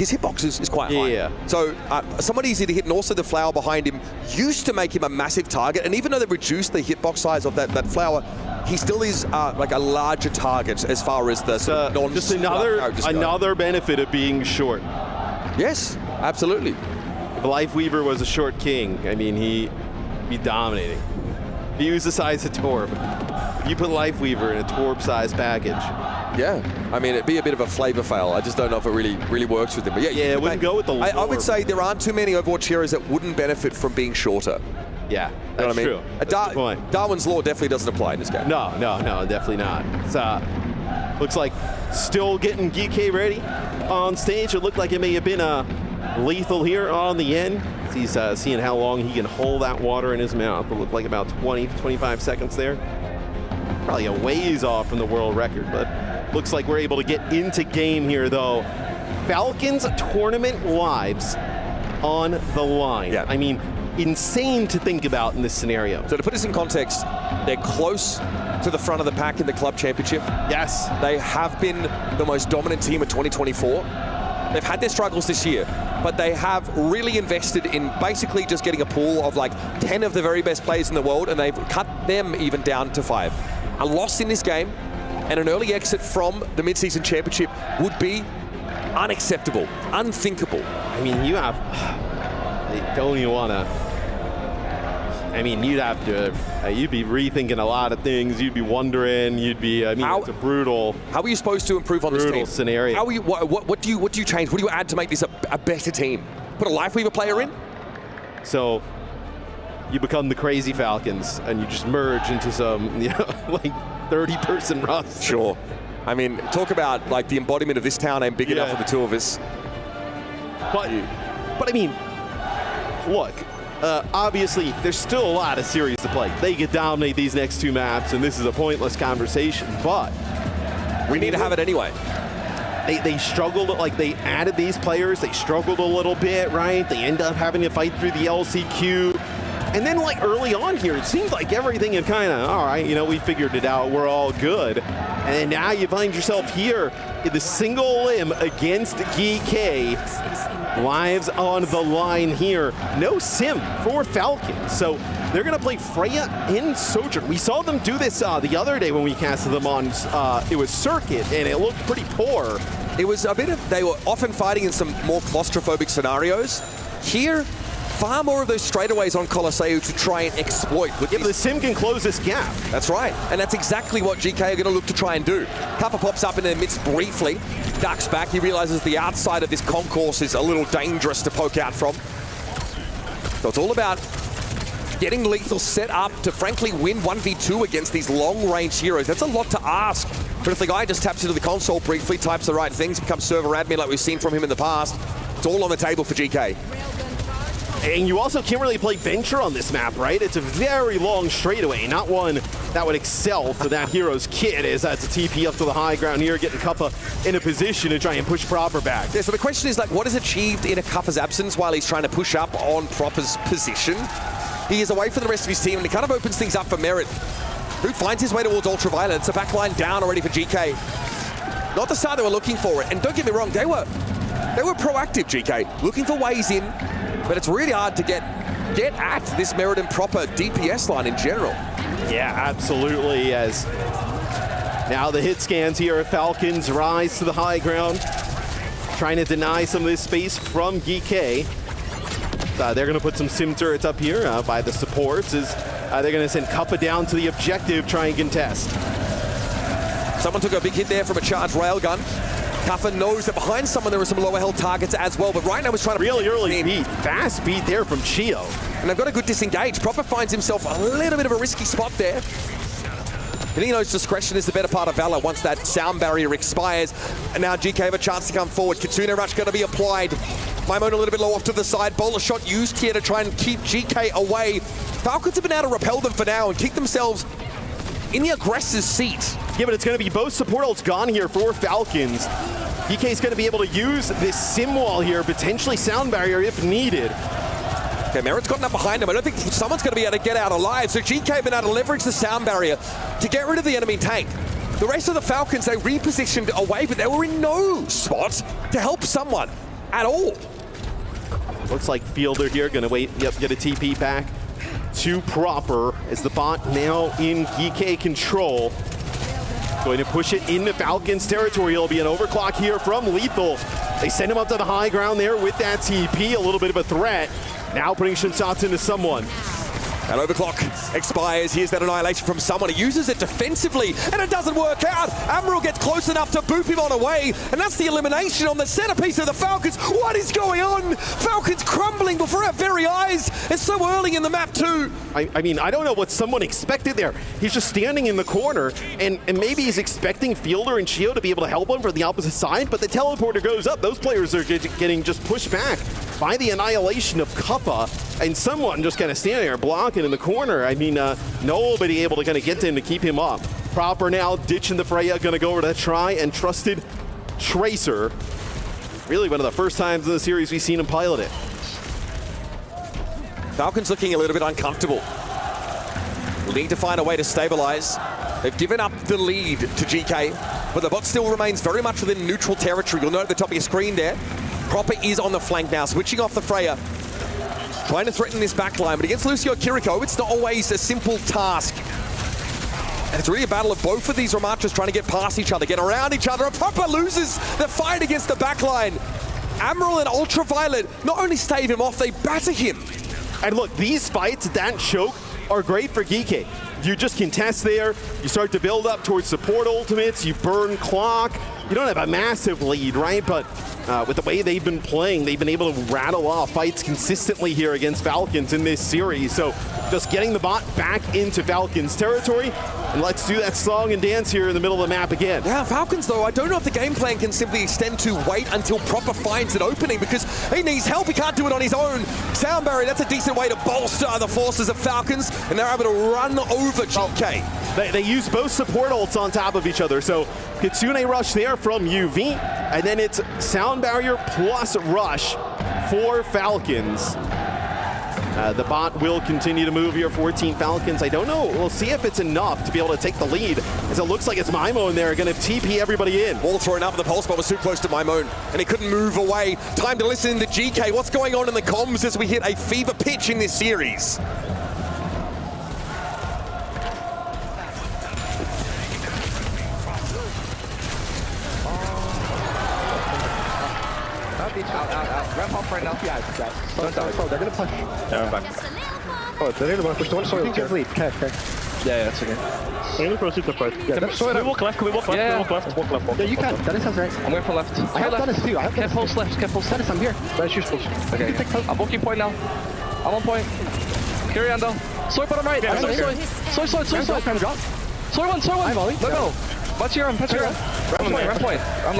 hitbox is quite high. Yeah. So somewhat easy to hit, and also the flower behind him used to make him a massive target. And even though they've reduced the hitbox size of that flower, he still is like a larger target as far as the sort of non. Just another benefit of being short. Yes, absolutely. If Lifeweaver was a short king, I mean, he'd be dominating. He was the size of Torb. You put Lifeweaver in a Torb-sized package. Yeah, I mean, it'd be a bit of a flavor fail. I just don't know if it really works with him. But yeah, it wouldn't go with the I would say there aren't too many Overwatch heroes that wouldn't benefit from being shorter. Yeah, you know that's what I mean? true. That's a good point. Darwin's Law definitely doesn't apply in this game. No, definitely not. It's, looks like still getting GK ready on stage. It looked like it may have been lethal here on the end. He's seeing how long he can hold that water in his mouth. It looked like about 20 to 25 seconds there. Probably a ways off from the world record, but looks like we're able to get into game here, though. Falcons tournament lives on the line. Yeah. I mean, insane to think about in this scenario. So to put this in context, they're close to the front of the pack in the club championship. Yes. They have been the most dominant team of 2024. They've had their struggles this year, but they have really invested in basically just getting a pool of like 10 of the very best players in the world, and they've cut them even down to 5. A loss in this game and an early exit from the mid-season championship would be unacceptable, unthinkable. I mean, you have... I don't even want to... I mean, you'd have to... you'd be rethinking a lot of things. You'd be wondering. You'd be... I mean, it's a brutal... How are you supposed to improve on this team? Scenario. How are you? What do you change? What do you add to make this a better team? Put a Lifeweaver player in? So... you become the Crazy Falcons, and you just merge into some, like 30-person roster. Sure. I mean, talk about like the embodiment of this town ain't big enough for the two of us. But I mean, look, obviously there's still a lot of series to play. They could dominate these next 2 maps, and this is a pointless conversation. But we need to have it anyway. They struggled, like they added these players. They struggled a little bit, right? They end up having to fight through the LCQ. And then, like, early on here, it seemed like everything had kind of, all right, we figured it out. We're all good. And then now you find yourself here in the single limb against GK. Lives on the line here. No sim for Falcons. So they're going to play Freya in Sojourn. We saw them do this the other day when we casted them on, it was Circuit, and it looked pretty poor. It was a bit of, they were often fighting in some more claustrophobic scenarios. Here, far more of those straightaways on Colosseo to try and exploit. But the sim can close this gap. That's right, and that's exactly what GK are going to look to try and do. Kappa pops up in their midst briefly, ducks back, he realizes the outside of this concourse is a little dangerous to poke out from. So it's all about getting Lethal set up to frankly win 1v2 against these long-range heroes. That's a lot to ask. But if the guy just taps into the console briefly, types the right things, becomes server admin like we've seen from him in the past, it's all on the table for GK. And you also can't really play Venture on this map, right? It's a very long straightaway, not one that would excel for that hero's kit, as that's a TP up to the high ground here, getting Kappa in a position to try and push Proper back. Yeah, so the question is, like, what is achieved in a Kappa's absence while he's trying to push up on Proper's position? He is away from the rest of his team, and it kind of opens things up for Merit, who finds his way towards Ultraviolet. It's a backline down already for GK. Not the start they were looking for it, and don't get me wrong, they were proactive, GK, looking for ways in. But it's really hard to get at this Merit and Proper DPS line in general. Yeah, absolutely. As now the hit scans here at Falcons rise to the high ground, trying to deny some of this space from GK. They're going to put some sim turrets up here by the supports. They're going to send Kappa down to the objective, try and contest. Someone took a big hit there from a charged railgun. Kappa knows that behind someone there are some lower health targets as well, but right now he's trying to... Really early beat. Fast beat there from Chio. And they've got a good disengage. Proper finds himself a little bit of a risky spot there. And he knows discretion is the better part of valor once that sound barrier expires. And now GK have a chance to come forward. Kitsune Rush going to be applied. Maimon a little bit low off to the side. Bowler shot used here to try and keep GK away. Falcons have been able to repel them for now and keep themselves in the aggressive seat. Yeah, but it's going to be both support ults gone here for Falcons. GK is going to be able to use this sim wall here, potentially sound barrier if needed. Okay, Merritt's gotten up behind him. I don't think someone's going to be able to get out alive. So GK have been able to leverage the sound barrier to get rid of the enemy tank. The rest of the Falcons, they repositioned away, but they were in no spot to help someone at all. Looks like Fielder here going to wait, get a TP back to Proper as the bot now in GK control. Going to push it into Falcons territory. It'll be an overclock here from Lethal. They send him up to the high ground there with that TP, a little bit of a threat. Now putting shots into someone. That overclock expires. Here's that annihilation from someone. He uses it defensively, and it doesn't work out. Admiral gets close enough to boop him on away, and that's the elimination on the centerpiece of the Falcons. What is going on? Falcons crumbling before our very eyes. It's so early in the map too. I mean, I don't know what someone expected there. He's just standing in the corner, and maybe he's expecting Fielder and Chio to be able to help him from the opposite side, but the teleporter goes up. Those players are getting just pushed back by the annihilation of Kappa, and someone just kind of standing there blocking in the corner. I mean, nobody able to kind of get to him to keep him up. Proper now ditching the Freya, going to go over to try and trusted Tracer. Really one of the first times in the series we've seen him pilot it. Falcons looking a little bit uncomfortable. We'll need to find a way to stabilize. They've given up the lead to GK, but the bot still remains very much within neutral territory. You'll note at the top of your screen there, Proper is on the flank now, switching off the Freya. Trying to threaten this backline, but against Lucio Kiriko, it's not always a simple task. And it's really a battle of both of these Ramachas trying to get past each other, get around each other, and Proper loses the fight against the backline. Admiral and Ultraviolet not only stave him off, they batter him. And look, these fights, that choke, are great for GK. You just contest there, you start to build up towards support ultimates, you burn clock. You don't have a massive lead, right? But with the way they've been playing, they've been able to rattle off fights consistently here against Falcons in this series. So just getting the bot back into Falcons territory, and let's do that song and dance here in the middle of the map again. Yeah, Falcons though, I don't know if the game plan can simply extend to wait until Proper finds an opening, because he needs help, he can't do it on his own. Sound barrier, that's a decent way to bolster the forces of Falcons, and they're able to run over GK. They use both support ults on top of each other, so Kitsune Rush there from UV, and then it's Sound Barrier plus Rush for Falcons. The bot will continue to move here for Team Falcons. I don't know, we'll see if it's enough to be able to take the lead, as it looks like it's Maimon in there, gonna TP everybody in. Ball thrown up, the pulse bot was too close to Maimon, and he couldn't move away. Time to listen to GK. What's going on in the comms as we hit a fever pitch in this series? Out. Ramp off right now. Yeah, they're gonna push. Yeah, I'm back. Oh, they're gonna push the one soil here. Okay. Yeah, that's okay. Can we proceed to fight? Yeah, can we walk left? Can we walk left? Yeah. Walk left. Yeah, you can. Dennis has right. I'm going for left. I have Dennis too. Careful left. Dennis, I'm here. Let's use push. Okay. I'm walking point now. I'm on point. Carry on down. Soy bottom right. Yeah, Soy. Soy one. No. Watch your arm. Ram point. I'm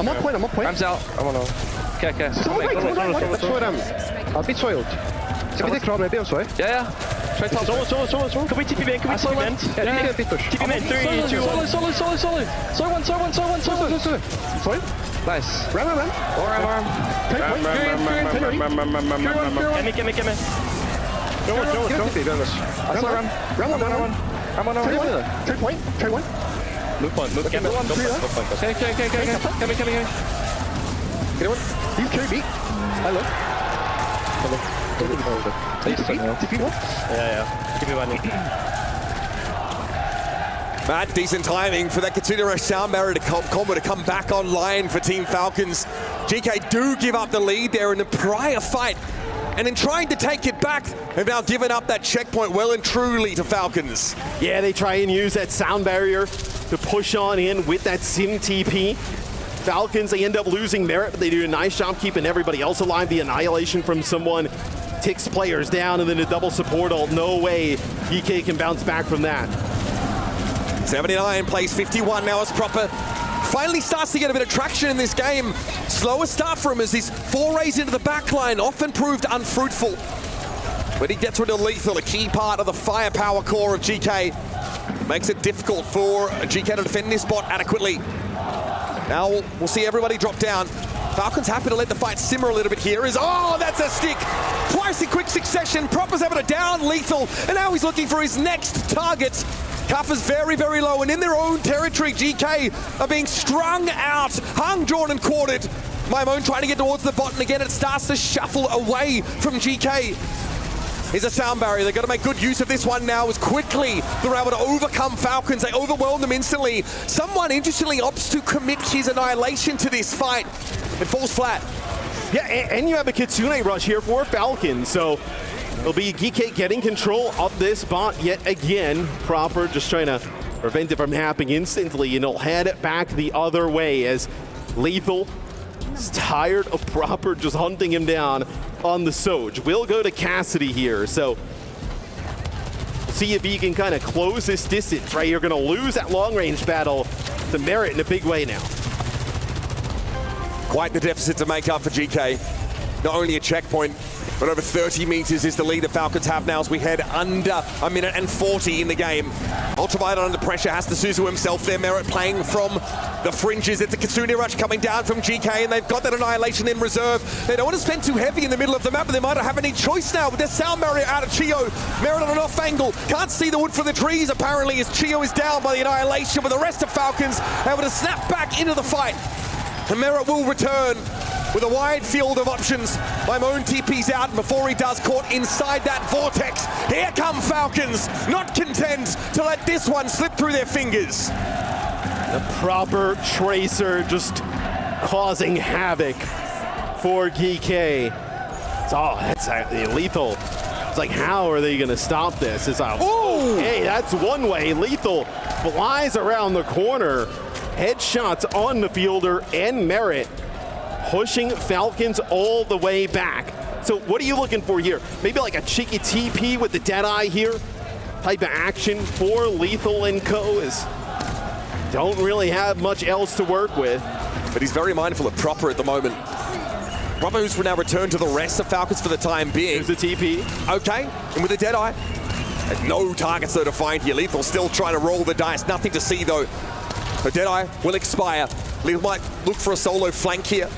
on point. Ram's out. I don't know. Okay. I'll be soiled. Ska vi ta klar med ben så? Ja. Try top. Så. Kan vi TP vent? Ja, TP vent. 3, 2, 1. Solid. Soy. Nice. Ram. Arm. Come in. Go. Ram. I'm on. Trade one. Loop one. Okay. Come in. Get one. You carry beat. Hello. TP one? Yeah. Keep it running. Matt, decent timing for that Kitsune sound barrier to combo to come back online for Team Falcons. GK do give up the lead there in the prior fight, and in trying to take it back, have now given up that checkpoint well and truly to Falcons. Yeah, they try and use that sound barrier to push on in with that Sim TP. Falcons, they end up losing merit, but they do a nice job keeping everybody else alive. The annihilation from someone ticks players down, and then a double support ult. No way GK can bounce back from that. 79 plays 51 now as Proper finally starts to get a bit of traction in this game. Slower start for him as his forays into the backline often proved unfruitful. But he gets rid of Lethal, a key part of the firepower core of GK. Makes it difficult for GK to defend this spot adequately. Now we'll see everybody drop down. Falcons happy to let the fight simmer a little bit here. Oh, that's a stick. Twice in quick succession. Proper's able to down Lethal, and now he's looking for his next target. Kaffa's very, very low, and in their own territory, GK are being strung out, hung, drawn, and quartered. Maimone trying to get towards the bot, and again, it starts to shuffle away from GK. Here's a sound barrier. They've got to make good use of this one now as quickly they're able to overcome Falcons. They overwhelm them instantly. Someone, interestingly, opts to commit his annihilation to this fight. It falls flat. Yeah, and you have a Kitsune rush here for Falcons, so it'll be GK getting control of this bot yet again. Proper just trying to prevent it from happening instantly, and he'll head back the other way as Lethal is tired of Proper just hunting him down on the Soj. We'll go to Cassidy here, so see if he can kind of close this distance, right? You're going to lose that long-range battle to Merit in a big way now. Quite the deficit to make up for GK. Not only a checkpoint, but over 30 meters is the lead the Falcons have now as we head under 1 minute and 40 in the game. Ultraviolet under pressure has to Suzu himself there. Merit playing from the fringes. It's a Kitsune rush coming down from GK, and they've got that annihilation in reserve. They don't want to spend too heavy in the middle of the map, but they might not have any choice now with their sound barrier out of Chio. Merit on an off angle. Can't see the wood for the trees apparently as Chio is down by the annihilation, but the rest of Falcons able to snap back into the fight. And Merit will return with a wide field of options. Maimone TP's out, and before he does, caught inside that vortex. Here come Falcons, not content to let this one slip through their fingers. The Proper Tracer just causing havoc for GK. Oh, that's Lethal. It's like, how are they gonna stop this? It's like, oh, hey, that's one way. Lethal flies around the corner. Headshots on the fielder and Merit, pushing Falcons all the way back. So what are you looking for here? Maybe like a cheeky TP with the Deadeye here? Type of action for Lethal and co. is don't really have much else to work with. But he's very mindful of Proper at the moment. Proper who's now returned to the rest of Falcons for the time being. Here's the TP. Okay, and with the Deadeye. There's no targets though to find here. Lethal still trying to roll the dice. Nothing to see though. The Deadeye will expire. Lethal might look for a solo flank here.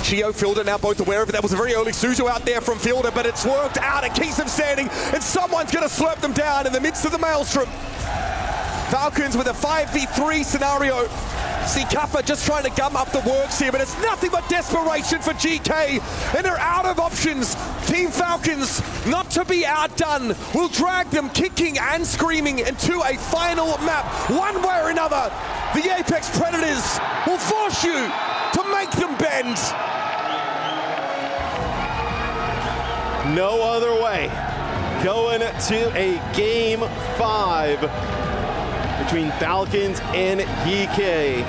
Chio, Fielder now both aware of it. That was a very early Suzu out there from Fielder, but it's worked out. It keeps them standing, and someone's going to slurp them down in the midst of the maelstrom. Falcons with a 5v3 scenario. See Kaffa just trying to gum up the works here, but it's nothing but desperation for GK, and they're out of options. Team Falcons, not to be outdone, will drag them kicking and screaming into a final map. One way or another, the Apex Predators will force you to make them bend. No other way. Going to a Game 5 between Falcons and GK.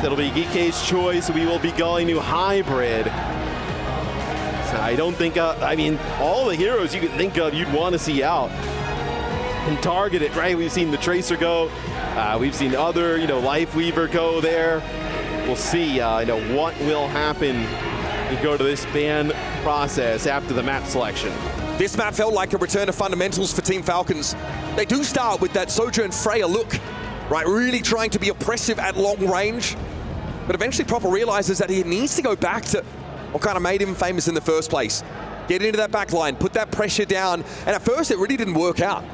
That'll be GK's choice. We will be going to hybrid. So I don't think, I mean, all the heroes you could think of you'd want to see out and target it, right? We've seen the Tracer go. We've seen other, Lifeweaver go there. We'll see, what will happen to go to this ban process after the map selection. This map felt like a return to fundamentals for Team Falcons. They do start with that Sojourn Freya look, right? Really trying to be oppressive at long range. But eventually Proper realizes that he needs to go back to what kind of made him famous in the first place. Get into that back line, put that pressure down. And at first it really didn't work out.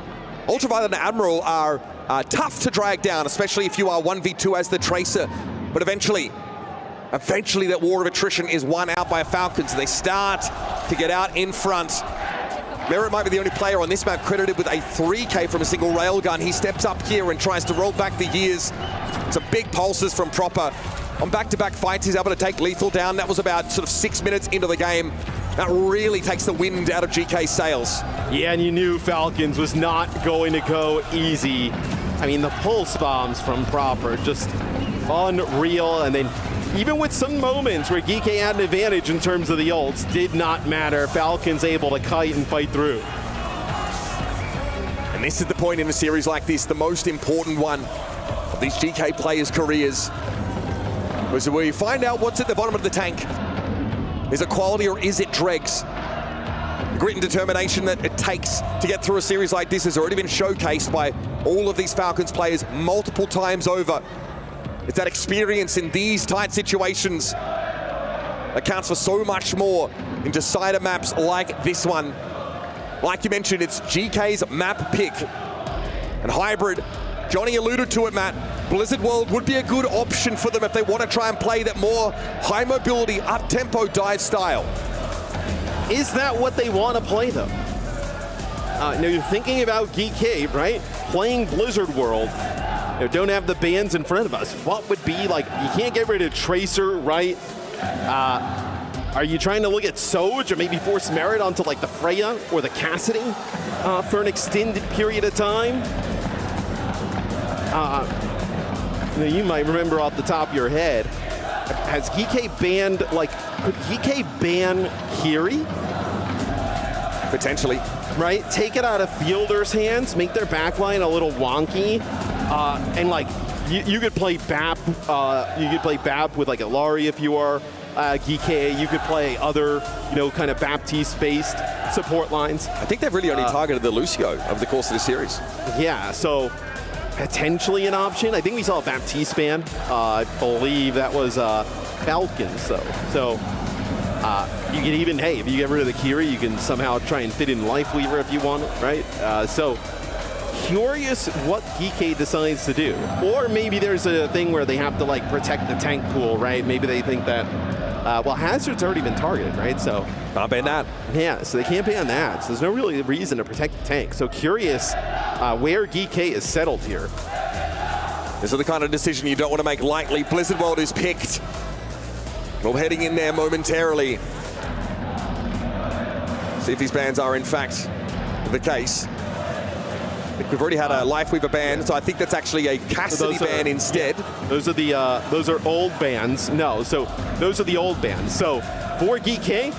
Ultraviolet and Admiral are tough to drag down, especially if you are 1v2 as the Tracer. But eventually that war of attrition is won out by Falcons. They start to get out in front. Merit might be the only player on this map credited with a 3K from a single railgun. He steps up here and tries to roll back the years. Some big pulses from Proper. On back-to-back fights, he's able to take Lethal down. That was about sort of 6 minutes into the game. That really takes the wind out of GK's sails. Yeah, and you knew Falcons was not going to go easy. I mean, the pulse bombs from Proper, just unreal. And then even with some moments where GK had an advantage in terms of the ults, did not matter. Falcons able to kite and fight through. And this is the point in a series like this, the most important one of these GK players' careers, was where you find out what's at the bottom of the tank. Is it quality or is it dregs? The grit and determination that it takes to get through a series like this has already been showcased by all of these Falcons players multiple times over. It's that experience in these tight situations that counts for so much more in decider maps like this one. Like you mentioned, it's GK's map pick. And hybrid, Johnny alluded to it, Matt. Blizzard World would be a good option for them if they want to try and play that more high mobility, up-tempo dive style. Is that what they want to play, though? Now, you're thinking about GK, right? Playing Blizzard World. You know, don't have the bans in front of us. What would be, like, you can't get rid of Tracer, right? Are you trying to look at Soj or maybe force Merit onto, like, the Freya or the Cassidy for an extended period of time? You might remember off the top of your head, has GK banned, like, could GK ban Kiri? Potentially. Right? Take it out of fielders' hands, make their backline a little wonky, and, like, you could play BAP, with, like, Ilari if you are GK. You could play other, kind of Baptiste-based support lines. I think they've really only targeted the Lucio over the course of the series. Yeah, so potentially an option. I think we saw a Baptiste ban. I believe that was Falcons, though. So you can even, hey, if you get rid of the Kiri, you can somehow try and fit in Lifeweaver if you want, right? So curious what GK decides to do. Or maybe there's a thing where they have to, like, protect the tank pool, right? Maybe they think that, well, Hazard's already been targeted, right? So can't ban that. Yeah, so they can't ban that. So there's no really reason to protect the tank. So curious where GK is settled here. This is the kind of decision you don't want to make lightly. Blizzard World is picked. Well, heading in there momentarily. See if these bans are in fact the case. We've already had a Lifeweaver ban, so I think that's actually a Cassidy ban instead. Yeah, those are old bans. No, so those are the old bans. So for GK,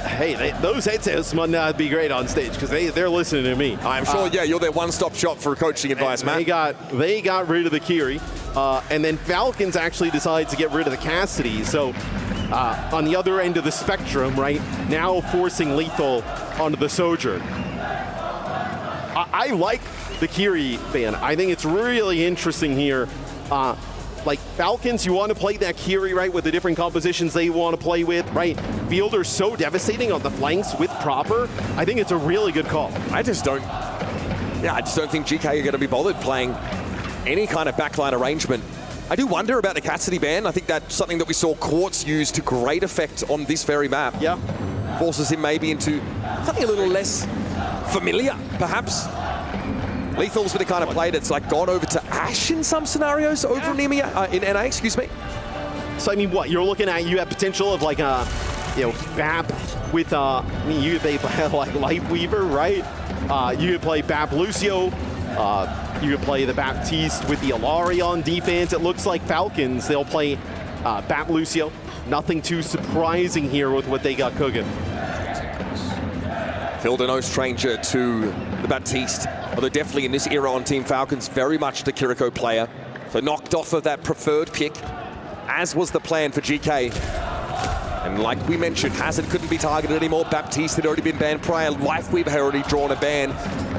hey, those headsets might not be great on stage because they're listening to me. I'm sure, yeah, you're their one-stop shop for coaching advice, Matt. They got rid of the Kiri, and then Falcons actually decides to get rid of the Cassidy. So on the other end of the spectrum, right, now forcing lethal onto the Sojourn. I like the Kiri ban. I think it's really interesting here. Like Falcons, you want to play that Kiri, right, with the different compositions they want to play with, right? Fielder's so devastating on the flanks with proper. I think it's a really good call. I just don't think GK are going to be bothered playing any kind of backline arrangement. I do wonder about the Cassidy ban. I think that's something that we saw Quartz use to great effect on this very map. Yeah. Forces him maybe into something a little less familiar, perhaps. Lethal's been a kind of play that's like gone over to Ash in some scenarios over in NA, excuse me. So I mean, what you're looking at, you have potential of like a, BAP with you could play like Lifeweaver, right? You could play BAP Lucio. You could play the Baptiste with the Ilari on defense. It looks like Falcons, they'll play BAP Lucio. Nothing too surprising here with what they got cooking. Fielder no stranger to the Baptiste, although definitely in this era on Team Falcons, very much the Kiriko player. So knocked off of that preferred pick, as was the plan for GK. And like we mentioned, Hazard couldn't be targeted anymore. Baptiste had already been banned prior. Lifeweaver had already drawn a ban.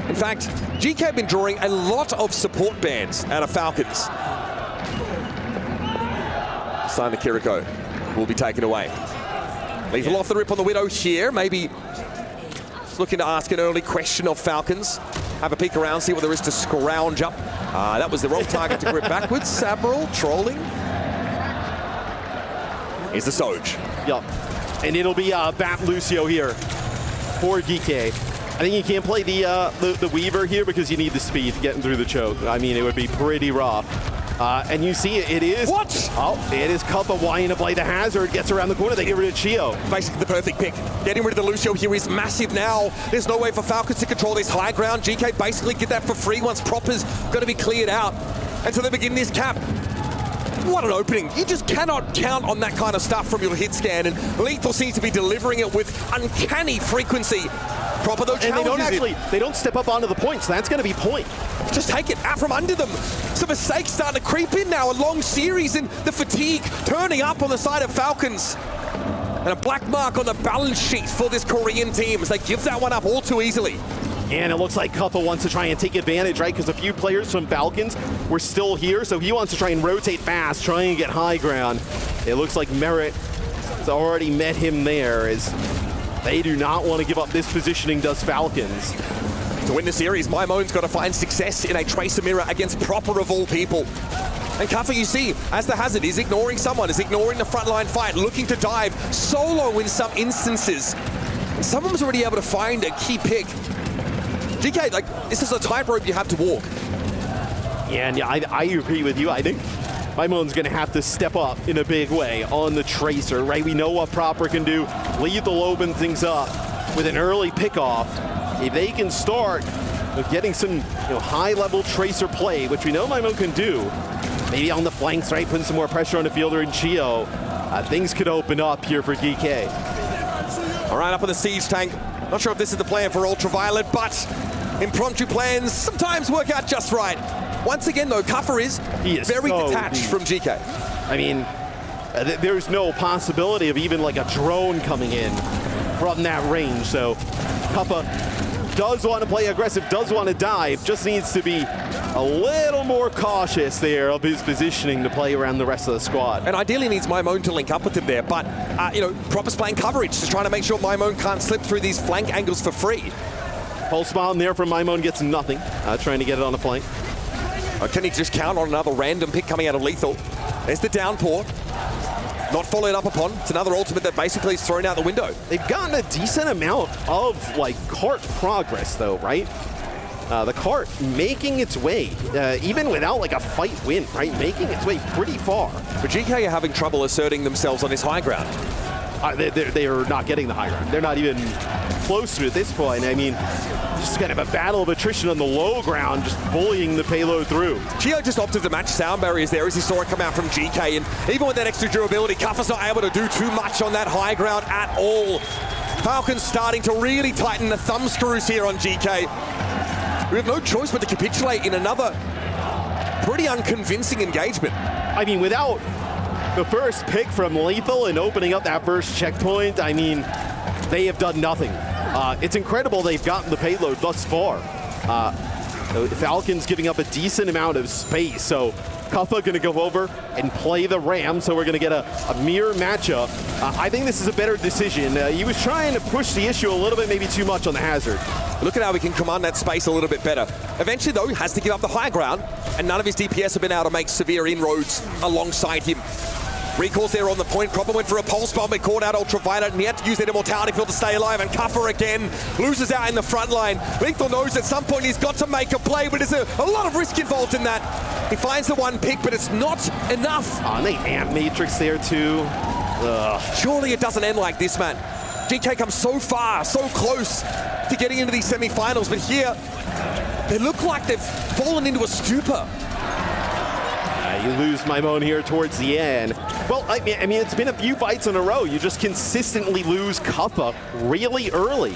In fact, GK have been drawing a lot of support bans out of Falcons. Sign the Kiriko will be taken away. Lethal off the rip on the Widow here. Maybe looking to ask an early question of Falcons. Have a peek around, see what there is to scrounge up. That was the wrong target to grip backwards. Admiral trolling. Here's the Soj. Yep. And it'll be BAP Lucio here for GK. I think you can't play the Weaver here because you need the speed getting through the choke. I mean, it would be pretty rough. And you see it is... What? Oh, it is Kuppa wanting to play the Hazard. Gets around the corner. They get rid of Chio. Basically the perfect pick. Getting rid of the Lucio here is massive now. There's no way for Falcons to control this high ground. GK basically get that for free once Proper's going to be cleared out. And so they begin this cap. What an opening. You just cannot count on that kind of stuff from your hit scan, and Lethal seems to be delivering it with uncanny frequency. Proper though, and they don't step up onto the point, so that's going to be point. Just take it out from under them. Some mistakes starting to creep in now, a long series, and the fatigue turning up on the side of Falcons. And a black mark on the balance sheet for this Korean team as they give that one up all too easily. And it looks like Kuppa wants to try and take advantage, right? Because a few players from Falcons were still here, so he wants to try and rotate fast, try and get high ground. It looks like Merit has already met him there, as they do not want to give up this positioning, does Falcons. To win the series, Maimone's got to find success in a Tracer mirror against Proper of all people. And Kuppa, you see, as the hazard, is ignoring someone, is ignoring the frontline fight, looking to dive solo in some instances. And someone was already able to find a key pick. GK, like, this is a tightrope you have to walk. Yeah, and I agree with you. I think Maimone's going to have to step up in a big way on the Tracer, right? We know what Proper can do. Lethal open things up with an early pickoff. If they can start with getting some high-level Tracer play, which we know Maimone can do, maybe on the flanks, right? Putting some more pressure on the fielder and Geo, things could open up here for GK. All right, up on the siege tank. Not sure if this is the plan for Ultraviolet, but impromptu plans sometimes work out just right. Once again, though, Kuppa is very so detached deep from GK. I mean, there's no possibility of even like a drone coming in from that range. So Kuppa does want to play aggressive, does want to dive, just needs to be a little more cautious there of his positioning to play around the rest of the squad. And ideally needs Maimone to link up with him there, but, Proper's playing coverage, just trying to make sure Maimone can't slip through these flank angles for free. Pulse bomb there from Maimone gets nothing, trying to get it on the flank. Can he just count on another random pick coming out of Lethal? There's the downpour. Not followed up upon. It's another ultimate that basically is thrown out the window. They've gotten a decent amount of cart progress though, right? The cart making its way, even without a fight win, right? Making its way pretty far. But GK are having trouble asserting themselves on this high ground. They are not getting the high ground. They're not even close to it at this point. I mean, just kind of a battle of attrition on the low ground, just bullying the payload through. Geo just opted to match sound barriers there as he saw it come out from GK, and even with that extra durability, Kuppa's not able to do too much on that high ground at all. Falcons starting to really tighten the thumb screws here on GK. We have no choice but to capitulate in another pretty unconvincing engagement. I mean, without the first pick from Lethal and opening up that first checkpoint, I mean, they have done nothing. It's incredible they've gotten the payload thus far. The Falcons giving up a decent amount of space, so Kuppa going to go over and play the Ram, so we're going to get a mirror matchup. I think this is a better decision. He was trying to push the issue a little bit, maybe too much on the hazard. Look at how we can command that space a little bit better. Eventually, though, he has to give up the high ground, and none of his DPS have been able to make severe inroads alongside him. Recalls there on the point. Proper went for a pulse bomb, but caught out Ultraviolet, and he had to use that immortality field to stay alive, and Kuppa again loses out in the front line. Lethal knows at some point he's got to make a play, but there's a lot of risk involved in that. He finds the one pick, but it's not enough. And they amp Matrix there too. Surely it doesn't end like this, man. GK comes so far, so close to getting into these semi-finals, but here, they look like they've fallen into a stupor. You lose Maimone here towards the end. Well, I mean, it's been a few fights in a row. You just consistently lose Kuppa really early.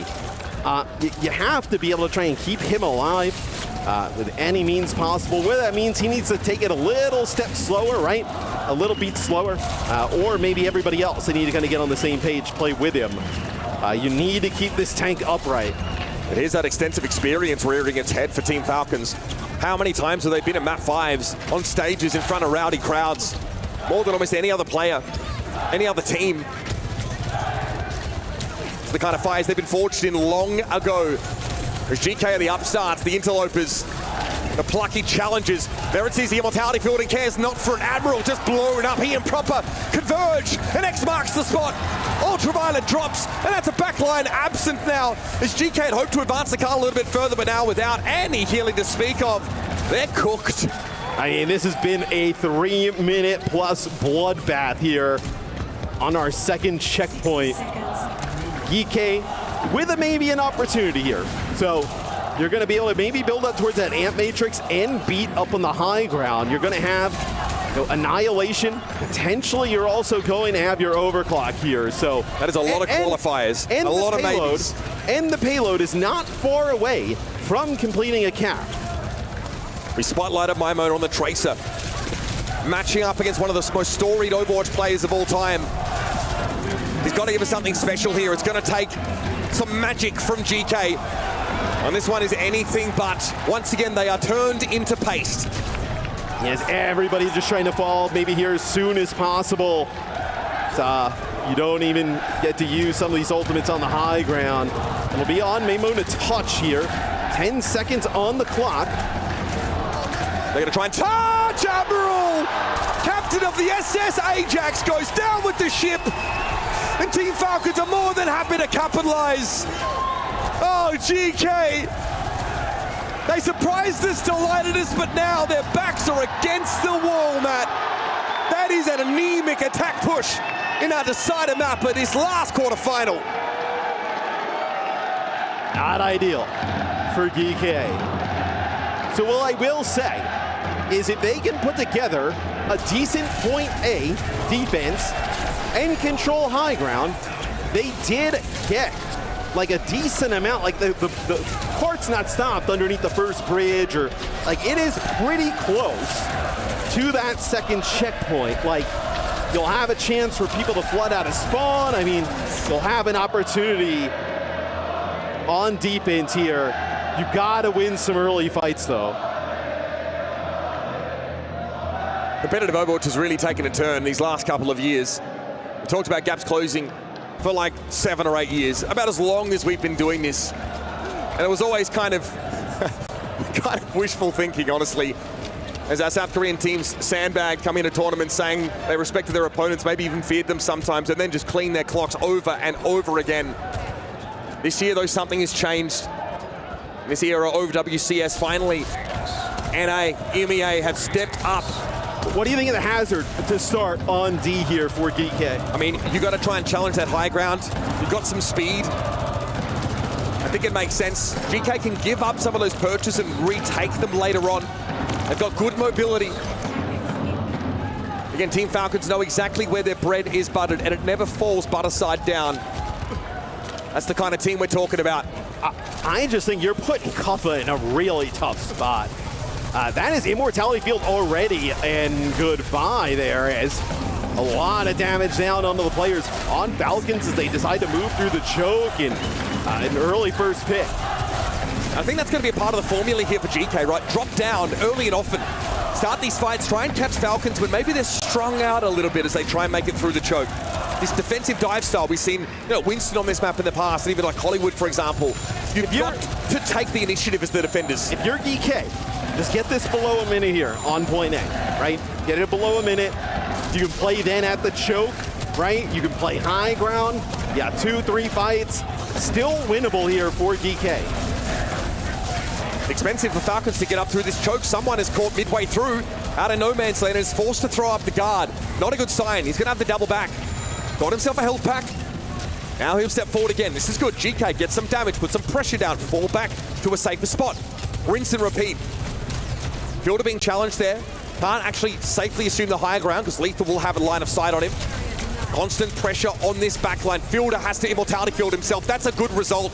You have to be able to try and keep him alive with any means possible. Whether that means he needs to take it a little step slower, right? A little beat slower. Or maybe everybody else, they need to kind of get on the same page, play with him. You need to keep this tank upright. And here's that extensive experience rearing its head for Team Falcons. How many times have they been at Map 5s on stages in front of rowdy crowds? More than almost any other player, any other team. It's the kind of fires they've been forged in long ago. As GK are the upstarts, the interlopers, the plucky challengers. Merit sees the immortality field and cares not for an Admiral, just blown up. He and Proper converge, and X marks the spot. Ultraviolet drops, and that's a backline absent now. As GK had hoped to advance the car a little bit further, but now without any healing to speak of, they're cooked. I mean, this has been a 3-minute plus bloodbath here on our second checkpoint. GK with maybe an opportunity here. So you're going to be able to maybe build up towards that amp matrix and beat up on the high ground. You're going to have Annihilation. Potentially, you're also going to have your overclock here. So that is a lot of qualifiers, and a lot of maybes. And the payload is not far away from completing a cap. We spotlighted my mode on the Tracer, matching up against one of the most storied Overwatch players of all time. He's got to give us something special here. It's going to take some magic from GK. And this one is anything but. Once again, they are turned into paste. Yes, everybody just trying to fall maybe here as soon as possible. You don't even get to use some of these ultimates on the high ground. It'll be on Maymon to touch here. 10 seconds on the clock. They're going to try and touch Admiral! Captain of the SS Ajax goes down with the ship. And Team Falcons are more than happy to capitalize. Oh, GK. They surprised us, delighted us, but now their backs are against the wall, Matt. That is an anemic attack push in our decider map at this last quarterfinal. Not ideal for GK. So what I will say is if they can put together a decent point A defense and control high ground, they did get like a decent amount, like the cart's not stopped underneath the first bridge, or like it is pretty close to that second checkpoint. Like you'll have a chance for people to flood out of spawn. I mean, you'll have an opportunity on defense here. You gotta win some early fights though. Competitive Overwatch has really taken a turn these last couple of years. We talked about gaps closing for like 7 or 8 years, about as long as we've been doing this. And it was always kind of wishful thinking, honestly, as our South Korean teams sandbag come into tournaments saying they respected their opponents, maybe even feared them sometimes, and then just clean their clocks over and over again. This year, though, something has changed. This era of OWCS, finally, NA, MEA have stepped up. What do you think of the hazard to start on D here for GK? I mean, you got to try and challenge that high ground. You've got some speed. I think it makes sense. GK can give up some of those perches and retake them later on. They've got good mobility. Again, Team Falcons know exactly where their bread is buttered, and it never falls butter side down. That's the kind of team we're talking about. I just think you're putting Kuffa in a really tough spot. That is Immortality Field already, and goodbye there as a lot of damage down onto the players on Falcons as they decide to move through the choke and an early first pick. I think that's going to be a part of the formula here for GK, right? Drop down early and often. Start these fights, try and catch Falcons, but maybe they're strung out a little bit as they try and make it through the choke. This defensive dive style, we've seen Winston on this map in the past, and even like Hollywood, for example. You've got to take the initiative as the defenders. If you're GK, just get this below a minute here on point A, right? Get it below a minute. You can play then at the choke, right? You can play high ground. Yeah, 2-3 fights. Still winnable here for GK. Expensive for Falcons to get up through this choke. Someone is caught midway through, out of no man's land, and is forced to throw up the guard. Not a good sign. He's going to have to double back. Got himself a health pack. Now he'll step forward again. This is good. GK gets some damage, put some pressure down, fall back to a safer spot. Rinse and repeat. Fielder being challenged there. Can't actually safely assume the higher ground because Lethal will have a line of sight on him. Constant pressure on this backline. Fielder has to Immortality Field himself. That's a good result.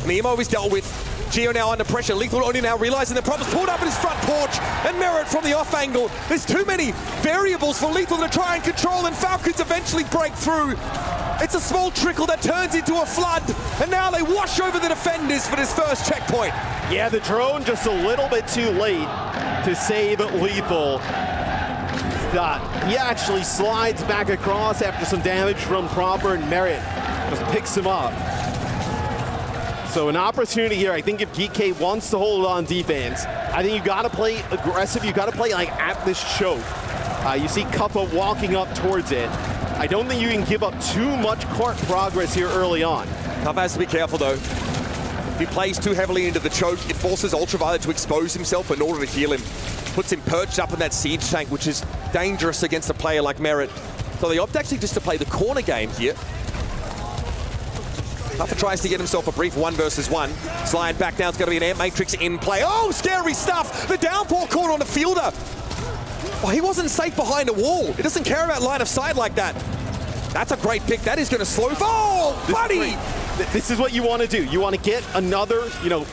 And the Emo is dealt with. Geo now under pressure. Lethal only now realizing the problems. Pulled up at his front porch and Merit from the off angle. There's too many variables for Lethal to try and control, and Falcons eventually break through. It's a small trickle that turns into a flood, and now they wash over the defenders for this first checkpoint. Yeah, the drone just a little bit too late to save Lethal. He actually slides back across after some damage from Proper, and Merit just picks him up. So an opportunity here. I think if GK wants to hold on defense, I think you got to play aggressive. You got to play like at this choke. You see Kuffa walking up towards it. I don't think you can give up too much court progress here early on. Kuffa has to be careful though. If he plays too heavily into the choke, it forces Ultraviolet to expose himself in order to heal him. Puts him perched up in that siege tank, which is dangerous against a player like Merit. So they opt actually just to play the corner game here. Kuffa tries to get himself a brief 1 versus 1. Slide back down, it's going to be an Ant Matrix in play. Oh, scary stuff! The downpour caught on the fielder. Oh, he wasn't safe behind a wall. He doesn't care about line of sight like that. That's a great pick. That is going to slow. Oh, buddy! This is what you want to do. You want to get another,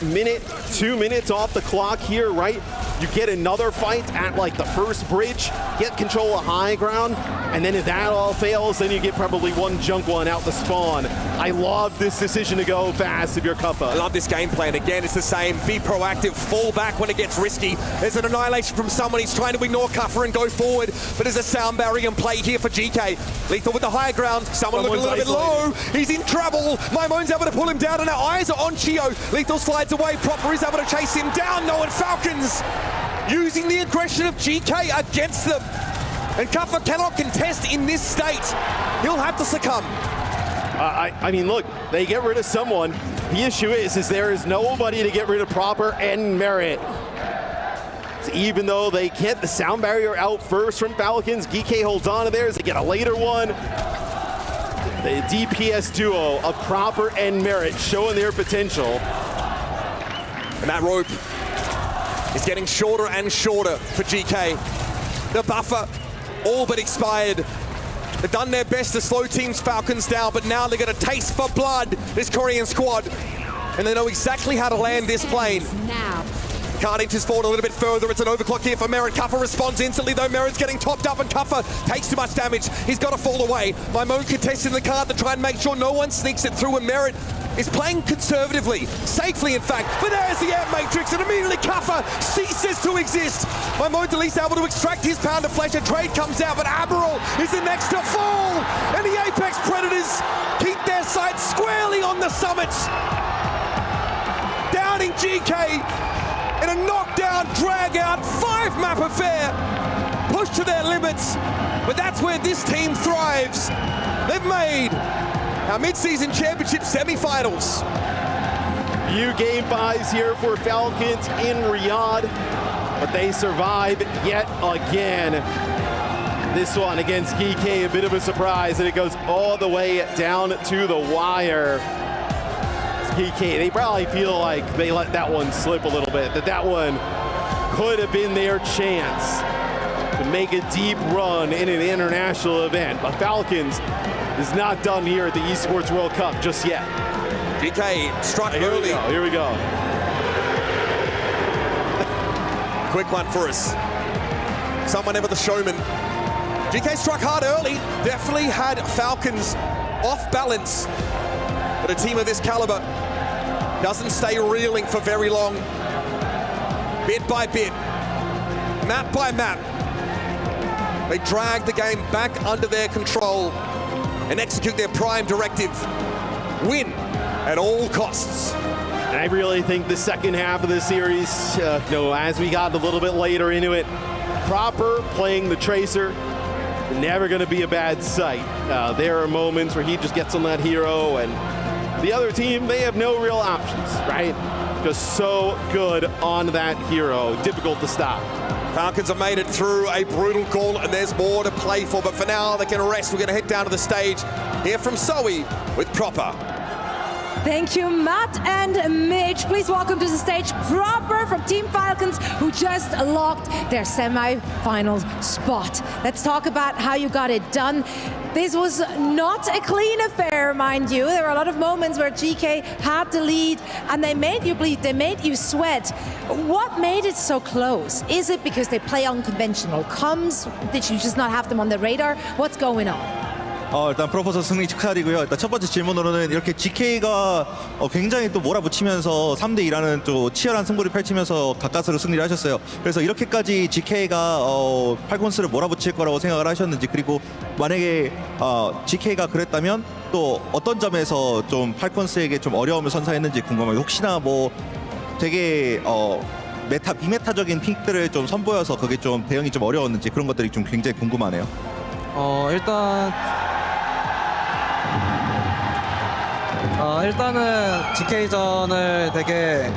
minute, 2 minutes off the clock here, right? You get another fight at like the first bridge, get control of high ground, and then if that all fails, then you get probably one junk one out the spawn. I love this decision to go fast if you're Cuffa. I love this game plan. Again, it's the same. Be proactive, fall back when it gets risky. There's an annihilation from someone. He's trying to ignore Cuffa and go forward, but there's a sound barrier in play here for GK. Lethal with the high ground. Someone looking a little bit low. He's in trouble. Moon's able to pull him down, and our eyes are on Chio. Lethal slides away. Proper is able to chase him down. No, and Falcons using the aggression of GK against them. And Cuffa cannot contest in this state. He'll have to succumb. I mean, look, they get rid of someone. The issue is there is nobody to get rid of Proper and Merit. So even though they get the sound barrier out first from Falcons, GK holds on to theirs. They get a later one. The DPS duo of Proper and Merit showing their potential. And that rope is getting shorter and shorter for GK. The buffer all but expired. They've done their best to slow Team's Falcons down, but now they get a taste for blood, this Korean squad. And they know exactly how to land this plane. Card inches forward a little bit further. It's an overclock here for Merit. Cuffa responds instantly, though Merit's getting topped up, and Cuffa takes too much damage. He's got to fall away. Moon contesting the card to try and make sure no one sneaks it through, and Merit is playing conservatively, safely in fact. But there's the air matrix, and immediately Cuffa ceases to exist. Moon's at least able to extract his pound of flesh. A trade comes out, but AG.AL is the next to fall. And the Apex Predators keep their sights squarely on the summit. Downing GK in a knockdown, drag-out, 5-map affair. Pushed to their limits, but that's where this team thrives. They've made our mid-season championship semifinals. Few game buys here for Falcons in Riyadh, but they survive yet again. This one against GK, a bit of a surprise, and it goes all the way down to the wire. GK, they probably feel like they let that one slip a little bit, that one could have been their chance to make a deep run in an international event. But Falcons is not done here at the Esports World Cup just yet. GK struck early. Here we go. Quick one for us. Someone ever the showman. GK struck hard early. Definitely had Falcons off balance. But a team of this caliber doesn't stay reeling for very long. Bit by bit, map by map, they drag the game back under their control and execute their prime directive. Win at all costs. And I really think the second half of the series, as we got a little bit later into it, Proper playing the Tracer, never going to be a bad sight. There are moments where he just gets on that hero, and the other team, they have no real options, right? Just so good on that hero. Difficult to stop. Falcons have made it through a brutal goal, and there's more to play for. But for now, they can rest. We're going to head down to the stage. Hear from Zoe with Proper. Thank you, Matt and Mitch. Please welcome to the stage Proper from Team Falcons, who just locked their semi-finals spot. Let's talk about how you got it done. This was not a clean affair, mind you. There were a lot of moments where GK had the lead, and they made you bleed, they made you sweat. What made it so close? Is it because they play unconventional comms? Did you just not have them on the radar? What's going on? 일단 프로포서 승리 축하드리고요. 일단 첫 번째 질문으로는 이렇게 GK가 굉장히 또 몰아붙이면서 3대2라는 또 치열한 승부를 펼치면서 가까스로 승리를 하셨어요. 그래서 이렇게까지 GK가 팔콘스를 몰아붙일 거라고 생각을 하셨는지, 그리고 만약에 GK가 그랬다면 또 어떤 점에서 좀 팔콘스에게 좀 어려움을 선사했는지 궁금해요. 혹시나 뭐 되게 비메타적인 픽들을 좀 선보여서 그게 좀 대응이 좀 어려웠는지, 그런 것들이 좀 굉장히 궁금하네요. 일단은 GK전을 되게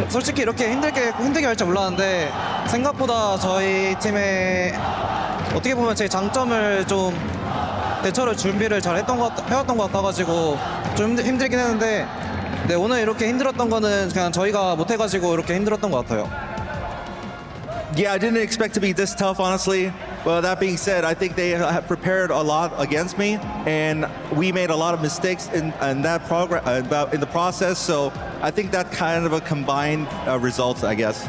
솔직히 이렇게 힘들게 할 줄 몰랐는데, 생각보다 저희 팀의 어떻게 보면 제 장점을 좀 대처를 준비를 잘 해왔던 것 같아가지고 좀 힘들긴 했는데, 오늘 이렇게 힘들었던 거는 그냥 저희가 못해가지고 이렇게 힘들었던 것 같아요. Yeah, I didn't expect to be this tough, honestly. But that being said, I think they have prepared a lot against me, and we made a lot of mistakes in that in the process. So I think that kind of a combined result, I guess.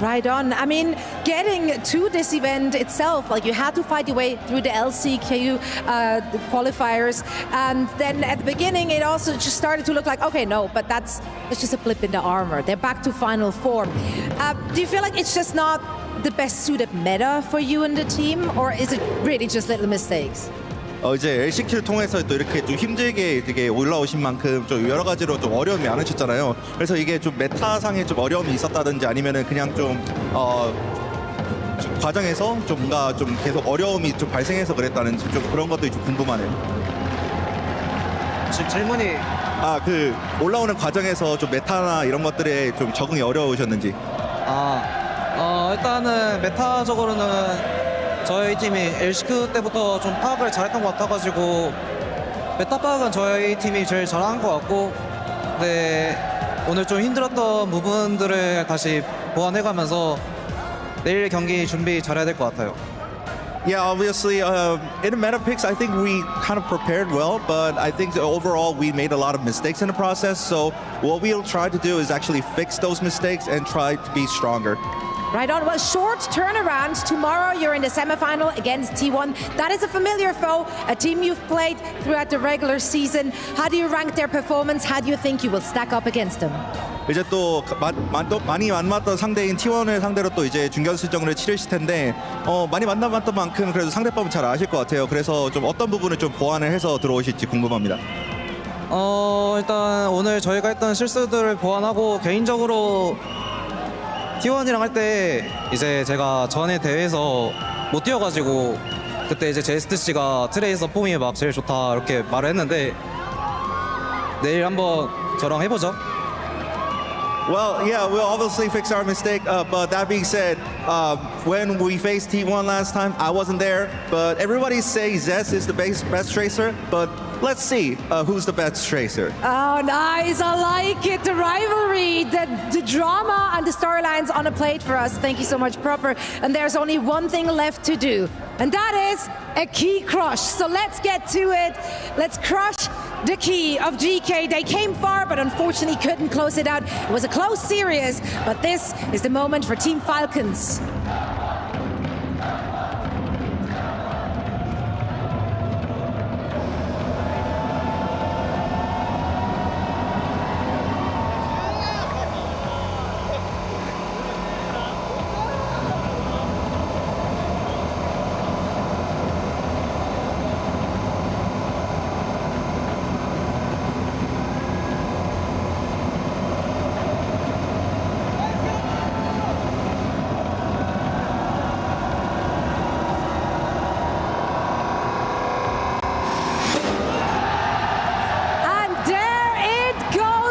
Right on. I mean, getting to this event itself, like you had to fight your way through the LCQ qualifiers, and then at the beginning it also just started to look like, okay, no, but that's just a blip in the armor. They're back to final form. Do you feel like it's just not the best suited meta for you and the team, or is it really just little mistakes? 이제 LCQ를 통해서 또 이렇게 좀 힘들게 되게 올라오신 만큼 좀 여러 가지로 좀 어려움이 많으셨잖아요. 그래서 이게 좀 메타상에 좀 어려움이 있었다든지 아니면은 그냥 좀 과정에서 좀 뭔가 좀 계속 어려움이 좀 발생해서 그랬다는지 좀 그런 것도 좀 궁금하네요. 지금 질문이 그 올라오는 과정에서 좀 메타나 이런 것들에 좀 적응이 어려우셨는지. 일단은 메타적으로는 저희 팀이 LCQ 때부터 좀 파악을 잘했던 것 같아가지고 메타 파악은 저희 팀이 제일 잘한 것 같고, 네, 오늘 좀 힘들었던 부분들을 다시 보완해가면서 내일 경기 준비 잘해야 될 것 같아요. Yeah, obviously, in the meta picks, I think we kind of prepared well, but I think overall we made a lot of mistakes in the process. So what we'll try to do is actually fix those mistakes and try to be stronger. Right on. Well, short turnaround. Tomorrow you're in the semifinal against T1. That is a familiar foe, a team you've played throughout the regular season. How do you rank their performance? How do you think you will stack up against them? 이제 또 많이 만났던 상대인 T1을 상대로 또 이제 준결승전을 치르실 텐데 많이 만나봤던 만큼 그래도 상대법은 잘 아실 것 같아요. 그래서 좀 어떤 부분을 좀 보완을 해서 들어오실지 궁금합니다. 일단 오늘 저희가 했던 실수들을 보완하고, 개인적으로 T1이랑 할 때 이제 제가 전에 대회에서 못 뛰어가지고 그때 이제 JSTC가 트레이서 폼이 막 제일 좋다 이렇게 말을 했는데, 내일 한번 저랑 해보죠. Well, yeah, we'll obviously fix our mistake. But that being said, when we faced T1 last time, I wasn't there. But everybody says Zest is the best tracer. But let's see who's the best tracer. Oh, nice. I like it. The rivalry, the drama and the storylines on a plate for us. Thank you so much, Proper. And there's only one thing left to do, and that is a key crush. So let's get to it. Let's crush the key of GK. They came far, but unfortunately couldn't close it out. It was a close series, but this is the moment for Team Falcons.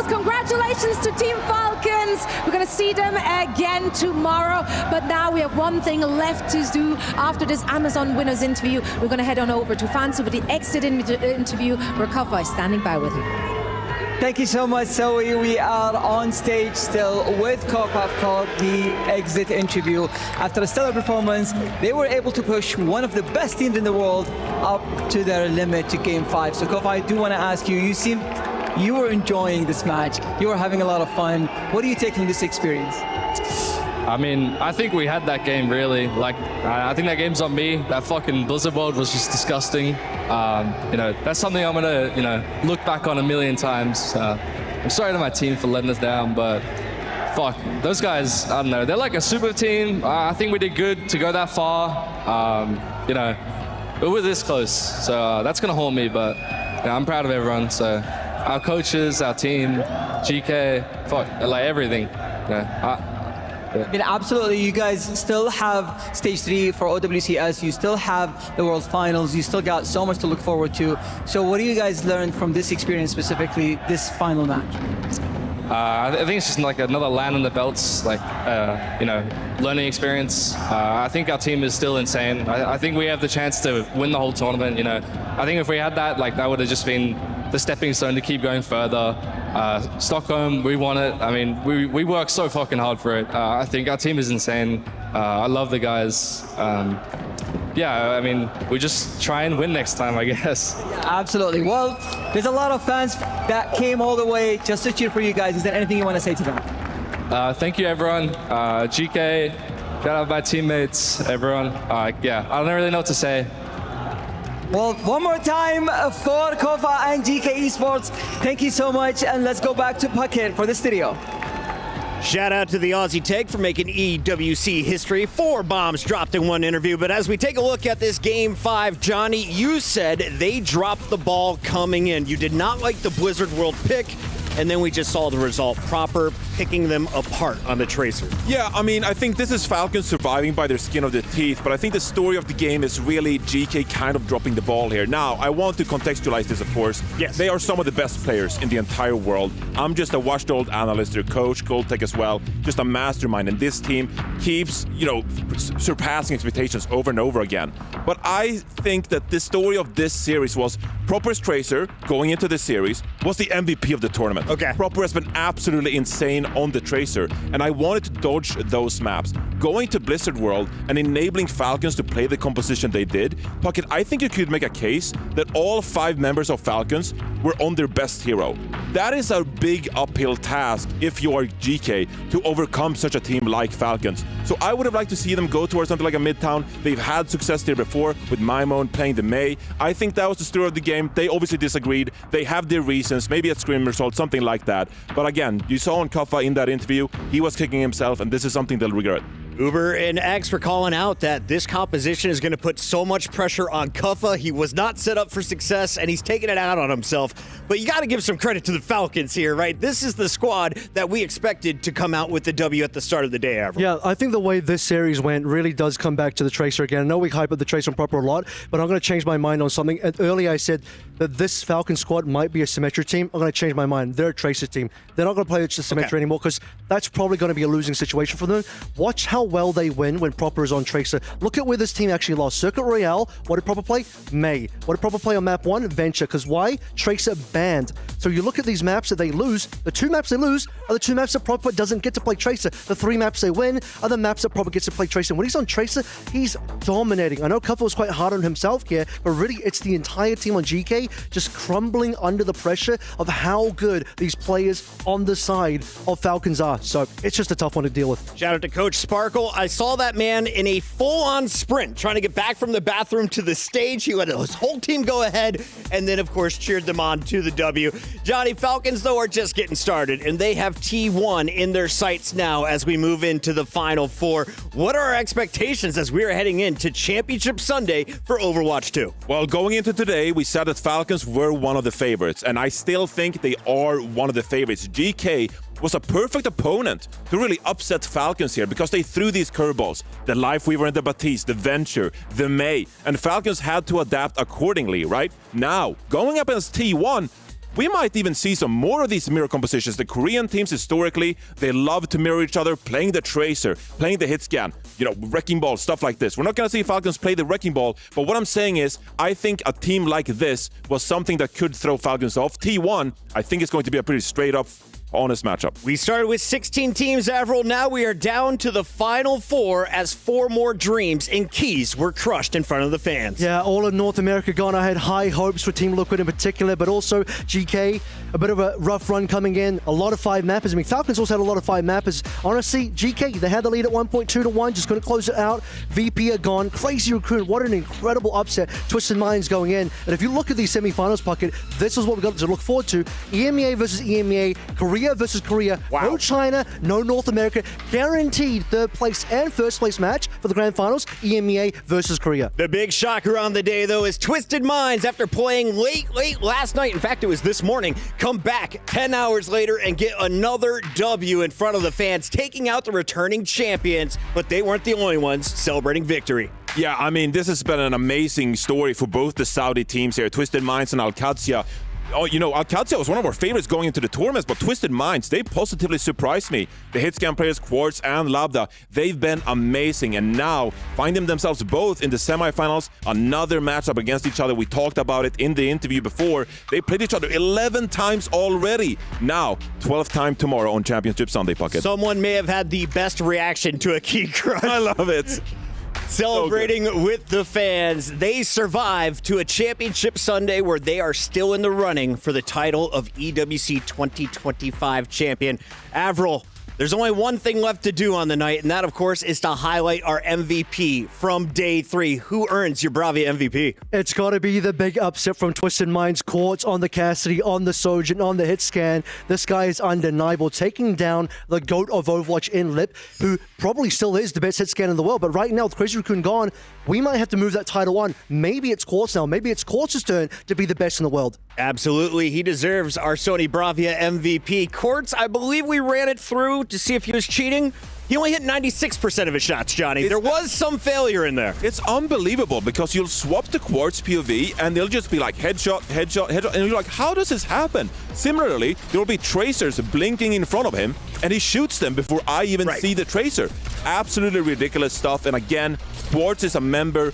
Congratulations to Team Falcons. We're going to see them again tomorrow. But now we have one thing left to do after this Amazon winners interview. We're going to head on over to Fancy with the exit interview, where Kofa is standing by with you. Thank you so much, Zoe. We are on stage still with Kofa for the exit interview. After a stellar performance, they were able to push one of the best teams in the world up to their limit to Game 5. So Kofa, I do want to ask you, you were enjoying this match. You were having a lot of fun. What do you take from this experience? I mean, I think we had that game really. Like, I think that game's on me. That fucking Blizzard World was just disgusting. You know, that's something I'm gonna, you know, look back on a million times. I'm sorry to my team for letting us down, but fuck, those guys, I don't know, they're like a super team. I think we did good to go that far. You know, we were this close, so that's gonna haunt me, but yeah, I'm proud of everyone, so. Our coaches, our team, GK, fuck, like everything. Yeah. I mean, absolutely. You guys still have stage 3 for OWCS. You still have the World Finals. You still got so much to look forward to. So what do you guys learn from this experience, specifically this final match? I think it's just like another land in the belts, like, you know, learning experience. I think our team is still insane. I think we have the chance to win the whole tournament, you know. I think if we had that, like, that would have just been the stepping stone to keep going further. Stockholm, we won it. I mean, we worked so fucking hard for it. I think our team is insane. I love the guys. Yeah, I mean, we just try and win next time, I guess. Absolutely. Well, there's a lot of fans that came all the way just to cheer for you guys. Is there anything you want to say to them? Thank you, everyone. GK, shout out my teammates, everyone. Yeah, I don't really know what to say. Well, one more time for Kofa and GK Esports. Thank you so much, and let's go back to Puckett for the studio. Shout out to the Aussie Tech for making EWC history. 4 bombs dropped in one interview. But as we take a look at this Game 5, Johnny, you said they dropped the ball coming in. You did not like the Blizzard World pick. And then we just saw the result, proper picking them apart on the Tracer. Yeah, I mean, I think this is Falcons surviving by their skin of their teeth, but I think the story of the game is really GK kind of dropping the ball here. Now, I want to contextualize this, of course. Yes. They are some of the best players in the entire world. I'm just a washed old analyst, their coach, Goldtech as well, just a mastermind, and this team keeps, surpassing expectations over and over again. But I think that the story of this series was Proper's Tracer, going into this series, was the MVP of the tournament. Okay. Proper has been absolutely insane on the Tracer, and I wanted to dodge those maps. Going to Blizzard World and enabling Falcons to play the composition they did, Puckett, I think you could make a case that all 5 members of Falcons were on their best hero. That is a big uphill task if you are GK to overcome such a team like Falcons. So I would have liked to see them go towards something like a Midtown. They've had success there before with Maimon playing the Mei. I think that was the story of the game. They obviously disagreed. They have their reasons, maybe at scrim result, something like that. But again, you saw on Kuffa in that interview, he was kicking himself, and this is something they'll regret. Uber and X were calling out that this composition is going to put so much pressure on Kuffa. He was not set up for success, and he's taking it out on himself. But you got to give some credit to the Falcons here, right? This is the squad that we expected to come out with the W at the start of the day, Avril. Yeah, I think the way this series went really does come back to the Tracer again. I know we hype up the Tracer on Proper a lot, but I'm going to change my mind on something. Earlier I said that this Falcon squad might be a Symmetra team. I'm going to change my mind. They're a Tracer team. They're not going to play just Symmetra anymore because that's probably going to be a losing situation for them. Watch how well they win when Proper is on Tracer. Look at where this team actually lost. Circuit Royale, what did Proper play? Mei. What did Proper play on map 1? Venture. Because why? Tracer banned. So you look at these maps that they lose, the 2 maps they lose are the 2 maps that Proper doesn't get to play Tracer. The 3 maps they win are the maps that Proper gets to play Tracer. When he's on Tracer, he's dominating. I know Kuffa was quite hard on himself here, but really it's the entire team on GK just crumbling under the pressure of how good these players on the side of Falcons are. So it's just a tough one to deal with. Shout out to Coach Sparkle. I saw that man in a full-on sprint trying to get back from the bathroom to the stage. He let his whole team go ahead and then, of course, cheered them on to the W. Johnny, Falcons, though, are just getting started, and they have T1 in their sights now as we move into the Final Four. What are our expectations as we are heading into Championship Sunday for Overwatch 2? Well, going into today, we said that Falcons were one of the favorites, and I still think they are one of the favorites. GK was a perfect opponent to really upset Falcons here because they threw these curveballs. The Lifeweaver and the Baptiste, the Venture, the Mei, and Falcons had to adapt accordingly, right? Now, going up against T1, we might even see some more of these mirror compositions. The Korean teams historically, they love to mirror each other, playing the Tracer, playing the hit scan, Wrecking Ball, stuff like this. We're not going to see Falcons play the Wrecking Ball, but what I'm saying is, I think a team like this was something that could throw Falcons off. T1, I think it's going to be a pretty straight up honest matchup. We started with 16 teams, Avril. Now we are down to the Final Four as 4 more dreams and keys were crushed in front of the fans. Yeah, all of North America gone. I had high hopes for Team Liquid in particular, but also GK, a bit of a rough run coming in. A lot of 5 mappers. I mean, Falcons also had a lot of 5 mappers. Honestly, GK, they had the lead at 1.2 to 1, just couldn't close it out. VP are gone. Crazy Raccoon, what an incredible upset. Twisted Minds going in. And if you look at these semifinals, Puckett, this is what we've got to look forward to. EMEA versus EMEA, Korea versus Korea. Wow. No China, no North America. Guaranteed 3rd place and 1st place match for the grand finals, EMEA versus Korea. The big shocker on the day, though, is Twisted Minds, after playing late last night, in fact, it was this morning, come back 10 hours later and get another W in front of the fans, taking out the returning champions, but they weren't the only ones celebrating victory. Yeah, I mean, this has been an amazing story for both the Saudi teams here, Twisted Minds and Al-Qadsia. Oh, you know, OWCS was one of our favorites going into the tournaments, but Twisted Minds, they positively surprised me. The Hitscan players, Quartz and Labda, they've been amazing, and now finding themselves both in the semifinals, another matchup against each other. We talked about it in the interview before. They played each other 11 times already. Now, 12th time tomorrow on Championship Sunday, Puckett. Someone may have had the best reaction to a key crush. I love it. Celebrating with the fans. They survived to a Championship Sunday where they are still in the running for the title of EWC 2025 champion. Avril, there's only one thing left to do on the night, and that, of course, is to highlight our MVP from day 3. Who earns your Bravia MVP? It's got to be the big upset from Twisted Minds. Quartz on the Cassidy, on the Sojin, on the Hitscan. This guy is undeniable, taking down the GOAT of Overwatch in Lip, who probably still is the best Hitscan in the world. But right now, with Crazy Raccoon gone, we might have to move that title on. Maybe it's Quartz now. Maybe it's Quartz's turn to be the best in the world. Absolutely. He deserves our Sony Bravia MVP. Quartz, I believe we ran it through to see if he was cheating. He only hit 96% of his shots, Johnny. There was some failure in there. It's unbelievable because you'll swap the Quartz POV and they'll just be like headshot, headshot, headshot. And you're like, how does this happen? Similarly, there will be tracers blinking in front of him and he shoots them before I even see the tracer. Absolutely ridiculous stuff. And again, Quartz is a member,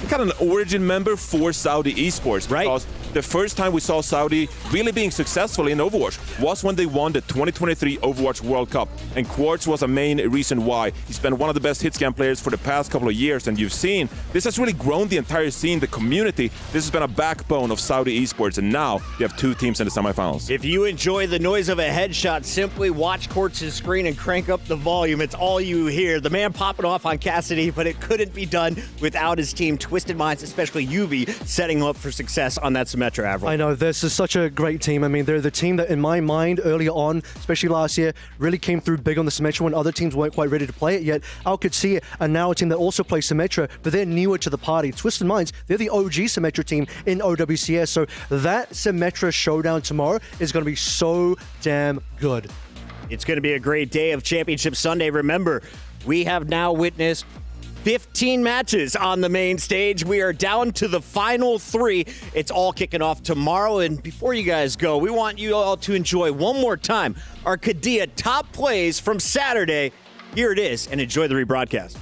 kind of an origin member for Saudi Esports. Because the first time we saw Saudi really being successful in Overwatch was when they won the 2023 Overwatch World Cup. And Quartz was a main reason why. He's been one of the best Hitscan players for the past couple of years. And you've seen, this has really grown the entire scene, the community. This has been a backbone of Saudi Esports. And now you have 2 teams in the semifinals. If you enjoy the noise of a headshot, simply watch Quartz's screen and crank up the volume. It's all you hear. The man popping off on Cassidy, but it couldn't be done without his team, Twisted Minds, especially Yubi, setting him up for success on that Symmetra, Avril. I know, this is such a great team. I mean, they're the team that, in my mind, earlier on, especially last year, really came through big on the Symmetra when other teams weren't quite ready to play it yet. OWCS are now a team that also plays Symmetra, but they're newer to the party. Twisted Minds, they're the OG Symmetra team in OWCS, so that Symmetra showdown tomorrow is going to be so damn good. It's going to be a great day of Championship Sunday. Remember, we have now witnessed 15 matches on the main stage. We are down to the final 3. It's all kicking off tomorrow. And before you guys go, we want you all to enjoy one more time our Kadia top plays from Saturday. Here it is, and enjoy the rebroadcast.